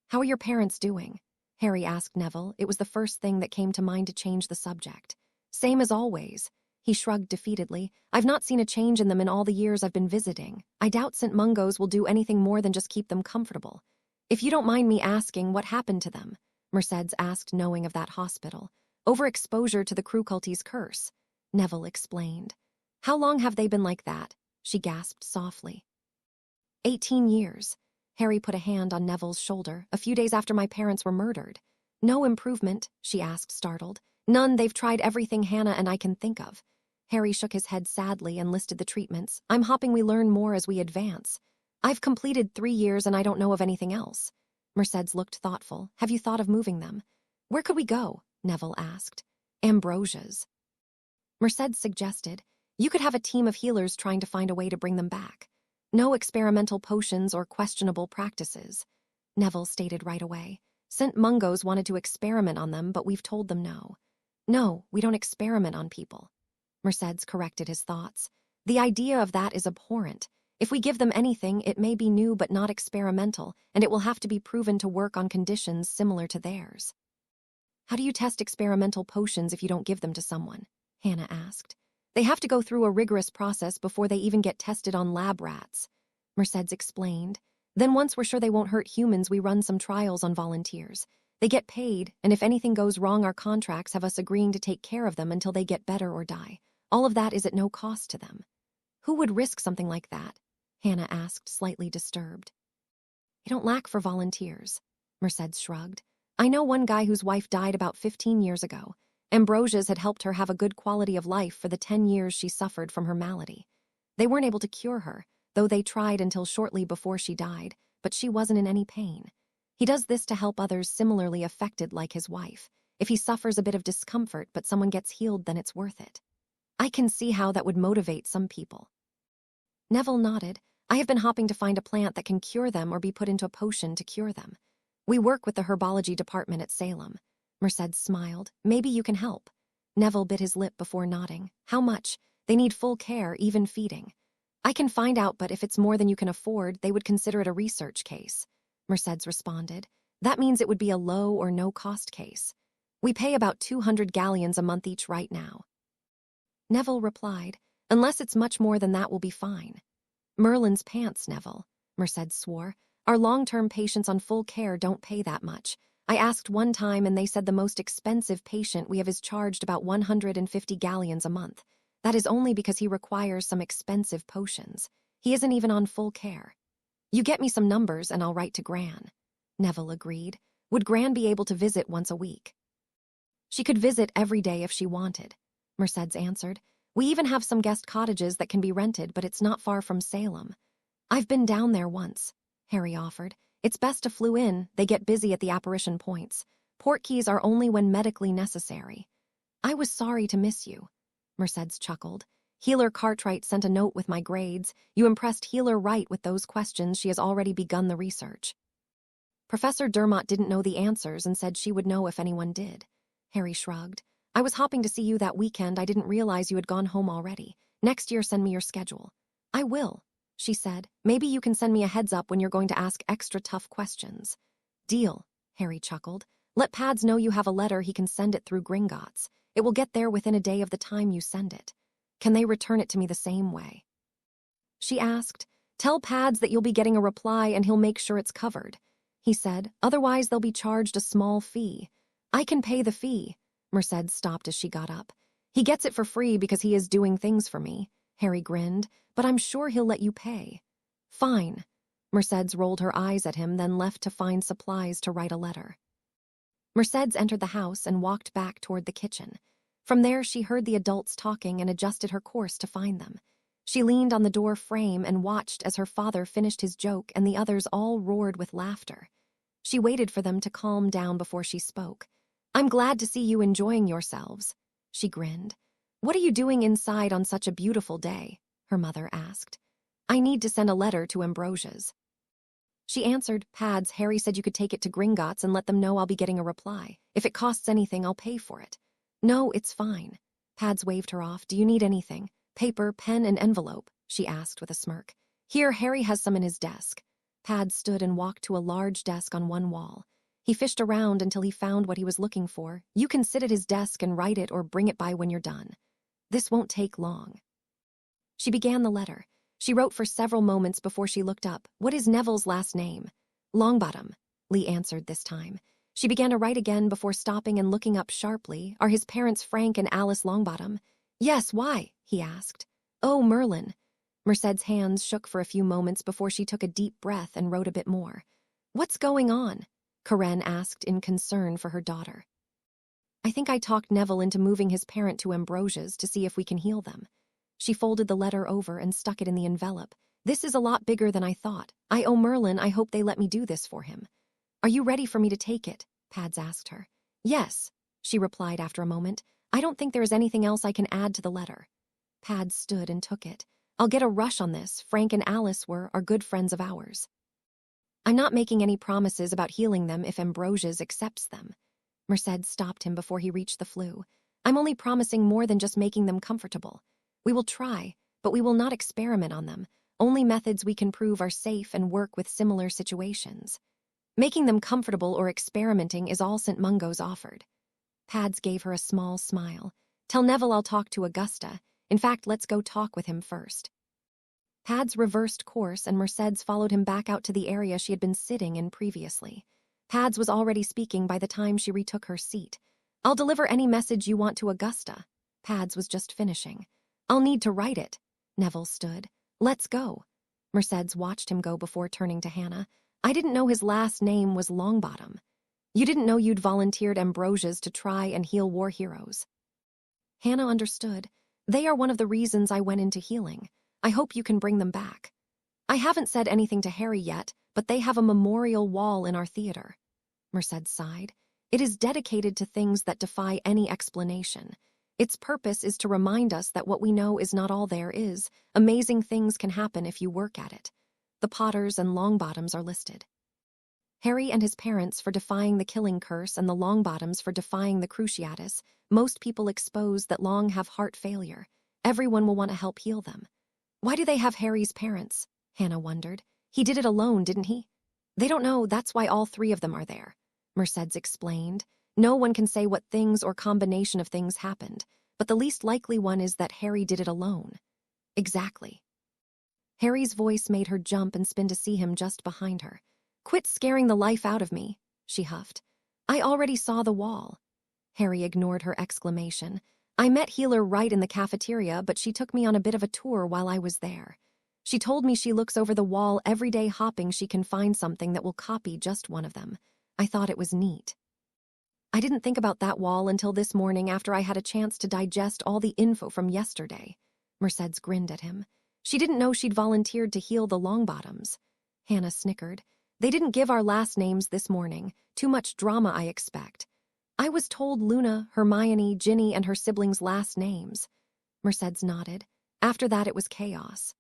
[SPEAKER 1] How are your parents doing? Harry asked Neville. It was the first thing that came to mind to change the subject. Same as always. He shrugged defeatedly. I've not seen a change in them in all the years I've been visiting. I doubt St. Mungo's will do anything more than just keep them comfortable. If you don't mind me asking, what happened to them? Mercedes asked, knowing of that hospital. Overexposure to the Cruelty's curse. Neville explained. How long have they been like that? She gasped softly. 18 years. Harry put a hand on Neville's shoulder. A few days after my parents were murdered. No improvement, she asked, startled. None. They've tried everything Hannah and I can think of. Harry shook his head sadly and listed the treatments. I'm hoping we learn more as we advance. I've completed 3 years and I don't know of anything else. Mercedes looked thoughtful. Have you thought of moving them? Where could we go? Neville asked. Ambrosia's. Mercedes suggested. You could have a team of healers trying to find a way to bring them back. No experimental potions or questionable practices. Neville stated right away. St. Mungo's wanted to experiment on them, but we've told them no. No, we don't experiment on people. Mercedes corrected his thoughts. The idea of that is abhorrent. If we give them anything, it may be new but not experimental, and it will have to be proven to work on conditions similar to theirs. How do you test experimental potions if you don't give them to someone? Hannah asked. They have to go through a rigorous process before they even get tested on lab rats. Mercedes explained. Then once we're sure they won't hurt humans, we run some trials on volunteers. They get paid, and if anything goes wrong, our contracts have us agreeing to take care of them until they get better or die. All of that is at no cost to them. Who would risk something like that? Hannah asked, slightly disturbed. I don't lack for volunteers. Mercedes shrugged. I know one guy whose wife died about 15 years ago. Ambrosia's had helped her have a good quality of life for the 10 years she suffered from her malady. They weren't able to cure her, though they tried until shortly before she died, but she wasn't in any pain. He does this to help others similarly affected like his wife. If he suffers a bit of discomfort but someone gets healed, then it's worth it. I can see how that would motivate some people. Neville nodded. I have been hoping to find a plant that can cure them or be put into a potion to cure them. We work with the herbology department at Salem. Mercedes smiled. Maybe you can help. Neville bit his lip before nodding. How much? They need full care, even feeding. I can find out, but if it's more than you can afford, they would consider it a research case. Mercedes responded. That means it would be a low or no-cost case. We pay about 200 galleons a month each right now. Neville replied, unless it's much more than that, we'll be fine. Merlin's pants, Neville, Mercedes swore. Our long-term patients on full care don't pay that much. I asked one time and they said the most expensive patient we have is charged about 150 galleons a month. That is only because he requires some expensive potions. He isn't even on full care. You get me some numbers and I'll write to Gran. Neville agreed. Would Gran be able to visit once a week? She could visit every day if she wanted, Mercedes answered. We even have some guest cottages that can be rented, but it's not far from Salem. I've been down there once, Harry offered. It's best to flew in, they get busy at the apparition points. Port keys are only when medically necessary. I was sorry to miss you, Mercedes chuckled. Healer Cartwright sent a note with my grades. You impressed Healer Wright with those questions. She has already begun the research. Professor Dermott didn't know the answers and said she would know if anyone did. Harry shrugged. I was hopping to see you that weekend. I didn't realize you had gone home already. Next year, send me your schedule. I will, she said. Maybe you can send me a heads up when you're going to ask extra tough questions. Deal, Harry chuckled. Let Pads know you have a letter. He can send it through Gringotts. It will get there within a day of the time you send it. Can they return it to me the same way? She asked. Tell Pads that you'll be getting a reply and he'll make sure it's covered, he said. Otherwise, they'll be charged a small fee. I can pay the fee. Mercedes stopped as she got up. He gets it for free because he is doing things for me, Harry grinned, but I'm sure he'll let you pay. Fine. Mercedes rolled her eyes at him, then left to find supplies to write a letter. Mercedes entered the house and walked back toward the kitchen. From there, she heard the adults talking and adjusted her course to find them. She leaned on the door frame and watched as her father finished his joke and the others all roared with laughter. She waited for them to calm down before she spoke. I'm glad to see you enjoying yourselves, she grinned. What are you doing inside on such a beautiful day? Her mother asked. I need to send a letter to Ambrosia's. She answered, Pads, Harry said you could take it to Gringotts and let them know I'll be getting a reply. If it costs anything, I'll pay for it. No, it's fine. Pads waved her off. Do you need anything? Paper, pen, and envelope, she asked with a smirk. Here, Harry has some in his desk. Pads stood and walked to a large desk on one wall. He fished around until he found what he was looking for. You can sit at his desk and write it or bring it by when you're done. This won't take long. She began the letter. She wrote for several moments before she looked up. What is Neville's last name? Longbottom, Lee answered this time. She began to write again before stopping and looking up sharply. Are his parents Frank and Alice Longbottom? Yes, why? He asked. Oh, Merlin. Mercedes' hands shook for a few moments before she took a deep breath and wrote a bit more. What's going on? Karen asked in concern for her daughter. I think I talked Neville into moving his parent to Ambrosia's to see if we can heal them. She folded the letter over and stuck it in the envelope. This is a lot bigger than I thought. I owe Merlin. I hope they let me do this for him. Are you ready for me to take it? Pads asked her. Yes, she replied after a moment. I don't think there is anything else I can add to the letter. Pads stood and took it. I'll get a rush on this. Frank and Alice are good friends of ours. I'm not making any promises about healing them if Ambrosia's accepts them. Mercedes stopped him before he reached the flue. I'm only promising more than just making them comfortable. We will try, but we will not experiment on them. Only methods we can prove are safe and work with similar situations. Making them comfortable or experimenting is all St. Mungo's offered. Pads gave her a small smile. Tell Neville I'll talk to Augusta. In fact, let's go talk with him first. Pads reversed course and Mercedes followed him back out to the area she had been sitting in previously. Pads was already speaking by the time she retook her seat. I'll deliver any message you want to Augusta. Pads was just finishing. I'll need to write it. Neville stood. Let's go. Mercedes watched him go before turning to Hannah. I didn't know his last name was Longbottom. You didn't know you'd volunteered Ambrosia's to try and heal war heroes. Hannah understood. They are one of the reasons I went into healing. I hope you can bring them back. I haven't said anything to Harry yet, but they have a memorial wall in our theater. Mercedes sighed. It is dedicated to things that defy any explanation. Its purpose is to remind us that what we know is not all there is. Amazing things can happen if you work at it. The Potters and Longbottoms are listed. Harry and his parents for defying the killing curse and the Longbottoms for defying the Cruciatus. Most people exposed that Long have heart failure. Everyone will want to help heal them. Why do they have Harry's parents? Hannah wondered. He did it alone, didn't he? They don't know, that's why all three of them are there. Mercedes explained. No one can say what things or combination of things happened, but the least likely one is that Harry did it alone. Exactly. Harry's voice made her jump and spin to see him just behind her. "Quit scaring the life out of me," she huffed. "I already saw the wall." Harry ignored her exclamation. "I met Healer right in the cafeteria, but she took me on a bit of a tour while I was there. She told me she looks over the wall every day hoping she can find something that will copy just one of them. I thought it was neat." "I didn't think about that wall until this morning after I had a chance to digest all the info from yesterday." Mercedes grinned at him. "She didn't know she'd volunteered to heal the Longbottoms." Hannah snickered. "They didn't give our last names this morning. Too much drama, I expect." "I was told Luna, Hermione, Ginny, and her siblings' last names." Mercedes nodded. "After that it was chaos."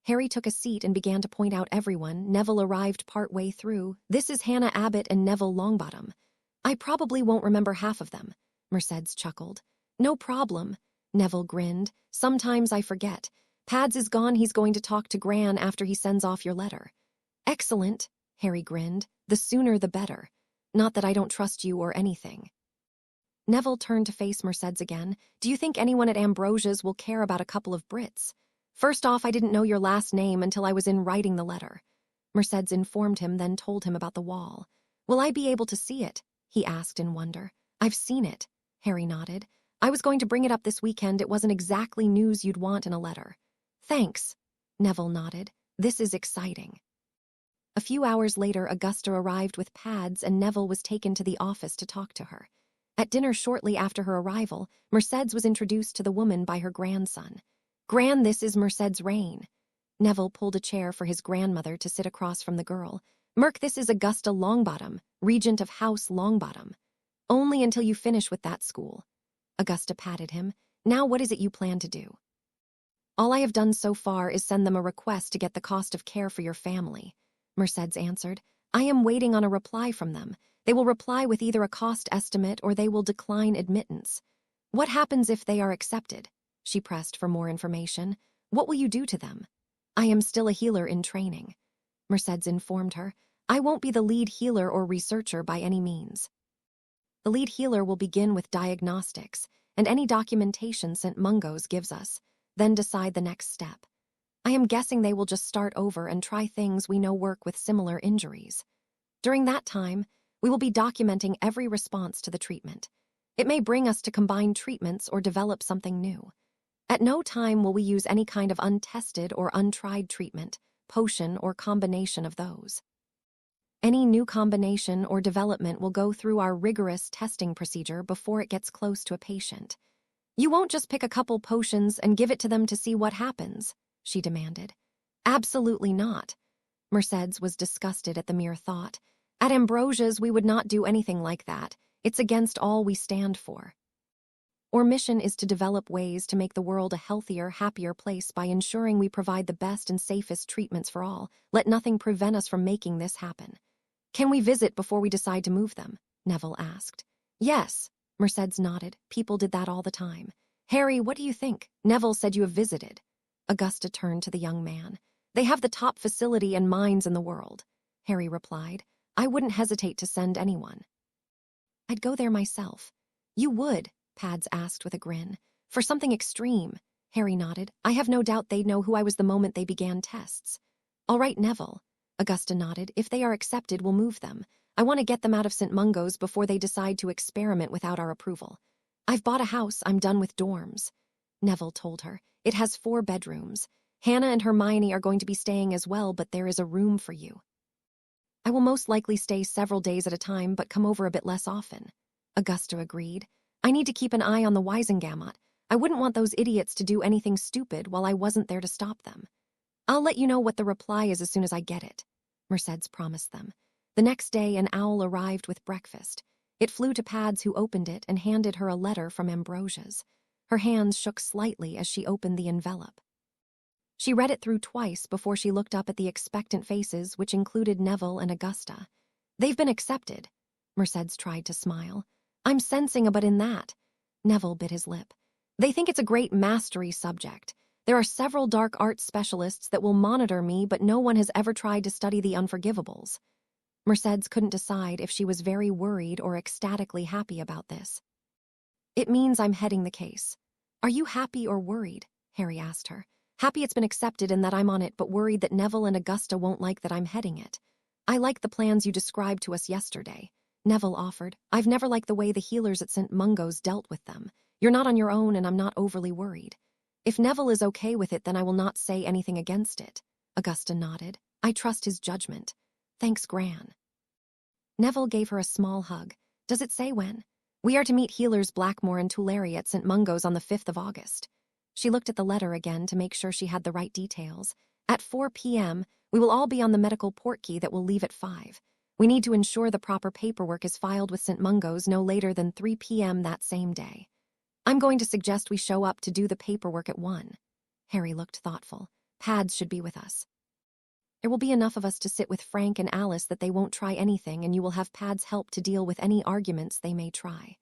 [SPEAKER 1] Harry took a seat and began to point out everyone. Neville arrived partway through. "This is Hannah Abbott and Neville Longbottom." "I probably won't remember half of them," Mercedes chuckled. "No problem," Neville grinned. "Sometimes I forget. Pads is gone. He's going to talk to Gran after he sends off your letter." "Excellent," Harry grinned. "The sooner the better. Not that I don't trust you or anything." Neville turned to face Mercedes again. "Do you think anyone at Ambrosia's will care about a couple of Brits? First off, I didn't know your last name until I was in writing the letter." Mercedes informed him, then told him about the wall. "Will I be able to see it?" he asked in wonder. "I've seen it," Harry nodded. "I was going to bring it up this weekend. It wasn't exactly news you'd want in a letter." "Thanks," Neville nodded. "This is exciting." A few hours later, Augusta arrived with Pads, and Neville was taken to the office to talk to her. At dinner shortly after her arrival, Mercedes was introduced to the woman by her grandson. "Gran, this is Mercedes Raine." Neville pulled a chair for his grandmother to sit across from the girl. "Merc, this is Augusta Longbottom, Regent of House Longbottom. Only until you finish with that school." Augusta patted him. "Now what is it you plan to do?" "All I have done so far is send them a request to get the cost of care for your family," Mercedes answered. "I am waiting on a reply from them. They will reply with either a cost estimate or they will decline admittance." "What happens if they are accepted?" She pressed for more information. "What will you do to them?" "I am still a healer in training," Mercedes informed her. "I won't be the lead healer or researcher by any means. The lead healer will begin with diagnostics and any documentation St. Mungo's gives us, then decide the next step. I am guessing they will just start over and try things we know work with similar injuries. During that time, we will be documenting every response to the treatment. It may bring us to combine treatments or develop something new. At no time will we use any kind of untested or untried treatment, potion, or combination of those. Any new combination or development will go through our rigorous testing procedure before it gets close to a patient. You won't just pick a couple potions and give it to them to see what happens," she demanded. "Absolutely not." Mercedes was disgusted at the mere thought. "At Ambrosia's, we would not do anything like that. It's against all we stand for. Our mission is to develop ways to make the world a healthier, happier place by ensuring we provide the best and safest treatments for all. Let nothing prevent us from making this happen." "Can we visit before we decide to move them?" Neville asked. "Yes," Mercedes nodded. "People did that all the time." "Harry, what do you think? Neville said you have visited." Augusta turned to the young man. "They have the top facility and minds in the world," Harry replied. "I wouldn't hesitate to send anyone." "I'd go there myself." "You would?" Pads asked with a grin. "For something extreme." Harry nodded. "I have no doubt they'd know who I was the moment they began tests." "All right, Neville." Augusta nodded. "If they are accepted, we'll move them. I want to get them out of St. Mungo's before they decide to experiment without our approval. I've bought a house. I'm done with dorms." Neville told her. "It has 4 bedrooms. Hannah and Hermione are going to be staying as well, but there is a room for you. I will most likely stay several days at a time, but come over a bit less often." Augusta agreed. "I need to keep an eye on the Wisengamot. I wouldn't want those idiots to do anything stupid while I wasn't there to stop them." "I'll let you know what the reply is as soon as I get it," Mercedes promised them. The next day, an owl arrived with breakfast. It flew to Pads, who opened it and handed her a letter from Ambrosia's. Her hands shook slightly as she opened the envelope. She read it through twice before she looked up at the expectant faces, which included Neville and Augusta. "They've been accepted." Mercedes tried to smile. "I'm sensing a but in that." Neville bit his lip. "They think it's a great mastery subject. There are several dark arts specialists that will monitor me, but no one has ever tried to study the unforgivables." Mercedes couldn't decide if she was very worried or ecstatically happy about this. "It means I'm heading the case." "Are you happy or worried?" Harry asked her. Happy it's been accepted and that I'm on it, but worried that Neville and Augusta won't like that I'm heading it. I like the plans you described to us yesterday, Neville offered. I've never liked the way the healers at St. Mungo's dealt with them. You're not on your own and I'm not overly worried. If Neville is okay with it, then I will not say anything against it. Augusta nodded. I trust his judgment. Thanks, Gran. Neville gave her a small hug. Does it say when? We are to meet healers Blackmore and Tulare at St. Mungo's on the 5th of August. She looked at the letter again to make sure she had the right details. At 4 p.m., we will all be on the medical portkey that will leave at 5. We need to ensure the proper paperwork is filed with St. Mungo's no later than 3 p.m. that same day. I'm going to suggest we show up to do the paperwork at 1. Harry looked thoughtful. Pads should be with us. There will be enough of us to sit with Frank and Alice that they won't try anything, and you will have Pads help to deal with any arguments they may try.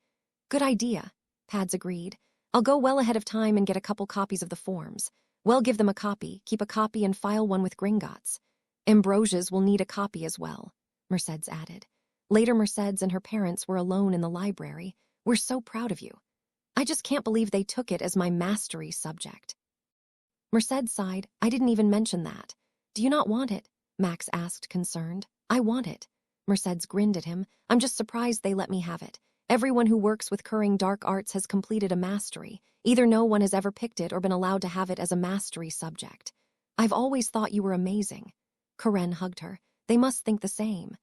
[SPEAKER 1] Good idea, Pads agreed. I'll go well ahead of time and get a couple copies of the forms. Well, give them a copy, keep a copy, and file one with Gringotts. Ambrosia's will need a copy as well, Mercedes added. Later, Mercedes and her parents were alone in the library. We're so proud of you. I just can't believe they took it as my mastery subject. Mercedes sighed. I didn't even mention that. Do you not want it? Max asked, concerned. I want it. Mercedes grinned at him. I'm just surprised they let me have it. Everyone who works with curing dark arts has completed a mastery. Either no one has ever picked it or been allowed to have it as a mastery subject. I've always thought you were amazing. Karen hugged her. They must think the same.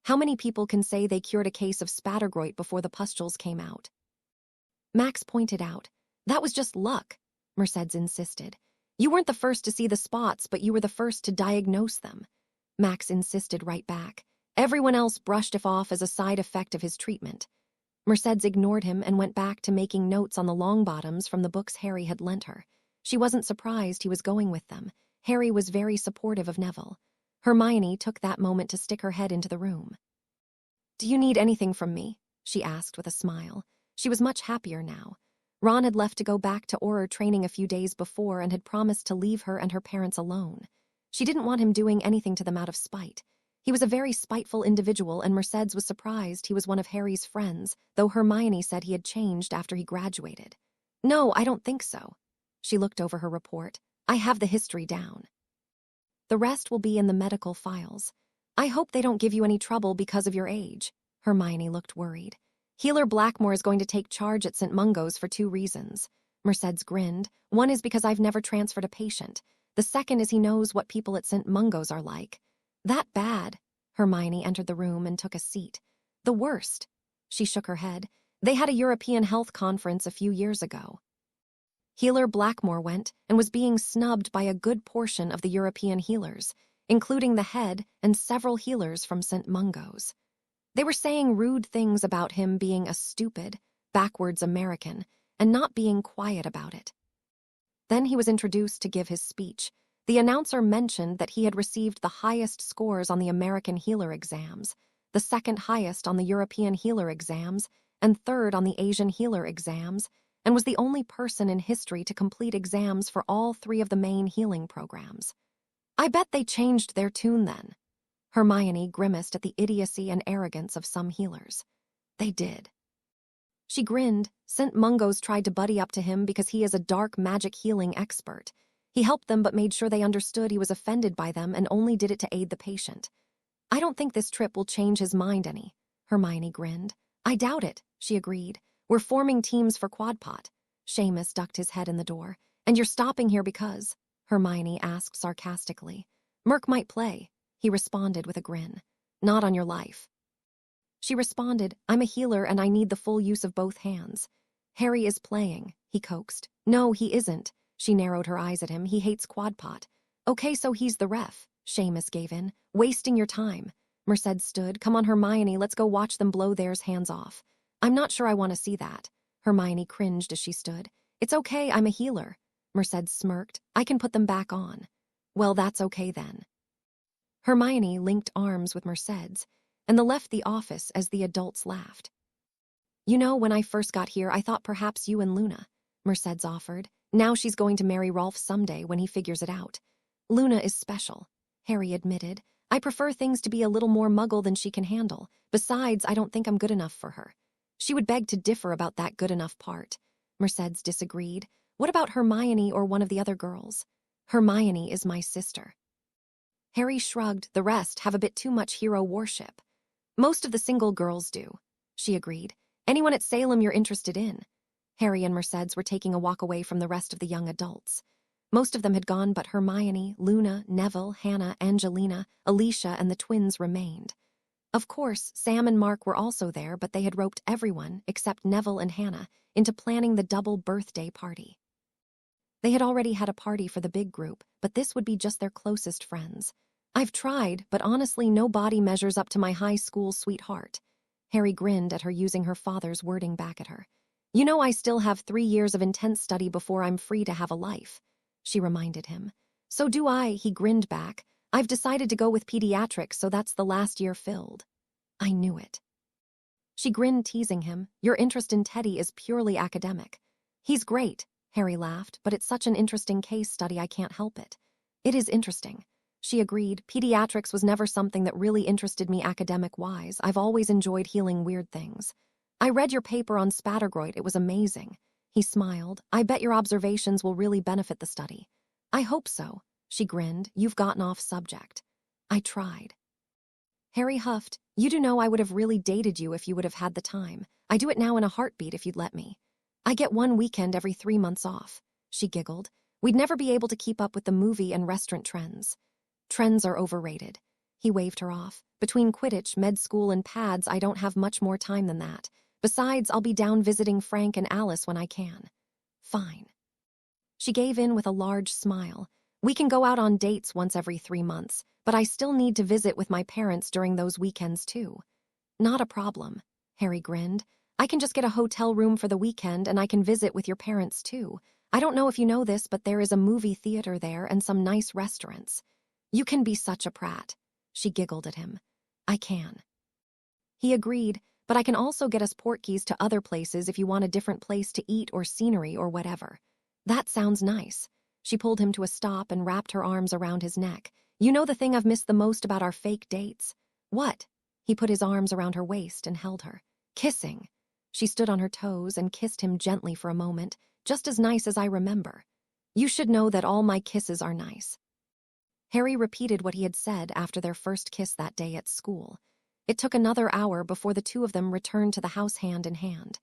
[SPEAKER 1] How many people can say they cured a case of spattergroit before the pustules came out? Max pointed out. That was just luck, Mercedes insisted. You weren't the first to see the spots, but you were the first to diagnose them. Max insisted right back. Everyone else brushed it off as a side effect of his treatment. Mercedes ignored him and went back to making notes on the Longbottoms from the books Harry had lent her. She wasn't surprised he was going with them. Harry was very supportive of Neville. Hermione took that moment to stick her head into the room. Do you need anything from me? She asked with a smile. She was much happier now. Ron had left to go back to Auror training a few days before and had promised to leave her and her parents alone. She didn't want him doing anything to them out of spite. He was a very spiteful individual, and Mercedes was surprised he was one of Harry's friends, though Hermione said he had changed after he graduated. No, I don't think so. She looked over her report. I have the history down. The rest will be in the medical files. I hope they don't give you any trouble because of your age. Hermione looked worried. Healer Blackmore is going to take charge at St. Mungo's for 2 reasons. Mercedes grinned. One is because I've never transferred a patient. The second is he knows what people at St. Mungo's are like. That bad? Hermione entered the room and took a seat. The worst. She shook her head. They had a European health conference a few years ago. Healer Blackmore went and was being snubbed by a good portion of the European healers, including the head and several healers from St. Mungo's. They were saying rude things about him being a stupid, backwards American, and not being quiet about it. Then he was introduced to give his speech. The announcer mentioned that he had received the highest scores on the American healer exams, the second highest on the European healer exams, and third on the Asian healer exams, and was the only person in history to complete exams for all 3 of the main healing programs. I bet they changed their tune then. Hermione grimaced at the idiocy and arrogance of some healers. They did. She grinned. St. Mungo's tried to buddy up to him because he is a dark magic healing expert. He helped them but made sure they understood he was offended by them and only did it to aid the patient. I don't think this trip will change his mind any. Hermione grinned. I doubt it, she agreed. We're forming teams for Quadpot. Seamus ducked his head in the door. And you're stopping here because? Hermione asked sarcastically. Merc might play. He responded with a grin. Not on your life. She responded, I'm a healer and I need the full use of both hands. Harry is playing, he coaxed. No, he isn't. She narrowed her eyes at him. He hates Quadpot. Okay, so he's the ref. Seamus gave in. Wasting your time. Mercedes stood. Come on, Hermione, let's go watch them blow theirs hands off. I'm not sure I want to see that. Hermione cringed as she stood. It's okay, I'm a healer. Mercedes smirked. I can put them back on. Well, that's okay then. Hermione linked arms with Mercedes, and they left the office as the adults laughed. You know, when I first got here, I thought perhaps you and Luna, Mercedes offered. Now she's going to marry Rolf someday when he figures it out. Luna is special, Harry admitted. I prefer things to be a little more muggle than she can handle. Besides, I don't think I'm good enough for her. She would beg to differ about that good enough part. Mercedes disagreed. What about Hermione or one of the other girls? Hermione is my sister. Harry shrugged. The rest have a bit too much hero worship. Most of the single girls do, she agreed. Anyone at Salem you're interested in? Harry and Mercedes were taking a walk away from the rest of the young adults. Most of them had gone, but Hermione, Luna, Neville, Hannah, Angelina, Alicia, and the twins remained. Of course, Sam and Mark were also there, but they had roped everyone, except Neville and Hannah, into planning the double birthday party. They had already had a party for the big group, but this would be just their closest friends. I've tried, but honestly nobody measures up to my high school sweetheart. Harry grinned at her, using her father's wording back at her. You know I still have 3 years of intense study before I'm free to have a life, she reminded him. So do I, he grinned back. I've decided to go with pediatrics, so that's the last year filled. I knew it. She grinned, teasing him. Your interest in Teddy is purely academic. He's great, Harry laughed, but it's such an interesting case study I can't help it. It is interesting, she agreed. Pediatrics was never something that really interested me academic-wise. I've always enjoyed healing weird things. I read your paper on Spattergroit. It was amazing. He smiled. I bet your observations will really benefit the study. I hope so, she grinned. You've gotten off subject. I tried. Harry huffed. You do know I would have really dated you if you would have had the time. I do it now in a heartbeat if you'd let me. I get 1 weekend every 3 months off, she giggled. We'd never be able to keep up with the movie and restaurant trends. Trends are overrated. He waved her off. Between Quidditch, med school, and pads, I don't have much more time than that. Besides, I'll be down visiting Frank and Alice when I can. Fine. She gave in with a large smile. We can go out on dates once every 3 months, but I still need to visit with my parents during those weekends too. Not a problem, Harry grinned. I can just get a hotel room for the weekend and I can visit with your parents too. I don't know if you know this, but there is a movie theater there and some nice restaurants. You can be such a prat, she giggled at him. I can. He agreed, but I can also get us portkeys to other places if you want a different place to eat or scenery or whatever. That sounds nice. She pulled him to a stop and wrapped her arms around his neck. You know the thing I've missed the most about our fake dates? What? He put his arms around her waist and held her. Kissing. She stood on her toes and kissed him gently for a moment, just as nice as I remember. You should know that all my kisses are nice. Harry repeated what he had said after their first kiss that day at school. It took another hour before the two of them returned to the house hand in hand.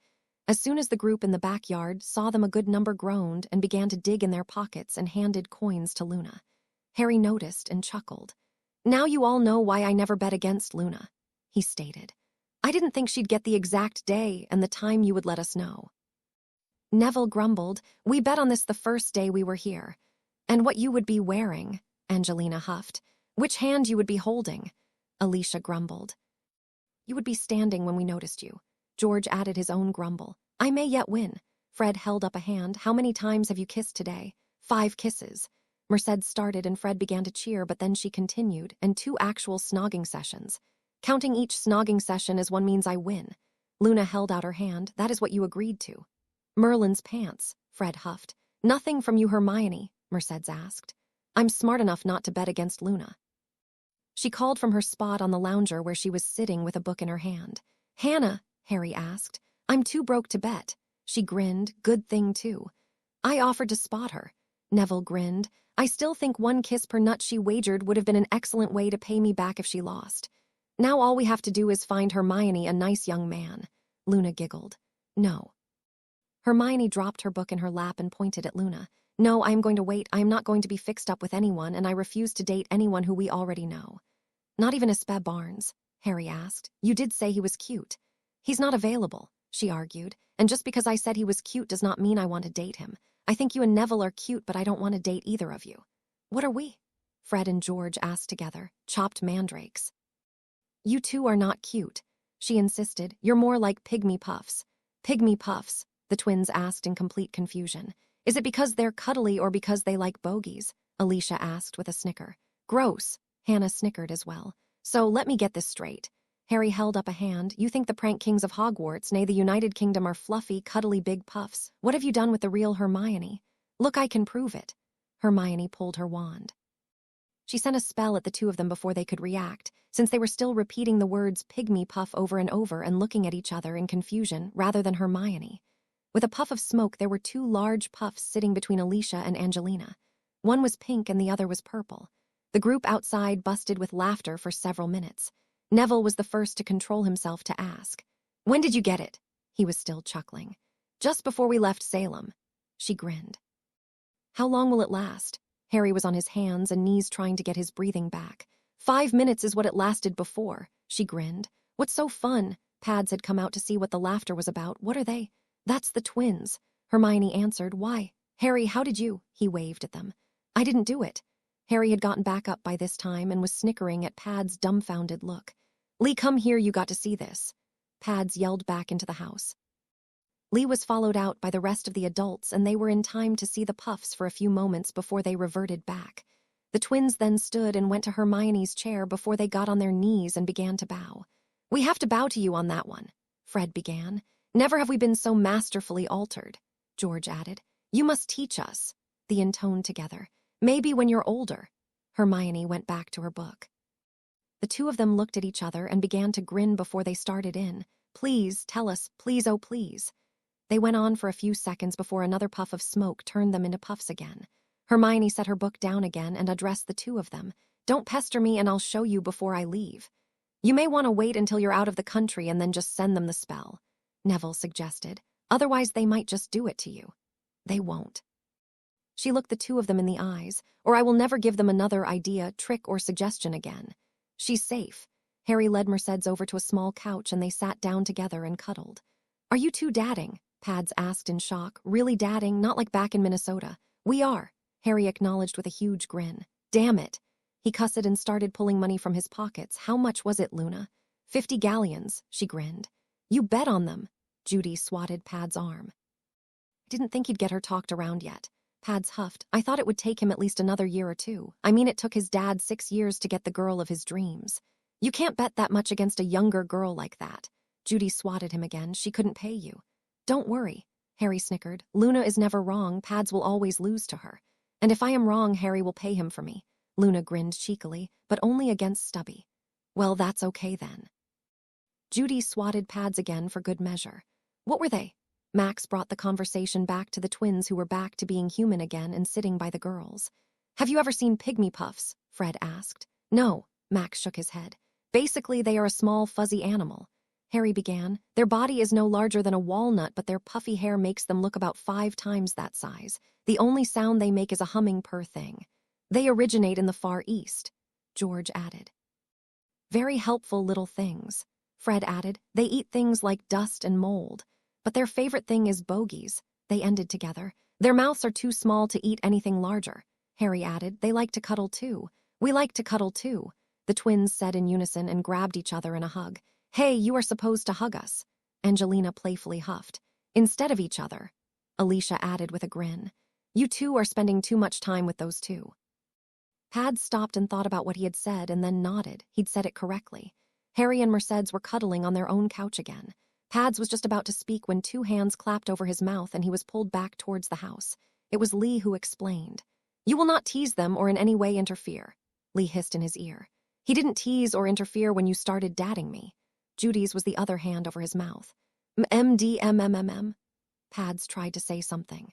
[SPEAKER 1] As soon as the group in the backyard saw them, a good number groaned and began to dig in their pockets and handed coins to Luna. Harry noticed and chuckled. Now you all know why I never bet against Luna, he stated. I didn't think she'd get the exact day and the time you would let us know. Neville grumbled. We bet on this the first day we were here. And what you would be wearing, Angelina huffed. Which hand you would be holding, Alicia grumbled. You would be standing when we noticed you. George added his own grumble. I may yet win. Fred held up a hand. How many times have you kissed today? 5 kisses. Mercedes started and Fred began to cheer, but then she continued, and 2 actual snogging sessions. Counting each snogging session as one means I win. Luna held out her hand. That is what you agreed to. Merlin's pants, Fred huffed. Nothing from you, Hermione, Mercedes asked. I'm smart enough not to bet against Luna. She called from her spot on the lounger where she was sitting with a book in her hand. Hannah, Harry asked. I'm too broke to bet. She grinned. Good thing, too. I offered to spot her. Neville grinned. I still think 1 kiss per nut she wagered would have been an excellent way to pay me back if she lost. Now all we have to do is find Hermione a nice young man. Luna giggled. No. Hermione dropped her book in her lap and pointed at Luna. No, I am going to wait. I am not going to be fixed up with anyone, and I refuse to date anyone who we already know. Not even Espè Barnes, Harry asked. You did say he was cute. He's not available, she argued, and just because I said he was cute does not mean I want to date him. I think you and Neville are cute, but I don't want to date either of you. What are we? Fred and George asked together. Chopped mandrakes. You two are not cute, she insisted. You're more like pygmy puffs. Pygmy puffs, the twins asked in complete confusion. Is it because they're cuddly or because they like bogies? Alicia asked with a snicker. Gross, Hannah snickered as well. So let me get this straight. Harry held up a hand. You think the prank kings of Hogwarts, nay the United Kingdom, are fluffy, cuddly big puffs. What have you done with the real Hermione? Look, I can prove it. Hermione pulled her wand. She sent a spell at the two of them before they could react, since they were still repeating the words pygmy puff over and over and looking at each other in confusion rather than Hermione. With a puff of smoke, there were 2 large puffs sitting between Alicia and Angelina. One was pink and the other was purple. The group outside busted with laughter for several minutes. Neville was the first to control himself to ask, "When did you get it?" He was still chuckling. "Just before we left Salem." She grinned. "How long will it last?" Harry was on his hands and knees trying to get his breathing back. 5 minutes is what it lasted before." She grinned. "What's so fun?" Pads had come out to see what the laughter was about. "What are they?" "That's the twins," Hermione answered. "Why?" "Harry, how did you?" He waved at them. "I didn't do it." Harry had gotten back up by this time and was snickering at Pad's dumbfounded look. "Lee, come here, you got to see this." Pads yelled back into the house. Lee was followed out by the rest of the adults, and they were in time to see the Puffs for a few moments before they reverted back. The twins then stood and went to Hermione's chair before they got on their knees and began to bow. "We have to bow to you on that one," Fred began. "Never have we been so masterfully altered," George added. "You must teach us," they intoned together. "Maybe when you're older." Hermione went back to her book. The two of them looked at each other and began to grin before they started in. "Please, tell us, please, oh please." They went on for a few seconds before another puff of smoke turned them into puffs again. Hermione set her book down again and addressed the two of them. "Don't pester me and I'll show you before I leave." "You may want to wait until you're out of the country and then just send them the spell," Neville suggested. "Otherwise they might just do it to you." "They won't." She looked the two of them in the eyes. "Or I will never give them another idea, trick, or suggestion again." "She's safe." Harry led Mercedes over to a small couch and they sat down together and cuddled. "Are you two dadding?" Pads asked in shock. "Really dadding, not like back in Minnesota." "We are," Harry acknowledged with a huge grin. "Damn it." He cussed and started pulling money from his pockets. "How much was it, Luna?" 50 galleons, she grinned. "You bet on them." Judy swatted Pad's arm. "I didn't think he'd get her talked around yet." Pads huffed. "I thought it would take him at least another year or two. I mean, it took his dad 6 years to get the girl of his dreams." "You can't bet that much against a younger girl like that." Judy swatted him again. "She couldn't pay you." "Don't worry," Harry snickered. "Luna is never wrong. Pads will always lose to her. And if I am wrong, Harry will pay him for me." Luna grinned cheekily, but only against Stubby. "Well, that's okay then." Judy swatted Pads again for good measure. "What were they?" Max brought the conversation back to the twins, who were back to being human again and sitting by the girls. "Have you ever seen pygmy puffs?" Fred asked. "No," Max shook his head. "Basically, they are a small, fuzzy animal." Harry began. "Their body is no larger than a walnut, but their puffy hair makes them look about 5 times that size. The only sound they make is a humming purr thing. They originate in the Far East," George added. "Very helpful little things," Fred added. "They eat things like dust and mold. But their favorite thing is bogies," they ended together. "Their mouths are too small to eat anything larger," Harry added. "They like to cuddle too." "We like to cuddle too," the twins said in unison and grabbed each other in a hug. "Hey, you are supposed to hug us," Angelina playfully huffed. "Instead of each other," Alicia added with a grin. "You two are spending too much time with those two." Pads stopped and thought about what he had said and then nodded. He'd said it correctly. Harry and Mercedes were cuddling on their own couch again. Pads was just about to speak when 2 hands clapped over his mouth and he was pulled back towards the house. It was Lee who explained. "You will not tease them or in any way interfere," Lee hissed in his ear. "He didn't tease or interfere when you started dadding me." Judy's was the other hand over his mouth. "MDMMMM." Pads tried to say something.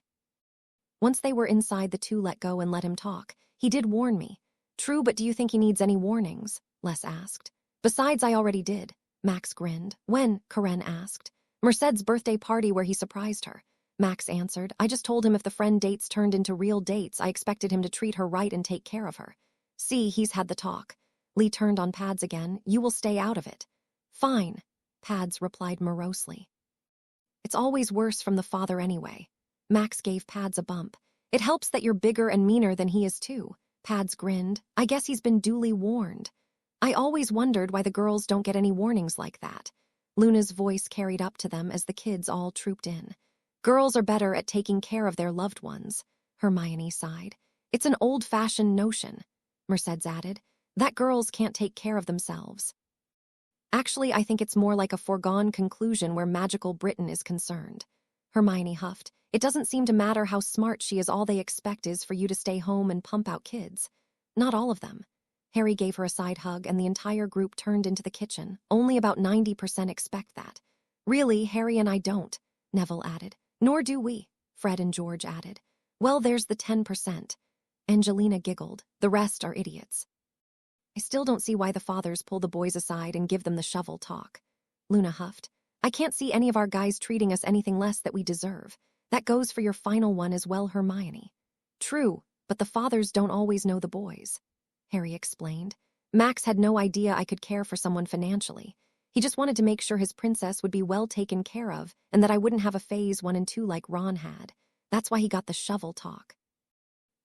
[SPEAKER 1] Once they were inside, the two let go and let him talk. "He did warn me." "True, but do you think he needs any warnings?" Les asked. "Besides, I already did." Max grinned. "When?" Karen asked. "Mercedes' birthday party where he surprised her." Max answered. "I just told him if the friend dates turned into real dates, I expected him to treat her right and take care of her." "See, he's had the talk." Lee turned on Pads again. "You will stay out of it." "Fine," Pads replied morosely. "It's always worse from the father anyway." Max gave Pads a bump. "It helps that you're bigger and meaner than he is too." Pads grinned. "I guess he's been duly warned." "I always wondered why the girls don't get any warnings like that." Luna's voice carried up to them as the kids all trooped in. "Girls are better at taking care of their loved ones," Hermione sighed. "It's an old-fashioned notion," Mercedes added, "that girls can't take care of themselves." "Actually, I think it's more like a foregone conclusion where magical Britain is concerned." Hermione huffed. "It doesn't seem to matter how smart she is, all they expect is for you to stay home and pump out kids." "Not all of them." Harry gave her a side hug and the entire group turned into the kitchen. "Only about 90% expect that." "Really, Harry and I don't," Neville added. "Nor do we," Fred and George added. "Well, there's the 10%. Angelina giggled. The rest are idiots. I still don't see why the fathers pull the boys aside and give them the shovel talk. Luna huffed. I can't see any of our guys treating us anything less that we deserve. That goes for your final one as well, Hermione. True, but the fathers don't always know the boys, Harry explained. Max had no idea I could care for someone financially. He just wanted to make sure his princess would be well taken care of and that I wouldn't have a phase 1 and 2 like Ron had. That's why he got the shovel talk.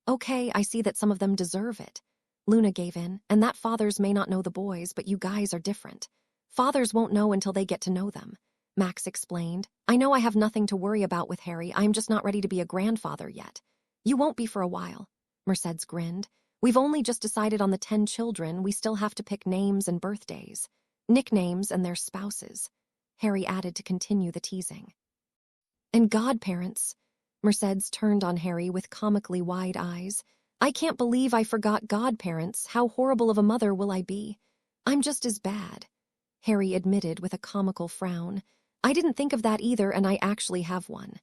[SPEAKER 1] Okay, I see that some of them deserve it. Luna gave in, and that fathers may not know the boys, but you guys are different. Fathers won't know until they get to know them, Max explained. I know I have nothing to worry about with Harry, I'm just not ready to be a grandfather yet. You won't be for a while, Mercedes grinned. We've only just decided on the 10 children, we still have to pick names and birthdays. Nicknames and their spouses, Harry added to continue the teasing. And godparents. Mercedes turned on Harry with comically wide eyes. I can't believe I forgot godparents. How horrible of a mother will I be? I'm just as bad, Harry admitted with a comical frown. I didn't think of that either, and I actually have one.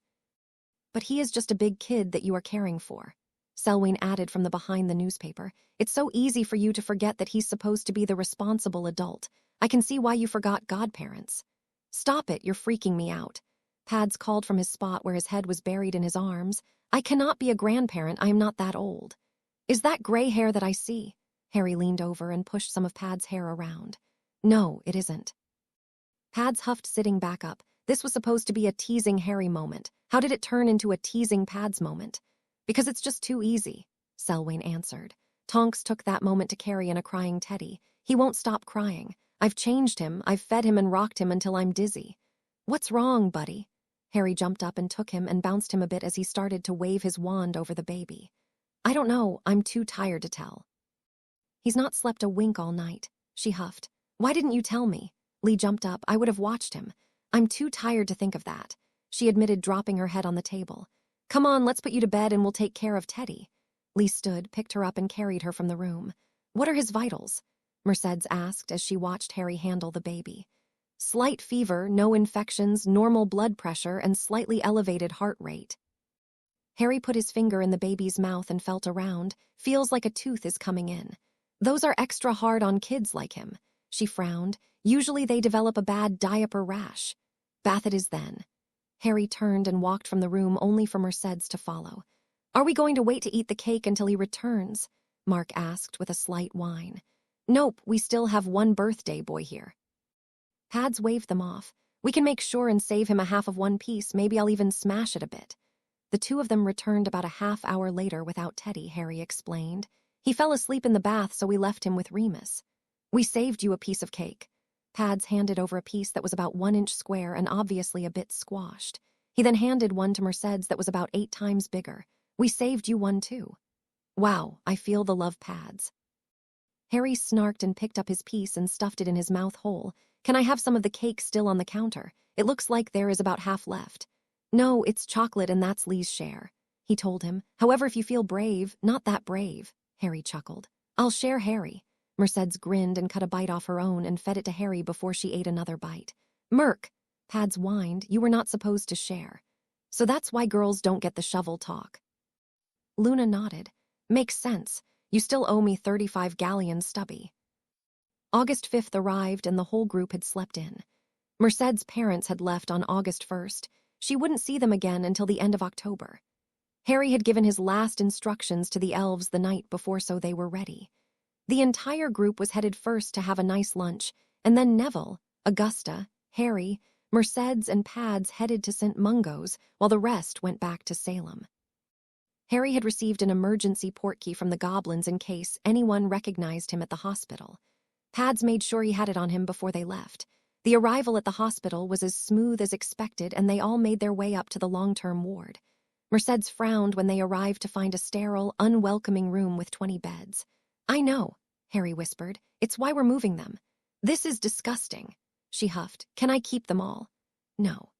[SPEAKER 1] But he is just a big kid that you are caring for, Selwyn added from the behind the newspaper. It's so easy for you to forget that he's supposed to be the responsible adult. I can see why you forgot godparents. Stop it, you're freaking me out. Pads called from his spot where his head was buried in his arms. I cannot be a grandparent, I am not that old. Is that gray hair that I see? Harry leaned over and pushed some of Pad's hair around. No, it isn't. Pads huffed, sitting back up. This was supposed to be a teasing Harry moment. How did it turn into a teasing Pads moment? Because it's just too easy, Selwyn answered. Tonks took that moment to carry in a crying Teddy. He won't stop crying. I've changed him, I've fed him and rocked him until I'm dizzy. What's wrong, buddy? Harry jumped up and took him and bounced him a bit as he started to wave his wand over the baby. I don't know, I'm too tired to tell. He's not slept a wink all night, she huffed. Why didn't you tell me? Lee jumped up. I would have watched him. I'm too tired to think of that, she admitted, dropping her head on the table. Come on, let's put you to bed and we'll take care of Teddy. Lee stood, picked her up and carried her from the room. What are his vitals? Mercedes asked as she watched Harry handle the baby. Slight fever, no infections, normal blood pressure, and slightly elevated heart rate. Harry put his finger in the baby's mouth and felt around. Feels like a tooth is coming in. Those are extra hard on kids like him, she frowned. Usually they develop a bad diaper rash. Bath it is then. Harry turned and walked from the room only for Mercedes to follow. Are we going to wait to eat the cake until he returns? Mark asked with a slight whine. Nope, we still have one birthday boy here. Pads waved them off. We can make sure and save him a half of one piece, maybe I'll even smash it a bit. The two of them returned about a half hour later without Teddy, Harry explained. He fell asleep in the bath, so we left him with Remus. We saved you a piece of cake. Pads handed over a piece that was about 1 inch square and obviously a bit squashed. He then handed one to Mercedes that was about 8 times bigger. We saved you one too. Wow, I feel the love, Pads. Harry snarked and picked up his piece and stuffed it in his mouth hole. Can I have some of the cake still on the counter? It looks like there is about half left. No, it's chocolate and that's Lee's share, he told him. However, if you feel brave, not that brave, Harry chuckled. I'll share, Harry. Mercedes grinned and cut a bite off her own and fed it to Harry before she ate another bite. Merc, Pads whined, you were not supposed to share. So that's why girls don't get the shovel talk. Luna nodded. Makes sense. You still owe me 35 galleons, stubby. August 5th arrived and the whole group had slept in. Mercedes' parents had left on August 1st. She wouldn't see them again until the end of October. Harry had given his last instructions to the elves the night before, so they were ready. The entire group was headed first to have a nice lunch, and then Neville, Augusta, Harry, Mercedes, and Pads headed to St. Mungo's, while the rest went back to Salem. Harry had received an emergency portkey from the goblins in case anyone recognized him at the hospital. Pads made sure he had it on him before they left. The arrival at the hospital was as smooth as expected, and they all made their way up to the long-term ward. Mercedes frowned when they arrived to find a sterile, unwelcoming room with 20 beds. I know, Harry whispered. It's why we're moving them. This is disgusting, she huffed. Can I keep them all? No.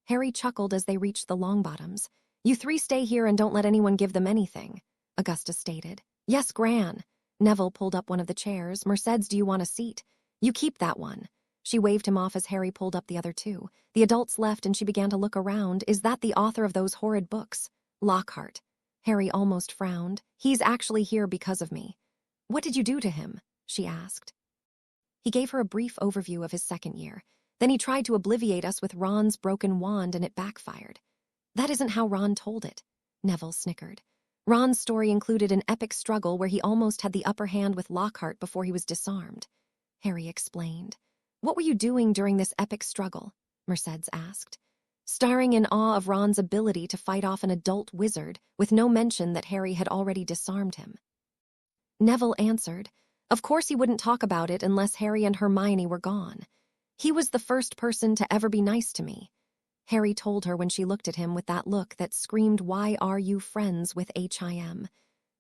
[SPEAKER 1] Harry chuckled as they reached the Longbottoms. You three stay here and don't let anyone give them anything, Augusta stated. Yes, Gran. Neville pulled up one of the chairs. Mercedes, do you want a seat? You keep that one. She waved him off as Harry pulled up the other two. The adults left and she began to look around. Is that the author of those horrid books? Lockhart, Harry almost frowned. He's actually here because of me. What did you do to him? She asked. He gave her a brief overview of his second year. Then he tried to obliviate us with Ron's broken wand and it backfired. That isn't how Ron told it, Neville snickered. Ron's story included an epic struggle where he almost had the upper hand with Lockhart before he was disarmed. Harry explained. What were you doing during this epic struggle? Mercedes asked, staring in awe of Ron's ability to fight off an adult wizard with no mention that Harry had already disarmed him. Neville answered. Of course he wouldn't talk about it unless Harry and Hermione were gone. He was the first person to ever be nice to me. Harry told her when she looked at him with that look that screamed, "Why are you friends with HIM?"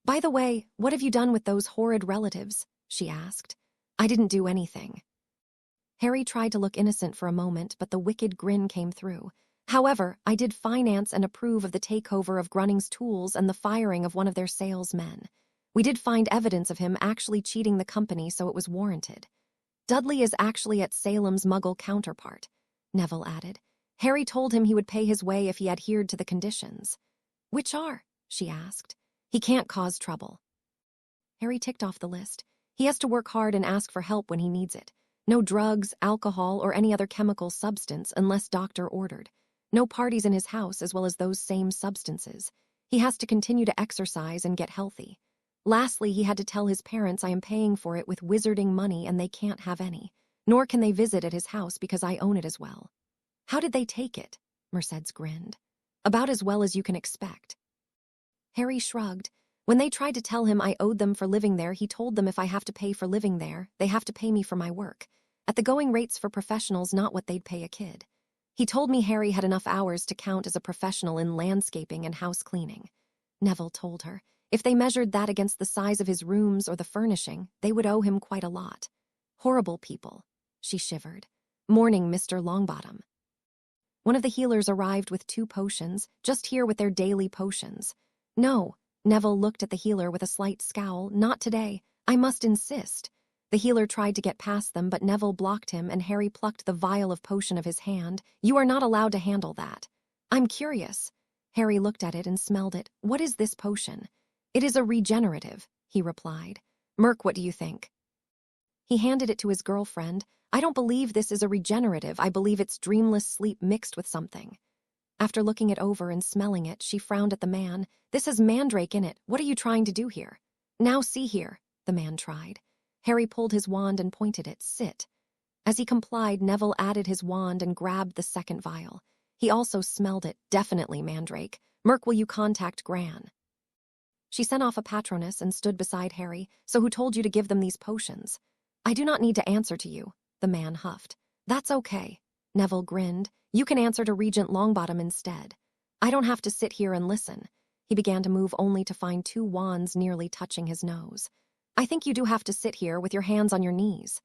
[SPEAKER 1] By the way, what have you done with those horrid relatives? She asked. I didn't do anything. Harry tried to look innocent for a moment, but the wicked grin came through. However, I did finance and approve of the takeover of Grunning's tools and the firing of one of their salesmen. We did find evidence of him actually cheating the company, so it was warranted. Dudley is actually at Salem's Muggle counterpart, Neville added. Harry told him he would pay his way if he adhered to the conditions. Which are? She asked. He can't cause trouble. Harry ticked off the list. He has to work hard and ask for help when he needs it. No drugs, alcohol, or any other chemical substance unless doctor ordered. No parties in his house as well as those same substances. He has to continue to exercise and get healthy. Lastly, he had to tell his parents I am paying for it with wizarding money and they can't have any. Nor can they visit at his house because I own it as well. How did they take it? Mercedes grinned. About as well as you can expect. Harry shrugged. When they tried to tell him I owed them for living there, he told them if I have to pay for living there, they have to pay me for my work. At the going rates for professionals, not what they'd pay a kid. He told me Harry had enough hours to count as a professional in landscaping and house cleaning. Neville told her. If they measured that against the size of his rooms or the furnishing, they would owe him quite a lot. Horrible people. She shivered. Morning, Mr. Longbottom. One of the healers arrived with 2 potions, just here with their daily potions. No, Neville looked at the healer with a slight scowl. Not today. I must insist. The healer tried to get past them, but Neville blocked him and Harry plucked the vial of potion of his hand. You are not allowed to handle that. I'm curious. Harry looked at it and smelled it. What is this potion? It is a regenerative, he replied. Merc, what do you think? He handed it to his girlfriend. I don't believe this is a regenerative. I believe it's dreamless sleep mixed with something. After looking it over and smelling it, she frowned at the man. This has mandrake in it. What are you trying to do here? Now see here, the man tried. Harry pulled his wand and pointed it. Sit. As he complied, Neville added his wand and grabbed the second vial. He also smelled it. Definitely mandrake. Merc, will you contact Gran? She sent off a patroness and stood beside Harry. So who told you to give them these potions? I do not need to answer to you, the man huffed. That's okay. Neville grinned. You can answer to Regent Longbottom instead. I don't have to sit here and listen. He began to move only to find 2 wands nearly touching his nose. I think you do have to sit here with your hands on your knees.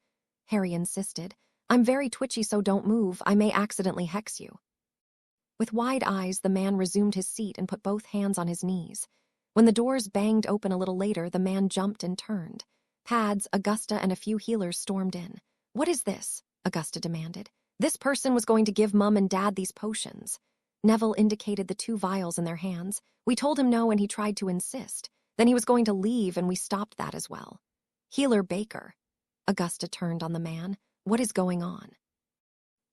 [SPEAKER 1] Harry insisted. I'm very twitchy, so don't move. I may accidentally hex you. With wide eyes, the man resumed his seat and put both hands on his knees. When the doors banged open a little later, the man jumped and turned. Pads, Augusta, and a few healers stormed in. What is this? Augusta demanded. This person was going to give Mum and Dad these potions. Neville indicated the 2 vials in their hands. We told him no and he tried to insist. Then he was going to leave and we stopped that as well. Healer Baker. Augusta turned on the man. What is going on?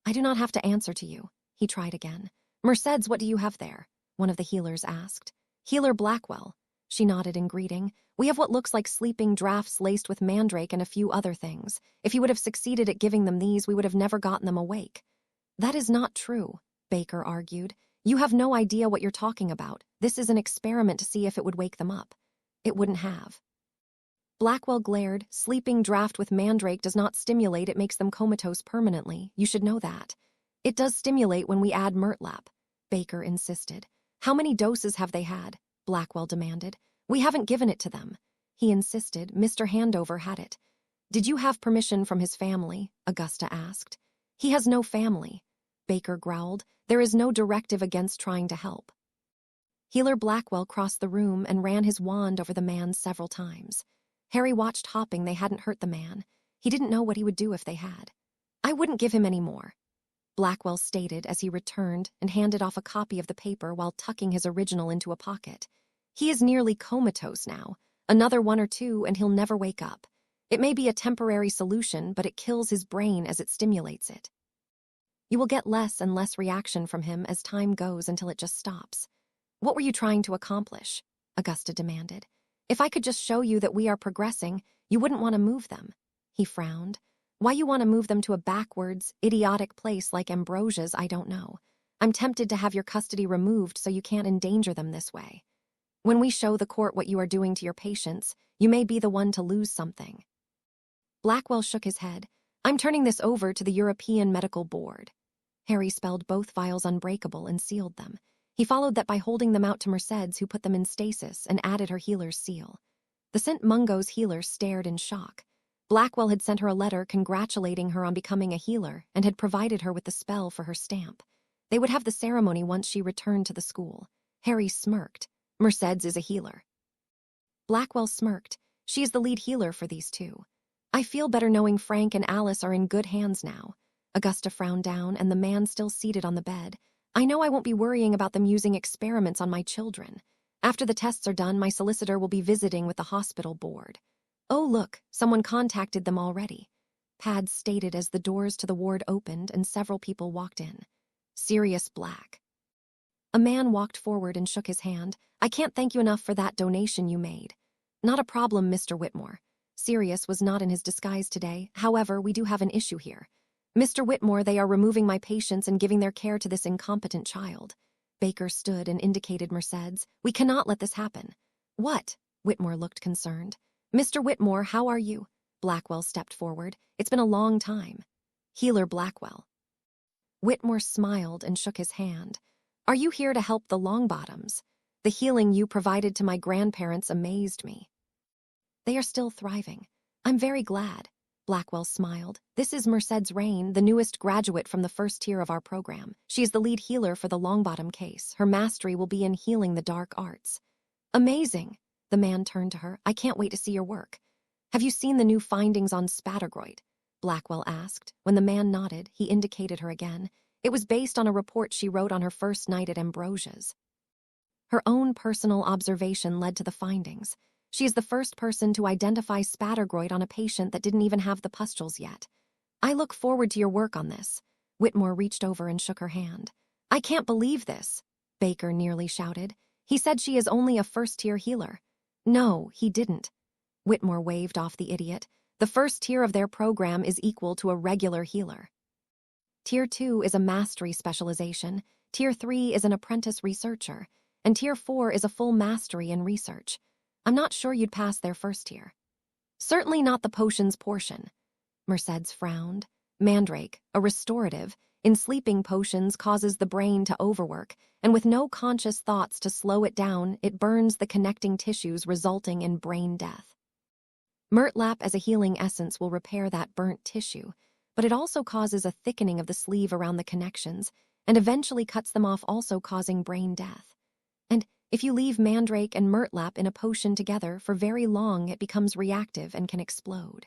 [SPEAKER 1] I do not have to answer to you. He tried again. Mercedes, what do you have there? One of the healers asked. Healer Blackwell. She nodded in greeting. We have what looks like sleeping draughts laced with mandrake and a few other things. If you would have succeeded at giving them these, we would have never gotten them awake. That is not true, Baker argued. You have no idea what you're talking about. This is an experiment to see if it would wake them up. It wouldn't have. Blackwell glared. Sleeping draught with mandrake does not stimulate, it makes them comatose permanently. You should know that. It does stimulate when we add Murtlap, Baker insisted. How many doses have they had? Blackwell demanded. We haven't given it to them. He insisted. Mr. Handover had it. Did you have permission from his family? Augusta asked. He has no family. Baker growled. There is no directive against trying to help. Healer Blackwell crossed the room and ran his wand over the man several times. Harry watched, hopping. They hadn't hurt the man. He didn't know what he would do if they had. I wouldn't give him any more, Blackwell stated as he returned and handed off a copy of the paper while tucking his original into a pocket. He is nearly comatose now. Another 1 or 2 and he'll never wake up. It may be a temporary solution, but it kills his brain as it stimulates it. You will get less and less reaction from him as time goes until it just stops. What were you trying to accomplish? Augusta demanded. If I could just show you that we are progressing, you wouldn't want to move them. He frowned. Why you want to move them to a backwards, idiotic place like Ambrosia's, I don't know. I'm tempted to have your custody removed so you can't endanger them this way. When we show the court what you are doing to your patients, you may be the one to lose something. Blackwell shook his head. I'm turning this over to the European Medical Board. Harry spelled both vials unbreakable and sealed them. He followed that by holding them out to Mercedes, who put them in stasis and added her healer's seal. The St. Mungo's healer stared in shock. Blackwell had sent her a letter congratulating her on becoming a healer and had provided her with the spell for her stamp. They would have the ceremony once she returned to the school. Harry smirked. Mercedes is a healer. Blackwell smirked. She is the lead healer for these two. I feel better knowing Frank and Alice are in good hands now. Augusta frowned down, and the man still seated on the bed. I know I won't be worrying about them using experiments on my children. After the tests are done, my solicitor will be visiting with the hospital board. Oh, look, someone contacted them already. Pads stated as the doors to the ward opened and several people walked in. Sirius Black. A man walked forward and shook his hand. I can't thank you enough for that donation you made. Not a problem, Mr. Whitmore. Sirius was not in his disguise today. However, we do have an issue here. Mr. Whitmore, they are removing my patients and giving their care to this incompetent child. Baker stood and indicated Mercedes. We cannot let this happen. What? Whitmore looked concerned. Mr. Whitmore, how are you? Blackwell stepped forward. It's been a long time. Healer Blackwell. Whitmore smiled and shook his hand. Are you here to help the Longbottoms? The healing you provided to my grandparents amazed me. They are still thriving. I'm very glad. Blackwell smiled. This is Mercedes Raine, the newest graduate from the first tier of our program. She is the lead healer for the Longbottom case. Her mastery will be in healing the dark arts. Amazing. The man turned to her. I can't wait to see your work. Have you seen the new findings on Spattergroit? Blackwell asked. When the man nodded, he indicated her again. It was based on a report she wrote on her first night at Ambrosia's. Her own personal observation led to the findings. She is the first person to identify Spattergroit on a patient that didn't even have the pustules yet. I look forward to your work on this. Whitmore reached over and shook her hand. I can't believe this, Baker nearly shouted. He said she is only a first-tier healer. No, he didn't. Whitmore waved off the idiot. The first tier of their program is equal to a regular healer. Tier 2 is a mastery specialization, Tier 3 is an apprentice researcher, and Tier 4 is a full mastery in research. I'm not sure you'd pass their first tier. Certainly not the potions portion. Mercedes frowned. Mandrake, a restorative, in sleeping potions causes the brain to overwork, and with no conscious thoughts to slow it down, it burns the connecting tissues, resulting in brain death. Murtlap as a healing essence will repair that burnt tissue, but it also causes a thickening of the sleeve around the connections, and eventually cuts them off, also causing brain death. And if you leave Mandrake and Murtlap in a potion together for very long, it becomes reactive and can explode.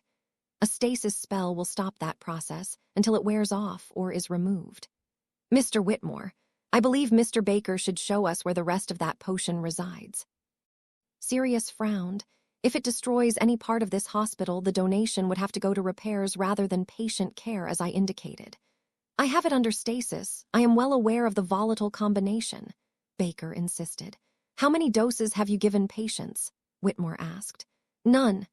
[SPEAKER 1] A stasis spell will stop that process until it wears off or is removed. Mr. Whitmore, I believe Mr. Baker should show us where the rest of that potion resides. Sirius frowned. If it destroys any part of this hospital, the donation would have to go to repairs rather than patient care, as I indicated. I have it under stasis. I am well aware of the volatile combination, Baker insisted. How many doses have you given patients? Whitmore asked. None.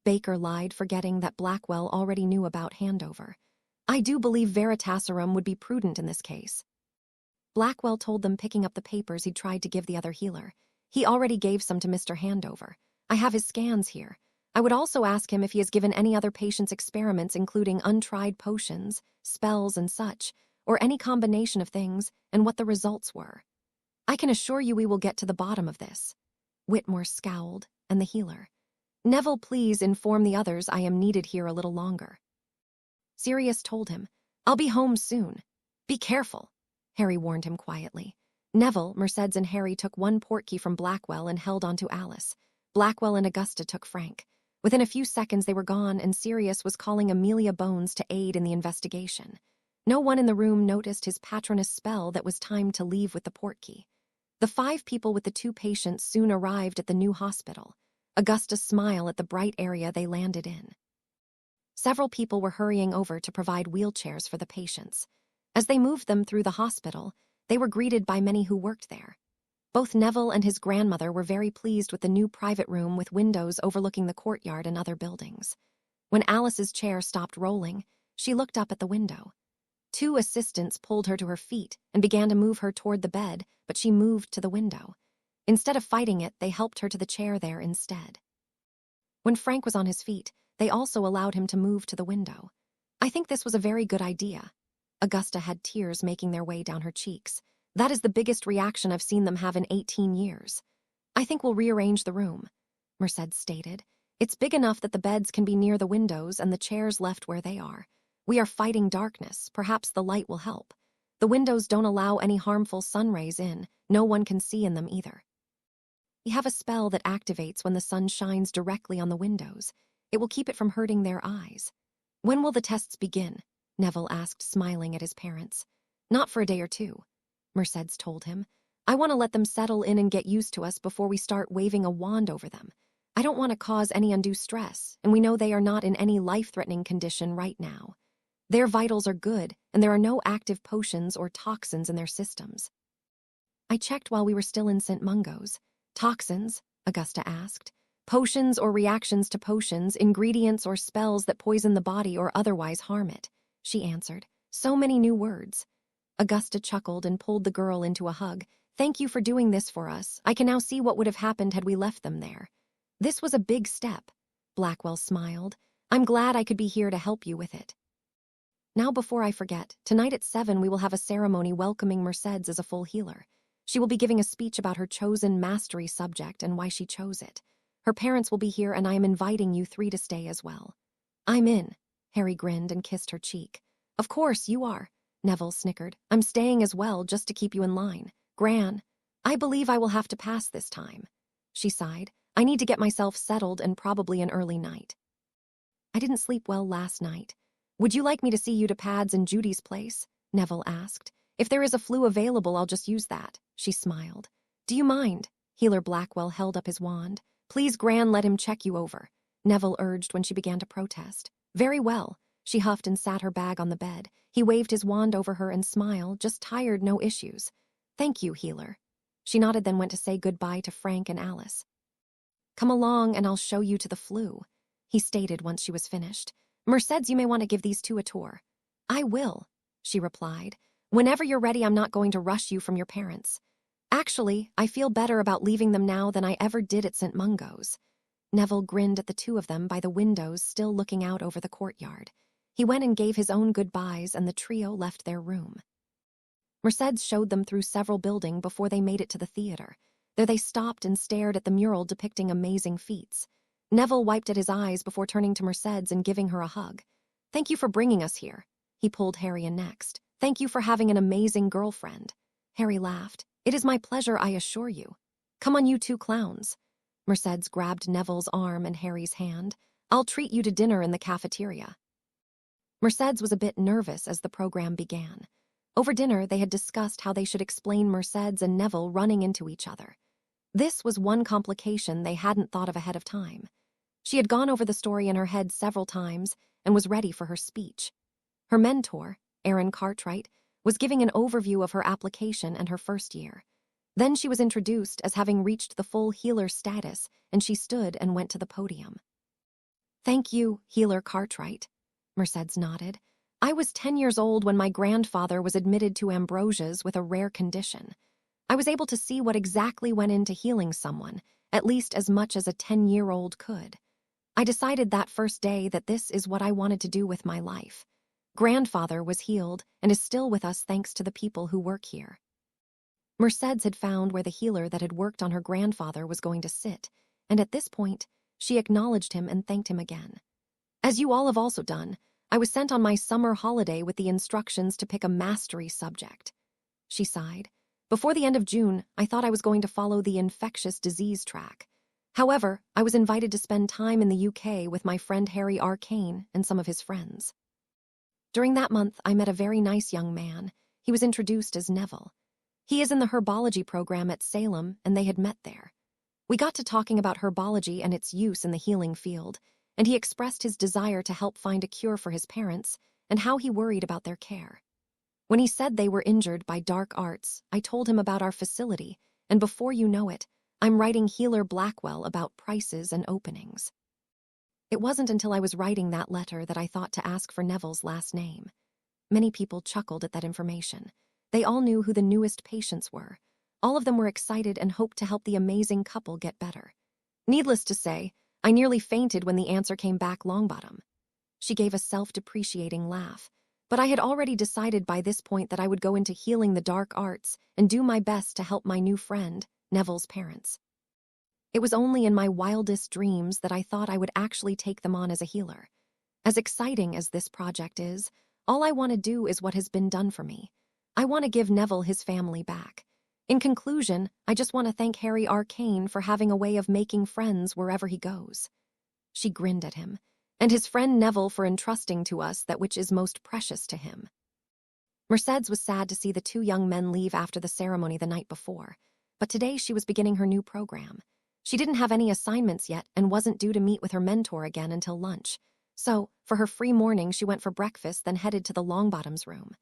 [SPEAKER 1] Baker lied, forgetting that Blackwell already knew about handover. I do believe Veritaserum would be prudent in this case. Blackwell told them, picking up the papers he'd tried to give the other healer. He already gave some to Mr. Handover. I have his scans here. I would also ask him if he has given any other patients experiments, including untried potions, spells, and such, or any combination of things, and what the results were. I can assure you we will get to the bottom of this. Whitmore scowled, and the healer. Neville, please inform the others I am needed here a little longer. Sirius told him, I'll be home soon. Be careful, Harry warned him quietly. Neville, Mercedes, and Harry took one portkey from Blackwell and held onto Alice. Blackwell and Augusta took Frank. Within a few seconds they were gone, and Sirius was calling Amelia Bones to aid in the investigation. No one in the room noticed his patronus spell that was timed to leave with the portkey. The 5 people with the 2 patients soon arrived at the new hospital. Augusta smiled at the bright area they landed in. Several people were hurrying over to provide wheelchairs for the patients. As they moved them through the hospital, they were greeted by many who worked there. Both Neville and his grandmother were very pleased with the new private room with windows overlooking the courtyard and other buildings. When Alice's chair stopped rolling, she looked up at the window. 2 assistants pulled her to her feet and began to move her toward the bed, but she moved to the window. Instead of fighting it, they helped her to the chair there instead. When Frank was on his feet, they also allowed him to move to the window. I think this was a very good idea. Augusta had tears making their way down her cheeks. That is the biggest reaction I've seen them have in 18 years. I think we'll rearrange the room, Mercedes stated. It's big enough that the beds can be near the windows and the chairs left where they are. We are fighting darkness. Perhaps the light will help. The windows don't allow any harmful sun rays in. No one can see in them either. We have a spell that activates when the sun shines directly on the windows. It will keep it from hurting their eyes. When will the tests begin? Neville asked, smiling at his parents. Not for a day or 2. Mercedes told him. I want to let them settle in and get used to us before we start waving a wand over them. I don't want to cause any undue stress, and we know they are not in any life-threatening condition right now. Their vitals are good, and there are no active potions or toxins in their systems. I checked while we were still in St. Mungo's. Toxins? Augusta asked. Potions or reactions to potions, ingredients or spells that poison the body or otherwise harm it, she answered. So many new words. Augusta chuckled and pulled the girl into a hug. Thank you for doing this for us. I can now see what would have happened had we left them there. This was a big step. Blackwell smiled. I'm glad I could be here to help you with it. Now before I forget, tonight at 7 we will have a ceremony welcoming Mercedes as a full healer. She will be giving a speech about her chosen mastery subject and why she chose it. Her parents will be here and I am inviting you 3 to stay as well. I'm in. Harry grinned and kissed her cheek. Of course you are. Neville snickered. I'm staying as well just to keep you in line. Gran, I believe I will have to pass this time. She sighed. I need to get myself settled and probably an early night. I didn't sleep well last night. Would you like me to see you to Pad's and Judy's place? Neville asked. If there is a flu available, I'll just use that. She smiled. Do you mind? Healer Blackwell held up his wand. Please, Gran, let him check you over. Neville urged when she began to protest. Very well. She huffed and sat her bag on the bed. He waved his wand over her and smiled, just tired, no issues. Thank you, healer. She nodded, then went to say goodbye to Frank and Alice. Come along and I'll show you to the flu, he stated once she was finished. Mercedes, you may want to give these 2 a tour. I will, she replied. Whenever you're ready, I'm not going to rush you from your parents. Actually, I feel better about leaving them now than I ever did at St. Mungo's. Neville grinned at the 2 of them by the windows still looking out over the courtyard. He went and gave his own goodbyes and the trio left their room. Mercedes showed them through several buildings before they made it to the theater. There they stopped and stared at the mural depicting amazing feats. Neville wiped at his eyes before turning to Mercedes and giving her a hug. Thank you for bringing us here. He pulled Harry in next. Thank you for having an amazing girlfriend. Harry laughed. It is my pleasure, I assure you. Come on, you 2 clowns. Mercedes grabbed Neville's arm and Harry's hand. I'll treat you to dinner in the cafeteria. Mercedes was a bit nervous as the program began. Over dinner, they had discussed how they should explain Mercedes and Neville running into each other. This was one complication they hadn't thought of ahead of time. She had gone over the story in her head several times and was ready for her speech. Her mentor, Erin Cartwright, was giving an overview of her application and her first year. Then she was introduced as having reached the full healer status, and she stood and went to the podium. Thank you, Healer Cartwright. Mercedes nodded. I was 10 years old when my grandfather was admitted to Ambrosia's with a rare condition. I was able to see what exactly went into healing someone, at least as much as a 10-year-old could. I decided that first day that this is what I wanted to do with my life. Grandfather was healed and is still with us thanks to the people who work here. Mercedes had found where the healer that had worked on her grandfather was going to sit, and at this point, she acknowledged him and thanked him again. As you all have also done, I was sent on my summer holiday with the instructions to pick a mastery subject. She sighed. Before the end of June, I thought I was going to follow the infectious disease track. However, I was invited to spend time in the UK with my friend Harry Arcane and some of his friends. During that month, I met a very nice young man. He was introduced as Neville. He is in the herbology program at Salem, and they had met there. We got to talking about herbology and its use in the healing field, and he expressed his desire to help find a cure for his parents and how he worried about their care. When he said they were injured by dark arts, I told him about our facility, and before you know it, I'm writing Healer Blackwell about prices and openings. It wasn't until I was writing that letter that I thought to ask for Neville's last name. Many people chuckled at that information. They all knew who the newest patients were. All of them were excited and hoped to help the amazing couple get better. Needless to say, I nearly fainted when the answer came back Longbottom. She gave a self-depreciating laugh, but I had already decided by this point that I would go into healing the dark arts and do my best to help my new friend, Neville's parents. It was only in my wildest dreams that I thought I would actually take them on as a healer. As exciting as this project is, all I want to do is what has been done for me. I want to give Neville his family back. In conclusion, I just want to thank Harry Arcane for having a way of making friends wherever he goes. She grinned at him, and his friend Neville for entrusting to us that which is most precious to him. Mercedes was sad to see the two young men leave after the ceremony the night before, but today she was beginning her new program. She didn't have any assignments yet and wasn't due to meet with her mentor again until lunch. So, for her free morning, she went for breakfast, then headed to the Longbottoms' room.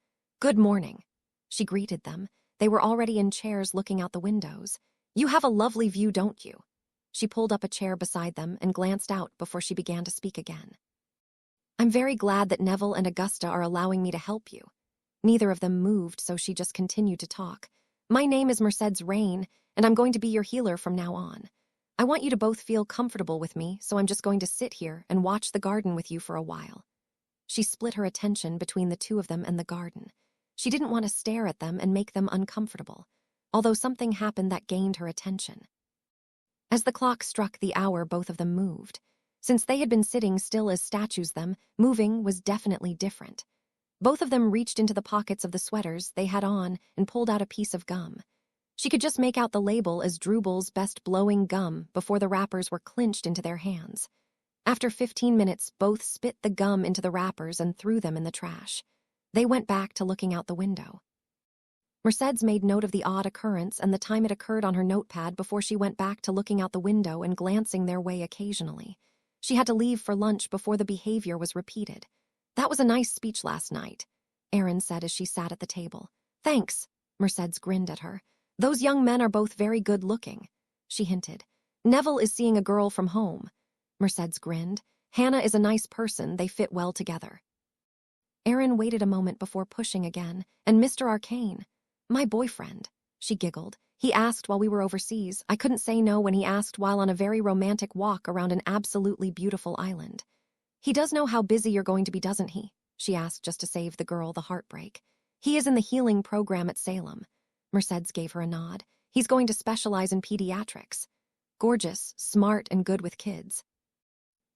[SPEAKER 1] "Good morning." She greeted them. They were already in chairs looking out the windows. "You have a lovely view, don't you?" She pulled up a chair beside them and glanced out before she began to speak again. "I'm very glad that Neville and Augusta are allowing me to help you." Neither of them moved, so she just continued to talk. "My name is Mercedes Raine, and I'm going to be your healer from now on. I want you to both feel comfortable with me, so I'm just going to sit here and watch the garden with you for a while." She split her attention between the two of them and the garden. She didn't want to stare at them and make them uncomfortable, although something happened that gained her attention. As the clock struck the hour, both of them moved. Since they had been sitting still as statues, them moving was definitely different. Both of them reached into the pockets of the sweaters they had on and pulled out a piece of gum. She could just make out the label as Drubel's Best Blowing Gum before the wrappers were clinched into their hands. After 15 minutes, both spit the gum into the wrappers and threw them in the trash. They went back to looking out the window. Mercedes made note of the odd occurrence and the time it occurred on her notepad before she went back to looking out the window and glancing their way occasionally. She had to leave for lunch before the behavior was repeated. "That was a nice speech last night," Erin said as she sat at the table. "Thanks," Mercedes grinned at her. "Those young men are both very good-looking," she hinted. "Neville is seeing a girl from home." Mercedes grinned. "Hannah is a nice person, they fit well together." Erin waited a moment before pushing again, and Mr. Arcane. "My boyfriend," she giggled. "He asked while we were overseas. I couldn't say no when he asked while on a very romantic walk around an absolutely beautiful island." "He does know how busy you're going to be, doesn't he?" she asked just to save the girl the heartbreak. "He is in the healing program at Salem." Mercedes gave her a nod. "He's going to specialize in pediatrics. Gorgeous, smart, and good with kids."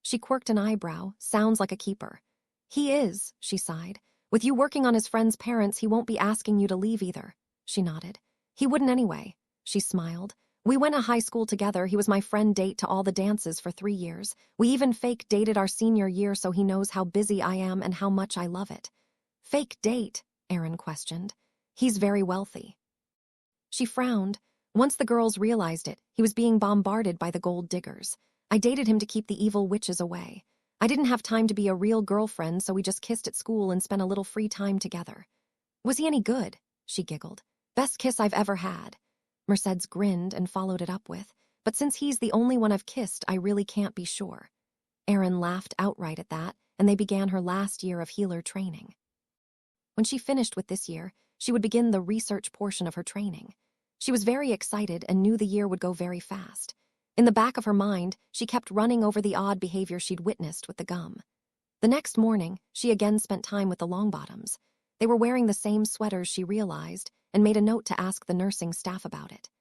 [SPEAKER 1] She quirked an eyebrow. "Sounds like a keeper." "He is," she sighed. "With you working on his friend's parents, he won't be asking you to leave either." She nodded. "He wouldn't anyway." She smiled. "We went to high school together. He was my friend date to all the dances for 3 years. We even fake dated our senior year so he knows how busy I am and how much I love it." "Fake date?" Erin questioned. "He's very wealthy." She frowned. Once the girls realized it, he was being bombarded by the gold diggers. "I dated him to keep the evil witches away. I didn't have time to be a real girlfriend, so we just kissed at school and spent a little free time together." "Was he any good?" she giggled. "Best kiss I've ever had." Mercedes grinned and followed it up with, "But since he's the only one I've kissed, I really can't be sure." Erin laughed outright at that, and they began her last year of healer training. When she finished with this year, she would begin the research portion of her training. She was very excited and knew the year would go very fast. In the back of her mind, she kept running over the odd behavior she'd witnessed with the gum. The next morning, she again spent time with the Longbottoms. They were wearing the same sweaters, she realized, and made a note to ask the nursing staff about it.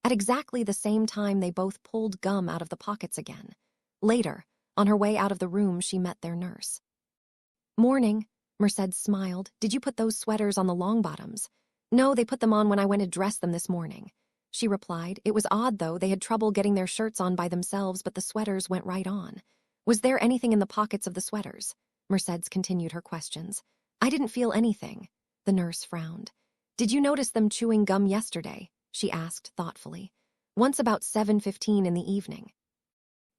[SPEAKER 1] At exactly the same time, they both pulled gum out of the pockets again. Later, on her way out of the room, she met their nurse. "Morning," Mercedes smiled. "Did you put those sweaters on the Longbottoms?" "No, they put them on when I went to dress them this morning," she replied. "It was odd, though. They had trouble getting their shirts on by themselves, but the sweaters went right on." "Was there anything in the pockets of the sweaters?" Mercedes continued her questions. "I didn't feel anything." The nurse frowned. Did you notice them chewing gum yesterday? She asked thoughtfully. Once about 7:15 in the evening.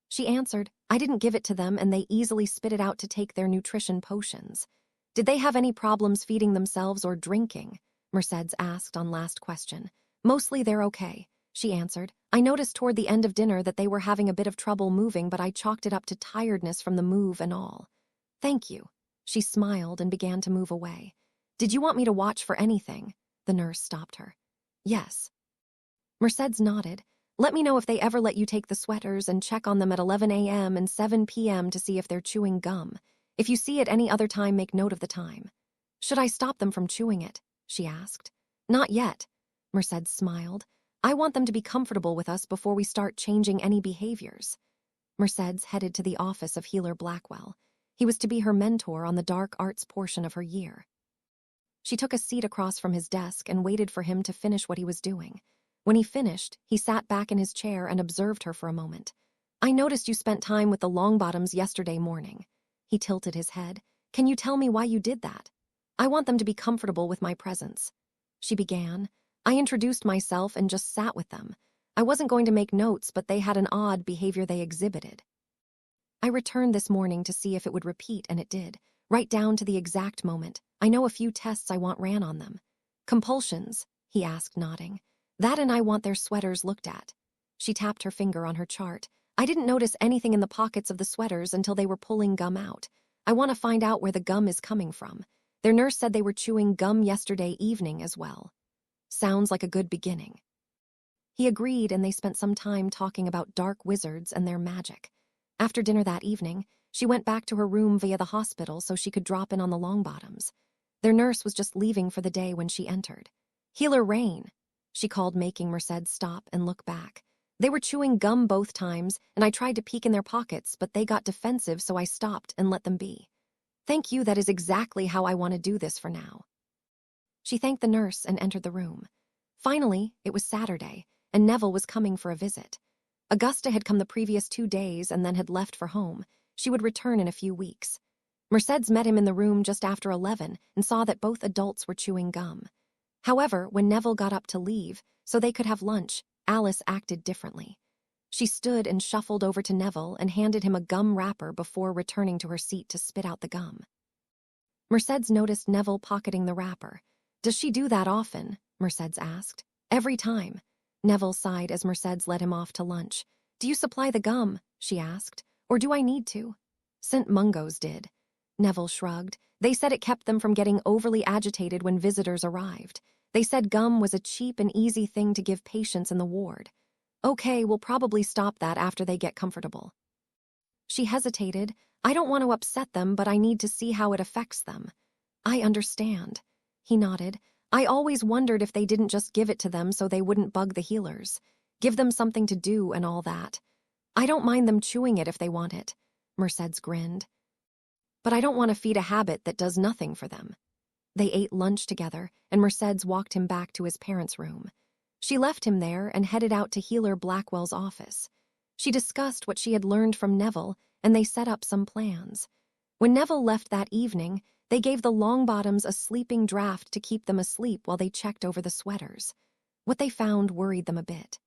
[SPEAKER 1] She answered, I didn't give it to them and they easily spit it out to take their nutrition potions. Did they have any problems feeding themselves or drinking? Mercedes asked on last question. Mostly they're okay, she answered. I noticed toward the end of dinner that they were having a bit of trouble moving, but I chalked it up to tiredness from the move and all. Thank you. She smiled and began to move away. Did you want me to watch for anything? The nurse stopped her. Yes. Mercedes nodded. Let me know if they ever let you take the sweaters and check on them at 11 a.m. and 7 p.m. to see if they're chewing gum. If you see it any other time, make note of the time. Should I stop them from chewing it? She asked. Not yet. Mercedes smiled. I want them to be comfortable with us before we start changing any behaviors. Mercedes headed to the office of Healer Blackwell. He was to be her mentor on the dark arts portion of her year. She took a seat across from his desk and waited for him to finish what he was doing. When he finished, he sat back in his chair and observed her for a moment. I noticed you spent time with the Longbottoms yesterday morning. He tilted his head. Can you tell me why you did that? I want them to be comfortable with my presence. She began. I introduced myself and just sat with them. I wasn't going to make notes, but they had an odd behavior they exhibited. I returned this morning to see if it would repeat, and it did, right down to the exact moment. I know a few tests I want ran on them. Compulsions, he asked, nodding. That and I want their sweaters looked at. She tapped her finger on her chart. I didn't notice anything in the pockets of the sweaters until they were pulling gum out. I want to find out where the gum is coming from. Their nurse said they were chewing gum yesterday evening as well. Sounds like a good beginning. He agreed, and they spent some time talking about dark wizards and their magic. After dinner that evening, she went back to her room via the hospital so she could drop in on the Longbottoms. Their nurse was just leaving for the day when she entered. Healer Raine, she called, making Mercedes stop and look back. They were chewing gum both times, and I tried to peek in their pockets, but they got defensive, so I stopped and let them be. Thank you, that is exactly how I want to do this for now. She thanked the nurse and entered the room. Finally, it was Saturday, and Neville was coming for a visit. Augusta had come the previous 2 days and then had left for home. She would return in a few weeks. Mercedes met him in the room just after 11 and saw that both adults were chewing gum. However, when Neville got up to leave, so they could have lunch, Alice acted differently. She stood and shuffled over to Neville and handed him a gum wrapper before returning to her seat to spit out the gum. Mercedes noticed Neville pocketing the wrapper. Does she do that often? Mercedes asked. Every time. Neville sighed as Mercedes led him off to lunch. Do you supply the gum? She asked. Or do I need to? St. Mungo's did. Neville shrugged. They said it kept them from getting overly agitated when visitors arrived. They said gum was a cheap and easy thing to give patients in the ward. Okay, we'll probably stop that after they get comfortable. She hesitated. I don't want to upset them, but I need to see how it affects them. I understand. He nodded. I always wondered if they didn't just give it to them so they wouldn't bug the healers. Give them something to do and all that. I don't mind them chewing it if they want it. Mercedes grinned. But I don't want to feed a habit that does nothing for them. They ate lunch together, and Mercedes walked him back to his parents' room. She left him there and headed out to Healer Blackwell's office. She discussed what she had learned from Neville, and they set up some plans. When Neville left that evening, they gave the Longbottoms a sleeping draft to keep them asleep while they checked over the sweaters. What they found worried them a bit.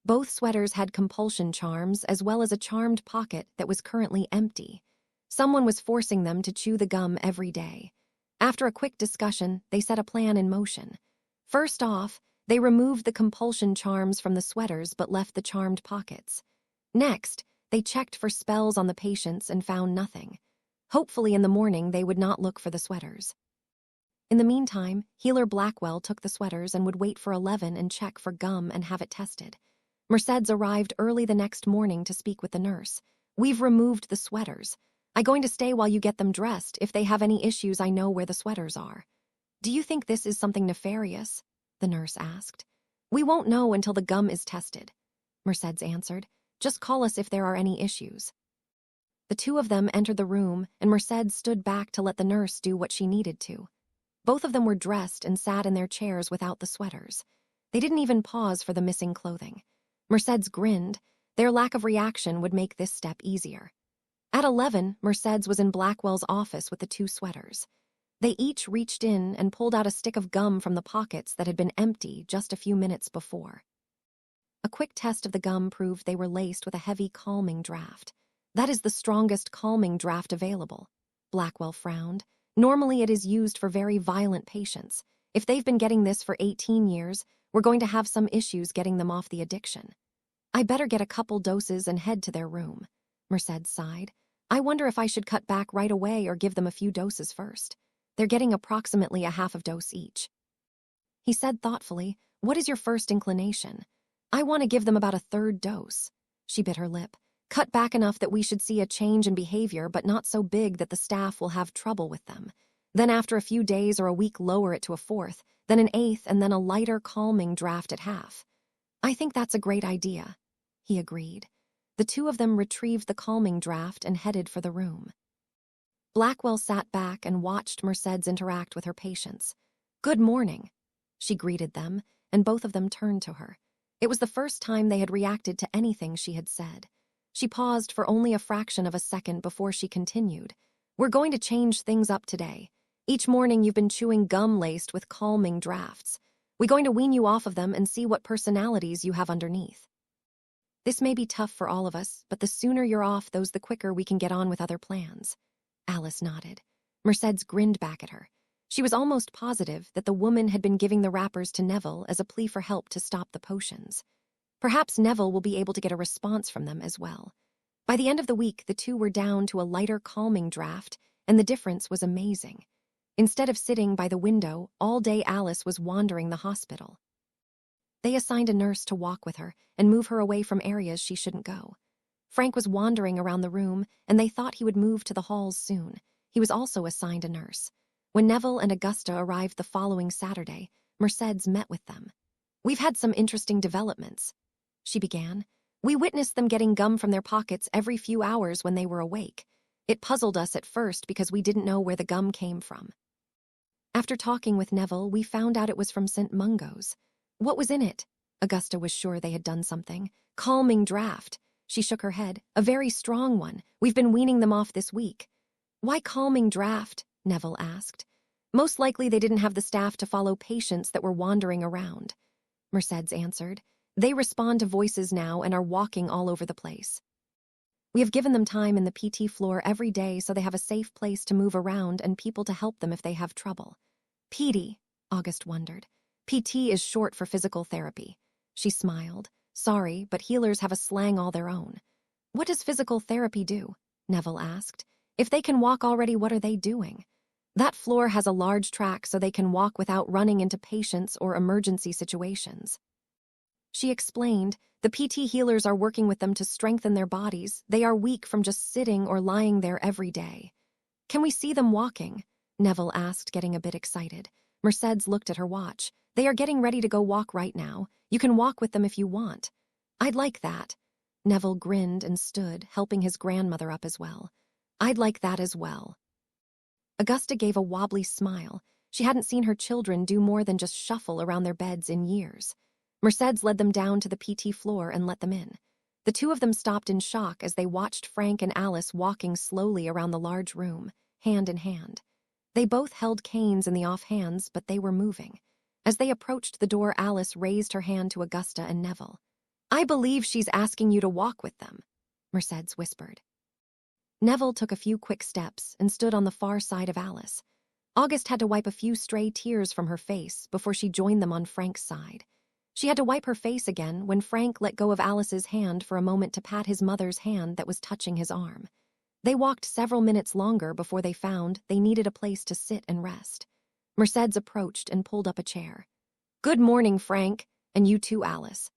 [SPEAKER 1] Both sweaters had compulsion charms as well as a charmed pocket that was currently empty. Someone was forcing them to chew the gum every day. After a quick discussion, they set a plan in motion. First off, they removed the compulsion charms from the sweaters but left the charmed pockets. Next, they checked for spells on the patients and found nothing. Hopefully in the morning they would not look for the sweaters. In the meantime, Healer Blackwell took the sweaters and would wait for 11 and check for gum and have it tested. Mercedes arrived early the next morning to speak with the nurse. We've removed the sweaters. I'm going to stay while you get them dressed. If they have any issues, I know where the sweaters are. Do you think this is something nefarious? The nurse asked. We won't know until the gum is tested, Mercedes answered. Just call us if there are any issues. The two of them entered the room, and Mercedes stood back to let the nurse do what she needed to. Both of them were dressed and sat in their chairs without the sweaters. They didn't even pause for the missing clothing. Mercedes grinned. Their lack of reaction would make this step easier. At 11, Mercedes was in Blackwell's office with the two sweaters. They each reached in and pulled out a stick of gum from the pockets that had been empty just a few minutes before. A quick test of the gum proved they were laced with a heavy calming draft. That is the strongest calming draft available. Blackwell frowned. Normally it is used for very violent patients. If they've been getting this for 18 years, we're going to have some issues getting them off the addiction. I better get a couple doses and head to their room. Mercedes sighed. I wonder if I should cut back right away or give them a few doses first. They're getting approximately a half of dose each. He said thoughtfully, what is your first inclination? I want to give them about a third dose. She bit her lip. Cut back enough that we should see a change in behavior, but not so big that the staff will have trouble with them. Then after a few days or a week lower it to a fourth, then an eighth, and then a lighter calming draft at half. I think that's a great idea, he agreed. The two of them retrieved the calming draft and headed for the room. Blackwell sat back and watched Mercedes interact with her patients. Good morning, she greeted them, and both of them turned to her. It was the first time they had reacted to anything she had said. She paused for only a fraction of a second before she continued. We're going to change things up today. Each morning you've been chewing gum laced with calming drafts. We're going to wean you off of them and see what personalities you have underneath. This may be tough for all of us, but the sooner you're off those, the quicker we can get on with other plans. Alice nodded. Mercedes grinned back at her. She was almost positive that the woman had been giving the wrappers to Neville as a plea for help to stop the potions. Perhaps Neville will be able to get a response from them as well. By the end of the week, the two were down to a lighter calming draft, and the difference was amazing. Instead of sitting by the window, all day Alice was wandering the hospital. They assigned a nurse to walk with her and move her away from areas she shouldn't go. Frank was wandering around the room, and they thought he would move to the halls soon. He was also assigned a nurse. When Neville and Augusta arrived the following Saturday, Mercedes met with them. We've had some interesting developments, she began. We witnessed them getting gum from their pockets every few hours when they were awake. It puzzled us at first because we didn't know where the gum came from. After talking with Neville, we found out it was from St. Mungo's. What was in it? Augusta was sure they had done something. Calming draft. She shook her head. A very strong one. We've been weaning them off this week. Why calming draft? Neville asked. Most likely they didn't have the staff to follow patients that were wandering around. Mercedes answered. They respond to voices now and are walking all over the place. We have given them time in the PT floor every day so they have a safe place to move around and people to help them if they have trouble. PD, August wondered. PT is short for physical therapy. She smiled. Sorry, but healers have a slang all their own. What does physical therapy do? Neville asked. If they can walk already, what are they doing? That floor has a large track so they can walk without running into patients or emergency situations. She explained, the PT healers are working with them to strengthen their bodies. They are weak from just sitting or lying there every day. Can we see them walking? Neville asked, getting a bit excited. Mercedes looked at her watch. They are getting ready to go walk right now. You can walk with them if you want. I'd like that. Neville grinned and stood, helping his grandmother up as well. I'd like that as well. Augusta gave a wobbly smile. She hadn't seen her children do more than just shuffle around their beds in years. Mercedes led them down to the PT floor and let them in. The two of them stopped in shock as they watched Frank and Alice walking slowly around the large room, hand in hand. They both held canes in the offhands, but they were moving. As they approached the door, Alice raised her hand to Augusta and Neville. I believe she's asking you to walk with them, Mercedes whispered. Neville took a few quick steps and stood on the far side of Alice. August had to wipe a few stray tears from her face before she joined them on Frank's side. She had to wipe her face again when Frank let go of Alice's hand for a moment to pat his mother's hand that was touching his arm. They walked several minutes longer before they found they needed a place to sit and rest. Mercedes approached and pulled up a chair. Good morning, Frank, and you too, Alice.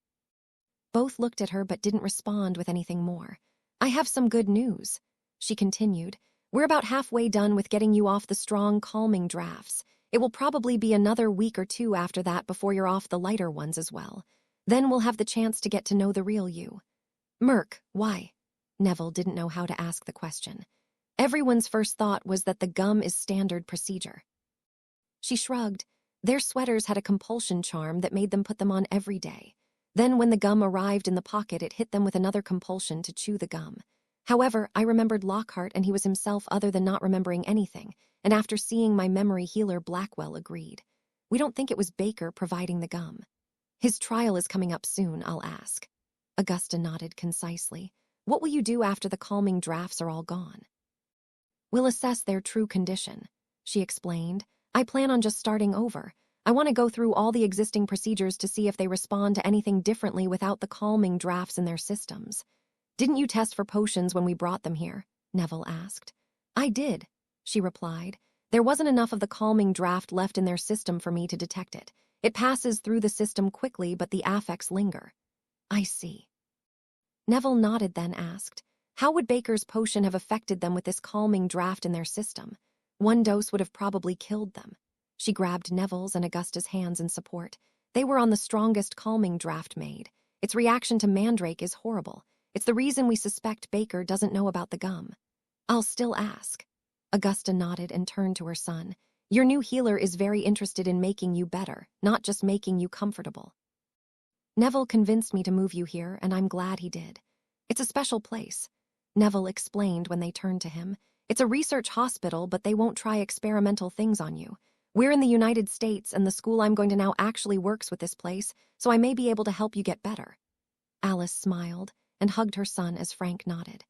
[SPEAKER 1] Both looked at her but didn't respond with anything more. I have some good news, she continued. We're about halfway done with getting you off the strong, calming drafts. It will probably be another week or two after that before you're off the lighter ones as well. Then we'll have the chance to get to know the real you. Merc, why? Neville didn't know how to ask the question. Everyone's first thought was that the gum is standard procedure. She shrugged. Their sweaters had a compulsion charm that made them put them on every day. Then when the gum arrived in the pocket, it hit them with another compulsion to chew the gum. However, I remembered Lockhart and he was himself other than not remembering anything, and after seeing my memory healer Blackwell agreed. We don't think it was Baker providing the gum. His trial is coming up soon, I'll ask. Augusta nodded concisely. What will you do after the calming drafts are all gone? We'll assess their true condition, she explained. I plan on just starting over. I want to go through all the existing procedures to see if they respond to anything differently without the calming drafts in their systems. Didn't you test for potions when we brought them here? Neville asked. I did, she replied. There wasn't enough of the calming draft left in their system for me to detect it. It passes through the system quickly, but the affects linger. I see. Neville nodded, then asked, how would Baker's potion have affected them with this calming draft in their system? One dose would have probably killed them. She grabbed Neville's and Augusta's hands in support. They were on the strongest calming draft made. Its reaction to Mandrake is horrible. It's the reason we suspect Baker doesn't know about the gum. I'll still ask. Augusta nodded and turned to her son. Your new healer is very interested in making you better, not just making you comfortable. Neville convinced me to move you here, and I'm glad he did. It's a special place, Neville explained when they turned to him. It's a research hospital, but they won't try experimental things on you. We're in the United States, and the school I'm going to now actually works with this place, so I may be able to help you get better. Alice smiled and hugged her son as Frank nodded.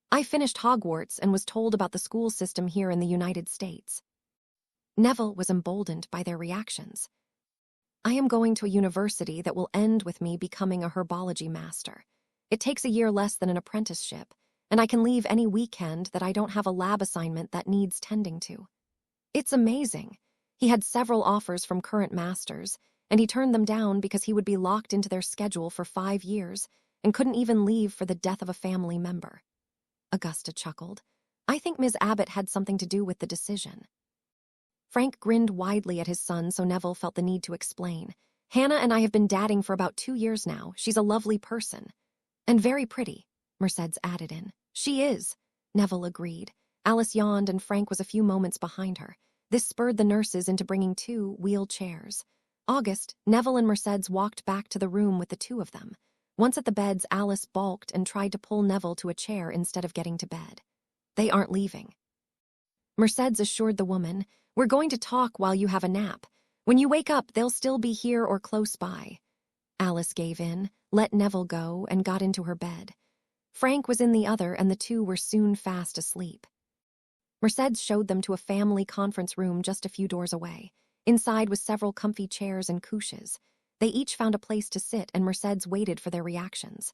[SPEAKER 1] I finished Hogwarts and was told about the school system here in the United States. Neville was emboldened by their reactions. I am going to a university that will end with me becoming a herbology master. It takes a year less than an apprenticeship, and I can leave any weekend that I don't have a lab assignment that needs tending to. It's amazing. He had several offers from current masters, and he turned them down because he would be locked into their schedule for 5 years and couldn't even leave for the death of a family member. Augusta chuckled. I think Ms. Abbott had something to do with the decision. Frank grinned widely at his son, so Neville felt the need to explain. Hannah and I have been dating for about 2 years now. She's a lovely person. And very pretty, Mercedes added in. She is, Neville agreed. Alice yawned and Frank was a few moments behind her. This spurred the nurses into bringing 2 wheeled chairs. August, Neville and Mercedes walked back to the room with the 2 of them. Once at the beds, Alice balked and tried to pull Neville to a chair instead of getting to bed. They aren't leaving. Mercedes assured the woman, we're going to talk while you have a nap. When you wake up, they'll still be here or close by. Alice gave in, let Neville go, and got into her bed. Frank was in the other, and the 2 were soon fast asleep. Mercedes showed them to a family conference room just a few doors away. Inside was several comfy chairs and couches. They each found a place to sit, and Mercedes waited for their reactions.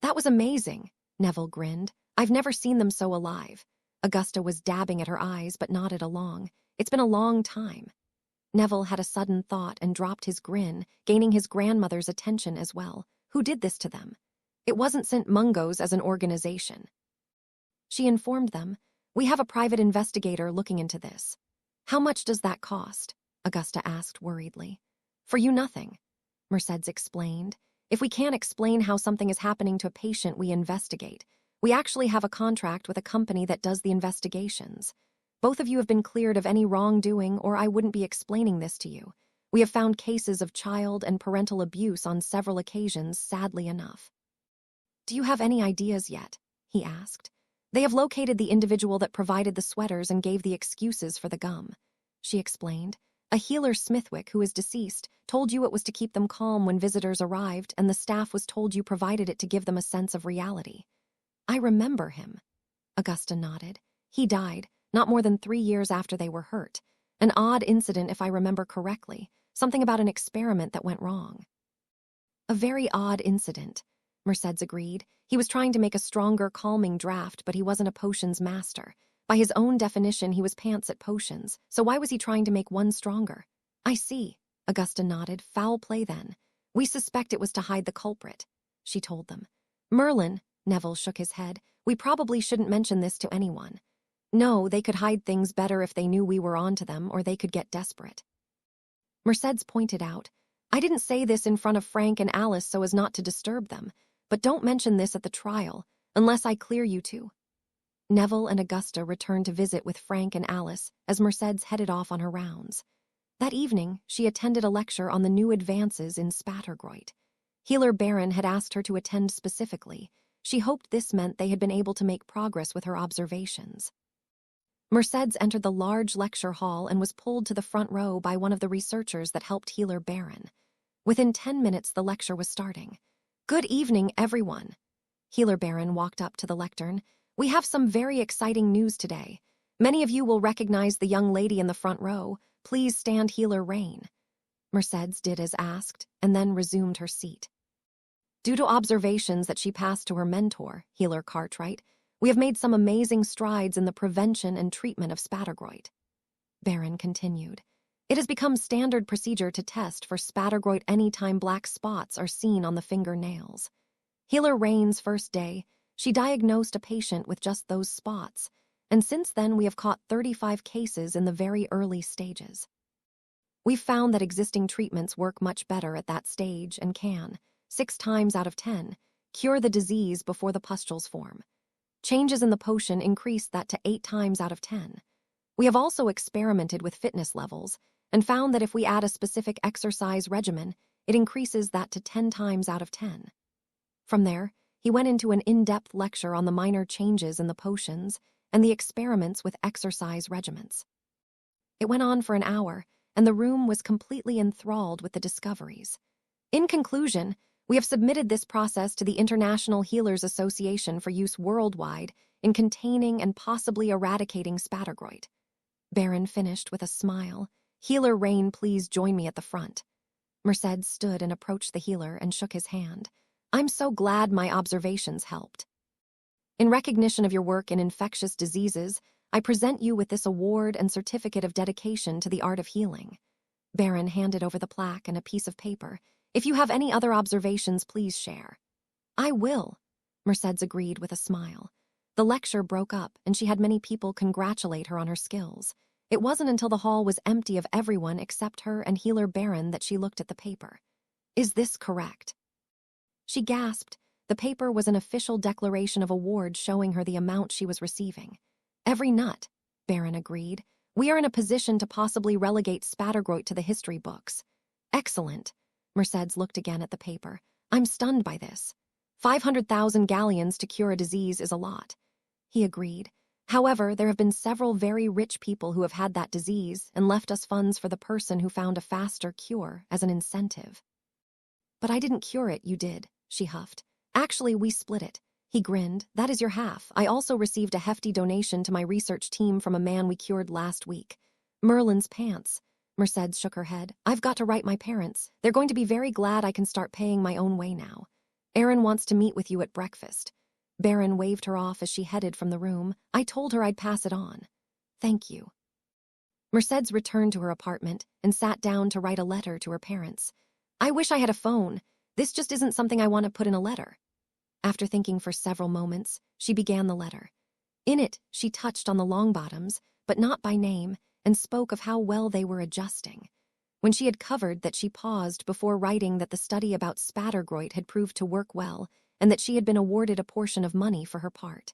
[SPEAKER 1] That was amazing, Neville grinned. I've never seen them so alive. Augusta was dabbing at her eyes, but nodded along. It's been a long time. Neville had a sudden thought and dropped his grin, gaining his grandmother's attention as well. Who did this to them? It wasn't St. Mungo's as an organization. She informed them, we have a private investigator looking into this. How much does that cost? Augusta asked worriedly. For you, nothing, Mercedes explained. If we can't explain how something is happening to a patient, we investigate. We actually have a contract with a company that does the investigations. Both of you have been cleared of any wrongdoing, or I wouldn't be explaining this to you. We have found cases of child and parental abuse on several occasions, sadly enough. Do you have any ideas yet? He asked. They have located the individual that provided the sweaters and gave the excuses for the gum, she explained. A healer, Smithwick, who is deceased, told you it was to keep them calm when visitors arrived, and the staff was told you provided it to give them a sense of reality. I remember him. Augusta nodded. He died, not more than 3 years after they were hurt. An odd incident, if I remember correctly. Something about an experiment that went wrong. A very odd incident, Mercedes agreed. He was trying to make a stronger, calming draft, but he wasn't a potions master. By his own definition, he was pants at potions, so why was he trying to make one stronger? I see, Augusta nodded. Foul play then. We suspect it was to hide the culprit, she told them. Merlin, Neville shook his head. We probably shouldn't mention this to anyone. No, they could hide things better if they knew we were onto them, or they could get desperate. Mercedes pointed out, I didn't say this in front of Frank and Alice so as not to disturb them, but don't mention this at the trial, unless I clear you to. Neville and Augusta returned to visit with Frank and Alice as Mercedes headed off on her rounds. That evening, she attended a lecture on the new advances in Spattergroit. Healer Baron had asked her to attend specifically. She hoped this meant they had been able to make progress with her observations. Mercedes entered the large lecture hall and was pulled to the front row by one of the researchers that helped Healer Baron. Within 10 minutes, the lecture was starting. "Good evening, everyone." Healer Baron walked up to the lectern. "We have some very exciting news today. Many of you will recognize the young lady in the front row. Please stand, Healer Raine." Mercedes did as asked, and then resumed her seat. "Due to observations that she passed to her mentor, Healer Cartwright, we have made some amazing strides in the prevention and treatment of Spattergroit." Baron continued. "It has become standard procedure to test for Spattergroit anytime black spots are seen on the fingernails. Healer Raine's first day, she diagnosed a patient with just those spots, and since then we have caught 35 cases in the very early stages. We've found that existing treatments work much better at that stage and can, 6 times out of 10, cure the disease before the pustules form. Changes in the potion increase that to 8 times out of 10. We have also experimented with fitness levels and found that if we add a specific exercise regimen, it increases that to 10 times out of 10. From there, he went into an in-depth lecture on the minor changes in the potions and the experiments with exercise regimens. It went on for an hour, and the room was completely enthralled with the discoveries. In conclusion, we have submitted this process to the International Healers Association for use worldwide in containing and possibly eradicating Spattergroit. Baron finished with a smile. "Healer Raine, please join me at the front." Mercedes stood and approached the healer and shook his hand. "I'm so glad my observations helped. In recognition of your work in infectious diseases, I present you with this award and certificate of dedication to the art of healing." Baron handed over the plaque and a piece of paper. "If you have any other observations, please share." "I will," Mercedes agreed with a smile. The lecture broke up, and she had many people congratulate her on her skills. It wasn't until the hall was empty of everyone except her and Healer Baron that she looked at the paper. "Is this correct?" She gasped. The paper was an official declaration of award showing her the amount she was receiving. "Every nut," Baron agreed. "We are in a position to possibly relegate Spattergroit to the history books." "Excellent." Mercedes looked again at the paper. "I'm stunned by this. 500,000 galleons to cure a disease is a lot." He agreed. "However, there have been several very rich people who have had that disease and left us funds for the person who found a faster cure as an incentive." "But I didn't cure it, you did," she huffed. "Actually, we split it." He grinned. "That is your half. I also received a hefty donation to my research team from a man we cured last week." "Merlin's pants." Mercedes shook her head. "I've got to write my parents. They're going to be very glad I can start paying my own way now. Erin wants to meet with you at breakfast." Baron waved her off as she headed from the room. "I told her I'd pass it on." "Thank you." Mercedes returned to her apartment and sat down to write a letter to her parents. "I wish I had a phone. This just isn't something I want to put in a letter." After thinking for several moments, she began the letter. In it, she touched on the Longbottoms, but not by name, and spoke of how well they were adjusting. When she had covered that, she paused before writing that the study about Spattergroit had proved to work well and that she had been awarded a portion of money for her part.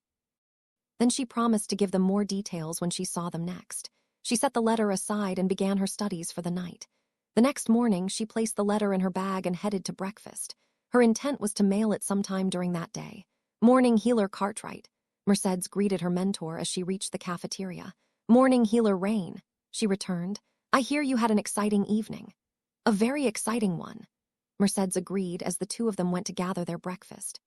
[SPEAKER 1] Then she promised to give them more details when she saw them next. She set the letter aside and began her studies for the night. The next morning, she placed the letter in her bag and headed to breakfast. Her intent was to mail it sometime during that day. "Morning, Healer Cartwright." Mercedes greeted her mentor as she reached the cafeteria. "Morning, Healer Raine," she returned. "I hear you had an exciting evening." "A very exciting one," Mercedes agreed as the two of them went to gather their breakfast.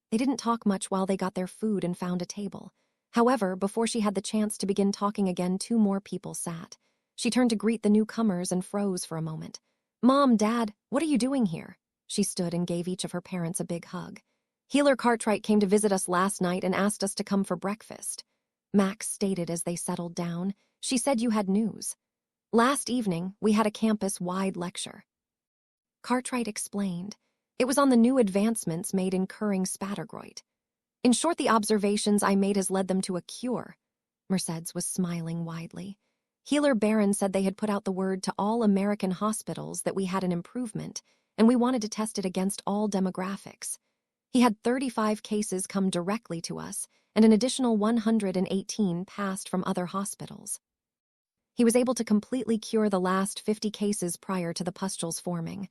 [SPEAKER 1] They didn't talk much while they got their food and found a table. However, before she had the chance to begin talking again, 2 more people sat. She turned to greet the newcomers and froze for a moment. "Mom, Dad, what are you doing here?" She stood and gave each of her parents a big hug. "Healer Cartwright came to visit us last night and asked us to come for breakfast," Max stated as they settled down. "She said you had news." "Last evening, we had a campus-wide lecture," Cartwright explained. "It was on the new advancements made in curing Spattergroit. In short, the observations I made has led them to a cure." Mercedes was smiling widely. "Healer Baron said they had put out the word to all American hospitals that we had an improvement, and we wanted to test it against all demographics. He had 35 cases come directly to us, and an additional 118 passed from other hospitals. He was able to completely cure the last 50 cases prior to the pustules forming."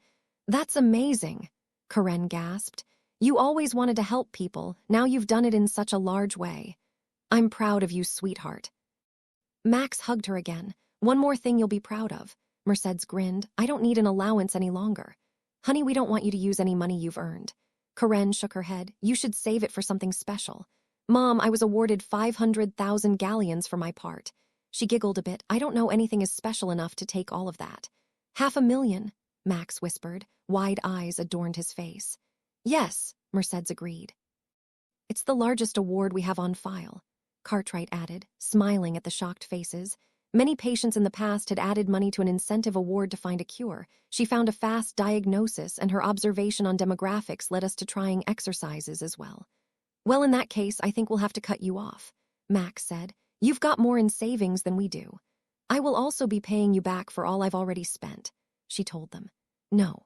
[SPEAKER 1] "That's amazing," Karen gasped. You always wanted to help people, now you've done it in such a large way. I'm proud of you, sweetheart. Max hugged her again. One more thing you'll be proud of. Mercedes grinned. I don't need an allowance any longer. Honey, we don't want you to use any money you've earned. Karen shook her head. You should save it for something special. Mom, I was awarded 500,000 galleons for my part. She giggled a bit. I don't know anything is special enough to take all of that. 500,000, Max whispered. Wide eyes adorned his face. Yes, Mercedes agreed. It's the largest award we have on file, Cartwright added, smiling at the shocked faces. Many patients in the past had added money to an incentive award to find a cure. She found a fast diagnosis, and her observation on demographics led us to trying exercises as well. Well, in that case, I think we'll have to cut you off, Max said. You've got more in savings than we do. I will also be paying you back for all I've already spent, she told them. No.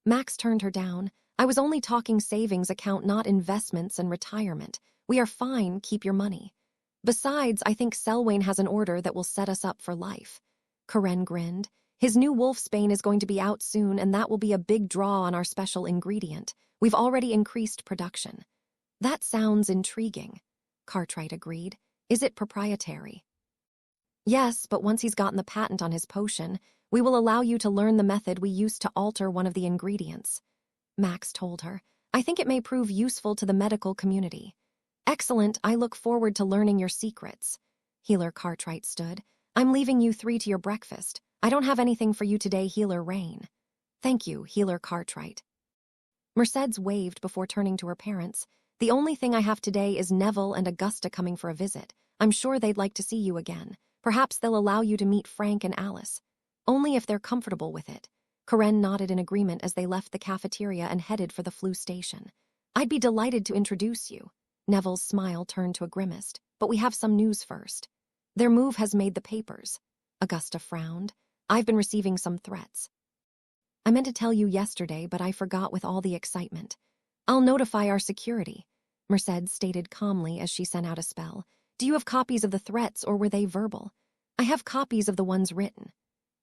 [SPEAKER 1] Max turned her down. I was only talking savings account, not investments and retirement. We are fine, keep your money. Besides, I think Selwyn has an order that will set us up for life. Karen grinned. His new Wolfsbane is going to be out soon, and that will be a big draw on our special ingredient. We've already increased production. That sounds intriguing, Cartwright agreed. Is it proprietary? Yes, but once he's gotten the patent on his potion, we will allow you to learn the method we used to alter one of the ingredients, Max told her. I think it may prove useful to the medical community. Excellent, I look forward to learning your secrets. Healer Cartwright stood. I'm leaving you three to your breakfast. I don't have anything for you today, Healer Raine. Thank you, Healer Cartwright. Mercedes waved before turning to her parents. The only thing I have today is Neville and Augusta coming for a visit. I'm sure they'd like to see you again. Perhaps they'll allow you to meet Frank and Alice. Only if they're comfortable with it. Karen nodded in agreement as they left the cafeteria and headed for the flu station. I'd be delighted to introduce you. Neville's smile turned to a grimace. But we have some news first. Their move has made the papers. Augusta frowned. I've been receiving some threats. I meant to tell you yesterday, but I forgot with all the excitement. I'll notify our security, Mercedes stated calmly as she sent out a spell. Do you have copies of the threats, or were they verbal? I have copies of the ones written.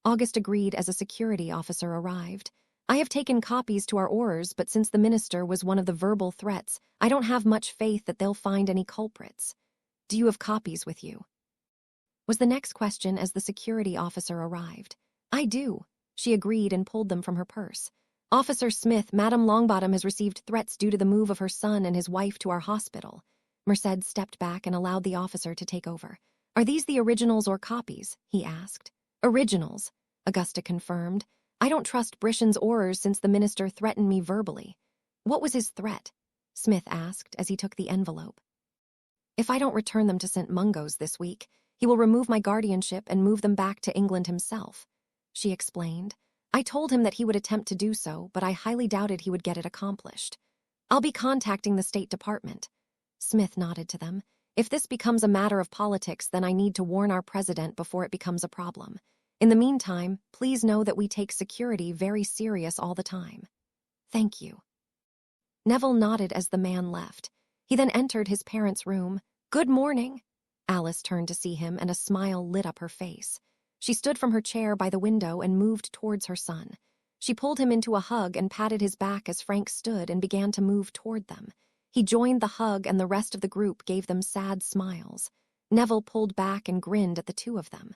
[SPEAKER 1] August agreed as a security officer arrived. I have taken copies to our orders, but since the minister was one of the verbal threats, I don't have much faith that they'll find any culprits. Do you have copies with you? Was the next question as the security officer arrived. I do, she agreed and pulled them from her purse. Officer Smith, Madame Longbottom has received threats due to the move of her son and his wife to our hospital. Mercedes stepped back and allowed the officer to take over. Are these the originals or copies? He asked. Originals, Augusta confirmed. I don't trust Brishan's orders since the minister threatened me verbally. What was his threat? Smith asked as he took the envelope. If I don't return them to St. Mungo's this week, he will remove my guardianship and move them back to England himself, she explained. I told him that he would attempt to do so, but I highly doubted he would get it accomplished. I'll be contacting the State Department. Smith nodded to them. If this becomes a matter of politics, then I need to warn our president before it becomes a problem. In the meantime, please know that we take security very serious all the time. Thank you. Neville nodded as the man left. He then entered his parents' room. Good morning. Alice turned to see him, and a smile lit up her face. She stood from her chair by the window and moved towards her son. She pulled him into a hug and patted his back as Frank stood and began to move toward them. He joined the hug, and the rest of the group gave them sad smiles. Neville pulled back and grinned at the two of them.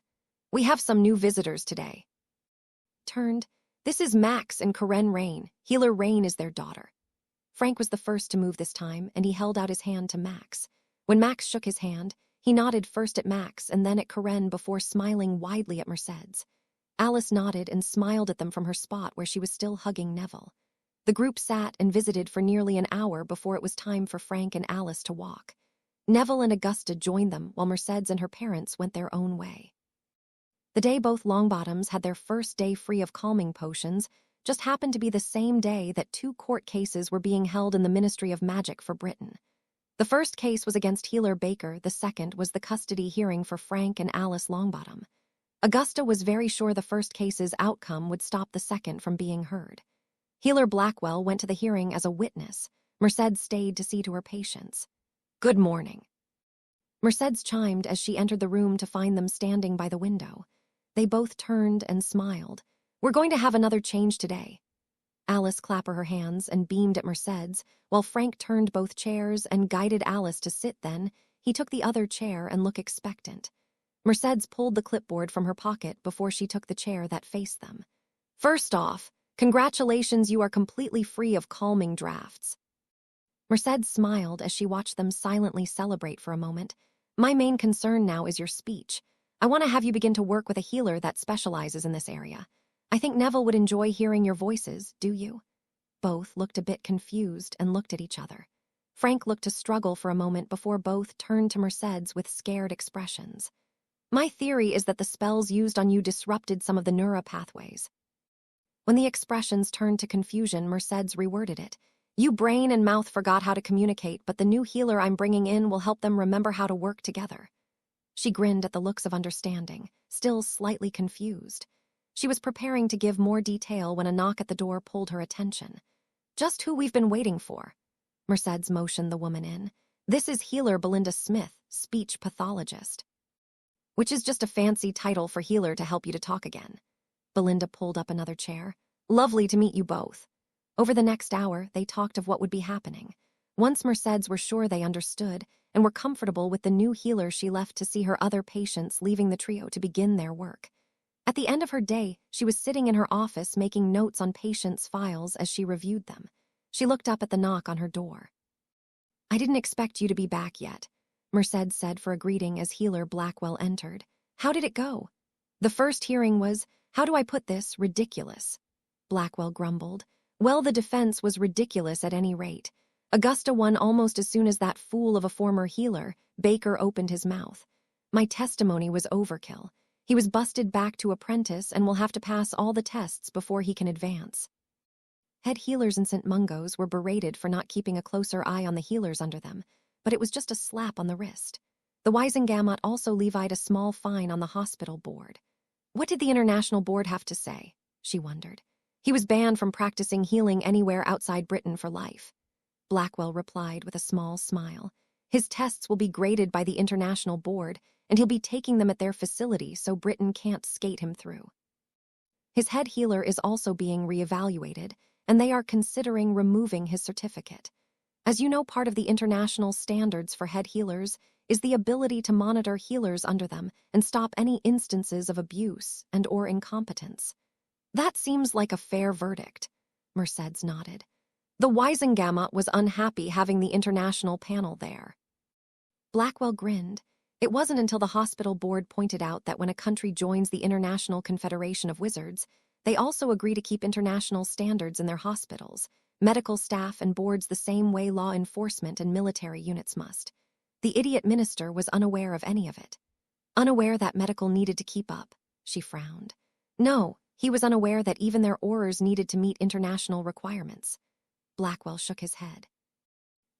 [SPEAKER 1] We have some new visitors today. Turned. This is Max and Karen Raine. Healer Raine is their daughter. Frank was the first to move this time, and he held out his hand to Max. When Max shook his hand, he nodded first at Max and then at Karen before smiling widely at Mercedes. Alice nodded and smiled at them from her spot where she was still hugging Neville. The group sat and visited for nearly an hour before it was time for Frank and Alice to walk. Neville and Augusta joined them while Mercedes and her parents went their own way. The day both Longbottoms had their first day free of calming potions just happened to be the same day that 2 court cases were being held in the Ministry of Magic for Britain. The first case was against Healer Baker, the second was the custody hearing for Frank and Alice Longbottom. Augusta was very sure the first case's outcome would stop the second from being heard. Healer Blackwell went to the hearing as a witness. Mercedes stayed to see to her patients. Good morning. Mercedes chimed as she entered the room to find them standing by the window. They both turned and smiled. We're going to have another change today. Alice clapped her hands and beamed at Mercedes, while Frank turned both chairs and guided Alice to sit. Then he took the other chair and looked expectant. Mercedes pulled the clipboard from her pocket before she took the chair that faced them. First off, congratulations, you are completely free of calming drafts. Mercedes smiled as she watched them silently celebrate for a moment. My main concern now is your speech. I want to have you begin to work with a healer that specializes in this area. I think Neville would enjoy hearing your voices, do you? Both looked a bit confused and looked at each other. Frank looked to struggle for a moment before both turned to Mercedes with scared expressions. My theory is that the spells used on you disrupted some of the neuro pathways. When the expressions turned to confusion, Mercedes reworded it. You brain and mouth forgot how to communicate, but the new healer I'm bringing in will help them remember how to work together. She grinned at the looks of understanding, still slightly confused. She was preparing to give more detail when a knock at the door pulled her attention. Just who we've been waiting for. Mercedes motioned the woman in. This is healer Belinda Smith, speech pathologist. Which is just a fancy title for healer to help you to talk again. Belinda pulled up another chair. Lovely to meet you both. Over the next hour, they talked of what would be happening. Once Mercedes were sure they understood and were comfortable with the new healer, she left to see her other patients, leaving the trio to begin their work. At the end of her day, she was sitting in her office making notes on patients' files as she reviewed them. She looked up at the knock on her door. I didn't expect you to be back yet, Mercedes said for a greeting as healer Blackwell entered. How did it go? The first hearing was, how do I put this, ridiculous. Blackwell grumbled. Well, the defense was ridiculous at any rate. Augusta won almost as soon as that fool of a former healer, Baker, opened his mouth. My testimony was overkill. He was busted back to apprentice and will have to pass all the tests before he can advance. Head healers in St. Mungo's were berated for not keeping a closer eye on the healers under them, but it was just a slap on the wrist. The Wisengamot also levied a small fine on the hospital board. What did the international board have to say? She wondered. He was banned from practicing healing anywhere outside Britain for life. Blackwell replied with a small smile. His tests will be graded by the international board, and he'll be taking them at their facility so Britain can't skate him through. His head healer is also being reevaluated, and they are considering removing his certificate. As you know, part of the international standards for head healers is the ability to monitor healers under them and stop any instances of abuse and/or incompetence. That seems like a fair verdict, Mercedes nodded. The Wisengamot was unhappy having the international panel there. Blackwell grinned. It wasn't until the hospital board pointed out that when a country joins the International Confederation of Wizards, they also agree to keep international standards in their hospitals, medical staff, and boards the same way law enforcement and military units must. The idiot minister was unaware of any of it. Unaware that medical needed to keep up, she frowned. No, he was unaware that even their orders needed to meet international requirements. Blackwell shook his head.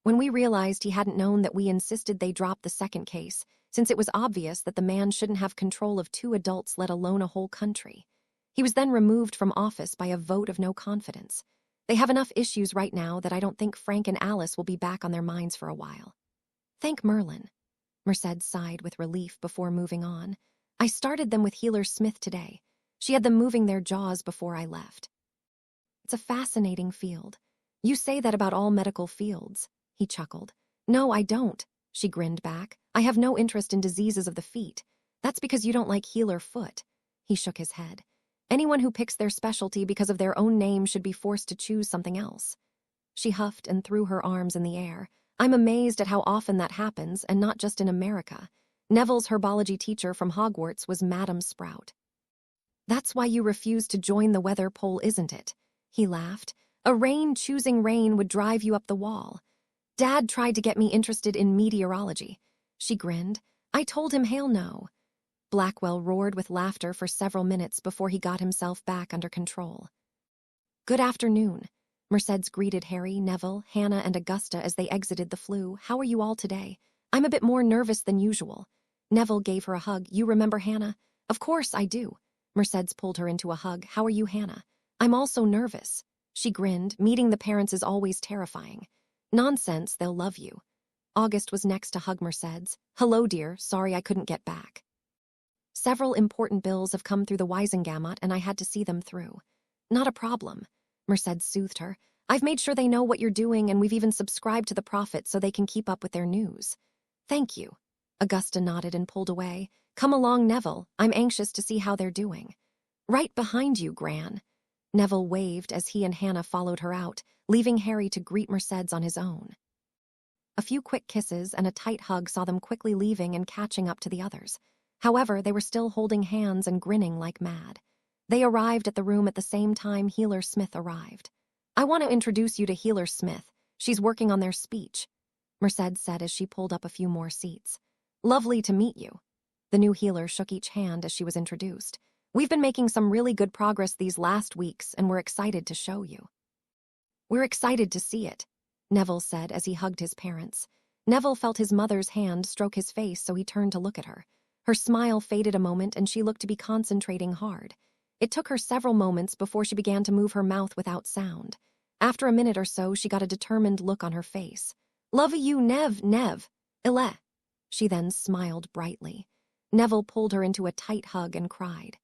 [SPEAKER 1] When we realized he hadn't known that we insisted they drop the second case, since it was obvious that the man shouldn't have control of 2 adults, let alone a whole country. He was then removed from office by a vote of no confidence. They have enough issues right now that I don't think Frank and Alice will be back on their minds for a while. Thank Merlin. Mercedes sighed with relief before moving on. I started them with Healer Smith today. She had them moving their jaws before I left. It's a fascinating field. You say that about all medical fields, he chuckled. No, I don't, she grinned back. I have no interest in diseases of the feet. That's because you don't like healer foot. He shook his head. Anyone who picks their specialty because of their own name should be forced to choose something else. She huffed and threw her arms in the air. I'm amazed at how often that happens, and not just in America. Neville's herbology teacher from Hogwarts was Madam Sprout. That's why you refused to join the weather pole, isn't it? He laughed. A Raine choosing Raine would drive you up the wall. Dad tried to get me interested in meteorology. She grinned. I told him hell no. Blackwell roared with laughter for several minutes before he got himself back under control. Good afternoon. Mercedes greeted Harry, Neville, Hannah, and Augusta as they exited the flue. How are you all today? I'm a bit more nervous than usual. Neville gave her a hug. You remember Hannah? Of course I do. Mercedes pulled her into a hug. How are you, Hannah? I'm also nervous. She grinned. Meeting the parents is always terrifying. Nonsense, they'll love you. August was next to hug Mercedes. Hello, dear. Sorry I couldn't get back. Several important bills have come through the Wisengamot and I had to see them through. Not a problem. Mercedes soothed her. I've made sure they know what you're doing, and we've even subscribed to the Prophet so they can keep up with their news. Thank you. Augusta nodded and pulled away. Come along, Neville. I'm anxious to see how they're doing. Right behind you, Gran. Neville waved as he and Hannah followed her out, leaving Harry to greet Mercedes on his own. A few quick kisses and a tight hug saw them quickly leaving and catching up to the others. However, they were still holding hands and grinning like mad. They arrived at the room at the same time Healer Smith arrived. I want to introduce you to Healer Smith. She's working on their speech, Mercedes said as she pulled up a few more seats. Lovely to meet you. The new healer shook each hand as she was introduced. We've been making some really good progress these last weeks, and we're excited to show you. We're excited to see it, Neville said as he hugged his parents. Neville felt his mother's hand stroke his face, so he turned to look at her. Her smile faded a moment, and she looked to be concentrating hard. It took her several moments before she began to move her mouth without sound. After a minute or so, she got a determined look on her face. Love you, Nev. Ile. She then smiled brightly. Neville pulled her into a tight hug and cried.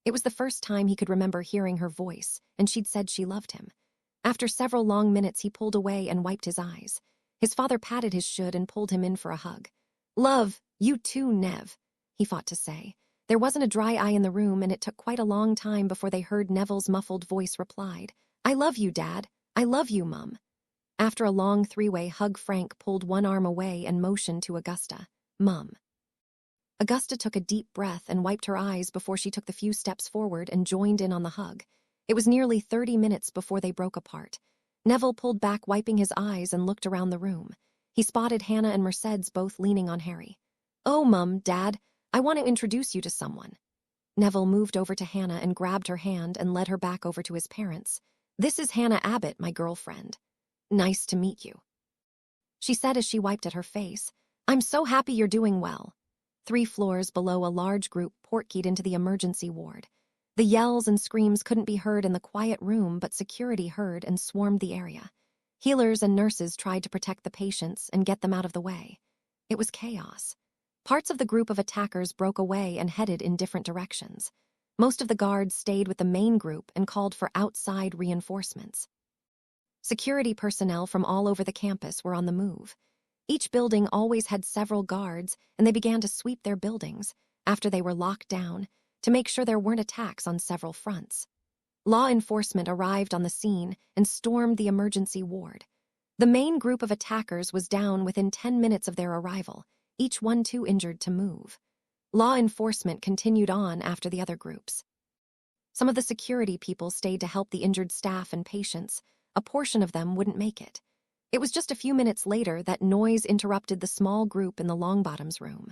[SPEAKER 1] It was the first time he could remember hearing her voice, and she'd said she loved him. After several long minutes, he pulled away and wiped his eyes. His father patted his should and pulled him in for a hug. Love, you too, Nev, he fought to say. There wasn't a dry eye in the room, and it took quite a long time before they heard Neville's muffled voice replied. I love you, Dad. I love you, Mum. After a long three-way hug, Frank pulled one arm away and motioned to Augusta. Mum. Augusta took a deep breath and wiped her eyes before she took the few steps forward and joined in on the hug. It was nearly 30 minutes before they broke apart. Neville pulled back, wiping his eyes, and looked around the room. He spotted Hannah and Mercedes both leaning on Harry. Oh, Mum, Dad, I want to introduce you to someone. Neville moved over to Hannah and grabbed her hand and led her back over to his parents. This is Hannah Abbott, my girlfriend. Nice to meet you, she said as she wiped at her face. I'm so happy you're doing well. 3 floors below, a large group portkeyed into the emergency ward. The yells and screams couldn't be heard in the quiet room, but security heard and swarmed the area. Healers and nurses tried to protect the patients and get them out of the way. It was chaos. Parts of the group of attackers broke away and headed in different directions. Most of the guards stayed with the main group and called for outside reinforcements. Security personnel from all over the campus were on the move. Each building always had several guards, and they began to sweep their buildings, after they were locked down, to make sure there weren't attacks on several fronts. Law enforcement arrived on the scene and stormed the emergency ward. The main group of attackers was down within 10 minutes of their arrival, each one too injured to move. Law enforcement continued on after the other groups. Some of the security people stayed to help the injured staff and patients. A portion of them wouldn't make it. It was just a few minutes later that noise interrupted the small group in the Longbottoms room.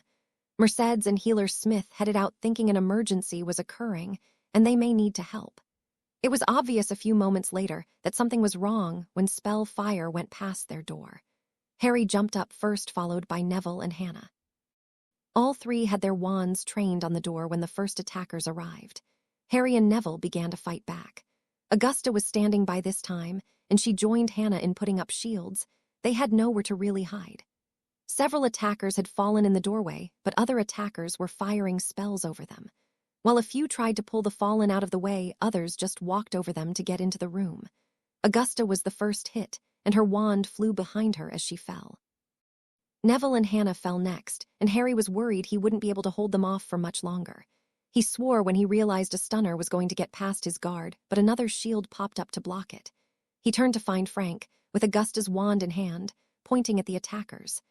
[SPEAKER 1] Mercedes and Healer Smith headed out thinking an emergency was occurring and they may need to help. It was obvious a few moments later that something was wrong when spell fire went past their door. Harry jumped up first, followed by Neville and Hannah. All 3 had their wands trained on the door when the first attackers arrived. Harry and Neville began to fight back. Augusta was standing by this time, and she joined Hannah in putting up shields. They had nowhere to really hide. Several attackers had fallen in the doorway, but other attackers were firing spells over them. While a few tried to pull the fallen out of the way, others just walked over them to get into the room. Augusta was the first hit, and her wand flew behind her as she fell. Neville and Hannah fell next, and Harry was worried he wouldn't be able to hold them off for much longer. He swore when he realized a stunner was going to get past his guard, but another shield popped up to block it. He turned to find Frank, with Augusta's wand in hand, pointing at the attackers.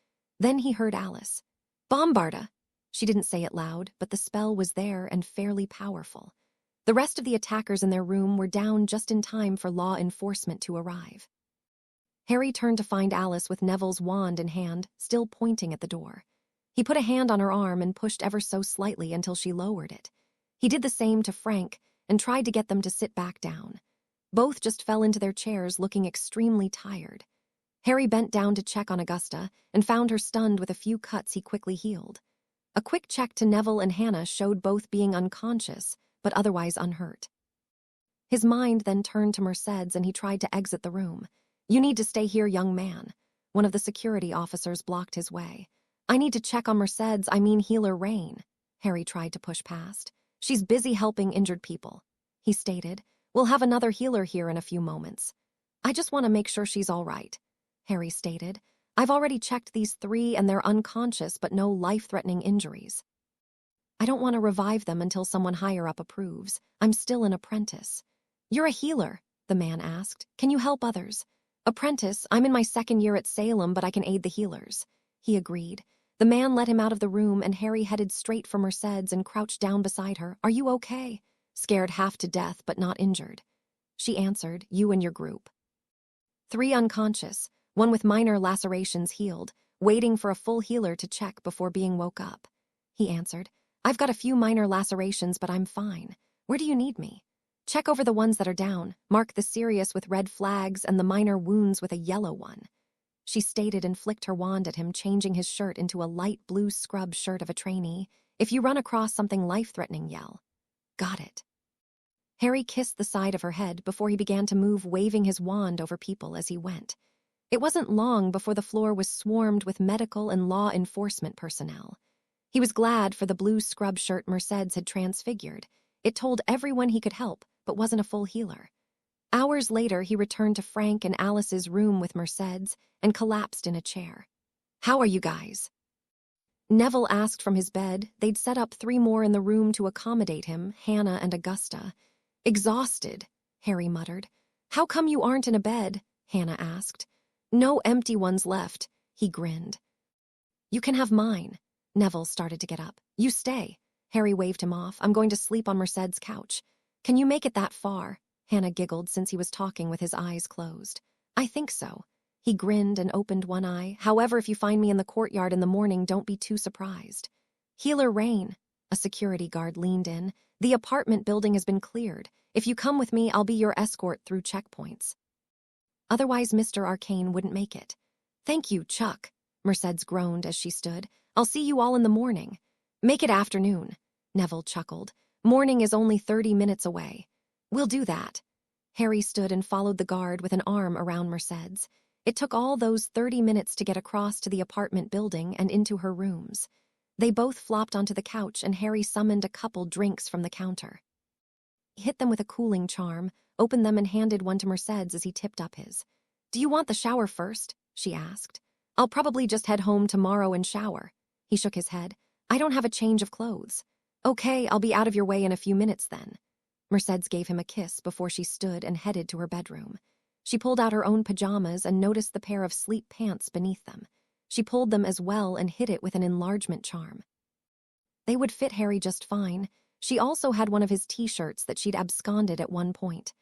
[SPEAKER 1] Then he heard Alice. Bombarda! She didn't say it loud, but the spell was there and fairly powerful. The rest of the attackers in their room were down just in time for law enforcement to arrive. Harry turned to find Alice with Neville's wand in hand, still pointing at the door. He put a hand on her arm and pushed ever so slightly until she lowered it. He did the same to Frank and tried to get them to sit back down. Both just fell into their chairs looking extremely tired. Harry bent down to check on Augusta and found her stunned with a few cuts he quickly healed. A quick check to Neville and Hannah showed both being unconscious, but otherwise unhurt. His mind then turned to Mercedes and he tried to exit the room. You need to stay here, young man. One of the security officers blocked his way. I need to check on Mercedes, Healer Raine. Harry tried to push past. She's busy helping injured people, he stated. We'll have another healer here in a few moments. I just want to make sure she's all right, Harry stated. I've already checked these 3 and they're unconscious but no life-threatening injuries. I don't want to revive them until someone higher up approves. I'm still an apprentice. You're a healer, the man asked. Can you help others? Apprentice, I'm in my 2nd year at Salem, but I can aid the healers. He agreed. The man led him out of the room and Harry headed straight for Mercedes and crouched down beside her. Are you okay? Scared half to death but not injured. She answered, you and your group. 3 unconscious, 1 with minor lacerations healed, waiting for a full healer to check before being woke up. He answered, I've got a few minor lacerations, but I'm fine. Where do you need me? Check over the ones that are down, mark the serious with red flags and the minor wounds with a yellow one. She stated and flicked her wand at him, changing his shirt into a light blue scrub shirt of a trainee. If you run across something life-threatening, yell. Got it. Harry kissed the side of her head before he began to move, waving his wand over people as he went. It wasn't long before the floor was swarmed with medical and law enforcement personnel. He was glad for the blue scrub shirt Mercedes had transfigured. It told everyone he could help, but wasn't a full healer. Hours later, he returned to Frank and Alice's room with Mercedes and collapsed in a chair. How are you guys? Neville asked from his bed. They'd set up 3 more in the room to accommodate him, Hannah and Augusta. Exhausted, Harry muttered. How come you aren't in a bed? Hannah asked. No empty ones left, he grinned. You can have mine. Neville started to get up. You stay. Harry waved him off. I'm going to sleep on Mercedes' couch. Can you make it that far? Hannah giggled since he was talking with his eyes closed. I think so. He grinned and opened one eye. However, if you find me in the courtyard in the morning, don't be too surprised. Healer Raine. A security guard leaned in. The apartment building has been cleared. If you come with me, I'll be your escort through checkpoints. Otherwise, Mr. Arcane wouldn't make it. Thank you, Chuck. Mercedes groaned as she stood. I'll see you all in the morning. Make it afternoon. Neville chuckled. Morning is only 30 minutes away. We'll do that. Harry stood and followed the guard with an arm around Mercedes. It took all those 30 minutes to get across to the apartment building and into her rooms. They both flopped onto the couch and Harry summoned a couple drinks from the counter. He hit them with a cooling charm, opened them and handed one to Mercedes as he tipped up his. Do you want the shower first? She asked. I'll probably just head home tomorrow and shower. He shook his head. I don't have a change of clothes. Okay, I'll be out of your way in a few minutes then. Mercedes gave him a kiss before she stood and headed to her bedroom. She pulled out her own pajamas and noticed the pair of sleep pants beneath them. She pulled them as well and hid it with an enlargement charm. They would fit Harry just fine. She also had one of his t-shirts that she'd absconded at one point.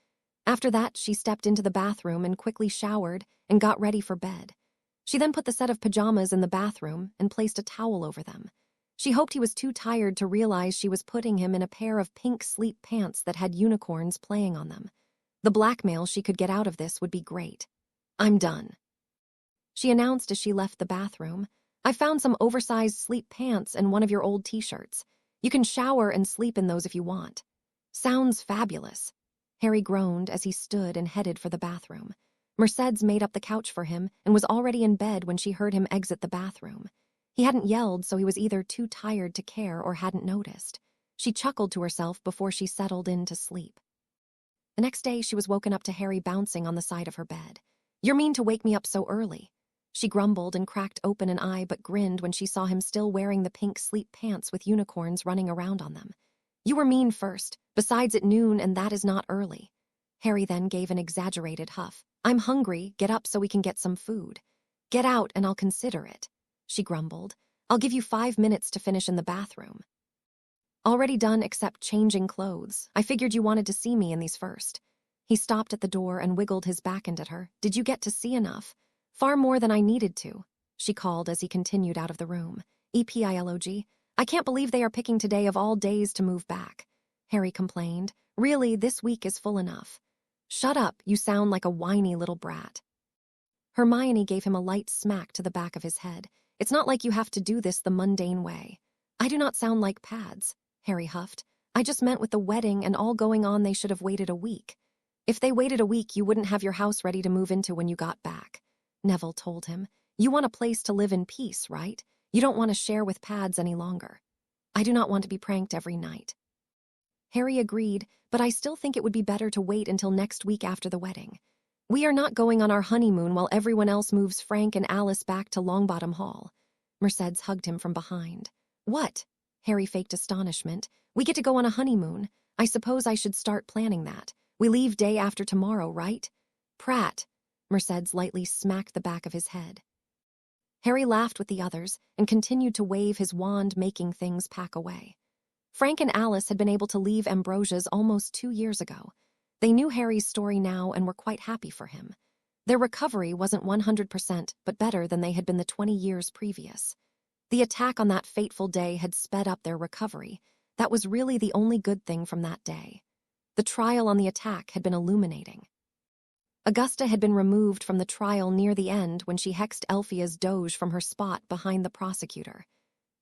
[SPEAKER 1] After that, she stepped into the bathroom and quickly showered and got ready for bed. She then put the set of pajamas in the bathroom and placed a towel over them. She hoped he was too tired to realize she was putting him in a pair of pink sleep pants that had unicorns playing on them. The blackmail she could get out of this would be great. I'm done. She announced as she left the bathroom. I found some oversized sleep pants and one of your old t-shirts. You can shower and sleep in those if you want. Sounds fabulous. Harry groaned as he stood and headed for the bathroom. Mercedes made up the couch for him and was already in bed when she heard him exit the bathroom. He hadn't yelled, so he was either too tired to care or hadn't noticed. She chuckled to herself before she settled in to sleep. The next day, she was woken up to Harry bouncing on the side of her bed. You're mean to wake me up so early. She grumbled and cracked open an eye but grinned when she saw him still wearing the pink sleep pants with unicorns running around on them. You were mean first. Besides, at noon, and that is not early. Harry then gave an exaggerated huff. I'm hungry. Get up so we can get some food. Get out and I'll consider it. She grumbled. I'll give you 5 minutes to finish in the bathroom. Already done except changing clothes. I figured you wanted to see me in these first. He stopped at the door and wiggled his back at her. Did you get to see enough? Far more than I needed to, she called as he continued out of the room. EPILOG. I can't believe they are picking today of all days to move back. Harry complained. Really, this week is full enough. Shut up, you sound like a whiny little brat. Hermione gave him a light smack to the back of his head. It's not like you have to do this the mundane way. I do not sound like pads, Harry huffed. I just meant with the wedding and all going on they should have waited a week. If they waited a week, you wouldn't have your house ready to move into when you got back. Neville told him. You want a place to live in peace, right? You don't want to share with pads any longer. I do not want to be pranked every night. Harry agreed, but I still think it would be better to wait until next week after the wedding. We are not going on our honeymoon while everyone else moves Frank and Alice back to Longbottom Hall. Mercedes hugged him from behind. What? Harry faked astonishment. We get to go on a honeymoon. I suppose I should start planning that. We leave day after tomorrow, right? Pratt. Mercedes lightly smacked the back of his head. Harry laughed with the others and continued to wave his wand, making things pack away. Frank and Alice had been able to leave Ambrosia's almost 2 years ago. They knew Harry's story now and were quite happy for him. Their recovery wasn't 100%, but better than they had been the 20 years previous. The attack on that fateful day had sped up their recovery. That was really the only good thing from that day. The trial on the attack had been illuminating. Augusta had been removed from the trial near the end when she hexed Elphia's doge from her spot behind the prosecutor.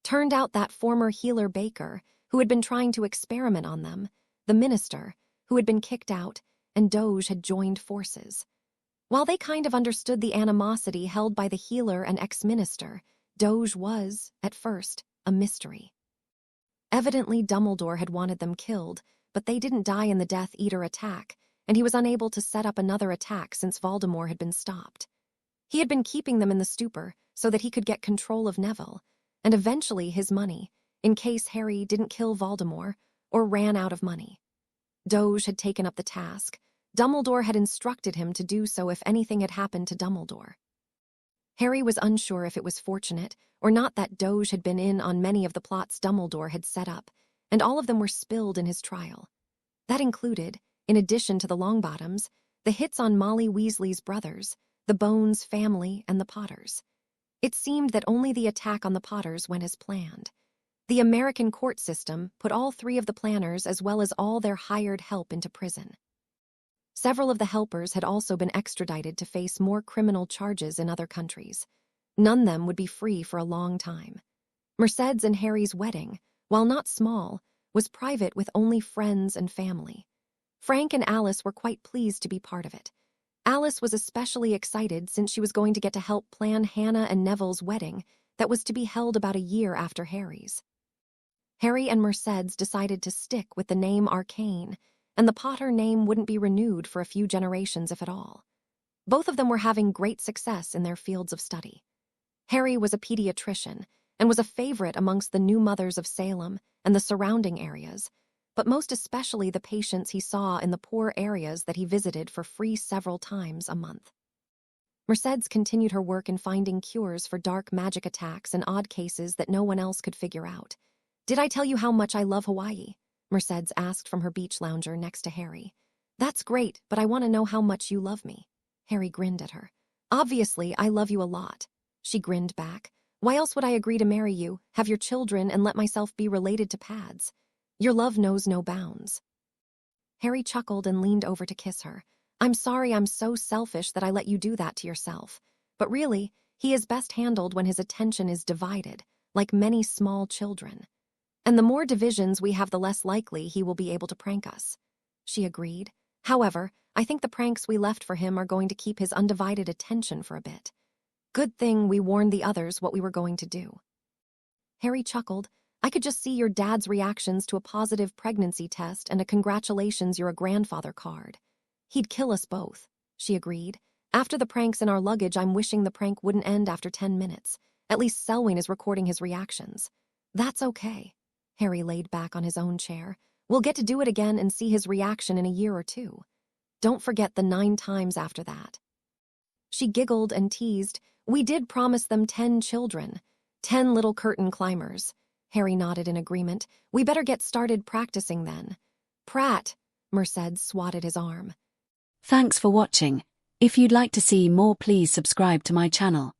[SPEAKER 1] Turned out that former healer Baker, who had been trying to experiment on them, the minister, who had been kicked out, and Doge had joined forces. While they kind of understood the animosity held by the healer and ex-minister, Doge was, at first, a mystery. Evidently, Dumbledore had wanted them killed, but they didn't die in the Death Eater attack, and he was unable to set up another attack since Voldemort had been stopped. He had been keeping them in the stupor so that he could get control of Neville, and eventually his money, in case Harry didn't kill Voldemort or ran out of money. Doge had taken up the task. Dumbledore had instructed him to do so if anything had happened to Dumbledore. Harry was unsure if it was fortunate or not that Doge had been in on many of the plots Dumbledore had set up, and all of them were spilled in his trial. That included, in addition to the Longbottoms, the hits on Molly Weasley's brothers, the Bones family, and the Potters. It seemed that only the attack on the Potters went as planned. The American court system put all 3 of the planners as well as all their hired help into prison. Several of the helpers had also been extradited to face more criminal charges in other countries. None of them would be free for a long time. Mercedes and Harry's wedding, while not small, was private with only friends and family. Frank and Alice were quite pleased to be part of it. Alice was especially excited since she was going to get to help plan Hannah and Neville's wedding that was to be held about a year after Harry's. Harry and Mercedes decided to stick with the name Arcane, and the Potter name wouldn't be renewed for a few generations if at all. Both of them were having great success in their fields of study. Harry was a pediatrician and was a favorite amongst the new mothers of Salem and the surrounding areas, but most especially the patients he saw in the poor areas that he visited for free several times a month. Mercedes continued her work in finding cures for dark magic attacks and odd cases that no one else could figure out. "Did I tell you how much I love Hawaii?" Mercedes asked from her beach lounger next to Harry. "That's great, but I want to know how much you love me." Harry grinned at her. "Obviously, I love you a lot." She grinned back. "Why else would I agree to marry you, have your children, and let myself be related to Pads? Your love knows no bounds." Harry chuckled and leaned over to kiss her. "I'm sorry I'm so selfish that I let you do that to yourself. But really, he is best handled when his attention is divided, like many small children. And the more divisions we have, the less likely he will be able to prank us." She agreed. "However, I think the pranks we left for him are going to keep his undivided attention for a bit. Good thing we warned the others what we were going to do." Harry chuckled. "I could just see your dad's reactions to a positive pregnancy test and a congratulations you're a grandfather card. He'd kill us both." She agreed. "After the pranks in our luggage, I'm wishing the prank wouldn't end after 10 minutes. At least Selwyn is recording his reactions." "That's okay." Harry laid back on his own chair. "We'll get to do it again and see his reaction in a year or 2. Don't forget the 9 times after that." She giggled and teased. "We did promise them 10 children. 10 little curtain climbers." Harry nodded in agreement. "We better get started practicing then." "Pratt!" Mercedes swatted his arm.
[SPEAKER 2] Thanks for watching. If you'd like to see more, please subscribe to my channel.